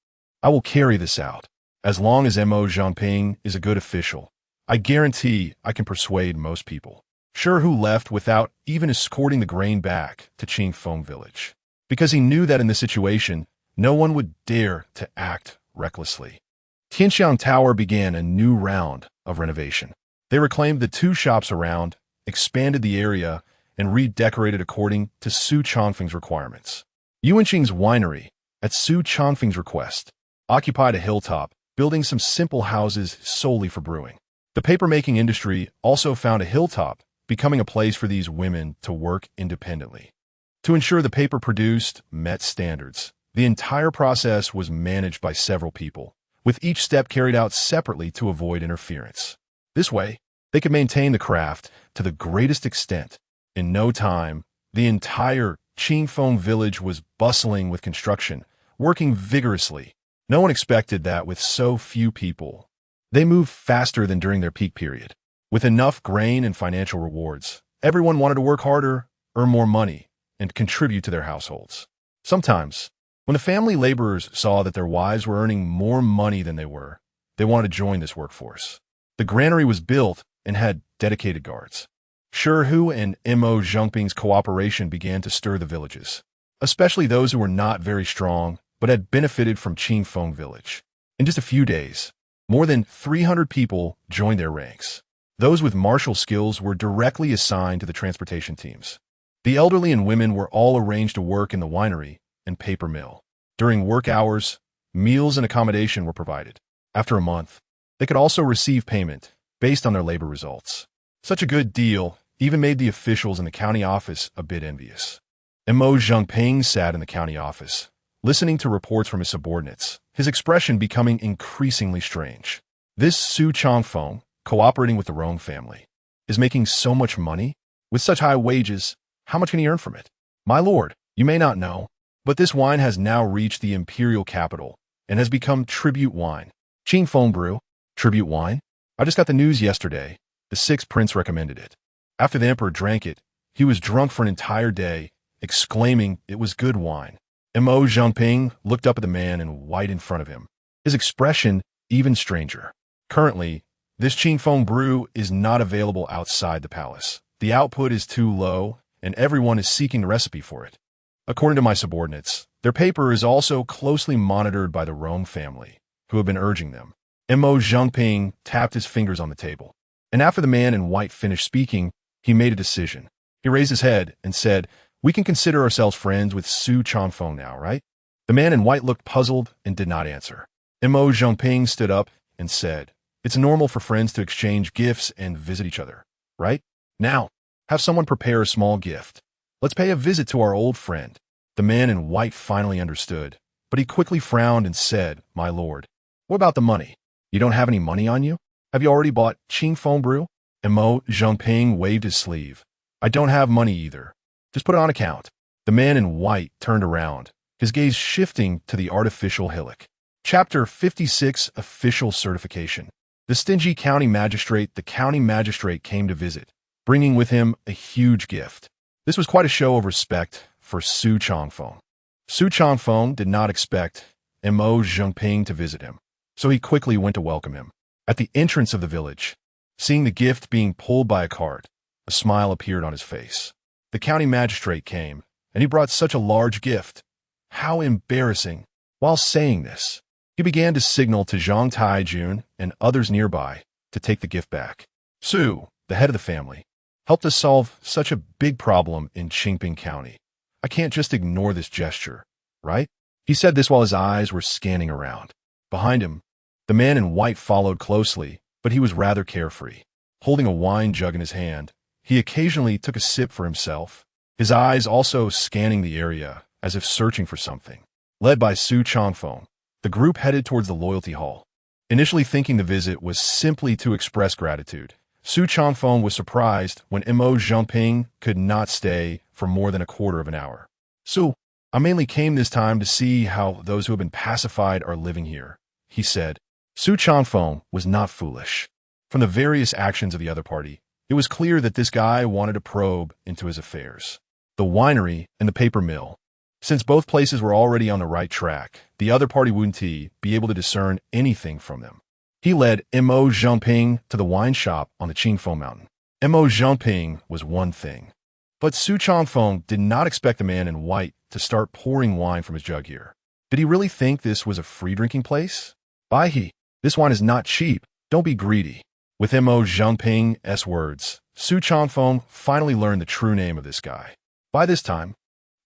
I will carry this out. As long as Mo Zhengping is a good official, I guarantee I can persuade most people." Shi left without even escorting the grain back to Qingfeng village, because he knew that in this situation, no one would dare to act recklessly. Tianxiang Tower began a new round of renovation. They reclaimed the two shops around, expanded the area, and redecorated according to Su Changfeng's requirements. Yuanqing's winery, at Su Changfeng's request, occupied a hilltop, building some simple houses solely for brewing. The paper-making industry also found a hilltop, becoming a place for these women to work independently. To ensure the paper produced met standards, the entire process was managed by several people, with each step carried out separately to avoid interference. This way, they could maintain the craft to the greatest extent. In no time, the entire Qingfeng village was bustling with construction, working vigorously. No one expected that with so few people. They moved faster than during their peak period. With enough grain and financial rewards, everyone wanted to work harder, earn more money, and contribute to their households. Sometimes, when the family laborers saw that their wives were earning more money than they wanted to join this workforce. The granary was built and had dedicated guards. Shi and Mo Zhengping's cooperation began to stir the villages, especially those who were not very strong. but had benefited from Qingfeng village. In just a few days, more than 300 people joined their ranks. Those with martial skills were directly assigned to the transportation teams. The elderly and women were all arranged to work in the winery and paper mill. During work hours, meals and accommodation were provided. After a month, they could also receive payment based on their labor results. Such a good deal even made the officials in the county office a bit envious. Mo Zhengping sat in the county office, listening to reports from his subordinates, his expression becoming increasingly strange. This Su Changfeng, cooperating with the Rong family, is making so much money? With such high wages, how much can he earn from it? My lord, you may not know, but this wine has now reached the imperial capital and has become tribute wine. Qingfeng brew, tribute wine? I just got the news yesterday. The sixth prince recommended it. After the emperor drank it, he was drunk for an entire day, exclaiming it was good wine. Mo Zhengping looked up at the man in white in front of him, his expression even stranger. Currently, this Qingfeng brew is not available outside the palace. The output is too low, and everyone is seeking the recipe for it. According to my subordinates, their paper is also closely monitored by the Rome family, who have been urging them. Mo Zhengping tapped his fingers on the table, and after the man in white finished speaking, he made a decision. He raised his head and said, "We can consider ourselves friends with Su Changfeng now, right?" The man in white looked puzzled and did not answer. Mo Zhengping stood up and said, "It's normal for friends to exchange gifts and visit each other, right? Now, have someone prepare a small gift. Let's pay a visit to our old friend." The man in white finally understood, but he quickly frowned and said, "My lord, what about the money? You don't have any money on you? Have you already bought Qingfeng brew?" Mo Zhengping waved his sleeve. "I don't have money either. Just put it on account." The man in white turned around, his gaze shifting to the artificial hillock. Chapter 56, Official Certification. The stingy county magistrate came to visit, bringing with him a huge gift. This was quite a show of respect for Su Changfeng. Su Changfeng did not expect Mo Zhengping to visit him, so he quickly went to welcome him. At the entrance of the village, seeing the gift being pulled by a cart, a smile appeared on his face. The county magistrate came, and he brought such a large gift. How embarrassing! While saying this, he began to signal to Zhang Taijun and others nearby to take the gift back. Su, the head of the family, helped us solve such a big problem in Qingping County. I can't just ignore this gesture, right? He said this while his eyes were scanning around. Behind him, the man in white followed closely, but he was rather carefree. Holding a wine jug in his hand, he occasionally took a sip for himself, his eyes also scanning the area as if searching for something. Led by Su Changfeng, the group headed towards the loyalty hall. Initially thinking the visit was simply to express gratitude, Su Changfeng was surprised when Mo Zhengping could not stay for more than a quarter of an hour. "Su, I mainly came this time to see how those who have been pacified are living here," he said. Su Changfeng was not foolish. From the various actions of the other party, it was clear that this guy wanted to probe into his affairs. The winery and the paper mill. Since both places were already on the right track, the other party wouldn't be able to discern anything from them. He led Mo Zhengping to the wine shop on the Qingfeng Mountain. Mo Zhengping was one thing, but Su Changfeng did not expect the man in white to start pouring wine from his jug here. Did he really think this was a free drinking place? Baihe, this wine is not cheap. Don't be greedy. With Mo Zhengping's words, Su Changfeng finally learned the true name of this guy. By this time,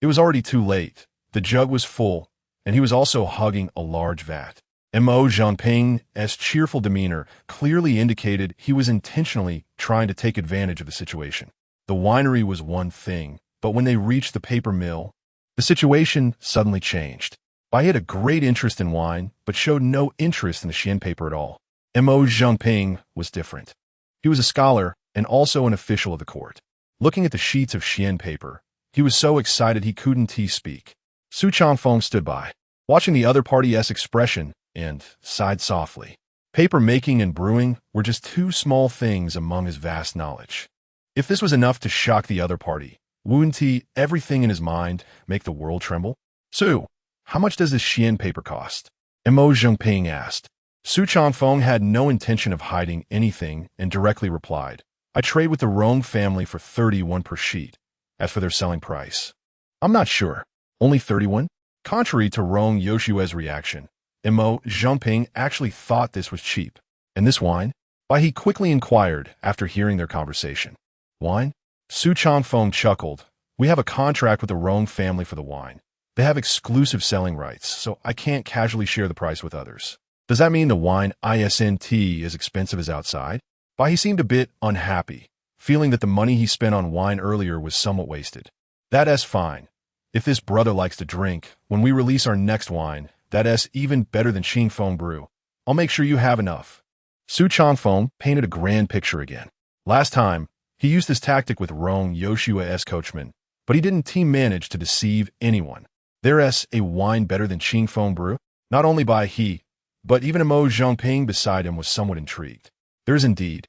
it was already too late. The jug was full, and he was also hugging a large vat. Mo Zhengping's cheerful demeanor clearly indicated he was intentionally trying to take advantage of the situation. The winery was one thing, but when they reached the paper mill, the situation suddenly changed. Bai had a great interest in wine, but showed no interest in the Xian paper at all. Mo Zhengping was different. He was a scholar and also an official of the court. Looking at the sheets of Xian paper, he was so excited he couldn't speak. Su Changfeng stood by, watching the other party's expression, and sighed softly. Paper making and brewing were just two small things among his vast knowledge. If this was enough to shock the other party, wouldn't everything in his mind make the world tremble? "Su, how much does this Xian paper cost?" Mo Zhengping asked. Su Changfeng had no intention of hiding anything and directly replied, "I trade with the Rong family for 31 per sheet. As for their selling price, I'm not sure. Only 31? Contrary to Rong Yoshua's reaction, Mo Zhongping actually thought this was cheap. And this wine? Why, he quickly inquired after hearing their conversation. Wine? Su Changfeng chuckled. We have a contract with the Rong family for the wine. They have exclusive selling rights, so I can't casually share the price with others. Does that mean the wine isn't as expensive as outside? Why, he seemed a bit unhappy, feeling that the money he spent on wine earlier was somewhat wasted. That's fine. If this brother likes to drink, when we release our next wine, that's even better than Qingfeng brew. I'll make sure you have enough. Su Changfeng painted a grand picture again. Last time, he used this tactic with Rong Yoshua's coachman, but he didn't manage to deceive anyone. There's a wine better than Qingfeng brew? Not only by he, but even Mo Zhongping beside him was somewhat intrigued. There's indeed.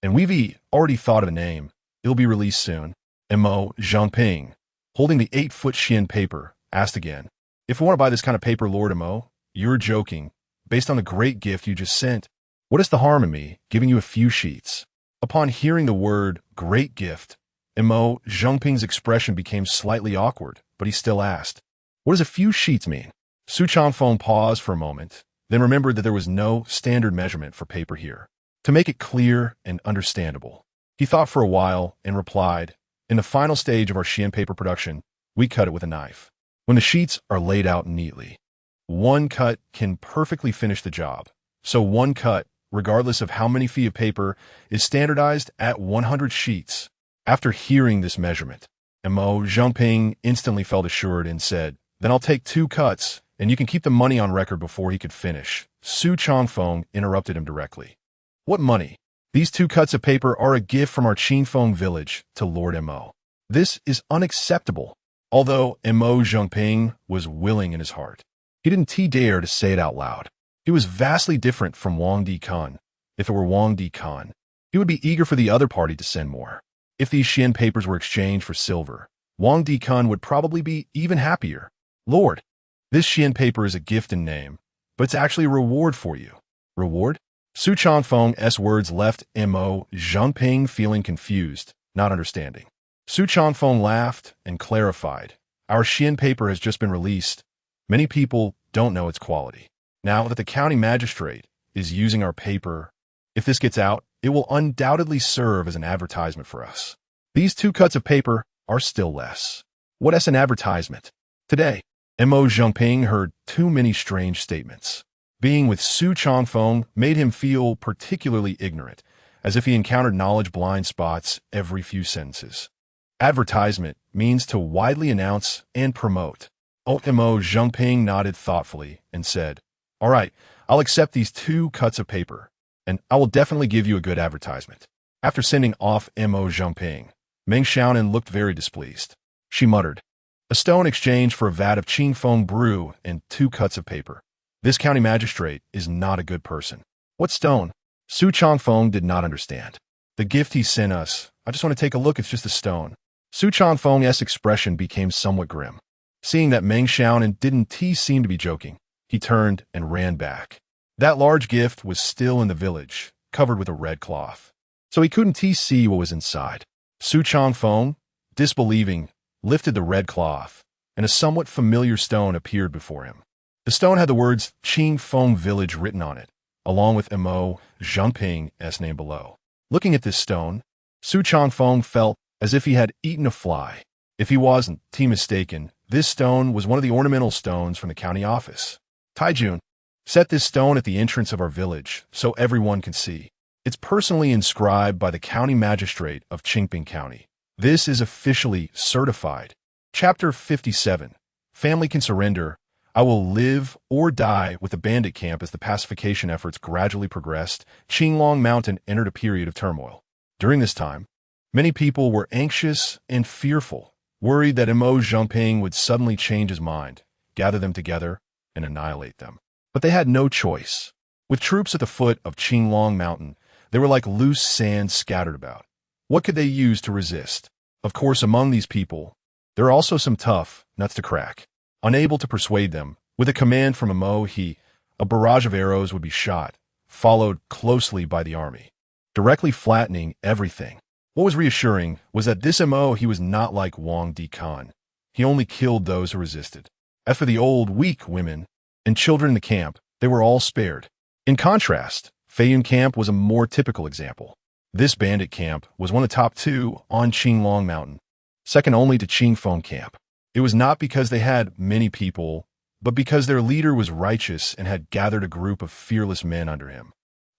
And we've already thought of a name. It'll be released soon. Mo Zhongping, holding the 8-foot Xian paper, asked again. If we want to buy this kind of paper, Lord Mo, you're joking. Based on the great gift you just sent, what is the harm in me giving you a few sheets? Upon hearing the word great gift, Mo Zhongping's expression became slightly awkward, but he still asked, what does a few sheets mean? Su Changfeng paused for a moment, then remembered that there was no standard measurement for paper here. To make it clear and understandable, he thought for a while and replied, in the final stage of our Xian paper production, we cut it with a knife. When the sheets are laid out neatly, one cut can perfectly finish the job. So one cut, regardless of how many feet of paper, is standardized at 100 sheets. After hearing this measurement, Mo Zhongping instantly felt assured and said, then I'll take 2 cuts, and you can keep the money on record before he could finish. Su Changfeng interrupted him directly. What money? These 2 cuts of paper are a gift from our Qingfeng village to Lord Mo. This is unacceptable. Although Mo Zhongping was willing in his heart, he didn't dare to say it out loud. He was vastly different from Wang Di-Kun. If it were Wang Di-Kun, he would be eager for the other party to send more. If these Xian papers were exchanged for silver, Wang Di-Kun would probably be even happier. Lord, this Xian paper is a gift in name, but it's actually a reward for you. Reward? Su Changfeng's words left Mo Zhongping feeling confused, not understanding. Su Changfeng laughed and clarified. Our Xian paper has just been released. Many people don't know its quality. Now that the county magistrate is using our paper, if this gets out, it will undoubtedly serve as an advertisement for us. These 2 cuts of paper are still less. What is an advertisement? Today, Mo Zhongping heard too many strange statements. Being with Su Changfeng made him feel particularly ignorant, as if he encountered knowledge blind spots every few sentences. Advertisement means to widely announce and promote. Mo Zhongping nodded thoughtfully and said, all right, I'll accept these 2 cuts of paper, and I will definitely give you a good advertisement. After sending off Mo Zhongping, Meng Xiaonan looked very displeased. She muttered, a stone exchanged for a vat of Qingfeng brew and 2 cuts of paper. This county magistrate is not a good person. What stone? Su Changfeng did not understand. The gift he sent us, I just want to take a look, it's just a stone. Su Changfeng's expression became somewhat grim. Seeing that Meng Xiaonan didn't seem to be joking, he turned and ran back. That large gift was still in the village, covered with a red cloth, so he couldn't see what was inside. Su Changfeng, disbelieving, lifted the red cloth, and a somewhat familiar stone appeared before him. The stone had the words Qingfeng Village written on it, along with Mo Zhongping's name below. Looking at this stone, Su Changfeng felt as if he had eaten a fly. If he wasn't mistaken, this stone was one of the ornamental stones from the county office. Taijun, set this stone at the entrance of our village so everyone can see. It's personally inscribed by the county magistrate of Qingping County. This is officially certified. Chapter 57. Family can surrender. I will live or die with the bandit camp. As the pacification efforts gradually progressed, Qinglong Mountain entered a period of turmoil. During this time, many people were anxious and fearful, worried that Mo Zhongping would suddenly change his mind, gather them together, and annihilate them. But they had no choice. With troops at the foot of Qinglong Mountain, they were like loose sand scattered about. What could they use to resist? Of course, among these people, there are also some tough nuts to crack. Unable to persuade them, with a command from Mo, a barrage of arrows would be shot, followed closely by the army, directly flattening everything. What was reassuring was that this Mo, he was not like Wang Di-Kun. He only killed those who resisted. As for the old, weak women and children in the camp, they were all spared. In contrast, Feiyun camp was a more typical example. This bandit camp was one of the top two on Qinglong Mountain, second only to Qingfeng camp. It was not because they had many people, but because their leader was righteous and had gathered a group of fearless men under him.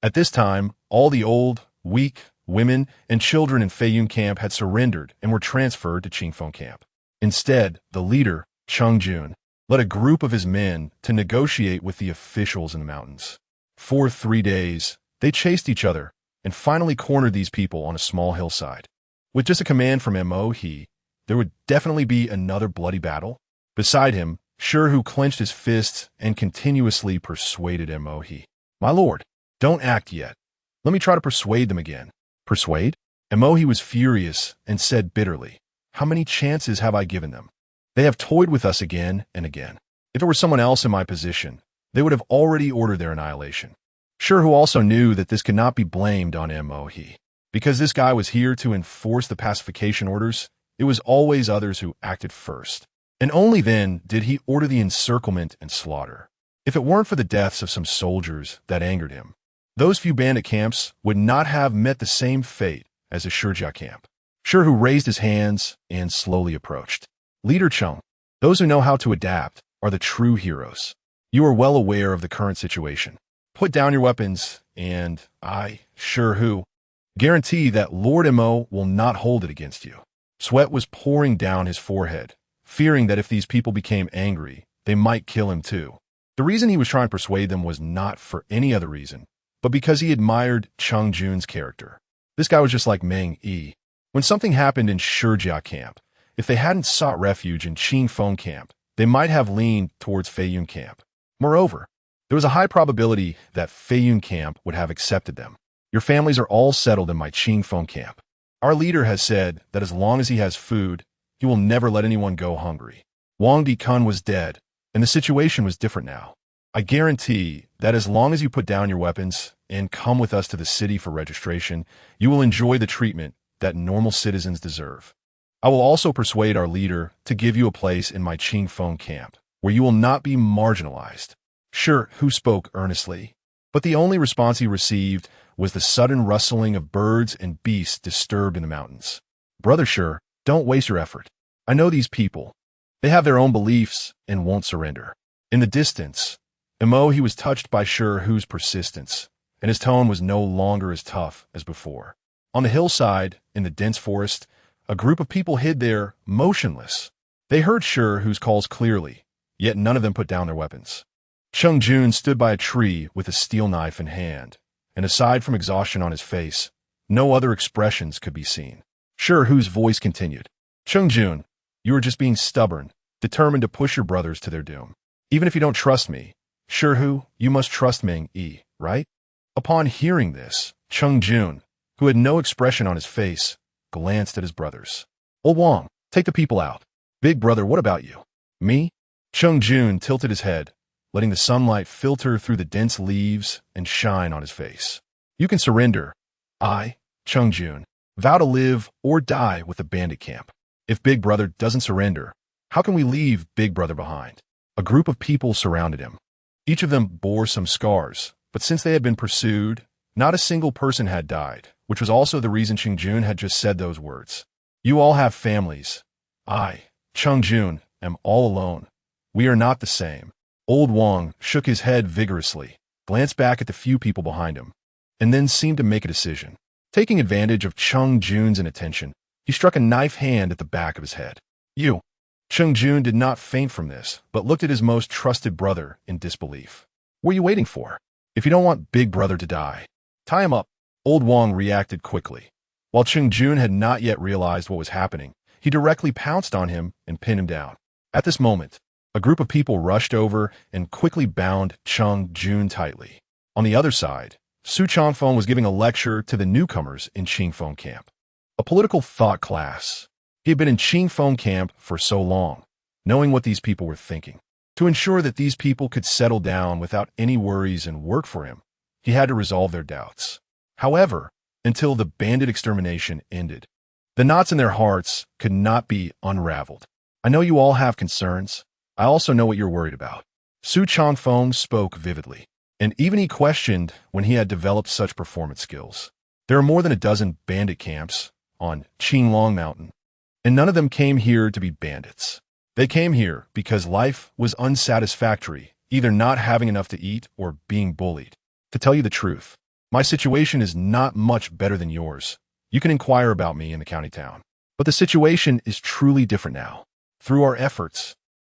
At this time, all the old, weak women and children in Feiyun camp had surrendered and were transferred to Qingfeng camp. Instead, the leader, Cheng Jun, led a group of his men to negotiate with the officials in the mountains. For 3 days, they chased each other and finally cornered these people on a small hillside. With just a command from Mo He, there would definitely be another bloody battle. Beside him, Hu clenched his fists and continuously persuaded Mo He. "My lord, don't act yet. Let me try to persuade them again." "Persuade?" Mo He was furious and said bitterly, "How many chances have I given them? They have toyed with us again and again. If it were someone else in my position, they would have already ordered their annihilation." Hu also knew that this could not be blamed on Mo He. Because this guy was here to enforce the pacification orders, it was always others who acted first. And only then did he order the encirclement and slaughter. If it weren't for the deaths of some soldiers that angered him, those few bandit camps would not have met the same fate as the Shijia camp. Hu raised his hands and slowly approached. "Leader Cheng, those who know how to adapt are the true heroes. You are well aware of the current situation. Put down your weapons, and I, Hu, guarantee that Lord Mo will not hold it against you." Sweat was pouring down his forehead, fearing that if these people became angry, they might kill him too. The reason he was trying to persuade them was not for any other reason, but because he admired Cheng Jun's character. This guy was just like Meng Yi. When something happened in Shijia camp, if they hadn't sought refuge in Qingfeng camp, they might have leaned towards Feiyun camp. Moreover, there was a high probability that Feiyun camp would have accepted them. "Your families are all settled in my Qingfeng camp. Our leader has said that as long as he has food, he will never let anyone go hungry. Wang Dikun was dead, and the situation was different now. I guarantee that as long as you put down your weapons and come with us to the city for registration, you will enjoy the treatment that normal citizens deserve. I will also persuade our leader to give you a place in my Qingfeng camp, where you will not be marginalized." Hu spoke earnestly, but the only response he received was the sudden rustling of birds and beasts disturbed in the mountains. "Brother Sh, don't waste your effort. I know these people. They have their own beliefs and won't surrender." In the distance, Mo He was touched by Hu's persistence, and his tone was no longer as tough as before. On the hillside, in the dense forest, a group of people hid there, motionless. They heard Hu's calls clearly, yet none of them put down their weapons. Cheng Jun stood by a tree with a steel knife in hand, and aside from exhaustion on his face, no other expressions could be seen. Hu's voice continued. "Cheng Jun, you are just being stubborn, determined to push your brothers to their doom. Even if you don't trust me, Hu, you must trust Meng Yi, right?" Upon hearing this, Cheng Jun, who had no expression on his face, glanced at his brothers. "Old Wang, take the people out. Big brother, what about you?" "Me?" Cheng Jun tilted his head, letting the sunlight filter through the dense leaves and shine on his face. "You can surrender. I, Cheng Jun, vow to live or die with the bandit camp. If Big Brother doesn't surrender, how can we leave Big Brother behind?" A group of people surrounded him. Each of them bore some scars, but since they had been pursued, not a single person had died, which was also the reason Cheng Jun had just said those words. "You all have families. I, Cheng Jun, am all alone. We are not the same." Old Wang shook his head vigorously, glanced back at the few people behind him, and then seemed to make a decision. Taking advantage of Cheng Jun's inattention, he struck a knife hand at the back of his head. "You." Cheng Jun did not faint from this, but looked at his most trusted brother in disbelief. "What are you waiting for? If you don't want Big Brother to die, tie him up." Old Wang reacted quickly. While Cheng Jun had not yet realized what was happening, he directly pounced on him and pinned him down. At this moment, a group of people rushed over and quickly bound Cheng Jun tightly. On the other side, Su Changfeng was giving a lecture to the newcomers in Qingfeng camp. A political thought class. He had been in Qingfeng camp for so long, knowing what these people were thinking. To ensure that these people could settle down without any worries and work for him, he had to resolve their doubts. However, until the bandit extermination ended, the knots in their hearts could not be unraveled. "I know you all have concerns, I also know what you're worried about. Su Changfeng spoke vividly, and even he questioned when he had developed such performance skills. There are more than a dozen bandit camps on Qinglong Mountain, and none of them came here to be bandits. They came here because life was unsatisfactory, either not having enough to eat or being bullied. To tell you the truth, my situation is not much better than yours. You can inquire about me in the county town. But the situation is truly different now. Through our efforts,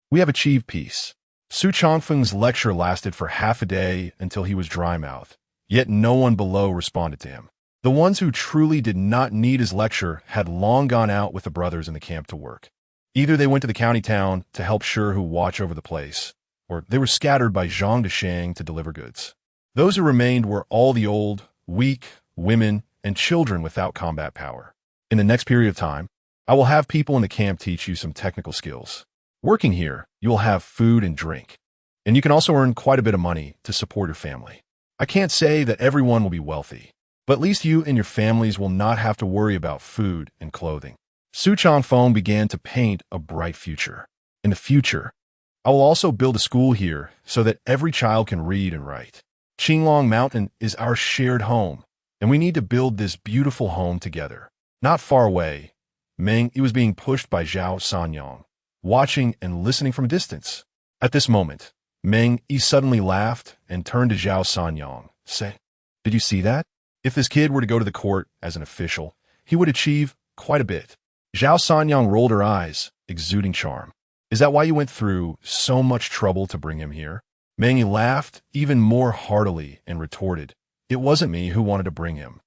we have achieved peace. Su Changfeng's lecture lasted for half a day until he was dry-mouthed, yet no one below responded to him. The ones who truly did not need his lecture had long gone out with the brothers in the camp to work. Either they went to the county town to help Sure watch over the place, or they were scattered by Zhang Deshang to deliver goods. Those who remained were all the old, weak, women, and children without combat power. In the next period of time, I will have people in the camp teach you some technical skills. Working here, you will have food and drink, and you can also earn quite a bit of money to support your family. I can't say that everyone will be wealthy, but at least you and your families will not have to worry about food and clothing. Su Changfeng began to paint a bright future. In the future, I will also build a school here so that every child can read and write. Qinglong Mountain is our shared home, and we need to build this beautiful home together. Not far away, Meng was being pushed by Zhao Sanyang, watching and listening from a distance. At this moment, Meng suddenly laughed and turned to Zhao Sanyang, saying, "Did you see that? If this kid were to go to the court as an official, he would achieve quite a bit." Zhao Sanyang rolled her eyes, exuding charm. "Is that why you went through so much trouble to bring him here?" Meng laughed even more heartily and retorted, "It wasn't me who wanted to bring him.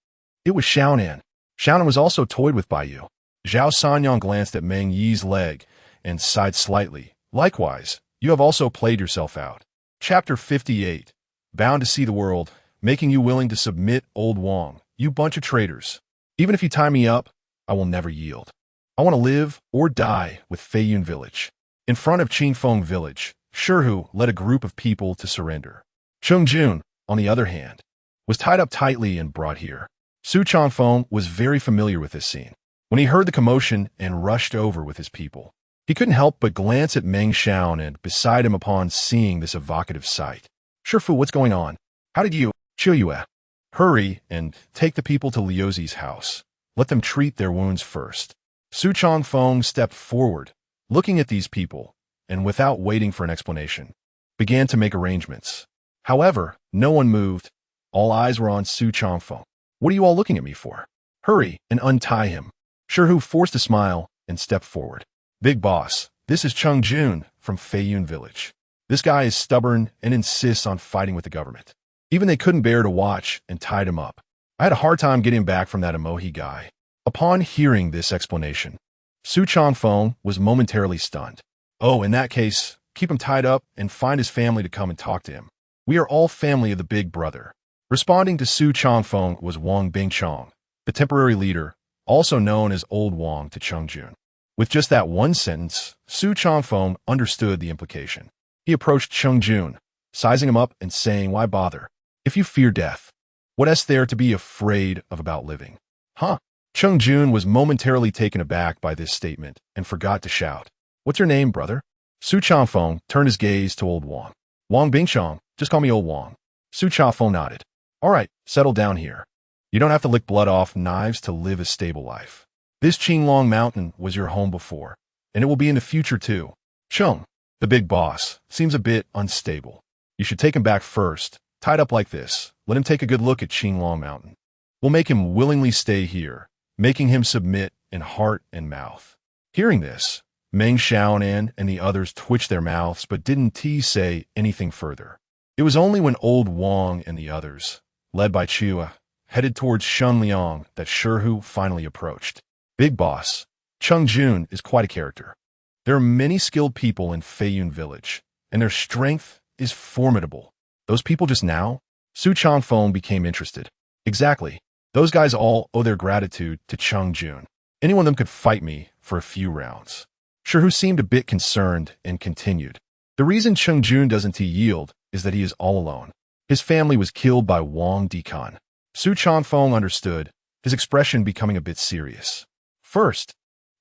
It was Xiaonan. Xiaonan was also toyed with by you." Zhao Sanyang glanced at Meng Yi's leg and sighed slightly. "Likewise, you have also played yourself out." Chapter 58. Bound to see the world, making you willing to submit, old Wang, you bunch of traitors. Even if you tie me up, I will never yield. I want to live or die with Feiyun village. In front of Qingfeng village, Sure led a group of people to surrender. Chungjun, on the other hand, was tied up tightly and brought here. Su Changfeng was very familiar with this scene. When he heard the commotion and rushed over with his people, he couldn't help but glance at Meng Xiaonan and beside him upon seeing this evocative sight. "Shifu, what's going on? How did you, Chiuyue? Hurry and take the people to Liuzi's house. Let them treat their wounds first." Su Changfeng stepped forward, looking at these people, and without waiting for an explanation, began to make arrangements. However, no one moved. All eyes were on Su Changfeng. "What are you all looking at me for? Hurry and untie him." Sure forced a smile and stepped forward. "Big boss, this is Chungjun from Feiyun village. This guy is stubborn and insists on fighting with the government. Even they couldn't bear to watch and tied him up. I had a hard time getting him back from that emoji guy." Upon hearing this explanation, Su Changfeng was momentarily stunned. "Oh, in that case, keep him tied up and find his family to come and talk to him. We are all family of the big brother." Responding to Su Changfeng was Wang Bingchong, the temporary leader, also known as Old Wang to Chungjun. With just that one sentence, Su Changfeng understood the implication. He approached Chungjun, sizing him up and saying, "Why bother? If you fear death, what is there to be afraid of about living?" "Huh?" Chungjun was momentarily taken aback by this statement and forgot to shout, "What's your name, brother?" Su Changfeng turned his gaze to Old Wang. "Wang Bingchong, just call me Old Wang." Su Changfeng nodded. "All right, settle down here. You don't have to lick blood off knives to live a stable life. This Qinglong Mountain was your home before, and it will be in the future too. Chung, the big boss, seems a bit unstable. You should take him back first, tied up like this. Let him take a good look at Qinglong Mountain. We'll make him willingly stay here, making him submit in heart and mouth." Hearing this, Meng Xiaonan and the others twitched their mouths but didn't say anything further. It was only when Old Wang and the others, led by Chua, headed towards Shunliang that Sure finally approached. "Big boss, Chungjun is quite a character. There are many skilled people in Feiyun village, and their strength is formidable. Those people just now?" Su Changfeng became interested. "Exactly. Those guys all owe their gratitude to Chungjun. Any one of them could fight me for a few rounds." Sure seemed a bit concerned and continued. "The reason Chungjun doesn't yield is that he is all alone. His family was killed by Wang Dikan." Su Changfeng understood, his expression becoming a bit serious. "First,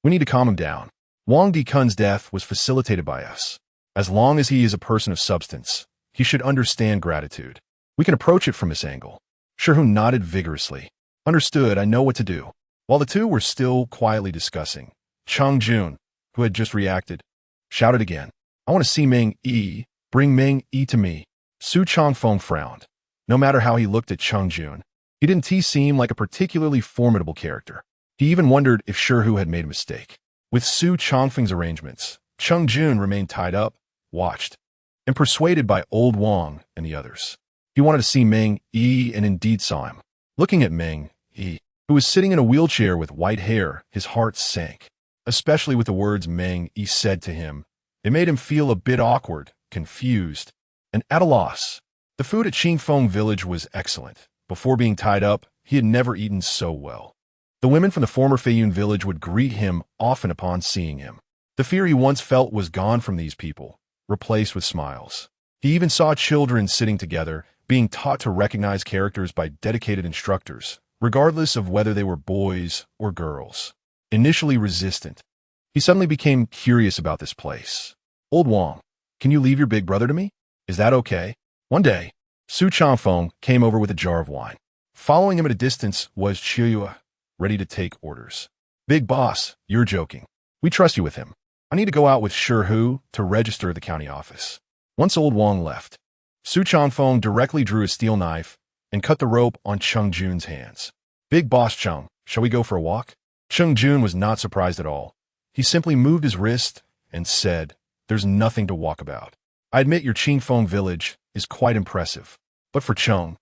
we need to calm him down. Wang Dikan's death was facilitated by us. As long as he is a person of substance, he should understand gratitude. We can approach it from this angle. Shirhu nodded vigorously. Understood, I know what to do. While the two were still quietly discussing, Cheng Jun, who had just reacted, shouted again, I want to see Meng Yi. Bring Meng Yi to me. Su Changfeng frowned. No matter how he looked at Cheng Jun, he didn't seem like a particularly formidable character. He even wondered if Shirhu had made a mistake. With Su Changfeng's arrangements, Cheng Jun remained tied up, watched, and persuaded by Old Wang and the others. He wanted to see Meng Yi and indeed saw him. Looking at Meng Yi, who was sitting in a wheelchair with white hair, his heart sank. Especially with the words Meng Yi said to him. It made him feel a bit awkward, confused, and at a loss. The food at Qingfeng village was excellent. Before being tied up, he had never eaten so well. The women from the former Feiyun village would greet him often upon seeing him. The fear he once felt was gone from these people, replaced with smiles. He even saw children sitting together, being taught to recognize characters by dedicated instructors, regardless of whether they were boys or girls. Initially resistant, he suddenly became curious about this place. Old Wang, can you leave your big brother to me? Is that okay? One day, Su Changfeng came over with a jar of wine. Following him at a distance was Chiyue, ready to take orders. Big boss, you're joking. We trust you with him. I need to go out with Shirhu to register at the county office. Once Old Wang left, Su Changfeng directly drew a steel knife and cut the rope on Cheng Jun's hands. Big boss Cheng, shall we go for a walk? Cheng Jun was not surprised at all. He simply moved his wrist and said, there's nothing to walk about. I admit your Qingfeng village is quite impressive, but for Cheng,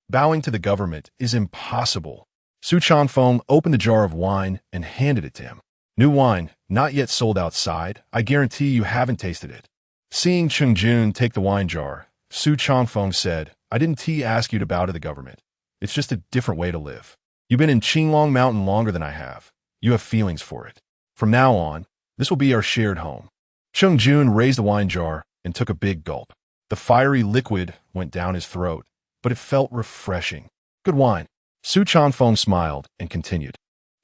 bowing to the government is impossible. Su Changfeng opened the jar of wine and handed it to him. New wine, not yet sold outside. I guarantee you haven't tasted it. Seeing Cheng Jun take the wine jar, Su Changfeng said, I didn't ask you to bow to the government. It's just a different way to live. You've been in Qinglong Mountain longer than I have. You have feelings for it. From now on, this will be our shared home. Cheng Jun raised the wine jar and took a big gulp. The fiery liquid went down his throat, but it felt refreshing. Good wine. Su Changfeng smiled and continued.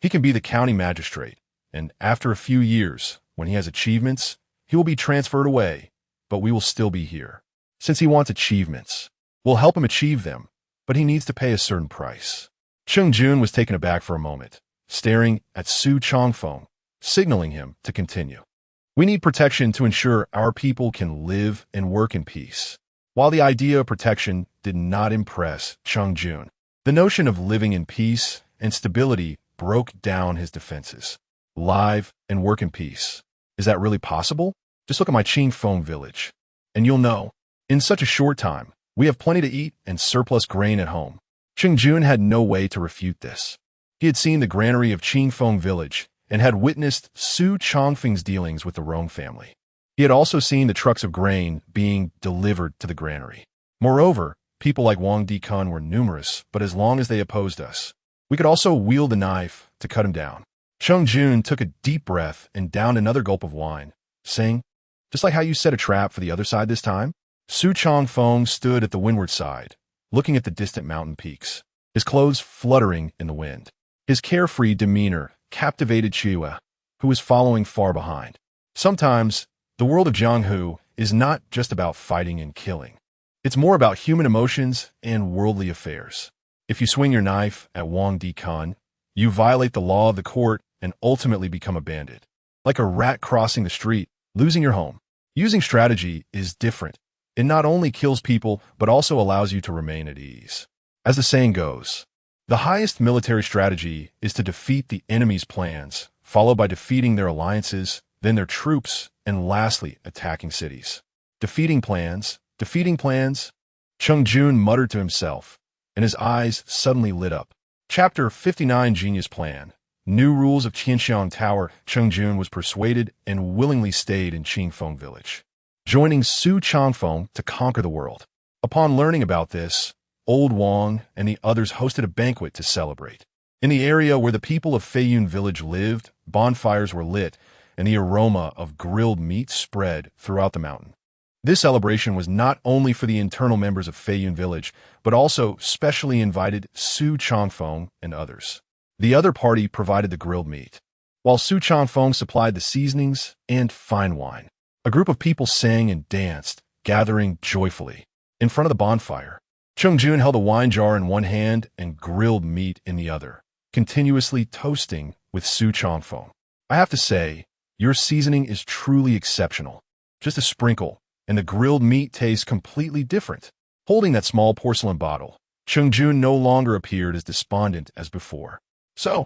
He can be the county magistrate, and after a few years, when he has achievements, he will be transferred away, but we will still be here. Since he wants achievements, we'll help him achieve them, but he needs to pay a certain price. Cheng Jun was taken aback for a moment, staring at Su Changfeng, signaling him to continue. We need protection to ensure our people can live and work in peace. While the idea of protection did not impress Cheng Jun, the notion of living in peace and stability broke down his defenses. Live and work in peace. Is that really possible? Just look at my Qingfeng village, and you'll know. In such a short time, we have plenty to eat and surplus grain at home. Cheng Jun had no way to refute this. He had seen the granary of Qingfeng village and had witnessed Su Changfeng's dealings with the Rong family. He had also seen the trucks of grain being delivered to the granary. Moreover, people like Wang Dikun were numerous, but as long as they opposed us, we could also wield the knife to cut him down. Cheng Jun took a deep breath and downed another gulp of wine, saying, just like how you set a trap for the other side this time? Su Changfeng stood at the windward side, looking at the distant mountain peaks, his clothes fluttering in the wind. His carefree demeanor captivated Chiyue, who was following far behind. Sometimes, the world of Jianghu is not just about fighting and killing. It's more about human emotions and worldly affairs. If you swing your knife at Wang Dikun, you violate the law of the court and ultimately become a bandit. Like a rat crossing the street, losing your home. Using strategy is different. It not only kills people, but also allows you to remain at ease. As the saying goes, the highest military strategy is to defeat the enemy's plans, followed by defeating their alliances, then their troops, and lastly, attacking cities. Defeating plans. Cheng Jun muttered to himself, and his eyes suddenly lit up. Chapter 59 Genius Plan. New rules of Qianxiang Tower. Cheng Jun was persuaded and willingly stayed in Qingfeng village, joining Su Changfeng to conquer the world. Upon learning about this, Old Wang and the others hosted a banquet to celebrate. In the area where the people of Feiyun village lived, bonfires were lit, and the aroma of grilled meat spread throughout the mountain. This celebration was not only for the internal members of Feiyun village, but also specially invited Su Changfeng and others. The other party provided the grilled meat, while Su Changfeng supplied the seasonings and fine wine. A group of people sang and danced, gathering joyfully. In front of the bonfire, Chung Jun held a wine jar in one hand and grilled meat in the other, continuously toasting with Su Chongfeng. I have to say, your seasoning is truly exceptional. Just a sprinkle, and the grilled meat tastes completely different. Holding that small porcelain bottle, Chung Jun no longer appeared as despondent as before. So,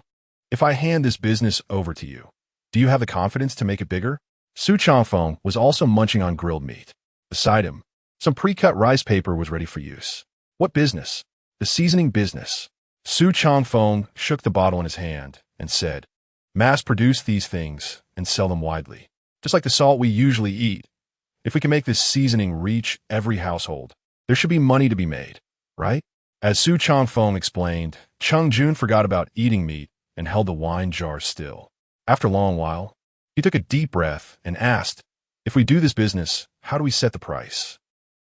if I hand this business over to you, do you have the confidence to make it bigger? Su Chongfeng was also munching on grilled meat. Beside him, some pre-cut rice paper was ready for use. What business? The seasoning business. Su Chongfeng shook the bottle in his hand and said, mass-produce these things and sell them widely. Just like the salt we usually eat. If we can make this seasoning reach every household, there should be money to be made, right? As Su Chongfeng explained, Chung Jun forgot about eating meat and held the wine jar still. After a long while, he took a deep breath and asked, if we do this business, how do we set the price?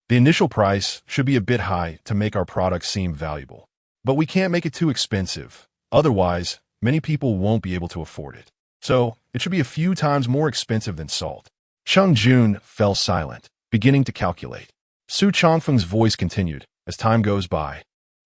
The initial price should be a bit high to make our product seem valuable. But we can't make it too expensive. Otherwise, many people won't be able to afford it. So, it should be a few times more expensive than salt. Chung Jun fell silent, beginning to calculate. Su Chongfeng's voice continued, as time goes by,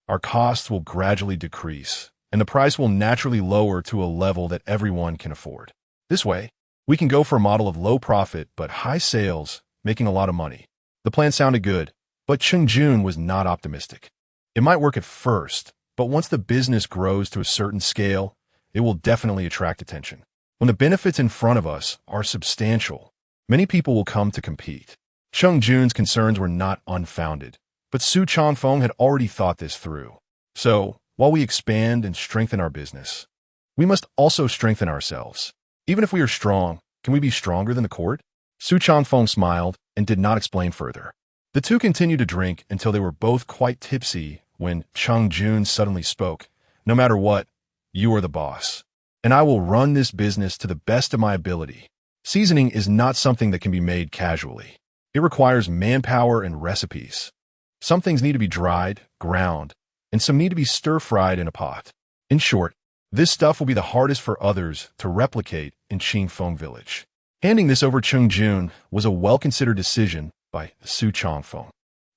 our costs will gradually decrease, and the price will naturally lower to a level that everyone can afford. This way, we can go for a model of low profit but high sales, making a lot of money. The plan sounded good, but Chung Jun was not optimistic. It might work at first, but once the business grows to a certain scale, it will definitely attract attention. When the benefits in front of us are substantial, many people will come to compete. Chung Jun's concerns were not unfounded, but Su Chongfeng had already thought this through. So, while we expand and strengthen our business, we must also strengthen ourselves. Even if we are strong, can we be stronger than the court? Su Chongfeng smiled and did not explain further. The two continued to drink until they were both quite tipsy when Chung Jun suddenly spoke. No matter what, you are the boss, and I will run this business to the best of my ability. Seasoning is not something that can be made casually. It requires manpower and recipes. Some things need to be dried, ground, and some need to be stir-fried in a pot. In short, this stuff will be the hardest for others to replicate in Qingfeng village. Handing this over Chung Jun was a well-considered decision by Su Chongfeng.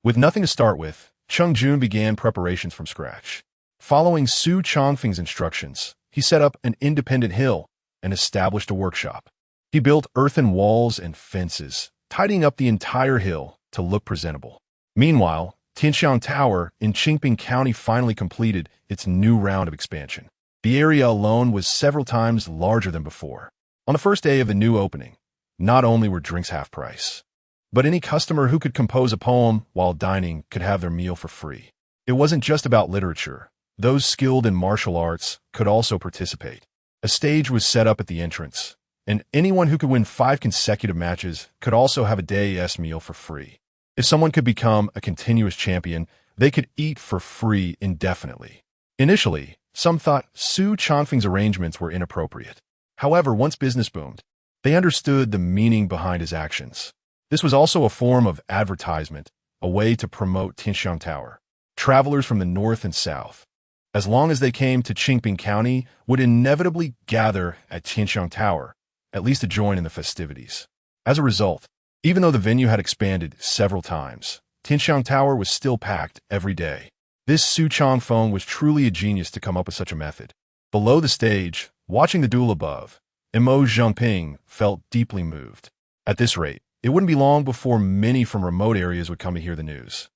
With nothing to start with, Chung Jun began preparations from scratch. Following Su Chongfeng's instructions, he set up an independent hill and established a workshop. He built earthen walls and fences, tidying up the entire hill to look presentable. Meanwhile, Tianxiang Tower in Qingping County finally completed its new round of expansion. The area alone was several times larger than before. On the first day of the new opening, not only were drinks half price, but any customer who could compose a poem while dining could have their meal for free. It wasn't just about literature. Those skilled in martial arts could also participate. A stage was set up at the entrance, and anyone who could win 5 consecutive matches could also have a day's meal for free. If someone could become a continuous champion, they could eat for free indefinitely. Initially, some thought Su Chongfeng's arrangements were inappropriate. However, once business boomed, they understood the meaning behind his actions. This was also a form of advertisement, a way to promote Tianxiang Tower. Travelers from the north and south, as long as they came to Qingping County, would inevitably gather at Tianxiang Tower, at least to join in the festivities. As a result, even though the venue had expanded several times, Tianxiang Tower was still packed every day. This Su Chongfeng was truly a genius to come up with such a method. Below the stage, watching the duel above, Mo Zhongping felt deeply moved. At this rate, it wouldn't be long before many from remote areas would come to hear the news.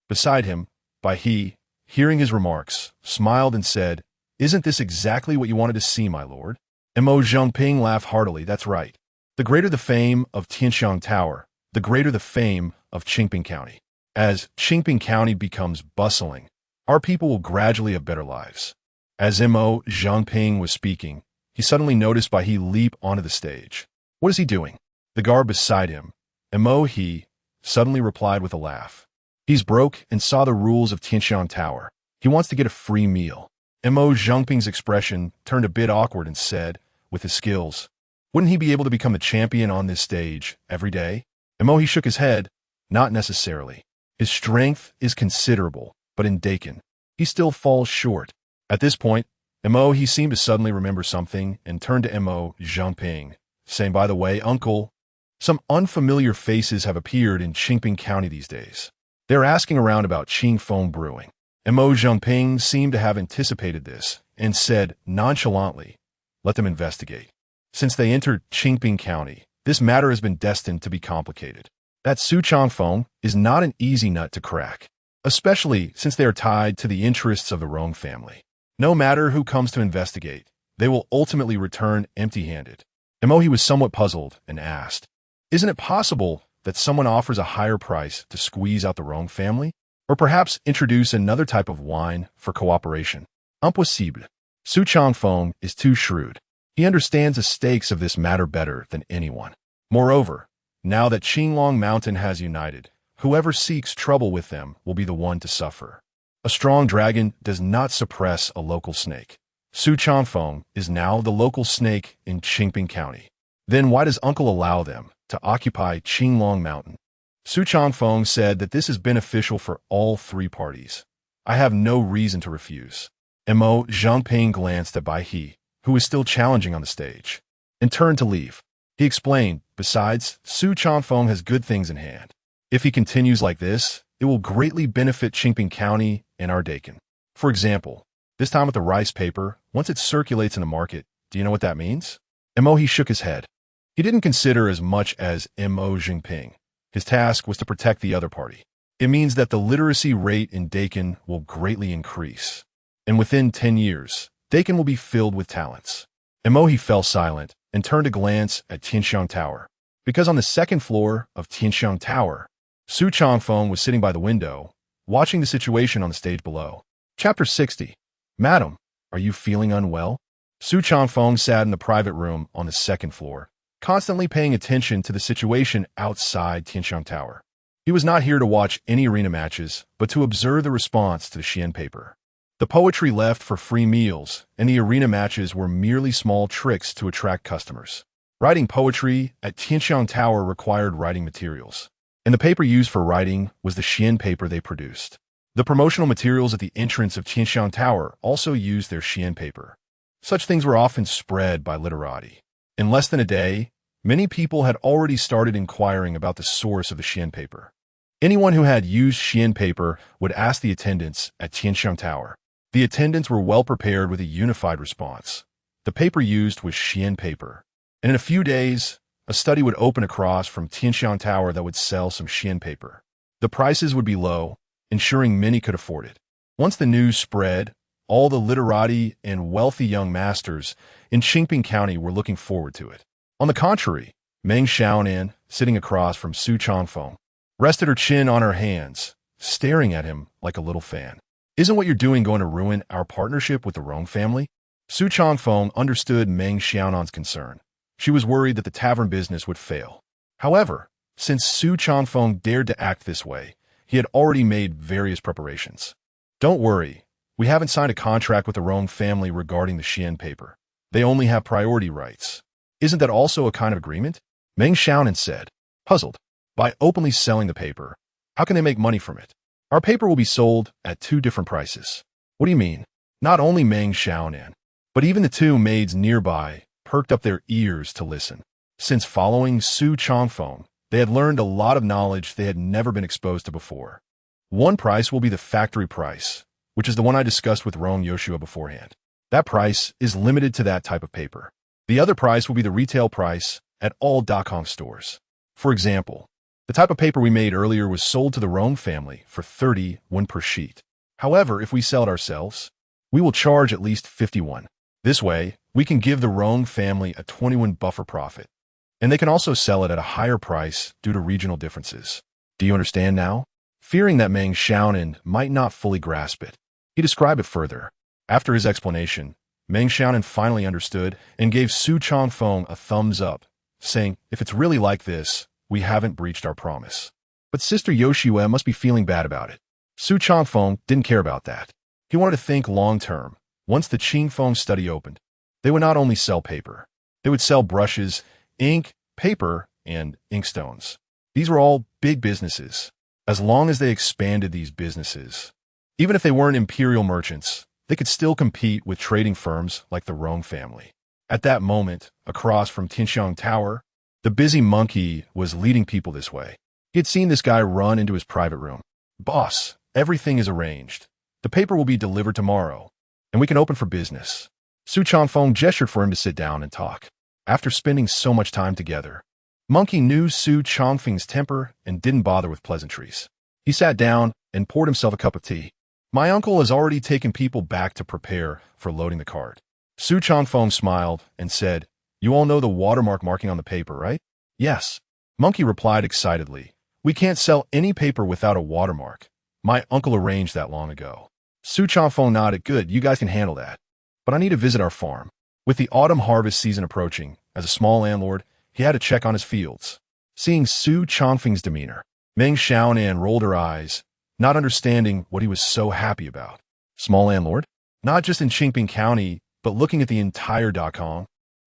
Beside him, Bai He, hearing his remarks, smiled and said, "Isn't this exactly what you wanted to see, my lord?" Mo Zhongping laughed heartily. "That's right. The greater the fame of Tianxiang Tower, the greater the fame of Qingping County. As Qingping County becomes bustling, our people will gradually have better lives." As Mo Zhongping was speaking, he suddenly noticed Bai He leap onto the stage. "What is he doing?" The guard beside him, Mo He, suddenly replied with a laugh. "He's broke and saw the rules of Tianxiang Tower. He wants to get a free meal." Mo Zhongping's expression turned a bit awkward and said, with his skills, "Wouldn't he be able to become the champion on this stage every day?" Mo He shook his head, "Not necessarily. His strength is considerable, but in Dakin, he still falls short." At this point, Mo He seemed to suddenly remember something and turned to Mo Zhongping, saying, "By the way, uncle, Some unfamiliar faces have appeared in Qingping County these days. They're asking around about Qingfeng Brewing. And Mo Zhengping seemed to have anticipated this and said nonchalantly, "Let them investigate." Since they entered Qingping County, this matter has been destined to be complicated. That Su Changfeng is not an easy nut to crack, especially since they are tied to the interests of the Rong family. No matter who comes to investigate, they will ultimately return empty-handed. Emohi was somewhat puzzled and asked, "Isn't it possible that someone offers a higher price to squeeze out the Rong family? Or perhaps introduce another type of wine for cooperation?" Impossible. Su Changfeng is too shrewd. He understands the stakes of this matter better than anyone. Moreover, now that Qinglong Mountain has united, whoever seeks trouble with them will be the one to suffer. A strong dragon does not suppress a local snake. Su Changfeng is now the local snake in Qingping County. Then why does Uncle allow them to occupy Qinglong Mountain? Su Changfeng said that this is beneficial for all three parties. "I have no reason to refuse." Mo Zhengping glanced at Bai He, who was still challenging on the stage, and turned to leave. He explained, "Besides, Su Changfeng has good things in hand. If he continues like this, it will greatly benefit Qingping County and our Dakin. For example, this time with the rice paper, once it circulates in the market, do you know what that means?" Mo shook his head. He didn't consider as much as Mo Zhengping. His task was to protect the other party. It means that the literacy rate in Dakin will greatly increase. And within 10 years, Dakin will be filled with talents. Emohi fell silent and turned to glance at Tianxiang Tower. Because on the second floor of Tianxiang Tower, Su Changfeng was sitting by the window, watching the situation on the stage below. Chapter 60. "Madam, are you feeling unwell?" Su Changfeng sat in the private room on the second floor, constantly paying attention to the situation outside Tianxiang Tower. He was not here to watch any arena matches, but to observe the response to the Xian paper. The poetry left for free meals, and the arena matches were merely small tricks to attract customers. Writing poetry at Tianxiang Tower required writing materials, and the paper used for writing was the Xian paper they produced. The promotional materials at the entrance of Tianxiang Tower also used their Xian paper. Such things were often spread by literati. In less than a day, many people had already started inquiring about the source of the Xian paper. Anyone who had used Xian paper would ask the attendants at Tianxiang Tower. The attendants were well prepared with a unified response. The paper used was Xian paper. And in a few days, a study would open across from Tianxiang Tower that would sell some Xian paper. The prices would be low, ensuring many could afford it. Once the news spread, all the literati and wealthy young masters in Qingping County were looking forward to it. On the contrary, Meng Xiaonan, sitting across from Su Changfeng, rested her chin on her hands, staring at him like a little fan. "Isn't what you're doing going to ruin our partnership with the Rong family?" Su Changfeng understood Meng Xiaonan's concern. She was worried that the tavern business would fail. However, since Su Changfeng dared to act this way, he had already made various preparations. "Don't worry, we haven't signed a contract with the Rong family regarding the Xian paper. They only have priority rights." "Isn't that also a kind of agreement?" Meng Xiaonan said, puzzled. "By openly selling the paper, how can they make money from it? Our paper will be sold at 2 different prices." "What do you mean?" Not only Meng Xiaonan, but even the 2 maids nearby perked up their ears to listen. Since following Su Changfeng, they had learned a lot of knowledge they had never been exposed to before. One price will be the factory price, which is the one I discussed with Rong Yoshua beforehand. That price is limited to that type of paper. The other price will be the retail price at all Dakong stores. For example, the type of paper we made earlier was sold to the Rong family for 30 won per sheet. However, if we sell it ourselves, we will charge at least 51. This way, we can give the Rong family a 21 buffer profit. And they can also sell it at a higher price due to regional differences. Do you understand now? Fearing that Meng Xiaonan might not fully grasp it, he described it further. After his explanation, Meng Xiaonan finally understood and gave Su Changfeng a thumbs up, saying, "If it's really like this, we haven't breached our promise." But Sister Yoshua must be feeling bad about it. Su Changfeng didn't care about that. He wanted to think long-term. Once the Qingfeng study opened, they would not only sell paper. They would sell brushes, ink, paper, and inkstones. These were all big businesses. As long as they expanded these businesses, even if they weren't imperial merchants, they could still compete with trading firms like the Rong family. At that moment, across from Tianxiang Tower, The busy monkey was leading people this way. He had seen this guy run into his private room. "Boss, everything is arranged. The paper will be delivered tomorrow, and we can open for business." Su Changfeng gestured for him to sit down and talk. After spending so much time together, Monkey knew Su Changfeng's temper and didn't bother with pleasantries. He sat down and poured himself a cup of tea. "My uncle has already taken people back to prepare for loading the cart." Su Changfeng smiled and said, "You all know the watermark marking on the paper, right?" "Yes." Monkey replied excitedly. "We can't sell any paper without a watermark. My uncle arranged that long ago." Su Changfeng nodded. "Good, you guys can handle that. But I need to visit our farm." With the autumn harvest season approaching, as a small landlord, he had to check on his fields. Seeing Su Changfeng's demeanor, Meng Xiaonan rolled her eyes, not understanding what he was so happy about. Small landlord? Not just in Qingping County, but looking at the entire Dakong.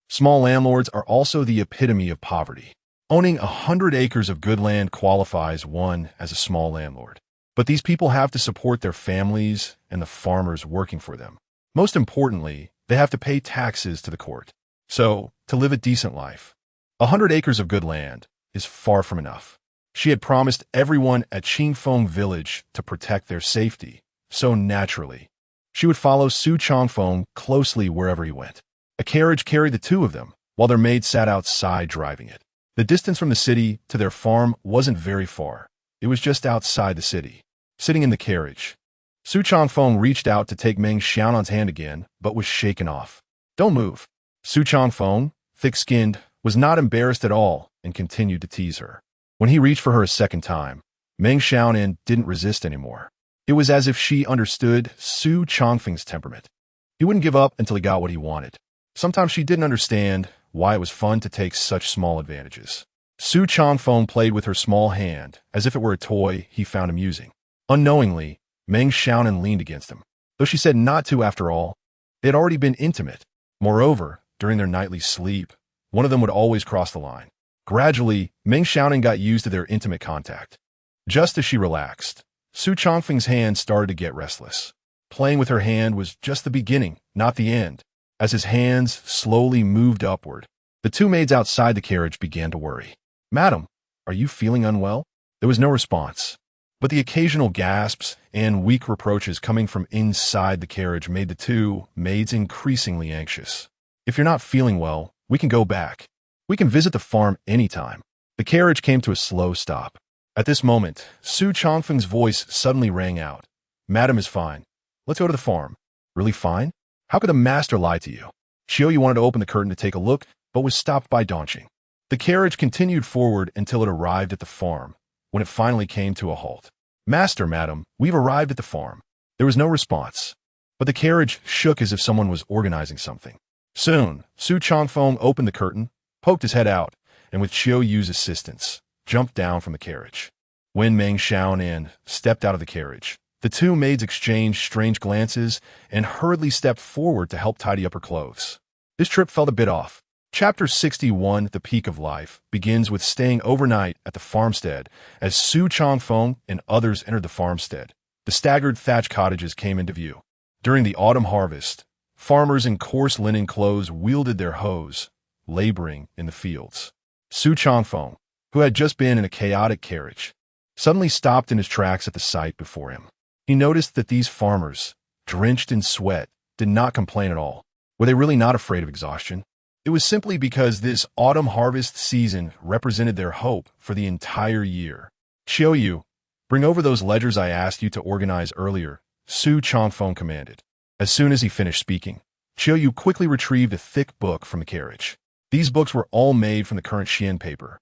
Small landlords are also the epitome of poverty. Owning 100 acres of good land qualifies one as a small landlord. But these people have to support their families and the farmers working for them. Most importantly, they have to pay taxes to the court. So, to live a decent life, 100 acres of good land is far from enough. She had promised everyone at Qingfeng village to protect their safety, so naturally, she would follow Su Changfeng closely wherever he went. A carriage carried the two of them, while their maid sat outside driving it. The distance from the city to their farm wasn't very far. It was just outside the city. Sitting in the carriage, Su Changfeng reached out to take Meng Xiaonan's hand again, but was shaken off. "Don't move." Su Changfeng, thick-skinned, was not embarrassed at all and continued to tease her. When he reached for her a second time, Meng Xiaonan didn't resist anymore. It was as if she understood Su Changfeng's temperament. He wouldn't give up until he got what he wanted. Sometimes she didn't understand why it was fun to take such small advantages. Su Changfeng played with her small hand as if it were a toy he found amusing. Unknowingly, Meng Xiaonan leaned against him. Though she said not to after all, they had already been intimate. Moreover, during their nightly sleep, one of them would always cross the line. Gradually, Meng Xiaonan got used to their intimate contact. Just as she relaxed, Su Changfeng's hand started to get restless. Playing with her hand was just the beginning, not the end. As his hands slowly moved upward, the two maids outside the carriage began to worry. "Madam, are you feeling unwell?" There was no response, but the occasional gasps and weak reproaches coming from inside the carriage made the two maids increasingly anxious. "If you're not feeling well, we can go back. We can visit the farm anytime." The carriage came to a slow stop. At this moment, Su Changfeng's voice suddenly rang out. "Madam is fine. Let's go to the farm." "Really fine? How could the master lie to you?" Xiaoyu wanted to open the curtain to take a look, but was stopped by Dongqing. The carriage continued forward until it arrived at the farm, when it finally came to a halt. "Master, madam, we've arrived at the farm." There was no response, but the carriage shook as if someone was organizing something. Soon, Su Changfeng opened the curtain, poked his head out, and with Xiaoyu's assistance, jumped down from the carriage. When Meng Xiaonan stepped out of the carriage, the two maids exchanged strange glances and hurriedly stepped forward to help tidy up her clothes. This trip felt a bit off. Chapter 61, The Peak of Life, begins with staying overnight at the farmstead as Su Changfeng and others entered the farmstead. The staggered thatch cottages came into view. During the autumn harvest, farmers in coarse linen clothes wielded their hoes, laboring in the fields. Su Changfeng, who had just been in a chaotic carriage, suddenly stopped in his tracks at the sight before him. He noticed that these farmers, drenched in sweat, did not complain at all. Were they really not afraid of exhaustion? It was simply because this autumn harvest season represented their hope for the entire year. "Xiaoyu, bring over those ledgers I asked you to organize earlier," Su Changfeng commanded. As soon as he finished speaking, Xiaoyu quickly retrieved a thick book from the carriage. These books were all made from the current Xian paper,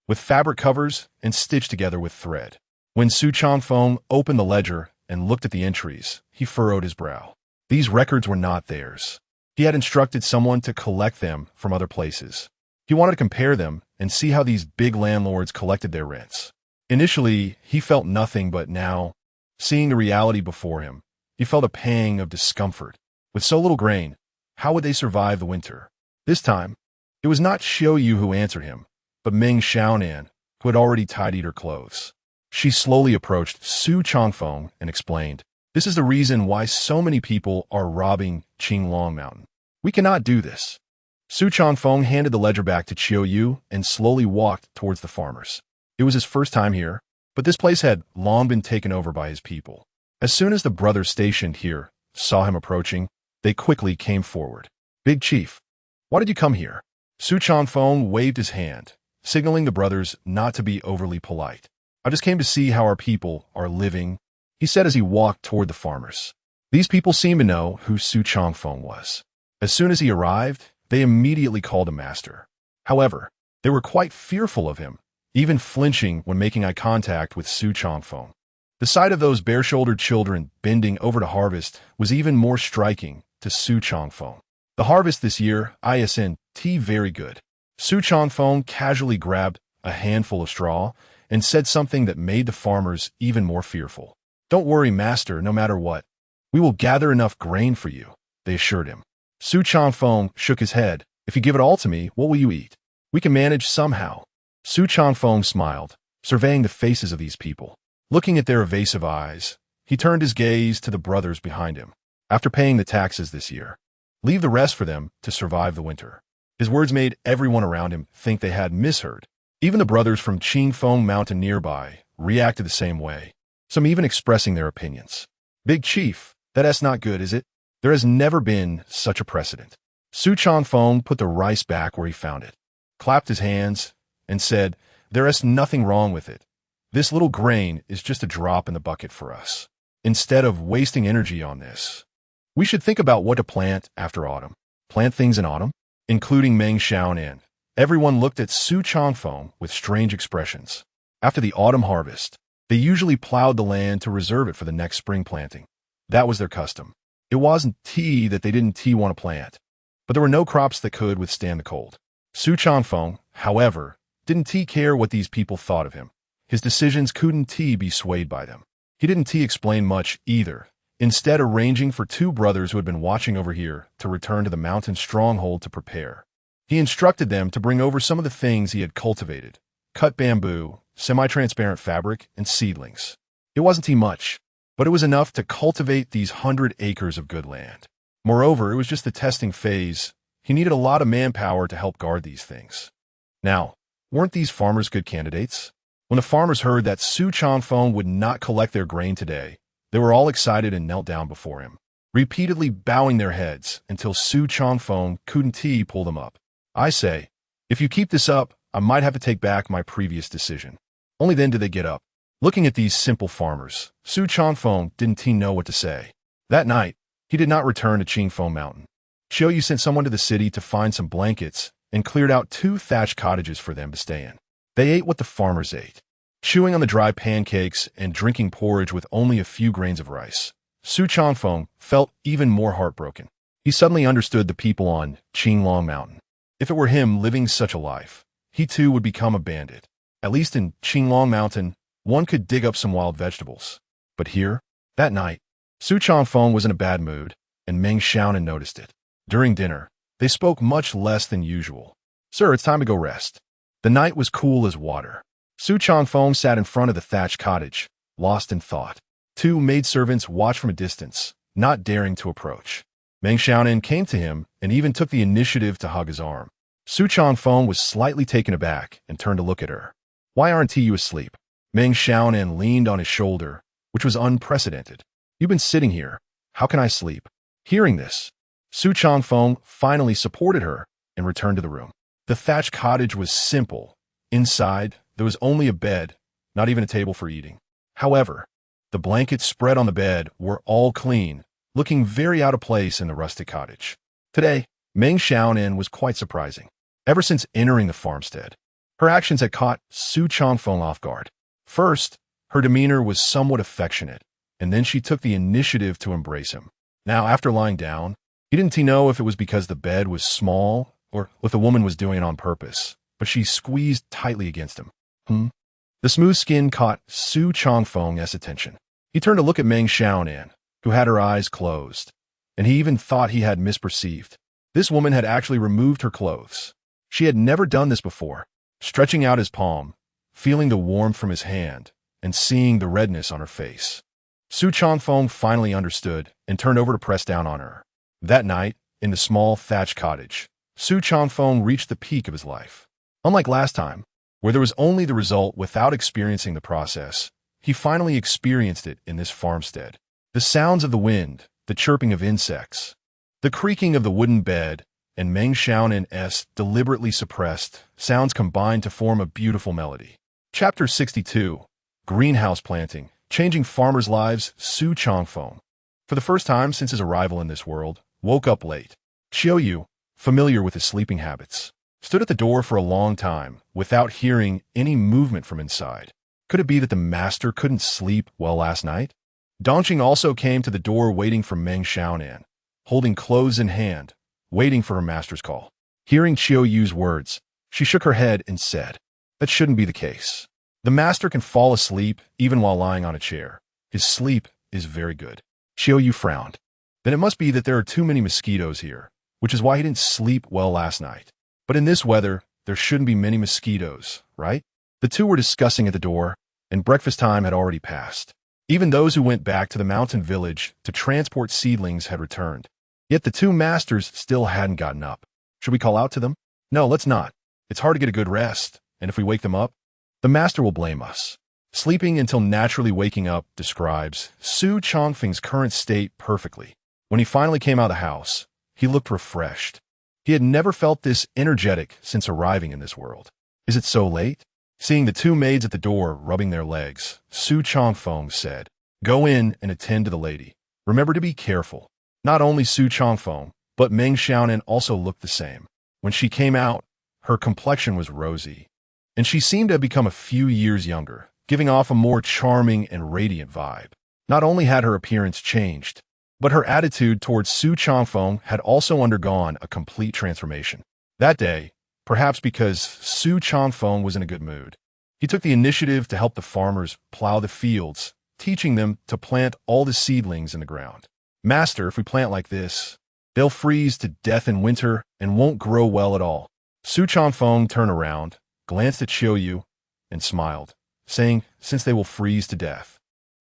with fabric covers and stitched together with thread. When Su Changfeng opened the ledger and looked at the entries, he furrowed his brow. These records were not theirs. He had instructed someone to collect them from other places. He wanted to compare them and see how these big landlords collected their rents. Initially, he felt nothing, but now, seeing the reality before him, he felt a pang of discomfort. With so little grain, how would they survive the winter? This time, it was not Xiaoyu who answered him, but Meng Xiaonan, who had already tidied her clothes. She slowly approached Su Changfeng and explained, "This is the reason why so many people are robbing Qinglong Mountain. We cannot do this." Su Changfeng handed the ledger back to Chiu Yu and slowly walked towards the farmers. It was his first time here, but this place had long been taken over by his people. As soon as the brothers stationed here saw him approaching, they quickly came forward. "Big Chief, why did you come here?" Su Changfeng waved his hand, signaling the brothers not to be overly polite. "I just came to see how our people are living," he said as he walked toward the farmers. These people seemed to know who Su Changfeng was. As soon as he arrived, they immediately called him master. However, they were quite fearful of him, even flinching when making eye contact with Su Changfeng. The sight of those bare-shouldered children bending over to harvest was even more striking to Su Changfeng. The harvest this year, isn't very good. Su Changfeng casually grabbed a handful of straw and said something that made the farmers even more fearful. "Don't worry, master, no matter what. We will gather enough grain for you," they assured him. Su Changfeng shook his head. "If you give it all to me, what will you eat? We can manage somehow." Su Changfeng smiled, surveying the faces of these people. Looking at their evasive eyes, he turned his gaze to the brothers behind him. "After paying the taxes this year, leave the rest for them to survive the winter." His words made everyone around him think they had misheard. Even the brothers from Qingfeng Mountain nearby reacted the same way, some even expressing their opinions. "Big Chief, that's not good, is it? There has never been such a precedent." Su Changfeng put the rice back where he found it, clapped his hands, and said, "There is nothing wrong with it. This little grain is just a drop in the bucket for us. Instead of wasting energy on this, we should think about what to plant after autumn." Plant things in autumn? Including Meng Xiaonan. Everyone looked at Su Changfeng with strange expressions. After the autumn harvest, they usually plowed the land to reserve it for the next spring planting. That was their custom. It wasn't tea that they didn't want to plant, but there were no crops that could withstand the cold. Su Changfeng, however, didn't care what these people thought of him. His decisions couldn't be swayed by them. He didn't explain much either, instead arranging for two brothers who had been watching over here to return to the mountain stronghold to prepare. He instructed them to bring over some of the things he had cultivated: cut bamboo, semi-transparent fabric, and seedlings. It wasn't much, but it was enough to cultivate these 100 acres of good land. Moreover, it was just the testing phase. He needed a lot of manpower to help guard these things. Now, weren't these farmers good candidates? When the farmers heard that Su Changfeng would not collect their grain today, they were all excited and knelt down before him, repeatedly bowing their heads until Su Changfeng couldn't pull them up. "I say, if you keep this up, I might have to take back my previous decision." Only then did they get up. Looking at these simple farmers, Su Changfeng didn't know what to say. That night, he did not return to Qingfeng Mountain. Chiu Yu sent someone to the city to find some blankets and cleared out 2 thatched cottages for them to stay in. They ate what the farmers ate, chewing on the dry pancakes and drinking porridge with only a few grains of rice. Su Changfeng felt even more heartbroken. He suddenly understood the people on Qinglong Mountain. If it were him living such a life, he too would become a bandit. At least in Qinglong Mountain, one could dig up some wild vegetables. But here, that night, Su Changfeng was in a bad mood, and Meng Xiaonan noticed it. During dinner, they spoke much less than usual. "Sir, it's time to go rest." The night was cool as water. Su Changfeng sat in front of the thatched cottage, lost in thought. 2 maidservants watched from a distance, not daring to approach. Meng Xiaonan came to him and even took the initiative to hug his arm. Su Changfeng was slightly taken aback and turned to look at her. "Why aren't you asleep?" Meng Xiaonan leaned on his shoulder, which was unprecedented. "You've been sitting here. How can I sleep?" Hearing this, Su Changfeng finally supported her and returned to the room. The thatched cottage was simple. Inside, there was only a bed, not even a table for eating. However, the blankets spread on the bed were all clean, looking very out of place in the rustic cottage. Today, Meng Xiaonan was quite surprising. Ever since entering the farmstead, her actions had caught Su Changfeng off guard. First, her demeanor was somewhat affectionate, and then she took the initiative to embrace him. Now, after lying down, he didn't know if it was because the bed was small or if the woman was doing it on purpose, but she squeezed tightly against him. The smooth skin caught Su Changfeng's attention. He turned to look at Meng Xiaonan, who had her eyes closed, and he even thought he had misperceived. This woman had actually removed her clothes. She had never done this before. Stretching out his palm, feeling the warmth from his hand, and seeing the redness on her face, Su Changfeng finally understood and turned over to press down on her. That night, in the small thatched cottage, Su Changfeng reached the peak of his life. Unlike last time, where there was only the result without experiencing the process, he finally experienced it in this farmstead. The sounds of the wind, the chirping of insects, the creaking of the wooden bed, and Meng Xiaonan's deliberately suppressed sounds combined to form a beautiful melody. Chapter 62. Greenhouse Planting, Changing Farmers' Lives. Su Changfeng, for the first time since his arrival in this world, woke up late. Xiaoyu, familiar with his sleeping habits, stood at the door for a long time without hearing any movement from inside. Could it be that the master couldn't sleep well last night? Dongqing also came to the door waiting for Meng Xiaonan, holding clothes in hand, waiting for her master's call. Hearing Qiuyu's words, she shook her head and said, "That shouldn't be the case. The master can fall asleep even while lying on a chair. His sleep is very good." Qiuyu frowned. Then it must be that there are too many mosquitoes here, which is why he didn't sleep well last night. But in this weather, there shouldn't be many mosquitoes, right? The two were discussing at the door, and breakfast time had already passed. Even those who went back to the mountain village to transport seedlings had returned. Yet the two masters still hadn't gotten up. Should we call out to them? No, let's not. It's hard to get a good rest, and if we wake them up, the master will blame us. Sleeping until naturally waking up describes Su Changfeng's current state perfectly. When he finally came out of the house, he looked refreshed. He had never felt this energetic since arriving in this world. Is it so late? Seeing the two maids at the door rubbing their legs, Su Changfeng said, "Go in and attend to the lady. Remember to be careful." Not only Su Changfeng, but Meng Xiaonan also looked the same. When she came out, her complexion was rosy, and she seemed to have become a few years younger, giving off a more charming and radiant vibe. Not only had her appearance changed, but her attitude towards Su Changfeng had also undergone a complete transformation. That day, perhaps because Su Changfeng was in a good mood, he took the initiative to help the farmers plow the fields, teaching them to plant all the seedlings in the ground. "Master, if we plant like this, they'll freeze to death in winter and won't grow well at all." Su Changfeng turned around, glanced at Qiuyu, and smiled, saying, "Since they will freeze to death,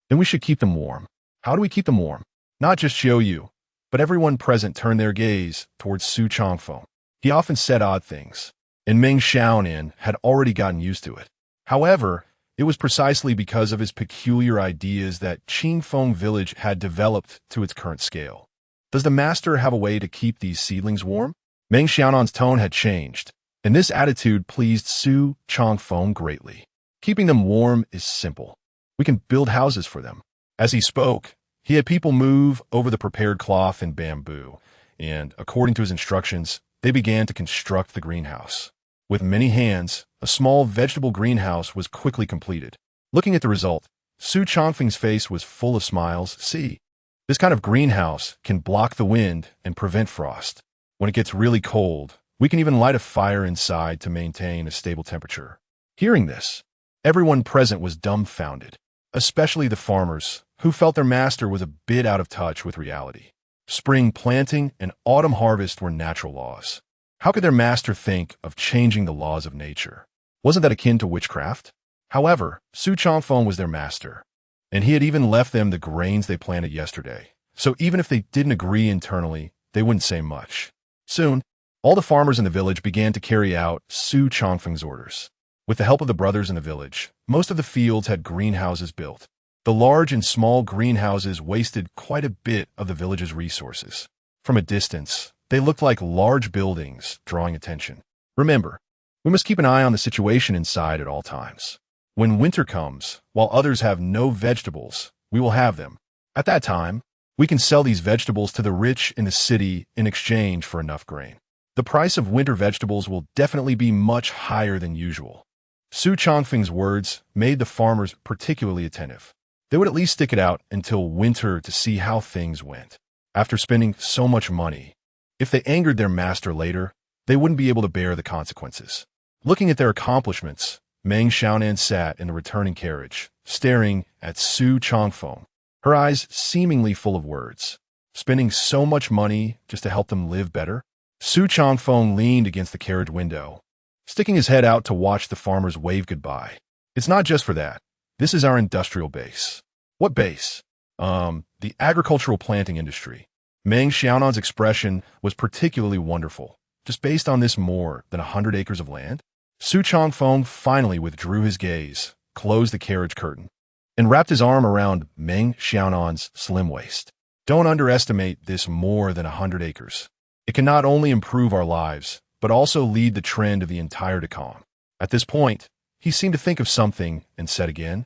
then we should keep them warm." How do we keep them warm? Not just Qiuyu, but everyone present turned their gaze towards Su Changfeng. He often said odd things, and Meng Xiaonan had already gotten used to it. However, it was precisely because of his peculiar ideas that Qingfeng village had developed to its current scale. Does the master have a way to keep these seedlings warm? Meng Xiaonan's tone had changed, and this attitude pleased Su Changfeng greatly. Keeping them warm is simple. We can build houses for them. As he spoke, he had people move over the prepared cloth and bamboo, and, according to his instructions, they began to construct the greenhouse. With many hands, a small vegetable greenhouse was quickly completed. Looking at the result, Su Changfeng's face was full of smiles. "See, this kind of greenhouse can block the wind and prevent frost. When it gets really cold, we can even light a fire inside to maintain a stable temperature." Hearing this, everyone present was dumbfounded, especially the farmers, who felt their master was a bit out of touch with reality. Spring planting and autumn harvest were natural laws. How could their master think of changing the laws of nature? Wasn't that akin to witchcraft? However, Su Changfeng was their master, and he had even left them the grains they planted yesterday. So even if they didn't agree internally, they wouldn't say much. Soon, all the farmers in the village began to carry out Su Changfeng's orders. With the help of the brothers in the village, most of the fields had greenhouses built. The large and small greenhouses wasted quite a bit of the village's resources. From a distance, they looked like large buildings, drawing attention. Remember, we must keep an eye on the situation inside at all times. When winter comes, while others have no vegetables, we will have them. At that time, we can sell these vegetables to the rich in the city in exchange for enough grain. The price of winter vegetables will definitely be much higher than usual. Su Changfeng's words made the farmers particularly attentive. They would at least stick it out until winter to see how things went. After spending so much money, if they angered their master later, they wouldn't be able to bear the consequences. Looking at their accomplishments, Meng Xiaonan sat in the returning carriage, staring at Su Changfeng, her eyes seemingly full of words. Spending so much money just to help them live better? Su Changfeng leaned against the carriage window, sticking his head out to watch the farmers wave goodbye. "It's not just for that. This is our industrial base." "What base?" The agricultural planting industry." Meng Xiaonan's expression was particularly wonderful. just based on this more than 100 acres of land? Su Chongfeng finally withdrew his gaze, closed the carriage curtain, and wrapped his arm around Meng Xiaonan's slim waist. Don't underestimate this more than 100 acres. It can not only improve our lives, but also lead the trend of the entire decom. At this point, he seemed to think of something and said again,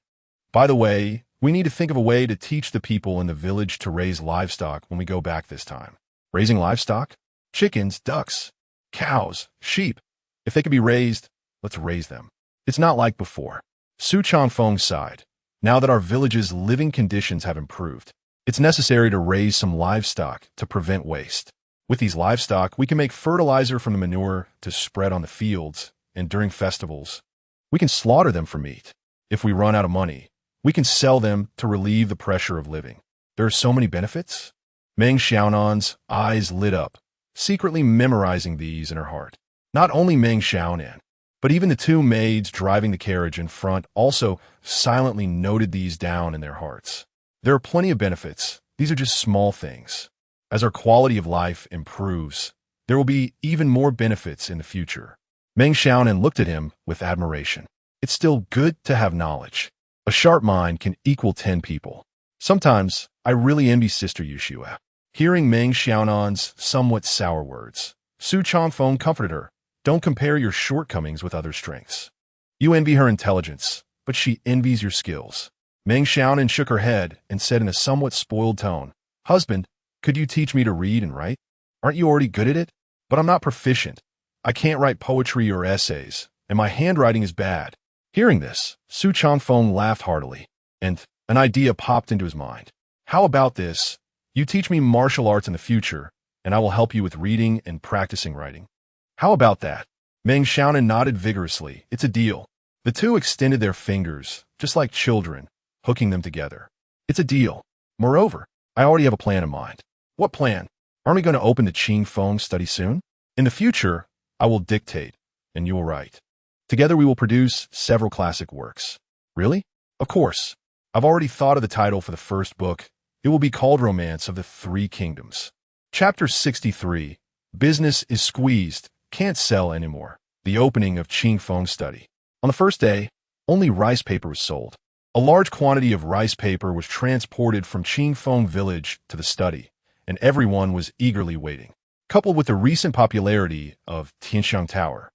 "By the way, we need to think of a way to teach the people in the village to raise livestock when we go back this time." Raising livestock? Chickens, ducks, cows, sheep. If they could be raised, let's raise them. It's not like before. Su Chongfeng sighed. Now that our village's living conditions have improved, it's necessary to raise some livestock to prevent waste. With these livestock, we can make fertilizer from the manure to spread on the fields, and during festivals, we can slaughter them for meat. If we run out of money, we can sell them to relieve the pressure of living. There are so many benefits. Meng Xiaonan's eyes lit up, secretly memorizing these in her heart. Not only Meng Xiaonan, but even the two maids driving the carriage in front also silently noted these down in their hearts. There are plenty of benefits. These are just small things. As our quality of life improves, there will be even more benefits in the future. Meng Xiaonan looked at him with admiration. It's still good to have knowledge. A sharp mind can equal 10 people. Sometimes, I really envy Sister Yushua. Hearing Meng Xiaonan's somewhat sour words, Su Chongfeng comforted her. Don't compare your shortcomings with other strengths. You envy her intelligence, but she envies your skills. Meng Xiaonan shook her head and said in a somewhat spoiled tone, "Husband, could you teach me to read and write? Aren't you already good at it? But I'm not proficient. I can't write poetry or essays, and my handwriting is bad." Hearing this, Su Chongfeng laughed heartily, and an idea popped into his mind. "How about this? You teach me martial arts in the future, and I will help you with reading and practicing writing. How about that?" Meng Xiaonan nodded vigorously. "It's a deal." The two extended their fingers, just like children, hooking them together. "It's a deal. Moreover, I already have a plan in mind." "What plan? Aren't we going to open the Qing Feng study soon?" "In the future, I will dictate, and you will write. Together we will produce several classic works." "Really?" "Of course. I've already thought of the title for the first book. It will be called Romance of the Three Kingdoms." Chapter 63. Business is squeezed. Can't sell anymore. The opening of Qing Feng study. On the first day, only rice paper was sold. A large quantity of rice paper was transported from Qing Feng village to the study, and everyone was eagerly waiting. Coupled with the recent popularity of Tianxiang Tower,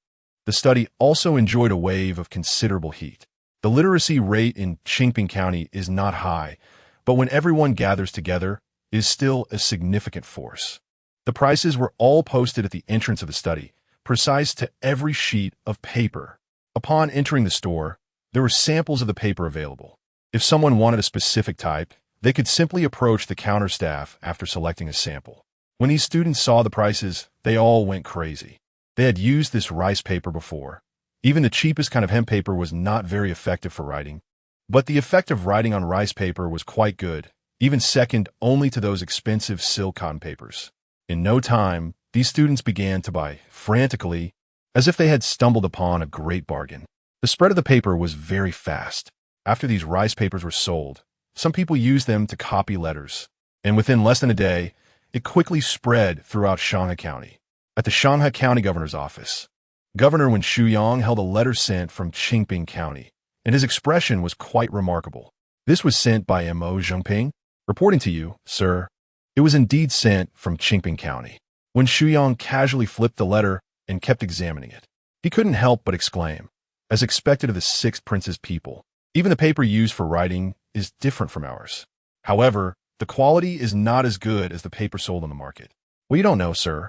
the study also enjoyed a wave of considerable heat. The literacy rate in Qingping County is not high, but when everyone gathers together, it is still a significant force. The prices were all posted at the entrance of the study, precise to every sheet of paper. Upon entering the store, there were samples of the paper available. If someone wanted a specific type, they could simply approach the counter staff after selecting a sample. When these students saw the prices, they all went crazy. They had used this rice paper before. Even the cheapest kind of hemp paper was not very effective for writing, but the effect of writing on rice paper was quite good, even second only to those expensive silk cotton papers. In no time, these students began to buy frantically, as if they had stumbled upon a great bargain. The spread of the paper was very fast. After these rice papers were sold, some people used them to copy letters, and within less than a day, it quickly spread throughout Shanghai County. At the Shanghai County Governor's office, Governor Wen Shuyang held a letter sent from Qingping County, and his expression was quite remarkable. "This was sent by M.O. Zhengping, reporting to you, sir." It was indeed sent from Qingping County. Wen Shuyang casually flipped the letter and kept examining it. He couldn't help but exclaim, as expected of the Sixth Prince's people, "Even the paper used for writing is different from ours. However, the quality is not as good as the paper sold on the market." "Well, you don't know, sir.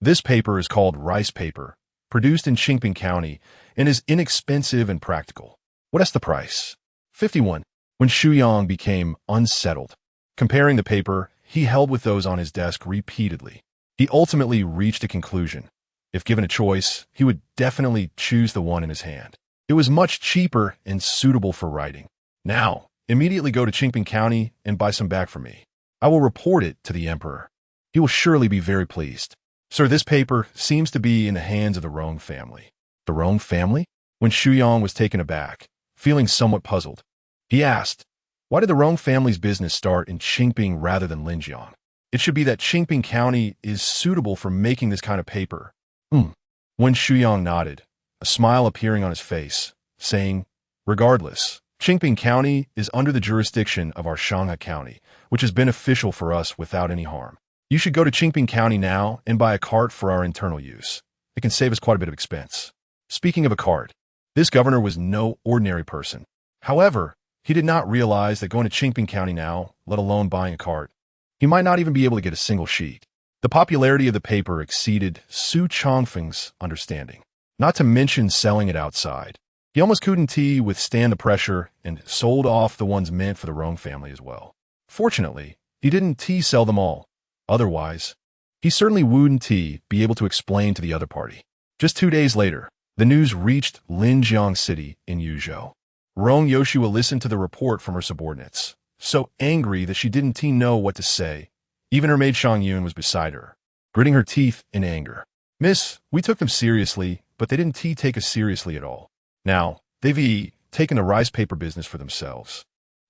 This paper is called rice paper, produced in Qingping County, and is inexpensive and practical." "What is the price?" 51. When Shuyang became unsettled, comparing the paper he held with those on his desk repeatedly, he ultimately reached a conclusion. If given a choice, he would definitely choose the one in his hand. It was much cheaper and suitable for writing. "Now, immediately go to Qingping County and buy some back for me. I will report it to the emperor. He will surely be very pleased." "Sir, this paper seems to be in the hands of the Rong family." "The Rong family?" When Shuyang was taken aback, feeling somewhat puzzled, he asked, "Why did the Rong family's business start in Qingping rather than Linjiang? It should be that Qingping County is suitable for making this kind of paper. Hmm. When Shuyang nodded, a smile appearing on his face, saying, regardless, Qingping County is under the jurisdiction of our Shanghai County, which is beneficial for us without any harm. You should go to Qingping County now and buy a cart for our internal use. It can save us quite a bit of expense. Speaking of a cart, this governor was no ordinary person. However, he did not realize that going to Qingping County now, let alone buying a cart, he might not even be able to get a single sheet. The popularity of the paper exceeded Su Chongfeng's understanding, not to mention selling it outside. He almost couldn't withstand the pressure and sold off the ones meant for the Rong family as well. Fortunately, he didn't sell them all. Otherwise, he certainly wouldn't be able to explain to the other party. Just 2 days later, the news reached Linjiang City in Yuzhou. Rong Yoshua listened to the report from her subordinates, so angry that she didn't know what to say. Even her maid Shang Yun was beside her, gritting her teeth in anger. Miss, we took them seriously, but they didn't take us seriously at all. Now, they've taken the rice paper business for themselves.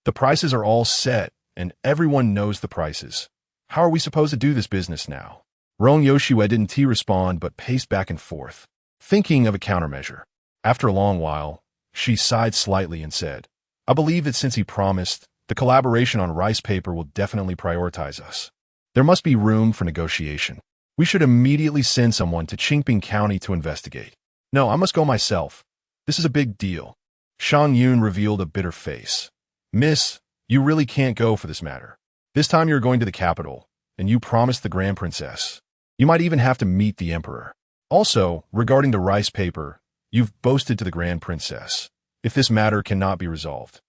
The prices are all set, and everyone knows the prices. How are we supposed to do this business now? Rong Yoshua didn't respond but paced back and forth, thinking of a countermeasure. After a long while, she sighed slightly and said, I believe that since he promised, the collaboration on rice paper will definitely prioritize us. There must be room for negotiation. We should immediately send someone to Qingping County to investigate. No, I must go myself. This is a big deal. Shang Yun revealed a bitter face. Miss, you really can't go for this matter. This time you're going to the capital, and you promised the Grand Princess. You might even have to meet the Emperor. Also, regarding the rice paper, you've boasted to the Grand Princess, if this matter cannot be resolved.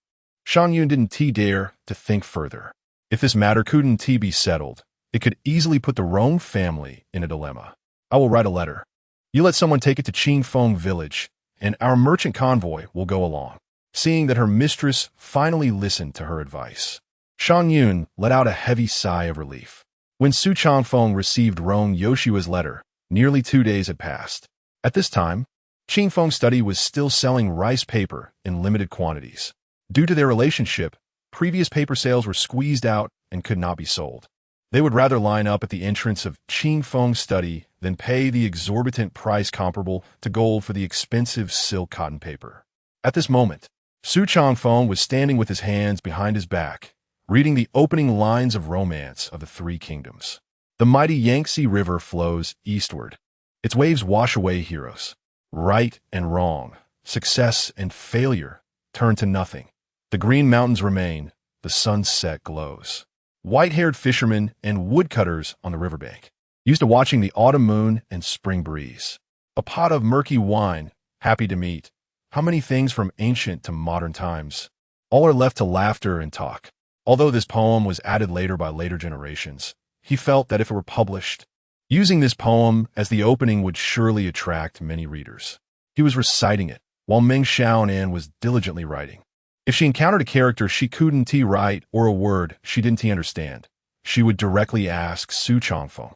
Shang Yun didn't dare to think further. If this matter couldn't be settled, it could easily put the Rong family in a dilemma. I will write a letter. You let someone take it to Qingfeng village, and our merchant convoy will go along. Seeing that her mistress finally listened to her advice, Shang Yun let out a heavy sigh of relief. When Su Changfeng received Rong Yoshua's letter, nearly 2 days had passed. At this time, Qingfeng Study was still selling rice paper in limited quantities. Due to their relationship, previous paper sales were squeezed out and could not be sold. They would rather line up at the entrance of Qingfeng Study than pay the exorbitant price comparable to gold for the expensive silk cotton paper. At this moment, Su Changfeng was standing with his hands behind his back, reading the opening lines of Romance of the Three Kingdoms. The mighty Yangtze River flows eastward. Its waves wash away heroes. Right and wrong, success and failure turn to nothing. The green mountains remain, the sunset glows. White-haired fishermen and woodcutters on the riverbank, used to watching the autumn moon and spring breeze. A pot of murky wine, happy to meet. How many things from ancient to modern times. All are left to laughter and talk. Although this poem was added later by later generations, he felt that if it were published, using this poem as the opening would surely attract many readers. He was reciting it, while Meng Xiaonan was diligently writing. If she encountered a character she couldn't write or a word she didn't understand, she would directly ask Su Changfeng.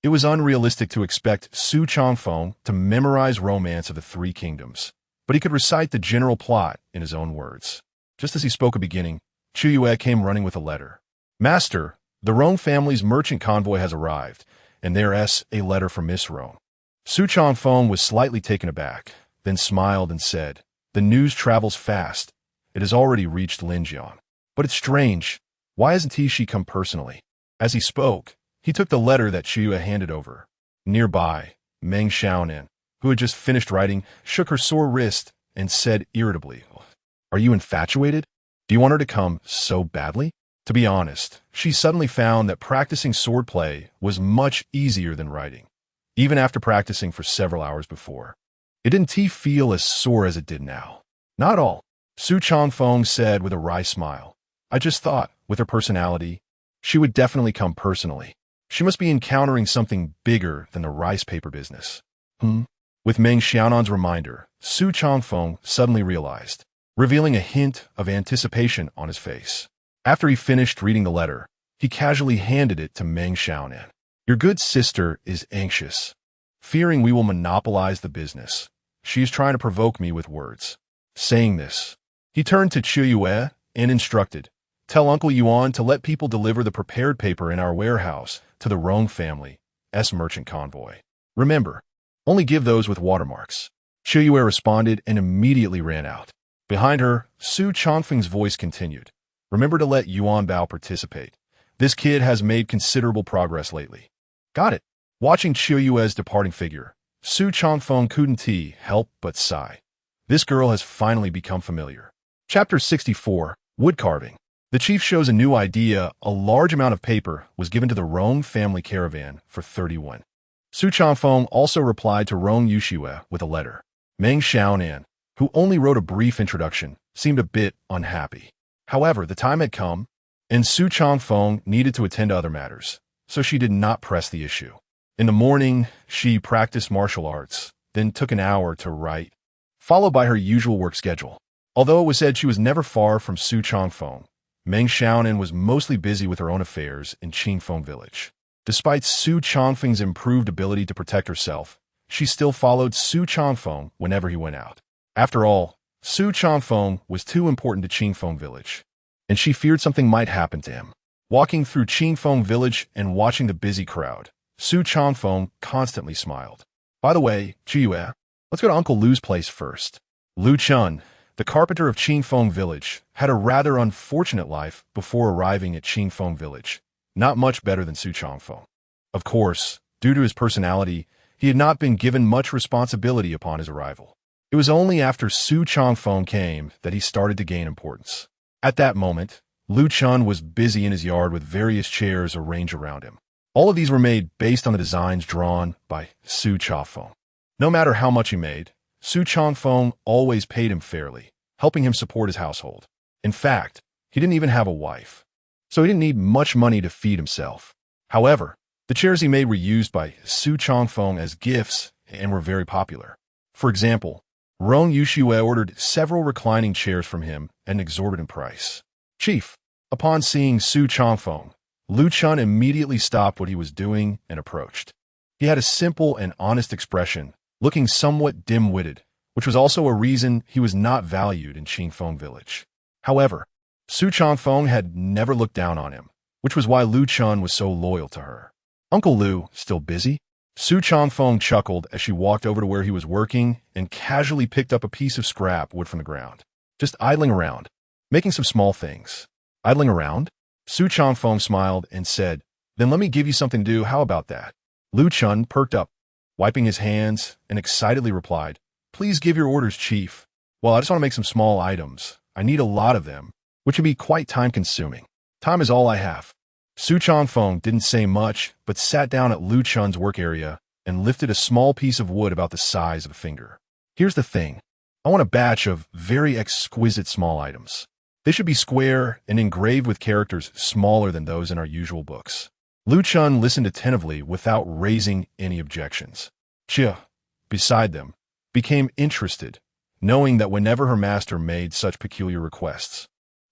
It was unrealistic to expect Su Changfeng to memorize Romance of the Three Kingdoms, but he could recite the general plot in his own words. Just as he spoke a beginning, Chu Yue came running with a letter. Master, the Rong family's merchant convoy has arrived, and there's a letter from Miss Rong. Su Changfeng was slightly taken aback, then smiled and said, The news travels fast. It has already reached Linjiang. But it's strange. Why hasn't she come personally? As he spoke, he took the letter that Chiyue handed over. Nearby, Meng Xiaonan, who had just finished writing, shook her sore wrist and said irritably, Are you infatuated? Do you want her to come so badly? To be honest, she suddenly found that practicing swordplay was much easier than writing, even after practicing for several hours before. It didn't feel as sore as it did now. Not all. Su Changfeng said with a wry smile. I just thought, with her personality, she would definitely come personally. She must be encountering something bigger than the rice paper business. With Meng Xiaonan's reminder, Su Changfeng suddenly realized, revealing a hint of anticipation on his face. After he finished reading the letter, he casually handed it to Meng Xiaonan. Your good sister is anxious, fearing we will monopolize the business. She is trying to provoke me with words. Saying this, he turned to Chu Yue and instructed, Tell Uncle Yuan to let people deliver the prepared paper in our warehouse to the Rong family's merchant convoy. Remember, Only give those with watermarks. Qiuyue responded and immediately ran out. Behind her, Su Chongfeng's voice continued. Remember to let Yuan Bao participate. This kid has made considerable progress lately. Got it. Watching Qiuyue's departing figure, Su Chongfeng couldn't help but sigh. This girl has finally become familiar. Chapter 64, Wood Carving. The chief shows a new idea. A large amount of paper was given to the Rong family caravan for 31. Su Chongfeng also replied to Rong Yushue with a letter. Meng Xiaonan, who only wrote a brief introduction, seemed a bit unhappy. However, the time had come, and Su Chongfeng needed to attend to other matters, so she did not press the issue. In the morning, she practiced martial arts, then took an hour to write, followed by her usual work schedule. Although it was said she was never far from Su Chongfeng, Meng Xiaonan was mostly busy with her own affairs in Qingfeng village. Despite Su Chongfeng's improved ability to protect herself, she still followed Su Chongfeng whenever he went out. After all, Su Chongfeng was too important to Qingfeng village, and she feared something might happen to him. Walking through Qingfeng village and watching the busy crowd, Su Chongfeng constantly smiled. By the way, Qiuyue, let's go to Uncle Lu's place first. Lu Chun, the carpenter of Qingfeng village, had a rather unfortunate life before arriving at Qingfeng village. Not much better than Su Chongfeng. Of course, due to his personality, he had not been given much responsibility upon his arrival. It was only after Su Chongfeng came that he started to gain importance. At that moment, Lu Chun was busy in his yard with various chairs arranged around him. All of these were made based on the designs drawn by Su Chongfeng. No matter how much he made, Su Chongfeng always paid him fairly, helping him support his household. In fact, he didn't even have a wife, so he didn't need much money to feed himself. However, the chairs he made were used by Su Chongfeng as gifts and were very popular. For example, Rong Yushue ordered several reclining chairs from him at an exorbitant price. Chief, upon seeing Su Chongfeng, Lu Chun immediately stopped what he was doing and approached. He had a simple and honest expression, looking somewhat dim-witted, which was also a reason he was not valued in Qingfeng village. However, Su Chongfeng had never looked down on him, which was why Lu Chun was so loyal to her. Uncle Lu, still busy? Su Chongfeng chuckled as she walked over to where he was working and casually picked up a piece of scrap wood from the ground. Just idling around, making some small things. Idling around? Su Chongfeng smiled and said, Then let me give you something to do, how about that? Lu Chun perked up, wiping his hands, and excitedly replied, Please give your orders, Chief. Well, I just want to make some small items. I need a lot of them, which would be quite time-consuming. Time is all I have. Su Chongfeng didn't say much, but sat down at Lu Chun's work area and lifted a small piece of wood about the size of a finger. Here's the thing. I want a batch of very exquisite small items. They should be square and engraved with characters smaller than those in our usual books. Lu Chun listened attentively without raising any objections. Chia, beside them, became interested, knowing that whenever her master made such peculiar requests,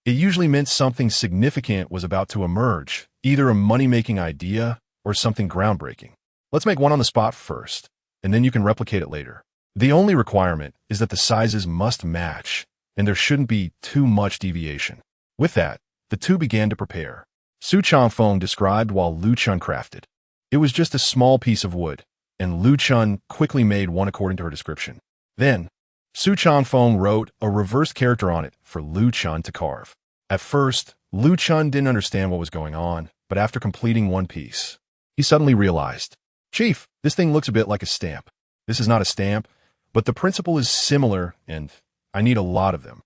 it usually meant something significant was about to emerge, either a money-making idea or something groundbreaking. Let's make one on the spot first, and then you can replicate it later. The only requirement is that the sizes must match, and there shouldn't be too much deviation. With that, the two began to prepare. Su Chongfeng described while Lu Chun crafted. It was just a small piece of wood, and Lu Chun quickly made one according to her description. Then, Su Chongfeng wrote a reversed character on it for Lu Chun to carve. At first, Lu Chun didn't understand what was going on, but after completing one piece, he suddenly realized, Chief, this thing looks a bit like a stamp. This is not a stamp, but the principle is similar, and I need a lot of them.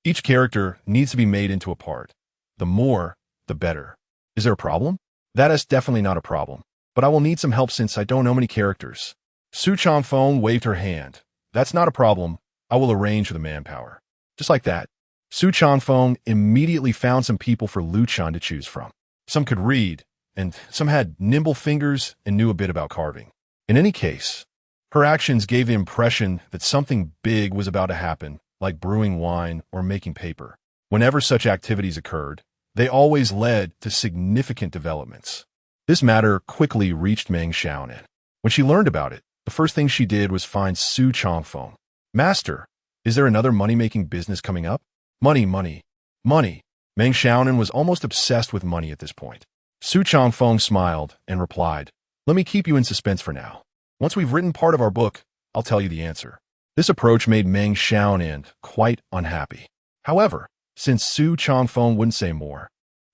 Each character needs to be made into a part. The more, the better. Is there a problem? That is definitely not a problem, but I will need some help since I don't know many characters. Su Chongfeng waved her hand. That's not a problem. I will arrange for the manpower. Just like that, Su Chongfeng immediately found some people for Lu Chun to choose from. Some could read, and some had nimble fingers and knew a bit about carving. In any case, her actions gave the impression that something big was about to happen, like brewing wine or making paper. Whenever such activities occurred, they always led to significant developments. This matter quickly reached Meng Xiaonan. When she learned about it, the first thing she did was find Su Chongfeng. Master, is there another money-making business coming up? Money, money, money. Meng Xiaonan was almost obsessed with money at this point. Su Chongfeng smiled and replied, Let me keep you in suspense for now. Once we've written part of our book, I'll tell you the answer. This approach made Meng Xiaonan quite unhappy. However, since Su Changfeng wouldn't say more,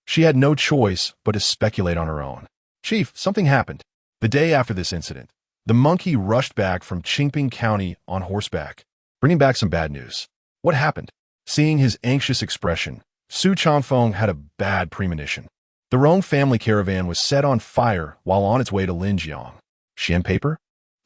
she had no choice but to speculate on her own. Chief, something happened. The day after this incident, the monkey rushed back from Qingping County on horseback, bringing back some bad news. What happened? Seeing his anxious expression, Su Changfeng had a bad premonition. The Rong family caravan was set on fire while on its way to Linjiang. Xian paper?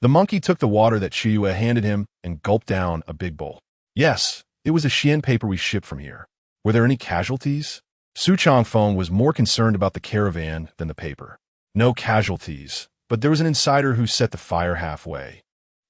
The monkey took the water that Chiyue handed him and gulped down a big bowl. Yes, it was the Xian paper we shipped from here. Were there any casualties? Su Changfeng was more concerned about the caravan than the paper. No casualties, but there was an insider who set the fire halfway,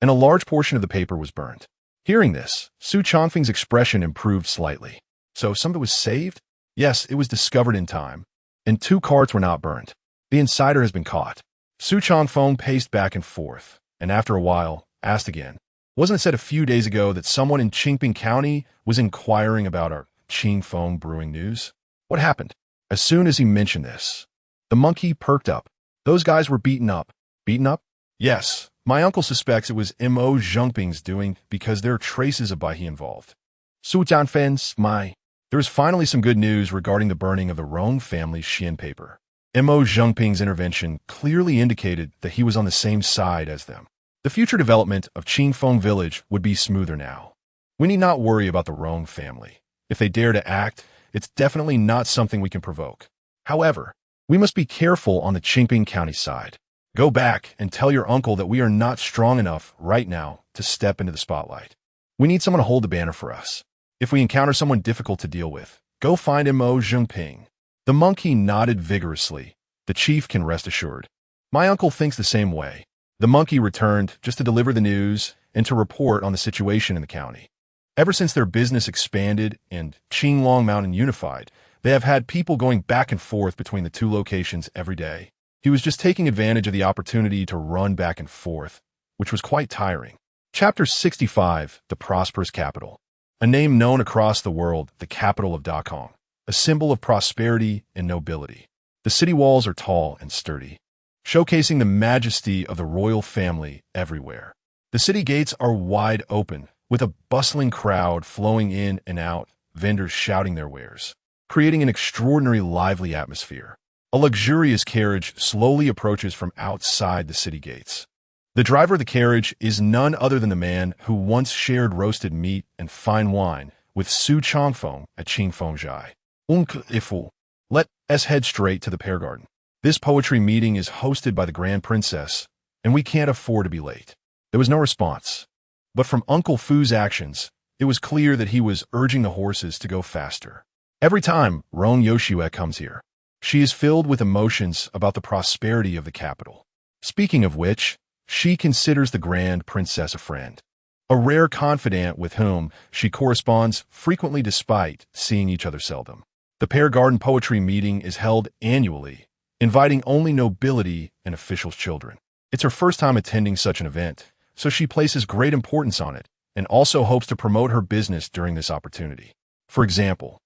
and a large portion of the paper was burnt. Hearing this, Su Changfeng's expression improved slightly. So some of it was saved? Yes, it was discovered in time, and 2 carts were not burnt. The insider has been caught. Su Changfeng paced back and forth, and after a while, asked again. Wasn't it said a few days ago that someone in Qingping County was inquiring about our Qingfeng brewing news? What happened? As soon as he mentioned this, the monkey perked up. Those guys were beaten up. Beaten up? Yes. My uncle suspects it was Mo Zhengping's doing because there are traces of Baihe involved. Su Jianfen's There is finally some good news regarding the burning of the Rong family's Xian paper. Mo Zhengping's intervention clearly indicated that he was on the same side as them. The future development of Qingfeng village would be smoother now. We need not worry about the Rong family. If they dare to act, it's definitely not something we can provoke. However, we must be careful on the Qingping County side. Go back and tell your uncle that we are not strong enough right now to step into the spotlight. We need someone to hold the banner for us. If we encounter someone difficult to deal with, go find Mo Zhengping. The monkey nodded vigorously. The chief can rest assured. My uncle thinks the same way. The monkey returned just to deliver the news and to report on the situation in the county. Ever since their business expanded and Qinglong Mountain unified, they have had people going back and forth between the 2 locations every day. He was just taking advantage of the opportunity to run back and forth, which was quite tiring. Chapter 65, The Prosperous Capital. A name known across the world, the capital of Dakong, a symbol of prosperity and nobility. The city walls are tall and sturdy, showcasing the majesty of the royal family everywhere. The city gates are wide open, with a bustling crowd flowing in and out, vendors shouting their wares, creating an extraordinary lively atmosphere. A luxurious carriage slowly approaches from outside the city gates. The driver of the carriage is none other than the man who once shared roasted meat and fine wine with Su Changfeng at Qingfengjai. Ifu. Let us head straight to the pear garden. This poetry meeting is hosted by the Grand Princess, and we can't afford to be late. There was no response. But from Uncle Fu's actions, it was clear that he was urging the horses to go faster. Every time Rong Yoshue comes here, she is filled with emotions about the prosperity of the capital. Speaking of which, she considers the Grand Princess a friend, a rare confidant with whom she corresponds frequently despite seeing each other seldom. The Pear Garden Poetry Meeting is held annually, inviting only nobility and officials' children. It's her first time attending such an event, so she places great importance on it and also hopes to promote her business during this opportunity. For example,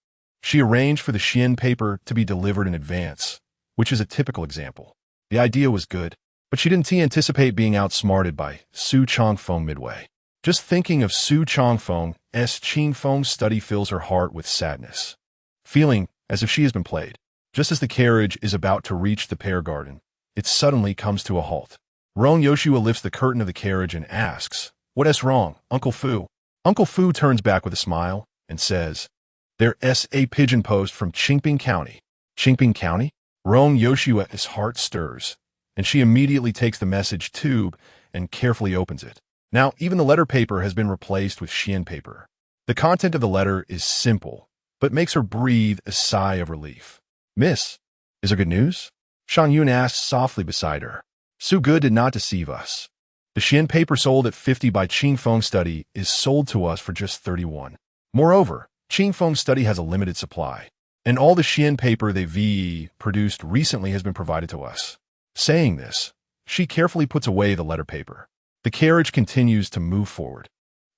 she arranged for the Xian paper to be delivered in advance, which is a typical example. The idea was good, but she didn't anticipate being outsmarted by Su Changfeng midway. Just thinking of Su Changfeng's Qingfeng study fills her heart with sadness, feeling as if she has been played. Just as the carriage is about to reach the pear garden, it suddenly comes to a halt. Rong Yoshua lifts the curtain of the carriage and asks, "What is wrong, Uncle Fu?" Uncle Fu turns back with a smile and says, "There's a pigeon post from Qingping County." Qingping County? Rong Yoshua's heart stirs, and she immediately takes the message tube and carefully opens it. Now, even the letter paper has been replaced with Xian paper. The content of the letter is simple, but makes her breathe a sigh of relief. "Miss, is there good news?" Shan Yun asks softly beside her. "Su Good did not deceive us. The Xian paper sold at 50 by Qingfeng Study is sold to us for just 31. Moreover, Qingfeng Study has a limited supply, and all the Xian paper they VE produced recently has been provided to us." Saying this, she carefully puts away the letter paper. The carriage continues to move forward,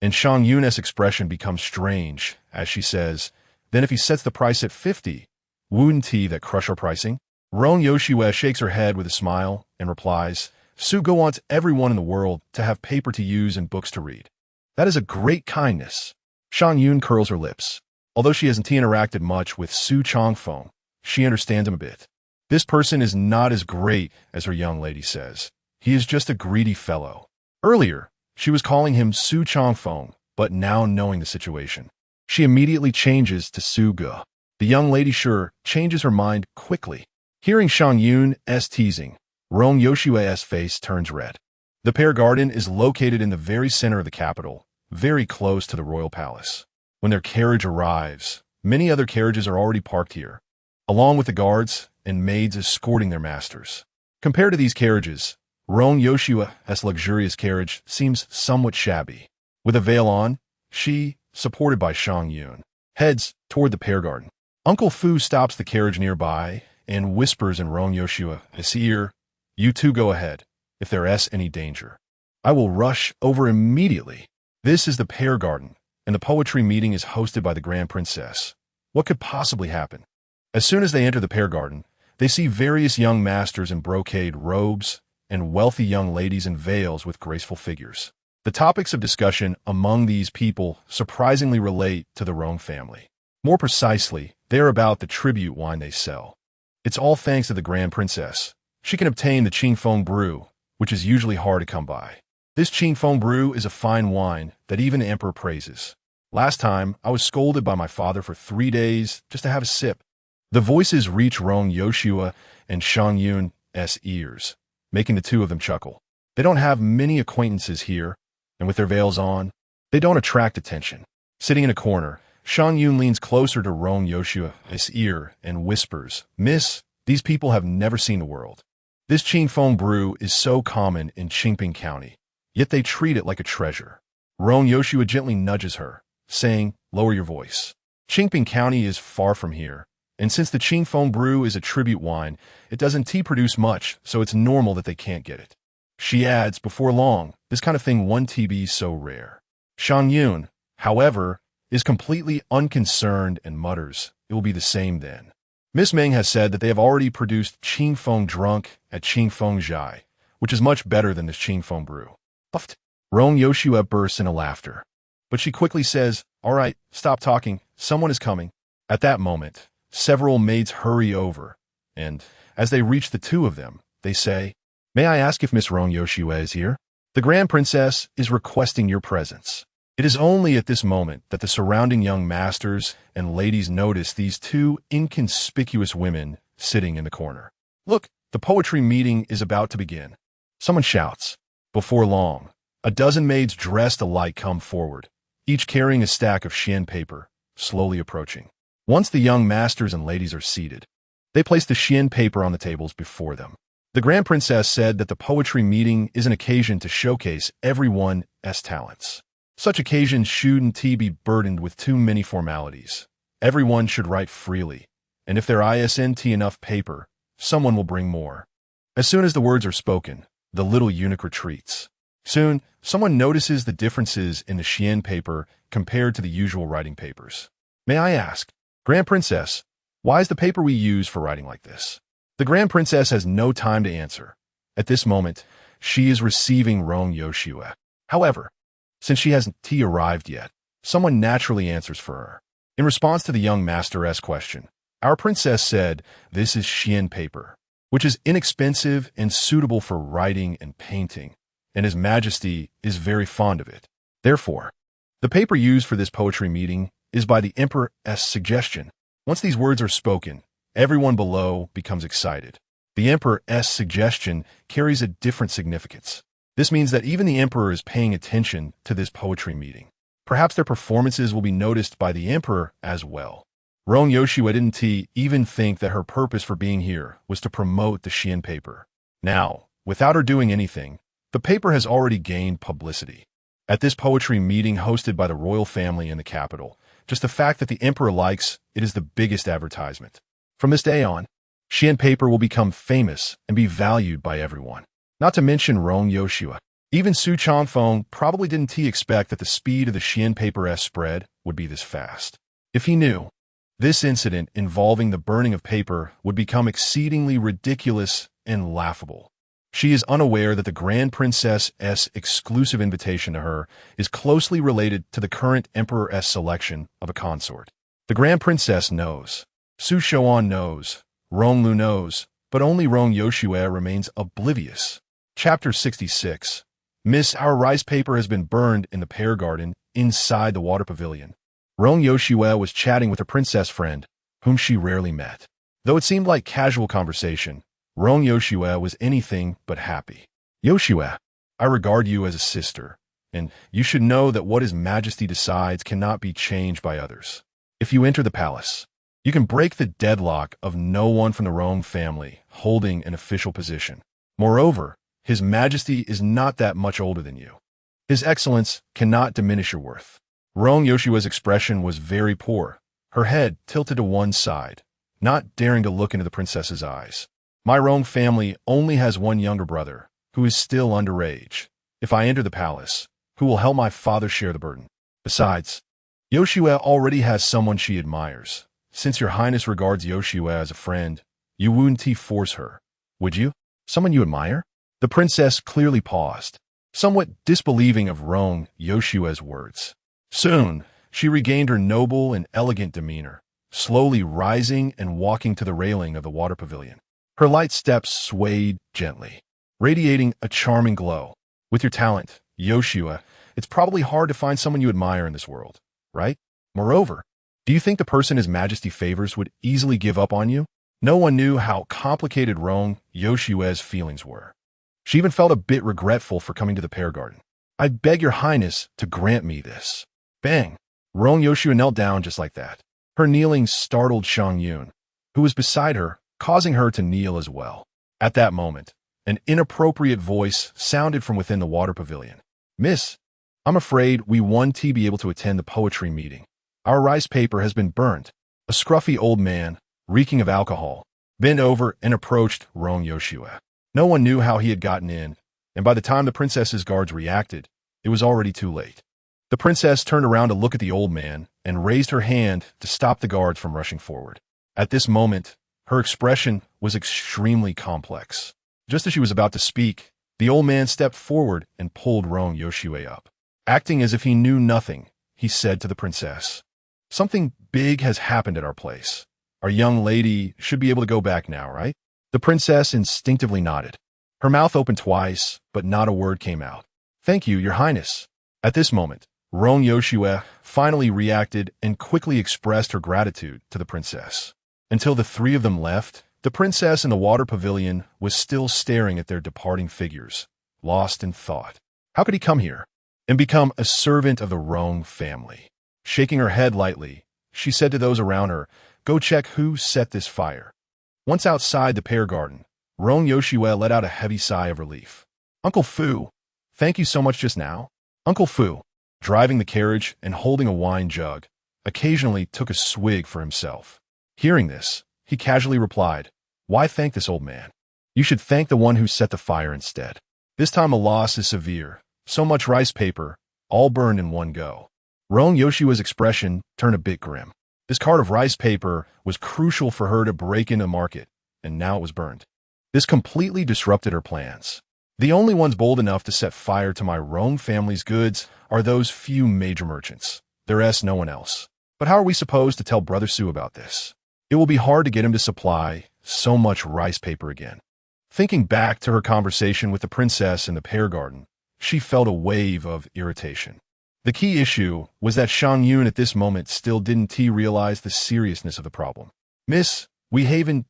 and Shang Yun's expression becomes strange as she says, "Then if he sets the price at 50, wouldn't he that crush our pricing?" Rong Yoshua shakes her head with a smile and replies, Sugo wants everyone in the world to have paper to use and books to read. That is a great kindness. Shang Yun curls her lips. Although she hasn't interacted much with Su Changfeng, she understands him a bit. This person is not as great as her young lady says. He is just a greedy fellow. Earlier, she was calling him Su Changfeng, but now knowing the situation, she immediately changes to Sugo. The young lady sure changes her mind quickly. Hearing Shang Yun's teasing, Rong Yoshua's face turns red. The Pear Garden is located in the very center of the capital, very close to the royal palace. When their carriage arrives, many other carriages are already parked here, along with the guards and maids escorting their masters. Compared to these carriages, Rong Yoshua's luxurious carriage seems somewhat shabby. With a veil on, she, supported by Shang Yun, heads toward the Pear Garden. Uncle Fu stops the carriage nearby and whispers in Rong Yoshua's ear, "You two go ahead. If there's any danger, I will rush over immediately." This is the Pear Garden, and the poetry meeting is hosted by the Grand Princess. What could possibly happen? As soon as they enter the Pear Garden, they see various young masters in brocade robes and wealthy young ladies in veils with graceful figures. The topics of discussion among these people surprisingly relate to the Rong family. More precisely, they are about the tribute wine they sell. It's all thanks to the Grand Princess. She can obtain the Qingfeng brew, which is usually hard to come by. This Qingfeng brew is a fine wine that even the emperor praises. Last time, I was scolded by my father for 3 days just to have a sip. The voices reach Rong Yoshua and Shang Yun's ears, making the two of them chuckle. They don't have many acquaintances here, and with their veils on, they don't attract attention. Sitting in a corner, Shang Yun leans closer to Rong Yoshua's ear and whispers, "Miss, these people have never seen the world. This Qingfeng brew is so common in Qingping County, yet they treat it like a treasure." Rong Yoshua gently nudges her, saying, "Lower your voice. Qingping County is far from here, and since the Qingfeng brew is a tribute wine, it doesn't produce much, so it's normal that they can't get it." She adds, "Before long, this kind of thing won't be so rare." Shang Yun, however, is completely unconcerned and mutters, "It will be the same then." Miss Meng has said that they have already produced Qingfeng drunk at Qingfeng Zhai, which is much better than this Qingfeng brew. Puffed. Rong Yoshua bursts into laughter. But she quickly says, "All right, stop talking. Someone is coming." At that moment, several maids hurry over, and, as they reach the two of them, they say, "May I ask if Miss Rong Yoshua is here? The Grand Princess is requesting your presence." It is only at this moment that the surrounding young masters and ladies notice these two inconspicuous women sitting in the corner. "Look, the poetry meeting is about to begin." Someone shouts. Before long, a dozen maids dressed alike come forward, each carrying a stack of Xian paper, slowly approaching. Once the young masters and ladies are seated, they place the Xian paper on the tables before them. The Grand Princess said that the poetry meeting is an occasion to showcase everyone's talents. Such occasions shouldn't be burdened with too many formalities. Everyone should write freely, and if there isn't enough paper, someone will bring more. As soon as the words are spoken, the little eunuch retreats. Soon, someone notices the differences in the Xian paper compared to the usual writing papers. "May I ask, Grand Princess, why is the paper we use for writing like this?" The Grand Princess has no time to answer. At this moment, she is receiving Rong Yoshua. However, since she hasn't arrived yet, someone naturally answers for her. In response to the young master's question, our princess said, "This is Xian paper, which is inexpensive and suitable for writing and painting, and His Majesty is very fond of it. Therefore, the paper used for this poetry meeting is by the emperor's suggestion." Once these words are spoken, everyone below becomes excited. The emperor's suggestion carries a different significance. This means that even the emperor is paying attention to this poetry meeting. Perhaps their performances will be noticed by the emperor as well. Rong Yoshua didn't even think that her purpose for being here was to promote the Xian paper. Now, without her doing anything, the paper has already gained publicity. At this poetry meeting hosted by the royal family in the capital, just the fact that the emperor likes it is the biggest advertisement. From this day on, Xian paper will become famous and be valued by everyone. Not to mention Rong Yoshua. Even Su Changfeng probably didn't expect that the speed of the Xian paper's spread would be this fast. If he knew, this incident involving the burning of paper would become exceedingly ridiculous and laughable. She is unaware that the Grand Princess's exclusive invitation to her is closely related to the current Emperor's selection of a consort. The Grand Princess knows. Su Shouan knows. Rong Lu knows. But only Rong Yoshue remains oblivious. Chapter 66. Miss, our rice paper has been burned in the pear garden inside the water pavilion. Rong Yoshue was chatting with a princess friend, whom she rarely met. Though it seemed like casual conversation, Rong Yoshue was anything but happy. Yoshue, I regard you as a sister, and you should know that what His Majesty decides cannot be changed by others. If you enter the palace, you can break the deadlock of no one from the Rong family holding an official position. Moreover, His Majesty is not that much older than you. His Excellence cannot diminish your worth. Rong Yoshue's expression was very poor, her head tilted to one side, not daring to look into the princess's eyes. My Rong family only has one younger brother, who is still underage. If I enter the palace, who will help my father share the burden? Besides, Yoshue already has someone she admires. Since your highness regards Yoshue as a friend, you wouldn't force her, would you? Someone you admire? The princess clearly paused, somewhat disbelieving of Rong Yoshue's words. Soon, she regained her noble and elegant demeanor, slowly rising and walking to the railing of the water pavilion. Her light steps swayed gently, radiating a charming glow. With your talent, Yoshue, it's probably hard to find someone you admire in this world, right? Moreover, do you think the person His Majesty favors would easily give up on you? No one knew how complicated Rong Yoshue's feelings were. She even felt a bit regretful for coming to the pear garden. I beg your highness to grant me this. Bang! Rong Yoshue knelt down just like that. Her kneeling startled Shang Yun, who was beside her, causing her to kneel as well. At that moment, an inappropriate voice sounded from within the water pavilion. Miss, I'm afraid we won't be able to attend the poetry meeting. Our rice paper has been burnt. A scruffy old man, reeking of alcohol, bent over and approached Rong Yoshue. No one knew how he had gotten in, and by the time the princess's guards reacted, it was already too late. The princess turned around to look at the old man and raised her hand to stop the guards from rushing forward. At this moment, her expression was extremely complex. Just as she was about to speak, the old man stepped forward and pulled Rong Yoshue up. Acting as if he knew nothing, he said to the princess, Something big has happened at our place. Our young lady should be able to go back now, right? The princess instinctively nodded. Her mouth opened twice, but not a word came out. Thank you, your highness. At this moment, Rong Yoshue finally reacted and quickly expressed her gratitude to the princess. Until the three of them left, the princess in the water pavilion was still staring at their departing figures, lost in thought. How could he come here and become a servant of the Rong family? Shaking her head lightly, she said to those around her, Go check who set this fire. Once outside the pear garden, Rong Yoshue let out a heavy sigh of relief. Uncle Fu, thank you so much just now. Uncle Fu, driving the carriage and holding a wine jug, occasionally took a swig for himself. Hearing this, he casually replied, Why thank this old man? You should thank the one who set the fire instead. This time the loss is severe. So much rice paper, all burned in one go. Rong Yoshue's expression turned a bit grim. This cart of rice paper was crucial for her to break into the market, and now it was burned. This completely disrupted her plans. The only ones bold enough to set fire to my Rong family's goods are those few major merchants. There's no one else. But how are we supposed to tell Brother Su about this? It will be hard to get him to supply so much rice paper again. Thinking back to her conversation with the princess in the pear garden, she felt a wave of irritation. The key issue was that Shang Yun at this moment still didn't realize the seriousness of the problem. Miss, we haven't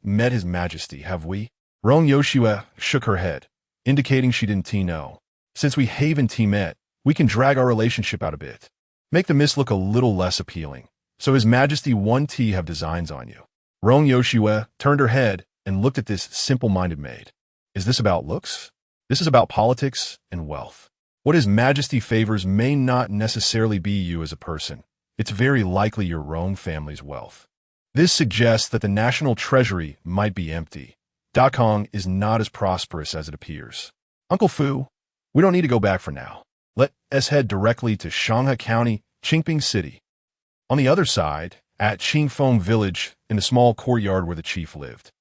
met His Majesty, have we? Rong Yoshue shook her head, indicating she didn't know. Since we haven't met, we can drag our relationship out a bit. Make the miss look a little less appealing, so His Majesty won't have designs on you. Rong Yoshue turned her head and looked at this simple-minded maid. Is this about looks? This is about politics and wealth. What His Majesty favors may not necessarily be you as a person. It's very likely your Rong family's wealth. This suggests that the national treasury might be empty. Dakong is not as prosperous as it appears. Uncle Fu, we don't need to go back for now. Let us head directly to Shanghai County, Qingping City. On the other side, at Qingfeng Village, in the small courtyard where the chief lived,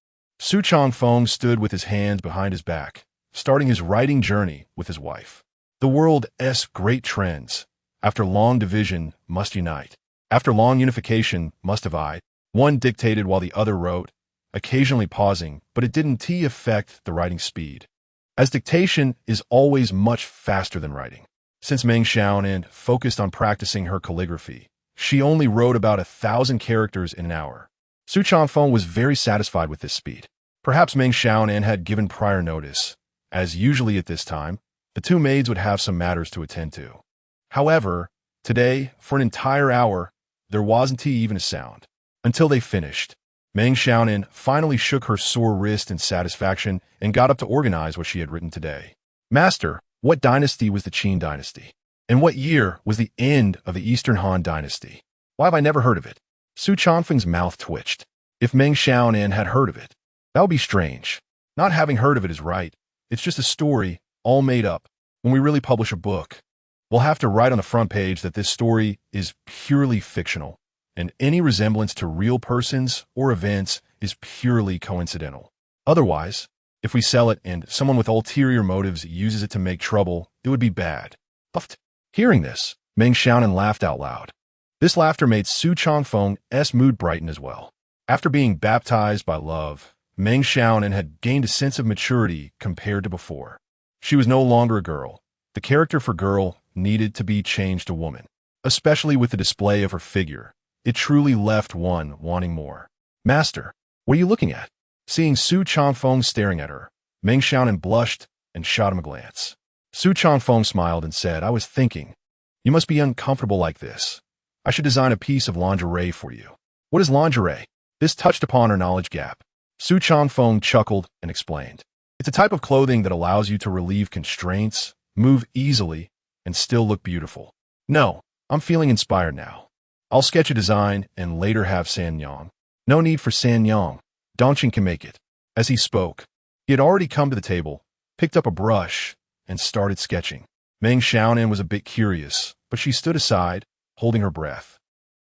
Su Changfeng stood with his hands behind his back, starting his writing journey with his wife. The world's great trends, after long division, must unite. After long unification, must divide. One dictated while the other wrote, occasionally pausing, but it didn't affect the writing speed, as dictation is always much faster than writing. Since Meng Xiaonan focused on practicing her calligraphy, she only wrote about 1,000 characters in an hour. Su Changfeng was very satisfied with this speed. Perhaps Meng Xiaonan had given prior notice, as usually at this time, the two maids would have some matters to attend to. However, today, for an entire hour, there wasn't even a sound. Until they finished, Meng Xiaonan finally shook her sore wrist in satisfaction and got up to organize what she had written today. Master, what dynasty was the Qin dynasty? And what year was the end of the Eastern Han dynasty? Why have I never heard of it? Su Changfeng's mouth twitched. If Meng Xiaonan had heard of it, that would be strange. Not having heard of it is right. It's just a story, all made up. When we really publish a book, we'll have to write on the front page that this story is purely fictional, and any resemblance to real persons or events is purely coincidental. Otherwise, if we sell it and someone with ulterior motives uses it to make trouble, it would be bad. Puffed. Hearing this, Meng Xiaonan laughed out loud. This laughter made Su Changfeng's mood brighten as well. After being baptized by love, Meng Xiaonan had gained a sense of maturity compared to before. She was no longer a girl. The character for girl needed to be changed to woman, especially with the display of her figure. It truly left one wanting more. Master, what are you looking at? Seeing Su Changfeng staring at her, Meng Xiaonan blushed and shot him a glance. Su Changfeng smiled and said, I was thinking, you must be uncomfortable like this. I should design a piece of lingerie for you. What is lingerie? This touched upon her knowledge gap. Su Changfeng chuckled and explained. It's a type of clothing that allows you to relieve constraints, move easily, and still look beautiful. No, I'm feeling inspired now. I'll sketch a design and later have Sanyang. No need for Sanyang. Dongqing can make it. As he spoke, he had already come to the table, picked up a brush, and started sketching. Meng Xiaonan was a bit curious, but she stood aside, holding her breath,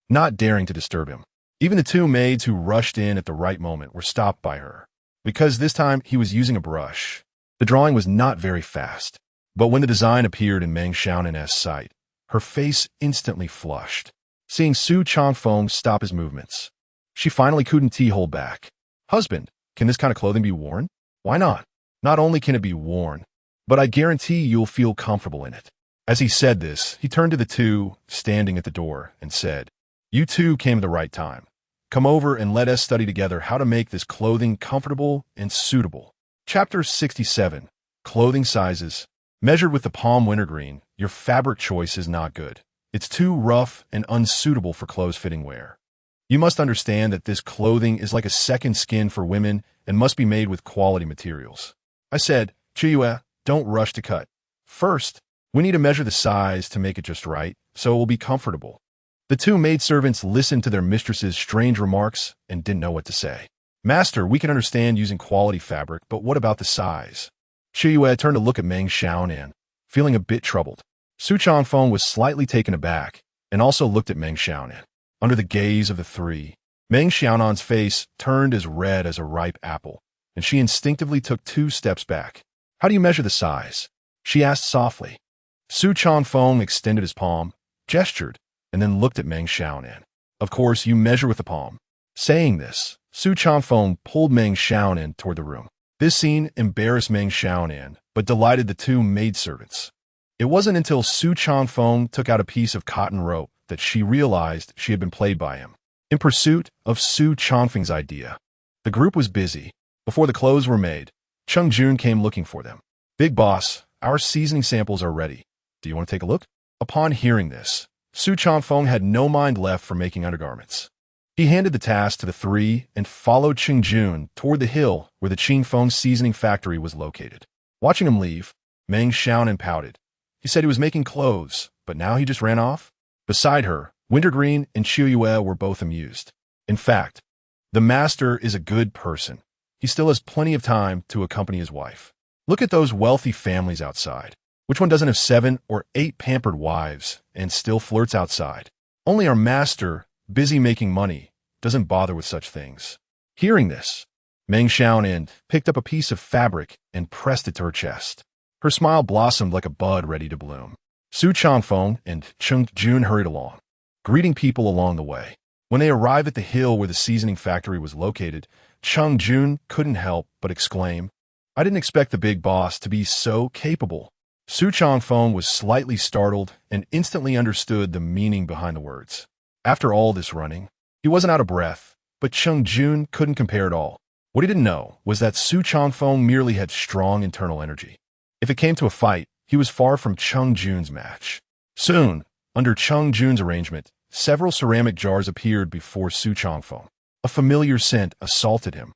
not daring to disturb him. Even the two maids who rushed in at the right moment were stopped by her, because this time he was using a brush. The drawing was not very fast, but when the design appeared in Meng Xiaonan's sight, her face instantly flushed. Seeing Su Changfeng stop his movements, she finally couldn't hold back. Husband, can this kind of clothing be worn? Why not? Not only can it be worn, but I guarantee you'll feel comfortable in it. As he said this, he turned to the two standing at the door and said, You two came at the right time. Come over and let us study together how to make this clothing comfortable and suitable. Chapter 67. Clothing Sizes. Measured with the palm wintergreen, your fabric choice is not good. It's too rough and unsuitable for clothes-fitting wear. You must understand that this clothing is like a second skin for women and must be made with quality materials. I said, Chiyue, don't rush to cut. First, we need to measure the size to make it just right, so it will be comfortable. The two maidservants listened to their mistress's strange remarks and didn't know what to say. Master, we can understand using quality fabric, but what about the size? Chiyue turned to look at Meng Xiaonan, feeling a bit troubled. Su Changfeng was slightly taken aback and also looked at Meng Xiaonan. Under the gaze of the three, Meng Xiaonan's face turned as red as a ripe apple, and she instinctively took 2 steps back. How do you measure the size? She asked softly. Su Changfeng extended his palm, gestured, and then looked at Meng Xiaonan. Of course, you measure with the palm. Saying this, Su Changfeng pulled Meng Xiaonan toward the room. This scene embarrassed Meng Xiaonan, but delighted the two maidservants. It wasn't until Su Changfeng took out a piece of cotton rope that she realized she had been played by him. In pursuit of Su Changfeng's idea, the group was busy. Before the clothes were made, Cheng Jun came looking for them. Big boss, our seasoning samples are ready. Do you want to take a look? Upon hearing this, Su Changfeng had no mind left for making undergarments. He handed the task to the three and followed Cheng Jun toward the hill where the Qingfeng seasoning factory was located. Watching him leave, Meng Xiaonan pouted. He said he was making clothes, but now he just ran off? Beside her, Wintergreen and Chiyue were both amused. In fact, the master is a good person. He still has plenty of time to accompany his wife. Look at those wealthy families outside. Which one doesn't have 7 or 8 pampered wives and still flirts outside? Only our master, busy making money, doesn't bother with such things. Hearing this, Meng Xiaonan picked up a piece of fabric and pressed it to her chest. Her smile blossomed like a bud ready to bloom. Su Changfeng and Cheng Jun hurried along, greeting people along the way. When they arrived at the hill where the seasoning factory was located, Cheng Jun couldn't help but exclaim, "I didn't expect the big boss to be so capable." Su Changfeng was slightly startled and instantly understood the meaning behind the words. After all this running, he wasn't out of breath, but Cheng Jun couldn't compare at all. What he didn't know was that Su Changfeng merely had strong internal energy. If it came to a fight, he was far from Cheng Jun's match. Soon, under Cheng Jun's arrangement, several ceramic jars appeared before Su Changfeng. A familiar scent assaulted him.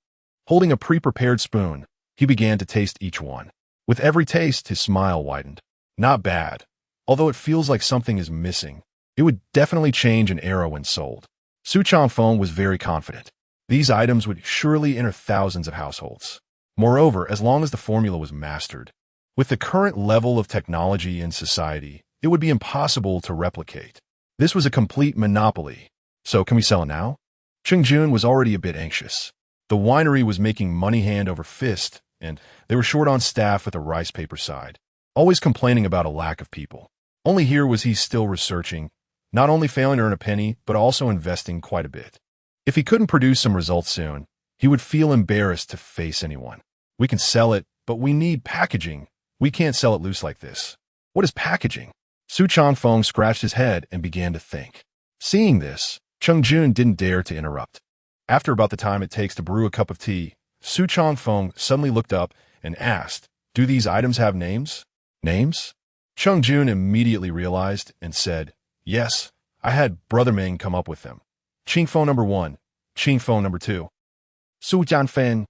Holding a pre-prepared spoon, he began to taste each one. With every taste, his smile widened. Not bad. Although it feels like something is missing, it would definitely change an era when sold. Su Changfeng was very confident. These items would surely enter thousands of households. Moreover, as long as the formula was mastered, with the current level of technology in society, it would be impossible to replicate. This was a complete monopoly. So can we sell it now? Cheng Jun was already a bit anxious. The winery was making money hand over fist, and they were short on staff at the rice paper side, always complaining about a lack of people. Only here was he still researching, not only failing to earn a penny, but also investing quite a bit. If he couldn't produce some results soon, he would feel embarrassed to face anyone. We can sell it, but we need packaging. We can't sell it loose like this. What is packaging? Su Changfeng scratched his head and began to think. Seeing this, Cheng Jun didn't dare to interrupt. After about the time it takes to brew a cup of tea, Su Changfeng suddenly looked up and asked, "Do these items have names?" Names? Cheng Jun immediately realized and said, "Yes, I had Brother Ming come up with them. Qingfeng number 1, Qingfeng number 2. Su Jianfeng.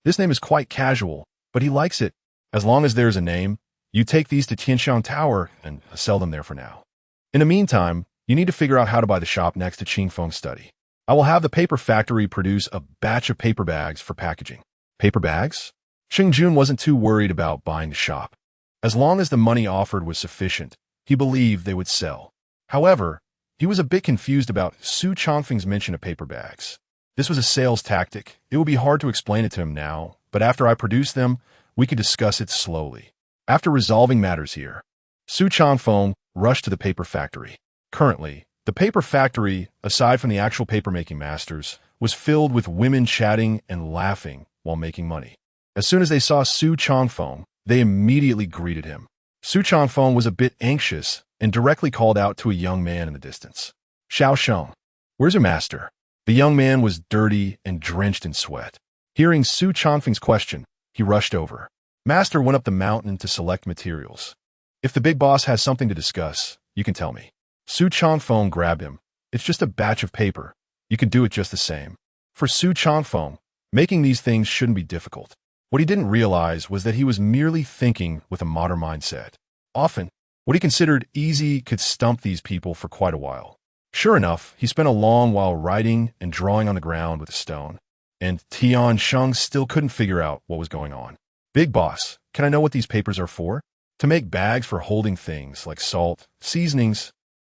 This name is quite casual, but he likes it. As long as there's a name, you take these to Tianxiang Tower and sell them there for now. In the meantime, you need to figure out how to buy the shop next to Qingfeng's study. I will have the paper factory produce a batch of paper bags for packaging." Paper bags? Cheng Jun wasn't too worried about buying the shop. As long as the money offered was sufficient, he believed they would sell. However, he was a bit confused about Su Changfeng's mention of paper bags. This was a sales tactic. It would be hard to explain it to him now, but after I produce them, we could discuss it slowly. After resolving matters here, Su Changfeng rushed to the paper factory. Currently, the paper factory, aside from the actual paper-making masters, was filled with women chatting and laughing while making money. As soon as they saw Su Changfeng, they immediately greeted him. Su Changfeng was a bit anxious and directly called out to a young man in the distance. "Xiao Sheng, where's your master?" The young man was dirty and drenched in sweat. Hearing Su Changfeng's question, he rushed over. Master went up the mountain to select materials. "If the big boss has something to discuss, you can tell me." Su Changfeng grabbed him. "It's just a batch of paper. You can do it just the same." For Su Changfeng, making these things shouldn't be difficult. What he didn't realize was that he was merely thinking with a modern mindset. Often, what he considered easy could stump these people for quite a while. Sure enough, he spent a long while writing and drawing on the ground with a stone, and Tian Sheng still couldn't figure out what was going on. "Big boss, can I know what these papers are for?" "To make bags for holding things like salt, seasonings,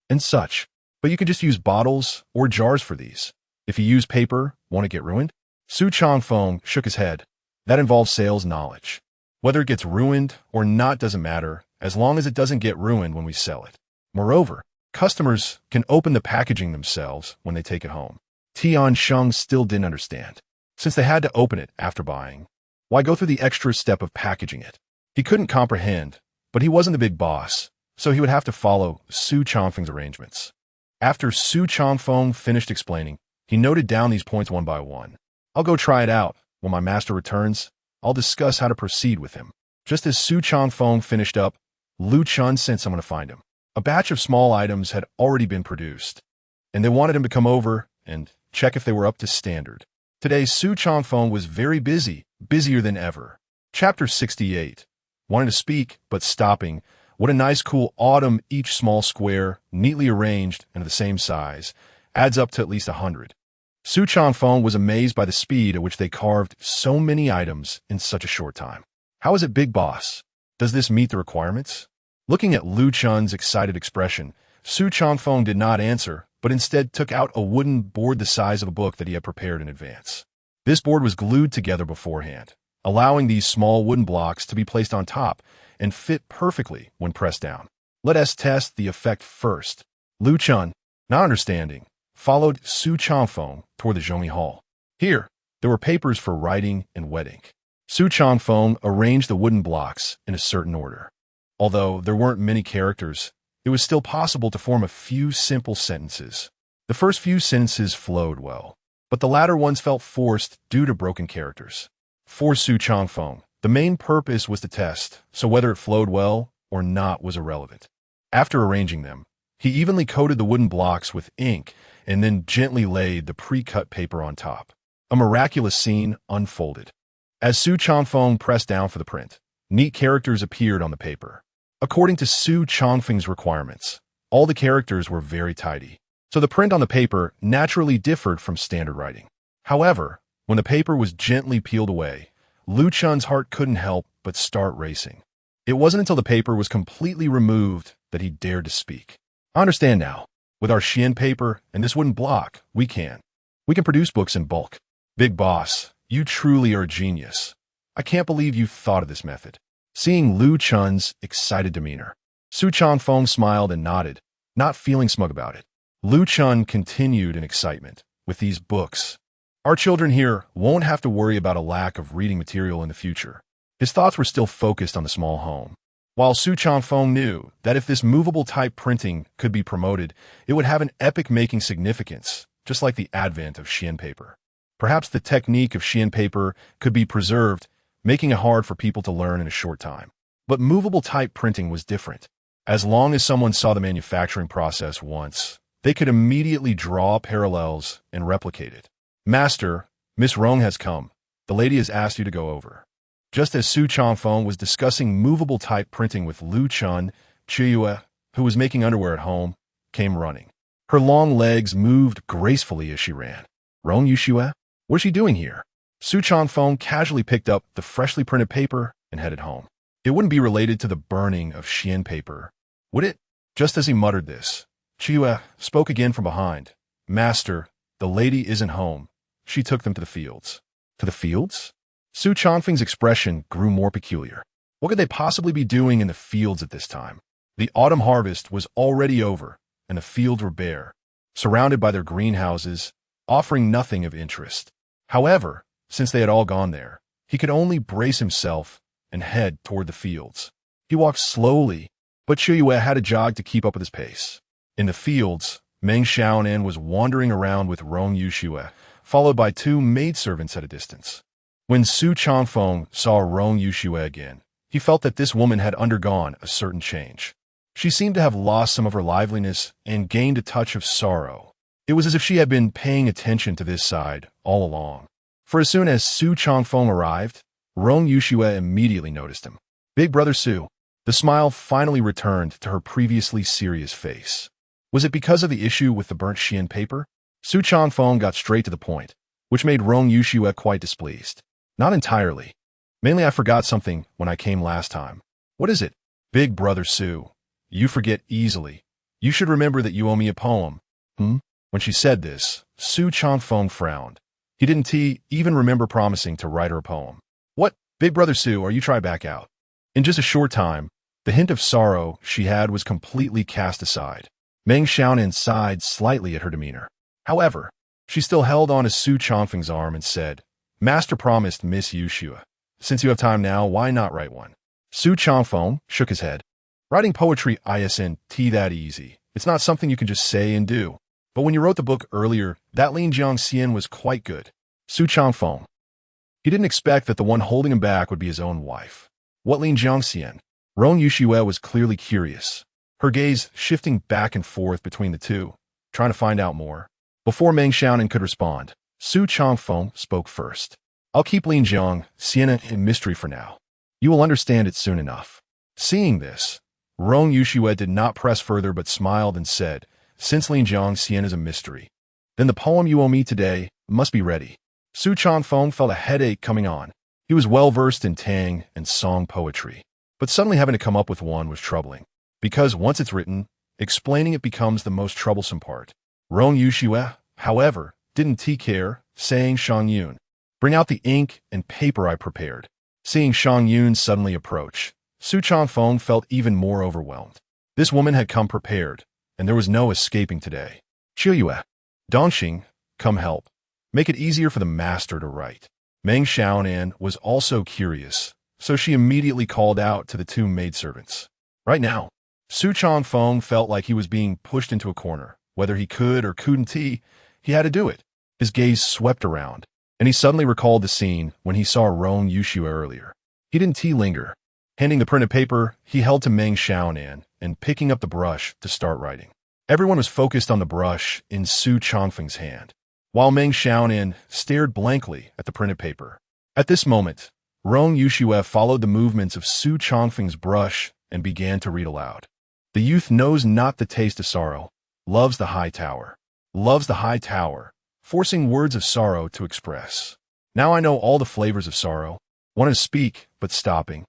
and such. But you could just use bottles or jars for these. If you use paper, won't it get ruined?" Su Changfeng shook his head. "That involves sales knowledge. Whether it gets ruined or not doesn't matter, as long as it doesn't get ruined when we sell it. Moreover, customers can open the packaging themselves when they take it home." Tian Sheng still didn't understand. Since they had to open it after buying, why go through the extra step of packaging it? He couldn't comprehend, but he wasn't the big boss, so he would have to follow Su Changfeng's arrangements. After Su Changfeng finished explaining, he noted down these points one by one. "I'll go try it out. When my master returns, I'll discuss how to proceed with him." Just as Su Changfeng finished up, Lu Chun sent someone to find him. A batch of small items had already been produced, and they wanted him to come over and check if they were up to standard. Today, Su Changfeng was very busy, busier than ever. Chapter 68. Wanted to speak, but stopping. What a nice cool autumn. Each small square, neatly arranged and of the same size, adds up to at least 100. Su Changfeng was amazed by the speed at which they carved so many items in such a short time. "How is it, big boss? Does this meet the requirements?" Looking at Lu Chun's excited expression, Su Changfeng did not answer, but instead took out a wooden board the size of a book that he had prepared in advance. This board was glued together beforehand, allowing these small wooden blocks to be placed on top and fit perfectly when pressed down. Let us test the effect first. Lu Chun, not understanding, followed Su Changfeng toward the Zhongyi Hall. Here, there were papers for writing and wet ink. Su Changfeng arranged the wooden blocks in a certain order. Although there weren't many characters, it was still possible to form a few simple sentences. The first few sentences flowed well, but the latter ones felt forced due to broken characters. For Su Changfeng, the main purpose was to test, so whether it flowed well or not was irrelevant. After arranging them, he evenly coated the wooden blocks with ink and then gently laid the pre-cut paper on top. A miraculous scene unfolded. As Su Changfeng pressed down for the print, neat characters appeared on the paper. According to Su Changfeng's requirements, all the characters were very tidy, so the print on the paper naturally differed from standard writing. However, when the paper was gently peeled away, Lu Chun's heart couldn't help but start racing. It wasn't until the paper was completely removed that he dared to speak. I understand now. With our Xian paper and this wooden block, we can produce books in bulk. Big boss, you truly are a genius. I can't believe you thought of this method. Seeing Lu Chun's excited demeanor, Su Changfeng smiled and nodded, not feeling smug about it. Lu Chun continued in excitement. With these books, our children here won't have to worry about a lack of reading material in the future. His thoughts were still focused on the small home. While Su Changfeng knew that if this movable type printing could be promoted, it would have an epic-making significance, just like the advent of Xian paper. Perhaps the technique of Xian paper could be preserved, making it hard for people to learn in a short time. But movable type printing was different. As long as someone saw the manufacturing process once, they could immediately draw parallels and replicate it. Master, Miss Rong has come. The lady has asked you to go over. Just as Su Changfeng was discussing movable type printing with Lu Chun, Chiyue, who was making underwear at home, came running. Her long legs moved gracefully as she ran. Rong Yushue? What is she doing here? Su Changfeng casually picked up the freshly printed paper and headed home. It wouldn't be related to the burning of Xian paper, would it? Just as he muttered this, Chiyue spoke again from behind. Master, the lady isn't home. She took them to the fields. To the fields? Su Changfeng's expression grew more peculiar. What could they possibly be doing in the fields at this time? The autumn harvest was already over, and the fields were bare, surrounded by their greenhouses, offering nothing of interest. However, since they had all gone there, he could only brace himself and head toward the fields. He walked slowly, but Chiyue had to jog to keep up with his pace. In the fields, Meng Xiaonan was wandering around with Rong Yushue, followed by two maidservants at a distance. When Su Changfeng saw Rong Yushue again, he felt that this woman had undergone a certain change. She seemed to have lost some of her liveliness and gained a touch of sorrow. It was as if she had been paying attention to this side all along. For as soon as Su Changfeng arrived, Rong Yushue immediately noticed him. Big brother Su. The smile finally returned to her previously serious face. Was it because of the issue with the burnt Xian paper? Su Changfeng got straight to the point, which made Rong Yushue quite displeased. Not entirely. Mainly I forgot something when I came last time. What is it? Big brother Su. You forget easily. You should remember that you owe me a poem. When she said this, Su Changfeng frowned. He didn't even remember promising to write her a poem. What, big brother Su, are you try back out? In just a short time, the hint of sorrow she had was completely cast aside. Meng Xiaonan sighed slightly at her demeanor. However, she still held on to Su Changfeng's arm and said, Master promised Miss Yushue. Since you have time now, why not write one? Su Changfeng shook his head. Writing poetry isn't that easy. It's not something you can just say and do. But when you wrote the book earlier, that Lin Jiangxian was quite good. Su Changfeng. He didn't expect that the one holding him back would be his own wife. What Lin Jiangxian? Rong Yushue was clearly curious, her gaze shifting back and forth between the two, trying to find out more. Before Meng Xiaonan could respond, Su Changfeng spoke first. I'll keep Lin Jiangxian in mystery for now. You will understand it soon enough. Seeing this, Rong Yushue did not press further but smiled and said, Since Lin Jiangxian is a mystery, then the poem you owe me today must be ready. Su Changfeng felt a headache coming on. He was well-versed in Tang and song poetry, but suddenly having to come up with one was troubling. Because once it's written, explaining it becomes the most troublesome part. Rong Yushue, however, didn't care, saying Shang Yun. Bring out the ink and paper I prepared. Seeing Shang Yun suddenly approach, Su Changfeng felt even more overwhelmed. This woman had come prepared, and there was no escaping today. Qiuyue, Dongxing, come help. Make it easier for the master to write. Meng Xiaonan was also curious, so she immediately called out to the two maidservants. Right now, Su Changfeng felt like he was being pushed into a corner. Whether he could or couldn't, he had to do it. His gaze swept around, and he suddenly recalled the scene when he saw Rong Yuxue earlier. He didn't linger. Handing the printed paper, he held to Meng Xiaonan and picking up the brush to start writing. Everyone was focused on the brush in Su Changfeng's hand, while Meng Xiaonan stared blankly at the printed paper. At this moment, Rong Yuxue followed the movements of Su Changfeng's brush and began to read aloud. The youth knows not the taste of sorrow, loves the high tower, forcing words of sorrow to express. Now I know all the flavors of sorrow, wanted to speak, but stopping,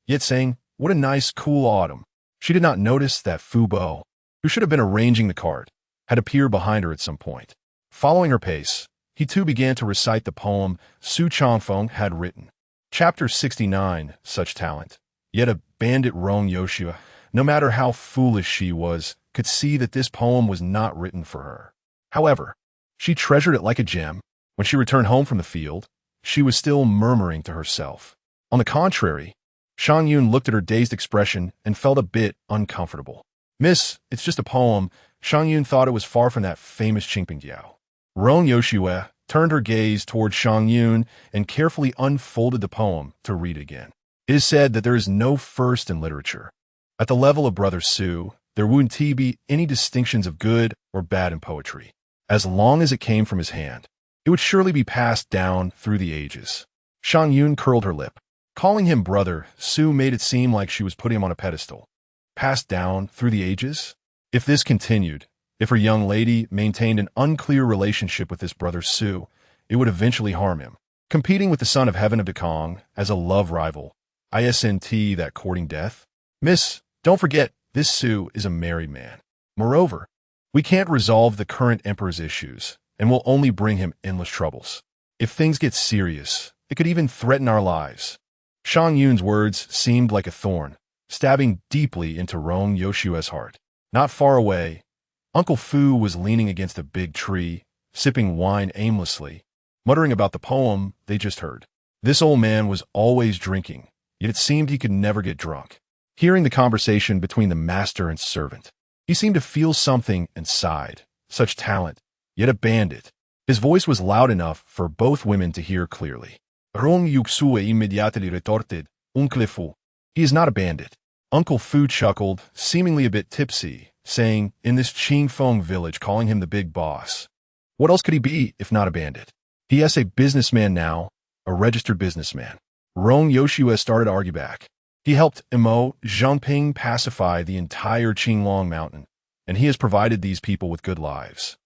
yet saying, what a nice, cool autumn. She did not notice that Fu Bo, who should have been arranging the cart, had appeared behind her at some point. Following her pace, he too began to recite the poem Su Changfeng had written. Chapter 69, Such Talent. Yet a bandit Rong Yuxue, no matter how foolish she was, could see that this poem was not written for her. However, she treasured it like a gem. When she returned home from the field, she was still murmuring to herself. On the contrary, Shang Yun looked at her dazed expression and felt a bit uncomfortable. Miss, it's just a poem. Shang Yun thought it was far from that famous Qingpingdiao. Rong Yuxue turned her gaze toward Shang Yun and carefully unfolded the poem to read again. It is said that there is no first in literature. At the level of Brother Su, there wouldn't be any distinctions of good or bad in poetry. As long as it came from his hand, it would surely be passed down through the ages. Shang Yun curled her lip. Calling him brother, Su made it seem like she was putting him on a pedestal. Passed down through the ages? If this continued, if her young lady maintained an unclear relationship with this brother Su, it would eventually harm him. Competing with the son of Heaven of Dekong as a love rival, isn't that courting death? Miss, don't forget, this Su is a married man. Moreover, we can't resolve the current emperor's issues, and will only bring him endless troubles. If things get serious, it could even threaten our lives. Shang Yun's words seemed like a thorn, stabbing deeply into Rong Yuxue's heart. Not far away, Uncle Fu was leaning against a big tree, sipping wine aimlessly, muttering about the poem they just heard. This old man was always drinking, yet it seemed he could never get drunk. Hearing the conversation between the master and servant, he seemed to feel something and sighed. Such talent, yet a bandit. His voice was loud enough for both women to hear clearly. Rong Yuxue immediately retorted, Uncle Fu. He is not a bandit. Uncle Fu chuckled, seemingly a bit tipsy, saying, in this Qingfeng village, calling him the big boss. What else could he be if not a bandit? He is a businessman now, a registered businessman. Rong Yuxue started to argue back. He helped Imo Zhangping pacify the entire Qinglong mountain, and he has provided these people with good lives.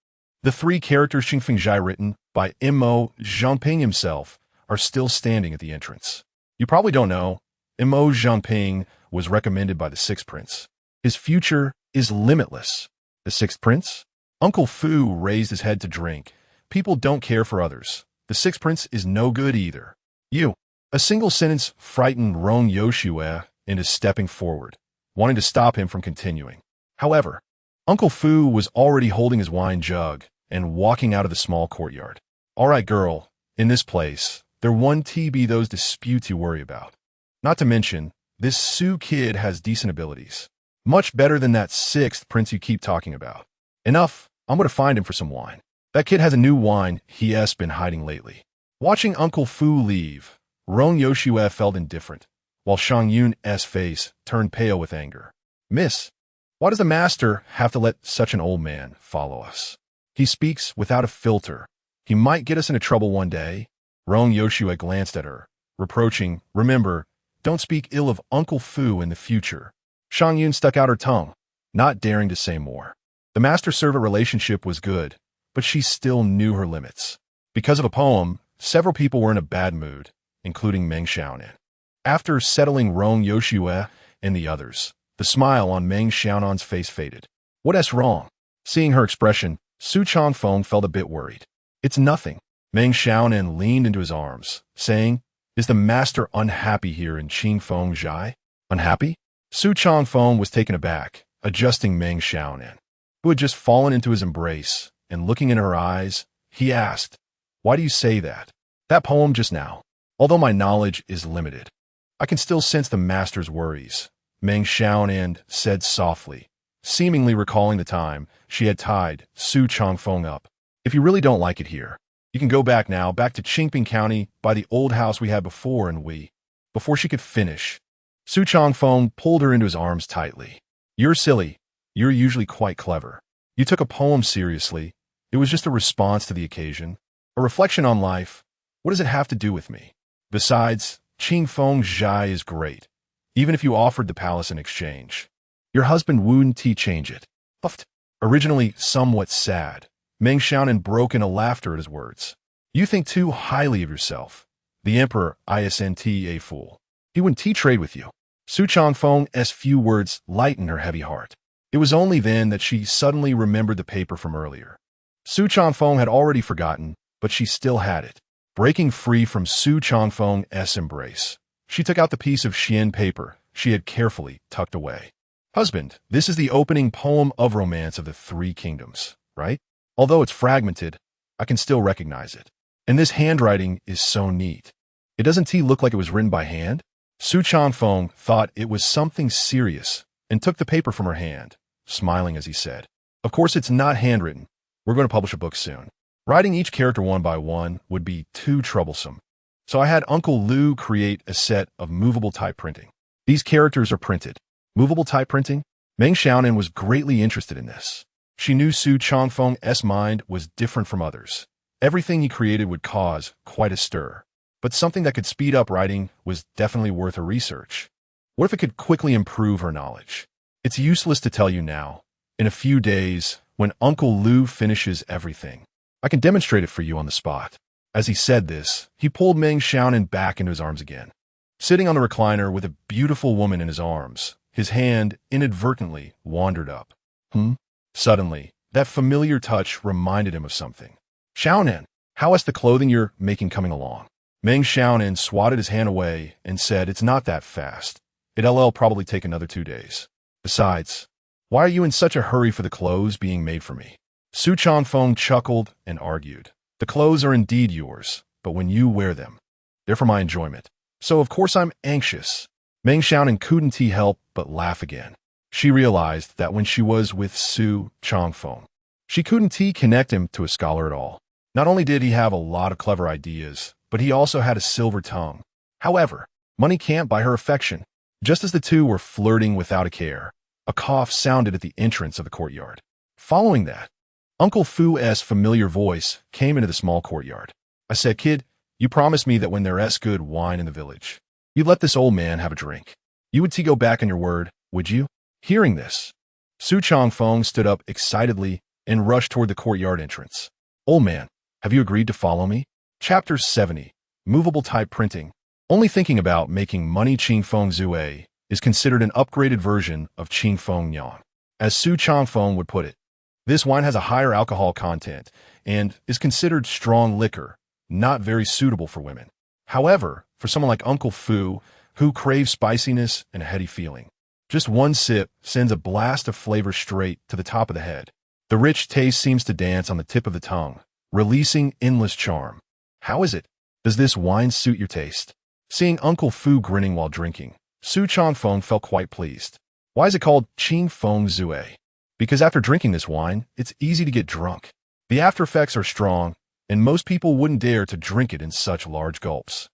The three characters Qingfengjai written by Imo Zhangping himself are still standing at the entrance. You probably don't know, Imo Zhangping was recommended by the Sixth Prince. His future is limitless. The Sixth Prince? Uncle Fu raised his head to drink. People don't care for others. The Sixth Prince is no good either. You. A single sentence frightened Rong Yuxue into stepping forward, wanting to stop him from continuing. However, Uncle Fu was already holding his wine jug and walking out of the small courtyard. All right, girl, in this place, there won't be those disputes you worry about. Not to mention, this Su kid has decent abilities. Much better than that Sixth Prince you keep talking about. Enough, I'm going to find him for some wine. That kid has a new wine he has been hiding lately. Watching Uncle Fu leave, Rong Yuxue felt indifferent, while Shang Yun's face turned pale with anger. Miss, why does the master have to let such an old man follow us? He speaks without a filter. He might get us into trouble one day. Rong Yuxue glanced at her, reproaching, remember, don't speak ill of Uncle Fu in the future. Shang Yun stuck out her tongue, not daring to say more. The master-servant relationship was good, but she still knew her limits. Because of a poem, several people were in a bad mood, including Meng Xiaonan. After settling Rong Yuxue and the others, the smile on Meng Xiaonan's face faded. What's wrong? Seeing her expression, Su Changfeng felt a bit worried. It's nothing. Meng Xiaonan leaned into his arms, saying, "Is the master unhappy here in Qingfeng Zhai?" Unhappy? Su Changfeng was taken aback, adjusting Meng Xiaonan, who had just fallen into his embrace, and looking in her eyes, he asked, "Why do you say that? That poem just now. Although my knowledge is limited, I can still sense the master's worries," Meng Xiaonan said softly, seemingly recalling the time she had tied Su Changfeng up. "If you really don't like it here, you can go back now, back to Qingping County by the old house we had before." And before she could finish, Su Changfeng pulled her into his arms tightly. "You're silly. You're usually quite clever. You took a poem seriously. It was just a response to the occasion, a reflection on life. What does it have to do with me? Besides, Qingfeng Zhai is great, even if you offered the palace in exchange. Your husband wouldn't change it." Puffed. Originally somewhat sad, Meng Xiaonan broke into laughter at his words. "You think too highly of yourself. The emperor isn't a fool. He wouldn't trade with you." Su Changfeng's few words lightened her heavy heart. It was only then that she suddenly remembered the paper from earlier. Su Changfeng had already forgotten, but she still had it. Breaking free from Su Changfeng's embrace, she took out the piece of Xian paper she had carefully tucked away. "Husband, this is the opening poem of Romance of the Three Kingdoms, right? Although it's fragmented, I can still recognize it. And this handwriting is so neat. It doesn't look like it was written by hand?" Su Changfeng thought it was something serious and took the paper from her hand, smiling as he said, "Of course it's not handwritten. We're going to publish a book soon. Writing each character one by one would be too troublesome. So I had Uncle Lu create a set of movable type printing. These characters are printed. Movable type printing?" Meng Xiaonan was greatly interested in this. She knew Su Changfeng's mind was different from others. Everything he created would cause quite a stir. But something that could speed up writing was definitely worth her research. What if it could quickly improve her knowledge? It's useless to tell you now. In a few days, when Uncle Lu finishes everything, I can demonstrate it for you on the spot. As he said this, he pulled Meng Xiaonan back into his arms again. Sitting on the recliner with a beautiful woman in his arms, his hand inadvertently wandered up. Suddenly, that familiar touch reminded him of something. "Xiaonan, how is the clothing you're making coming along?" Meng Xiaonan swatted his hand away and said, "It's not that fast. It'll probably take another 2 days. Besides, why are you in such a hurry for the clothes being made for me?" Su Changfeng chuckled and argued. "The clothes are indeed yours, but when you wear them, they're for my enjoyment. So of course I'm anxious." Meng Xiaonan couldn't help but laugh again. She realized that when she was with Su Changfeng, she couldn't connect him to a scholar at all. Not only did he have a lot of clever ideas, but he also had a silver tongue. However, money can't buy her affection. Just as the two were flirting without a care, a cough sounded at the entrance of the courtyard. Following that, Uncle Fu's familiar voice came into the small courtyard. "I said, kid, you promised me that when there's good wine in the village, you'd let this old man have a drink. You would go back on your word, would you?" Hearing this, Su Changfeng stood up excitedly and rushed toward the courtyard entrance. "Old man, have you agreed to follow me?" Chapter 70. Movable Type Printing. Only thinking about making money Qingfeng Zue is considered an upgraded version of Qingfeng Yang. As Su Changfeng would put it, this wine has a higher alcohol content and is considered strong liquor, not very suitable for women. However, for someone like Uncle Fu, who craves spiciness and a heady feeling, just one sip sends a blast of flavor straight to the top of the head. The rich taste seems to dance on the tip of the tongue, releasing endless charm. "How is it? Does this wine suit your taste?" Seeing Uncle Fu grinning while drinking, Su Changfeng felt quite pleased. "Why is it called Qingfeng Zue?" "Because after drinking this wine, it's easy to get drunk. The after effects are strong, and most people wouldn't dare to drink it in such large gulps."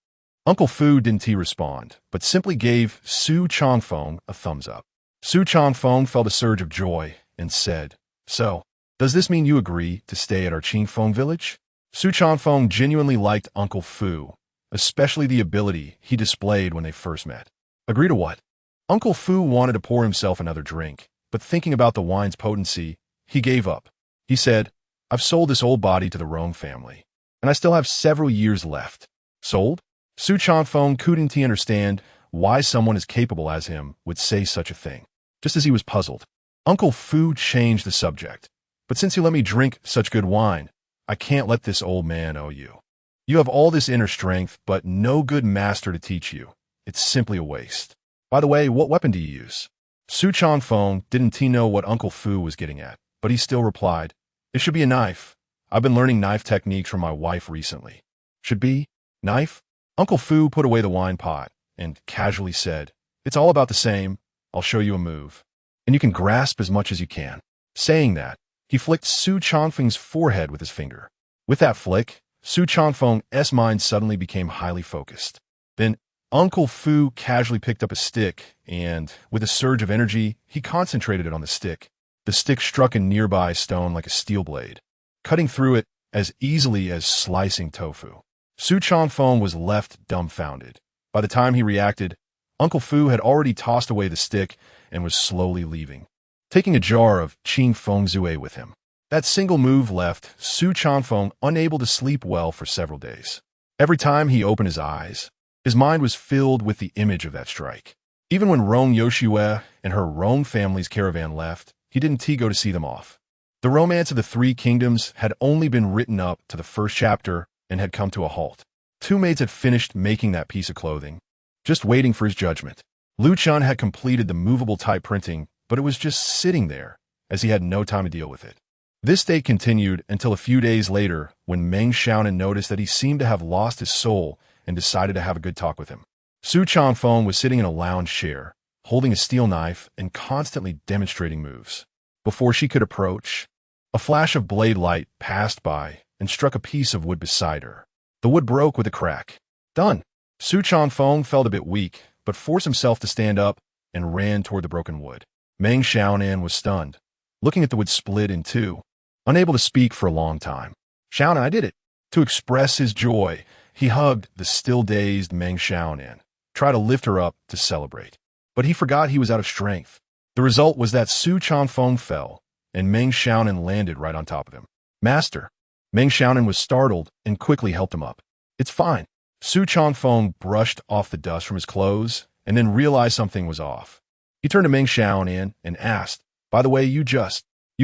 Uncle Fu didn't respond, but simply gave Su Changfeng a thumbs up. Su Changfeng felt a surge of joy and said, "So, does this mean you agree to stay at our Qingfeng village?" Su Changfeng genuinely liked Uncle Fu, especially the ability he displayed when they first met. Agree to what? Uncle Fu wanted to pour himself another drink, but thinking about the wine's potency, he gave up. He said, "I've sold this old body to the Rome family, and I still have several years left." Sold? Su Changfeng couldn't understand why someone as capable as him would say such a thing. Just as he was puzzled, Uncle Fu changed the subject. "But since you let me drink such good wine, I can't let this old man owe you." You have all this inner strength, but no good master to teach you. It's simply a waste. By the way, what weapon do you use? Su Changfeng didn't know what Uncle Fu was getting at, but he still replied, "It should be a knife. I've been learning knife techniques from my wife recently." Should be? Knife? Uncle Fu put away the wine pot and casually said, "It's all about the same. I'll show you a move. And you can grasp as much as you can." Saying that, he flicked Su Changfeng's forehead with his finger. With that flick, Su Changfeng's mind suddenly became highly focused. Then Uncle Fu casually picked up a stick and, with a surge of energy, he concentrated it on the stick. The stick struck a nearby stone like a steel blade, cutting through it as easily as slicing tofu. Su Changfeng was left dumbfounded. By the time he reacted, Uncle Fu had already tossed away the stick and was slowly leaving, taking a jar of Qing Feng Zue with him. That single move left Su Changfeng unable to sleep well for several days. Every time he opened his eyes, his mind was filled with the image of that strike. Even when Rong Yoshue and her Rong family's caravan left, he didn't go to see them off. The romance of the Three Kingdoms had only been written up to the first chapter and had come to a halt. Two maids had finished making that piece of clothing, just waiting for his judgment. Lu Chun had completed the movable type printing, but it was just sitting there, as he had no time to deal with it. This state continued until a few days later, when Meng Xiaonan noticed that he seemed to have lost his soul and decided to have a good talk with him. Su Changfeng was sitting in a lounge chair, holding a steel knife and constantly demonstrating moves. Before she could approach, a flash of blade light passed by and struck a piece of wood beside her. The wood broke with a crack. Done. Su Changfeng felt a bit weak, but forced himself to stand up and ran toward the broken wood. Meng Xiaonan was stunned, looking at the wood split in two, unable to speak for a long time. "Xiaonan, I did it." To express his joy, he hugged the still-dazed Meng Xiaonan, tried to lift her up to celebrate. But he forgot he was out of strength. The result was that Su Changfeng fell, and Meng Xiaonan landed right on top of him. "Master." Meng Xiaonan was startled and quickly helped him up. "It's fine." Su Changfeng brushed off the dust from his clothes and then realized something was off. He turned to Meng Xiaonan and asked, "By the way, you've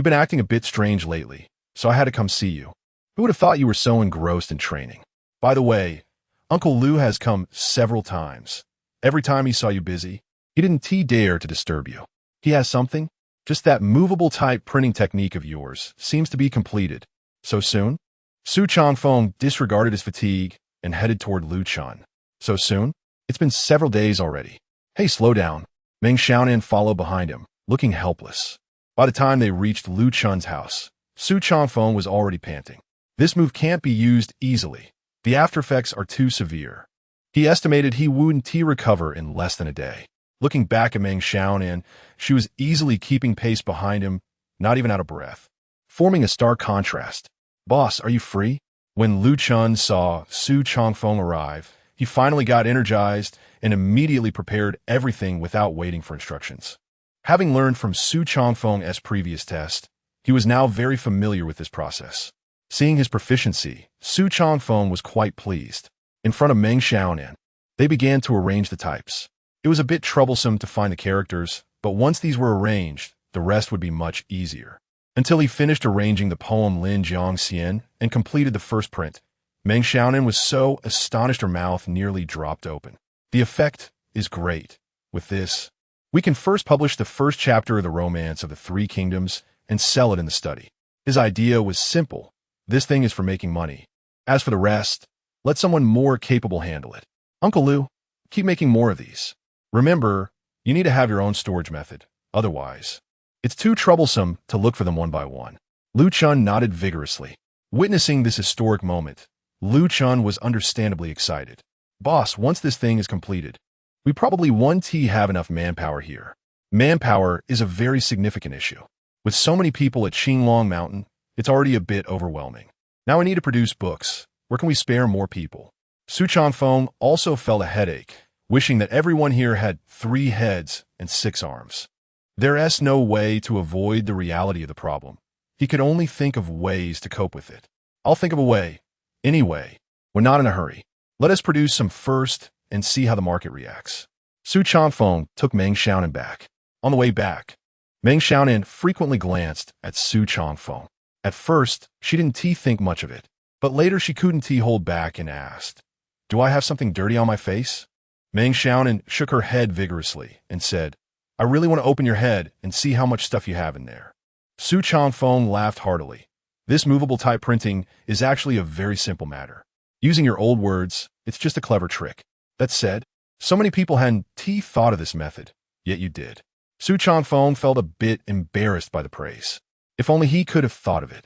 been acting a bit strange lately, so I had to come see you. Who would have thought you were so engrossed in training? By the way, Uncle Lu has come several times. Every time he saw you busy, he didn't dare to disturb you. He has something? Just that movable type printing technique of yours seems to be completed. So soon?" Su Changfeng disregarded his fatigue and headed toward Lu Chun. "So soon? It's been several days already." "Hey, slow down." Meng Xiaonan followed behind him, looking helpless. By the time they reached Lu Chun's house, Su Changfeng was already panting. "This move can't be used easily. The after effects are too severe." He estimated he wouldn't recover in less than a day. Looking back at Meng Xiaonan, she was easily keeping pace behind him, not even out of breath, forming a stark contrast. "Boss, are you free?" When Lu Chun saw Su Changfeng arrive, he finally got energized and immediately prepared everything without waiting for instructions. Having learned from Su Changfeng's previous test, he was now very familiar with this process. Seeing his proficiency, Su Changfeng was quite pleased. In front of Meng Xiaonan, they began to arrange the types. It was a bit troublesome to find the characters, but once these were arranged, the rest would be much easier. Until he finished arranging the poem Lin Jiangxian and completed the first print, Meng Xiaonan was so astonished her mouth nearly dropped open. "The effect is great. With this, we can first publish the first chapter of the Romance of the Three Kingdoms and sell it in the study." His idea was simple. This thing is for making money. As for the rest, let someone more capable handle it. "Uncle Lu, keep making more of these. Remember, you need to have your own storage method. Otherwise, it's too troublesome to look for them one by one." Lu Chun nodded vigorously. Witnessing this historic moment, Lu Chun was understandably excited. "Boss, once this thing is completed, we probably won't have enough manpower here." Manpower is a very significant issue. With so many people at Qinglong Mountain, it's already a bit overwhelming. Now we need to produce books. Where can we spare more people? Su Changfeng also felt a headache, wishing that everyone here had 3 heads and 6 arms. There's no way to avoid the reality of the problem. He could only think of ways to cope with it. "I'll think of a way. Anyway, we're not in a hurry. Let us produce some first and see how the market reacts." Su Changfeng took Meng Xiaonan back. On the way back, Meng Xiaonan frequently glanced at Su Changfeng. At first, she didn't think much of it. But later she couldn't hold back and asked, "Do I have something dirty on my face?" Meng Xiaonan shook her head vigorously and said, "I really want to open your head and see how much stuff you have in there." Su Changfeng laughed heartily. This movable type printing is actually a very simple matter. Using your old words, it's just a clever trick. That said, so many people hadn't thought of this method, yet you did. Su Changfeng felt a bit embarrassed by the praise. If only he could have thought of it.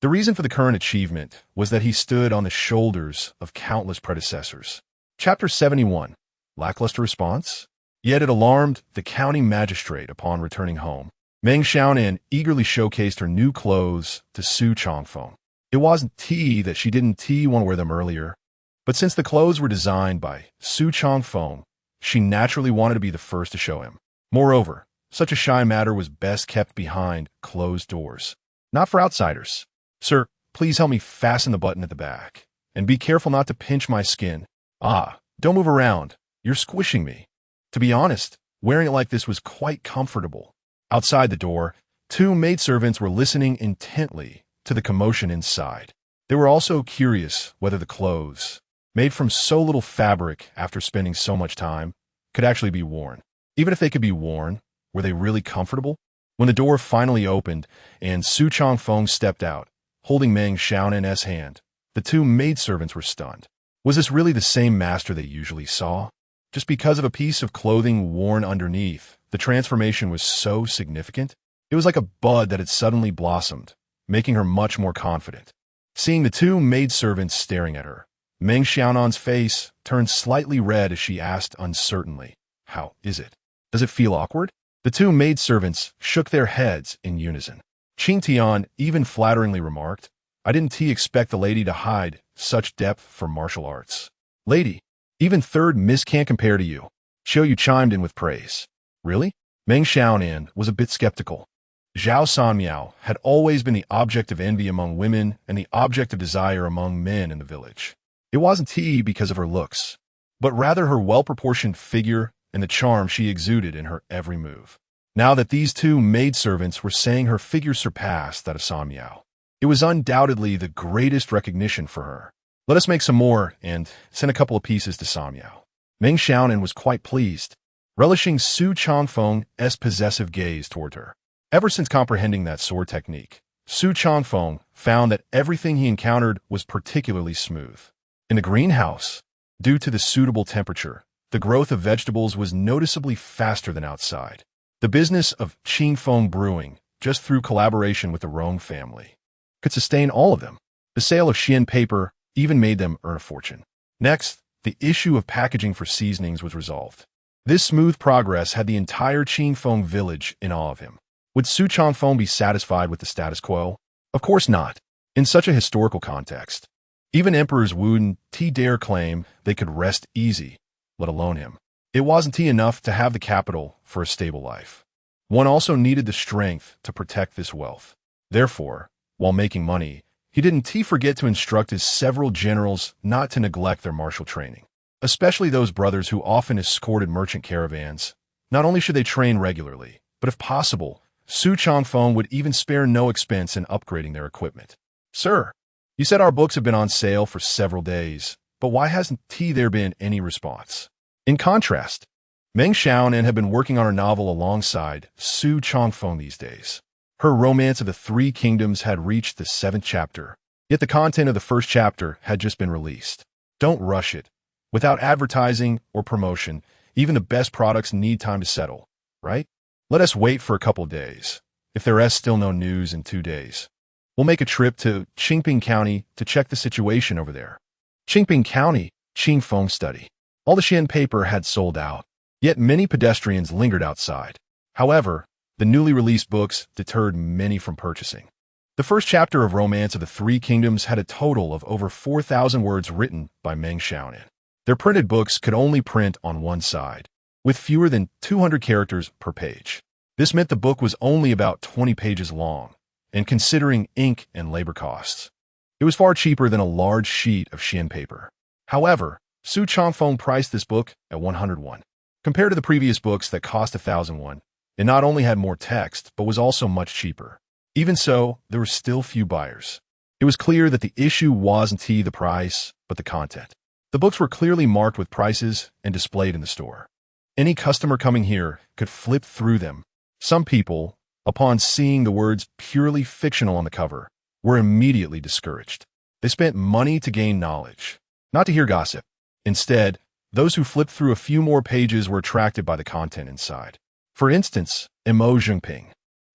The reason for the current achievement was that he stood on the shoulders of countless predecessors. Chapter 71. Lackluster response? Yet it alarmed the county magistrate upon returning home. Meng Xiaonan eagerly showcased her new clothes to Su Changfeng. It wasn't that she didn't want to wear them earlier, but since the clothes were designed by Su Changfeng, she naturally wanted to be the first to show him. Moreover, such a shy matter was best kept behind closed doors, not for outsiders. "Sir, please help me fasten the button at the back, and be careful not to pinch my skin." "Ah, don't move around. You're squishing me." To be honest, wearing it like this was quite comfortable. Outside the door, two maidservants were listening intently to the commotion inside. They were also curious whether the clothes, made from so little fabric after spending so much time, could actually be worn. Even if they could be worn, were they really comfortable? When the door finally opened and Su Changfeng stepped out, holding Meng Xiaonan's hand, the two maidservants were stunned. Was this really the same master they usually saw? Just because of a piece of clothing worn underneath, the transformation was so significant? It was like a bud that had suddenly blossomed, making her much more confident. Seeing the two maidservants staring at her, Meng Xiaonan's face turned slightly red as she asked uncertainly, "How is it? Does it feel awkward?" The two maidservants shook their heads in unison. Qing Tian even flatteringly remarked, "I didn't expect the lady to hide such depth for martial arts." "Lady, even third miss can't compare to you." Xiao Yu chimed in with praise. "Really?" Meng Xiaonan was a bit skeptical. Zhao Sanmiao had always been the object of envy among women and the object of desire among men in the village. It wasn't because of her looks, but rather her well-proportioned figure and the charm she exuded in her every move. Now that these two maidservants were saying her figure surpassed that of Sanmiao, it was undoubtedly the greatest recognition for her. "Let us make some more and send a couple of pieces to Sanmiao." Meng Xiaonan was quite pleased, relishing Su Changfeng's possessive gaze toward her. Ever since comprehending that sword technique, Su Changfeng found that everything he encountered was particularly smooth. In the greenhouse, due to the suitable temperature, the growth of vegetables was noticeably faster than outside. The business of Qingfeng Brewing, just through collaboration with the Rome family, could sustain all of them. The sale of Xian paper even made them earn a fortune. Next, the issue of packaging for seasonings was resolved. This smooth progress had the entire Qingfeng village in awe of him. Would Su Changfeng be satisfied with the status quo? Of course not. In such a historical context, even emperors wouldn't dare claim they could rest easy, let alone him. It wasn't enough to have the capital for a stable life. One also needed the strength to protect this wealth. Therefore, while making money, he didn't forget to instruct his several generals not to neglect their martial training, especially those brothers who often escorted merchant caravans. Not only should they train regularly, but if possible, Su Changfeng would even spare no expense in upgrading their equipment. "Sir, you said our books have been on sale for several days, but why hasn't there been any response?" In contrast, Meng Xiaonan had been working on her novel alongside Su Changfeng these days. Her Romance of the Three Kingdoms had reached the 7th chapter, yet the content of the first chapter had just been released. Don't rush it. Without advertising or promotion, even the best products need time to settle, right? Let us wait for a couple of days. If there is still no news in 2 days, we'll make a trip to Qingping County to check the situation over there. Qingping County, Qingfeng Study. All the Xian paper had sold out, yet many pedestrians lingered outside. However, the newly released books deterred many from purchasing. The first chapter of Romance of the Three Kingdoms had a total of over 4,000 words written by Meng Xiaonan. Their printed books could only print on one side, with fewer than 200 characters per page. This meant the book was only about 20 pages long, and considering ink and labor costs, it was far cheaper than a large sheet of Xian paper. However, Su Changfeng priced this book at 101. Compared to the previous books that cost 1,001, it not only had more text, but was also much cheaper. Even so, there were still few buyers. It was clear that the issue wasn't the price, but the content. The books were clearly marked with prices and displayed in the store. Any customer coming here could flip through them. Some people, upon seeing the words purely fictional on the cover, were immediately discouraged. They spent money to gain knowledge, not to hear gossip. Instead, those who flipped through a few more pages were attracted by the content inside. For instance, Mo Zhengping.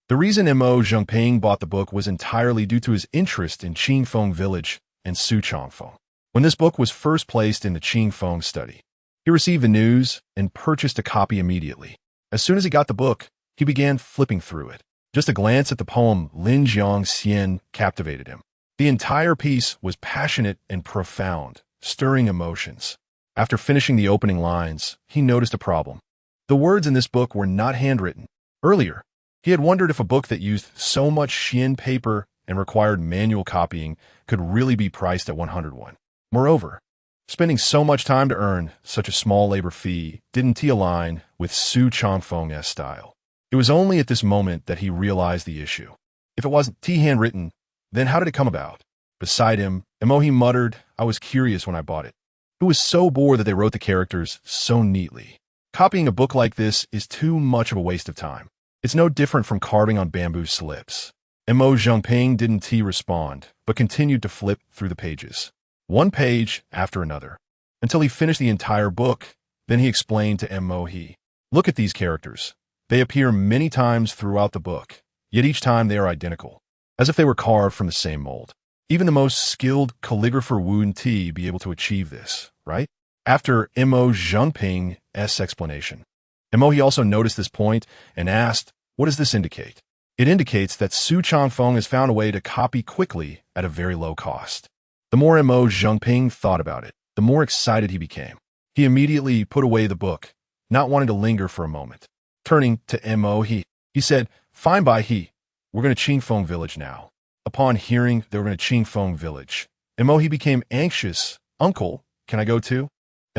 The reason Mo Zhengping bought the book was entirely due to his interest in Qingfeng Village and Su Changfeng. When this book was first placed in the Qingfeng study, he received the news and purchased a copy immediately. As soon as he got the book, he began flipping through it. Just a glance at the poem Lin Jiang Xian captivated him. The entire piece was passionate and profound, stirring emotions. After finishing the opening lines, he noticed a problem. The words in this book were not handwritten. Earlier, he had wondered if a book that used so much Xian paper and required manual copying could really be priced at 101. Moreover, spending so much time to earn such a small labor fee didn't align with Su Changfeng's style. It was only at this moment that he realized the issue. If it wasn't handwritten, then how did it come about? Beside him, Emohi muttered, "I was curious when I bought it. It was so bored that they wrote the characters so neatly. Copying a book like this is too much of a waste of time. It's no different from carving on bamboo slips." Mo Zhengping didn't respond, but continued to flip through the pages, one page after another, until he finished the entire book. Then he explained to Emohi, "Look at these characters. They appear many times throughout the book, yet each time they are identical, as if they were carved from the same mold. Even the most skilled calligrapher wouldn't be able to achieve this, right?" After Mo Zhengping's explanation, Emohi also noticed this point and asked, "What does this indicate?" It indicates that Su Changfeng has found a way to copy quickly at a very low cost. The more Mo Zhengping thought about it, the more excited he became. He immediately put away the book, not wanting to linger for a moment. Turning to Emohi, he said, "Fine by he. We're going to Qingfeng Village now." Upon hearing they were going to Qingfeng Village, Emohi became anxious. "Uncle, can I go too?"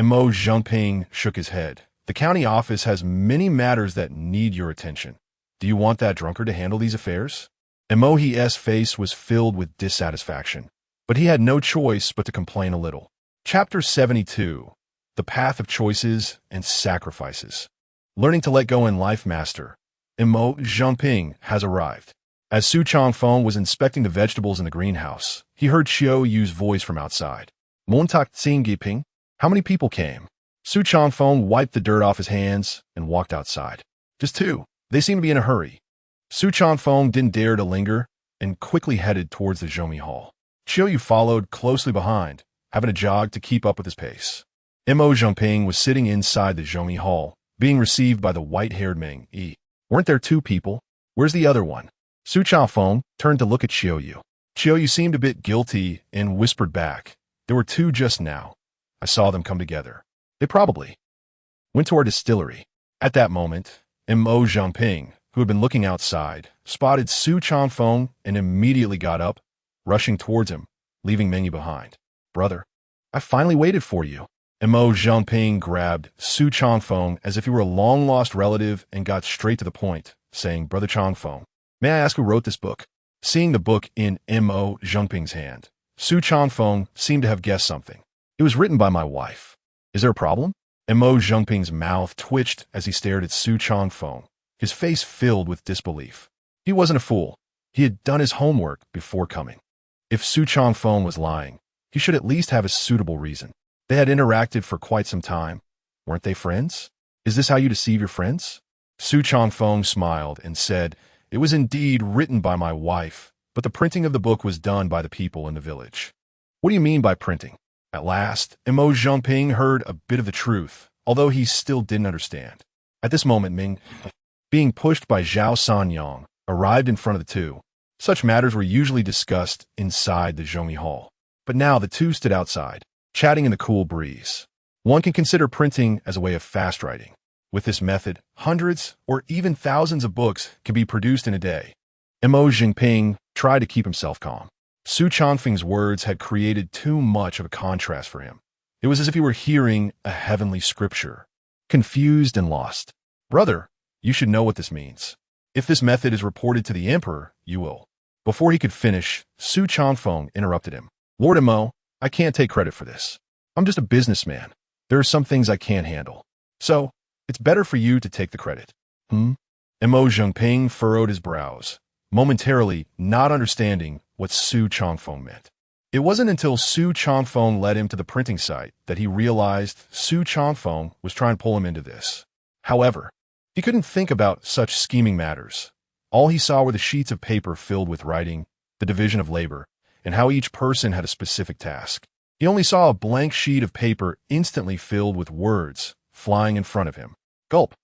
Mo Zhengping shook his head. "The county office has many matters that need your attention. Do you want that drunkard to handle these affairs?" Emohi's face was filled with dissatisfaction, but he had no choice but to complain a little. Chapter 72. The Path of Choices and Sacrifices. Learning to let go in life, Master. Mo Zhengping has arrived. As Su Changfeng was inspecting the vegetables in the greenhouse, he heard Xiao Yu's voice from outside. "Montak Tsingiping? How many people came?" Su Changfeng wiped the dirt off his hands and walked outside. "Just two. They seem to be in a hurry." Su Changfeng didn't dare to linger and quickly headed towards the Zhomi Hall. Xiao Yu followed closely behind, having to jog to keep up with his pace. Mo Zhengping was sitting inside the Zhomi Hall, being received by the white-haired Meng Yi. "Weren't there two people? Where's the other one?" Su Changfeng turned to look at Xiao Yu. Xiao Yu seemed a bit guilty and whispered back, "There were two just now. I saw them come together. They probably went to our distillery." At that moment, Mo Zhengping, who had been looking outside, spotted Su Changfeng and immediately got up, rushing towards him, leaving Meng Yi behind. "Brother, I finally waited for you." Mo Zhengping grabbed Su Changfeng as if he were a long-lost relative and got straight to the point, saying, "Brother Changfeng, may I ask who wrote this book?" Seeing the book in Mo Zhengping's hand, Su Changfeng seemed to have guessed something. "It was written by my wife. Is there a problem?" Mo Zhengping's mouth twitched as he stared at Su Changfeng, his face filled with disbelief. He wasn't a fool. He had done his homework before coming. If Su Changfeng was lying, he should at least have a suitable reason. They had interacted for quite some time. Weren't they friends? Is this how you deceive your friends? Su Changfeng smiled and said, "It was indeed written by my wife, but the printing of the book was done by the people in the village." "What do you mean by printing?" At last, Mo Zhengping heard a bit of the truth, although he still didn't understand. At this moment, Ming, being pushed by Zhao Sanyang, arrived in front of the two. Such matters were usually discussed inside the Zhomi Hall. But now the two stood outside, chatting in the cool breeze. One can consider printing as a way of fast writing. With this method, hundreds or even thousands of books can be produced in a day. Mo Zhengping tried to keep himself calm. Su Changfeng's words had created too much of a contrast for him. It was as if he were hearing a heavenly scripture. Confused and lost. "Brother, you should know what this means. If this method is reported to the emperor, you will." Before he could finish, Su Changfeng interrupted him. Lord Mo, I can't take credit for this. I'm just a businessman. There are some things I can't handle. So, it's better for you to take the credit. Mo Zhengping furrowed his brows, momentarily not understanding what Su Changfeng meant. It wasn't until Su Changfeng led him to the printing site that he realized Su Changfeng was trying to pull him into this. However, he couldn't think about such scheming matters. All he saw were the sheets of paper filled with writing, the division of labor, and how each person had a specific task. He only saw a blank sheet of paper instantly filled with words flying in front of him. Gulp.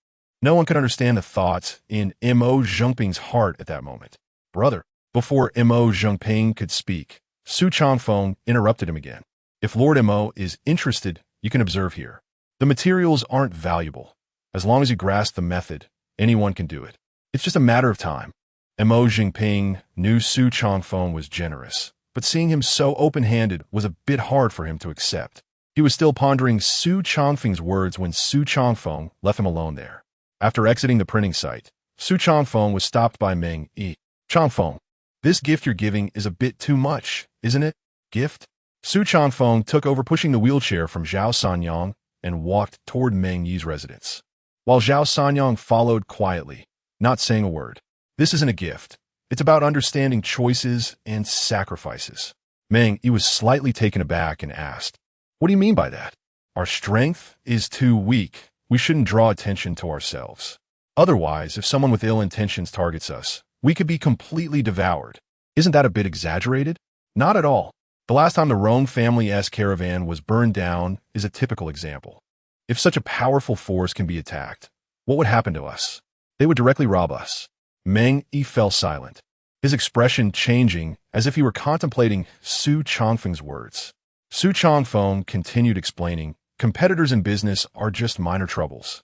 No one could understand the thoughts in Mo Zhengping's heart at that moment. Brother. Before Mo Zhengping could speak, Su Changfeng interrupted him again. If Lord Mo is interested, you can observe here. The materials aren't valuable. As long as you grasp the method, anyone can do it. It's just a matter of time. Mo Zhengping knew Su Changfeng was generous, but seeing him so open-handed was a bit hard for him to accept. He was still pondering Su Changfeng's words when Su Changfeng left him alone there. After exiting the printing site, Su Changfeng was stopped by Meng Yi. Changfeng, this gift you're giving is a bit too much, isn't it? Gift? Su Changfeng took over pushing the wheelchair from Zhao Sanyang and walked toward Meng Yi's residence, while Zhao Sanyang followed quietly, not saying a word. This isn't a gift. It's about understanding choices and sacrifices. Meng Yi was slightly taken aback and asked, What do you mean by that? Our strength is too weak. We shouldn't draw attention to ourselves. Otherwise, if someone with ill intentions targets us, we could be completely devoured. Isn't that a bit exaggerated? Not at all. The last time the Rong family's caravan was burned down is a typical example. If such a powerful force can be attacked, what would happen to us? They would directly rob us. Meng Yi fell silent, his expression changing as if he were contemplating Su Changfeng's words. Su Changfeng continued explaining, competitors in business are just minor troubles.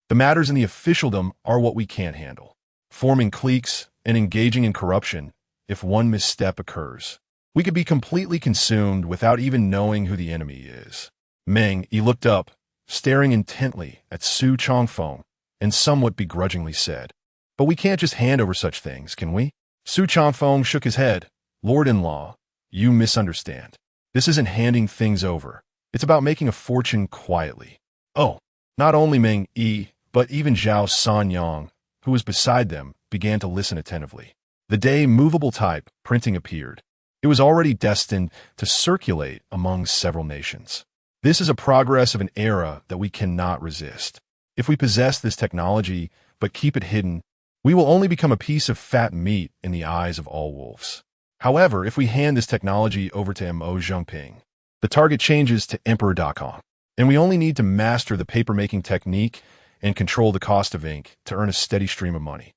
The matters in the officialdom are what we can't handle. Forming cliques and engaging in corruption, if one misstep occurs, we could be completely consumed without even knowing who the enemy is. Meng Yi looked up, staring intently at Su Changfeng, and somewhat begrudgingly said, But we can't just hand over such things, can we? Su Changfeng shook his head. Lord-in-law, you misunderstand. This isn't handing things over. It's about making a fortune quietly. Oh, not only Meng Yi, but even Zhao Sanyang, who was beside them, began to listen attentively. The day movable type printing appeared. It was already destined to circulate among several nations. This is a progress of an era that we cannot resist. If we possess this technology, but keep it hidden, we will only become a piece of fat meat in the eyes of all wolves. However, if we hand this technology over to Mo Zhengping, the target changes to emperor.Com, and we only need to master the paper-making technique and control the cost of ink to earn a steady stream of money.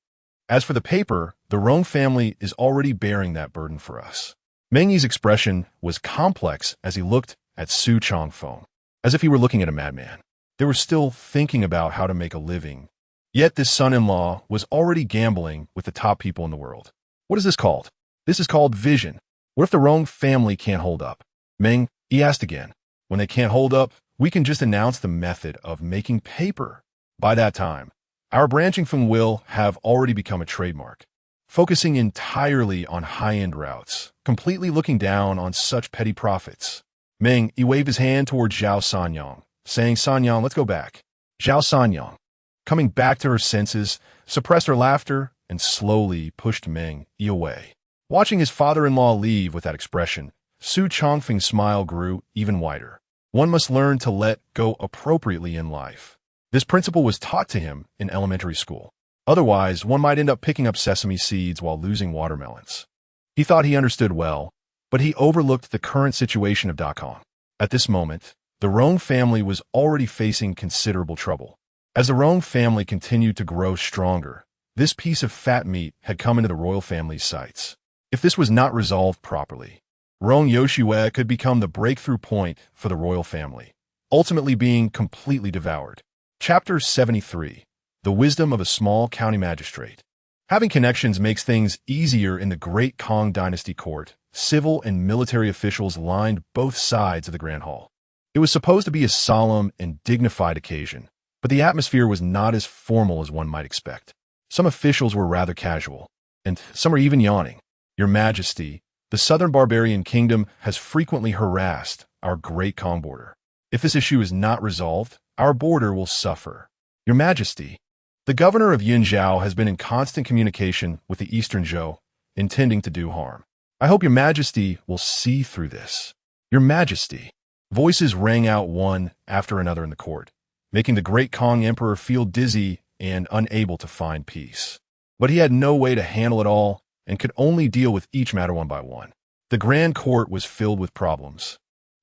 As for the paper, the Rong family is already bearing that burden for us. Meng Yi's expression was complex as he looked at Su Changfeng, as if he were looking at a madman. They were still thinking about how to make a living. Yet this son-in-law was already gambling with the top people in the world. What is this called? This is called vision. What if the Rong family can't hold up? Meng Yi asked again. When they can't hold up, we can just announce the method of making paper. By that time, our branching from will have already become a trademark, focusing entirely on high-end routes, completely looking down on such petty profits. Meng Yi waved his hand toward Zhao Sanyang, saying, Sanyang, let's go back. Zhao Sanyang, coming back to her senses, suppressed her laughter and slowly pushed Meng Yi away. Watching his father-in-law leave with that expression, Su Changfeng's smile grew even wider. One must learn to let go appropriately in life. This principle was taught to him in elementary school. Otherwise, one might end up picking up sesame seeds while losing watermelons. He thought he understood well, but he overlooked the current situation of .com. At this moment, the Rong family was already facing considerable trouble. As the Rong family continued to grow stronger, this piece of fat meat had come into the royal family's sights. If this was not resolved properly, Rong Yoshue could become the breakthrough point for the royal family, ultimately being completely devoured. Chapter 73. The Wisdom of a Small County Magistrate. Having connections makes things easier in the Great Kong Dynasty court. Civil and military officials lined both sides of the Grand Hall. It was supposed to be a solemn and dignified occasion, but the atmosphere was not as formal as one might expect. Some officials were rather casual, and some were even yawning. Your Majesty, the southern barbarian kingdom has frequently harassed our Great Kong border. If this issue is not resolved, our border will suffer. Your Majesty, the governor of Yinzhou has been in constant communication with the Eastern Zhou, intending to do harm. I hope Your Majesty will see through this. Your Majesty. Voices rang out one after another in the court, making the Great Kong Emperor feel dizzy and unable to find peace. But he had no way to handle it all and could only deal with each matter one by one. The Grand Court was filled with problems,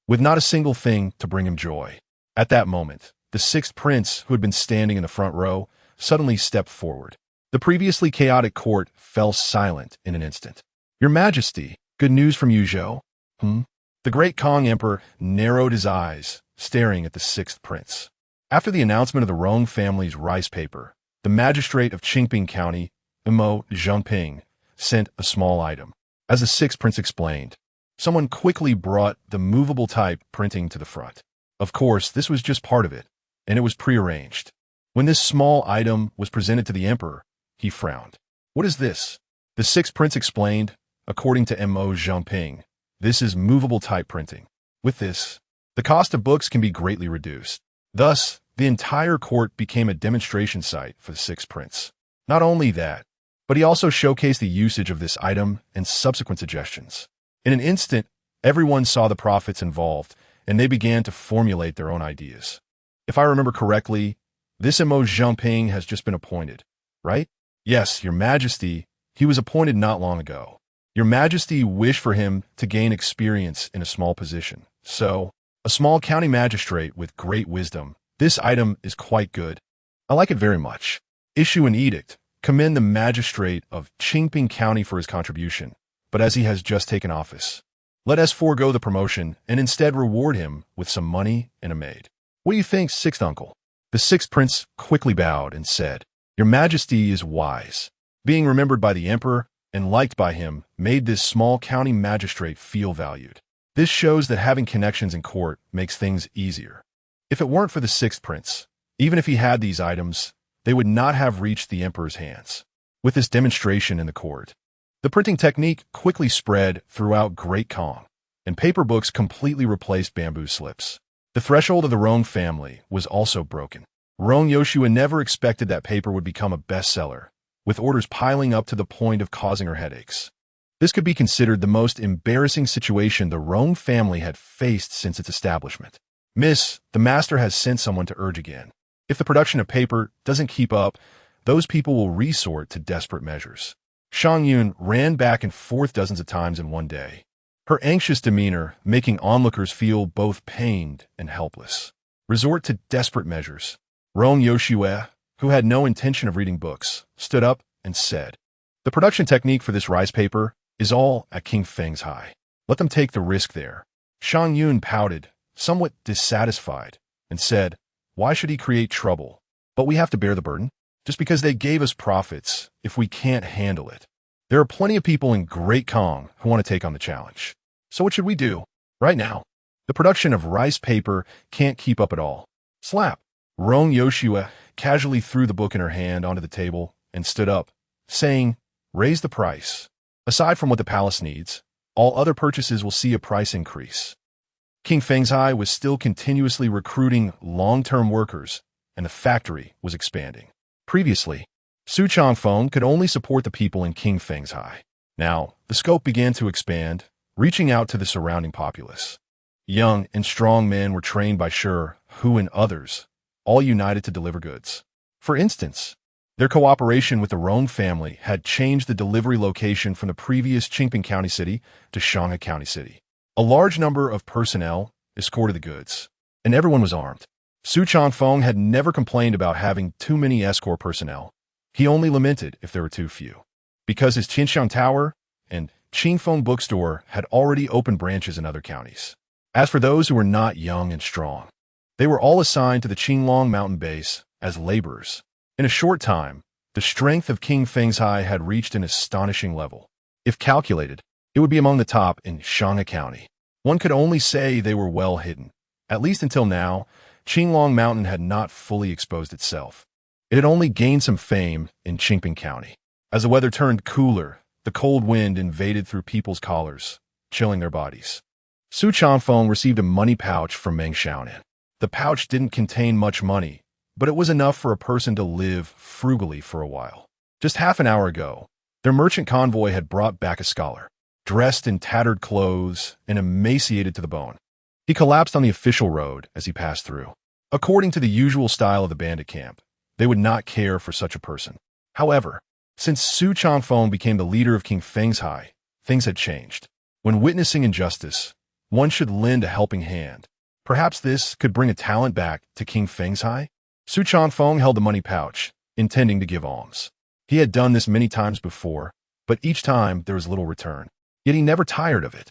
with not a single thing to bring him joy. At that moment, the sixth prince, who had been standing in the front row, suddenly stepped forward. The previously chaotic court fell silent in an instant. Your Majesty, good news from Yuzhou? The Great Kong Emperor narrowed his eyes, staring at the sixth prince. After the announcement of the Rong family's rice paper, the magistrate of Qingping County, emperor.Don't, sent a small item. As the sixth prince explained, someone quickly brought the movable type printing to the front. Of course, this was just part of it, and it was prearranged. When this small item was presented to the emperor, he frowned. What is this? The sixth prince explained, according to emperor.Don't, this is movable type printing. With this, the cost of books can be greatly reduced. Thus, the entire court became a demonstration site for the sixth prince. Not only that, but he also showcased the usage of this item and subsequent suggestions. In an instant, everyone saw the profits involved, and they began to formulate their own ideas. If I remember correctly, this emperor.Don't has just been appointed, right? Yes, Your Majesty, he was appointed not long ago. Your Majesty wished for him to gain experience in a small position. So, a small county magistrate with great wisdom. This item is quite good. I like it very much. Issue an edict. Commend the magistrate of Qingping County for his contribution, but as he has just taken office, let us forego the promotion and instead reward him with some money and a maid. What do you think, sixth uncle? The sixth prince quickly bowed and said, Your Majesty is wise. Being remembered by the emperor and liked by him made this small county magistrate feel valued. This shows that having connections in court makes things easier. If it weren't for the sixth prince, even if he had these items, they would not have reached the emperor's hands. With this demonstration in the court, the printing technique quickly spread throughout Great Kong, and paper books completely replaced bamboo slips. The threshold of the Rong family was also broken. Rong Yoshua never expected that paper would become a bestseller, with orders piling up to the point of causing her headaches. This could be considered the most embarrassing situation the Rong family had faced since its establishment. Miss, the master has sent someone to urge again. If the production of paper doesn't keep up, those people will resort to desperate measures. Shang Yun ran back and forth dozens of times in one day, her anxious demeanor making onlookers feel both pained and helpless. Resort to desperate measures. Rong Yoshua, who had no intention of reading books, stood up and said, The production technique for this rice paper is all at King Feng's high. Let them take the risk there. Shang Yun pouted, somewhat dissatisfied, and said, Why should he create trouble? But we have to bear the burden. Just because they gave us profits, if we can't handle it. There are plenty of people in Great Kong who want to take on the challenge. So what should we do? Right now, the production of rice paper can't keep up at all. Slap. Rong Yoshua casually threw the book in her hand onto the table and stood up, saying, Raise the price. Aside from what the palace needs, all other purchases will see a price increase. King Feng's was still continuously recruiting long-term workers, and the factory was expanding. Previously, Su Changfeng could only support the people in King Feng's. Now, the scope began to expand, reaching out to the surrounding populace. Young and strong men were trained by Shi, Hu, and others, all united to deliver goods. For instance, their cooperation with the Rong family had changed the delivery location from the previous Qingping County City to Shanghai County City. A large number of personnel escorted the goods, and everyone was armed. Su Changfeng had never complained about having too many escort personnel. He only lamented if there were too few, because his Qinshan Tower and Qingfeng bookstore had already opened branches in other counties. As for those who were not young and strong, they were all assigned to the Qinglong mountain base as laborers. In a short time, the strength of King Feng's had reached an astonishing level. If calculated, it would be among the top in Shanghai County. One could only say they were well hidden. At least until now, Qinglong Mountain had not fully exposed itself. It had only gained some fame in Qingping County. As the weather turned cooler, The cold wind invaded through people's collars, chilling their bodies. Su Changfeng received a money pouch from Meng Xiaonan. The pouch didn't contain much money, but it was enough for a person to live frugally for a while. Just half an hour ago, their merchant convoy had brought back a scholar, dressed in tattered clothes and emaciated to the bone. He collapsed on the official road as he passed through. According to the usual style of the bandit camp, they would not care for such a person. However, since Su Changfeng became the leader of King Feng's High, things had changed. When witnessing injustice, one should lend a helping hand. Perhaps this could bring a talent back to King Feng's High? Su Changfeng held the money pouch, intending to give alms. He had done this many times before, but each time there was little return. Yet he never tired of it.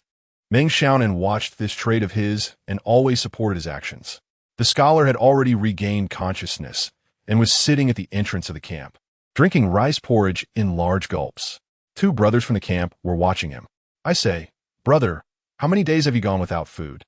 Meng Xiaonan watched this trait of his and always supported his actions. The scholar had already regained consciousness and was sitting at the entrance of the camp, drinking rice porridge in large gulps. Two brothers from the camp were watching him. I say, "Brother, how many days have you gone without food?"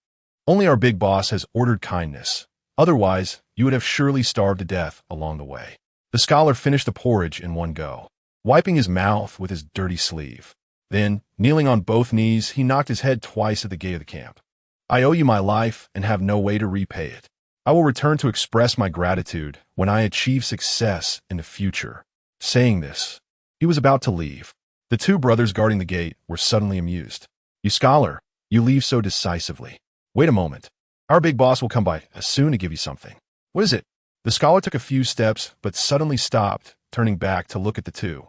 "Only our big boss has ordered kindness. Otherwise, you would have surely starved to death along the way." The scholar finished the porridge in one go, wiping his mouth with his dirty sleeve. Then, kneeling on both knees, he knocked his head twice at the gate of the camp. "I owe you my life and have no way to repay it. I will return to express my gratitude when I achieve success in the future." Saying this, he was about to leave. The two brothers guarding the gate were suddenly amused. "You scholar, you leave so decisively. Wait a moment. Our big boss will come by soon to give you something." "What is it?" The scholar took a few steps, but suddenly stopped, turning back to look at the two.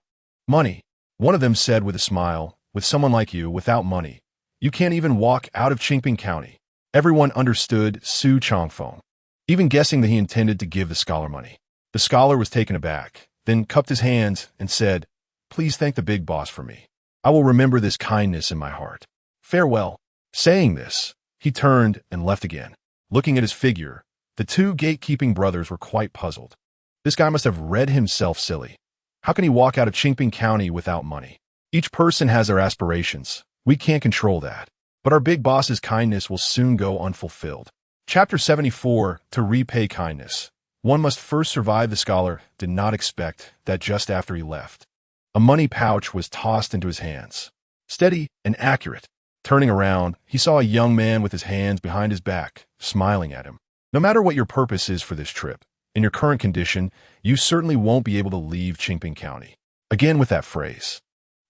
"Money," one of them said with a smile. "With someone like you, without money, you can't even walk out of Qingping County." Everyone understood Su Changfeng, even guessing that he intended to give the scholar money. The scholar was taken aback, then cupped his hands and said, "Please thank the big boss for me. I will remember this kindness in my heart. Farewell." Saying this, he turned and left again. Looking at his figure, the two gatekeeping brothers were quite puzzled. This guy must have read himself silly. How can he walk out of Qingping County without money? Each person has their aspirations. We can't control that. But our big boss's kindness will soon go unfulfilled. Chapter 74, To Repay Kindness. One must first survive. The scholar did not expect that just after he left, a money pouch was tossed into his hands. Steady and accurate. Turning around, he saw a young man with his hands behind his back, smiling at him. No matter what your purpose is for this trip, in your current condition, you certainly won't be able to leave Qingping County. Again with that phrase.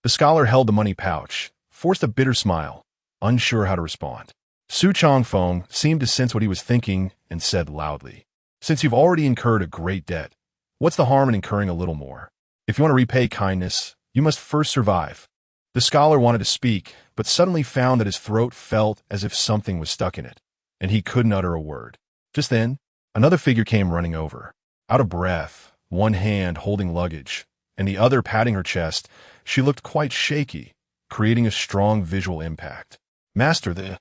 The scholar held the money pouch, forced a bitter smile, unsure how to respond. Su Changfeng seemed to sense what he was thinking and said loudly, "Since you've already incurred a great debt, what's the harm in incurring a little more? If you want to repay kindness, you must first survive." The scholar wanted to speak, but suddenly found that his throat felt as if something was stuck in it, and he couldn't utter a word. Just then, another figure came running over. Out of breath, one hand holding luggage, and the other patting her chest, she looked quite shaky, creating a strong visual impact. "Master, the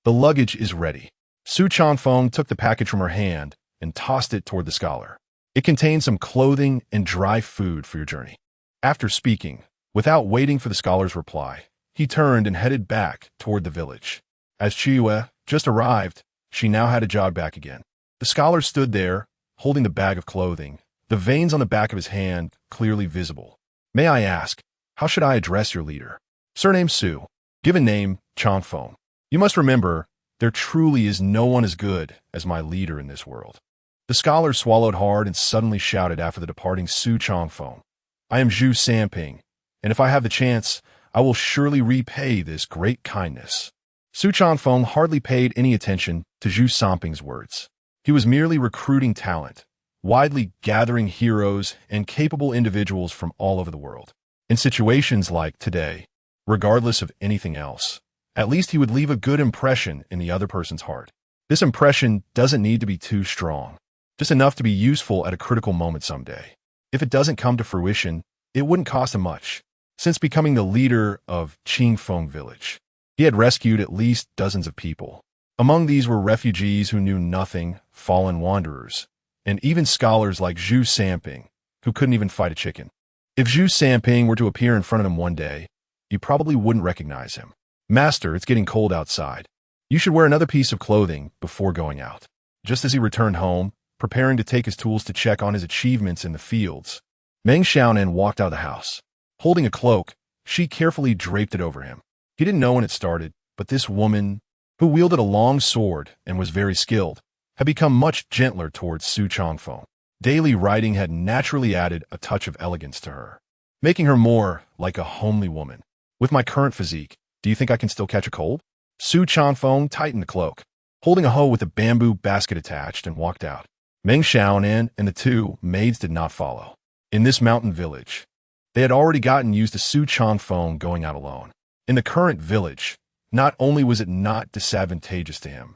luggage is ready." Su Changfeng took the package from her hand and tossed it toward the scholar. "It contains some clothing and dry food for your journey." After speaking, without waiting for the scholar's reply, he turned and headed back toward the village. As Chiyue just arrived, she now had to jog back again. The scholar stood there, holding the bag of clothing, the veins on the back of his hand clearly visible. "May I ask, how should I address your leader?" "Surname Su. Given name Changfeng. You must remember, there truly is no one as good as my leader in this world." The scholar swallowed hard and suddenly shouted after the departing Su Changfeng, "I am Zhu Sanping, and if I have the chance, I will surely repay this great kindness." Su Changfeng hardly paid any attention to Zhu Sanping's words. He was merely recruiting talent, widely gathering heroes and capable individuals from all over the world. In situations like today, regardless of anything else, at least he would leave a good impression in the other person's heart. This impression doesn't need to be too strong, just enough to be useful at a critical moment someday. If it doesn't come to fruition, it wouldn't cost him much. Since becoming the leader of Qingfeng Village, he had rescued at least dozens of people. Among these were refugees who knew nothing, fallen wanderers, and even scholars like Zhu Sanping, who couldn't even fight a chicken. If Zhu Sanping were to appear in front of him one day, you probably wouldn't recognize him. "Master, it's getting cold outside. You should wear another piece of clothing before going out." Just as he returned home, preparing to take his tools to check on his achievements in the fields, Meng Xiaonan walked out of the house. Holding a cloak, She carefully draped it over him. He didn't know when it started, but this woman, who wielded a long sword and was very skilled, had become much gentler towards Su Changfeng. Daily riding had naturally added a touch of elegance to her, making her more like a homely woman. With my current physique, do you think I can still catch a cold? Su Changfeng tightened the cloak, holding a hoe with a bamboo basket attached, and walked out. Meng Xiaonan and the two maids did not follow. In this mountain village, they had already gotten used to Su Changfeng going out alone. In the current village, not only was it not disadvantageous to him,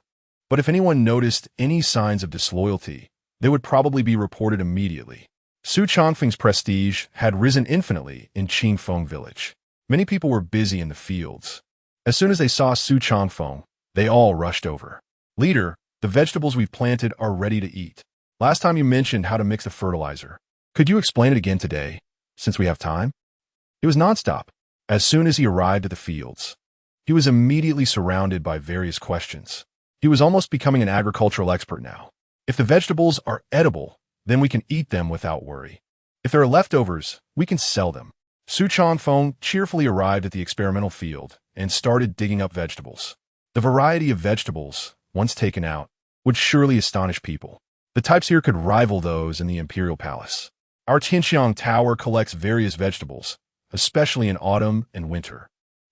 but if anyone noticed any signs of disloyalty, they would probably be reported immediately. Su Changfeng's prestige had risen infinitely in Qingfeng village. Many people were busy in the fields. As soon as they saw Su Changfeng, they all rushed over. Leader, the vegetables we've planted are ready to eat. Last time you mentioned how to mix the fertilizer. Could you explain it again today, since we have time? It was nonstop. As soon as he arrived at the fields, he was immediately surrounded by various questions. He was almost becoming an agricultural expert now. If the vegetables are edible, then we can eat them without worry. If there are leftovers, we can sell them. Su Changfeng cheerfully arrived at the experimental field and started digging up vegetables. The variety of vegetables, once taken out, would surely astonish people. The types here could rival those in the Imperial Palace. Our Tianxiang Tower collects various vegetables, especially in autumn and winter.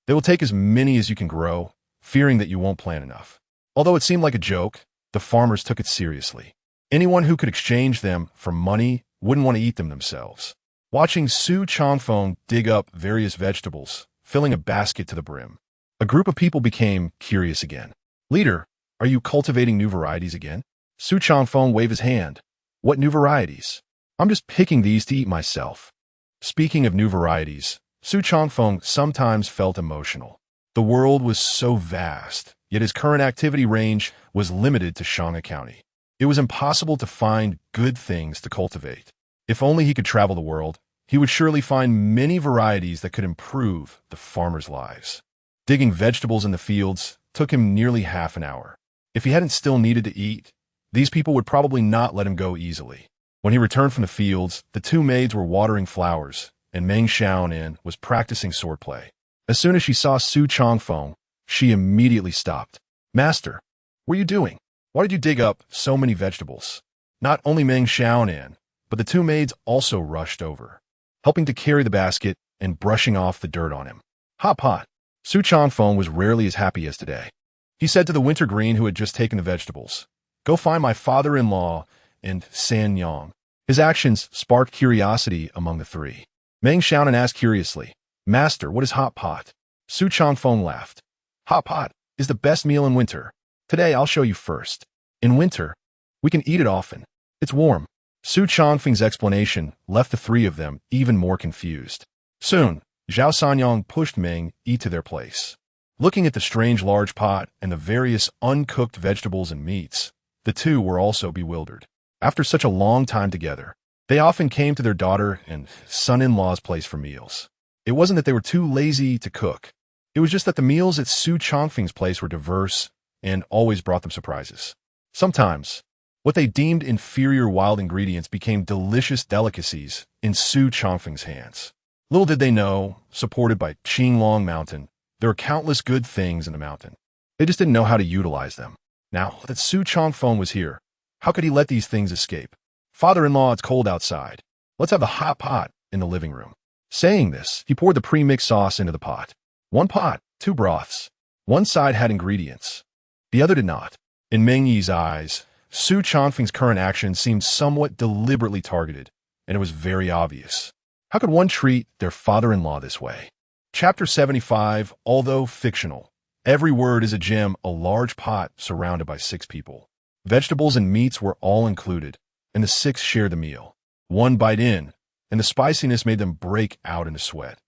They will take as many as you can grow, fearing that you won't plant enough. Although it seemed like a joke, the farmers took it seriously. Anyone who could exchange them for money wouldn't want to eat them themselves. Watching Su Changfeng dig up various vegetables, filling a basket to the brim, a group of people became curious again. Leader, are you cultivating new varieties again? Su Changfeng waved his hand. What new varieties? I'm just picking these to eat myself. Speaking of new varieties, Su Changfeng sometimes felt emotional. The world was so vast, yet his current activity range was limited to Shanga County. It was impossible to find good things to cultivate. If only he could travel the world, he would surely find many varieties that could improve the farmers' lives. Digging vegetables in the fields took him nearly half an hour. If he hadn't still needed to eat, these people would probably not let him go easily. When he returned from the fields, the two maids were watering flowers, and Meng Xiaonan was practicing swordplay. As soon as she saw Su Changfeng, she immediately stopped. Master, what are you doing? Why did you dig up so many vegetables? Not only Meng Xiaonan, but the two maids also rushed over, helping to carry the basket and brushing off the dirt on him. Hot pot. Su Changfeng was rarely as happy as today. He said to the wintergreen who had just taken the vegetables, "Go find my father-in-law and San Yang." His actions sparked curiosity among the three. Meng Xiaonan asked curiously, "Master, what is hot pot?" Su Changfeng laughed. "Hot pot is the best meal in winter. Today I'll show you first. In winter, we can eat it often. It's warm." Su Changfeng's explanation left the three of them even more confused. Soon, Zhao Sanyang pushed Meng Yi to their place. Looking at the strange large pot and the various uncooked vegetables and meats, the two were also bewildered. After such a long time together, they often came to their daughter and son-in-law's place for meals. It wasn't that they were too lazy to cook. It was just that the meals at Su Changfeng's place were diverse and always brought them surprises. Sometimes, what they deemed inferior wild ingredients became delicious delicacies in Su Changfeng's hands. Little did they know, supported by Qinglong Mountain, there were countless good things in the mountain. They just didn't know how to utilize them. Now that Su Changfeng was here, how could he let these things escape? "Father-in-law, it's cold outside. Let's have the hot pot in the living room." Saying this, he poured the pre-mixed sauce into the pot. One pot, two broths. One side had ingredients. The other did not. In Meng Yi's eyes, Su Changfeng's current action seemed somewhat deliberately targeted, and it was very obvious. How could one treat their father-in-law this way? Chapter 75, although fictional, every word is a gem. A large pot surrounded by 6 people. Vegetables and meats were all included, and the 6 shared the meal. One bite in, and the spiciness made them break out into sweat.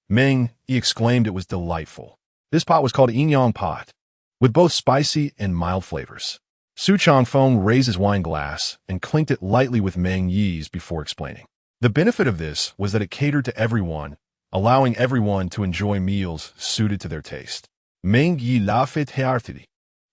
Meng Yi exclaimed it was delightful. This pot was called Yin Yang pot, with both spicy and mild flavors. Su Changfeng raised his wine glass and clinked it lightly with Meng Yi's before explaining. The benefit of this was that it catered to everyone, allowing everyone to enjoy meals suited to their taste. Meng Yi laughed heartily,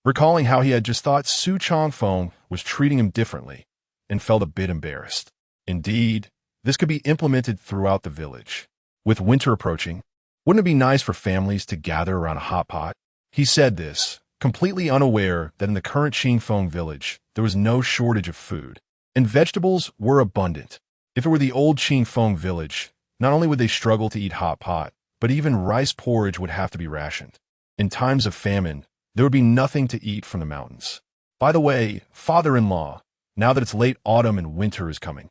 recalling how he had just thought Su Changfeng was treating him differently, and felt a bit embarrassed. Indeed, this could be implemented throughout the village. With winter approaching, Wouldn't it be nice for families to gather around a hot pot? He said this, completely unaware that in the current Qingfeng village, there was no shortage of food, and vegetables were abundant. If it were the old Qingfeng village, not only would they struggle to eat hot pot, but even rice porridge would have to be rationed. In times of famine, there would be nothing to eat from the mountains. By the way, father-in-law, now that it's late autumn and winter is coming,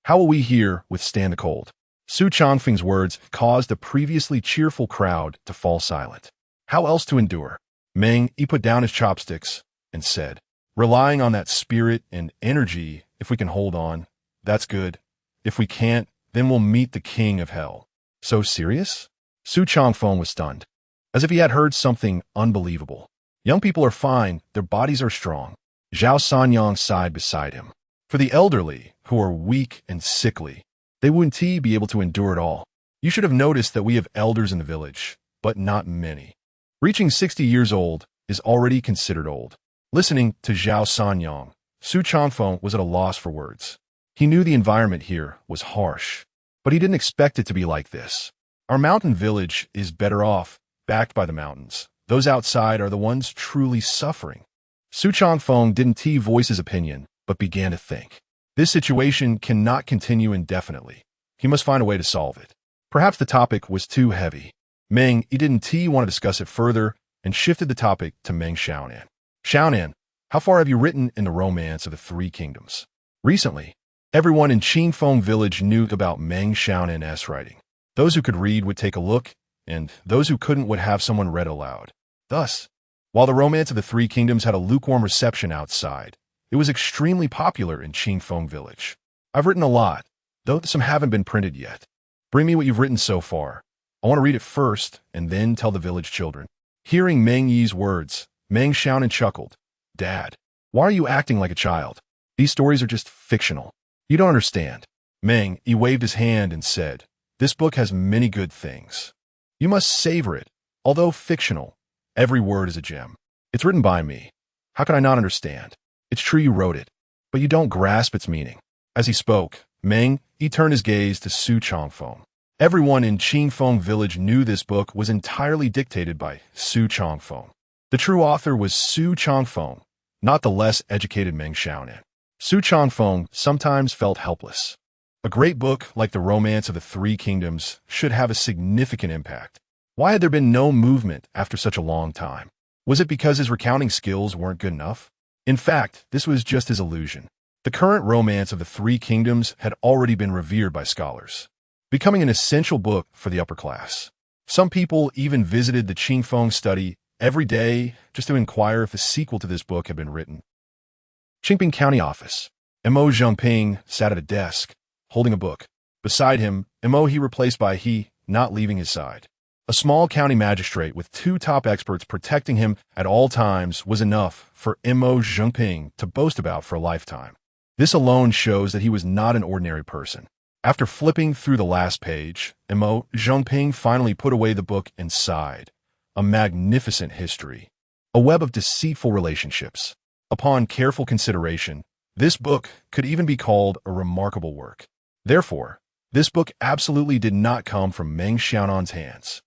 how will we here withstand the cold? Su Changfeng's words caused a previously cheerful crowd to fall silent. How else to endure? Meng, he put down his chopsticks and said, relying on that spirit and energy, if we can hold on, that's good. If we can't, then we'll meet the king of hell. So serious? Su Changfeng was stunned, as if he had heard something unbelievable. Young people are fine, their bodies are strong. Zhao Sanyang sighed beside him. For the elderly, who are weak and sickly, they wouldn't be able to endure it all. You should have noticed that we have elders in the village, but not many. Reaching 60 years old is already considered old. Listening to Zhao Sanyang, Su Changfeng was at a loss for words. He knew the environment here was harsh, but he didn't expect it to be like this. Our mountain village is better off, backed by the mountains. Those outside are the ones truly suffering. Su Changfeng didn't voice his opinion, but began to think. This situation cannot continue indefinitely. He must find a way to solve it. Perhaps the topic was too heavy. Meng, he didn't want to discuss it further, and shifted the topic to Meng Xiaonan. Xiaonan, how far have you written in the romance of the Three Kingdoms? Recently, everyone in Qingfeng village knew about Meng Xiaonan's writing. Those who could read would take a look, and those who couldn't would have someone read aloud. Thus, while the romance of the Three Kingdoms had a lukewarm reception outside, it was extremely popular in Qingfeng village. I've written a lot, though some haven't been printed yet. Bring me what you've written so far. I want to read it first, and then tell the village children. Hearing Meng Yi's words, Meng Xiaonan chuckled. Dad, why are you acting like a child? These stories are just fictional. You don't understand. Meng Yi waved his hand and said, this book has many good things. You must savor it. Although fictional, every word is a gem. It's written by me. How can I not understand? It's true you wrote it, but you don't grasp its meaning. As he spoke, Meng Yi turned his gaze to Su Changfeng. Everyone in Qingfeng village knew this book was entirely dictated by Su Changfeng. The true author was Su Changfeng, not the less educated Meng Xiaonan. Su Changfeng sometimes felt helpless. A great book like The Romance of the Three Kingdoms should have a significant impact. Why had there been no movement after such a long time? Was it because his recounting skills weren't good enough? In fact, this was just his illusion. The current Romance of the Three Kingdoms had already been revered by scholars, becoming an essential book for the upper class. Some people even visited the Qingfeng study every day just to inquire if the sequel to this book had been written. Qingping County Office. Mo Zhengping sat at a desk, holding a book. Beside him, Mo he replaced by he, not leaving his side. A small county magistrate with two top experts protecting him at all times was enough for Mo Zhengping to boast about for a lifetime. This alone shows that he was not an ordinary person. After flipping through the last page, Mo Zhengping finally put away the book and sighed. A magnificent history. A web of deceitful relationships. Upon careful consideration, this book could even be called a remarkable work. Therefore, this book absolutely did not come from Meng Xiaonan's hands.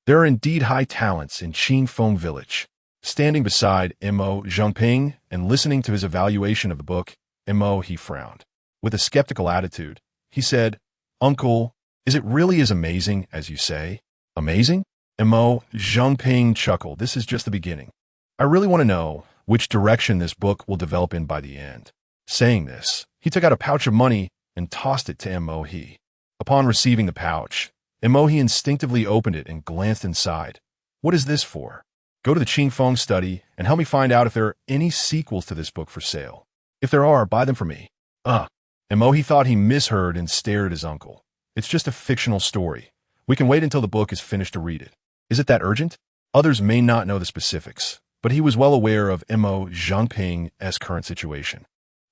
There are indeed high talents in Qingfeng village. Standing beside Mo Zhengping and listening to his evaluation of the book, Mo he frowned. With a skeptical attitude, he said, Uncle, is it really as amazing as you say? Amazing? Mo Zhengping chuckled. This is just the beginning. I really want to know which direction this book will develop in by the end. Saying this, he took out a pouch of money and tossed it to Mo he. Upon receiving the pouch, Mo he instinctively opened it and glanced inside. What is this for? Go to the Qingfeng study and help me find out if there are any sequels to this book for sale. If there are, buy them for me. Mo he thought he misheard and stared at his uncle. It's just a fictional story. We can wait until the book is finished to read it. Is it that urgent? Others may not know the specifics, but he was well aware of Mo Zhengping's current situation.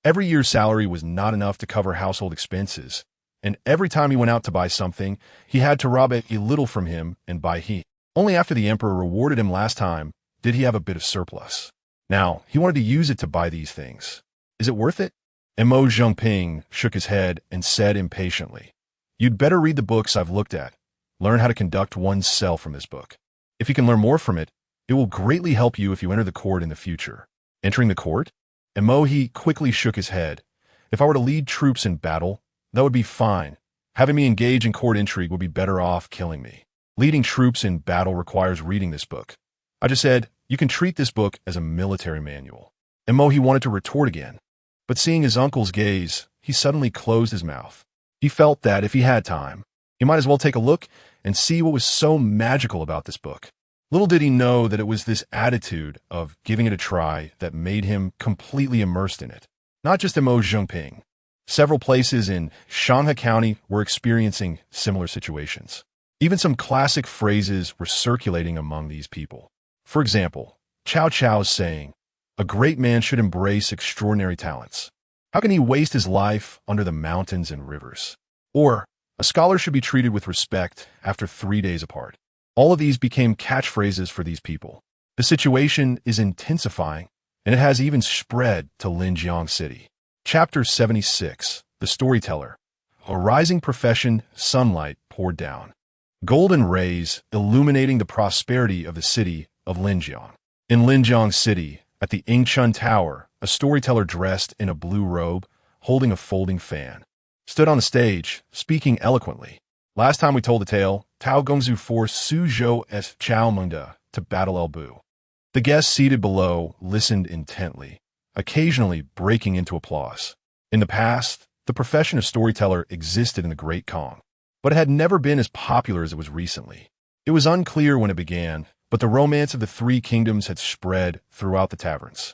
Every year's salary was not enough to cover household expenses, and every time he went out to buy something, he had to rob a little from him and buy he. Only after the emperor rewarded him last time did he have a bit of surplus. Now, he wanted to use it to buy these things. Is it worth it? Mo Zhengping shook his head and said impatiently, You'd better read the books I've looked at. Learn how to conduct oneself from this book. If you can learn more from it, it will greatly help you if you enter the court in the future. Entering the court? Emoji quickly shook his head. If I were to lead troops in battle, that would be fine. Having me engage in court intrigue would be better off killing me. Leading troops in battle requires reading this book. I just said, you can treat this book as a military manual. Emoji wanted to retort again, but seeing his uncle's gaze, he suddenly closed his mouth. He felt that if he had time, he might as well take a look and see what was so magical about this book. Little did he know that it was this attitude of giving it a try that made him completely immersed in it. Not just Emo Zhengping. Several places in Shanghai County were experiencing similar situations. Even some classic phrases were circulating among these people. For example, Cao Cao's saying, "A great man should embrace extraordinary talents. How can he waste his life under the mountains and rivers?" Or, "A scholar should be treated with respect after 3 days apart." All of these became catchphrases for these people. The situation is intensifying, and it has even spread to Linjiang City. Chapter 76, The Storyteller. A rising profession, sunlight poured down. Golden rays illuminating the prosperity of the city of Linjiang. In Linjiang City, at the Yingchun Tower, a storyteller dressed in a blue robe, holding a folding fan, stood on a stage, speaking eloquently. Last time we told the tale, Tao Gongzu forced Su Zhou S. Chao Mengda to battle El Bu. The guests seated below listened intently, occasionally breaking into applause. In the past, the profession of storyteller existed in the Great Kong, but it had never been as popular as it was recently. It was unclear when it began, but the romance of the three kingdoms had spread throughout the taverns.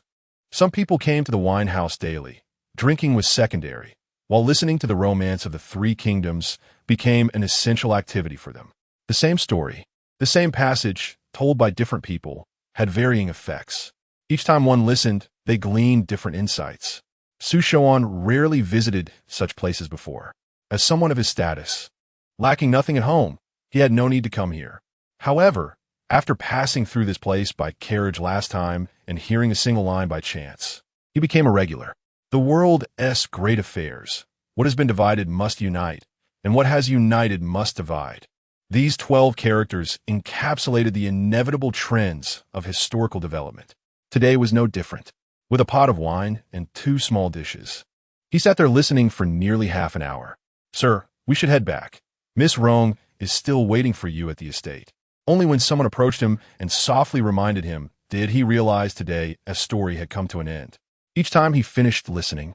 Some people came to the wine house daily. Drinking was secondary, while listening to the romance of the three kingdoms became an essential activity for them. The same story, the same passage, told by different people, had varying effects. Each time one listened, they gleaned different insights. Su Shouan rarely visited such places before. As someone of his status, lacking nothing at home, he had no need to come here. However, after passing through this place by carriage last time and hearing a single line by chance, he became a regular. The world's great affairs. What has been divided must unite, and what has united must divide. These 12 characters encapsulated the inevitable trends of historical development. Today was no different. With a pot of wine and 2 small dishes, he sat there listening for nearly half an hour. "Sir, we should head back. Miss Rong is still waiting for you at the estate." Only when someone approached him and softly reminded him did he realize today a story had come to an end. Each time he finished listening,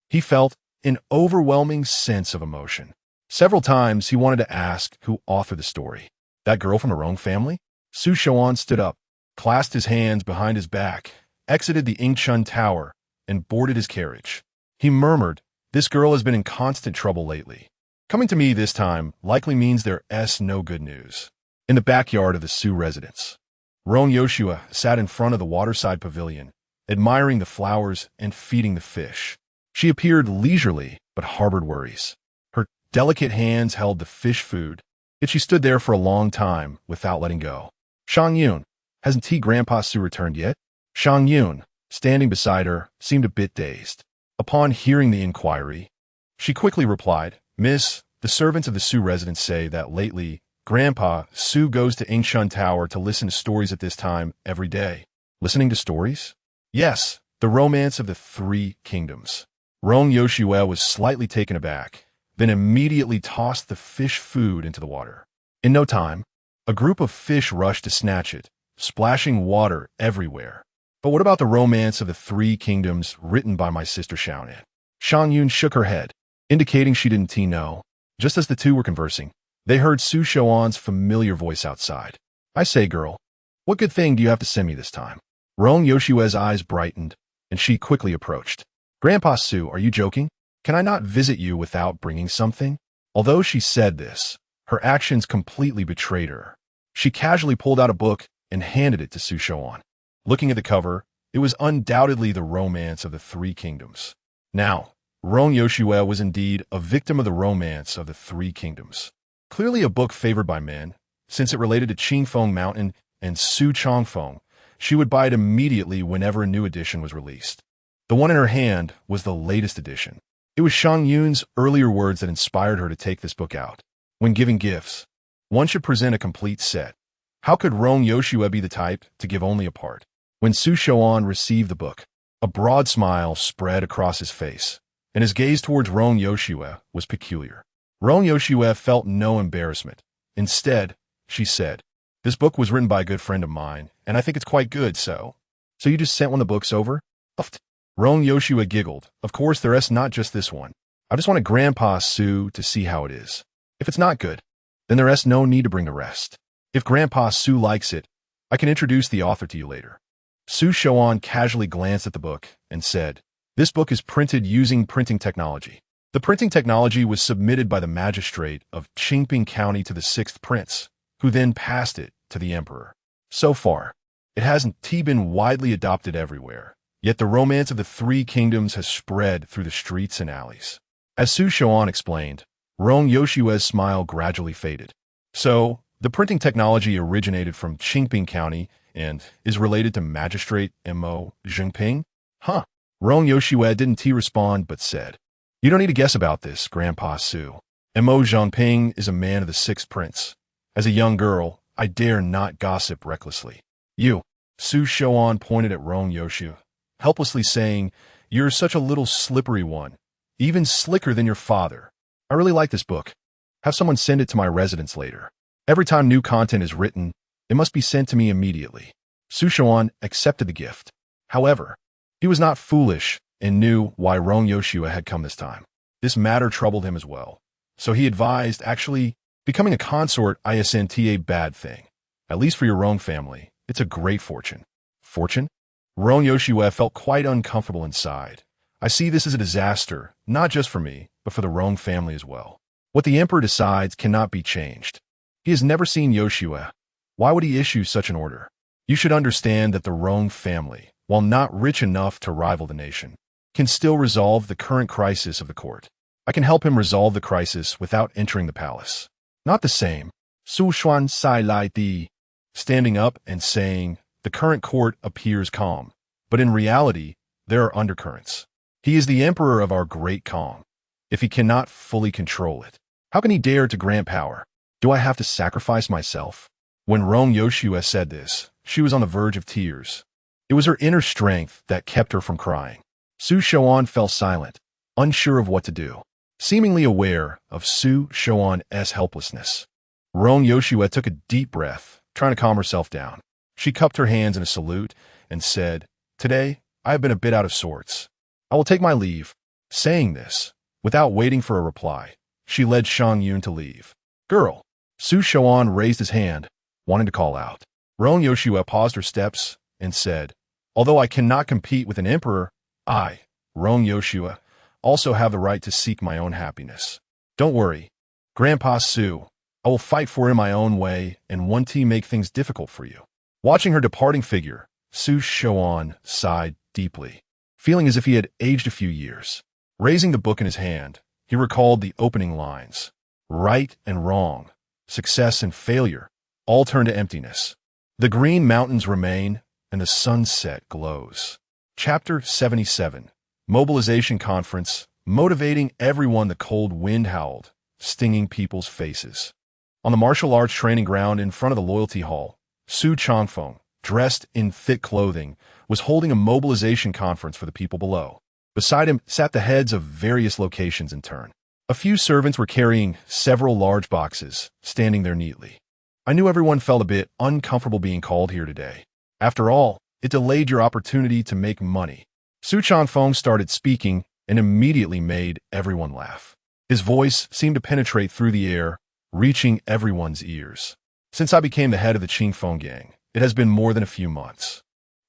he felt an overwhelming sense of emotion. Several times he wanted to ask who authored the story. That girl from the Rong family? Su Shouan stood up, clasped his hands behind his back, exited the Yingchun Tower, and boarded his carriage. He murmured, "This girl has been in constant trouble lately. Coming to me this time likely means there's no good news." In the backyard of the Su residence, Rong Yoshua sat in front of the waterside pavilion, admiring the flowers and feeding the fish. She appeared leisurely, but harbored worries. Her delicate hands held the fish food, yet she stood there for a long time without letting go. "Shang Yun, hasn't T Grandpa Su returned yet?" Shang Yun, standing beside her, seemed a bit dazed. Upon hearing the inquiry, she quickly replied, "Miss, the servants of the Su residence say that lately, Grandpa Su goes to Yingchun Tower to listen to stories at this time every day." "Listening to stories?" "Yes, the romance of the three kingdoms." Rong Yoshua was slightly taken aback, then immediately tossed the fish food into the water. In no time, a group of fish rushed to snatch it, splashing water everywhere. "But what about the romance of the three kingdoms written by my sister Xiaonan?" Shang Yun shook her head, indicating she didn't know. Just as the two were conversing, they heard Su Shouan's familiar voice outside. "I say, girl, what good thing do you have to send me this time?" Rong Yoshua's eyes brightened, and she quickly approached. "Grandpa Su, are you joking? Can I not visit you without bringing something?" Although she said this, her actions completely betrayed her. She casually pulled out a book and handed it to Su Shouan. Looking at the cover, it was undoubtedly the romance of the three kingdoms. Now, Rong Yoshua was indeed a victim of the romance of the three kingdoms. Clearly a book favored by men, since it related to Qingfeng Mountain and Su Chongfeng. She would buy it immediately whenever a new edition was released. The one in her hand was the latest edition. It was Shang Yun's earlier words that inspired her to take this book out. When giving gifts, One should present a complete set. How could Rong Yoshua be the type to give only a part? When Su Shouan received the book, a broad smile spread across his face, and his gaze towards Rong Yoshua was peculiar. Rong Yoshua felt no embarrassment. Instead, she said, "This book was written by a good friend of mine, and I think it's quite good, so you just sent one of the books over?" Uft. Rong Yoshua giggled. "Of course, there is not just this one. I just wanted Grandpa Su to see how it is. If it's not good, then there is no need to bring the rest. If Grandpa Su likes it, I can introduce the author to you later." Su Shouan casually glanced at the book and said, "This book is printed using printing technology. The printing technology was submitted by the magistrate of Qingping County to the 6th prince, who then passed it to the emperor. So far, it hasn't been widely adopted everywhere, yet the romance of the 3 kingdoms has spread through the streets and alleys." As Su Shouan explained, Rong Yoshua's smile gradually faded. "So, the printing technology originated from Qingping County and is related to Magistrate Mo Zhengping?" "Huh." Rong Yoshua didn't respond but said, "You don't need to guess about this, Grandpa Su. Mo Zhengping is a man of the 6th prince. As a young girl, I dare not gossip recklessly." "You." Su Shouan pointed at Rong Yoshua, helplessly saying, "You're such a little slippery one, even slicker than your father. I really like this book. Have someone send it to my residence later. Every time new content is written, it must be sent to me immediately." Su Shouan accepted the gift. However, he was not foolish and knew why Rong Yoshua had come this time. This matter troubled him as well. So he advised, "Actually, becoming a consort isn't a bad thing. At least for your Rong family, it's a great fortune." Fortune? Rong Yoshua felt quite uncomfortable inside. "I see this as a disaster, not just for me, but for the Rong family as well. What the emperor decides cannot be changed. He has never seen Yoshua. Why would he issue such an order? You should understand that the Rong family, while not rich enough to rival the nation, can still resolve the current crisis of the court. I can help him resolve the crisis without entering the palace." "Not the same." Su Xuan Sai Lai Di, standing up and saying, "The current court appears calm, but in reality, there are undercurrents. He is the emperor of our great calm. If he cannot fully control it, how can he dare to grant power? Do I have to sacrifice myself?" When Rong Yoshua said this, she was on the verge of tears. It was her inner strength that kept her from crying. Su Shouan fell silent, unsure of what to do, seemingly aware of Su Shouan's helplessness. Rong Yoshua took a deep breath, trying to calm herself down. She cupped her hands in a salute and said, "Today, I have been a bit out of sorts. I will take my leave." Saying this, without waiting for a reply, she led Shang Yun to leave. "Girl!" Su Shouan raised his hand, wanting to call out. Rong Yoshua paused her steps and said, "Although I cannot compete with an emperor, I, Rong Yoshua, also have the right to seek my own happiness. Don't worry, Grandpa Su. I will fight for it in my own way and want to make things difficult for you." Watching her departing figure, Su Shouan sighed deeply, feeling as if he had aged a few years. Raising the book in his hand, he recalled the opening lines. Right and wrong, success and failure, all turn to emptiness. The green mountains remain, and the sunset glows. Chapter 77. Mobilization Conference, motivating everyone. The cold wind howled, stinging people's faces. On the martial arts training ground in front of the Loyalty Hall, Su Changfeng, dressed in thick clothing, was holding a mobilization conference for the people below. Beside him sat the heads of various locations in turn. A few servants were carrying several large boxes, standing there neatly. "I knew everyone felt a bit uncomfortable being called here today. After all, it delayed your opportunity to make money." Su Changfeng started speaking and immediately made everyone laugh. His voice seemed to penetrate through the air, reaching everyone's ears. "Since I became the head of the Qingfeng gang, it has been more than a few months.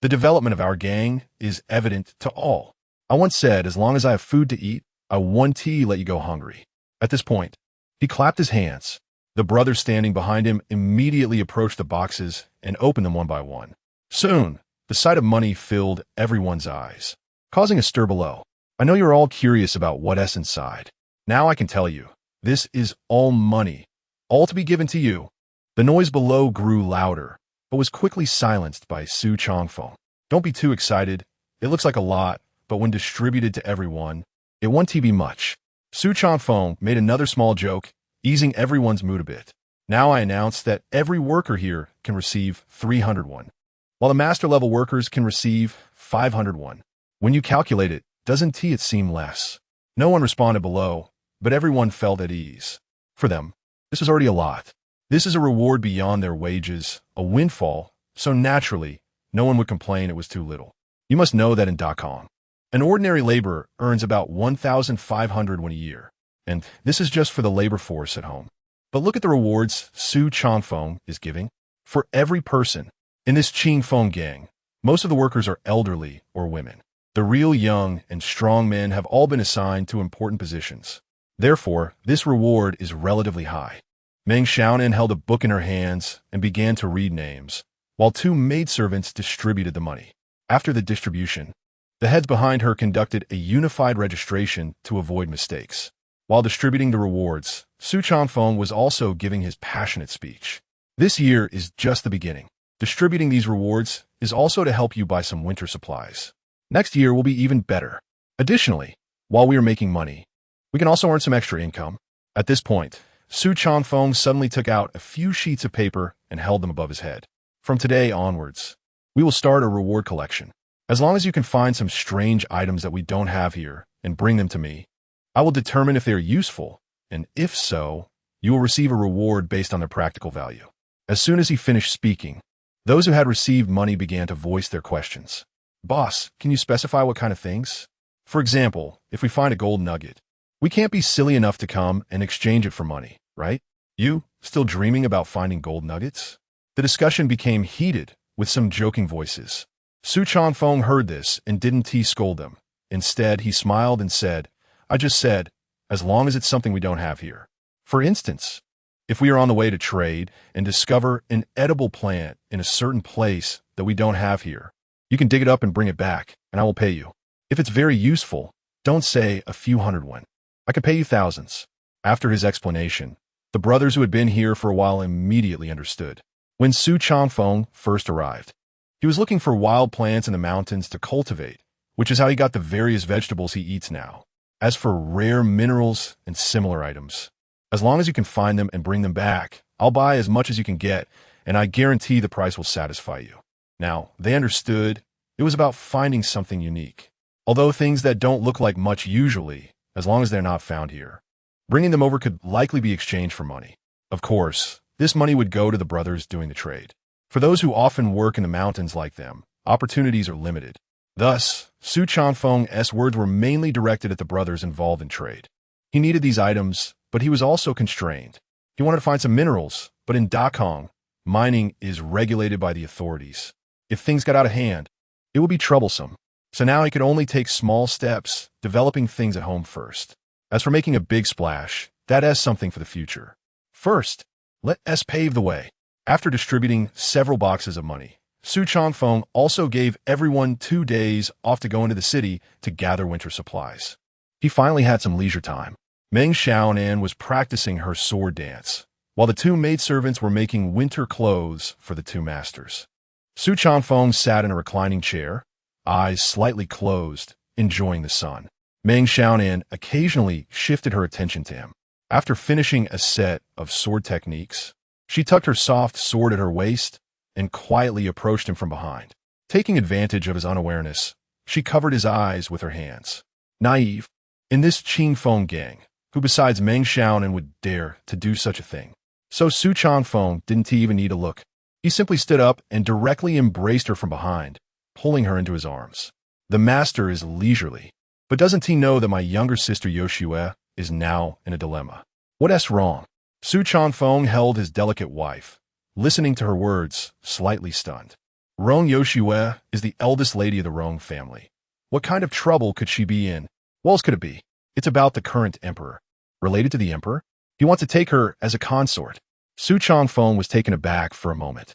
The development of our gang is evident to all. I once said, as long as I have food to eat, I won't let you go hungry." At this point, he clapped his hands. The brothers standing behind him immediately approached the boxes and opened them one by one. Soon, the sight of money filled everyone's eyes, causing a stir below. "I know you're all curious about what's inside. Now I can tell you, this is all money, all to be given to you." The noise below grew louder, but was quickly silenced by Su Changfeng. "Don't be too excited. It looks like a lot, but when distributed to everyone, it won't be much." Su Changfeng made another small joke, easing everyone's mood a bit. Now I announce that every worker here can receive 301, while the master-level workers can receive 501. When you calculate it, doesn't it seem less? No one responded below, but everyone felt at ease. For them, this was already a lot. This is a reward beyond their wages, a windfall, so naturally, no one would complain it was too little. You must know that in .Com, an ordinary laborer earns about 1,500 a year, and this is just for the labor force at home. But look at the rewards Su Changfeng is giving. For every person in this Qingfeng gang, most of the workers are elderly or women. The real young and strong men have all been assigned to important positions. Therefore, this reward is relatively high. Meng Xiaonan held a book in her hands and began to read names, while two maidservants distributed the money. After the distribution, the heads behind her conducted a unified registration to avoid mistakes. While distributing the rewards, Su Changfeng was also giving his passionate speech. This year is just the beginning. Distributing these rewards is also to help you buy some winter supplies. Next year will be even better. Additionally, while we are making money, we can also earn some extra income. At this point, Su Changfeng suddenly took out a few sheets of paper and held them above his head. From today onwards, we will start a reward collection. As long as you can find some strange items that we don't have here and bring them to me, I will determine if they are useful, and if so, you will receive a reward based on their practical value. As soon as he finished speaking, those who had received money began to voice their questions. Boss, can you specify what kind of things? For example, if we find a gold nugget, we can't be silly enough to come and exchange it for money, right? You, still dreaming about finding gold nuggets? The discussion became heated, with some joking voices. Su Changfeng heard this and didn't scold them. Instead, he smiled and said, I just said, as long as it's something we don't have here. For instance, if we are on the way to trade and discover an edible plant in a certain place that we don't have here, you can dig it up and bring it back, and I will pay you. If it's very useful, don't say a few hundred won. I can pay you thousands. After his explanation, the brothers who had been here for a while immediately understood. When Su Changfeng first arrived, he was looking for wild plants in the mountains to cultivate, which is how he got the various vegetables he eats now. As for rare minerals and similar items, as long as you can find them and bring them back, I'll buy as much as you can get, and I guarantee the price will satisfy you. Now, they understood it was about finding something unique. Although things that don't look like much usually, as long as they're not found here, bringing them over could likely be exchanged for money. Of course, this money would go to the brothers doing the trade. For those who often work in the mountains like them, opportunities are limited. Thus, Su Changfeng's words were mainly directed at the brothers involved in trade. He needed these items, but he was also constrained. He wanted to find some minerals, but in Dakong, mining is regulated by the authorities. If things got out of hand, it would be troublesome. So now he could only take small steps, developing things at home first. As for making a big splash, that is something for the future. First, let us pave the way. After distributing several boxes of money, Su Changfeng also gave everyone 2 days off to go into the city to gather winter supplies. He finally had some leisure time. Meng Xiaonan was practicing her sword dance, while the two maidservants were making winter clothes for the two masters. Su Changfeng sat in a reclining chair, eyes slightly closed, enjoying the sun. Meng Xiaonan occasionally shifted her attention to him. After finishing a set of sword techniques, she tucked her soft sword at her waist and quietly approached him from behind. Taking advantage of his unawareness, she covered his eyes with her hands. Naive, in this Qingfeng gang, who besides Meng Xiaonan would dare to do such a thing? So Su Changfeng didn't even need to look. He simply stood up and directly embraced her from behind, pulling her into his arms. The master is leisurely, but doesn't he know that my younger sister Yoshue is now in a dilemma? What's wrong? Su Changfeng held his delicate wife, listening to her words, slightly stunned. Rong Yoshue is the eldest lady of the Rong family. What kind of trouble could she be in? What else could it be? It's about the current emperor. Related to the emperor? He wants to take her as a consort. Su Changfeng was taken aback for a moment,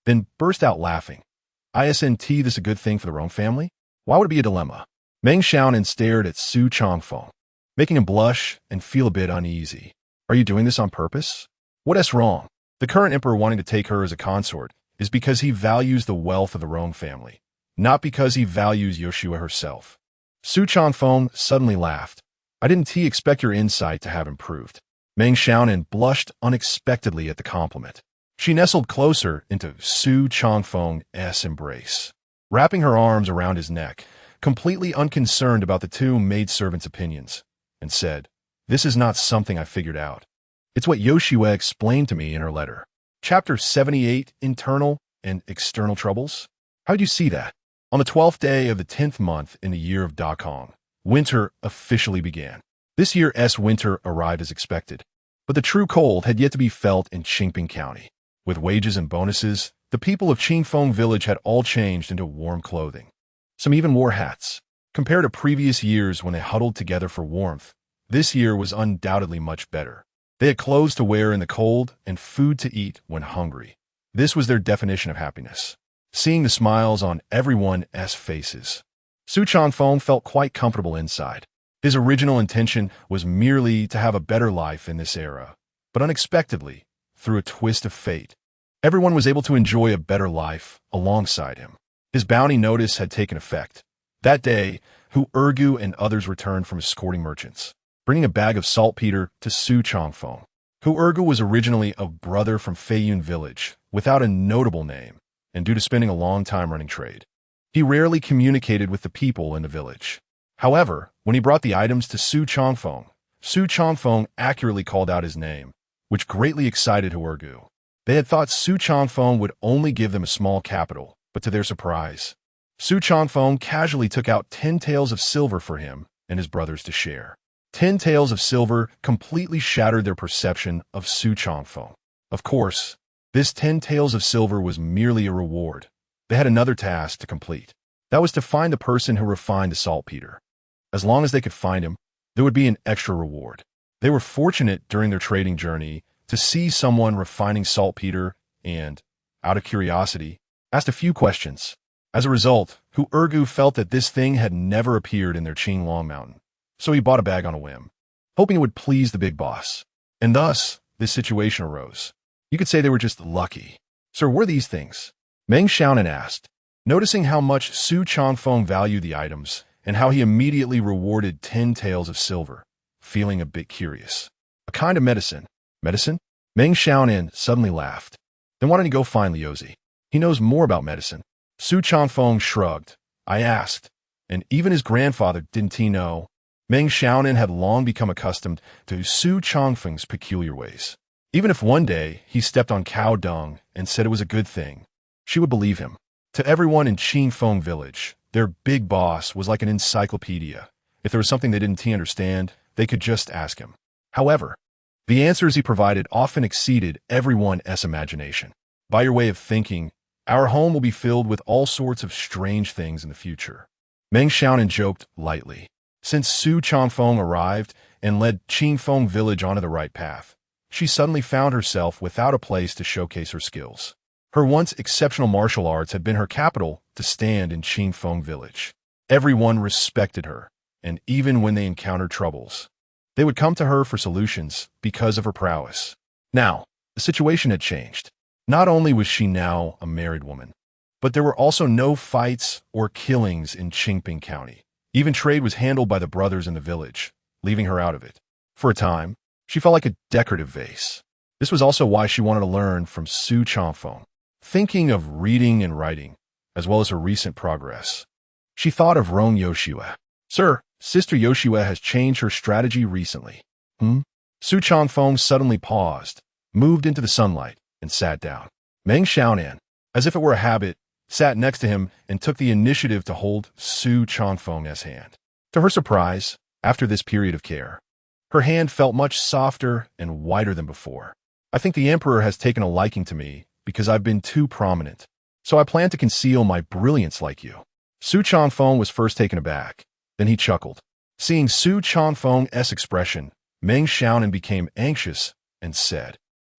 then burst out laughing. Isn't this a good thing for the Rong family? Why would it be a dilemma? Meng Xiaonan stared at Su Changfeng, making him blush and feel a bit uneasy. Are you doing this on purpose? What's wrong? The current emperor wanting to take her as a consort is because he values the wealth of the Rong family, not because he values Yoshua herself. Su Changfeng suddenly laughed. I didn't expect your insight to have improved. Meng Xiaonan blushed unexpectedly at the compliment. She nestled closer into Su Changfeng's embrace, wrapping her arms around his neck, completely unconcerned about the two maidservants' opinions, and said, "This is not something I figured out. It's what Yoshua explained to me in her letter." Chapter 78, Internal and External Troubles. How'd you see that? On the 12th day of the 10th month in the year of Da Kong, winter officially began. This year's winter arrived as expected, but the true cold had yet to be felt in Qingping County. With wages and bonuses, the people of Qingfeng Village had all changed into warm clothing. Some even wore hats. Compared to previous years when they huddled together for warmth, this year was undoubtedly much better. They had clothes to wear in the cold and food to eat when hungry. This was their definition of happiness. Seeing the smiles on everyone's faces, Su Changfeng felt quite comfortable inside. His original intention was merely to have a better life in this era, but unexpectedly, through a twist of fate, everyone was able to enjoy a better life alongside him. His bounty notice had taken effect. That day, Hu Ergu and others returned from escorting merchants, bringing a bag of saltpeter to Su Changfeng. Hu Ergu was originally a brother from Feiyun village, without a notable name, and due to spending a long time running trade, he rarely communicated with the people in the village. However, when he brought the items to Su Changfeng accurately called out his name, which greatly excited Hu Ergu. They had thought Su Changfeng would only give them a small capital, but to their surprise, Su Changfeng casually took out 10 taels of silver for him and his brothers to share. 10 taels of silver completely shattered their perception of Su Changfeng. Of course, this 10 taels of silver was merely a reward. They had another task to complete. That was to find the person who refined the saltpeter. As long as they could find him, there would be an extra reward. They were fortunate during their trading journey to see someone refining saltpeter and, out of curiosity, asked a few questions. As a result, Hu Ergu felt that this thing had never appeared in their Qinglong Mountain, so he bought a bag on a whim, hoping it would please the big boss. And thus, this situation arose. You could say they were just lucky. "Sir, were these things?" Meng Xiaonan asked, noticing how much Su Changfeng valued the items and how he immediately rewarded 10 taels of silver, feeling a bit curious. "A kind of medicine." "Medicine?" Meng Xiaonan suddenly laughed. "Then why don't you go find Liuzi? He knows more about medicine." Su Changfeng shrugged. "I asked, and even his grandfather didn't he know." Meng Xiaonan had long become accustomed to Su Changfeng's peculiar ways. Even if one day he stepped on cow dung and said it was a good thing, she would believe him. To everyone in Qingfeng Village, their big boss was like an encyclopedia. If there was something they didn't understand, they could just ask him. However, the answers he provided often exceeded everyone's imagination. "By your way of thinking, our home will be filled with all sorts of strange things in the future." Meng Xiaonan joked lightly. Since Su Changfeng arrived and led Qingfeng Village onto the right path, she suddenly found herself without a place to showcase her skills. Her once exceptional martial arts had been her capital to stand in Qingfeng Village. Everyone respected her, and even when they encountered troubles, they would come to her for solutions because of her prowess. Now, the situation had changed. Not only was she now a married woman, but there were also no fights or killings in Qingping County. Even trade was handled by the brothers in the village, leaving her out of it. For a time, she felt like a decorative vase. This was also why she wanted to learn from Su Changfeng. Thinking of reading and writing, as well as her recent progress, she thought of Rong Yoshua. "Sir, Sister Yoshua has changed her strategy recently." Su Changfeng suddenly paused, moved into the sunlight, and sat down. Meng Xiaonan, as if it were a habit, sat next to him and took the initiative to hold Su Changfeng's hand. To her surprise, after this period of care, her hand felt much softer and whiter than before. "I think the emperor has taken a liking to me because I've been too prominent, so I plan to conceal my brilliance like you." Su Changfeng was first taken aback, then he chuckled. Seeing Su Changfeng's expression, Meng Xiaonan became anxious and said,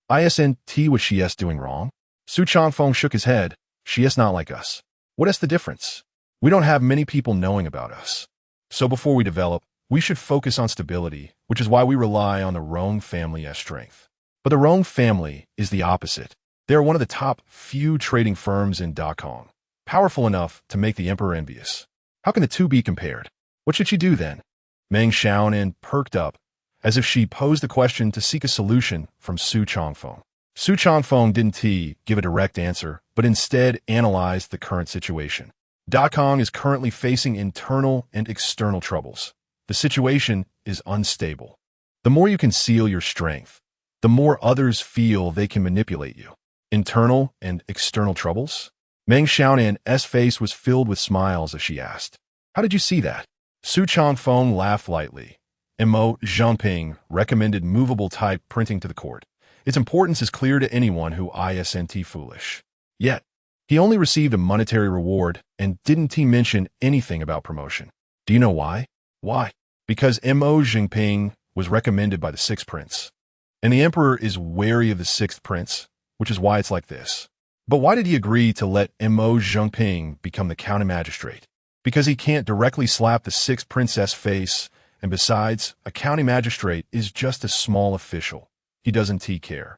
"Isn't what she is doing wrong?" Su Changfeng shook his head. "She is not like us." "What is the difference?" "We don't have many people knowing about us. So before we develop, we should focus on stability, which is why we rely on the Rong family's strength." But the Rong family is the opposite. They are one of the top few trading firms in Da Kong, powerful enough to make the emperor envious. How can the two be compared? What should she do then? Meng Xiaonan perked up, as if she posed the question to seek a solution from Su Changfeng. Su Changfeng didn't give a direct answer, but instead analyzed the current situation. Dakong is currently facing internal and external troubles. The situation is unstable. The more you conceal your strength, the more others feel they can manipulate you. Internal and external troubles? Meng Xiaonan's face was filled with smiles as she asked, "How did you see that?" Su Changfeng laughed lightly. Mo Zhangping recommended movable type printing to the court. Its importance is clear to anyone who isn't foolish. Yet, he only received a monetary reward and didn't mention anything about promotion. Do you know why? Why? Because Mo Zhangping was recommended by the sixth prince. And the emperor is wary of the sixth prince, which is why it's like this. But why did he agree to let Mo Zhangping become the county magistrate? Because he can't directly slap the sixth princess face, and besides, a county magistrate is just a small official. He doesn't care.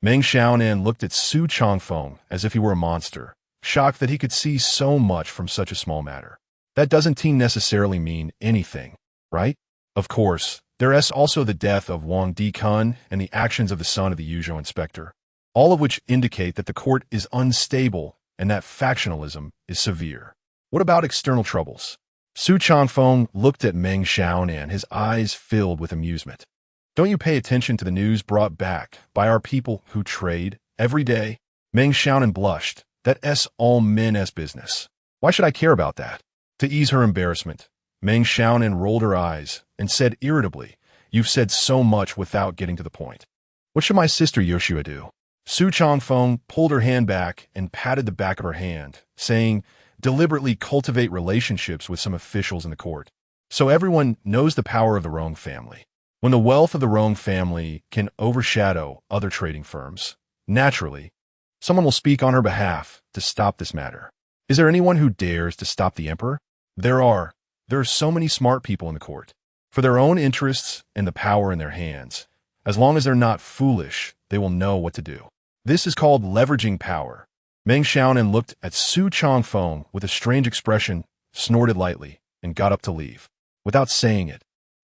Meng Xiaonan looked at Su Changfeng as if he were a monster, shocked that he could see so much from such a small matter. That doesn't necessarily mean anything, right? Of course, there's also the death of Wang Dikun and the actions of the son of the Yuzhou inspector, all of which indicate that the court is unstable and that factionalism is severe. What about external troubles? Su Changfeng looked at Meng Xiaonan, his eyes filled with amusement. Don't you pay attention to the news brought back by our people who trade every day? Meng Xiaonan blushed. That's all men's business. Why should I care about that? To ease her embarrassment, Meng Xiaonan rolled her eyes and said irritably, "You've said so much without getting to the point. What should my sister Yoshua do?" Su Changfeng pulled her hand back and patted the back of her hand, saying, "Deliberately cultivate relationships with some officials in the court, so everyone knows the power of the Rong family. When the wealth of the Rong family can overshadow other trading firms, naturally, someone will speak on her behalf to stop this matter. Is there anyone who dares to stop the emperor? There are so many smart people in the court. For their own interests and the power in their hands, as long as they're not foolish, they will know what to do. This is called leveraging power." Meng Xiaonan looked at Su Changfeng with a strange expression, snorted lightly, and got up to leave. Without saying it,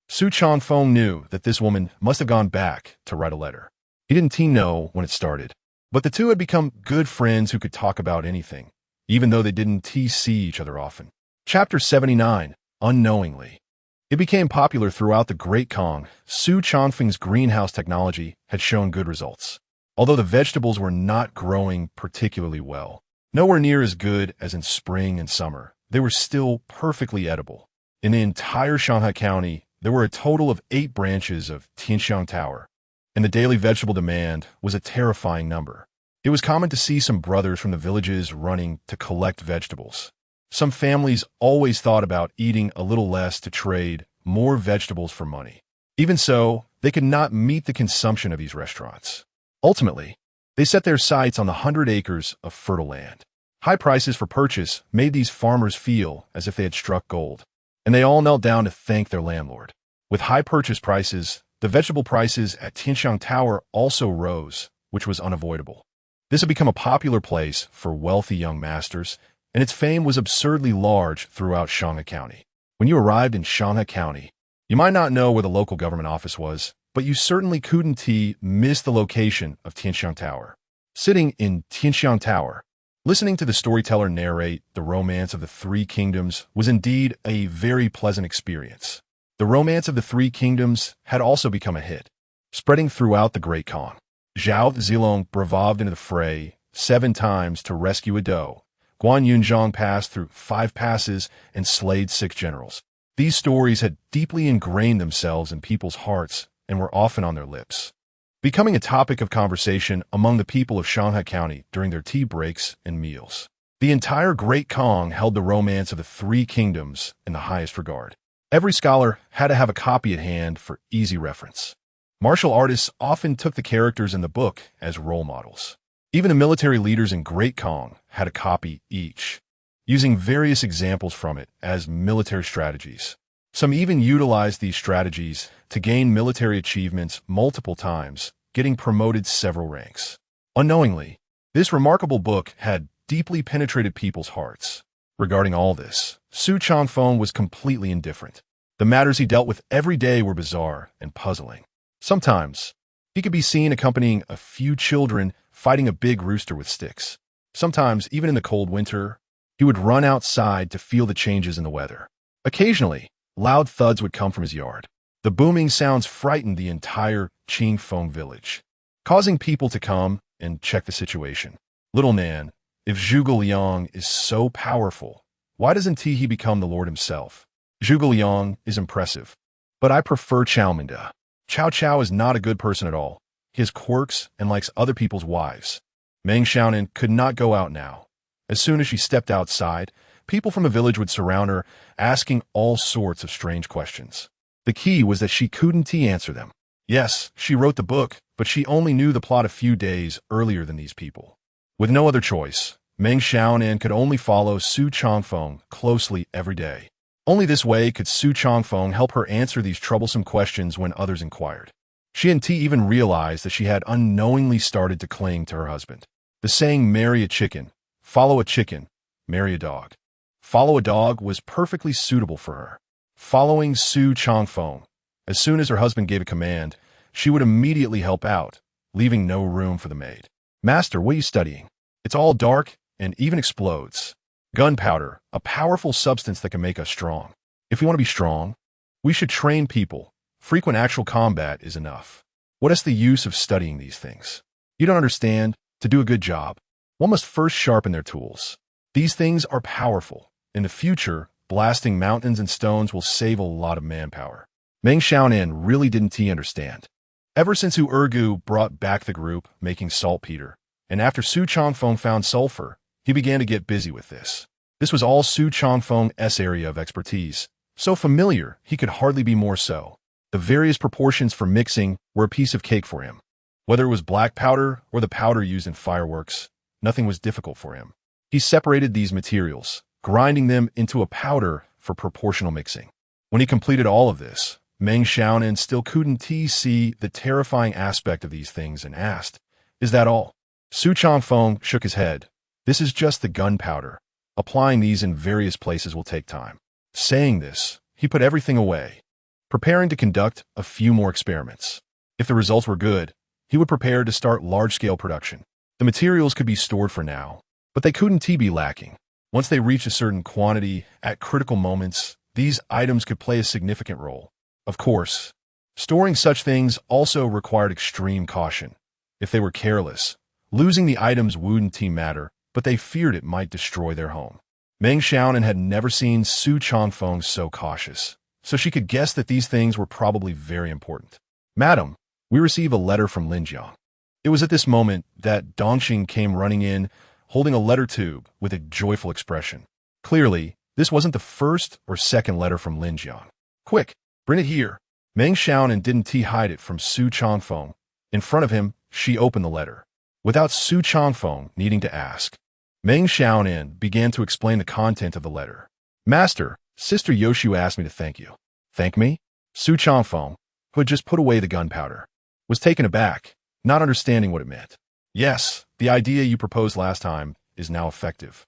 Su Changfeng knew that this woman must have gone back to write a letter. He didn't know when it started, but the two had become good friends who could talk about anything, even though they didn't see each other often. Chapter 79, Unknowingly. It became popular throughout the Great Kong. Su Changfeng's greenhouse technology had shown good results. Although the vegetables were not growing particularly well, nowhere near as good as in spring and summer, they were still perfectly edible. In the entire Shanghai County, there were a total of 8 branches of Tianxiang Tower, and the daily vegetable demand was a terrifying number. It was common to see some brothers from the villages running to collect vegetables. Some families always thought about eating a little less to trade more vegetables for money. Even so, they could not meet the consumption of these restaurants. Ultimately, they set their sights on the 100 acres of fertile land. High prices for purchase made these farmers feel as if they had struck gold, and they all knelt down to thank their landlord. With high purchase prices, the vegetable prices at Tianxiang Tower also rose, which was unavoidable. This had become a popular place for wealthy young masters, and its fame was absurdly large throughout Shanghai County. When you arrived in Shanghai County, you might not know where the local government office was, but you certainly couldn't miss the location of Tianxiang Tower. Sitting in Tianxiang Tower, listening to the storyteller narrate the romance of the Three Kingdoms was indeed a very pleasant experience. The romance of the Three Kingdoms had also become a hit, spreading throughout the Great Kong. Zhao Zilong braved into the fray 7 times to rescue a doe. Guan Yunzhong passed through 5 passes and slayed 6 generals. These stories had deeply ingrained themselves in people's hearts and were often on their lips, becoming a topic of conversation among the people of Shanghai County during their tea breaks and meals. The entire Great Kong held the romance of the Three Kingdoms in the highest regard. Every scholar had to have a copy at hand for easy reference. Martial artists often took the characters in the book as role models. Even the military leaders in Great Kong had a copy each, using various examples from it as military strategies. Some even utilized these strategies to gain military achievements multiple times, getting promoted several ranks. Unknowingly, this remarkable book had deeply penetrated people's hearts. Regarding all this, Su Changfeng was completely indifferent. The matters he dealt with every day were bizarre and puzzling. Sometimes, he could be seen accompanying a few children fighting a big rooster with sticks. Sometimes, even in the cold winter, he would run outside to feel the changes in the weather. Occasionally, loud thuds would come from his yard. The booming sounds frightened the entire Qingfeng village, causing people to come and check the situation. Little man, if Zhuge Liang is so powerful, why doesn't he become the Lord himself? Zhuge Liang is impressive, but I prefer Chao Minda. Cao Cao is not a good person at all. He has quirks and likes other people's wives. Meng Xiaonan could not go out now. As soon as she stepped outside, people from the village would surround her, asking all sorts of strange questions. The key was that she couldn't answer them. Yes, she wrote the book, but she only knew the plot a few days earlier than these people. With no other choice, Meng Xiaonan could only follow Su Changfeng closely every day. Only this way could Su Changfeng help her answer these troublesome questions when others inquired. She and T even realized that she had unknowingly started to cling to her husband. The saying, marry a chicken, follow a chicken, marry a dog. Follow a dog was perfectly suitable for her. Following Su Changfeng, as soon as her husband gave a command, she would immediately help out, leaving no room for the maid. Master, what are you studying? It's all dark and even explodes. Gunpowder, a powerful substance that can make us strong. If we want to be strong, we should train people. Frequent actual combat is enough. What is the use of studying these things? You don't understand. To do a good job, one must first sharpen their tools. These things are powerful. In the future, blasting mountains and stones will save a lot of manpower. Meng Xiaonan really didn't understand. Ever since Urgu brought back the group making saltpeter, and after Su Changfeng found sulfur, he began to get busy with this. This was all Su Changfeng's area of expertise, so familiar he could hardly be more so. The various proportions for mixing were a piece of cake for him. Whether it was black powder or the powder used in fireworks, nothing was difficult for him. He separated these materials, grinding them into a powder for proportional mixing. When he completed all of this, Meng Xiaonan still couldn't see the terrifying aspect of these things and asked, "Is that all?" Su Changfeng shook his head. "This is just the gunpowder. Applying these in various places will take time." Saying this, he put everything away, preparing to conduct a few more experiments. If the results were good, he would prepare to start large-scale production. The materials could be stored for now, but they couldn't be lacking. Once they reached a certain quantity, at critical moments, these items could play a significant role. Of course, storing such things also required extreme caution. If they were careless, losing the items wouldn't matter, but they feared it might destroy their home. Meng Xiaonan had never seen Su Changfeng so cautious, so she could guess that these things were probably very important. "Madam, we receive a letter from Linjiang." It was at this moment that Dongxing came running in, holding a letter tube with a joyful expression. Clearly, this wasn't the first or second letter from Linjiang. "Quick, bring it here." Meng Xiaonan didn't hide it from Su Changfeng. In front of him, she opened the letter. Without Su Changfeng needing to ask, Meng Xiaonan began to explain the content of the letter. "Master, Sister Yoshu asked me to thank you." "Thank me?" Su Changfeng, who had just put away the gunpowder, was taken aback, not understanding what it meant. "Yes, the idea you proposed last time is now effective."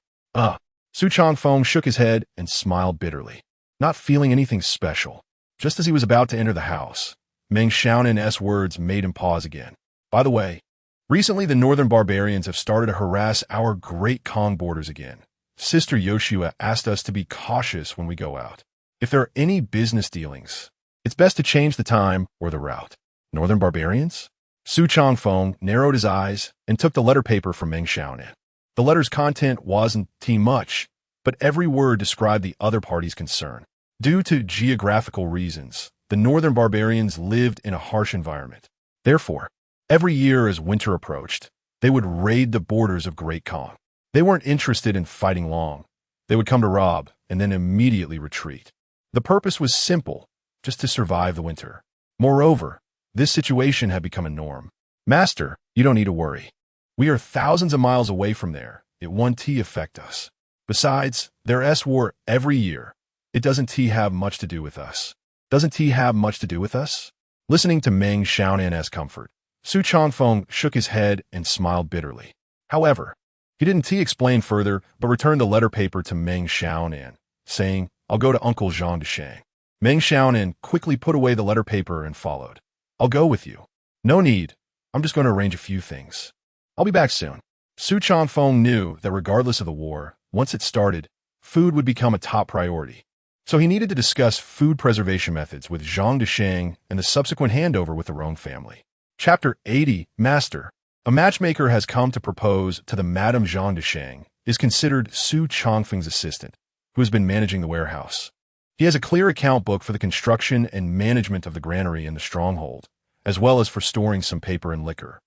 Su Changfeng shook his head and smiled bitterly, not feeling anything special. Just as he was about to enter the house, Meng Xiaonan's words made him pause again. "By the way, recently the northern barbarians have started to harass our Great Kong borders again. Sister Yoshua asked us to be cautious when we go out. If there are any business dealings, it's best to change the time or the route." "Northern barbarians?" Su Changfeng narrowed his eyes and took the letter paper from Meng Xiaonan. The letter's content wasn't much, but every word described the other party's concern. Due to geographical reasons, the northern barbarians lived in a harsh environment. Therefore, every year as winter approached, they would raid the borders of Great Kong. They weren't interested in fighting long. They would come to rob and then immediately retreat. The purpose was simple, just to survive the winter. Moreover, this situation had become a norm. "Master, you don't need to worry. We are thousands of miles away from there. It won't affect us. Besides, there's war every year. It doesn't have much to do with us." "Doesn't have much to do with us?" Listening to Meng Xiaonan's comfort, Su Changfeng shook his head and smiled bitterly. However, he didn't explain further, but returned the letter paper to Meng Xiaonan, saying, "I'll go to Uncle Jean Ducheng. Meng Xiaonan quickly put away the letter paper and followed. I'll go with you. No need. I'm just going to arrange a few things. I'll be back soon. Su Changfeng knew that regardless of the war, once it started, food would become a top priority. So he needed to discuss food preservation methods with Zhang Desheng and the subsequent handover with the Rong family. Chapter 80, Master. A matchmaker has come to propose to the Madame Zhang Desheng, is considered Su Changfeng's assistant, who has been managing the warehouse. He has a clear account book for the construction and management of the granary in the stronghold, as well as for storing some paper and liquor.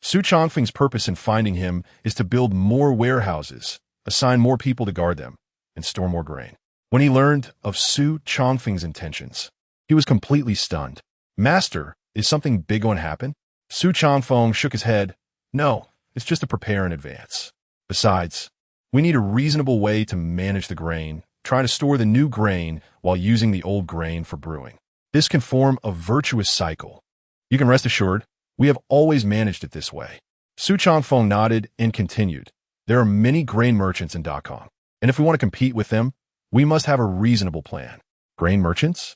Su Changfeng's purpose in finding him is to build more warehouses, assign more people to guard them, and store more grain. When he learned of Su Changfeng's intentions, he was completely stunned. Master, is something big going to happen? Su Changfeng shook his head. No, it's just to prepare in advance. Besides, we need a reasonable way to manage the grain, trying to store the new grain while using the old grain for brewing. This can form a virtuous cycle. You can rest assured, we have always managed it this way. Su Changfeng nodded and continued. There are many grain merchants in Dakong, and if we want to compete with them, we must have a reasonable plan. Grain merchants?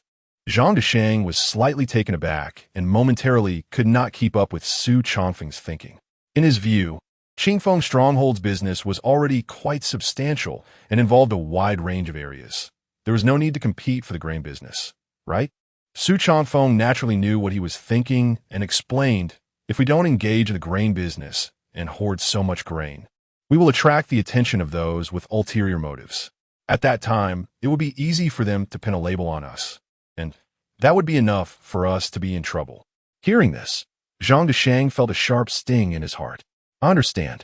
Zhang Desheng was slightly taken aback and momentarily could not keep up with Su Changfeng's thinking. In his view, Qingfeng Stronghold's business was already quite substantial and involved a wide range of areas. There was no need to compete for the grain business, right? Su Changfeng naturally knew what he was thinking and explained, if we don't engage in the grain business and hoard so much grain, we will attract the attention of those with ulterior motives. At that time, it would be easy for them to pin a label on us, and that would be enough for us to be in trouble. Hearing this, Zhang Desheng felt a sharp sting in his heart. I understand.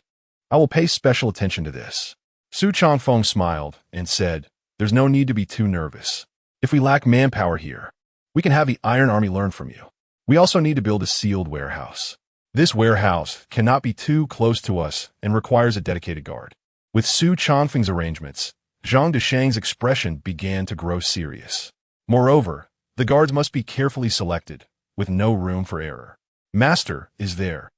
I will pay special attention to this. Su Changfeng smiled and said, there's no need to be too nervous. If we lack manpower here, we can have the Iron Army learn from you. We also need to build a sealed warehouse. This warehouse cannot be too close to us and requires a dedicated guard. With Su Changfeng's arrangements, Zhang Desheng's expression began to grow serious. Moreover, the guards must be carefully selected, with no room for error. Master, is there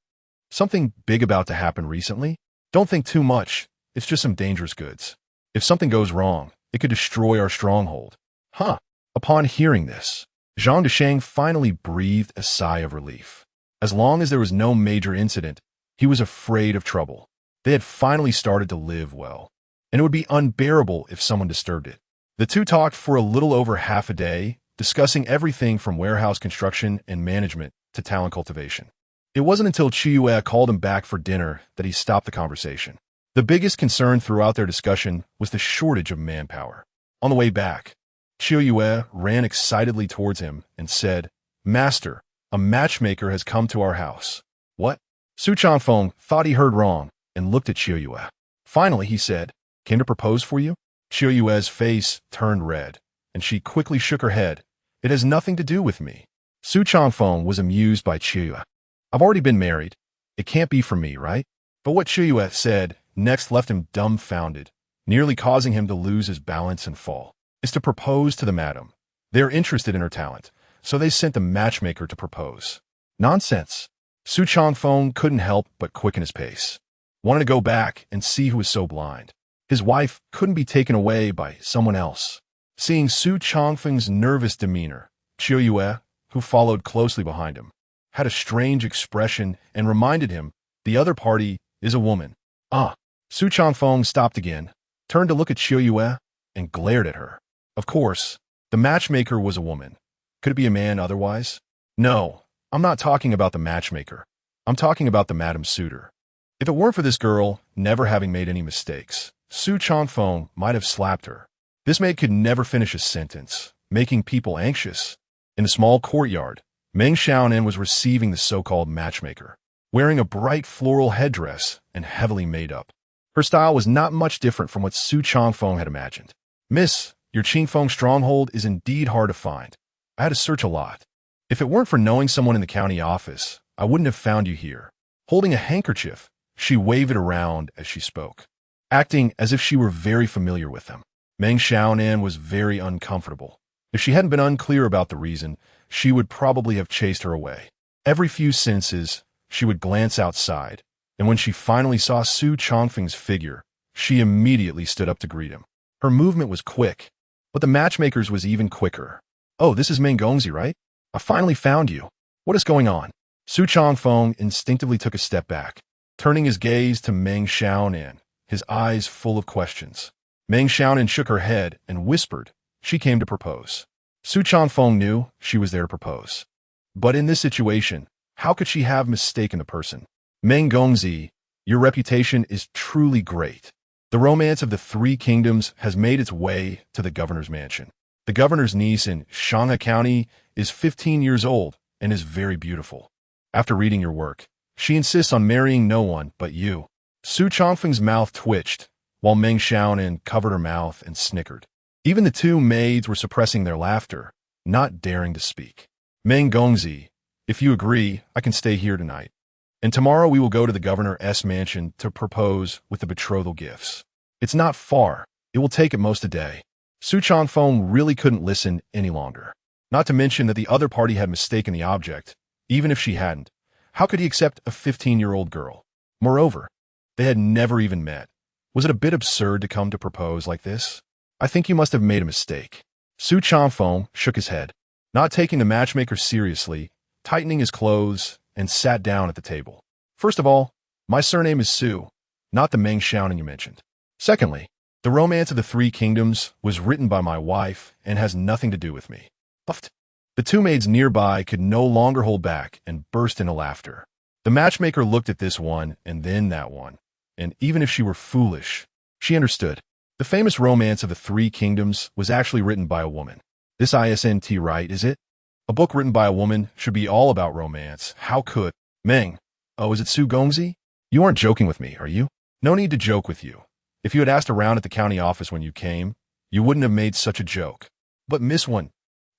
something big about to happen recently? Don't think too much. It's just some dangerous goods. If something goes wrong, it could destroy our stronghold. Huh. Upon hearing this, Zhang Desheng finally breathed a sigh of relief. As long as there was no major incident, he was afraid of trouble. They had finally started to live well, and it would be unbearable if someone disturbed it. The two talked for a little over half a day, discussing everything from warehouse construction and management to talent cultivation. It wasn't until Qiyue called him back for dinner that he stopped the conversation. The biggest concern throughout their discussion was the shortage of manpower. On the way back, Qiyue ran excitedly towards him and said, Master, a matchmaker has come to our house. What? Su Changfeng thought he heard wrong and looked at Qiyue. Finally, he said, came to propose for you? Qiyue's face turned red, and she quickly shook her head. It has nothing to do with me. Su Changfeng was amused by Qiyue. I've already been married. It can't be for me, right? But what Qiyue said next left him dumbfounded, nearly causing him to lose his balance and fall. Is to propose to the madam. They're interested in her talent, so they sent a matchmaker to propose. Nonsense. Su Changfeng couldn't help but quicken his pace. Wanted to go back and see who was so blind. His wife couldn't be taken away by someone else. Seeing Su Changfeng's nervous demeanor, Qiyue, who followed closely behind him, had a strange expression and reminded him the other party is a woman. Su Changfeng stopped again, turned to look at Qiyue, and glared at her. Of course, the matchmaker was a woman. Could it be a man otherwise? No, I'm not talking about the matchmaker. I'm talking about the madam suitor. If it weren't for this girl never having made any mistakes, Su Changfeng might have slapped her. This maid could never finish a sentence, making people anxious. In the small courtyard, Meng Xiaonan was receiving the so-called matchmaker, wearing a bright floral headdress and heavily made up. Her style was not much different from what Su Changfeng had imagined. Miss, your Qingfeng stronghold is indeed hard to find. I had to search a lot. If it weren't for knowing someone in the county office, I wouldn't have found you here. Holding a handkerchief, she waved it around as she spoke, acting as if she were very familiar with them. Meng Xiaonan was very uncomfortable. If she hadn't been unclear about the reason, she would probably have chased her away. Every few sentences, she would glance outside, and when she finally saw Su Changfeng's figure, she immediately stood up to greet him. Her movement was quick, but the matchmaker's was even quicker. Oh, this is Ming Gongzi, right? I finally found you. What is going on? Su Changfeng instinctively took a step back, turning his gaze to Meng Xiaonan, his eyes full of questions. Meng Xiaonan shook her head and whispered, she came to propose. Su Changfeng knew she was there to propose. But in this situation, how could she have mistaken the person? Meng Gongzi, your reputation is truly great. The romance of the Three Kingdoms has made its way to the governor's mansion. The governor's niece in Shanghai County is 15 years old and is very beautiful. After reading your work, she insists on marrying no one but you. Su Changfeng's mouth twitched, while Meng Xiaonan covered her mouth and snickered. Even the two maids were suppressing their laughter, not daring to speak. Meng Gongzi, if you agree, I can stay here tonight. And tomorrow we will go to the governor's mansion to propose with the betrothal gifts. It's not far. It will take at most a day. Su Changfeng really couldn't listen any longer. Not to mention that the other party had mistaken the object. Even if she hadn't, how could he accept a 15-year-old girl? Moreover, they had never even met. Was it a bit absurd to come to propose like this? I think you must have made a mistake. Su Changfeng shook his head, not taking the matchmaker seriously, tightening his clothes, and sat down at the table. First of all, my surname is Su, not the Meng Xiaonan you mentioned. Secondly, the romance of the Three Kingdoms was written by my wife and has nothing to do with me. Puffed. The two maids nearby could no longer hold back and burst into laughter. The matchmaker looked at this one and then that one, and even if she were foolish, she understood. The famous romance of the Three Kingdoms was actually written by a woman. This isn't right, is it? A book written by a woman should be all about romance. How could... Meng, oh, is it Su Gongzi? You aren't joking with me, are you? No need to joke with you. If you had asked around at the county office when you came, you wouldn't have made such a joke. But Miss One,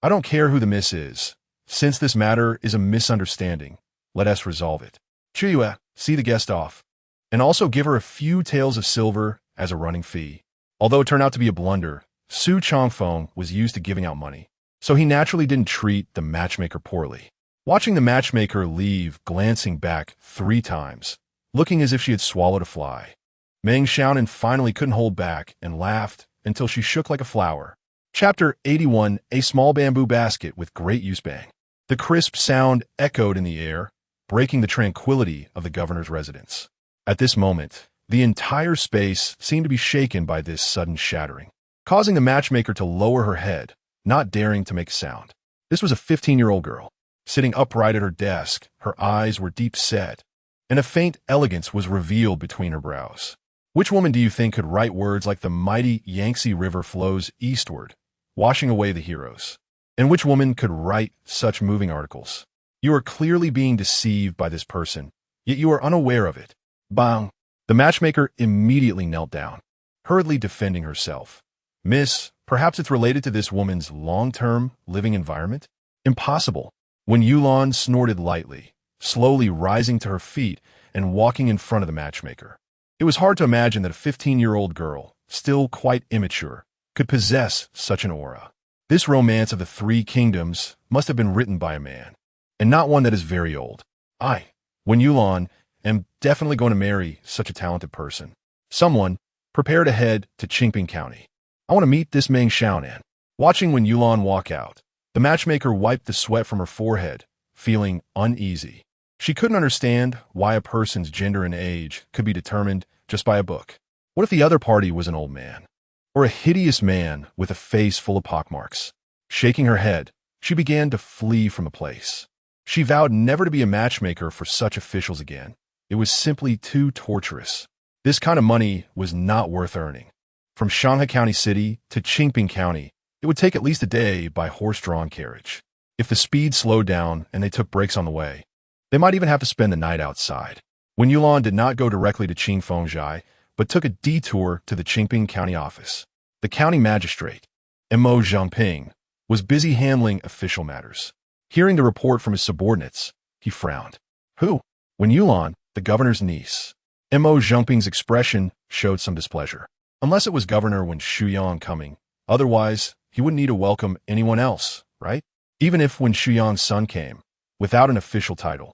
I don't care who the miss is. Since this matter is a misunderstanding, let us resolve it. Chuyue, see the guest off. And also give her a few taels of silver as a running fee. Although it turned out to be a blunder, Su Changfeng was used to giving out money, so he naturally didn't treat the matchmaker poorly. Watching the matchmaker leave, glancing back 3 times, looking as if she had swallowed a fly, Meng Xiaonan finally couldn't hold back and laughed until she shook like a flower. Chapter 81, A Small Bamboo Basket with Great Use Bang. The crisp sound echoed in the air, breaking the tranquility of the governor's residence. At this moment, the entire space seemed to be shaken by this sudden shattering, causing the matchmaker to lower her head, not daring to make a sound. This was a 15-year-old girl, sitting upright at her desk. Her eyes were deep set, and a faint elegance was revealed between her brows. Which woman do you think could write words like the mighty Yangtze River flows eastward, washing away the heroes? And which woman could write such moving articles? You are clearly being deceived by this person, yet you are unaware of it. Bang! The matchmaker immediately knelt down, hurriedly defending herself. Miss, perhaps it's related to this woman's long-term living environment? Impossible. When Yulan snorted lightly, slowly rising to her feet and walking in front of the matchmaker. It was hard to imagine that a 15-year-old girl, still quite immature, could possess such an aura. This romance of the Three Kingdoms must have been written by a man, and not one that is very old. When Yulan, am definitely going to marry such a talented person. Someone, prepare to head to Qingping County. I want to meet this Meng Xiaonan. Watching when Yulan walk out, the matchmaker wiped the sweat from her forehead, feeling uneasy. She couldn't understand why a person's gender and age could be determined just by a book. What if the other party was an old man? Or a hideous man with a face full of pockmarks? Shaking her head, she began to flee from the place. She vowed never to be a matchmaker for such officials again. It was simply too torturous. This kind of money was not worth earning. From Shanghai County City to Qingping County, it would take at least a day by horse-drawn carriage. If the speed slowed down and they took breaks on the way, they might even have to spend the night outside. When Yulan did not go directly to Qingfengzhai, but took a detour to the Qingping County office, the county magistrate, Mo Zhangping, was busy handling official matters. Hearing the report from his subordinates, he frowned. Who? When Yulan, the governor's niece. Mo Zhangping's expression showed some displeasure. Unless it was Governor Wen Shuyang coming, otherwise he wouldn't need to welcome anyone else, right? Even if Wen Shuyang's son came, without an official title,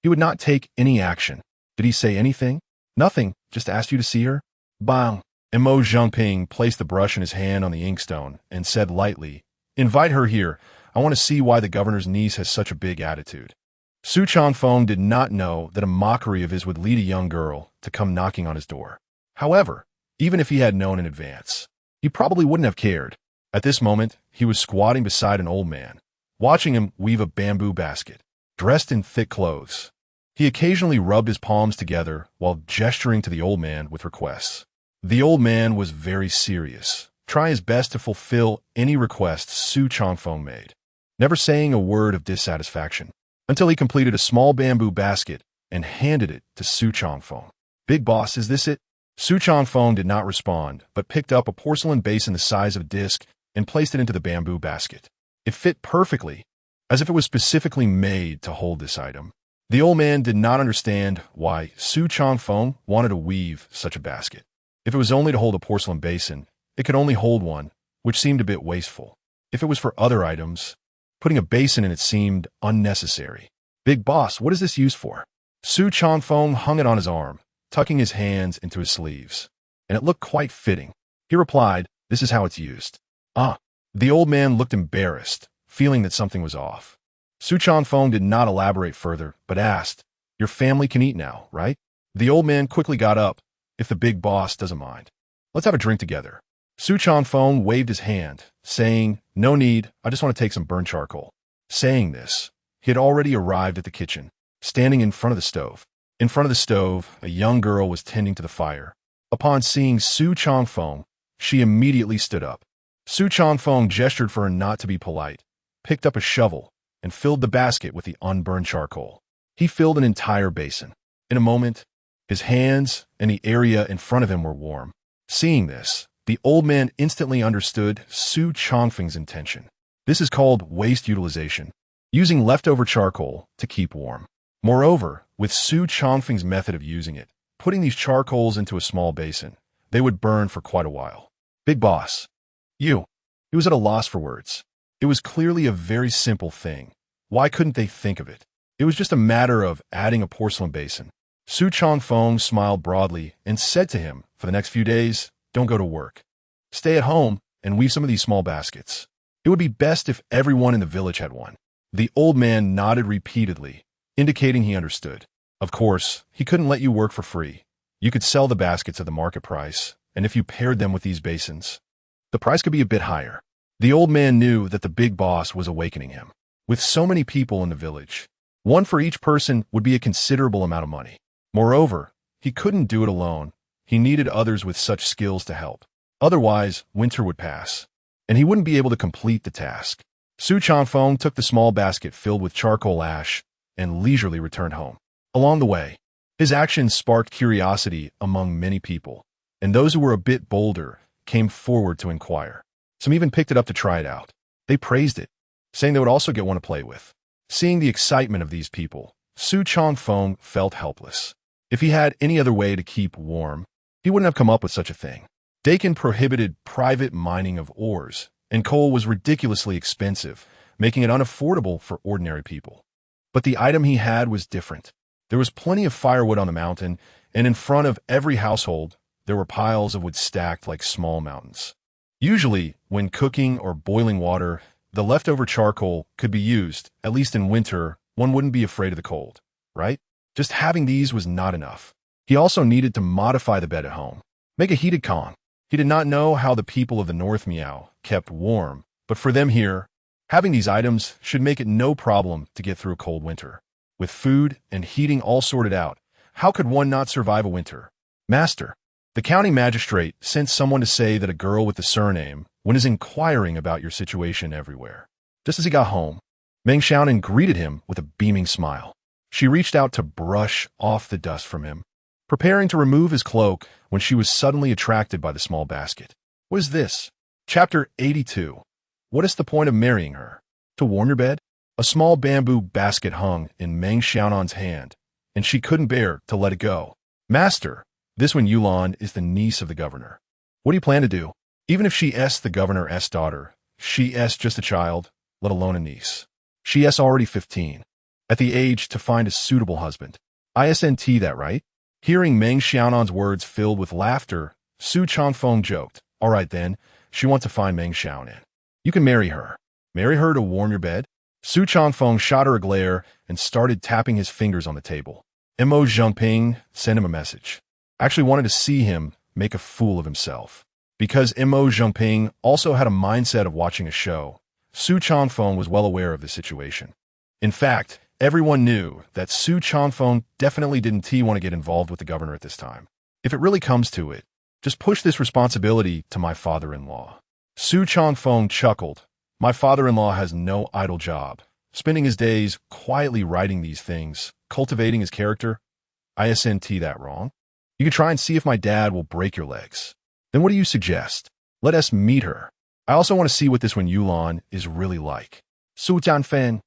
he would not take any action. Did he say anything? Nothing, just asked you to see her? Bang! Mo Zhangping placed the brush in his hand on the inkstone and said lightly, invite her here. I want to see why the governor's niece has such a big attitude. Su Changfeng did not know that a mockery of his would lead a young girl to come knocking on his door. However, even if he had known in advance, he probably wouldn't have cared. At this moment, he was squatting beside an old man, watching him weave a bamboo basket, dressed in thick clothes. He occasionally rubbed his palms together while gesturing to the old man with requests. The old man was very serious, trying his best to fulfill any requests Su Changfeng made, never saying a word of dissatisfaction, until he completed a small bamboo basket and handed it to Su Changfeng. "Big boss, is this it?" Su Changfeng did not respond, but picked up a porcelain basin the size of a disc and placed it into the bamboo basket. It fit perfectly, as if it was specifically made to hold this item. The old man did not understand why Su Changfeng wanted to weave such a basket. If it was only to hold a porcelain basin, it could only hold one, which seemed a bit wasteful. If it was for other items, putting a basin in it seemed unnecessary. "Big boss, what is this used for?" Su Changfeng hung it on his arm, tucking his hands into his sleeves, and it looked quite fitting. He replied, "This is how it's used." "Ah." The old man looked embarrassed, feeling that something was off. Su Changfeng did not elaborate further, but asked, "Your family can eat now, right?" The old man quickly got up, "If the big boss doesn't mind. Let's have a drink together." Su Changfeng waved his hand, saying, "No need, I just want to take some burnt charcoal." Saying this, he had already arrived at the kitchen, standing in front of the stove. In front of the stove, a young girl was tending to the fire. Upon seeing Su Changfeng, she immediately stood up. Su Changfeng gestured for her not to be polite, picked up a shovel, and filled the basket with the unburned charcoal. He filled an entire basin. In a moment, his hands and the area in front of him were warm. Seeing this, the old man instantly understood Su Changfeng's intention. This is called waste utilization, using leftover charcoal to keep warm. Moreover, with Su Changfeng's method of using it, putting these charcoals into a small basin, they would burn for quite a while. "Big boss. You." He was at a loss for words. It was clearly a very simple thing. Why couldn't they think of it? It was just a matter of adding a porcelain basin. Su Changfeng smiled broadly and said to him, "For the next few days, don't go to work. Stay at home and weave some of these small baskets. It would be best if everyone in the village had one." The old man nodded repeatedly, indicating he understood. Of course, he couldn't let you work for free. You could sell the baskets at the market price, and if you paired them with these basins, the price could be a bit higher. The old man knew that the big boss was awakening him. With so many people in the village, one for each person would be a considerable amount of money. Moreover, he couldn't do it alone. He needed others with such skills to help. Otherwise, winter would pass, and he wouldn't be able to complete the task. Su Changfeng took the small basket filled with charcoal ash and leisurely returned home. Along the way, his actions sparked curiosity among many people, and those who were a bit bolder came forward to inquire. Some even picked it up to try it out. They praised it, saying they would also get one to play with. Seeing the excitement of these people, Su Changfeng felt helpless. If he had any other way to keep warm, he wouldn't have come up with such a thing. Dakin prohibited private mining of ores, and coal was ridiculously expensive, making it unaffordable for ordinary people. But the item he had was different. There was plenty of firewood on the mountain, and in front of every household, there were piles of wood stacked like small mountains. Usually, when cooking or boiling water, the leftover charcoal could be used. At least in winter, one wouldn't be afraid of the cold, right? Just having these was not enough. He also needed to modify the bed at home, make a heated kong. He did not know how the people of the North Meow kept warm, but for them here, having these items should make it no problem to get through a cold winter. With food and heating all sorted out, how could one not survive a winter? "Master." The county magistrate sent someone to say that a girl with the surname Wen is inquiring about your situation everywhere. Just as he got home, Meng Xiaonan greeted him with a beaming smile. She reached out to brush off the dust from him, preparing to remove his cloak when she was suddenly attracted by the small basket. "What is this?" Chapter 82. What is the point of marrying her? To warm your bed? A small bamboo basket hung in Meng Xiaonan's hand, and she couldn't bear to let it go. "Master, this one Yulan is the niece of the governor. What do you plan to do?" Even if she's the governor's daughter, she's just a child, let alone a niece. She's already 15, at the age to find a suitable husband. Isn't that right? Hearing Meng Xiaonan's words filled with laughter, Su Changfeng joked, "All right then, she wants to find Meng Xiaonan. You can marry her." Marry her to warm your bed? Su Changfeng shot her a glare and started tapping his fingers on the table. Mo Zhengping sent him a message. I actually wanted to see him make a fool of himself. Because Mo Zhengping also had a mindset of watching a show, Su Changfeng was well aware of the situation. In fact, everyone knew that Su Changfeng definitely didn't want to get involved with the governor at this time. If it really comes to it, just push this responsibility to my father-in-law. Su Changfeng chuckled. My father-in-law has no idle job, spending his days quietly writing these things, cultivating his character. Isn't that wrong? You could try and see if my dad will break your legs. Then what do you suggest? Let us meet her. I also want to see what this Wen Yulan is really like. Su Jianfen.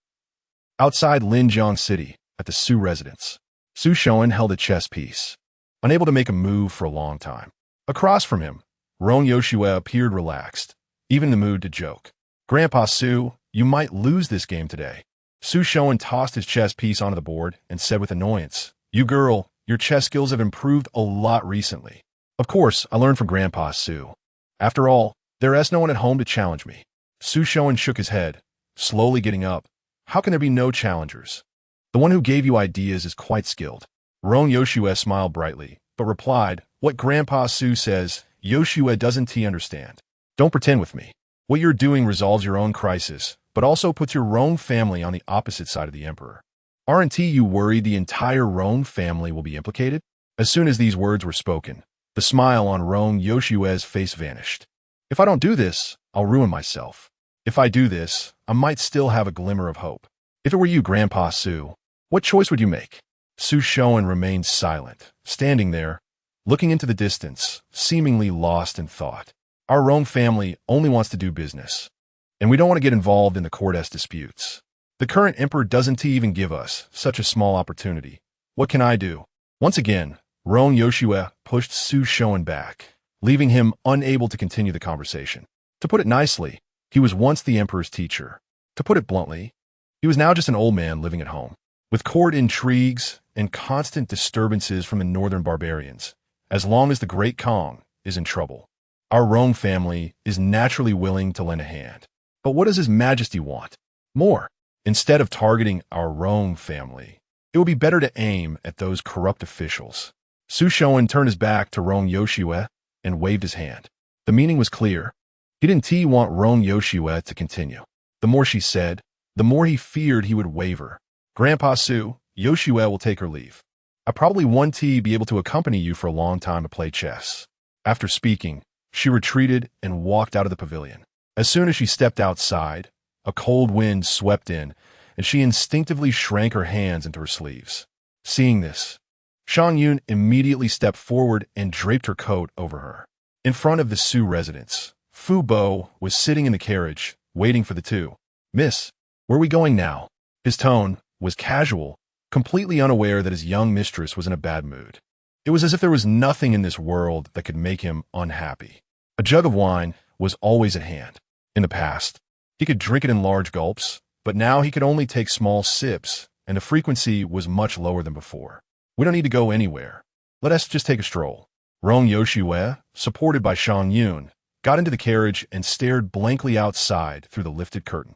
Outside Linjiang City, at the Su residence, Su Shoen held a chess piece, unable to make a move for a long time. Across from him, Rong Yoshue appeared relaxed, even in the mood to joke. Grandpa Su, you might lose this game today. Su Shoen tossed his chess piece onto the board and said with annoyance, You girl, your chess skills have improved a lot recently. Of course, I learned from Grandpa Su. After all, there is no one at home to challenge me. Su Shoen shook his head, slowly getting up. How can there be no challengers? The one who gave you ideas is quite skilled. Rong Yoshue smiled brightly, but replied, What Grandpa Su says, Yoshue doesn't understand. Don't pretend with me. What you're doing resolves your own crisis, but also puts your Rong family on the opposite side of the emperor. Aren't you worried the entire Rong family will be implicated? As soon as these words were spoken, the smile on Rong Yoshue's face vanished. If I don't do this, I'll ruin myself. If I do this, I might still have a glimmer of hope. If it were you, Grandpa Su, what choice would you make? Su Shoen remained silent, standing there, looking into the distance, seemingly lost in thought. Our Rong family only wants to do business, and we don't want to get involved in the court disputes. The current emperor doesn't even give us such a small opportunity. What can I do? Once again, Rong Yoshue pushed Su Shoen back, leaving him unable to continue the conversation. To put it nicely, he was once the emperor's teacher. To put it bluntly, he was now just an old man living at home, with court intrigues and constant disturbances from the northern barbarians. As long as the Great Kong is in trouble, our Rong family is naturally willing to lend a hand. But what does His Majesty want? More. Instead of targeting our Rong family, it would be better to aim at those corrupt officials. Su Shoen turned his back to Rong Yoshue and waved his hand. The meaning was clear. He didn't want Rong Yoshue to continue. The more she said, the more he feared he would waver. Grandpa Su, Yoshue will take her leave. I probably won't be able to accompany you for a long time to play chess. After speaking, she retreated and walked out of the pavilion. As soon as she stepped outside, a cold wind swept in, and she instinctively shrank her hands into her sleeves. Seeing this, Shang Yun immediately stepped forward and draped her coat over her. In front of the Su residence, Fu Bo was sitting in the carriage, waiting for the two. Miss, where are we going now? His tone was casual, completely unaware that his young mistress was in a bad mood. It was as if there was nothing in this world that could make him unhappy. A jug of wine was always at hand. In the past, he could drink it in large gulps, but now he could only take small sips, and the frequency was much lower than before. We don't need to go anywhere. Let us just take a stroll. Rong Yoshue, supported by Shang Yun, got into the carriage and stared blankly outside through the lifted curtain.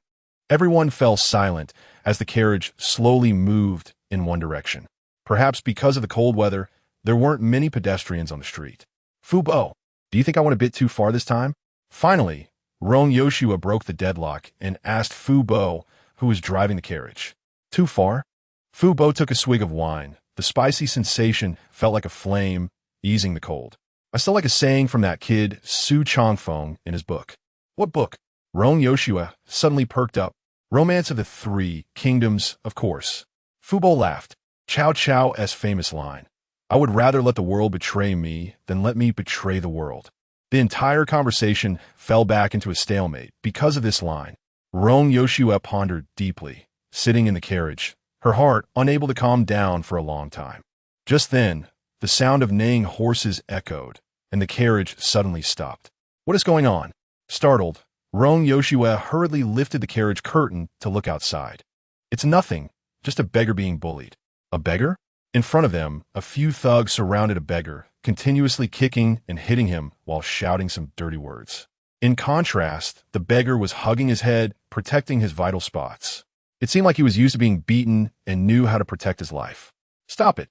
Everyone fell silent as the carriage slowly moved in one direction. Perhaps because of the cold weather, there weren't many pedestrians on the street. Fu Bo, do you think I went a bit too far this time? Finally, Rong Yoshua broke the deadlock and asked Fu Bo, who was driving the carriage. Too far? Fu Bo took a swig of wine. The spicy sensation felt like a flame, easing the cold. I still like a saying from that kid, Su Changfeng, in his book. What book? Rong Yoshua suddenly perked up. Romance of the Three Kingdoms, of course. Fu Bo laughed. Cao Cao's famous line. I would rather let the world betray me than let me betray the world. The entire conversation fell back into a stalemate because of this line. Rong Yoshua pondered deeply, sitting in the carriage, her heart unable to calm down for a long time. Just then, the sound of neighing horses echoed, and the carriage suddenly stopped. What is going on? Startled, Rong Yoshua hurriedly lifted the carriage curtain to look outside. It's nothing, just a beggar being bullied. A beggar? In front of them, a few thugs surrounded a beggar, continuously kicking and hitting him while shouting some dirty words. In contrast, the beggar was hugging his head, protecting his vital spots. It seemed like he was used to being beaten and knew how to protect his life. "Stop it!"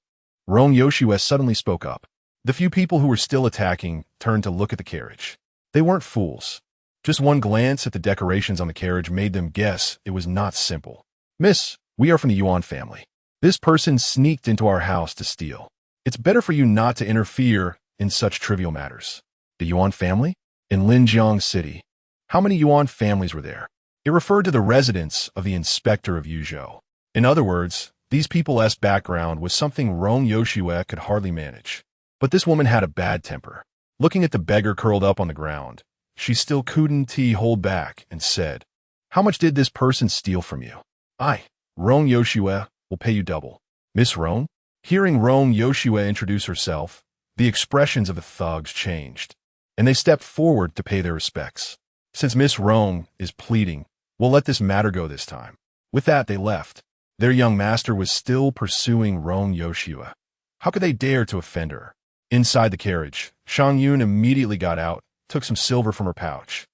Rong Yoshue suddenly spoke up. The few people who were still attacking turned to look at the carriage. They weren't fools. Just one glance at the decorations on the carriage made them guess it was not simple. "Miss, we are from the Yuan family. This person sneaked into our house to steal. It's better for you not to interfere in such trivial matters." The Yuan family? In Linjiang City. How many Yuan families were there? It referred to the residence of the inspector of Yuzhou. In other words, these people's background was something Rong Yoshue could hardly manage. But this woman had a bad temper. Looking at the beggar curled up on the ground, she still couldn't hold back and said, "How much did this person steal from you?" "I, Rong Yoshue, will pay you double." "Miss Rong?" Hearing Rong Yoshue introduce herself, the expressions of the thugs changed, and they stepped forward to pay their respects. "Since Miss Rong is pleading, we'll let this matter go this time." With that, they left. Their young master was still pursuing Rong Yoshue. How could they dare to offend her? Inside the carriage, Shang Yun immediately got out, took some silver from her pouch,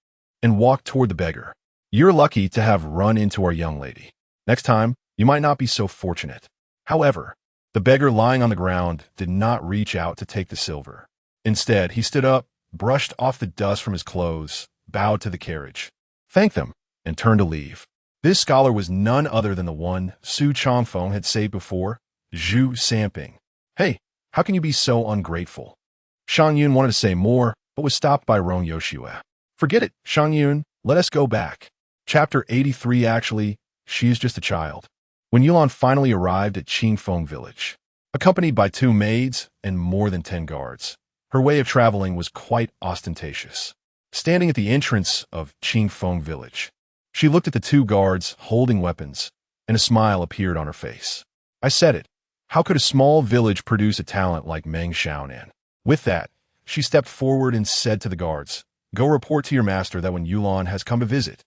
and walked toward the beggar. "You're lucky to have run into our young lady. Next time, you might not be so fortunate." However, the beggar lying on the ground did not reach out to take the silver. Instead, he stood up, brushed off the dust from his clothes, bowed to the carriage, thanked them, and turned to leave. This scholar was none other than the one Su Changfeng had saved before, Zhu Samping. "Hey, how can you be so ungrateful?" Shang Yun wanted to say more, but was stopped by Rong Yoshue. "Forget it, Shang Yun, let us go back." Chapter 83. Actually, she is just a child. When Yulan finally arrived at Qingfeng village, accompanied by 2 maids and more than 10 guards, her way of traveling was quite ostentatious. Standing at the entrance of Qingfeng village, she looked at the 2 guards holding weapons, and a smile appeared on her face. "I said it. How could a small village produce a talent like Meng Xiaonan?" With that, she stepped forward and said to the guards, "Go report to your master that when Yulan has come to visit."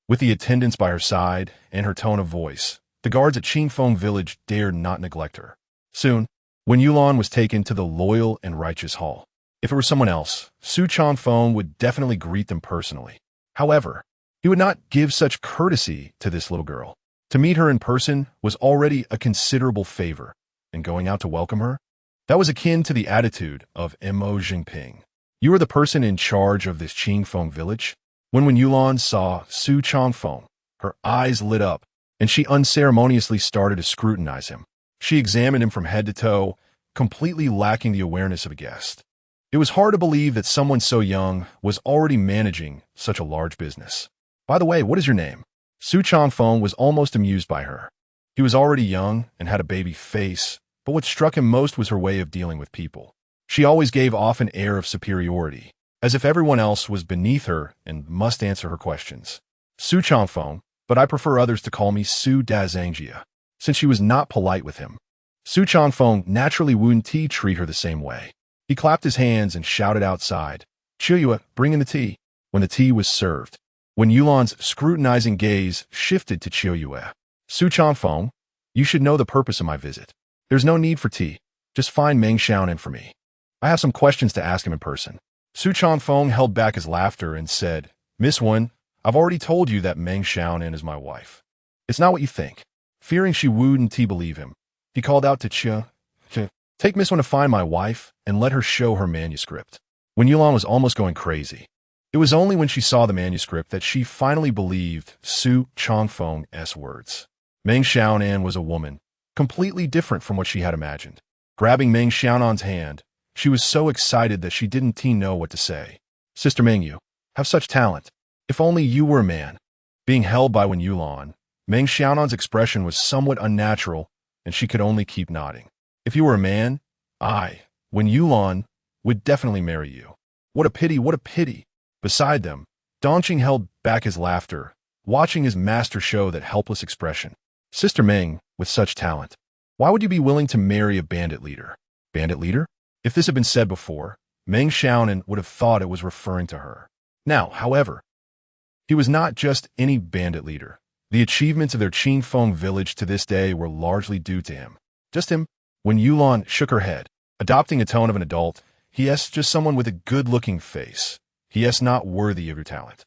With the attendants by her side and her tone of voice, the guards at Qingfeng village dared not neglect her. Soon, when Yulan was taken to the loyal and righteous hall, if it were someone else, Su Changfeng would definitely greet them personally. However, he would not give such courtesy to this little girl. To meet her in person was already a considerable favor, and going out to welcome her, that was akin to the attitude of Mo Jinping. "You are the person in charge of this Qingfeng village?" When Yulan saw Su Changfeng, her eyes lit up, and she unceremoniously started to scrutinize him. She examined him from head to toe, completely lacking the awareness of a guest. It was hard to believe that someone so young was already managing such a large business. "By the way, what is your name?" Su Changfeng was almost amused by her. He was already young and had a baby face, but what struck him most was her way of dealing with people. She always gave off an air of superiority, as if everyone else was beneath her and must answer her questions. "Su Changfeng, but I prefer others to call me Su Dazangjia," since she was not polite with him. Su Changfeng naturally wouldn't treat her the same way. He clapped his hands and shouted outside, "Chiuyue, bring in the tea." When the tea was served, when Yulan's scrutinizing gaze shifted to Chiuyue, "Su Changfeng, you should know the purpose of my visit. There's no need for tea. Just find Meng Xiaonan for me. I have some questions to ask him in person." Su Changfeng held back his laughter and said, "Miss Wen, I've already told you that Meng Xiaonan is my wife. It's not what you think." Fearing she wouldn't believe him, he called out to Chia, "Take Miss Wen to find my wife and let her show her manuscript." When Yulan was almost going crazy, it was only when she saw the manuscript that she finally believed Su Changfeng's words. Meng Xiaonan was a woman, completely different from what she had imagined. Grabbing Meng Xiaonan's hand, she was so excited that she didn't know what to say. "Sister Meng, you have such talent. If only you were a man." Being held by Wen Yulan, Meng Xiaonan's expression was somewhat unnatural, and she could only keep nodding. "If you were a man, I, Wen Yulan, would definitely marry you." What a pity, what a pity. Beside them, Dongqing held back his laughter, watching his master show that helpless expression. "Sister Meng, with such talent, why would you be willing to marry a bandit leader?" Bandit leader? If this had been said before, Meng Xiaonan would have thought it was referring to her. Now, however, he was not just any bandit leader. The achievements of their Qingfeng village to this day were largely due to him. Just him. When Yulan shook her head, adopting a tone of an adult, he asked, "Just someone with a good-looking face. He is not worthy of your talent.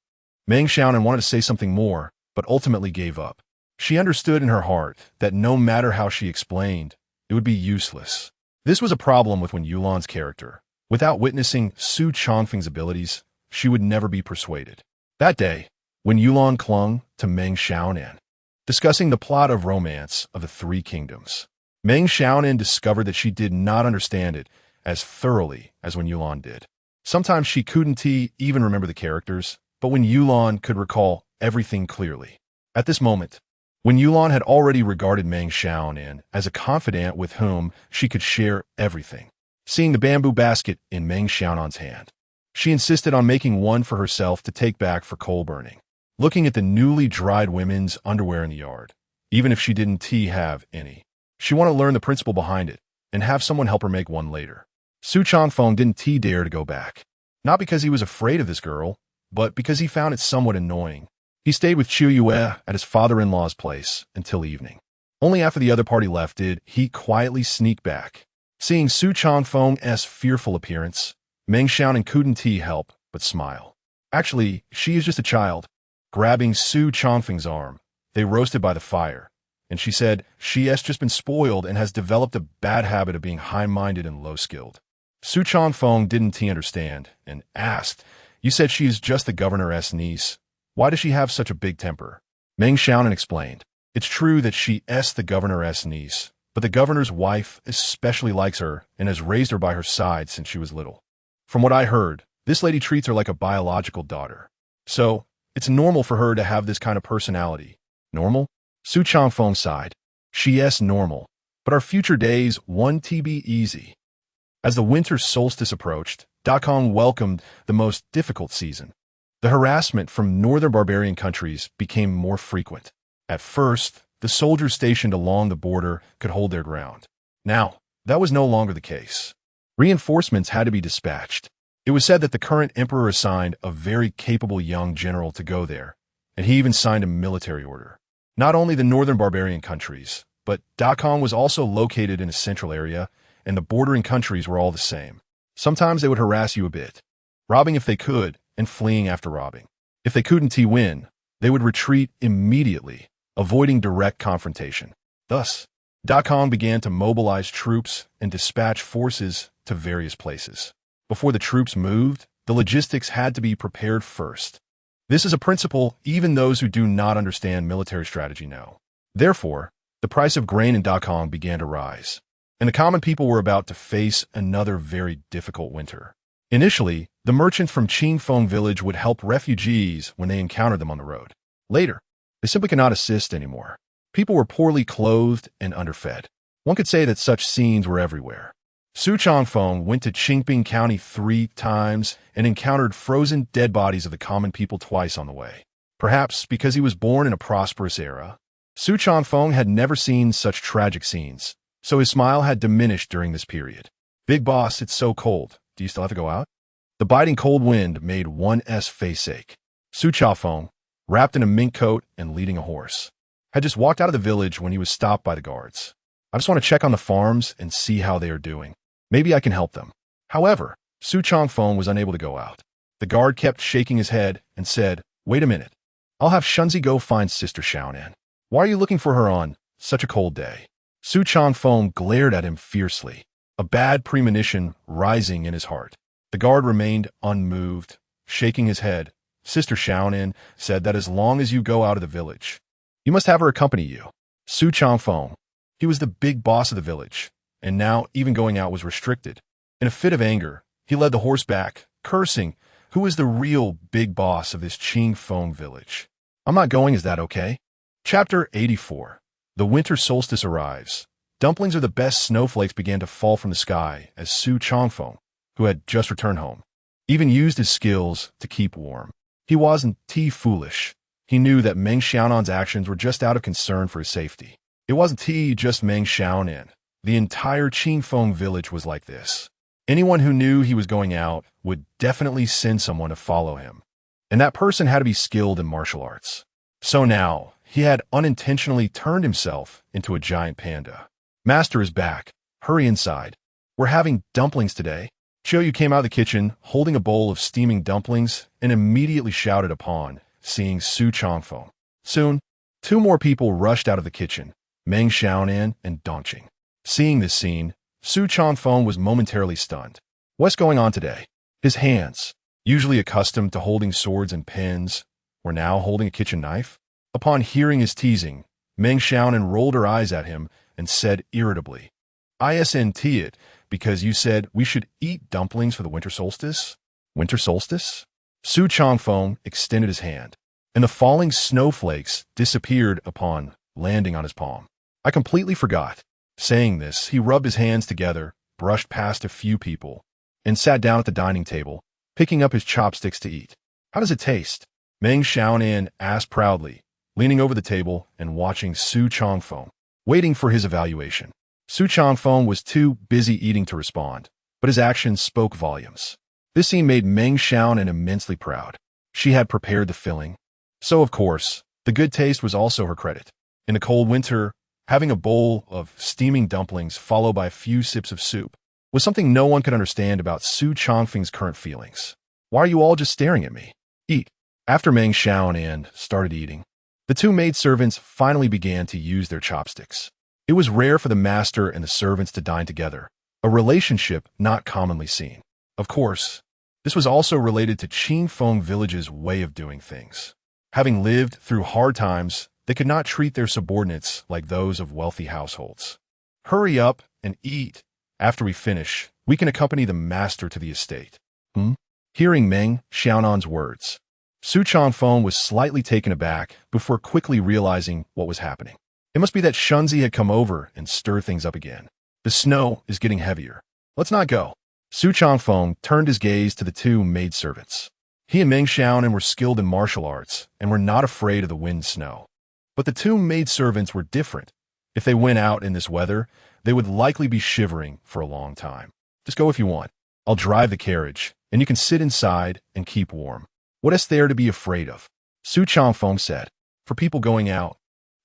Meng Xiaonan wanted to say something more, but ultimately gave up. She understood in her heart that no matter how she explained, it would be useless. This was a problem with Wen Yulan's character. Without witnessing Su Chongfeng's abilities, she would never be persuaded. That day, Wen Yulan clung to Meng Xiaonan, discussing the plot of Romance of the Three Kingdoms. Meng Xiaonan discovered that she did not understand it as thoroughly as Wen Yulan did. Sometimes she couldn't even remember the characters, but Wen Yulan could recall everything clearly. At this moment, Wen Yulan had already regarded Meng Xiaonan as a confidant with whom she could share everything. Seeing the bamboo basket in Meng Xiaonan's hand, she insisted on making one for herself to take back for coal burning. Looking at the newly dried women's underwear in the yard, even if she didn't have any, she wanted to learn the principle behind it and have someone help her make one later. Su Chongfeng didn't dare to go back. Not because he was afraid of this girl, but because he found it somewhat annoying. He stayed with Qiu Yue at his father-in-law's place until evening. Only after the other party left did he quietly sneak back. Seeing Su Chongfeng's fearful appearance, Meng Xiaonan couldn't help but smile. Actually, she is just a child. Grabbing Su Chongfeng's arm, they roasted by the fire, and she said she has just been spoiled and has developed a bad habit of being high-minded and low-skilled. Su Chongfeng didn't understand and asked, "You said she is just the governor's niece. Why does she have such a big temper?" Meng Xiaonan explained, "It's true that she is the governor's niece, but the governor's wife especially likes her and has raised her by her side since she was little. From what I heard, this lady treats her like a biological daughter. So, it's normal for her to have this kind of personality." Normal? Su Chongfeng sighed. "She is normal, but our future days won't be easy." As the winter solstice approached, Dakong welcomed the most difficult season. The harassment from northern barbarian countries became more frequent. At first, the soldiers stationed along the border could hold their ground. Now, that was no longer the case. Reinforcements had to be dispatched. It was said that the current emperor assigned a very capable young general to go there, and he even signed a military order. Not only the northern barbarian countries, but Dakong was also located in a central area, and the bordering countries were all the same. Sometimes they would harass you a bit, robbing if they could, and fleeing after robbing. If they couldn't win, they would retreat immediately, avoiding direct confrontation. Thus, Dakong began to mobilize troops and dispatch forces to various places. Before the troops moved, the logistics had to be prepared first. This is a principle even those who do not understand military strategy know. Therefore, the price of grain in Dakong began to rise, and the common people were about to face another very difficult winter. Initially, the merchants from Qingfeng village would help refugees when they encountered them on the road. Later, they simply could not assist anymore. People were poorly clothed and underfed. One could say that such scenes were everywhere. Su Chongfeng went to Qingping County 3 times and encountered frozen dead bodies of the common people twice on the way. Perhaps because he was born in a prosperous era, Su Chongfeng had never seen such tragic scenes, so his smile had diminished during this period. "Big boss, it's so cold. Do you still have to go out?" The biting cold wind made one's face ache. Su Chongfeng, wrapped in a mink coat and leading a horse, had just walked out of the village when he was stopped by the guards. "I just want to check on the farms and see how they are doing. Maybe I can help them." However, Su Chongfeng was unable to go out. The guard kept shaking his head and said, "Wait a minute. I'll have Shunzi go find Sister Xiaonan. Why are you looking for her on such a cold day?" Su Chongfeng glared at him fiercely, a bad premonition rising in his heart. The guard remained unmoved, shaking his head. Sister Xiaonan said that as long as you go out of the village, you must have her accompany you. Su Chongfeng, he was the big boss of the village, and now even going out was restricted. In a fit of anger, he led the horse back, cursing, "Who is the real big boss of this Qingfeng village? I'm not going, is that okay?" Chapter 84. The winter solstice arrives. Dumplings or the best snowflakes began to fall from the sky as Su Chongfeng, who had just returned home, even used his skills to keep warm. He wasn't foolish. He knew that Meng Xiaonan's actions were just out of concern for his safety. It wasn't just Meng Xiaonan. The entire Qingfeng village was like this. Anyone who knew he was going out would definitely send someone to follow him. And that person had to be skilled in martial arts. So now, he had unintentionally turned himself into a giant panda. "Master is back. Hurry inside. We're having dumplings today." Yu came out of the kitchen, holding a bowl of steaming dumplings, and immediately shouted upon seeing Su Changfeng. Soon, two more people rushed out of the kitchen, Meng Xiaonan and Dongqing. Seeing this scene, Su Changfeng was momentarily stunned. What's going on today? His hands, usually accustomed to holding swords and pens, were now holding a kitchen knife. Upon hearing his teasing, Meng Xiaonan rolled her eyes at him and said irritably, "Isn't it because you said we should eat dumplings for the winter solstice?" Winter solstice? Su Changfeng extended his hand, and the falling snowflakes disappeared upon landing on his palm. I completely forgot. Saying this, he rubbed his hands together, brushed past a few people, and sat down at the dining table, picking up his chopsticks to eat. How does it taste? Meng Xiaonan asked proudly, leaning over the table and watching Su Changfeng, waiting for his evaluation. Su Changfeng was too busy eating to respond, but his actions spoke volumes. This scene made Meng Xiaonan immensely proud. She had prepared the filling. So, of course, the good taste was also her credit. In the cold winter, having a bowl of steaming dumplings followed by a few sips of soup was something no one could understand about Su Changfeng's current feelings. Why are you all just staring at me? Eat. After Meng Xiaonan started eating, the two maidservants finally began to use their chopsticks. It was rare for the master and the servants to dine together, a relationship not commonly seen. Of course, this was also related to Qingfeng village's way of doing things. Having lived through hard times, they could not treat their subordinates like those of wealthy households. Hurry up and eat. After we finish, we can accompany the master to the estate. Hearing Meng Xiaonan's words, Su Changfeng was slightly taken aback before quickly realizing what was happening. It must be that Shunzi had come over and stirred things up again. The snow is getting heavier. Let's not go. Su Changfeng turned his gaze to the two maidservants. He and Meng Xiaonan were skilled in martial arts and were not afraid of the wind and snow. But the two maidservants were different. If they went out in this weather, they would likely be shivering for a long time. Just go if you want. I'll drive the carriage, and you can sit inside and keep warm. What is there to be afraid of? Su Changfeng said. For people going out,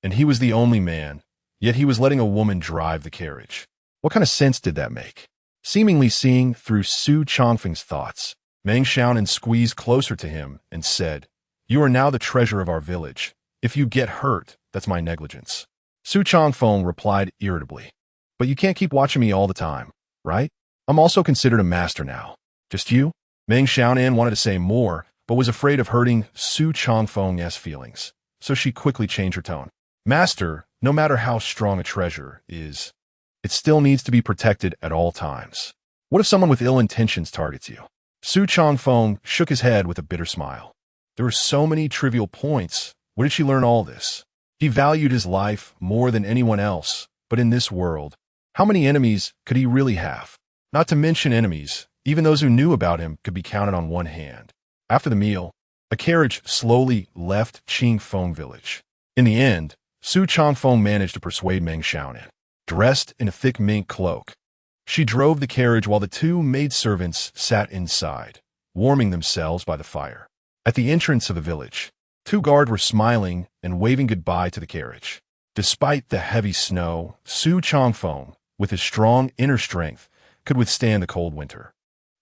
and he was the only man, yet he was letting a woman drive the carriage. What kind of sense did that make? Seemingly seeing through Su Changfeng's thoughts, Meng Xiaonan squeezed closer to him and said, "You are now the treasure of our village. If you get hurt, that's my negligence." Su Changfeng replied irritably, "But you can't keep watching me all the time, right? I'm also considered a master now. Just you?" Meng Xiaonan wanted to say more, but was afraid of hurting Su Changfeng's feelings, so she quickly changed her tone. "Master, no matter how strong a treasure is, it still needs to be protected at all times. What if someone with ill intentions targets you?" Su Changfeng shook his head with a bitter smile. There were so many trivial points. Where did she learn all this? He valued his life more than anyone else, but in this world, how many enemies could he really have? Not to mention enemies, even those who knew about him could be counted on one hand. After the meal, a carriage slowly left Qingfeng village. In the end, Su Changfeng managed to persuade Meng Xiaonan. Dressed in a thick mink cloak, she drove the carriage while the two maidservants sat inside, warming themselves by the fire. At the entrance of the village, two guards were smiling and waving goodbye to the carriage. Despite the heavy snow, Su Changfeng, with his strong inner strength, could withstand the cold winter.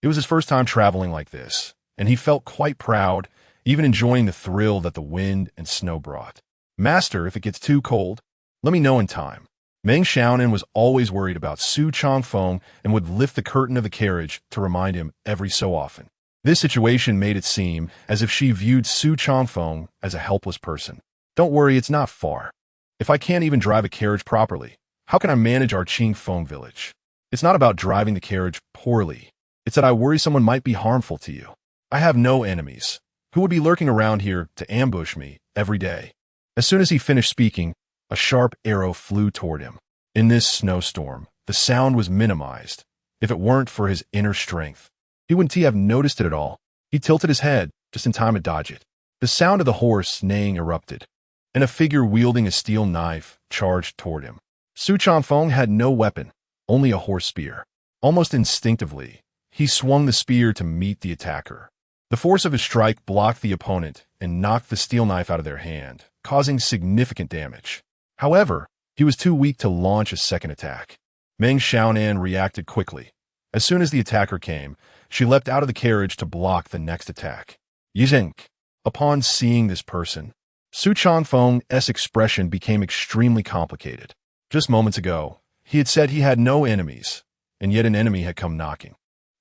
It was his first time traveling like this, and he felt quite proud, even enjoying the thrill that the wind and snow brought. "Master, if it gets too cold, let me know in time." Meng Xiaonan was always worried about Su Changfeng and would lift the curtain of the carriage to remind him every so often. This situation made it seem as if she viewed Su Changfeng as a helpless person. "Don't worry, it's not far. If I can't even drive a carriage properly, how can I manage our Qingfeng village? It's not about driving the carriage poorly. It's that I worry someone might be harmful to you. I have no enemies who would be lurking around here to ambush me every day." As soon as he finished speaking, a sharp arrow flew toward him. In this snowstorm, the sound was minimized. If it weren't for his inner strength, he wouldn't have noticed it at all. He tilted his head just in time to dodge it. The sound of the horse neighing erupted, and a figure wielding a steel knife charged toward him. Su Changfeng had no weapon, only a horse spear. Almost instinctively, he swung the spear to meet the attacker. The force of his strike blocked the opponent and knocked the steel knife out of their hand, causing significant damage. However, he was too weak to launch a second attack. Meng Xiaonan reacted quickly. As soon as the attacker came, she leapt out of the carriage to block the next attack. Yizhenk. Upon seeing this person, Su Chanfeng's expression became extremely complicated. Just moments ago, he had said he had no enemies, and yet an enemy had come knocking.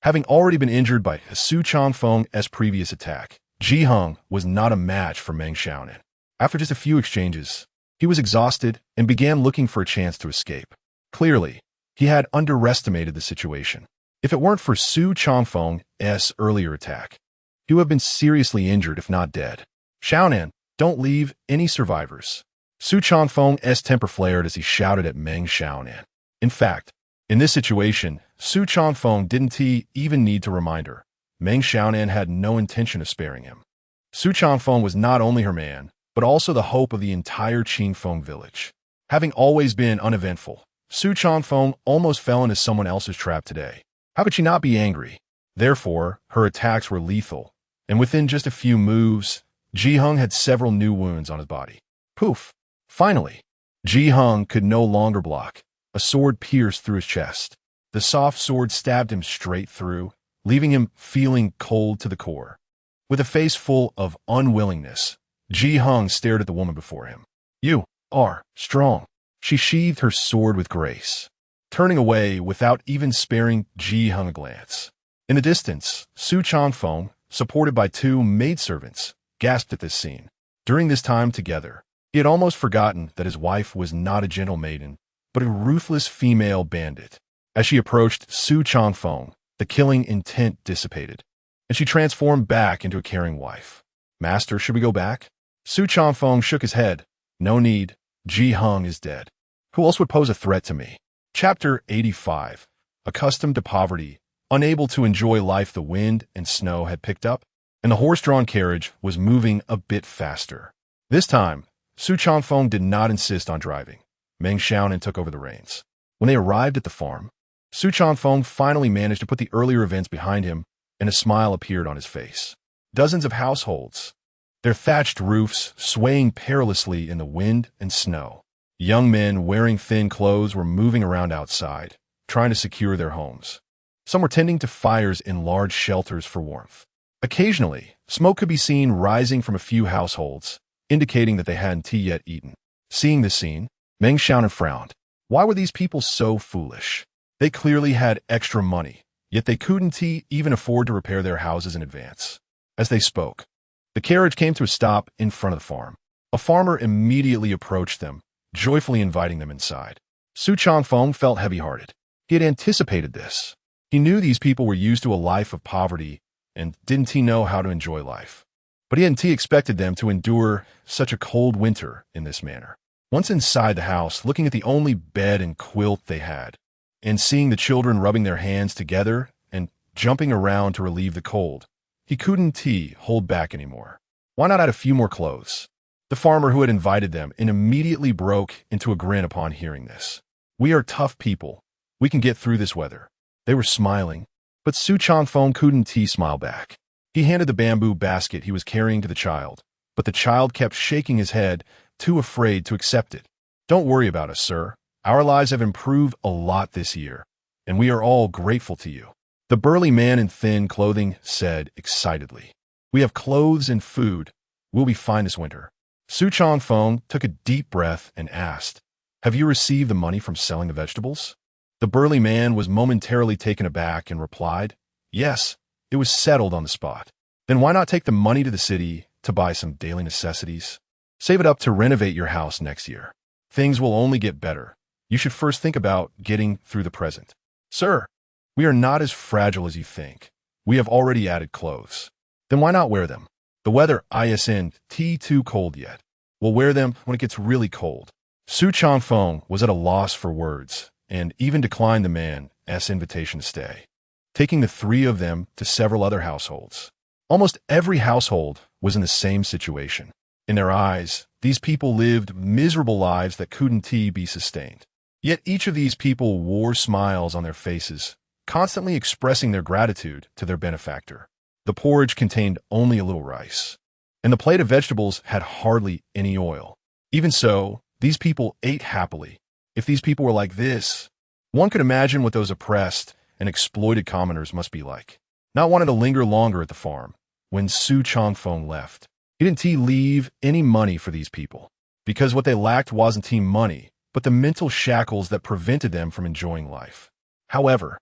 Having already been injured by Su Chanfeng's previous attack, Ji Heng was not a match for Meng Xiaonan. After just a few exchanges, he was exhausted and began looking for a chance to escape. Clearly, he had underestimated the situation. If it weren't for Su Chanfeng's earlier attack, he would have been seriously injured if not dead. Xiaonan, don't leave any survivors. Su Chanfeng's temper flared as he shouted at Meng Xiaonan. In fact, in this situation, Su Chanfeng didn't even need to remind her. Meng Xiaonan had no intention of sparing him. Su Chanfeng was not only her man, but also the hope of the entire Qingfeng village. Having always been uneventful, Su Chanfeng almost fell into someone else's trap today. How could she not be angry? Therefore, her attacks were lethal, and within just a few moves, Ji Heng had several new wounds on his body. Poof! Finally, Ji Heng could no longer block. A sword pierced through his chest. The soft sword stabbed him straight through, leaving him feeling cold to the core. With a face full of unwillingness, Ji Heng stared at the woman before him. You are strong. She sheathed her sword with grace, turning away without even sparing Ji Heng a glance. In the distance, Su Chanfeng, supported by two maidservants, gasped at this scene. During this time together, he had almost forgotten that his wife was not a gentle maiden, but a ruthless female bandit. As she approached Su Chanfeng, the killing intent dissipated, and she transformed back into a caring wife. Master, should we go back? Su Chanfeng shook his head. No need. Ji Heng is dead. Who else would pose a threat to me? Chapter 85. Accustomed to poverty, unable to enjoy life, the wind and snow had picked up, and the horse-drawn carriage was moving a bit faster. This time, Su Chanfeng did not insist on driving. Meng Xiaonan took over the reins. When they arrived at the farm, Su Chanfeng finally managed to put the earlier events behind him, and a smile appeared on his face. Dozens of households, their thatched roofs swaying perilously in the wind and snow. Young men wearing thin clothes were moving around outside, trying to secure their homes. Some were tending to fires in large shelters for warmth. Occasionally, smoke could be seen rising from a few households, indicating that they hadn't yet eaten. Seeing this scene, Meng Xiaonan frowned. Why were these people so foolish? They clearly had extra money, yet they couldn't even afford to repair their houses in advance. As they spoke, the carriage came to a stop in front of the farm. A farmer immediately approached them, joyfully inviting them inside. Su Chanfeng felt heavy-hearted. He had anticipated this. He knew these people were used to a life of poverty and didn't know how to enjoy life. But he hadn't expected them to endure such a cold winter in this manner. Once inside the house, looking at the only bed and quilt they had, and seeing the children rubbing their hands together and jumping around to relieve the cold, he couldn't hold back anymore. Why not add a few more clothes? The farmer who had invited them immediately broke into a grin upon hearing this. We are tough people. We can get through this weather. They were smiling, but Su Chanfeng couldn't smile back. He handed the bamboo basket he was carrying to the child, but the child kept shaking his head, too afraid to accept it. Don't worry about us, sir. Our lives have improved a lot this year, and we are all grateful to you. The burly man in thin clothing said excitedly. We have clothes and food. We'll be fine this winter. Su Chanfeng took a deep breath and asked, Have you received the money from selling the vegetables? The burly man was momentarily taken aback and replied, Yes, it was settled on the spot. Then why not take the money to the city to buy some daily necessities? Save it up to renovate your house next year. Things will only get better. You should first think about getting through the present. Sir, we are not as fragile as you think. We have already added clothes. Then why not wear them? The weather isn't too cold yet. We'll wear them when it gets really cold. Su Chanfeng was at a loss for words and even declined the man's invitation to stay, taking the three of them to several other households. Almost every household was in the same situation. In their eyes, these people lived miserable lives that couldn't be sustained. Yet each of these people wore smiles on their faces, constantly expressing their gratitude to their benefactor. The porridge contained only a little rice, and the plate of vegetables had hardly any oil. Even so, these people ate happily. If these people were like this, one could imagine what those oppressed and exploited commoners must be like. Not wanting to linger longer at the farm, when Su Changfeng left, he didn't leave any money for these people, because what they lacked wasn't money, but the mental shackles that prevented them from enjoying life. However,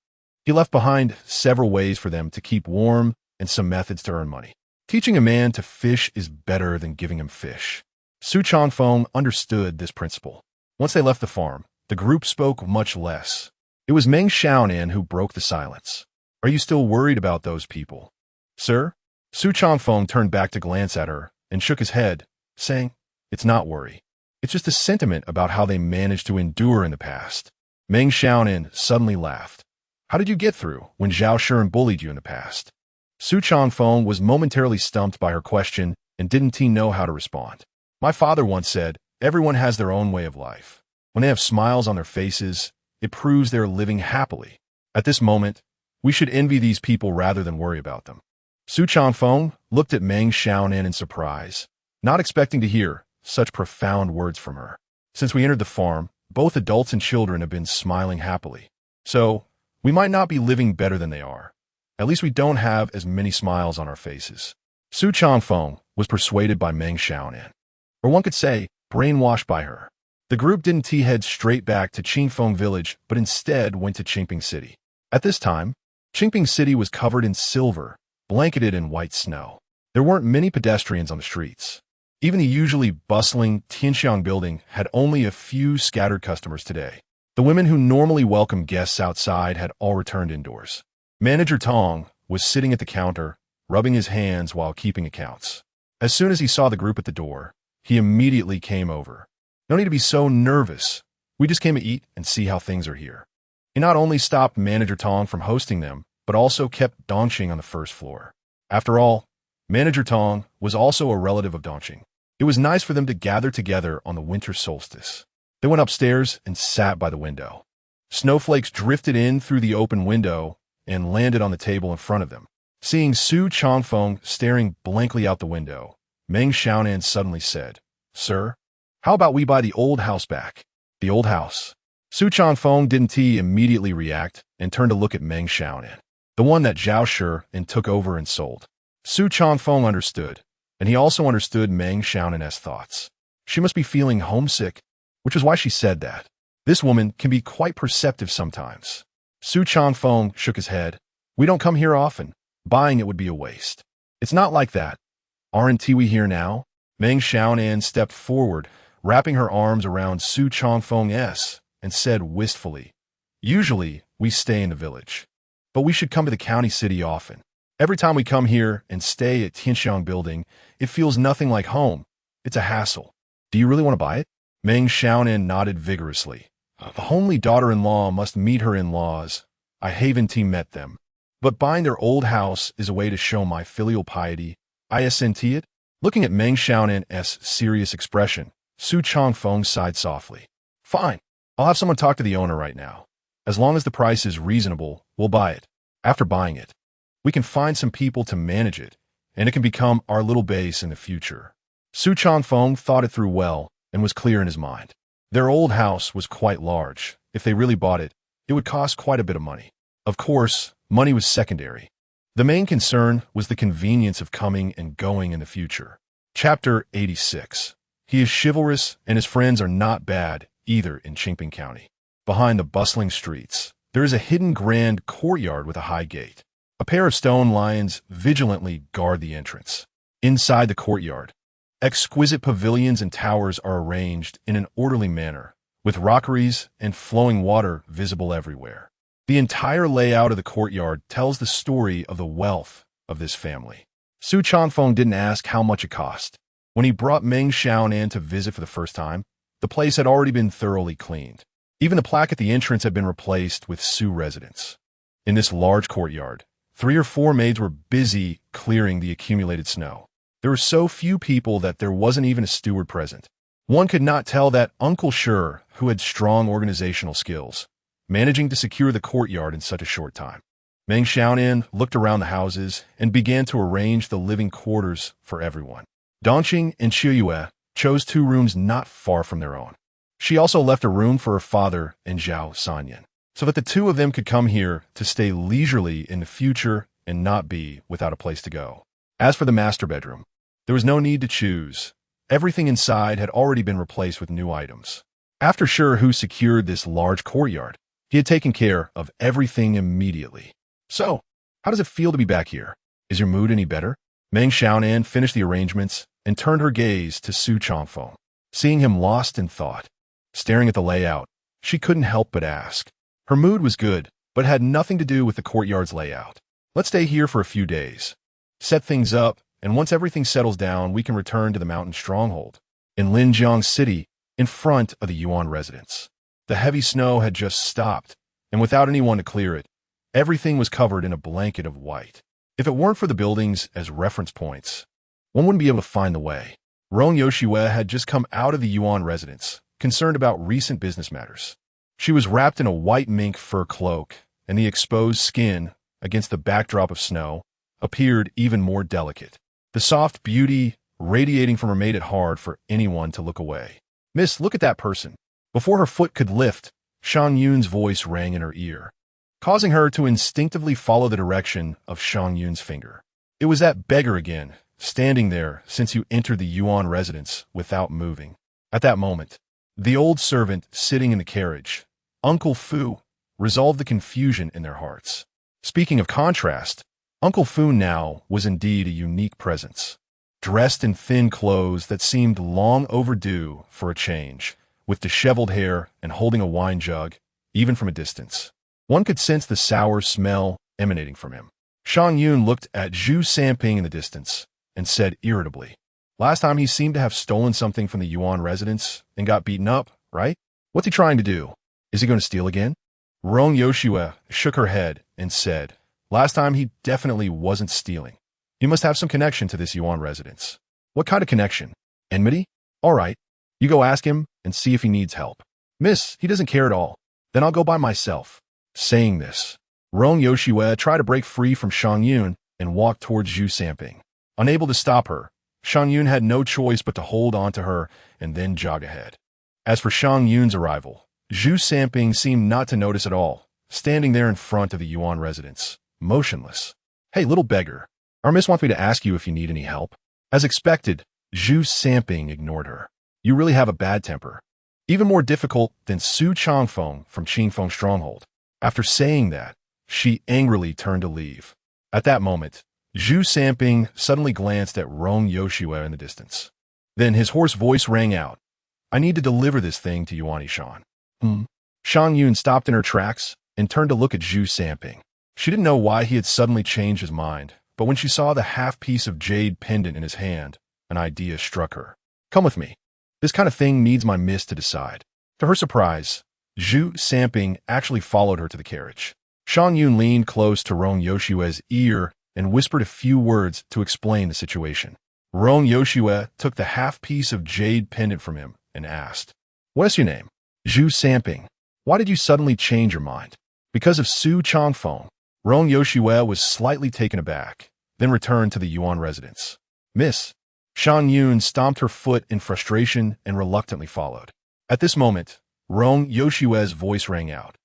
he left behind several ways for them to keep warm and some methods to earn money. Teaching a man to fish is better than giving him fish. Su Changfeng understood this principle. Once they left the farm, the group spoke much less. It was Meng Xiaonan who broke the silence. Are you still worried about those people, sir? Su Changfeng turned back to glance at her and shook his head, saying, "It's not worry. It's just a sentiment about how they managed to endure in the past." Meng Xiaonan suddenly laughed. "How did you get through when Zhao Shuren bullied you in the past?" Su Changfeng was momentarily stumped by her question and didn't know how to respond. "My father once said, everyone has their own way of life. When they have smiles on their faces, it proves they're living happily. At this moment, we should envy these people rather than worry about them." Su Changfeng looked at Meng Xiaonan in surprise, not expecting to hear such profound words from her. Since we entered the farm, both adults and children have been smiling happily. So, we might not be living better than they are. At least we don't have as many smiles on our faces. Su Changfeng was persuaded by Meng Xiaonan, or one could say, brainwashed by her. The group didn't head straight back to Qingfeng village, but instead went to Qingping City. At this time, Qingping City was covered in silver, blanketed in white snow. There weren't many pedestrians on the streets. Even the usually bustling Tianxiang building had only a few scattered customers today. The women who normally welcome guests outside had all returned indoors. Manager Tong was sitting at the counter, rubbing his hands while keeping accounts. As soon as he saw the group at the door, he immediately came over. "No need to be so nervous. We just came to eat and see how things are here." He not only stopped Manager Tong from hosting them, but also kept Dongqing on the first floor. After all, Manager Tong was also a relative of Dongqing. It was nice for them to gather together on the winter solstice. They went upstairs and sat by the window. Snowflakes drifted in through the open window and landed on the table in front of them. Seeing Su Changfeng staring blankly out the window, Meng Xiaonan suddenly said, "Sir, how about we buy the old house back?" The old house. Su Changfeng didn't immediately react and turned to look at Meng Xiaonan, the one that Zhao Shuren took over and sold. Su Changfeng understood, and he also understood Meng Xiaonan's thoughts. She must be feeling homesick, which is why she said that. This woman can be quite perceptive sometimes. Su Changfeng shook his head. "We don't come here often. Buying it would be a waste." "It's not like that. Aren't we here now?" Meng Xiaonan stepped forward, wrapping her arms around Su Changfeng's, and said wistfully, "Usually, we stay in the village. But we should come to the county city often. Every time we come here and stay at Tianxiang building, it feels nothing like home. It's a hassle. Do you really want to buy it?" Meng Xiaonan nodded vigorously. "The homely daughter-in-law must meet her in-laws. I haven't met them. But buying their old house is a way to show my filial piety. I assent it." Looking at Meng Xiaonan's serious expression, Su Changfeng sighed softly. "Fine. I'll have someone talk to the owner right now. As long as the price is reasonable, we'll buy it. After buying it, we can find some people to manage it, and it can become our little base in the future." Su Changfeng thought it through well and was clear in his mind. Their old house was quite large. If they really bought it, it would cost quite a bit of money. Of course, money was secondary. The main concern was the convenience of coming and going in the future. Chapter 86. He is chivalrous, and his friends are not bad either in Qingping County. Behind the bustling streets, there is a hidden grand courtyard with a high gate. A pair of stone lions vigilantly guard the entrance. Inside the courtyard, exquisite pavilions and towers are arranged in an orderly manner, with rockeries and flowing water visible everywhere. The entire layout of the courtyard tells the story of the wealth of this family. Su Changfeng didn't ask how much it cost. When he brought Meng Xiaonan to visit for the first time, the place had already been thoroughly cleaned. Even the plaque at the entrance had been replaced with Su residence. In this large courtyard, 3 or 4 maids were busy clearing the accumulated snow. There were so few people that there wasn't even a steward present. One could not tell that Uncle Sure, who had strong organizational skills, managing to secure the courtyard in such a short time. Meng Xiaonan looked around the houses and began to arrange the living quarters for everyone. Dongqing and Qiuyue chose 2 rooms not far from their own. She also left a room for her father and Zhao Sanyan. so that the two of them could come here to stay leisurely in the future and not be without a place to go. As for the master bedroom, there was no need to choose. Everything inside had already been replaced with new items. After Hu secured this large courtyard, he had taken care of everything immediately. So, how does it feel to be back here? Is your mood any better? Meng Xiaonan finished the arrangements and turned her gaze to Su Changfeng. Seeing him lost in thought, staring at the layout, she couldn't help but ask. Her mood was good, but had nothing to do with the courtyard's layout. Let's stay here for a few days, set things up, and once everything settles down, we can return to the mountain stronghold. In Linjiang City, in front of the Yuan residence, the heavy snow had just stopped, and without anyone to clear it, everything was covered in a blanket of white. If it weren't for the buildings as reference points, one wouldn't be able to find the way. Rong Yoshue had just come out of the Yuan residence, concerned about recent business matters. She was wrapped in a white mink fur cloak, and the exposed skin, against the backdrop of snow, appeared even more delicate. The soft beauty radiating from her made it hard for anyone to look away. "Miss, look at that person." Before her foot could lift, Shang Yun's voice rang in her ear, causing her to instinctively follow the direction of Shang Yun's finger. It was that beggar again, standing there since you entered the Yuan residence without moving. At that moment, the old servant sitting in the carriage, Uncle Fu, resolved the confusion in their hearts. Speaking of contrast, Uncle Fu now was indeed a unique presence. Dressed in thin clothes that seemed long overdue for a change, with disheveled hair and holding a wine jug, even from a distance. One could sense the sour smell emanating from him. Shang Yun looked at Zhu Sanping in the distance and said irritably, "Last time he seemed to have stolen something from the Yuan residence and got beaten up, right? What's he trying to do? Is he going to steal again?" Rong Yoshue shook her head and said, "Last time he definitely wasn't stealing. You must have some connection to this Yuan residence." "What kind of connection? Enmity? All right. You go ask him and see if he needs help." "Miss, he doesn't care at all. Then I'll go by myself." Saying this, Rong Yoshue tried to break free from Shang Yun and walked towards Zhu Sanping. Unable to stop her, Shang Yun had no choice but to hold on to her and then jog ahead. As for Shang Yun's arrival, Zhu Sanping seemed not to notice at all, standing there in front of the Yuan residence, motionless. "Hey, little beggar, our miss wants me to ask you if you need any help." As expected, Zhu Sanping ignored her. "You really have a bad temper. Even more difficult than Su Changfeng from Qingfeng Stronghold." After saying that, she angrily turned to leave. At that moment, Zhu Sanping suddenly glanced at Rong Yoshue in the distance. Then his hoarse voice rang out, "I need to deliver this thing to Yuan Shan." Shang Yun stopped in her tracks and turned to look at Zhu Sanping. She didn't know why he had suddenly changed his mind, but when she saw the half-piece of jade pendant in his hand, an idea struck her. "Come with me. This kind of thing needs my miss to decide." To her surprise, Zhu Sanping actually followed her to the carriage. Shang Yun leaned close to Rong Yoshue's ear and whispered a few words to explain the situation. Rong Yoshue took the half-piece of jade pendant from him and asked, "What is your name?" "Zhu Sanping." "Why did you suddenly change your mind?" "Because of Su Changfeng." Rong Yoshue was slightly taken aback, then returned to the Yuan residence. "Miss." Shang Yun stomped her foot in frustration and reluctantly followed. At this moment, Rong Yoshue's voice rang out.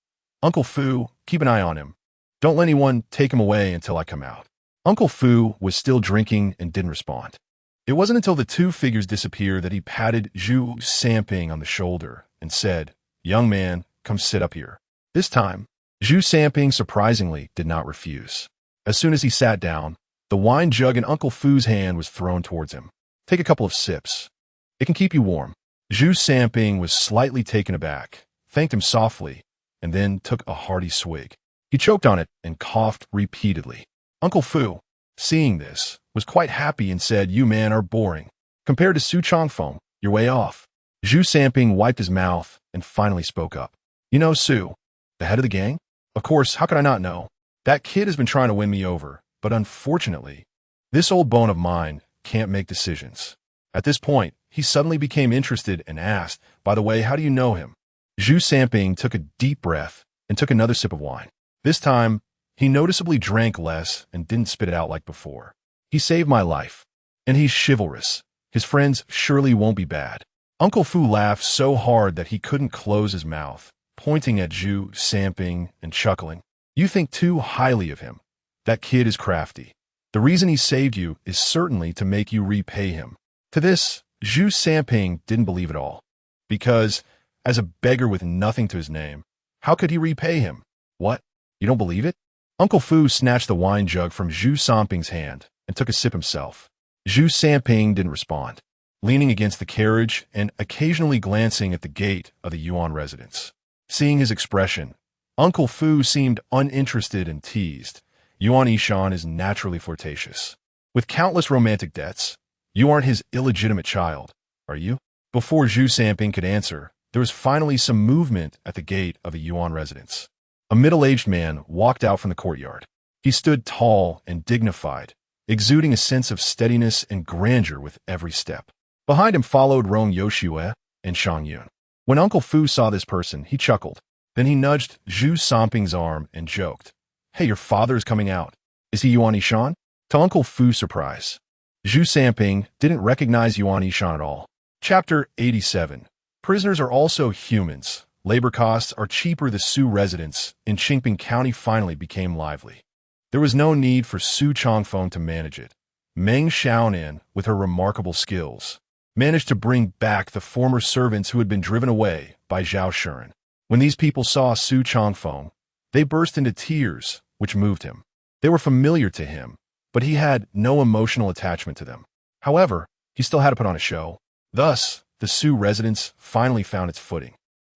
"Uncle Fu, keep an eye on him. Don't let anyone take him away until I come out." Uncle Fu was still drinking and didn't respond. It wasn't until the two figures disappeared that he patted Zhu Sanping on the shoulder and said, "Young man, come sit up here." This time, Zhu Sanping surprisingly did not refuse. As soon as he sat down, the wine jug in Uncle Fu's hand was thrown towards him. "Take a couple of sips. It can keep you warm." Zhu Sanping was slightly taken aback, thanked him softly, and then took a hearty swig. He choked on it and coughed repeatedly. Uncle Fu, seeing this, was quite happy and said, "You men are boring. Compared to Su Changfeng, you're way off." Zhu Sanping wiped his mouth and finally spoke up. "You know Su, the head of the gang? Of course, how could I not know? That kid has been trying to win me over, but unfortunately, this old bone of mine can't make decisions." At this point, he suddenly became interested and asked, "By the way, how do you know him?" Zhu Sanping took a deep breath and took another sip of wine. This time, he noticeably drank less and didn't spit it out like before. "He saved my life, and he's chivalrous. His friends surely won't be bad." Uncle Fu laughed so hard that he couldn't close his mouth, pointing at Zhu Samping and chuckling. You think too highly of him. That kid is crafty. The reason he saved you is certainly to make you repay him. To this, Zhu Samping didn't believe it all. Because, as a beggar with nothing to his name, how could he repay him? What? You don't believe it? Uncle Fu snatched the wine jug from Zhu Samping's hand and took a sip himself. Zhu Samping didn't respond, leaning against the carriage and occasionally glancing at the gate of the Yuan residence. Seeing his expression, Uncle Fu seemed uninterested and teased. Yuan Yishan is naturally flirtatious. With countless romantic debts, you aren't his illegitimate child, are you? Before Zhu Samping could answer, there was finally some movement at the gate of the Yuan residence. A middle-aged man walked out from the courtyard. He stood tall and dignified, exuding a sense of steadiness and grandeur with every step. Behind him followed Rong Yoshue and Shang Yun. When Uncle Fu saw this person, he chuckled. Then he nudged Zhu Samping's arm and joked, "Hey, your father is coming out. Is he Yuan Yishan?" To Uncle Fu's surprise, Zhu Samping didn't recognize Yuan Yishan at all. Chapter 87. Prisoners are also humans. Labor costs are cheaper. The Su residence in Qingping County finally became lively. There was no need for Su Changfeng to manage it. Meng Xiaonan, with her remarkable skills, managed to bring back the former servants who had been driven away by Zhao Shuren. When these people saw Su Changfeng, they burst into tears, which moved him. They were familiar to him, but he had no emotional attachment to them. However, he still had to put on a show. Thus, the Su residence finally found its footing.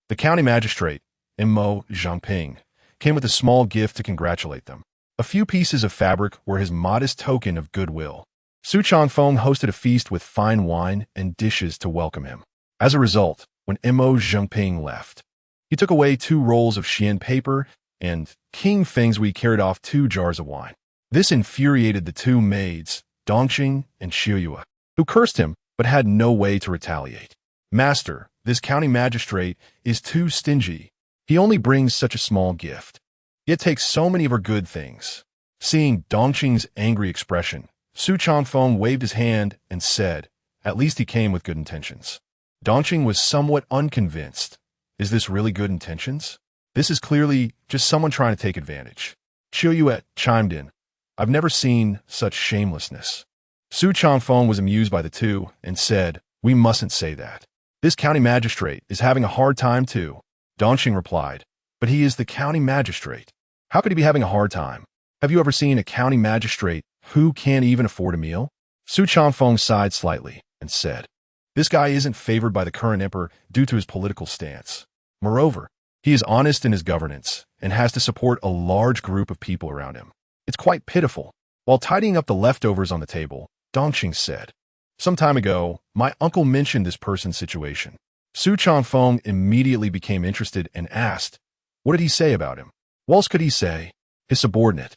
The county magistrate, Mo Zhangping, came with a small gift to congratulate them. A few pieces of fabric were his modest token of goodwill. Su Changfeng hosted a feast with fine wine and dishes to welcome him. As a result, when Mo Zhangping left, he took away 2 rolls of Xian paper, and King Fengzhui carried off 2 jars of wine. This infuriated the 2 maids, Dongqing and Xiuyue, who cursed him but had no way to retaliate. "Master, this county magistrate is too stingy. He only brings such a small gift, yet takes so many of our good things." Seeing Dongqing's angry expression, Su Changfeng waved his hand and said, "At least he came with good intentions." Dongqing was somewhat unconvinced. Is this really good intentions? This is clearly just someone trying to take advantage. Xiuyue chimed in, "I've never seen such shamelessness." Su Changfeng was amused by the two and said, "We mustn't say that. This county magistrate is having a hard time too." Dongqing replied, "But he is the county magistrate. How could he be having a hard time? Have you ever seen a county magistrate who can't even afford a meal?" Su Changfeng sighed slightly and said, "This guy isn't favored by the current emperor due to his political stance. Moreover, he is honest in his governance and has to support a large group of people around him. It's quite pitiful." While tidying up the leftovers on the table, Dongqing said, "Some time ago, my uncle mentioned this person's situation." Su Changfeng immediately became interested and asked, "What did he say about him?" "What else could he say? His subordinate.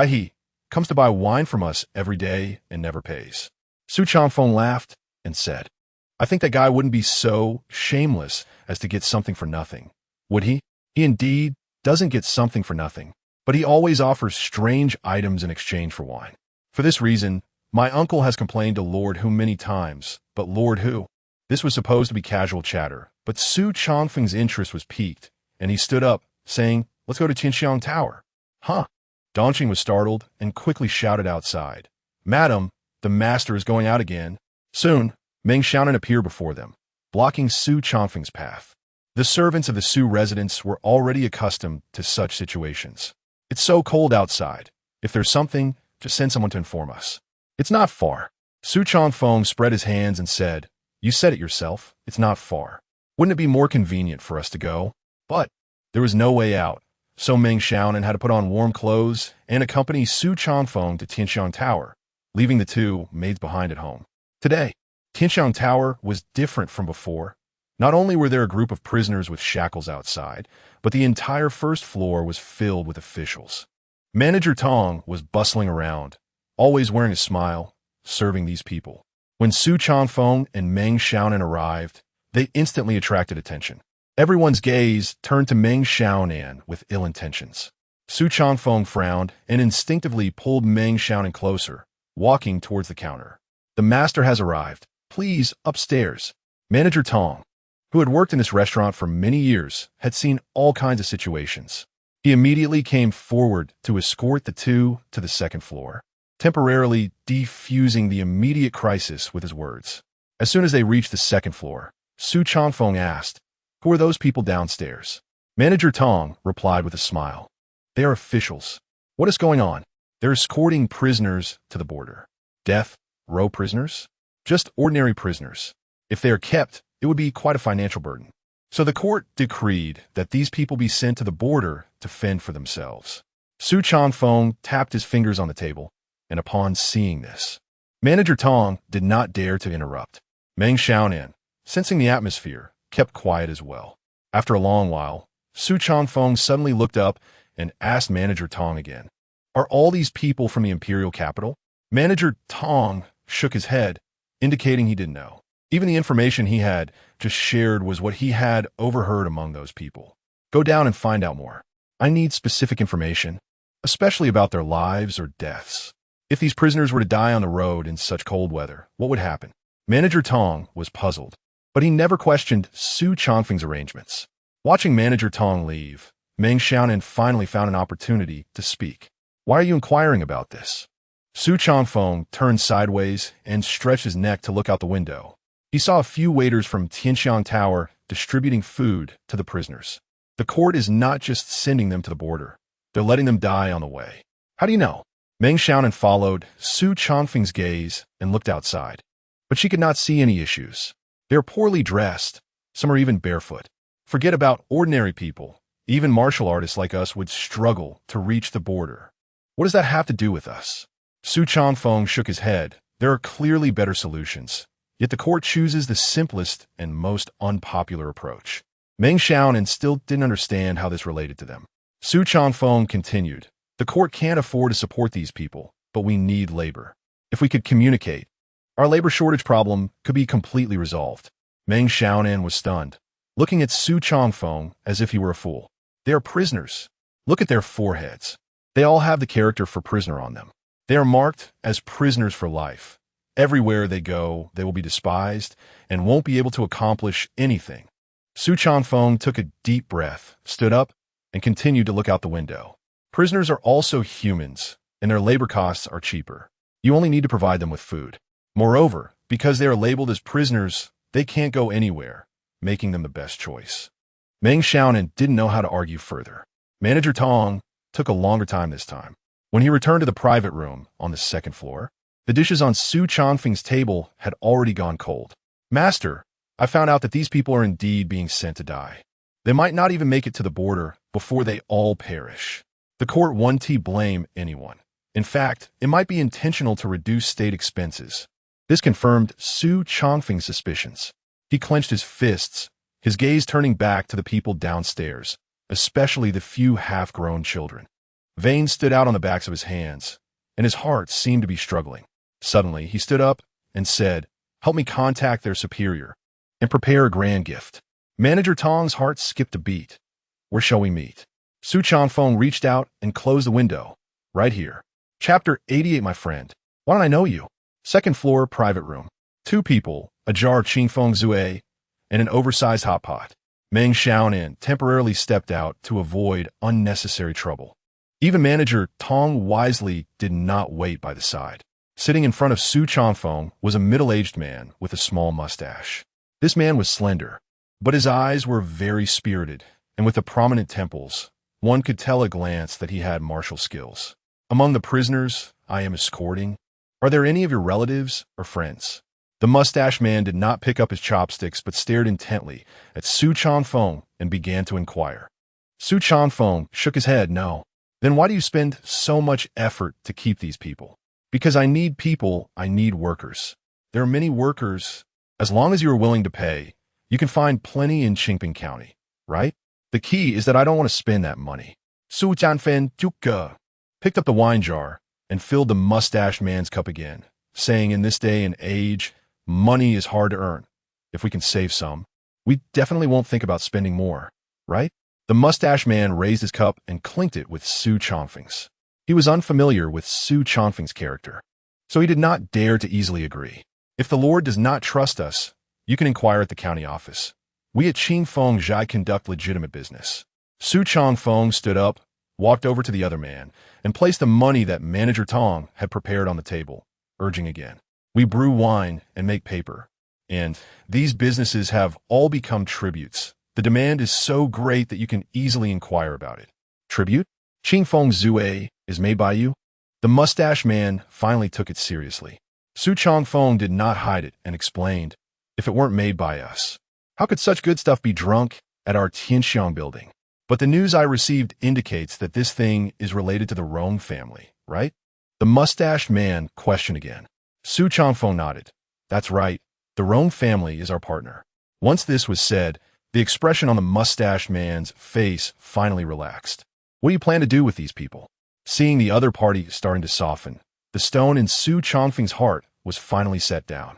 He comes to buy wine from us every day and never pays." Su Changfeng laughed and said, "I think that guy wouldn't be so shameless as to get something for nothing, would he? He indeed doesn't get something for nothing, but he always offers strange items in exchange for wine. For this reason, my uncle has complained to Lord Hu many times, but Lord Hu..." This was supposed to be casual chatter, but Su Changfeng's interest was piqued, and he stood up, saying, "Let's go to Qinxiang Tower." "Huh?" Dongqing was startled and quickly shouted outside, "Madam, the master is going out again." Soon, Meng Xiaonan appeared before them, blocking Su Changfeng's path. The servants of the Su residence were already accustomed to such situations. "It's so cold outside. If there's something, just send someone to inform us." "It's not far." Su Changfeng spread his hands and said, "You said it yourself. It's not far. Wouldn't it be more convenient for us to go?" But there was no way out, so Meng Xiaonan had to put on warm clothes and accompany Su Changfeng to Qinxiang Tower, leaving the 2 maids behind at home. Today, Qinxiang Tower was different from before. Not only were there a group of prisoners with shackles outside, but the entire first floor was filled with officials. Manager Tong was bustling around, always wearing a smile, serving these people. When Su Changfeng and Meng Xiaonan arrived, they instantly attracted attention. Everyone's gaze turned to Meng Xiaonan with ill intentions. Su Changfeng frowned and instinctively pulled Meng Xiaonan closer, walking towards the counter. "The master has arrived. Please, upstairs." Manager Tong. who had worked in this restaurant for many years, had seen all kinds of situations. He immediately came forward to escort the two to the second floor, temporarily defusing the immediate crisis with his words. As soon as they reached the second floor, Su Changfeng asked, "Who are those people downstairs?" Manager Tong replied with a smile. "They are officials. What is going on?" "They're escorting prisoners to the border." "Death row prisoners?" "Just ordinary prisoners. If they are kept, it would be quite a financial burden." So the court decreed that these people be sent to the border to fend for themselves. Su Changfeng tapped his fingers on the table, and upon seeing this, Manager Tong did not dare to interrupt. Meng Xiaonan, sensing the atmosphere, kept quiet as well. After a long while, Su Changfeng suddenly looked up and asked Manager Tong again, "Are all these people from the imperial capital?" Manager Tong shook his head, indicating he didn't know. Even the information he had just shared was what he had overheard among those people. "Go down and find out more. I need specific information, especially about their lives or deaths. If these prisoners were to die on the road in such cold weather, what would happen?" Manager Tong was puzzled, but he never questioned Su Changfeng's arrangements. Watching Manager Tong leave, Meng Xiaonan finally found an opportunity to speak. "Why are you inquiring about this?" Su Changfeng turned sideways and stretched his neck to look out the window. He saw a few waiters from Tianxiang Tower distributing food to the prisoners. The court is not just sending them to the border. They're letting them die on the way. "How do you know?" Meng Xiaonan followed Su Changfeng's gaze and looked outside. But she could not see any issues. They are poorly dressed. Some are even barefoot. Forget about ordinary people. Even martial artists like us would struggle to reach the border. What does that have to do with us? Su Changfeng shook his head. There are clearly better solutions. Yet the court chooses the simplest and most unpopular approach. Meng Xiaonan still didn't understand how this related to them. Su Changfeng continued, "The court can't afford to support these people, but we need labor. If we could communicate, our labor shortage problem could be completely resolved." Meng Xiaonan was stunned, looking at Su Changfeng as if he were a fool. "They are prisoners. Look at their foreheads. They all have the character for prisoner on them. They are marked as prisoners for life. Everywhere they go, they will be despised and won't be able to accomplish anything." Su Changfeng took a deep breath, stood up, and continued to look out the window. "Prisoners are also humans, and their labor costs are cheaper. You only need to provide them with food. Moreover, because they are labeled as prisoners, they can't go anywhere, making them the best choice." Meng Xiaonan didn't know how to argue further. Manager Tong took a longer time this time. When he returned to the private room on the second floor, the dishes on Su Changfeng's table had already gone cold. "Master, I found out that these people are indeed being sent to die. They might not even make it to the border before they all perish. The court won't blame anyone. In fact, it might be intentional to reduce state expenses." This confirmed Su Changfeng's suspicions. He clenched his fists, his gaze turning back to the people downstairs, especially the few half-grown children. Veins stood out on the backs of his hands, and his heart seemed to be struggling. Suddenly, he stood up and said, "Help me contact their superior and prepare a grand gift." Manager Tong's heart skipped a beat. "Where shall we meet?" Su Changfeng reached out and closed the window. "Right here. Chapter 88, my friend. Why don't I know you?" Second floor, private room. Two people, a jar of Qingfeng Zue, and an oversized hot pot. Meng Xiaonan temporarily stepped out to avoid unnecessary trouble. Even Manager Tong wisely did not wait by the side. Sitting in front of Su Changfeng was a middle-aged man with a small mustache. This man was slender, but his eyes were very spirited, and with the prominent temples, one could tell at a glance that he had martial skills. "Among the prisoners I am escorting, are there any of your relatives or friends?" The mustache man did not pick up his chopsticks but stared intently at Su Changfeng and began to inquire. Su Changfeng shook his head, "No." "Then why do you spend so much effort to keep these people?" "Because I need people, I need workers. There are many workers. As long as you are willing to pay, you can find plenty in Qingping County, right? The key is that I don't want to spend that money." Su Changfeng picked up the wine jar and filled the mustached man's cup again, saying, "In this day and age, money is hard to earn. If we can save some, we definitely won't think about spending more, right?" The mustached man raised his cup and clinked it with Su Changfeng's. He was unfamiliar with Su Changfeng's character, so he did not dare to easily agree. "If the Lord does not trust us, you can inquire at the county office. We at Qingfeng Zhai conduct legitimate business. Su Changfeng stood up, walked over to the other man, and placed the money that Manager Tong had prepared on the table, urging again. We brew wine and make paper. And these businesses have all become tributes. The demand is so great that you can easily inquire about it. Tribute? Qingfeng Zue is made by you? The mustache man finally took it seriously. Su Changfeng did not hide it and explained, if it weren't made by us, how could such good stuff be drunk at our Tianxiang building? But the news I received indicates that this thing is related to the Rong family, right? The mustached man questioned again. Su Changfeng nodded. That's right. The Rong family is our partner. Once this was said, the expression on the mustached man's face finally relaxed. What do you plan to do with these people? Seeing the other party starting to soften, the stone in Su Changfeng's heart was finally set down.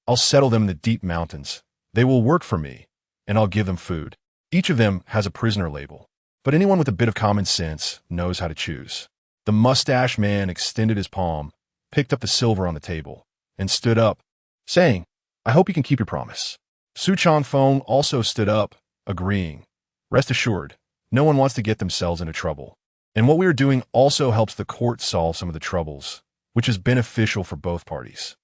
I'll settle them in the deep mountains. They will work for me, and I'll give them food. Each of them has a prisoner label, but anyone with a bit of common sense knows how to choose. The mustache man extended his palm, picked up the silver on the table, and stood up, saying, I hope you can keep your promise. Su Changfeng also stood up, agreeing. Rest assured, no one wants to get themselves into trouble. And what we are doing also helps the court solve some of the troubles, which is beneficial for both parties.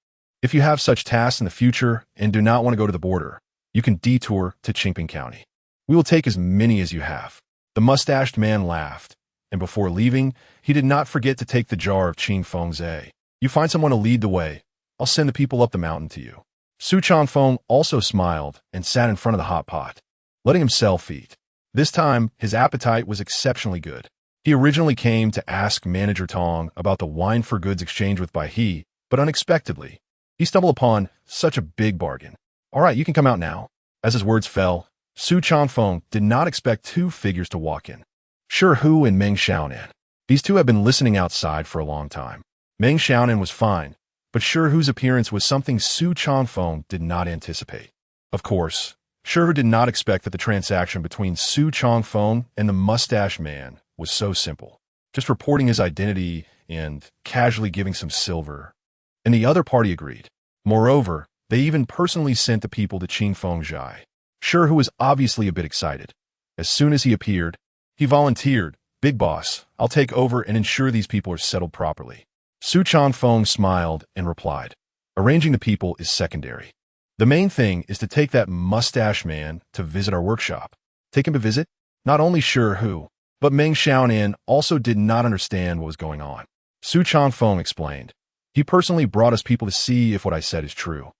If you have such tasks in the future and do not want to go to the border, you can detour to Qingping County. We will take as many as you have. The mustached man laughed, and before leaving, he did not forget to take the jar of Qingfeng Zhe. You find someone to lead the way. I'll send the people up the mountain to you. Su Changfeng also smiled and sat in front of the hot pot, letting himself eat. This time, his appetite was exceptionally good. He originally came to ask Manager Tong about the wine for goods exchange with Bai He, but unexpectedly, he stumbled upon such a big bargain. All right, you can come out now. As his words fell, Su Changfeng did not expect two figures to walk in. Shi Hu and Meng Xiaonan. These two had been listening outside for a long time. Meng Xiaonan was fine, but Shi Hu's appearance was something Su Changfeng did not anticipate. Of course, Shi Hu did not expect that the transaction between Su Changfeng and the mustache man was so simple. Just reporting his identity and casually giving some silver. And the other party agreed. Moreover, they even personally sent the people to Qingfeng Zhai. Shi Hu was obviously a bit excited. As soon as he appeared, he volunteered, Big boss, I'll take over and ensure these people are settled properly. Su Changfeng smiled and replied, arranging the people is secondary. The main thing is to take that mustache man to visit our workshop. Take him to visit? Not only Shi Hu, but Meng Xiaonan also did not understand what was going on. Su Changfeng explained, he personally brought us people to see if what I said is true.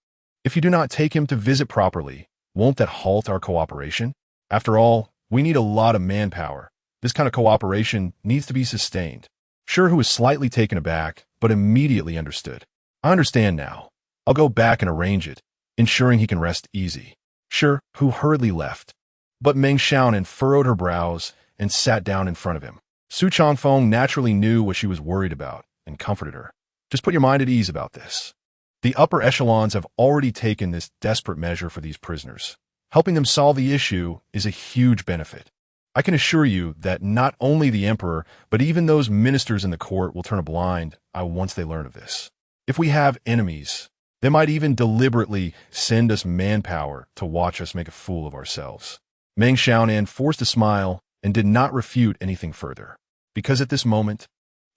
If you do not take him to visit properly, won't that halt our cooperation? After all, we need a lot of manpower. This kind of cooperation needs to be sustained. Shi Hu was slightly taken aback, but immediately understood. I understand now. I'll go back and arrange it, ensuring he can rest easy. Shi Hu hurriedly left, but Meng Xiaonan furrowed her brows and sat down in front of him. Su Changfeng naturally knew what she was worried about and comforted her. Just put your mind at ease about this. The upper echelons have already taken this desperate measure for these prisoners. Helping them solve the issue is a huge benefit. I can assure you that not only the emperor, but even those ministers in the court will turn a blind eye once they learn of this. If we have enemies, they might even deliberately send us manpower to watch us make a fool of ourselves. Meng Xiaonan forced a smile and did not refute anything further, because at this moment,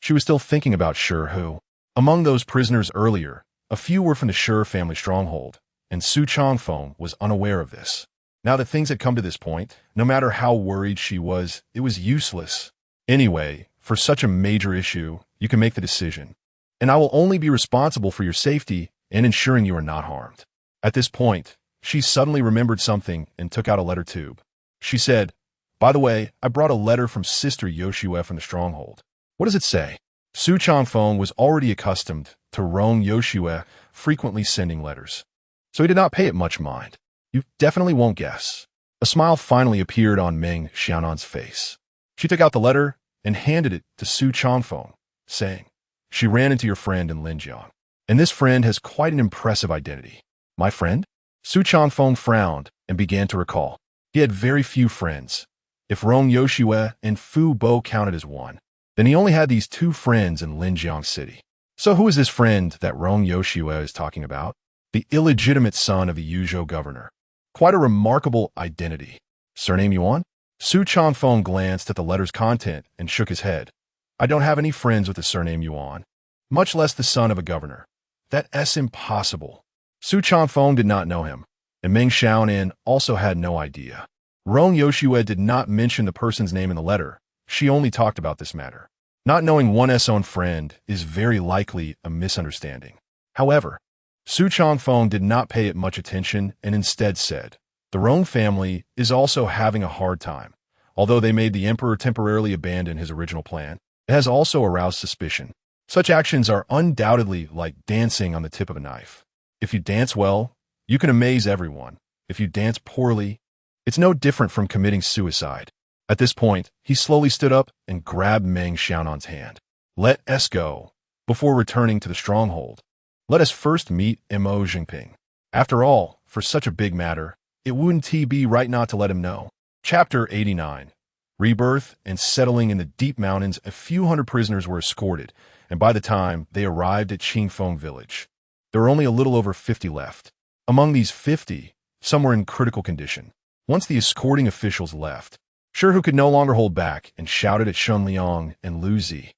she was still thinking about Shi Hu. Among those prisoners earlier, a few were from the Shi family stronghold, and Su Changfeng was unaware of this. Now that things had come to this point, no matter how worried she was, it was useless. Anyway, for such a major issue, you can make the decision, and I will only be responsible for your safety and ensuring you are not harmed. At this point, she suddenly remembered something and took out a letter tube. She said, by the way, I brought a letter from Sister Yoshue from the stronghold. What does it say? Su Changfeng was already accustomed to Rong Yoshue frequently sending letters, so he did not pay it much mind. You definitely won't guess. A smile finally appeared on Meng Xiaonan's face. She took out the letter and handed it to Su Changfeng, saying, she ran into your friend in Linjiang, and this friend has quite an impressive identity. My friend? Su Changfeng frowned and began to recall. He had very few friends. If Rong Yoshue and Fu Bo counted as one, then he only had these two friends in Linjiang City. So who is this friend that Rong Yoshue is talking about? The illegitimate son of the Yuzhou governor. Quite a remarkable identity. Surname Yuan? Su Changfeng glanced at the letter's content and shook his head. I don't have any friends with the surname Yuan, much less the son of a governor. That's impossible. Su Changfeng did not know him, and Meng Xiaonan also had no idea. Rong Yoshue did not mention the person's name in the letter. She only talked about this matter. Not knowing one's own friend is very likely a misunderstanding. However, Su Changfeng did not pay it much attention and instead said, the Rong family is also having a hard time. Although they made the emperor temporarily abandon his original plan, it has also aroused suspicion. Such actions are undoubtedly like dancing on the tip of a knife. If you dance well, you can amaze everyone. If you dance poorly, it's no different from committing suicide. At this point, he slowly stood up and grabbed Meng Xiaonan's hand. Let us go. Before returning to the stronghold, let us first meet Mo Jinping. After all, for such a big matter, it wouldn't be right not to let him know. Chapter 89. Rebirth and settling in the deep mountains, a few hundred prisoners were escorted, and by the time they arrived at Qingfeng village, there were only a little over 50 left. Among these 50, some were in critical condition. Once the escorting officials left, Shi could no longer hold back and shouted at Shun Liang and Lu Zi.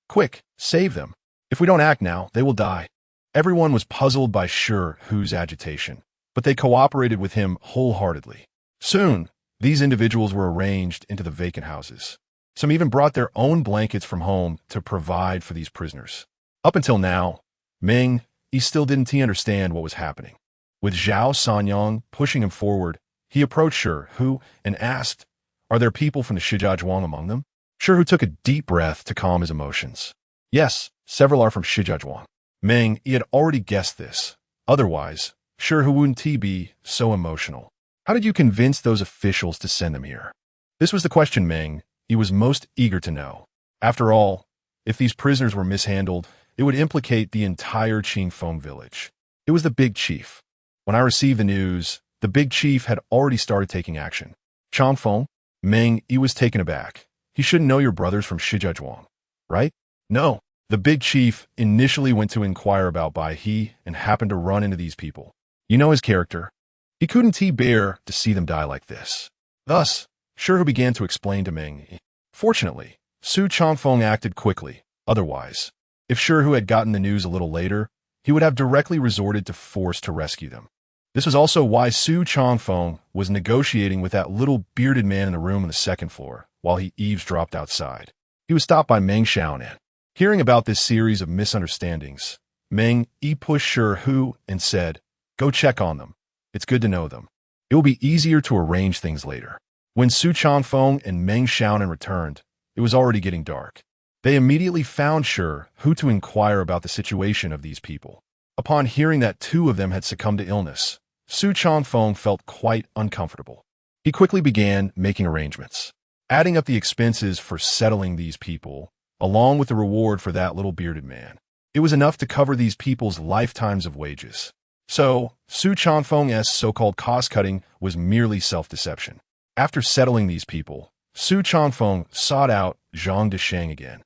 Quick, save them. If we don't act now, they will die. Everyone was puzzled by Shi's agitation, but they cooperated with him wholeheartedly. Soon, these individuals were arranged into the vacant houses. Some even brought their own blankets from home to provide for these prisoners. Up until now, Meng, he still didn't understand what was happening. With Zhao Sanyang pushing him forward, he approached Shi and asked, are there people from the Shijiazhuang among them? Shi took a deep breath to calm his emotions. Yes, several are from Shijiazhuang. Meng, he had already guessed this. Otherwise, Shi wouldn't be so emotional. How did you convince those officials to send them here? This was the question Meng, he was most eager to know. After all, if these prisoners were mishandled, it would implicate the entire Qingfeng village. It was the big chief. When I received the news, the big chief had already started taking action. Changfeng? Meng, he was taken aback. He shouldn't know your brothers from Shijiazhuang, right? No. The big chief initially went to inquire about Bai He and happened to run into these people. You know his character. He couldn't bear to see them die like this. Thus, Shi began to explain to Meng. Fortunately, Su Changfeng acted quickly. Otherwise, if Shi had gotten the news a little later, he would have directly resorted to force to rescue them. This was also why Su Changfeng was negotiating with that little bearded man in the room on the second floor, while he eavesdropped outside. He was stopped by Meng Xiaonan. Hearing about this series of misunderstandings, Meng pushed Shi and said, go check on them. It's good to know them. It will be easier to arrange things later. When Su Changfeng and Meng Xiaonan returned, it was already getting dark. They immediately found Shi to inquire about the situation of these people. Upon hearing that 2 of them had succumbed to illness, Su Changfeng felt quite uncomfortable. He quickly began making arrangements, adding up the expenses for settling these people, along with the reward for that little bearded man. It was enough to cover these people's lifetimes of wages. So, Su Changfeng's so-called cost-cutting was merely self-deception. After settling these people, Su Changfeng sought out Zhang Desheng again.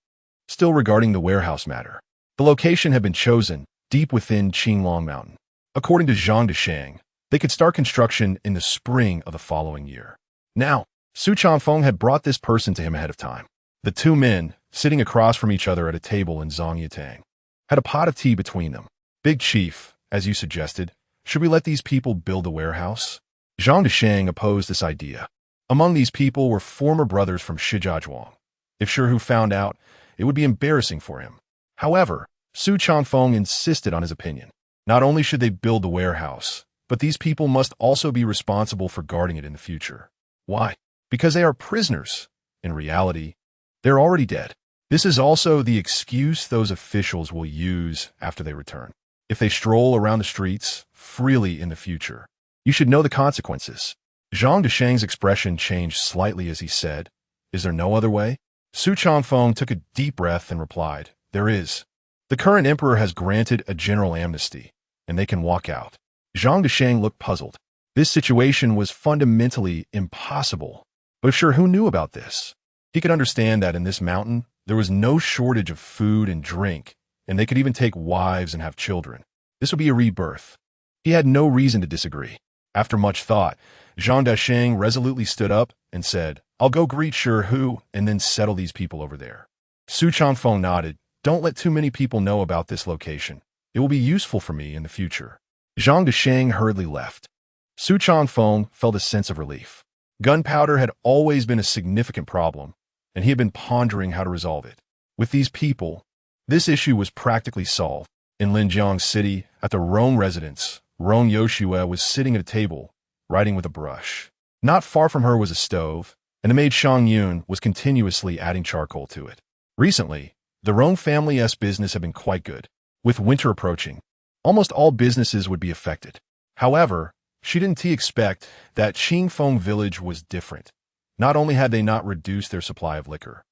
Still regarding the warehouse matter, the location had been chosen deep within Qinglong Mountain. According to Zhang Desheng, they could start construction in the spring of the following year. Now, Su Changfeng had brought this person to him ahead of time. The 2 men, sitting across from each other at a table in Zongyatang, had a pot of tea between them. Big chief, as you suggested, should we let these people build a warehouse? Zhang Desheng opposed this idea. Among these people were former brothers from Shijiazhuang. If Shi found out, it would be embarrassing for him. However, Su Changfeng insisted on his opinion. Not only should they build the warehouse, but these people must also be responsible for guarding it in the future. Why? Because they are prisoners. In reality, they're already dead. This is also the excuse those officials will use after they return. If they stroll around the streets freely in the future, you should know the consequences. Zhang Desheng's expression changed slightly as he said, is there no other way? Su Changfeng took a deep breath and replied, there is. The current emperor has granted a general amnesty, and they can walk out. Zhang Desheng looked puzzled. This situation was fundamentally impossible. But Shi knew about this. He could understand that in this mountain, there was no shortage of food and drink, and they could even take wives and have children. This would be a rebirth. He had no reason to disagree. After much thought, Zhang Dasheng resolutely stood up and said, "I'll go greet Shi Hu and then settle these people over there." Su Changfeng nodded. "Don't let too many people know about this location. It will be useful for me in the future." Zhang Dasheng hurriedly left. Su Changfeng felt a sense of relief. Gunpowder had always been a significant problem, and he had been pondering how to resolve it. With these people, this issue was practically solved. In Linjiang City, at the Rong residence, Rong Yoshua was sitting at a table, writing with a brush. Not far from her was a stove, and the maid Shang Yun was continuously adding charcoal to it. Recently, the Rong family's business had been quite good. With winter approaching, almost all businesses would be affected. However, she didn't expect that Qingfeng village was different. Not only had they not reduced their supply of liquor,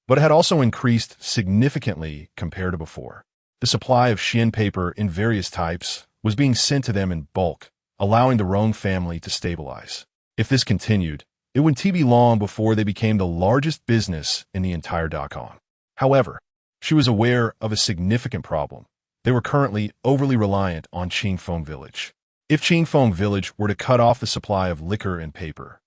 but it had also increased significantly compared to before. The supply of Xian paper in various types was being sent to them in bulk, allowing the Rong family to stabilize. If this continued, it wouldn't be long before they became the largest business in the entire Dakon. However, she was aware of a significant problem. They were currently overly reliant on Qingfeng village. If Qingfeng village were to cut off the supply of liquor and paper,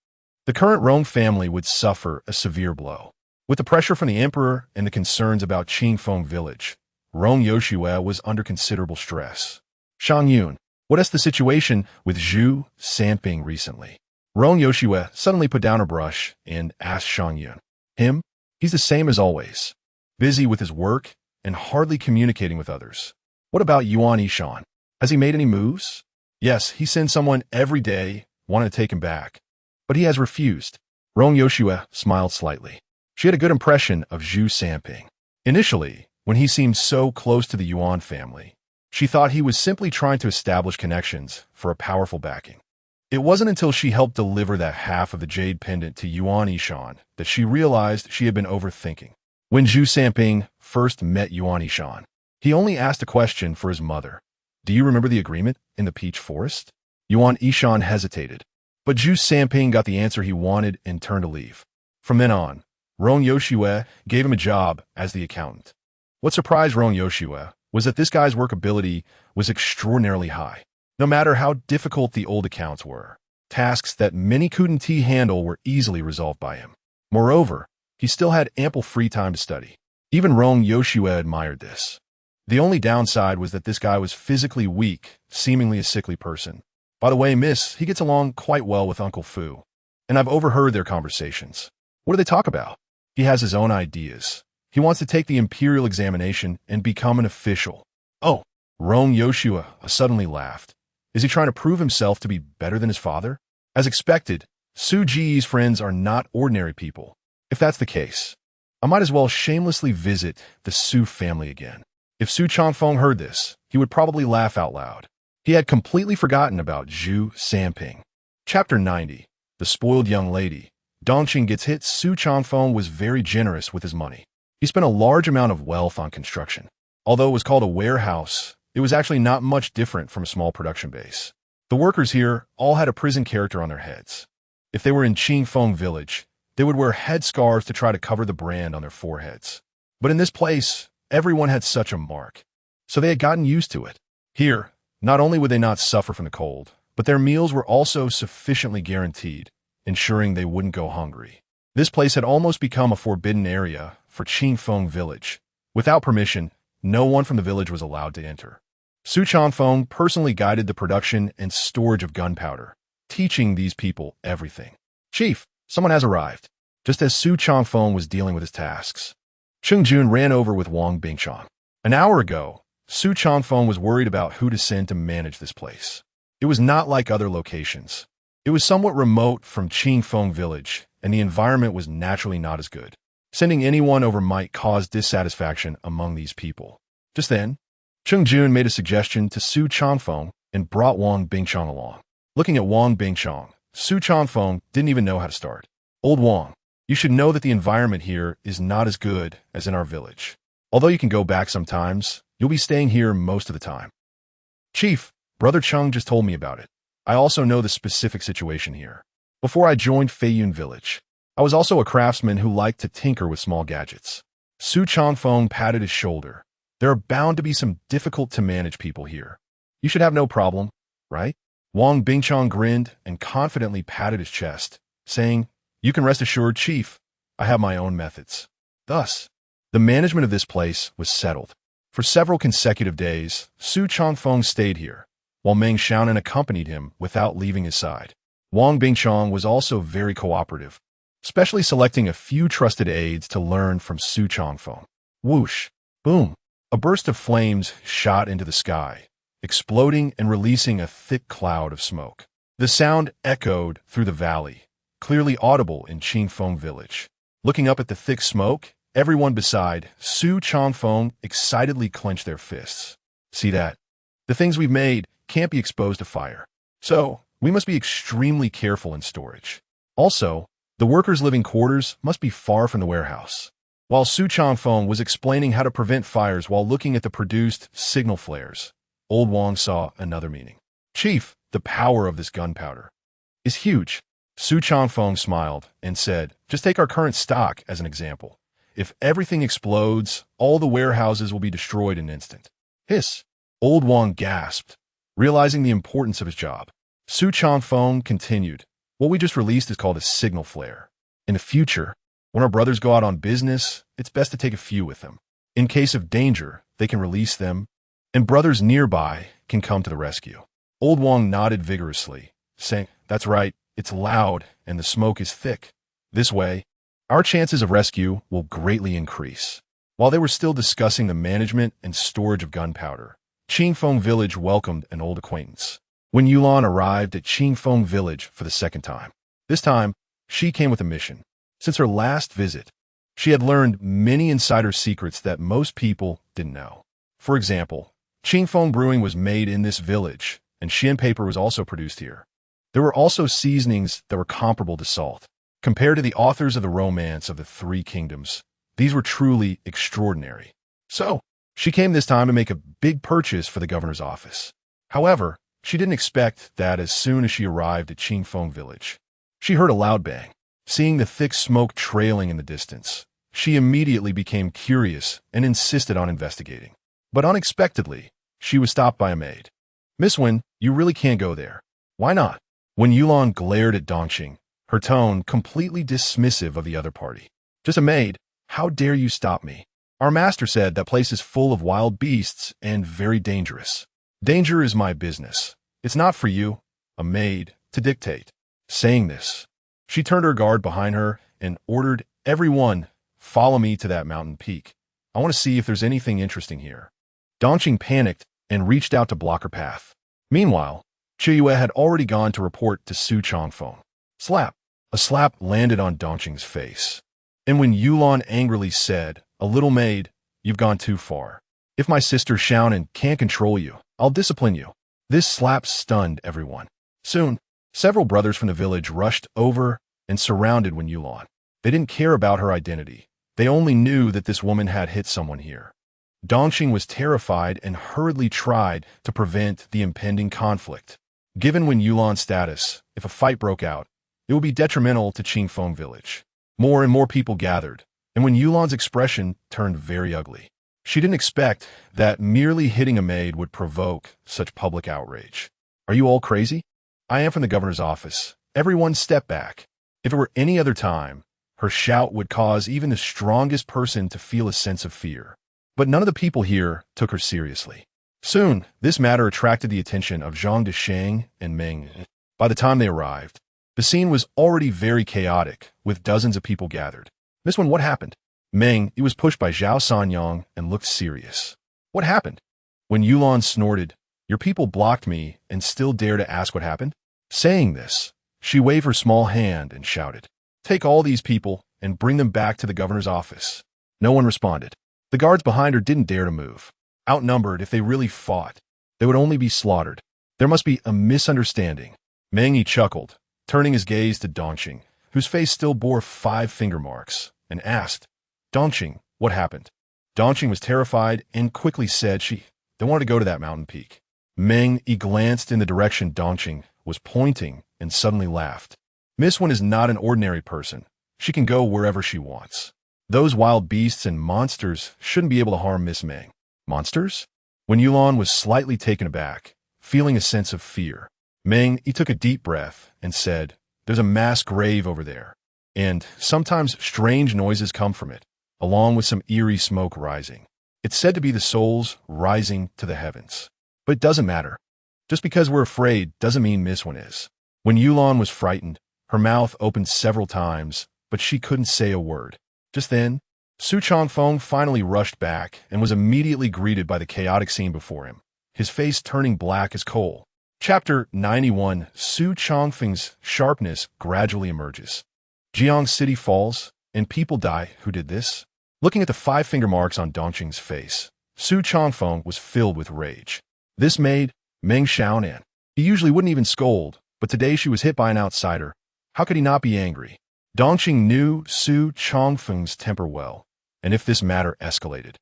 the current Rong family would suffer a severe blow. With the pressure from the emperor and the concerns about Qingfeng village, Rong Yoshua was under considerable stress. Shang Yun, what is the situation with Zhu Sanping recently? Rong Yoshua suddenly put down her brush and asked Shang Yun. Him? He's the same as always, busy with his work and hardly communicating with others. What about Yuan Yishan? Has he made any moves? Yes, he sends someone every day, wanting to take him back. But he has refused. Rong Yoshua smiled slightly. She had a good impression of Zhu Sanping. Initially, when he seemed so close to the Yuan family, she thought he was simply trying to establish connections for a powerful backing. It wasn't until she helped deliver that half of the jade pendant to Yuan Yishan that she realized she had been overthinking. When Zhu Sanping first met Yuan Yishan, he only asked a question for his mother. Do you remember the agreement in the peach forest? Yuan Yishan hesitated, but Zhu Sanping got the answer he wanted and turned to leave. From then on, Rong Yoshua gave him a job as the accountant. What surprised Rong Yoshua was that this guy's workability was extraordinarily high. No matter how difficult the old accounts were, tasks that many couldn't handle were easily resolved by him. Moreover, he still had ample free time to study. Even Rong Yoshua admired this. The only downside was that this guy was physically weak, seemingly a sickly person. By the way, miss, he gets along quite well with Uncle Fu, and I've overheard their conversations. What do they talk about? He has his own ideas. He wants to take the imperial examination and become an official. Oh, Rong Yoshua suddenly laughed. Is he trying to prove himself to be better than his father? As expected, Su Ji's friends are not ordinary people. If that's the case, I might as well shamelessly visit the Su family again. If Su Changfeng heard this, he would probably laugh out loud. He had completely forgotten about Zhu Sanping. Chapter 90. The Spoiled Young Lady. Dongqing gets hit. Su Changfeng was very generous with his money. He spent a large amount of wealth on construction. Although it was called a warehouse, it was actually not much different from a small production base. The workers here all had a prison character on their heads. If they were in Qingfeng village, they would wear headscarves to try to cover the brand on their foreheads. But in this place, everyone had such a mark, so they had gotten used to it. Here, not only would they not suffer from the cold, but their meals were also sufficiently guaranteed, ensuring they wouldn't go hungry. This place had almost become a forbidden area for Qingfeng village. Without permission, no one from the village was allowed to enter. Su Changfeng personally guided the production and storage of gunpowder, teaching these people everything. Chief, someone has arrived. Just as Su Changfeng was dealing with his tasks, Cheng Jun ran over with Wang Bingchang. An hour ago, Su Changfeng was worried about who to send to manage this place. It was not like other locations. It was somewhat remote from Qingfeng village, and the environment was naturally not as good. Sending anyone over might cause dissatisfaction among these people. Just then, Cheng Jun made a suggestion to Su Changfeng and brought Wang Bingchang along. Looking at Wang Bingchang, Su Changfeng didn't even know how to start. Old Wang, you should know that the environment here is not as good as in our village. Although you can go back sometimes, you'll be staying here most of the time. Chief, Brother Cheng just told me about it. I also know the specific situation here. Before I joined Feiyun village, I was also a craftsman who liked to tinker with small gadgets. Su Changfeng patted his shoulder. There are bound to be some difficult-to-manage people here. You should have no problem, right? Wang Bingchong grinned and confidently patted his chest, saying, "You can rest assured, Chief. I have my own methods." Thus, the management of this place was settled. For several consecutive days, Su Chongfeng stayed here, while Meng Xiaonan accompanied him without leaving his side. Wang Bingchong was also very cooperative, especially selecting a few trusted aides to learn from Su Chongfeng. Whoosh! Boom! A burst of flames shot into the sky, exploding and releasing a thick cloud of smoke. The sound echoed through the valley, clearly audible in Qingfeng village. Looking up at the thick smoke, everyone beside Su Chongfeng excitedly clenched their fists. "See that? The things we've made can't be exposed to fire. So, we must be extremely careful in storage. Also, the workers' living quarters must be far from the warehouse." While Su Chongfeng was explaining how to prevent fires while looking at the produced signal flares, Old Wang saw another meaning. "Chief, the power of this gunpowder is huge." Su Chongfeng smiled and said, "Just take our current stock as an example. If everything explodes, all the warehouses will be destroyed in an instant." Hiss! Old Wang gasped, realizing the importance of his job. Su Chongfeng continued, "What we just released is called a signal flare. In the future, when our brothers go out on business, it's best to take a few with them. In case of danger, they can release them, and brothers nearby can come to the rescue." Old Wang nodded vigorously, saying, "That's right, it's loud and the smoke is thick. This way, our chances of rescue will greatly increase." While they were still discussing the management and storage of gunpowder, Qingfeng village welcomed an old acquaintance. When Yulan arrived at Qingfeng village for the second time, this time, she came with a mission. Since her last visit, she had learned many insider secrets that most people didn't know. For example, Qingfeng brewing was made in this village, and Xian paper was also produced here. There were also seasonings that were comparable to salt. Compared to the authors of the Romance of the Three Kingdoms, these were truly extraordinary. So, she came this time to make a big purchase for the governor's office. However, she didn't expect that as soon as she arrived at Qingfeng village, she heard a loud bang. Seeing the thick smoke trailing in the distance, she immediately became curious and insisted on investigating. But unexpectedly, she was stopped by a maid. "Miss Wen, you really can't go there." "Why not?" When Yulan glared at Dongqing, her tone completely dismissive of the other party. "Just a maid. How dare you stop me? Our master said that place is full of wild beasts and very dangerous. Danger is my business. It's not for you, a maid, to dictate." Saying this, she turned her guard behind her and ordered everyone, "Follow me to that mountain peak. I want to see if there's anything interesting here." Dongqing panicked and reached out to block her path. Meanwhile, Qiyue had already gone to report to Su Chongfeng. Slap! A slap landed on Dongqing's face. And when Yulan angrily said, "A little maid, you've gone too far. If my sister Xiaonan can't control you, I'll discipline you." This slap stunned everyone. Soon, several brothers from the village rushed over and surrounded Wen Yulan. They didn't care about her identity. They only knew that this woman had hit someone here. Dongqing was terrified and hurriedly tried to prevent the impending conflict. Given Wen Yulan's status, if a fight broke out, it would be detrimental to Qingfeng village. More and more people gathered, and Wen Yulan's expression turned very ugly. She didn't expect that merely hitting a maid would provoke such public outrage. "Are you all crazy? I am from the governor's office. Everyone step back." If it were any other time, her shout would cause even the strongest person to feel a sense of fear. But none of the people here took her seriously. Soon, this matter attracted the attention of Zhang Desheng and Meng. By the time they arrived, the scene was already very chaotic, with dozens of people gathered. "Miss Wen, what happened?" Meng, he was pushed by Zhao Sanyang and looked serious. "What happened?" When Yulan snorted, "Your people blocked me and still dare to ask what happened?" Saying this, she waved her small hand and shouted, "Take all these people and bring them back to the governor's office." No one responded. The guards behind her didn't dare to move. Outnumbered, if they really fought, they would only be slaughtered. There must be a misunderstanding. Meng chuckled, turning his gaze to Dongqing, whose face still bore 5 finger marks, and asked, "Dongqing, what happened?" Dongqing was terrified and quickly said they wanted to go to that mountain peak. Meng glanced in the direction Dongqing was pointing and suddenly laughed. "Miss Wen is not an ordinary person. She can go wherever she wants. Those wild beasts and monsters shouldn't be able to harm Miss Meng." "Monsters?" When Yulan was slightly taken aback, feeling a sense of fear. Meng, he took a deep breath and said, "There's a mass grave over there, and sometimes strange noises come from it, along with some eerie smoke rising. It's said to be the souls rising to the heavens. But it doesn't matter. Just because we're afraid doesn't mean Miss One is." When Yulan was frightened, her mouth opened several times, but she couldn't say a word. Just then, Su Changfeng finally rushed back and was immediately greeted by the chaotic scene before him, his face turning black as coal. Chapter 91. Su Changfeng's sharpness gradually emerges. Jiang City falls, and people die. Who did this? Looking at the 5-finger marks on Dongqing's face, Su Changfeng was filled with rage. This made Meng Xiaonan. He usually wouldn't even scold, but today she was hit by an outsider. How could he not be angry? Dongqing knew Su Changfeng's temper well, and if this matter escalated,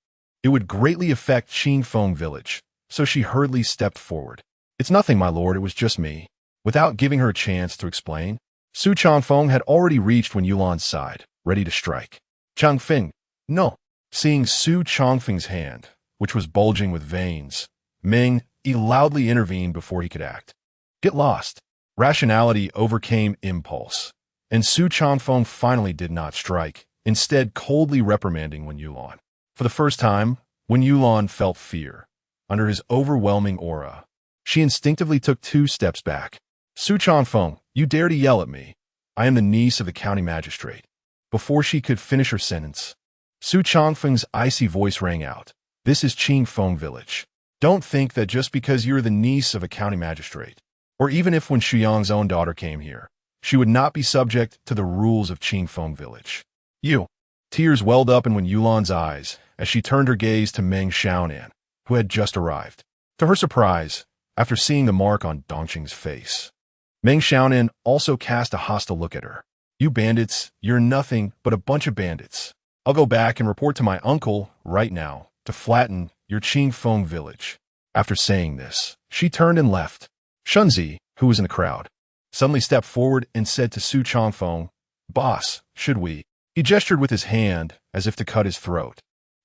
it would greatly affect Qingfeng village, so she hurriedly stepped forward. "It's nothing, my lord, it was just me." Without giving her a chance to explain, Su Changfeng had already reached Wen Yulan's side, ready to strike. "Changfeng, no." Seeing Su Changfeng's hand, which was bulging with veins, Meng Yi loudly intervened before he could act. "Get lost." Rationality overcame impulse, and Su Changfeng finally did not strike, instead coldly reprimanding Wen Yulan. For the first time, Wen Yulan felt fear. Under his overwhelming aura, she instinctively took 2 steps back. "Su Changfeng, you dare to yell at me? I am the niece of the county magistrate." Before she could finish her sentence, Su Changfeng's icy voice rang out. "This is Qingfeng village. Don't think that just because you're the niece of a county magistrate, or even if when Shuyang's own daughter came here, she would not be subject to the rules of Qingfeng village. You." Tears welled up in Wen Yulan's eyes as she turned her gaze to Meng Xiaonan, who had just arrived. To her surprise, after seeing the mark on Dongqing's face, Meng Xiaonan also cast a hostile look at her. "You bandits, you're nothing but a bunch of bandits. I'll go back and report to my uncle right now to flatten your Qingfeng village." After saying this, she turned and left. Shunzi, who was in the crowd, suddenly stepped forward and said to Su Changfeng, "Boss, should we?" He gestured with his hand as if to cut his throat.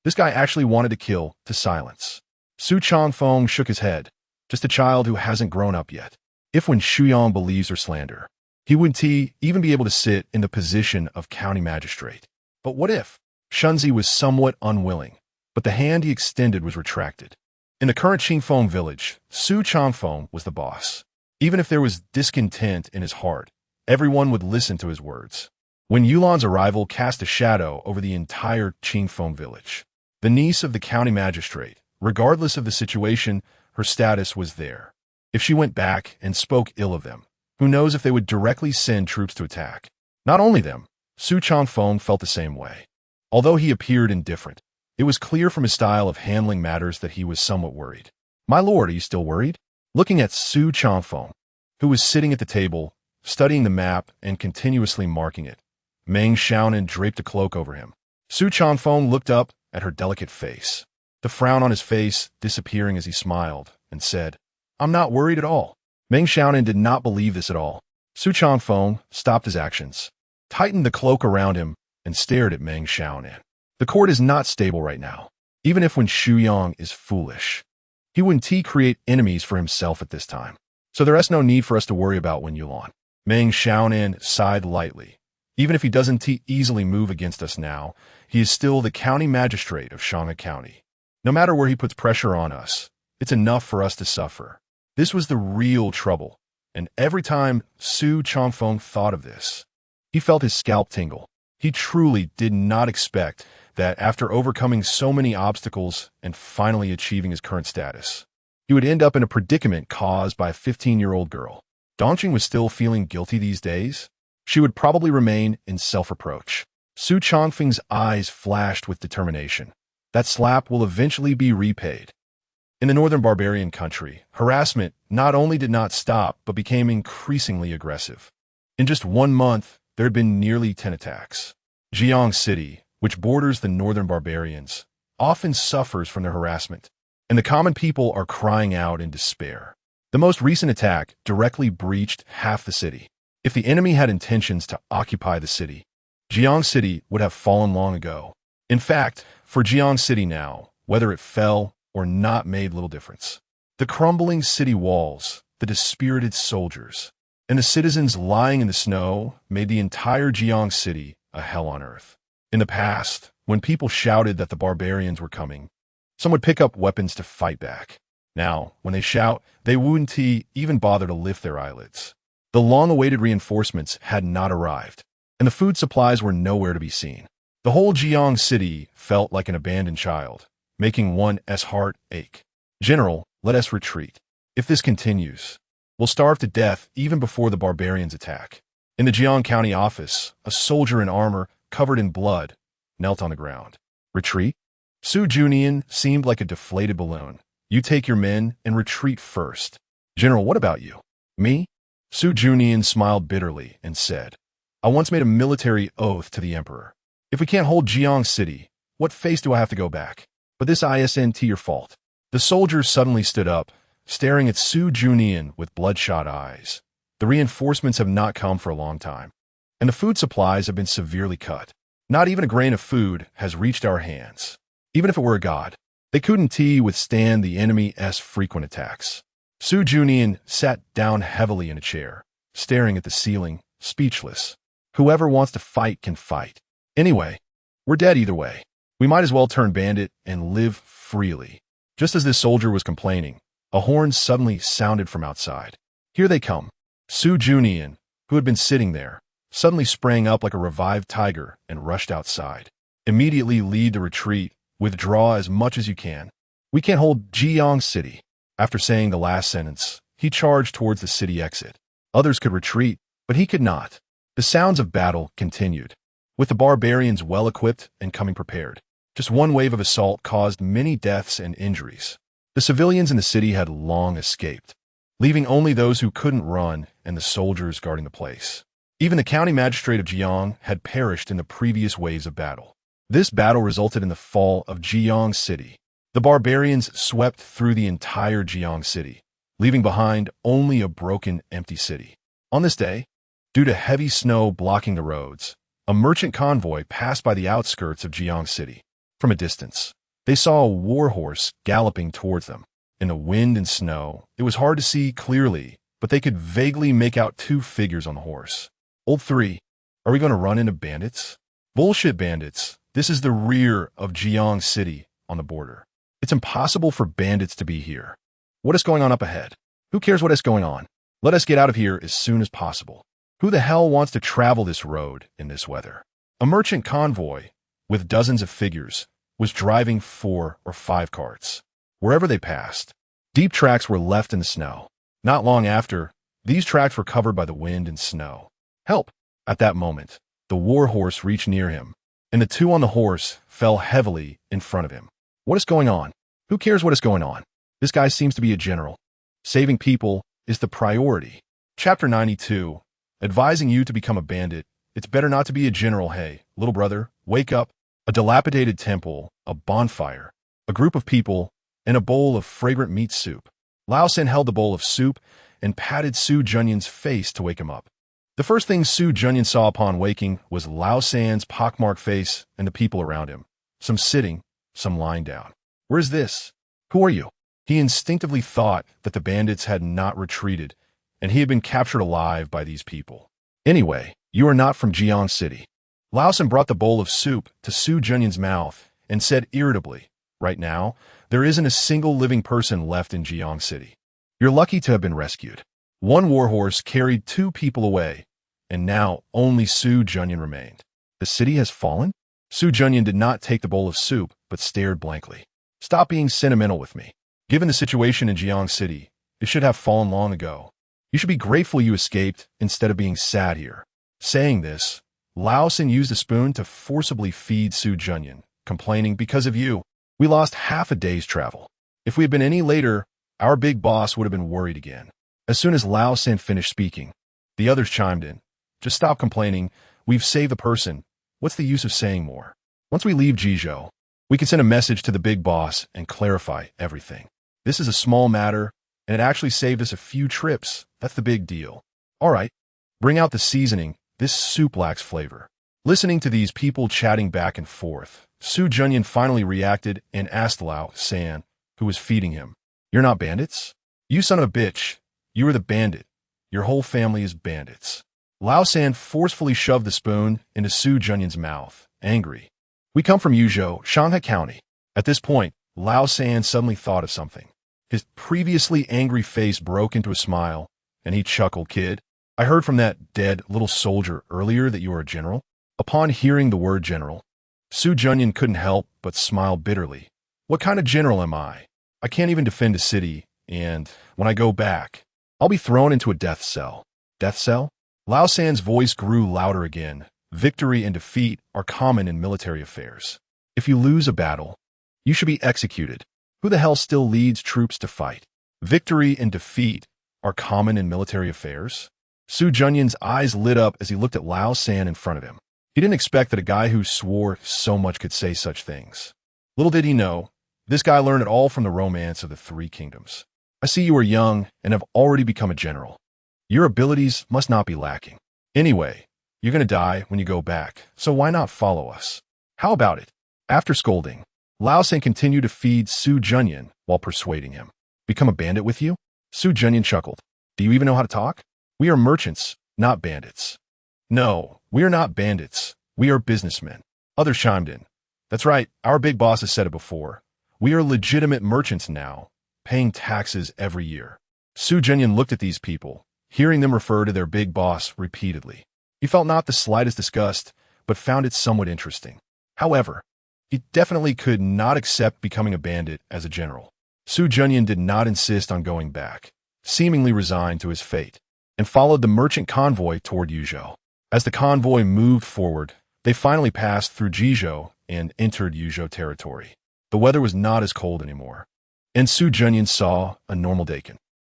This guy actually wanted to kill to silence. Su Changfeng shook his head. Just a child who hasn't grown up yet. If when Shuyang believes her slander, he wouldn't even be able to sit in the position of county magistrate. But what if? Shunzi was somewhat unwilling, but the hand he extended was retracted. In the current Qingfeng village, Su Changfeng was the boss. Even if there was discontent in his heart, everyone would listen to his words. When Yulan's arrival cast a shadow over the entire Qingfeng village, the niece of the county magistrate, regardless of the situation, her status was there. If she went back and spoke ill of them, who knows if they would directly send troops to attack. Not only them, Su Changfeng felt the same way. Although he appeared indifferent, it was clear from his style of handling matters that he was somewhat worried. "My lord, are you still worried?" Looking at Su Changfeng, who was sitting at the table, studying the map and continuously marking it, Meng Xiaonan draped a cloak over him. Su Changfeng looked up at her delicate face, the frown on his face disappearing as he smiled, and said, "I'm not worried at all." Meng Xiaonan did not believe this at all. Su Changfeng stopped his actions, tightened the cloak around him, and stared at Meng Xiaonan. The court is not stable right now, even if when Shuyang is foolish. He wouldn't create enemies for himself at this time. So there is no need for us to worry about Wen Yulan. Meng Xiaonan sighed lightly. Even if he doesn't easily move against us now, he is still the county magistrate of Shangha County. No matter where he puts pressure on us, it's enough for us to suffer. This was the real trouble, and every time Su Changfeng thought of this, he felt his scalp tingle. He truly did not expect that after overcoming so many obstacles and finally achieving his current status, he would end up in a predicament caused by a 15-year-old girl. Dongqing was still feeling guilty these days. She would probably remain in self-reproach. Su Changfeng's eyes flashed with determination. That slap will eventually be repaid. In the northern barbarian country, harassment not only did not stop, but became increasingly aggressive. In just 1 month, there had been nearly 10 attacks. Jiang City, which borders the northern barbarians, often suffers from their harassment, and the common people are crying out in despair. The most recent attack directly breached half the city. If the enemy had intentions to occupy the city, Jiang City would have fallen long ago. In fact, for Jiang City now, whether it fell or not made little difference. The crumbling city walls, the dispirited soldiers, and the citizens lying in the snow made the entire Jiang city a hell on earth. In the past, when people shouted that the barbarians were coming, some would pick up weapons to fight back. Now, when they shout, they wouldn't even bother to lift their eyelids. The long-awaited reinforcements had not arrived, and the food supplies were nowhere to be seen. The whole Jiang city felt like an abandoned child, making one's heart ache. General, let us retreat. If this continues, we'll starve to death even before the barbarians attack. In the Jiang County office, a soldier in armor, covered in blood, knelt on the ground. Retreat? Su Junian seemed like a deflated balloon. You take your men and retreat first. General, what about you? Me? Su Junian smiled bitterly and said, I once made a military oath to the emperor. If we can't hold Jiang City, what face do I have to go back? But this isn't your fault. The soldier suddenly stood up, staring at Su Junian with bloodshot eyes. The reinforcements have not come for a long time, and the food supplies have been severely cut. Not even a grain of food has reached our hands. Even if it were a god, they couldn't withstand the enemy's frequent attacks. Su Junian sat down heavily in a chair, staring at the ceiling, speechless. Whoever wants to fight can fight. Anyway, we're dead either way. We might as well turn bandit and live freely. Just as this soldier was complaining, a horn suddenly sounded from outside. Here they come. Su Junian, who had been sitting there, suddenly sprang up like a revived tiger and rushed outside. Immediately lead the retreat. Withdraw as much as you can. We can't hold Jiang City. After saying the last sentence, he charged towards the city exit. Others could retreat, but he could not. The sounds of battle continued, with the barbarians well-equipped and coming prepared. Just one wave of assault caused many deaths and injuries. The civilians in the city had long escaped, leaving only those who couldn't run and the soldiers guarding the place. Even the county magistrate of Jiang had perished in the previous waves of battle. This battle resulted in the fall of Jiang City. The barbarians swept through the entire Jiang City, leaving behind only a broken, empty city. On this day, due to heavy snow blocking the roads, a merchant convoy passed by the outskirts of Jiang City. From a distance, they saw a warhorse galloping towards them. In the wind and snow, it was hard to see clearly, but they could vaguely make out two figures on the horse. Old 3, are we going to run into bandits? Bullshit bandits. This is the rear of Jiang City on the border. It's impossible for bandits to be here. What is going on up ahead? Who cares what is going on? Let us get out of here as soon as possible. Who the hell wants to travel this road in this weather? A merchant convoy, with dozens of figures, was driving 4 or 5 carts. Wherever they passed, deep tracks were left in the snow. Not long after, these tracks were covered by the wind and snow. Help! At that moment, the warhorse reached near him, and the 2 on the horse fell heavily in front of him. What is going on? Who cares what is going on? This guy seems to be a general. Saving people is the priority. Chapter 92. Advising you to become a bandit. It's better not to be a general. Hey, little brother, wake up. A dilapidated temple, a bonfire, a group of people, and a bowl of fragrant meat soup. Lao San held the bowl of soup and patted Su Junyan's face to wake him up. The first thing Su Junyan saw upon waking was Lao San's pockmarked face and the people around him, some sitting, some lying down. Where's this? Who are you? He instinctively thought that the bandits had not retreated, and he had been captured alive by these people. Anyway, you are not from Jiang City. Lao San brought the bowl of soup to Su Junyan's mouth and said irritably, right now, there isn't a single living person left in Jiang City. You're lucky to have been rescued. One warhorse carried 2 people away, and now only Su Junyan remained. The city has fallen? Su Junyan did not take the bowl of soup, but stared blankly. Stop being sentimental with me. Given the situation in Jiang City, it should have fallen long ago. You should be grateful you escaped instead of being sad here. Saying this, Lao San used a spoon to forcibly feed Su Junyan, complaining, because of you, we lost half a day's travel. If we had been any later, our big boss would have been worried again. As soon as Lao San finished speaking, the others chimed in. Just stop complaining. We've saved the person. What's the use of saying more? Once we leave Jizhou, we can send a message to the big boss and clarify everything. This is a small matter, and it actually saved us a few trips. That's the big deal. All right, bring out the seasoning. This soup lacks flavor. Listening to these people chatting back and forth, Su Junyan finally reacted and asked Lao San, who was feeding him, You're not bandits? You son of a bitch. You are the bandit. Your whole family is bandits. Lao San forcefully shoved the spoon into Su Junyan's mouth, angry. We come from Yuzhou, Shanghai County. At this point, Lao San suddenly thought of something. His previously angry face broke into a smile, and he chuckled. Kid, I heard from that dead little soldier earlier that you are a general. Upon hearing the word general, Su Junyan couldn't help but smile bitterly. What kind of general am I? I can't even defend a city, and when I go back, I'll be thrown into a death cell. Death cell? Lao San's voice grew louder again. Victory and defeat are common in military affairs. If you lose a battle, you should be executed. Who the hell still leads troops to fight? Victory and defeat are common in military affairs? Su Junyan's eyes lit up as he looked at Lao San in front of him. He didn't expect that a guy who swore so much could say such things. Little did he know, this guy learned it all from the romance of the Three Kingdoms. I see you are young and have already become a general. Your abilities must not be lacking. Anyway, you're going to die when you go back, so why not follow us? How about it? After scolding, Lao San continued to feed Su Junyan while persuading him. Become a bandit with you? Su Junyan chuckled. Do you even know how to talk? We are merchants, not bandits. No, we are not bandits. We are businessmen. Others chimed in. That's right, our big boss has said it before. We are legitimate merchants now, paying taxes every year. Su Junyan looked at these people, hearing them refer to their big boss repeatedly. He felt not the slightest disgust, but found it somewhat interesting. However, he definitely could not accept becoming a bandit as a general. Su Junyan did not insist on going back, seemingly resigned to his fate, and followed the merchant convoy toward Yuzhou. As the convoy moved forward, they finally passed through Jizhou and entered Yuzhou territory. The weather was not as cold anymore, and Su Junyan saw a normal day.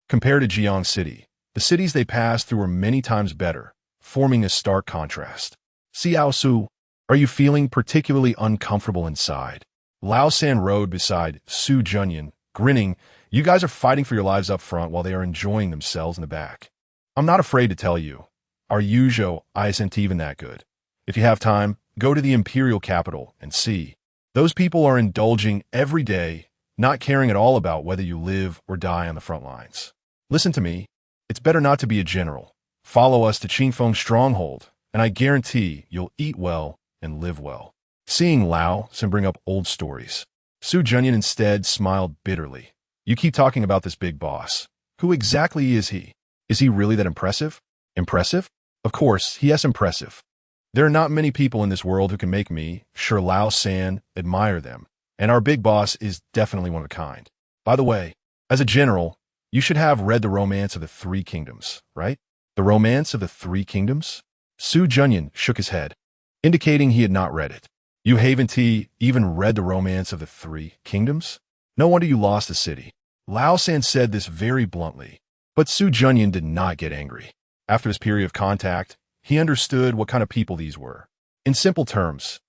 Compared to Jiang City, the cities they passed through were many times better, forming a stark contrast. Xiao Su, are you feeling particularly uncomfortable inside? Lao San rode beside Su Junyan, grinning. You guys are fighting for your lives up front while they are enjoying themselves in the back. I'm not afraid to tell you, our Yuzhou isn't even that good. If you have time, go to the imperial capital and see. Those people are indulging every day, not caring at all about whether you live or die on the front lines. Listen to me. It's better not to be a general. Follow us to Qingfeng's stronghold, and I guarantee you'll eat well and live well. Seeing Lao San bring up old stories, Su Junyan instead smiled bitterly. You keep talking about this big boss. Who exactly is he? Is he really that impressive? Impressive? Of course, yes, impressive. There are not many people in this world who can make me, sure Lao San, admire them, and our big boss is definitely one of a kind. By the way, as a general, you should have read the Romance of the Three Kingdoms, right? The Romance of the Three Kingdoms? Su Junyan shook his head, indicating he had not read it. You haven't even read the Romance of the Three Kingdoms? No wonder you lost the city. Lao San said this very bluntly, but Su Junyan did not get angry. After this period of contact, he understood what kind of people these were. In simple terms,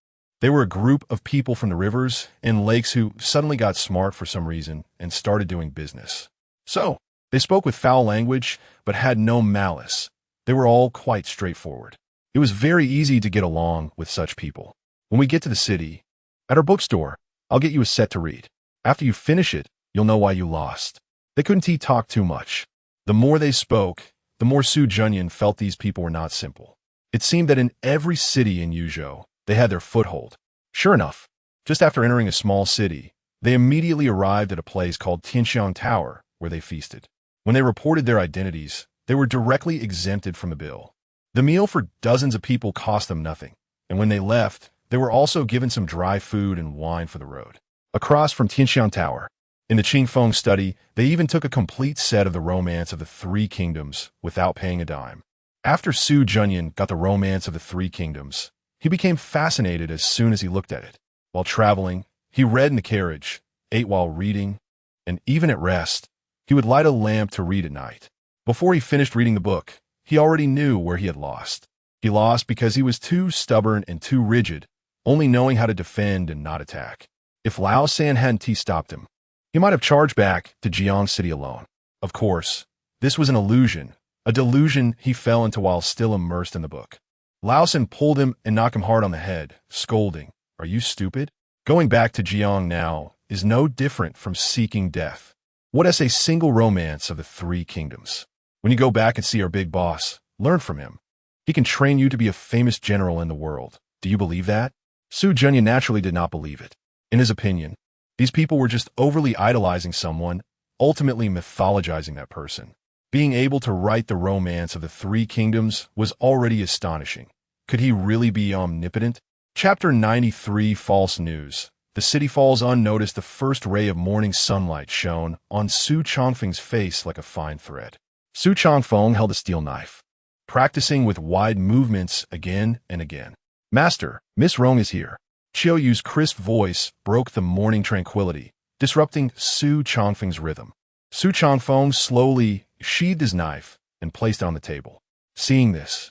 they were a group of people from the rivers and lakes who suddenly got smart for some reason and started doing business. So, they spoke with foul language, but had no malice. They were all quite straightforward. It was very easy to get along with such people. When we get to the city, at our bookstore, I'll get you a set to read. After you finish it, you'll know why you lost. They couldn't talk too much. The more they spoke, the more Su Junyan felt these people were not simple. It seemed that in every city in Yuzhou, they had their foothold. Sure enough, just after entering a small city, they immediately arrived at a place called Tianxiang Tower, where they feasted. When they reported their identities, they were directly exempted from the bill. The meal for dozens of people cost them nothing, and when they left, they were also given some dry food and wine for the road. Across from Tianxiang Tower, in the Qingfeng study, they even took a complete set of the Romance of the Three Kingdoms without paying a dime. After Su Junyan got the Romance of the Three Kingdoms, he became fascinated as soon as he looked at it. While traveling, he read in the carriage, ate while reading, and even at rest, he would light a lamp to read at night. Before he finished reading the book, he already knew where he had lost. He lost because he was too stubborn and too rigid, only knowing how to defend and not attack. If Lao San hadn't stopped him, he might have charged back to Jiang City alone. Of course, this was an illusion, a delusion he fell into while still immersed in the book. Lao San pulled him and knocked him hard on the head, scolding, "Are you stupid? Going back to Jiang now is no different from seeking death. What is a single romance of the Three Kingdoms? When you go back and see our big boss, learn from him. He can train you to be a famous general in the world. Do you believe that? Su Junya naturally did not believe it. In his opinion, these people were just overly idolizing someone, ultimately mythologizing that person. Being able to write the romance of the three kingdoms was already astonishing. Could he really be omnipotent? Chapter 93 False News. The city falls unnoticed. The first ray of morning sunlight shone on Su Chongfeng's face like a fine thread. Su Chongfeng held a steel knife, practicing with wide movements again and again. Master, Miss Rong is here. Qiu Yu's crisp voice broke the morning tranquility, disrupting Su Chongfeng's rhythm. Su Chongfeng slowly sheathed his knife and placed it on the table. Seeing this,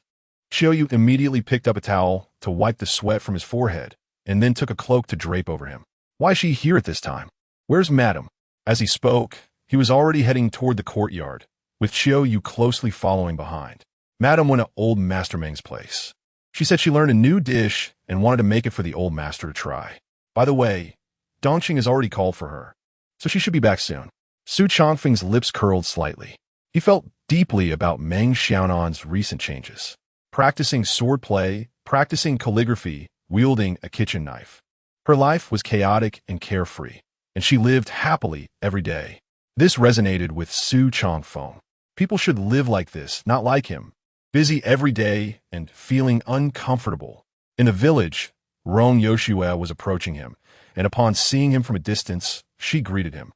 Qiu Yu immediately picked up a towel to wipe the sweat from his forehead and then took a cloak to drape over him. Why is she here at this time? Where's Madam? As he spoke, he was already heading toward the courtyard, with Qiu Yu closely following behind. Madam went to old Master Meng's place. She said she learned a new dish and wanted to make it for the old master to try. By the way, Dongqing has already called for her, so she should be back soon. Su Chongfeng's lips curled slightly. He felt deeply about Meng Xiaonan's recent changes. Practicing swordplay, practicing calligraphy, wielding a kitchen knife. Her life was chaotic and carefree, and she lived happily every day. This resonated with Su Chongfeng. People should live like this, not like him. Busy every day and feeling uncomfortable. In the village, Rong Yoshua was approaching him, and upon seeing him from a distance, she greeted him.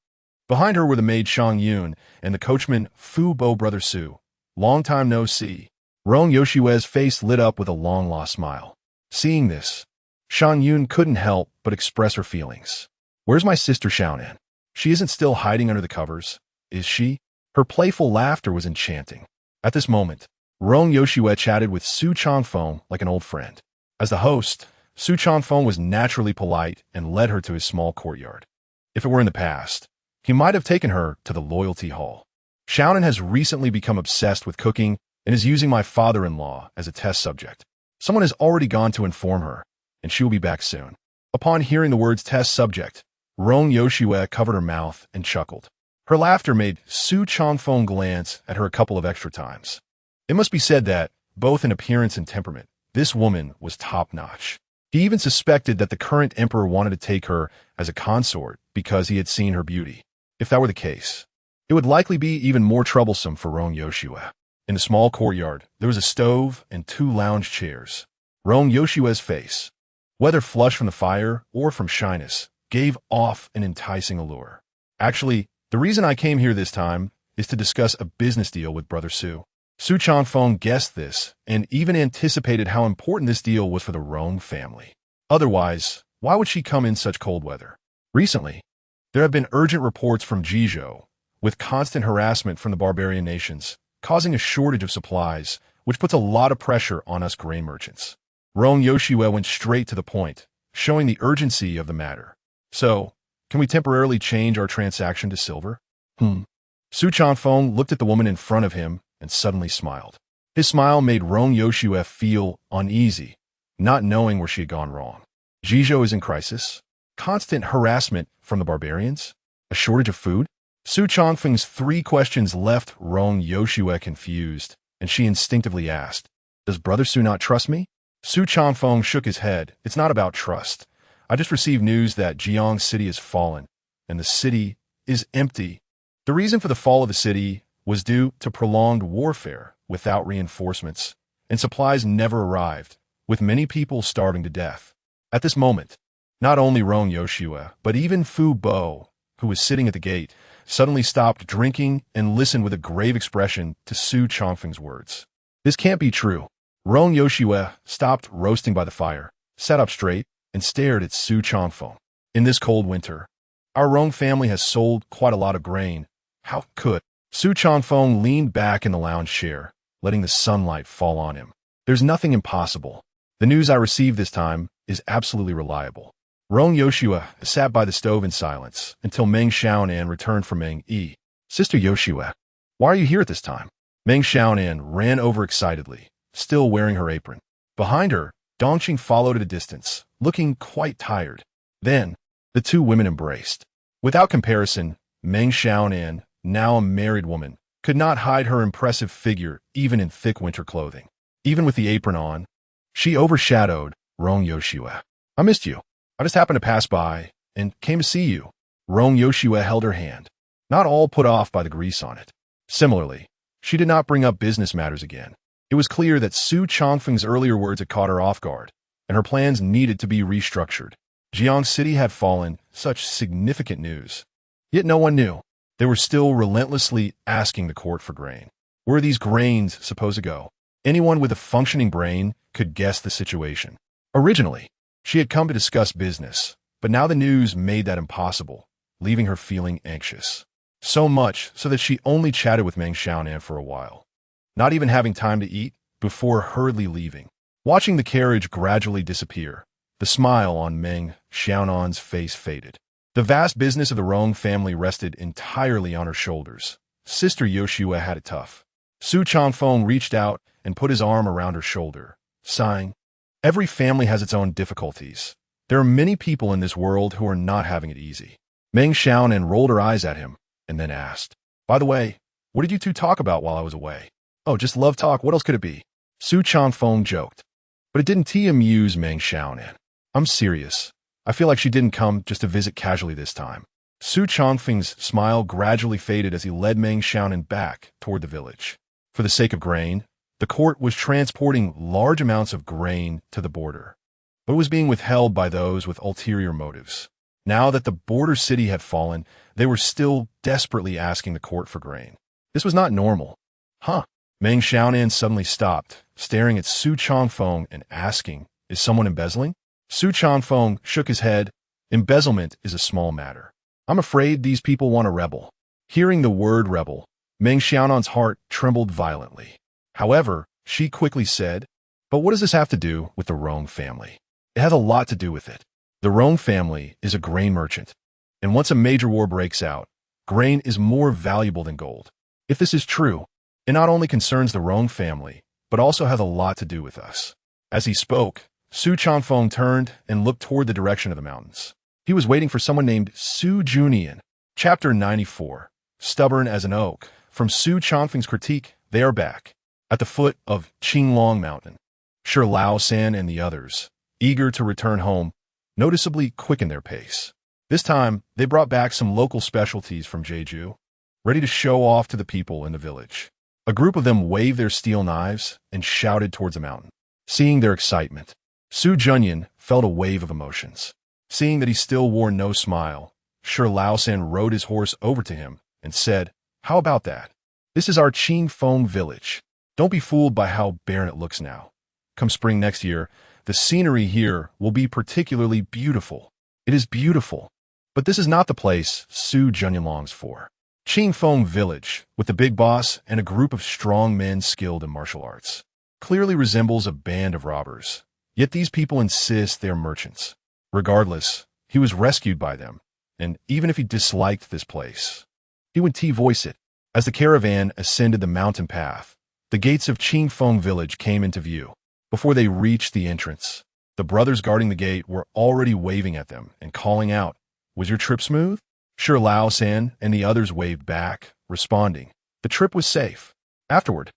Behind her were the maid Shang Yun and the coachman Fu Bo brother Su. Long time no see. Rong Yoshua's face lit up with a long-lost smile. Seeing this, Shang Yun couldn't help but express her feelings. Where's my sister Xiaonan? She isn't still hiding under the covers, is she? Her playful laughter was enchanting. At this moment, Rong Yoshua chatted with Su Chongfeng like an old friend. As the host, Su Chongfeng was naturally polite and led her to his small courtyard. If it were in the past, he might have taken her to the loyalty hall. Xiaonan has recently become obsessed with cooking and is using my father-in-law as a test subject. Someone has already gone to inform her, and she will be back soon. Upon hearing the words test subject, Rong Yoshua covered her mouth and chuckled. Her laughter made Su Chongfeng glance at her a couple of extra times. It must be said that, both in appearance and temperament, this woman was top-notch. He even suspected that the current emperor wanted to take her as a consort because he had seen her beauty. If that were the case, it would likely be even more troublesome for Rong Yoshua. In the small courtyard, there was a stove and 2 lounge chairs. Rong Yoshua's face, whether flushed from the fire or from shyness, gave off an enticing allure. Actually, the reason I came here this time is to discuss a business deal with Brother Su. Su Chongfeng guessed this and even anticipated how important this deal was for the Rong family. Otherwise, why would she come in such cold weather? Recently, there have been urgent reports from Jizhou, with constant harassment from the barbarian nations, causing a shortage of supplies, which puts a lot of pressure on us grain merchants. Rong Yoshua went straight to the point, showing the urgency of the matter. So, can we temporarily change our transaction to silver? Su Chongfeng looked at the woman in front of him and suddenly smiled. His smile made Rong Yoshua feel uneasy, not knowing where she had gone wrong. Jizhou is in crisis? Constant harassment from the barbarians? A shortage of food? Su Chongfeng's 3 questions left Rong Yoshua confused, and she instinctively asked, "Does Brother Su not trust me?" Su Chongfeng shook his head. "It's not about trust. I just received news that Jiang City has fallen, and the city is empty. The reason for the fall of the city was due to prolonged warfare without reinforcements, and supplies never arrived, with many people starving to death." At this moment, not only Rong Yoshua, but even Fu Bo, who was sitting at the gate, suddenly stopped drinking and listened with a grave expression to Su Chongfeng's words. This can't be true. Rong Yoshua stopped roasting by the fire, sat up straight, and stared at Su Chongfeng. "In this cold winter, our Rong family has sold quite a lot of grain. How could?" Su Chongfeng leaned back in the lounge chair, letting the sunlight fall on him. "There's nothing impossible. The news I received this time is absolutely reliable." Rong Yoshua sat by the stove in silence until Meng Xiaonan returned from Meng Yi. "Sister Yoshua, why are you here at this time?" Meng Xiaonan ran over excitedly, still wearing her apron. Behind her, Dongqing followed at a distance, looking quite tired. Then, the 2 women embraced. Without comparison, Meng Xiaonan, now a married woman, could not hide her impressive figure even in thick winter clothing. Even with the apron on, she overshadowed Rong Yoshua. I missed you. I just happened to pass by and came to see you. Rong Yoshua held her hand, not all put off by the grease on it. Similarly, she did not bring up business matters again. It was clear that Su Chongfeng's earlier words had caught her off guard, and her plans needed to be restructured. Jiang City had fallen, such significant news. Yet no one knew. They were still relentlessly asking the court for grain. Where are these grains supposed to go? Anyone with a functioning brain could guess the situation. Originally, she had come to discuss business, but now the news made that impossible, leaving her feeling anxious. So much so that she only chatted with Meng Xiaonan for a while, not even having time to eat before hurriedly leaving. Watching the carriage gradually disappear, the smile on Meng Xiaonan's face faded. The vast business of the Rong family rested entirely on her shoulders. Sister Yoshua had it tough. Su Chongfeng reached out and put his arm around her shoulder, sighing. Every family has its own difficulties. There are many people in this world who are not having it easy. Meng Xiaonan rolled her eyes at him and then asked, "By the way, what did you two talk about while I was away?" "Oh, just love talk. What else could it be?" Su Chongfeng joked. But it didn't amuse Meng Xiaonan. "I'm serious. I feel like she didn't come just to visit casually this time." Su Chongfeng's smile gradually faded as he led Meng Xiaonan back toward the village. For the sake of grain, the court was transporting large amounts of grain to the border, but it was being withheld by those with ulterior motives. Now that the border city had fallen, they were still desperately asking the court for grain. This was not normal. Huh? Meng Xiaonan suddenly stopped, staring at Su Chongfeng and asking, "Is someone embezzling?" Su Chongfeng shook his head. "Embezzlement is a small matter. I'm afraid these people want a rebel." Hearing the word rebel, Meng Xiaonan's heart trembled violently. However, she quickly said, "But what does this have to do with the Rong family?" "It has a lot to do with it. The Rong family is a grain merchant, and once a major war breaks out, grain is more valuable than gold. If this is true, it not only concerns the Rong family, but also has a lot to do with us." As he spoke, Su Chongfeng turned and looked toward the direction of the mountains. He was waiting for someone named Su Junian. Chapter 94. Stubborn as an oak. From Su Chongfeng's critique, they are back. At the foot of Qinglong Mountain, Shi Laosan and the others, eager to return home, noticeably quickened their pace. This time, they brought back some local specialties from Jeju, ready to show off to the people in the village. A group of them waved their steel knives and shouted towards the mountain. Seeing their excitement, Su Junyan felt a wave of emotions. Seeing that he still wore no smile, Shi Laosan rode his horse over to him and said, "How about that? This is our Qingfeng village. Don't be fooled by how barren it looks now. Come spring next year, the scenery here will be particularly beautiful." "It is beautiful, but this is not the place Su Junyan longs for." Qingfeng village, with the big boss and a group of strong men skilled in martial arts, clearly resembles a band of robbers. Yet these people insist they are merchants. Regardless, he was rescued by them, and even if he disliked this place, he would voice it. As the caravan ascended the mountain path, the gates of Qingfeng village came into view. Before they reached the entrance, the brothers guarding the gate were already waving at them and calling out, "Was your trip smooth?" Shi Laosan and the others waved back, responding, "The trip was safe." Afterward,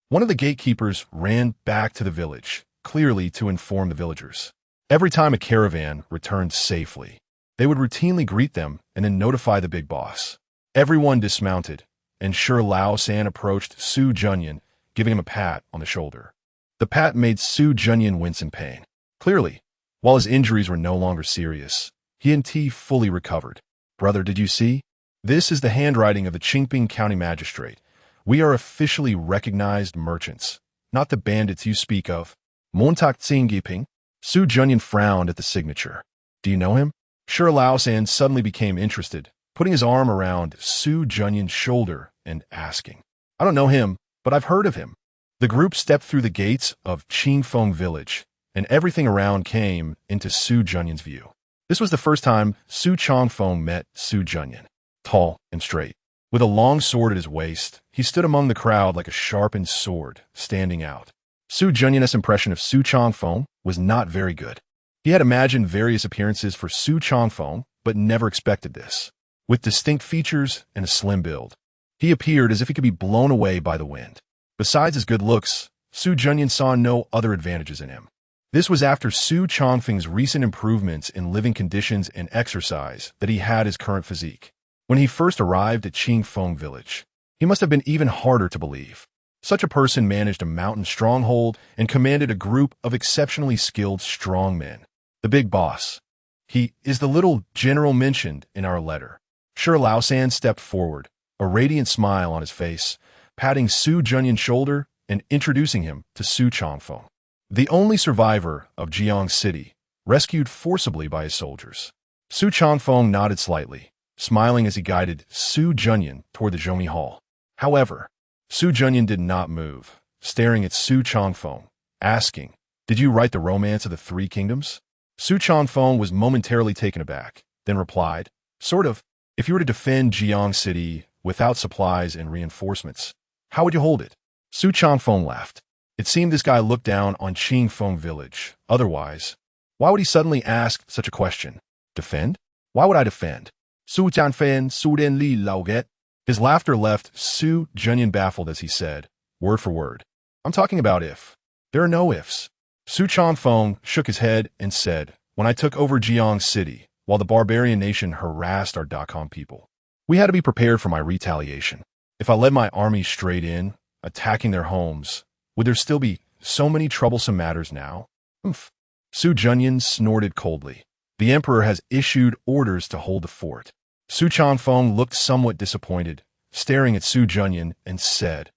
one of the gatekeepers ran back to the village, clearly to inform the villagers. Every time a caravan returned safely, they would routinely greet them and then notify the big boss. Everyone dismounted, and Shi Laosan approached Su Junyan, giving him a pat on the shoulder. The pat made Su Junyan wince in pain. Clearly, while his injuries were no longer serious, he and fully recovered. "Brother, did you see? This is the handwriting of the Qingping County Magistrate. We are officially recognized merchants, not the bandits you speak of." Montak Tsingiping. Su Junyan frowned at the signature. "Do you know him?" Shi Laosan suddenly became interested, putting his arm around Su Junyan's shoulder and asking, "I don't know him, but I've heard of him." The group stepped through the gates of Qingfeng village, and everything around came into Su Junyan's view. This was the first time Su Chongfeng met Su Junyan. Tall and straight, with a long sword at his waist, he stood among the crowd like a sharpened sword, standing out. Su Junyan's impression of Su Chongfeng was not very good. He had imagined various appearances for Su Chongfeng, but never expected this. With distinct features and a slim build, He appeared as if he could be blown away by the wind. Besides his good looks, Su Junyan saw no other advantages in him. This was after Su Chongfeng's recent improvements in living conditions and exercise that he had his current physique. When he first arrived at Qingfeng village, he must have been even harder to believe. Such a person managed a mountain stronghold and commanded a group of exceptionally skilled strongmen. The big boss. He is the little general mentioned in our letter. Shi Laosan stepped forward, a radiant smile on his face, patting Su Junyan's shoulder and introducing him to Su Chongfeng, the only survivor of Jiang City, rescued forcibly by his soldiers. Su Chongfeng nodded slightly, smiling as he guided Su Junyan toward the Zhoumi Hall. However, Su Junyan did not move, staring at Su Chongfeng, asking, "Did you write the Romance of the Three Kingdoms?" Su Chongfeng was momentarily taken aback, then replied, "Sort of. If you were to defend Jiang City without supplies and reinforcements, how would you hold it?" Su Chongfeng laughed. It seemed this guy looked down on Qingfeng village. Otherwise, why would he suddenly ask such a question? Defend? Why would I defend? Su Tianfen Su Den Li Lao Get. His laughter left Su Junyan baffled as he said, word for word, "I'm talking about if." There are no ifs. Su Chongfeng shook his head and said, "When I took over Jiang City, while the barbarian nation harassed our .Com people, we had to be prepared for my retaliation. If I led my army straight in, attacking their homes, would there still be so many troublesome matters now?" Oomph. Su Junyan snorted coldly. "The emperor has issued orders to hold the fort." Su Chongfeng looked somewhat disappointed, staring at Su Junyan, and said,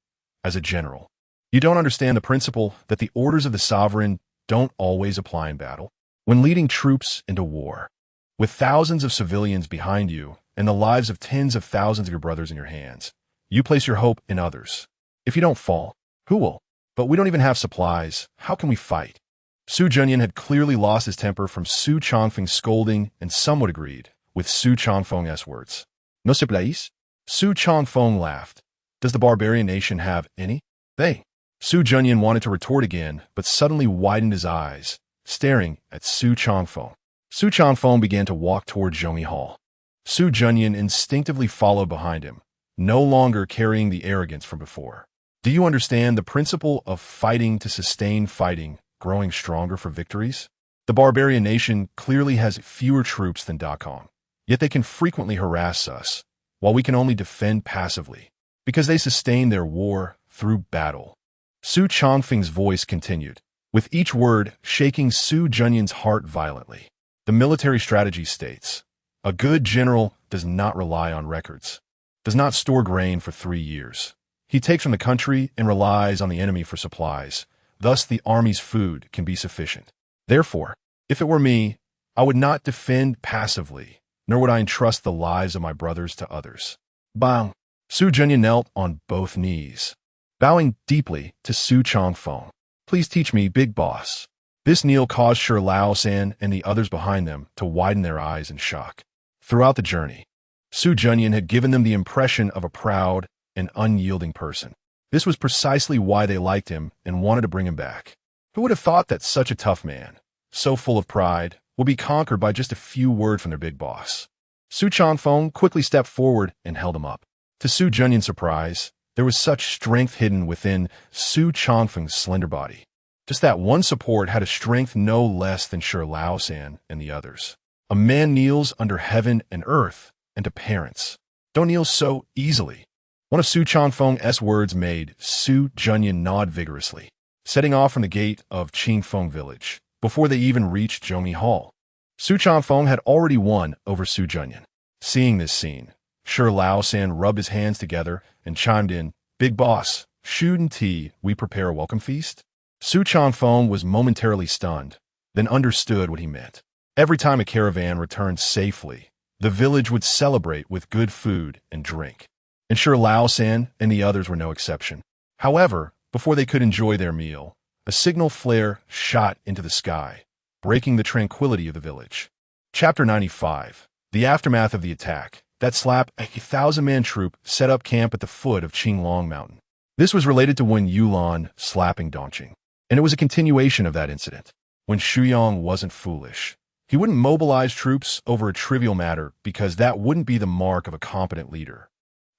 "As a general, you don't understand the principle that the orders of the sovereign don't always apply in battle. When leading troops into war, with thousands of civilians behind you and the lives of tens of thousands of your brothers in your hands, you place your hope in others. If you don't fall, who will? But we don't even have supplies. How can we fight?" Su Junyan had clearly lost his temper from Su Chongfeng's scolding and somewhat agreed with Su Chongfeng's words. "No supplies?" Su Chongfeng laughed. "Does the barbarian nation have any?" "They." Su Junyan wanted to retort again, but suddenly widened his eyes, staring at Su Chongfeng. Su Chongfeng began to walk toward Zhoumi Hall. Su Junyan instinctively followed behind him, no longer carrying the arrogance from before. "Do you understand the principle of fighting to sustain fighting, growing stronger for victories? The barbarian nation clearly has fewer troops than .Com, yet they can frequently harass us, while we can only defend passively, because they sustain their war through battle." Su Chongfeng's voice continued, with each word shaking Su Junyan's heart violently. "The military strategy states, a good general does not rely on records, does not store grain for 3 years. He takes from the country and relies on the enemy for supplies. Thus the army's food can be sufficient. Therefore, if it were me, I would not defend passively, nor would I entrust the lives of my brothers to others." Bang! Su Junyan knelt on both knees, bowing deeply to Su Chongfeng. "Please teach me, big boss." This kneel caused Shi Laosan and the others behind them to widen their eyes in shock. Throughout the journey, Su Junyan had given them the impression of a proud and unyielding person. This was precisely why they liked him and wanted to bring him back. Who would have thought that such a tough man, so full of pride, would be conquered by just a few words from their big boss? Su Chongfeng quickly stepped forward and held him up. To Su Junyan's surprise, there was such strength hidden within Su Chongfeng's slender body. Just that one support had a strength no less than Shi Laosan and the others. A man kneels under heaven and earth and to parents. Don't kneel so easily. One of Su Chongfeng's words made Su Junyan nod vigorously, setting off from the gate of Qingfeng village, before they even reached Zhoumi Hall. Su Chongfeng had already won over Su Junyan. Seeing this scene, Shi Laosan rubbed his hands together and chimed in, "Big boss, shouldn't we prepare a welcome feast?" Su Chongfeng was momentarily stunned, then understood what he meant. Every time a caravan returned safely, the village would celebrate with good food and drink. And Shi Laosan and the others were no exception. However, before they could enjoy their meal, a signal flare shot into the sky, breaking the tranquility of the village. Chapter 95. The aftermath of the attack that slapped a 1,000-man troop set up camp at the foot of Qinglong Mountain. This was related to when Yulan slapping Dongqing, and it was a continuation of that incident. When Shuyong wasn't foolish, he wouldn't mobilize troops over a trivial matter because that wouldn't be the mark of a competent leader.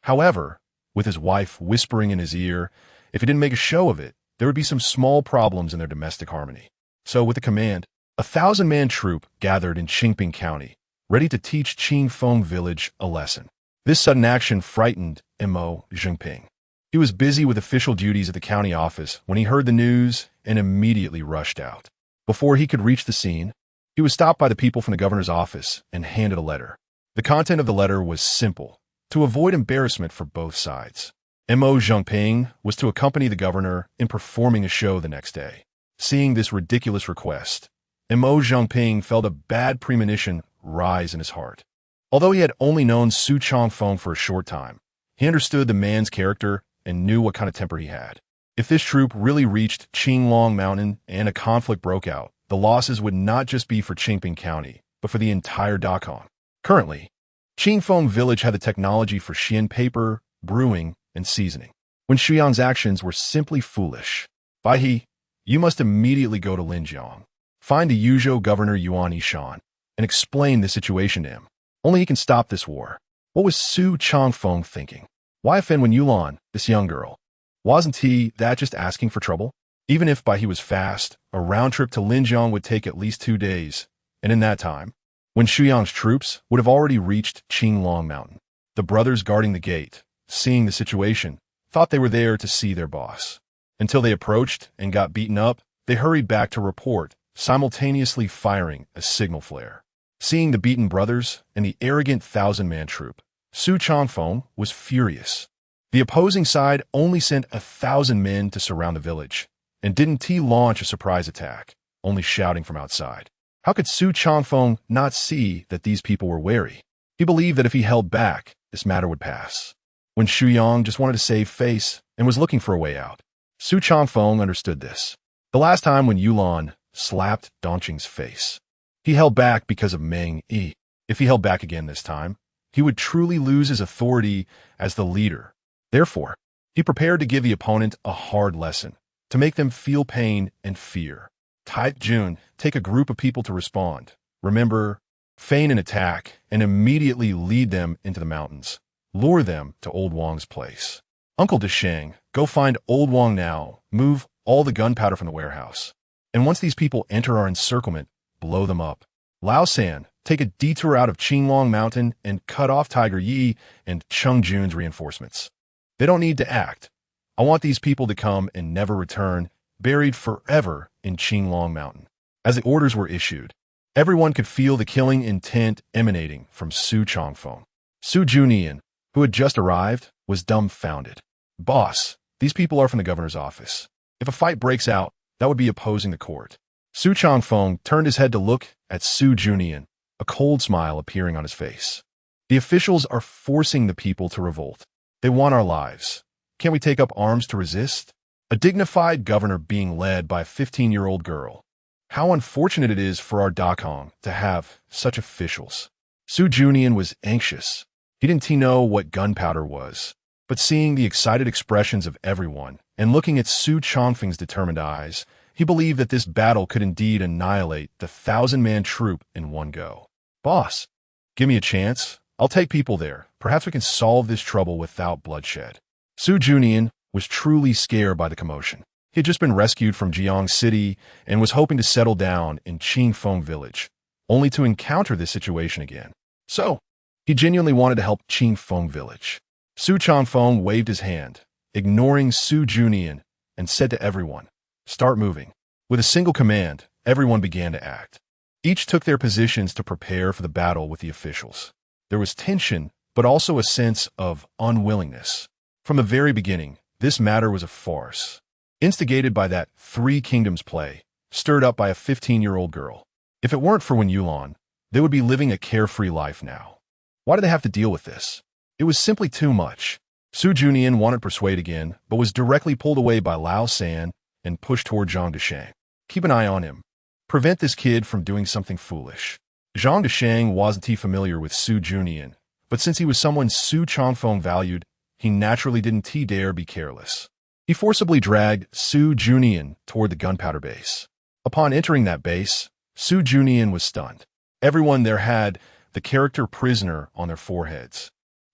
However, with his wife whispering in his ear. If he didn't make a show of it, there would be some small problems in their domestic harmony. So, with the command, a 1,000-man troop gathered in Qingping County, ready to teach Qingfeng Village a lesson. This sudden action frightened Mo Jinping. He was busy with official duties at the county office when he heard the news and immediately rushed out. Before he could reach the scene, he was stopped by the people from the governor's office and handed a letter. The content of the letter was simple: to avoid embarrassment for both sides, Mo Jinping was to accompany the governor in performing a show the next day. Seeing this ridiculous request, Mo Jinping felt a bad premonition rise in his heart. Although he had only known Su Chongfeng for a short time, he understood the man's character and knew what kind of temper he had. If this troop really reached Qinglong Mountain and a conflict broke out, the losses would not just be for Qingping County, but for the entire Dakong. Currently, Qingfeng Village had the technology for Xian paper, brewing, and seasoning. When Shuyang's actions were simply foolish. Bai He, you must immediately go to Linjiang, find the Yuzhou governor Yuan Yishan, and explain the situation to him. Only he can stop this war. What was Su Chongfeng thinking? Why offend when Yulan, this young girl? Wasn't he that just asking for trouble? Even if Bai He was fast, a round trip to Linjiang would take at least 2 days, and in that time, when Shuyang's troops would have already reached Qinglong Mountain. The brothers guarding the gate, seeing the situation, thought they were there to see their boss. Until they approached and got beaten up, they hurried back to report, simultaneously firing a signal flare. Seeing the beaten brothers and the arrogant 1,000-man troop, Su Chongfeng was furious. The opposing side only sent 1,000 men to surround the village, and didn't launch a surprise attack, only shouting from outside. How could Su Chongfeng not see that these people were wary? He believed that if he held back, this matter would pass. When Shuyang just wanted to save face and was looking for a way out, Su Chongfeng understood this. The last time when Yulan slapped Dongqing's face, he held back because of Meng Yi. If he held back again this time, he would truly lose his authority as the leader. Therefore, he prepared to give the opponent a hard lesson, to make them feel pain and fear. Type Jun, take a group of people to respond. Remember, feign an attack and immediately lead them into the mountains. Lure them to Old Wang's place. Uncle Desheng, go find Old Wang now. Move all the gunpowder from the warehouse. And once these people enter our encirclement, blow them up. Lao San, take a detour out of Qinglong Mountain and cut off Tiger Yi and Cheng Jun's reinforcements. They don't need to act. I want these people to come and never return, buried forever in Qinglong Mountain. As the orders were issued, everyone could feel the killing intent emanating from Su Chongfeng. Su Junian, who had just arrived, was dumbfounded. Boss, these people are from the governor's office. If a fight breaks out, that would be opposing the court. Su Chongfeng turned his head to look at Su Junian, a cold smile appearing on his face. The officials are forcing the people to revolt. They want our lives. Can't we take up arms to resist? A dignified governor being led by a 15-year-old girl. How unfortunate it is for our Dakong to have such officials. Su Junian was anxious. He didn't know what gunpowder was, but seeing the excited expressions of everyone and looking at Su Chongfeng's determined eyes, he believed that this battle could indeed annihilate the 1,000-man troop in one go. Boss, give me a chance. I'll take people there. Perhaps we can solve this trouble without bloodshed. Su Junian was truly scared by the commotion. He had just been rescued from Jiang City and was hoping to settle down in Qingfeng Village, only to encounter this situation again. So, he genuinely wanted to help Qingfeng Village. Su Chongfeng waved his hand, ignoring Su Junian, and said to everyone, "Start moving." With a single command, everyone began to act. Each took their positions to prepare for the battle with the officials. There was tension, but also a sense of unwillingness. From the very beginning, this matter was a farce, instigated by that Three Kingdoms play, stirred up by a 15-year-old girl. If it weren't for Wen Yulan, they would be living a carefree life now. Why did they have to deal with this? It was simply too much. Su Junian wanted to persuade again, but was directly pulled away by Lao San and pushed toward Zhang Desheng. Keep an eye on him. Prevent this kid from doing something foolish. Zhang Desheng wasn't familiar with Su Junian, but since he was someone Su Chongfeng valued, he naturally didn't dare be careless. He forcibly dragged Su Junian toward the gunpowder base. Upon entering that base, Su Junian was stunned. Everyone there had the character prisoner on their foreheads,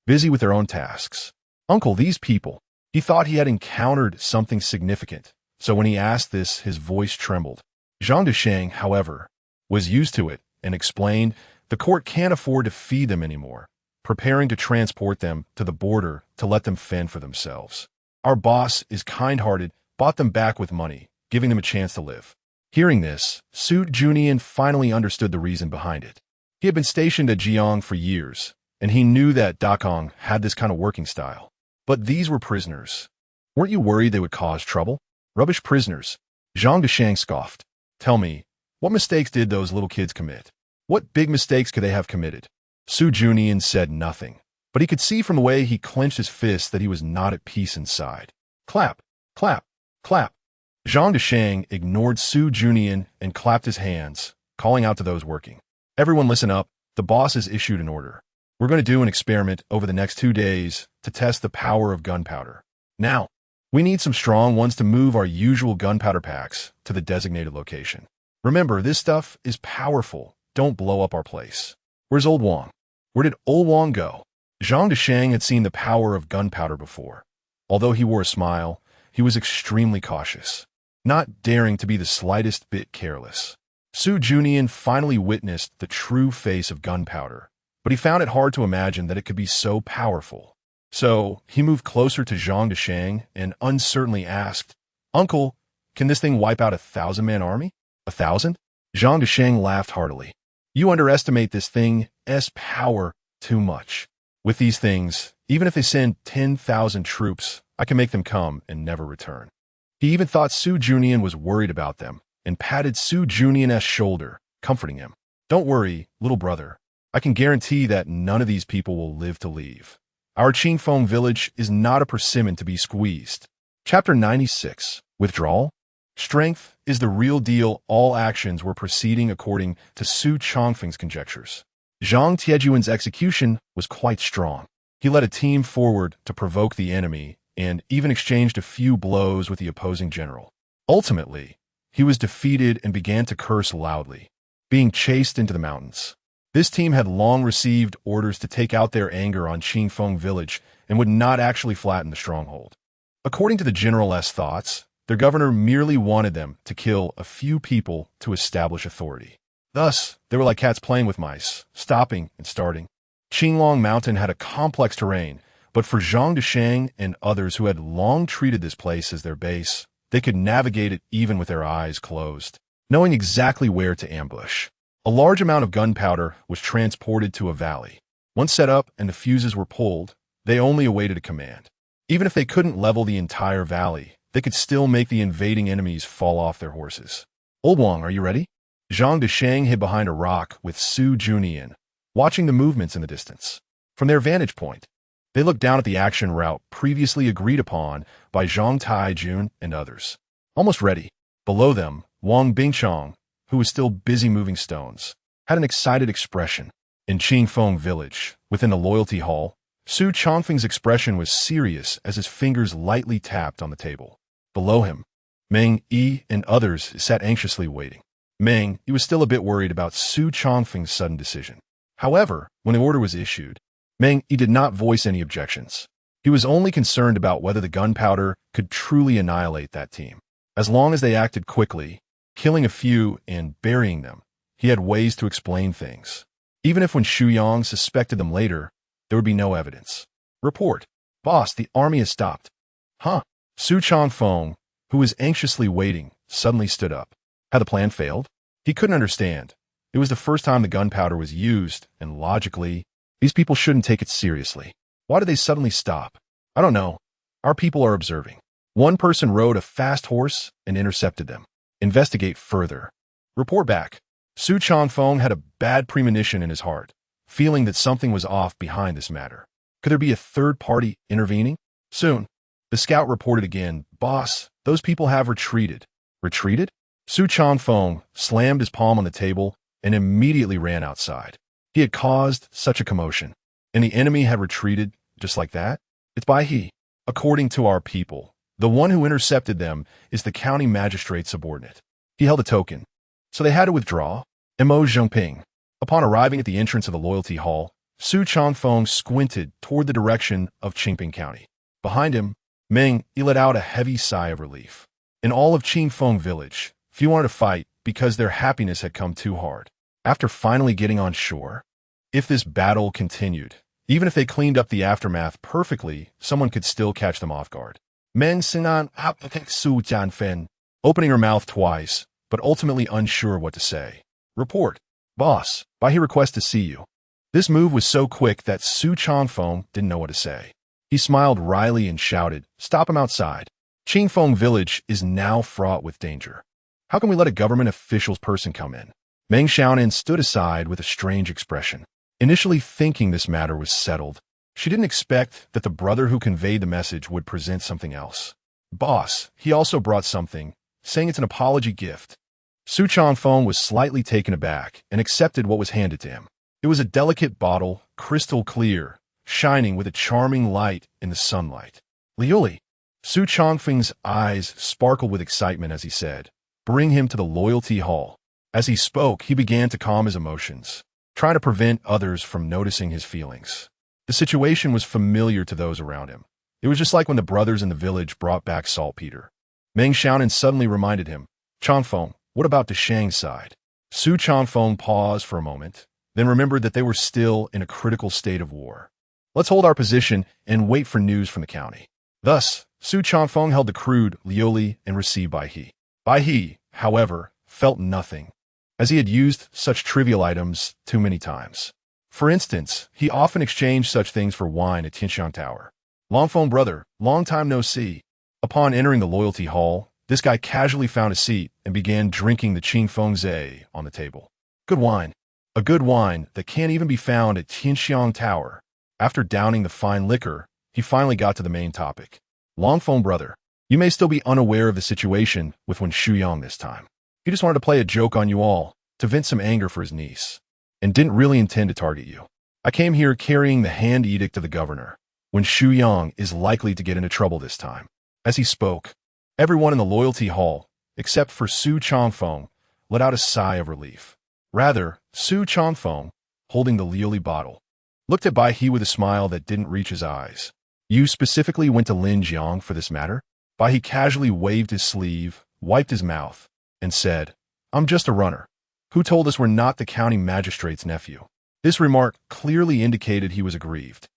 busy with their own tasks. Uncle, these people. He thought he had encountered something significant, so when he asked this, his voice trembled. Zhang Desheng, however, was used to it and explained the court can't afford to feed them anymore, preparing to transport them to the border to let them fend for themselves. Our boss is kind-hearted, bought them back with money, giving them a chance to live. Hearing this, Su Junian finally understood the reason behind it. He had been stationed at Jiang for years, and he knew that Dakong had this kind of working style. But these were prisoners. Weren't you worried they would cause trouble? Rubbish prisoners. Zhang Desheng scoffed. Tell me, what mistakes did those little kids commit? What big mistakes could they have committed? Su Junian said nothing, but he could see from the way he clenched his fists that he was not at peace inside. Clap, clap, clap. Zhang Desheng ignored Su Junian and clapped his hands, calling out to those working. Everyone listen up, the boss has issued an order. We're going to do an experiment over the next 2 days to test the power of gunpowder. Now, we need some strong ones to move our usual gunpowder packs to the designated location. Remember, this stuff is powerful. Don't blow up our place. Where's Old Wang? Where did Old Wang go? Zhang Desheng had seen the power of gunpowder before. Although he wore a smile, he was extremely cautious, not daring to be the slightest bit careless. Su Junian finally witnessed the true face of gunpowder, but he found it hard to imagine that it could be so powerful. So he moved closer to Zhang Desheng and uncertainly asked, Uncle, can this thing wipe out a 1,000-man army? 1,000? Zhang Desheng laughed heartily. You underestimate this thing's power too much. With these things, even if they send 10,000 troops, I can make them come and never return. He even thought Su Junian was worried about them and patted Su Junian's shoulder, comforting him. Don't worry, little brother. I can guarantee that none of these people will live to leave. Our Qingfeng village is not a persimmon to be squeezed. Chapter 96. Withdrawal? Strength is the real deal. All actions were proceeding according to Su Chongfeng's conjectures. Zhang Tiejuan's execution was quite strong. He led a team forward to provoke the enemy and even exchanged a few blows with the opposing general. Ultimately, he was defeated and began to curse loudly, being chased into the mountains. This team had long received orders to take out their anger on Qingfeng village and would not actually flatten the stronghold. According to the general's thoughts, their governor merely wanted them to kill a few people to establish authority. Thus, they were like cats playing with mice, stopping and starting. Qinglong Mountain had a complex terrain, but for Zhang Desheng and others who had long treated this place as their base, they could navigate it even with their eyes closed, knowing exactly where to ambush. A large amount of gunpowder was transported to a valley. Once set up and the fuses were pulled, they only awaited a command. Even if they couldn't level the entire valley, they could still make the invading enemies fall off their horses. Old Wang, are you ready? Zhang Desheng hid behind a rock with Su Junian, watching the movements in the distance. From their vantage point, they looked down at the action route previously agreed upon by Zhang Taijun and others. Almost ready. Below them, Wang Bingchong, who was still busy moving stones, had an excited expression. In Qingfeng village, within the loyalty hall, Su Chongfeng's expression was serious as his fingers lightly tapped on the table. Below him, Meng Yi and others sat anxiously waiting. Meng Yi was still a bit worried about Su Chongfeng's sudden decision. However, when the order was issued, Meng Yi did not voice any objections. He was only concerned about whether the gunpowder could truly annihilate that team. As long as they acted quickly, killing a few and burying them, he had ways to explain things. Even if when Xu Yang suspected them later, there would be no evidence. Report. Boss, the army has stopped. Huh? Su Chongfeng, who was anxiously waiting, suddenly stood up. Had the plan failed? He couldn't understand. It was the first time the gunpowder was used, and logically, these people shouldn't take it seriously. Why did they suddenly stop? I don't know. Our people are observing. One person rode a fast horse and intercepted them. Investigate further. Report back. Su Chongfeng had a bad premonition in his heart, feeling that something was off behind this matter. Could there be a third party intervening? Soon. The scout reported again, Boss, those people have retreated. Retreated? Su Chongfeng slammed his palm on the table and immediately ran outside. He had caused such a commotion, and the enemy had retreated just like that? It's by he. According to our people, the one who intercepted them is the county magistrate's subordinate. He held a token, so they had to withdraw. Mo Zhongping. Upon arriving at the entrance of the loyalty hall, Su Chongfeng squinted toward the direction of Qingping County. Behind him, Meng, he let out a heavy sigh of relief. In all of Qingfeng village, few wanted to fight because their happiness had come too hard. After finally getting on shore, if this battle continued, even if they cleaned up the aftermath perfectly, someone could still catch them off guard. Meng Sinan Su Jianfen, opening her mouth twice, but ultimately unsure what to say. Report. Boss, Bai He requests to see you. This move was so quick that Su Changfeng didn't know what to say. He smiled wryly and shouted, "Stop him outside. Qingfeng village is now fraught with danger. How can we let a government official's person come in?" Meng Xiaonan stood aside with a strange expression. Initially thinking this matter was settled, she didn't expect that the brother who conveyed the message would present something else. Boss, he also brought something, saying it's an apology gift. Su Changfeng was slightly taken aback and accepted what was handed to him. It was a delicate bottle, crystal clear, shining with a charming light in the sunlight. Liuli. Su Changfeng's eyes sparkled with excitement as he said, "Bring him to the loyalty hall." As he spoke, he began to calm his emotions, trying to prevent others from noticing his feelings. The situation was familiar to those around him. It was just like when the brothers in the village brought back saltpeter. Meng Xiaonan suddenly reminded him, "Changfeng, what about the Shang side?" Su Changfeng paused for a moment, then remembered that they were still in a critical state of war. "Let's hold our position and wait for news from the county." Thus, Su Changfeng held the crude Liuli and received Bai He. Bai He, however, felt nothing, as he had used such trivial items too many times. For instance, he often exchanged such things for wine at Tianxiang Tower. "Longfeng brother, long time no see." Upon entering the loyalty hall, this guy casually found a seat and began drinking the Qingfeng Zhe on the table. Good wine. A good wine that can't even be found at Tianxiang Tower. After downing the fine liquor, he finally got to the main topic. "Longfeng brother, you may still be unaware of the situation with Wen Shuyang this time. He just wanted to play a joke on you all, to vent some anger for his niece, and didn't really intend to target you. I came here carrying the hand edict of the governor. Wen Shuyang is likely to get into trouble this time." As he spoke, everyone in the loyalty hall, except for Su Changfeng, let out a sigh of relief. Rather, Su Changfeng, holding the Liuli bottle, looked at Bai He with a smile that didn't reach his eyes. "You specifically went to Lin Jiang for this matter?" Bai He casually waved his sleeve, wiped his mouth, and said, "I'm just a runner. Who told us we're not the county magistrate's nephew?" This remark clearly indicated he was aggrieved.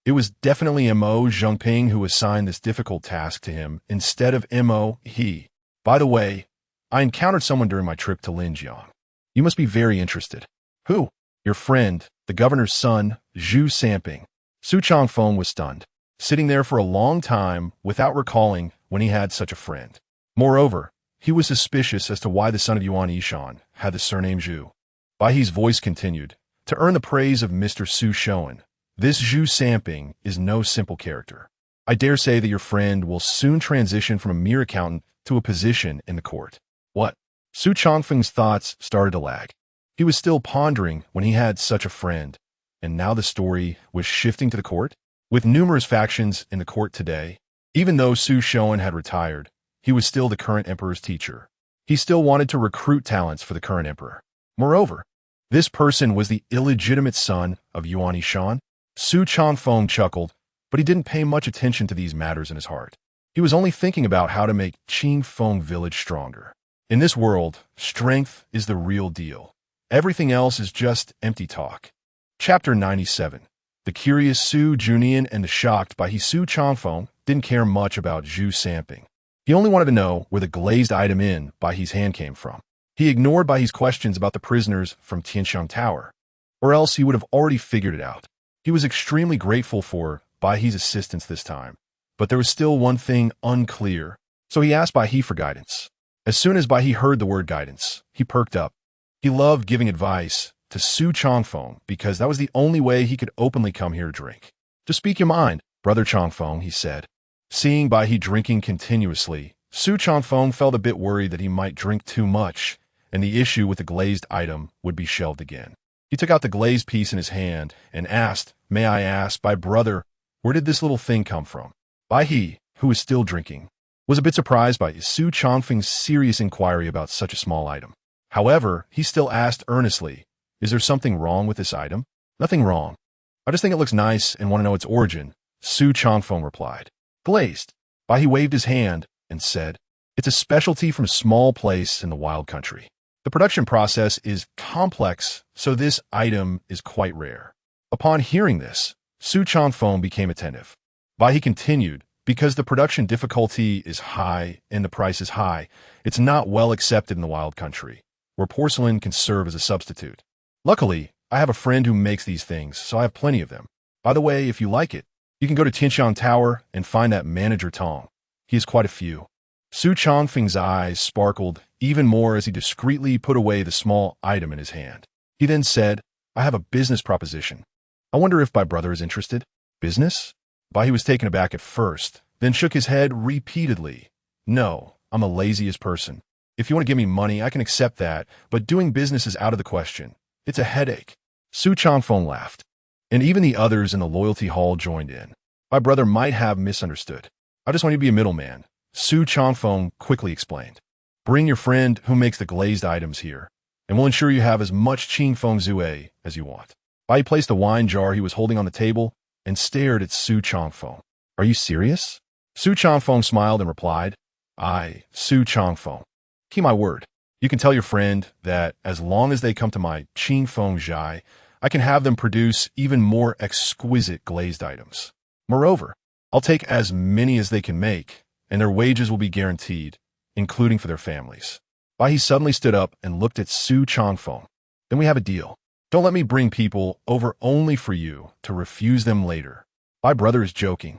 It was definitely Mo Zhengping who assigned this difficult task to him instead of Mo He. "By the way, I encountered someone during my trip to Linjiang. You must be very interested." "Who?" "Your friend, the governor's son, Zhu Samping." Su Changfeng was stunned, sitting there for a long time without recalling when he had such a friend. Moreover, he was suspicious as to why the son of Yuan Yishan had the surname Zhu. Bai He's voice continued, "To earn the praise of Mr. Su Shoan, this Zhu Samping is no simple character. I dare say that your friend will soon transition from a mere accountant to a position in the court." "What?" Su Changfeng's thoughts started to lag. He was still pondering when he had such a friend, and now the story was shifting to the court? With numerous factions in the court today, even though Su Shoan had retired, he was still the current emperor's teacher. He still wanted to recruit talents for the current emperor. Moreover, this person was the illegitimate son of Yuan Yishan. Su Changfeng chuckled, but he didn't pay much attention to these matters in his heart. He was only thinking about how to make Qingfeng village stronger. In this world, strength is the real deal. Everything else is just empty talk. Chapter 97. The curious Su Junian and the shocked Bai He. Su Changfeng didn't care much about Zhu Samping. He only wanted to know where the glazed item in Bai He's hand came from. He ignored Bai He's questions about the prisoners from Tianxiang Tower, or else he would have already figured it out. He was extremely grateful for Bai He's assistance this time, but there was still one thing unclear, so he asked Bai He for guidance. As soon as Bai He heard the word guidance, he perked up. He loved giving advice to Su Changfeng because that was the only way he could openly come here to drink. "Just speak your mind, Brother Changfeng," he said. Seeing Bai He drinking continuously, Su Changfeng felt a bit worried that he might drink too much, and the issue with the glazed item would be shelved again. He took out the glazed piece in his hand and asked, "May I ask, by brother, where did this little thing come from?" Bai He, who was still drinking, was a bit surprised by Su Changfeng's serious inquiry about such a small item. However, he still asked earnestly, "Is there something wrong with this item?" "Nothing wrong. I just think it looks nice and want to know its origin," Su Changfeng replied. Glazed. Bai He waved his hand and said, "It's a specialty from a small place in the wild country. The production process is complex, so this item is quite rare." Upon hearing this, Su Changfeng became attentive. Bai He continued, "Because the production difficulty is high and the price is high, it's not well accepted in the wild country, where porcelain can serve as a substitute. Luckily, I have a friend who makes these things, so I have plenty of them. By the way, if you like it, you can go to Tianshan Tower and find that manager Tong. He has quite a few." Su Changfeng's eyes sparkled even more as he discreetly put away the small item in his hand. He then said, "I have a business proposition. I wonder if my brother is interested." "Business?" Bai He was taken aback at first, then shook his head repeatedly. "No, I'm the laziest person. If you want to give me money, I can accept that, but doing business is out of the question. It's a headache." Su Changfeng laughed, and even the others in the loyalty hall joined in. "My brother might have misunderstood. I just want you to be a middleman," Su Changfeng quickly explained. "Bring your friend who makes the glazed items here, and we'll ensure you have as much Qingfeng Zue as you want." Bai He placed the wine jar he was holding on the table and stared at Su Changfeng. "Are you serious?" Su Changfeng smiled and replied, Su Changfeng. Keep my word. You can tell your friend that as long as they come to my Qingfeng Zhai, I can have them produce even more exquisite glazed items. Moreover, I'll take as many as they can make, and their wages will be guaranteed, including for their families." Bai He suddenly stood up and looked at Su Changfeng. "Then we have a deal. Don't let me bring people over only for you to refuse them later. My brother is joking.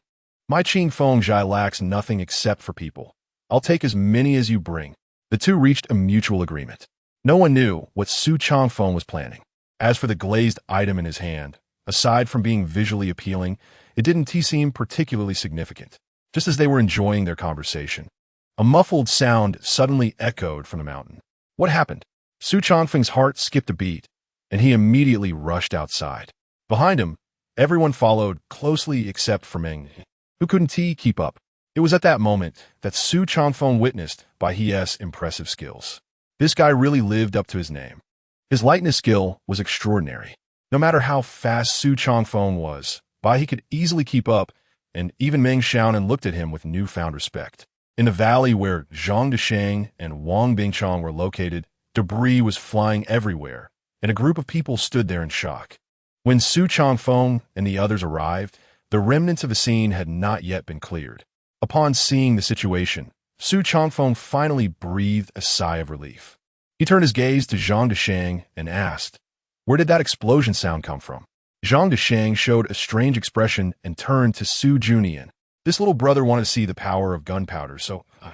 My Qingfeng Zhai lacks nothing except for people. I'll take as many as you bring." The two reached a mutual agreement. No one knew what Su Changfeng was planning. As for the glazed item in his hand, aside from being visually appealing, it didn't seem particularly significant. Just as they were enjoying their conversation, a muffled sound suddenly echoed from the mountain. What happened? Su Changfeng's heart skipped a beat, and he immediately rushed outside. Behind him, everyone followed closely except for Meng, who couldn't keep up. It was at that moment that Su Changfeng witnessed Bai He's impressive skills. This guy really lived up to his name. His lightness skill was extraordinary. No matter how fast Su Changfeng was, Bai He could easily keep up, and even Meng Xiaonan looked at him with newfound respect. In the valley where Zhang Desheng and Wang Bingchong were located, debris was flying everywhere, and a group of people stood there in shock. When Su Changfeng and the others arrived, the remnants of the scene had not yet been cleared. Upon seeing the situation, Su Changfeng finally breathed a sigh of relief. He turned his gaze to Zhang Desheng and asked, "Where did that explosion sound come from?" Zhang Desheng showed a strange expression and turned to Su Junian. "This little brother wanted to see the power of gunpowder, so I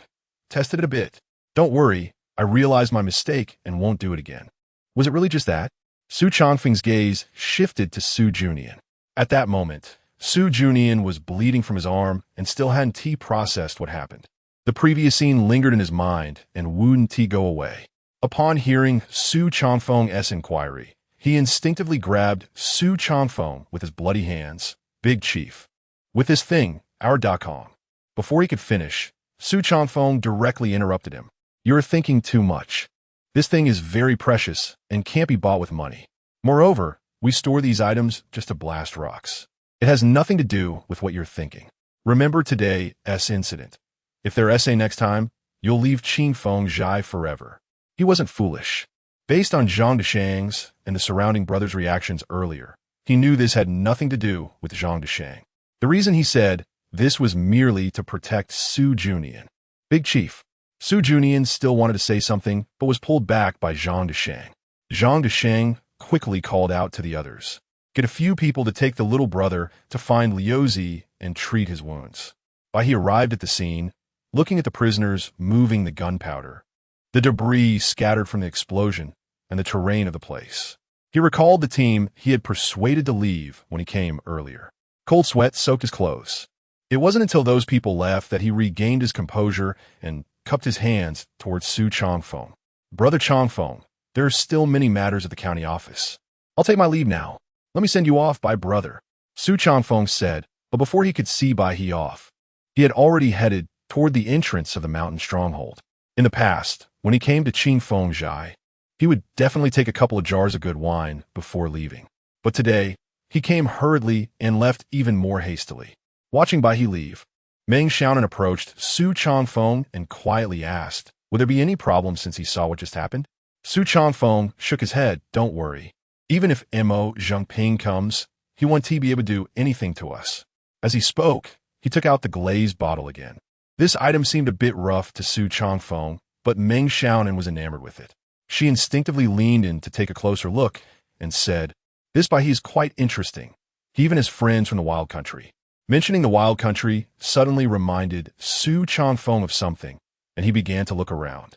tested it a bit. Don't worry, I realized my mistake and won't do it again." "Was it really just that?" Su Changfeng's gaze shifted to Su Junian. At that moment, Su Junian was bleeding from his arm and still hadn't processed what happened. The previous scene lingered in his mind and wouldn't go away. Upon hearing Su Changfeng's inquiry, he instinctively grabbed Su Changfeng with his bloody hands. "Big Chief, with this thing, our.Com." Before he could finish, Su Changfeng directly interrupted him. "You're thinking too much. This thing is very precious and can't be bought with money. Moreover, we store these items just to blast rocks. It has nothing to do with what you're thinking. Remember today's incident. If they're SA next time, you'll leave Qingfeng Zhai forever." He wasn't foolish. Based on Zhang Desheng's and the surrounding brothers' reactions earlier, he knew this had nothing to do with Zhang Desheng. The reason he said this was merely to protect Su Junian. "Big Chief." Su Junian still wanted to say something, but was pulled back by Zhang Desheng. Zhang Desheng quickly called out to the others. "Get a few people to take the little brother to find Liuzi and treat his wounds." Bai He arrived at the scene, looking at the prisoners moving the gunpowder, the debris scattered from the explosion, and the terrain of the place. He recalled the team he had persuaded to leave when he came earlier. Cold sweat soaked his clothes. It wasn't until those people left that he regained his composure and cupped his hands towards Su Changfeng. "Brother Changfeng, there are still many matters at the county office. I'll take my leave now. Let me send you off by brother," Su Changfeng said, but before he could see Bai He off, he had already headed toward the entrance of the mountain stronghold. In the past, when he came to Qingfeng Zhai, he would definitely take a couple of jars of good wine before leaving. But today, he came hurriedly and left even more hastily. Watching Bai He leave, Meng Xiaonan approached Su Changfeng and quietly asked, "Will there be any problem since he saw what just happened?" Su Changfeng shook his head. "Don't worry. Even if Mo Zhengping comes, he won't be able to do anything to us." As he spoke, he took out the glazed bottle again. This item seemed a bit rough to Su Changfeng, but Meng Xiaonan was enamored with it. She instinctively leaned in to take a closer look and said, "This Bai He is quite interesting. He even has friends from the wild country." Mentioning the wild country suddenly reminded Su Changfeng of something, and he began to look around.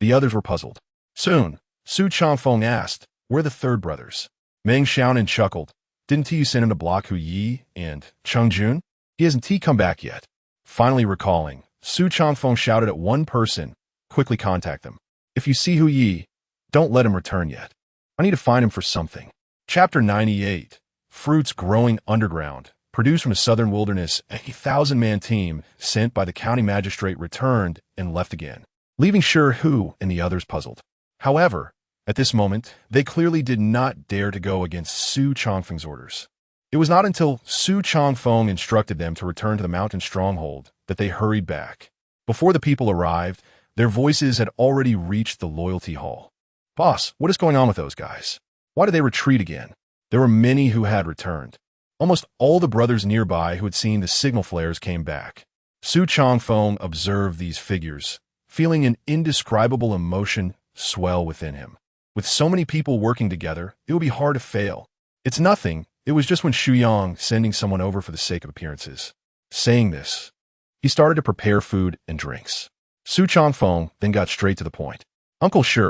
The others were puzzled. Soon, Su Changfeng asked, "Where are the third brothers?" Meng Xiaonan chuckled. "Didn't you send him to block Hu Yi and Cheng Jun? He hasn't come back yet." Finally recalling, Su Changfeng shouted at one person, "Quickly contact them. If you see Hu Yi, don't let him return yet. I need to find him for something." Chapter 98. Fruits growing underground. Produced from the southern wilderness, a 1,000-man team sent by the county magistrate returned and left again, leaving Shi Hu and the others puzzled. However, at this moment, they clearly did not dare to go against Su Changfeng's orders. It was not until Su Changfeng instructed them to return to the mountain stronghold that they hurried back. Before the people arrived, their voices had already reached the loyalty hall. "Boss, what is going on with those guys? Why did they retreat again?" There were many who had returned. Almost all the brothers nearby who had seen the signal flares came back. Su Changfeng observed these figures, feeling an indescribable emotion swell within him. With so many people working together, it would be hard to fail. "It's nothing. It was just when Xu Yang sending someone over for the sake of appearances." Saying this, he started to prepare food and drinks. Su Changfeng then got straight to the point. "Uncle Shi,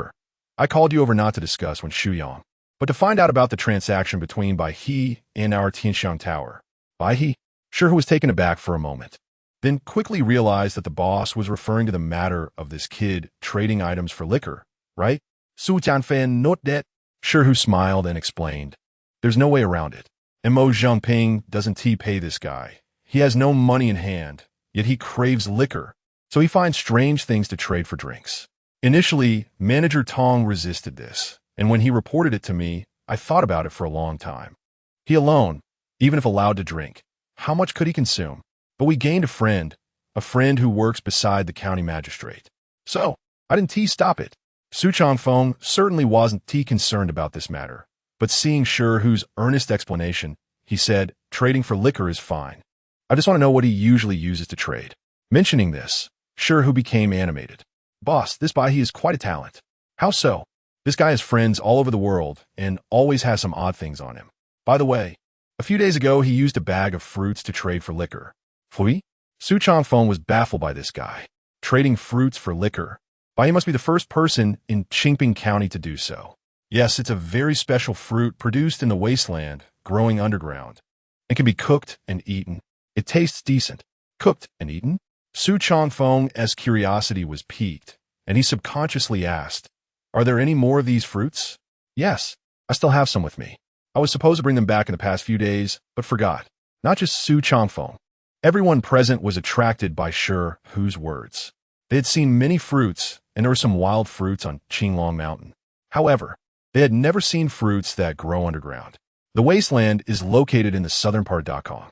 I called you over not to discuss when Xu Yang, but to find out about the transaction between Bai He and our Tianxiang Tower." Bai He? Shi was taken aback for a moment, then quickly realized that the boss was referring to the matter of this kid trading items for liquor, right? "Su Tianfan not that." Shi smiled and explained, "There's no way around it. Mo Zhengping doesn't pay this guy. He has no money in hand, yet he craves liquor, so he finds strange things to trade for drinks." Initially, Manager Tong resisted this, and when he reported it to me, I thought about it for a long time. He alone, even if allowed to drink, how much could he consume? But we gained a friend who works beside the county magistrate. So, I didn't stop it. Su Changfeng certainly wasn't concerned about this matter, but seeing Shi Hu's earnest explanation, he said, "Trading for liquor is fine. I just want to know what he usually uses to trade." Mentioning this, Shi Hu became animated. "Boss, this Bai He is quite a talent." "How so?" "This guy has friends all over the world and always has some odd things on him. By the way, a few days ago he used a bag of fruits to trade for liquor." Fui? Su Changfeng was baffled by this guy. Trading fruits for liquor. Bai He must be the first person in Qingping County to do so. Yes, it's a very special fruit produced in the wasteland, growing underground. It can be cooked and eaten. It tastes decent. Cooked and eaten? Su Changfeng's curiosity was piqued, and he subconsciously asked, "Are there any more of these fruits?" "Yes, I still have some with me. I was supposed to bring them back in the past few days, but forgot." Not just Su Changfeng. Everyone present was attracted by Shi Hu's words. They had seen many fruits, and there were some wild fruits on Qinglong Mountain. However, they had never seen fruits that grow underground. The wasteland is located in the southern part of Dakong,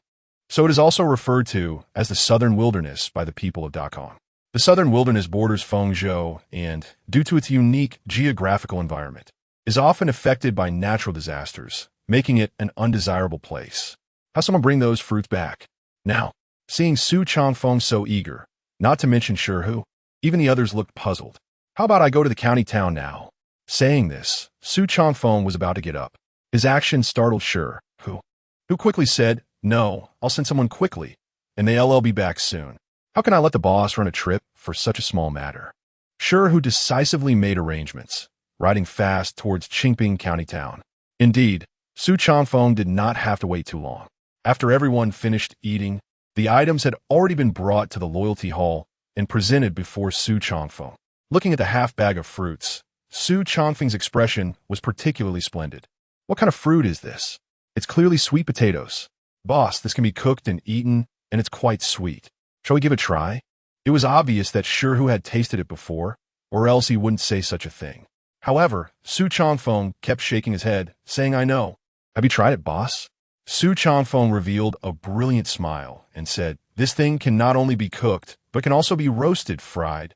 so it is also referred to as the Southern Wilderness by the people of Dakong. The Southern Wilderness borders Fengzhou and, due to its unique geographical environment, is often affected by natural disasters, making it an undesirable place. How someone bring those fruits back? Now, seeing Su Changfeng so eager, not to mention Shi Hu, even the others looked puzzled. "How about I go to the county town now?" Saying this, Su Changfeng was about to get up. His action startled Shi Hu, who quickly said, "No, I'll send someone quickly, and they'll be back soon. How can I let the boss run a trip for such a small matter?" Shi Hu decisively made arrangements, riding fast towards Qingping County Town. Indeed, Su Changfeng did not have to wait too long. After everyone finished eating, the items had already been brought to the loyalty hall and presented before Su Changfeng. Looking at the half bag of fruits, Su Changfeng's expression was particularly splendid. "What kind of fruit is this?" "It's clearly sweet potatoes." "Boss, this can be cooked and eaten, and it's quite sweet. Shall we give it a try?" It was obvious that Shi Hu had tasted it before, or else he wouldn't say such a thing. However, Su Changfeng kept shaking his head, saying, "I know." "Have you tried it, boss?" Su Changfeng revealed a brilliant smile and said, This thing can not only be cooked, but can also be roasted, fried,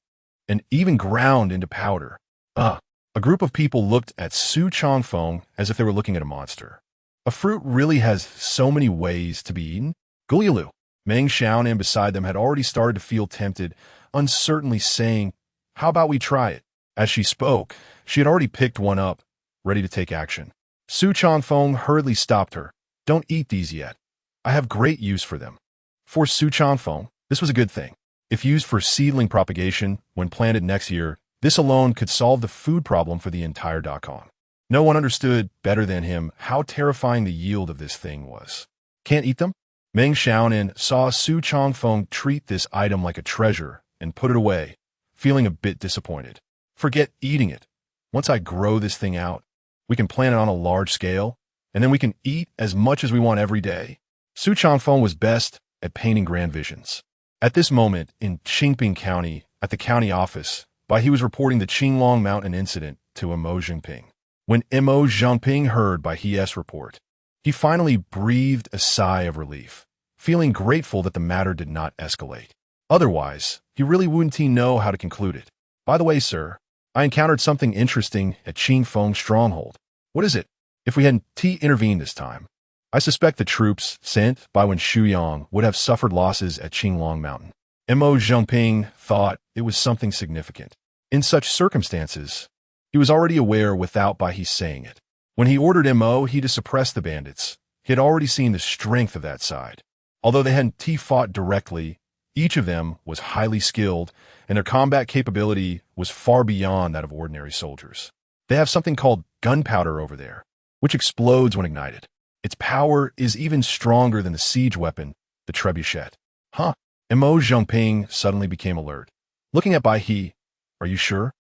and even ground into powder. Ugh. A group of people looked at Su Chongfeng as if they were looking at a monster. A fruit really has so many ways to be eaten? Gulilu. Meng Xiaonan beside them had already started to feel tempted, uncertainly saying, "How about we try it?" As she spoke, she had already picked one up, ready to take action. Su Chongfeng hurriedly stopped her. "Don't eat these yet. I have great use for them." For Su Chongfeng, this was a good thing. If used for seedling propagation when planted next year, this alone could solve the food problem for the entire Dakon. No one understood better than him how terrifying the yield of this thing was. Can't eat them? Meng Xiaonan saw Su Chongfeng treat this item like a treasure and put it away, feeling a bit disappointed. Forget eating it. Once I grow this thing out, we can plant it on a large scale, and then we can eat as much as we want every day. Su Chongfeng was best at painting grand visions. At this moment, in Qingping County, at the county office, he was reporting the Qinglong Mountain incident to Mo Jinping. When Mo Jinping heard He's report, he finally breathed a sigh of relief, feeling grateful that the matter did not escalate. Otherwise, he really wouldn't know how to conclude it. "By the way, sir, I encountered something interesting at Qingfeng's stronghold." "What is it?" "If we hadn't intervened this time, I suspect the troops sent by Wen Shuyang would have suffered losses at Qinglong Mountain." Mo Jinping thought it was something significant. In such circumstances, he was already aware without he saying it. When he ordered Mo to suppress the bandits, he had already seen the strength of that side. Although they hadn't fought directly, each of them was highly skilled, and their combat capability was far beyond that of ordinary soldiers. They have something called gunpowder over there, which explodes when ignited. Its power is even stronger than the siege weapon, the trebuchet. Huh? Mo Jinping suddenly became alert. Looking at He, "Are you sure?"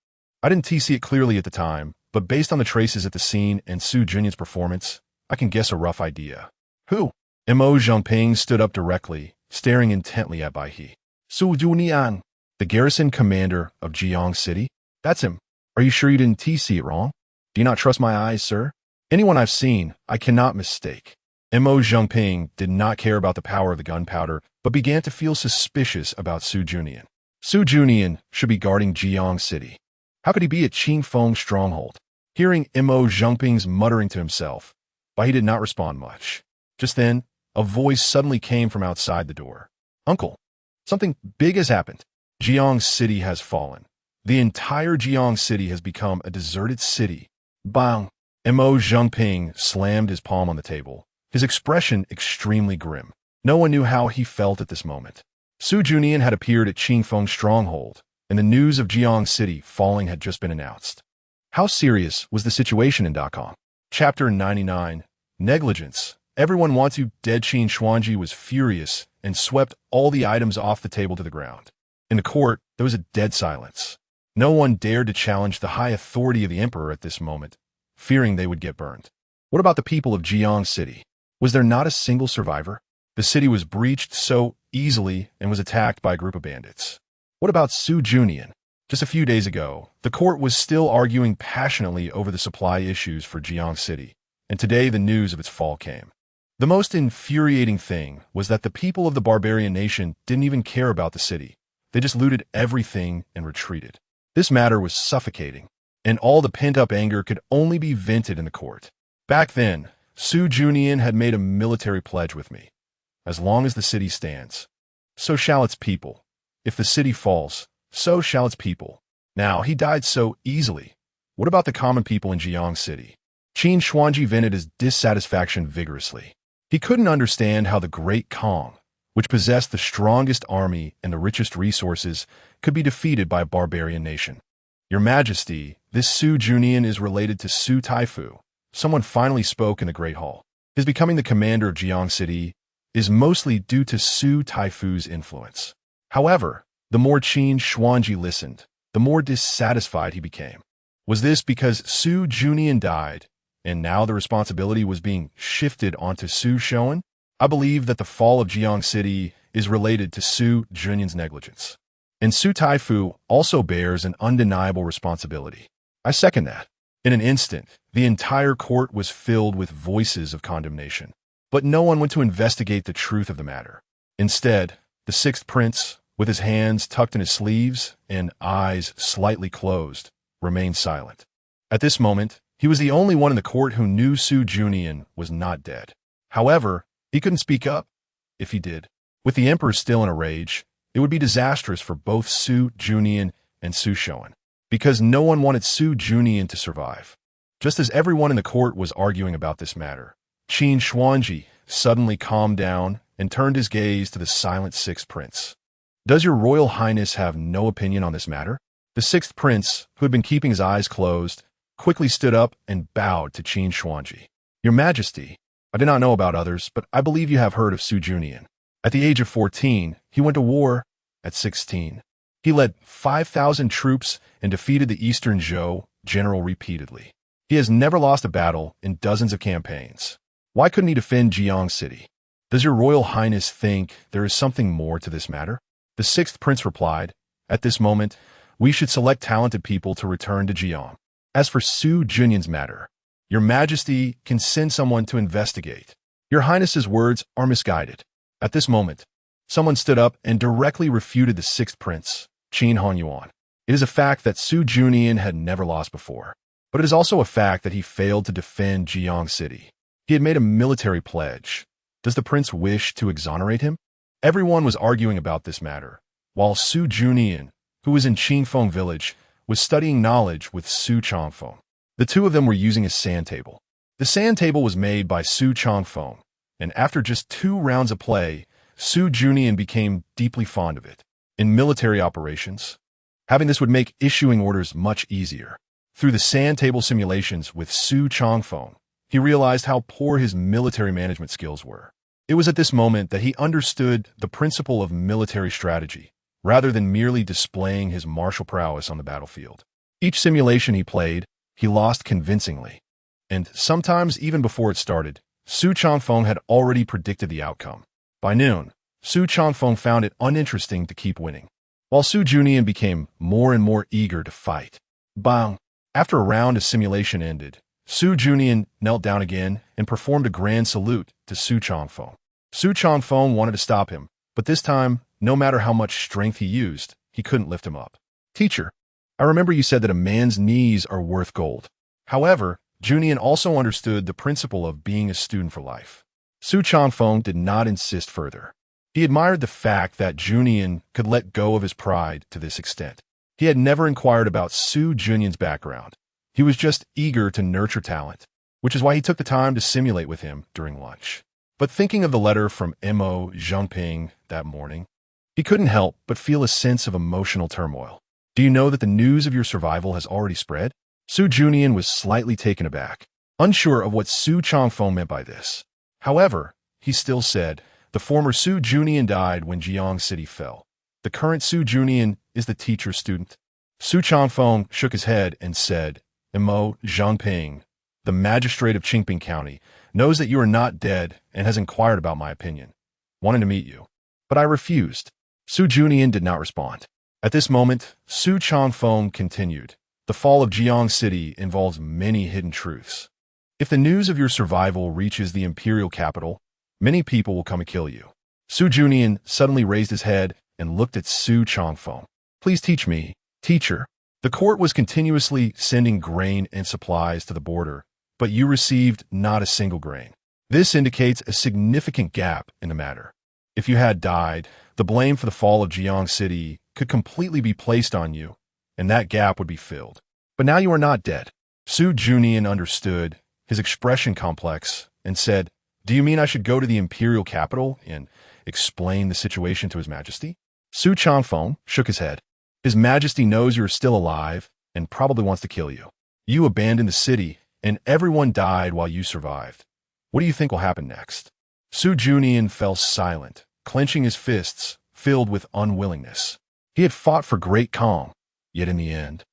"I didn't see it clearly at the time, but based on the traces at the scene and Su Junyan's performance, I can guess a rough idea." "Who?" Mo Jinping stood up directly, staring intently at He. "Su Junyan, the garrison commander of Jiang City? That's him. Are you sure you didn't see it wrong? Do you not trust my eyes, sir? Anyone I've seen, I cannot mistake." Mo Jinping did not care about the power of the gunpowder, but began to feel suspicious about Su Junyan. Su Junyan should be guarding Jiang City. How could he be at Qingfeng's stronghold? Hearing Mo Jinping's muttering to himself, He did not respond much. Just then, a voice suddenly came from outside the door. "Uncle, something big has happened. Jiang City has fallen. The entire Jiang City has become a deserted city." Bang! Mo Jinping slammed his palm on the table, his expression extremely grim. No one knew how he felt at this moment. Su Junyan had appeared at Qingfeng's stronghold, and the news of Jiang City falling had just been announced. How serious was the situation in Dakon? Chapter 99, Negligence. Everyone wants you dead. Qin Xuanji was furious and swept all the items off the table to the ground. In the court, there was a dead silence. No one dared to challenge the high authority of the emperor at this moment, fearing they would get burned. What about the people of Jiang City? Was there not a single survivor? The city was breached so easily and was attacked by a group of bandits. What about Su Junyan? Just a few days ago, the court was still arguing passionately over the supply issues for Jiang City, and today the news of its fall came. The most infuriating thing was that the people of the barbarian nation didn't even care about the city. They just looted everything and retreated. This matter was suffocating, and all the pent-up anger could only be vented in the court. Back then, Su Junyan had made a military pledge with me. As long as the city stands, so shall its people. If the city falls, so shall its people. Now, he died so easily. What about the common people in Jiang City? Qin Xuanji vented his dissatisfaction vigorously. He couldn't understand how the Great Kong, which possessed the strongest army and the richest resources, could be defeated by a barbarian nation. "Your Majesty, this Su Junyan is related to Su Taifu." Someone finally spoke in the Great Hall. His becoming the commander of Jiang City is mostly due to Su Taifu's influence. However, the more Qin Xuanji listened, the more dissatisfied he became. Was this because Su Junyan died, and now the responsibility was being shifted onto Su Shoan? I believe that the fall of Jiang City is related to Su Junyan's negligence. And Su Taifu also bears an undeniable responsibility. I second that. In an instant, the entire court was filled with voices of condemnation. But no one went to investigate the truth of the matter. Instead, The sixth prince, with his hands tucked in his sleeves and eyes slightly closed, remained silent. At this moment, he was the only one in the court who knew Su Junyuan was not dead. However, he couldn't speak up. If he did, with the emperor still in a rage, it would be disastrous for both Su Junyuan and Su Shoan, because no one wanted Su Junyuan to survive. Just as everyone in the court was arguing about this matter, Qin Xuanji suddenly calmed down and turned his gaze to the silent sixth prince. "Does your royal highness have no opinion on this matter?" The sixth prince, who had been keeping his eyes closed, quickly stood up and bowed to Qin Xuanji. "Your Majesty, I do not know about others, but I believe you have heard of Su Junyuan. At the age of 14, he went to war. At 16, he led 5,000 troops and defeated the Eastern Zhou general repeatedly. He has never lost a battle in dozens of campaigns. Why couldn't he defend Jiang City? Does your royal highness think there is something more to this matter?" The sixth prince replied, "At this moment, we should select talented people to return to Jiang. As for Su Junyuan's matter, your majesty can send someone to investigate. Your highness's words are misguided." At this moment, someone stood up and directly refuted the sixth prince, Qin Honyuan. It is a fact that Su Junyuan had never lost before, but it is also a fact that he failed to defend Jiang City. He had made a military pledge. Does the prince wish to exonerate him? Everyone was arguing about this matter, while Su Junyuan, who was in Qingfeng village, was studying knowledge with Su Changfeng. The two of them were using a sand table. The sand table was made by Su Changfeng, and after just 2 rounds of play, Su Junyuan became deeply fond of it. In military operations, having this would make issuing orders much easier. Through the sand table simulations with Su Changfeng, he realized how poor his military management skills were. It was at this moment that he understood the principle of military strategy, rather than merely displaying his martial prowess on the battlefield. Each simulation he played, he lost convincingly. And sometimes even before it started, Su Changfeng had already predicted the outcome. By noon, Su Changfeng found it uninteresting to keep winning, while Su Junyuan became more and more eager to fight. Bang! After a round of simulation ended, Su Junyuan knelt down again and performed a grand salute to Su Changfeng. Su Changfeng wanted to stop him, but this time, no matter how much strength he used, he couldn't lift him up. "Teacher, I remember you said that a man's knees are worth gold." However, Junyuan also understood the principle of being a student for life. Su Changfeng did not insist further. He admired the fact that Junyuan could let go of his pride to this extent. He had never inquired about Su Junyuan's background. He was just eager to nurture talent, which is why he took the time to simulate with him during lunch. But thinking of the letter from Mo Zhangping that morning, he couldn't help but feel a sense of emotional turmoil. "Do you know that the news of your survival has already spread?" Su Junyuan was slightly taken aback, unsure of what Su Changfeng meant by this. However, he still said, "The former Su Junyuan died when Jiang City fell. The current Su Junyuan is the teacher's student." Su Changfeng shook his head and said, "Mo Zhangping, the magistrate of Qingping County, knows that you are not dead and has inquired about my opinion, wanting to meet you. But I refused." Su Junyuan did not respond. At this moment, Su Changfeng continued, "The fall of Jiang City involves many hidden truths. If the news of your survival reaches the imperial capital, many people will come and kill you." Su Junyuan suddenly raised his head and looked at Su Changfeng. "Please teach me, teacher." The court was continuously sending grain and supplies to the border, but you received not a single grain. This indicates a significant gap in the matter. If you had died, the blame for the fall of Jiang City could completely be placed on you, and that gap would be filled. But now you are not dead. Su Junyuan understood, his expression complex, and said, "Do you mean I should go to the imperial capital and explain the situation to His Majesty?" Su Changfeng shook his head. "His Majesty knows you are still alive and probably wants to kill you. You abandoned the city, and everyone died while you survived. What do you think will happen next?" Su Junyuan fell silent, clenching his fists, filled with unwillingness. He had fought for great calm, yet in the end,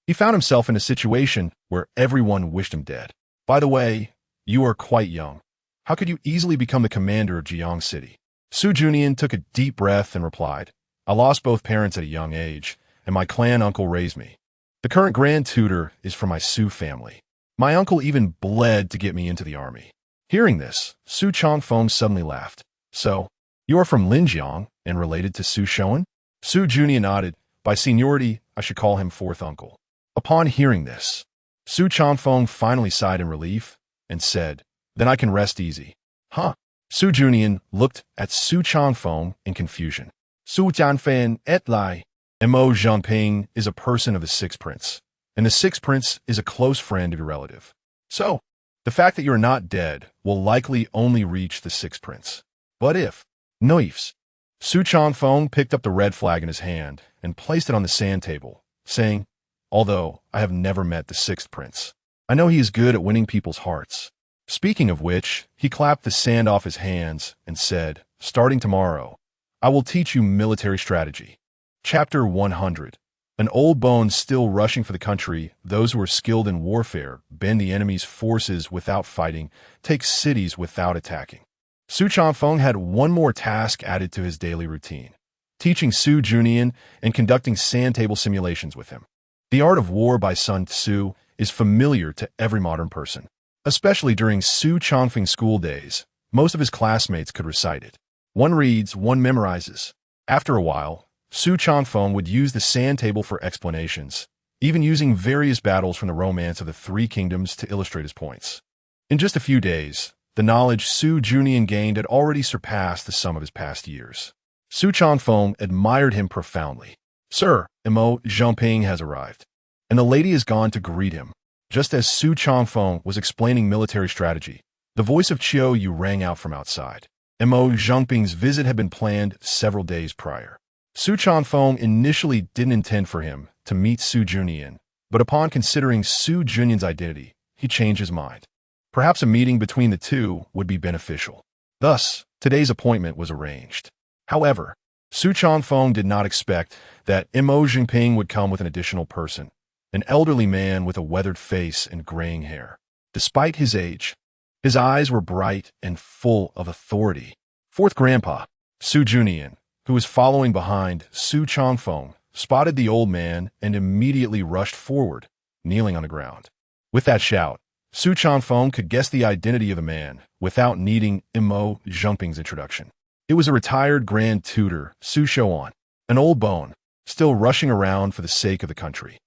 he found himself in a situation where everyone wished him dead. "By the way, you are quite young. How could you easily become the commander of Jiang City?" Su Junyuan took a deep breath and replied, "I lost both parents at a young age, and my clan uncle raised me. The current grand tutor is from my Su family. My uncle even bled to get me into the army." Hearing this, Su Changfeng suddenly laughed. "So, You are from Linjiang and related to Su Shoan? Su Junia nodded. By seniority, I should call him fourth uncle. Upon hearing this, Su Changfeng finally sighed in relief and said, then I can rest easy. Huh? Su Junian looked at Su Changfeng in confusion. Su Jianfen et lai. Mo Zhangping is a person of the sixth prince, and the sixth prince is a close friend of your relative. So, the fact that you are not dead will likely only reach the sixth prince. But if, noifs, Su Changfeng picked up the red flag in his hand and placed it on the sand table, saying, although I have never met the sixth prince, I know he is good at winning people's hearts. Speaking of which, he clapped the sand off his hands and said, starting tomorrow, I will teach you military strategy. Chapter 100. An old bone still rushing for the country, those who are skilled in warfare bend the enemy's forces without fighting, take cities without attacking. Su Changfeng had one more task added to his daily routine, teaching Su Junian and conducting sand table simulations with him. The art of war by Sun Tzu is familiar to every modern person. Especially during Su Changfeng's school days, most of his classmates could recite it. One reads, one memorizes. After a while, Su Changfeng would use the sand table for explanations, even using various battles from the Romance of the Three Kingdoms to illustrate his points. In just a few days, the knowledge Su Junian gained had already surpassed the sum of his past years. Su Changfeng admired him profoundly. Sir, Mo Zhangping has arrived, and the lady has gone to greet him. Just as Su Changfeng was explaining military strategy, the voice of Qiu Yu rang out from outside. Mo Zhangping's visit had been planned several days prior. Su Changfeng initially didn't intend for him to meet Su Junian, but upon considering Su Junian's identity, he changed his mind. Perhaps a meeting between the two would be beneficial. Thus, today's appointment was arranged. However, Su Changfeng did not expect that Mo Zhangping would come with an additional person, an elderly man with a weathered face and graying hair. Despite his age, his eyes were bright and full of authority. Fourth grandpa, Su Junian, who was following behind Su Changfeng, spotted the old man and immediately rushed forward, kneeling on the ground. With that shout, Su Changfeng could guess the identity of the man without needing Mo Zhangping's introduction. It was a retired grand tutor, Su Shouan, an old bone, still rushing around for the sake of the country.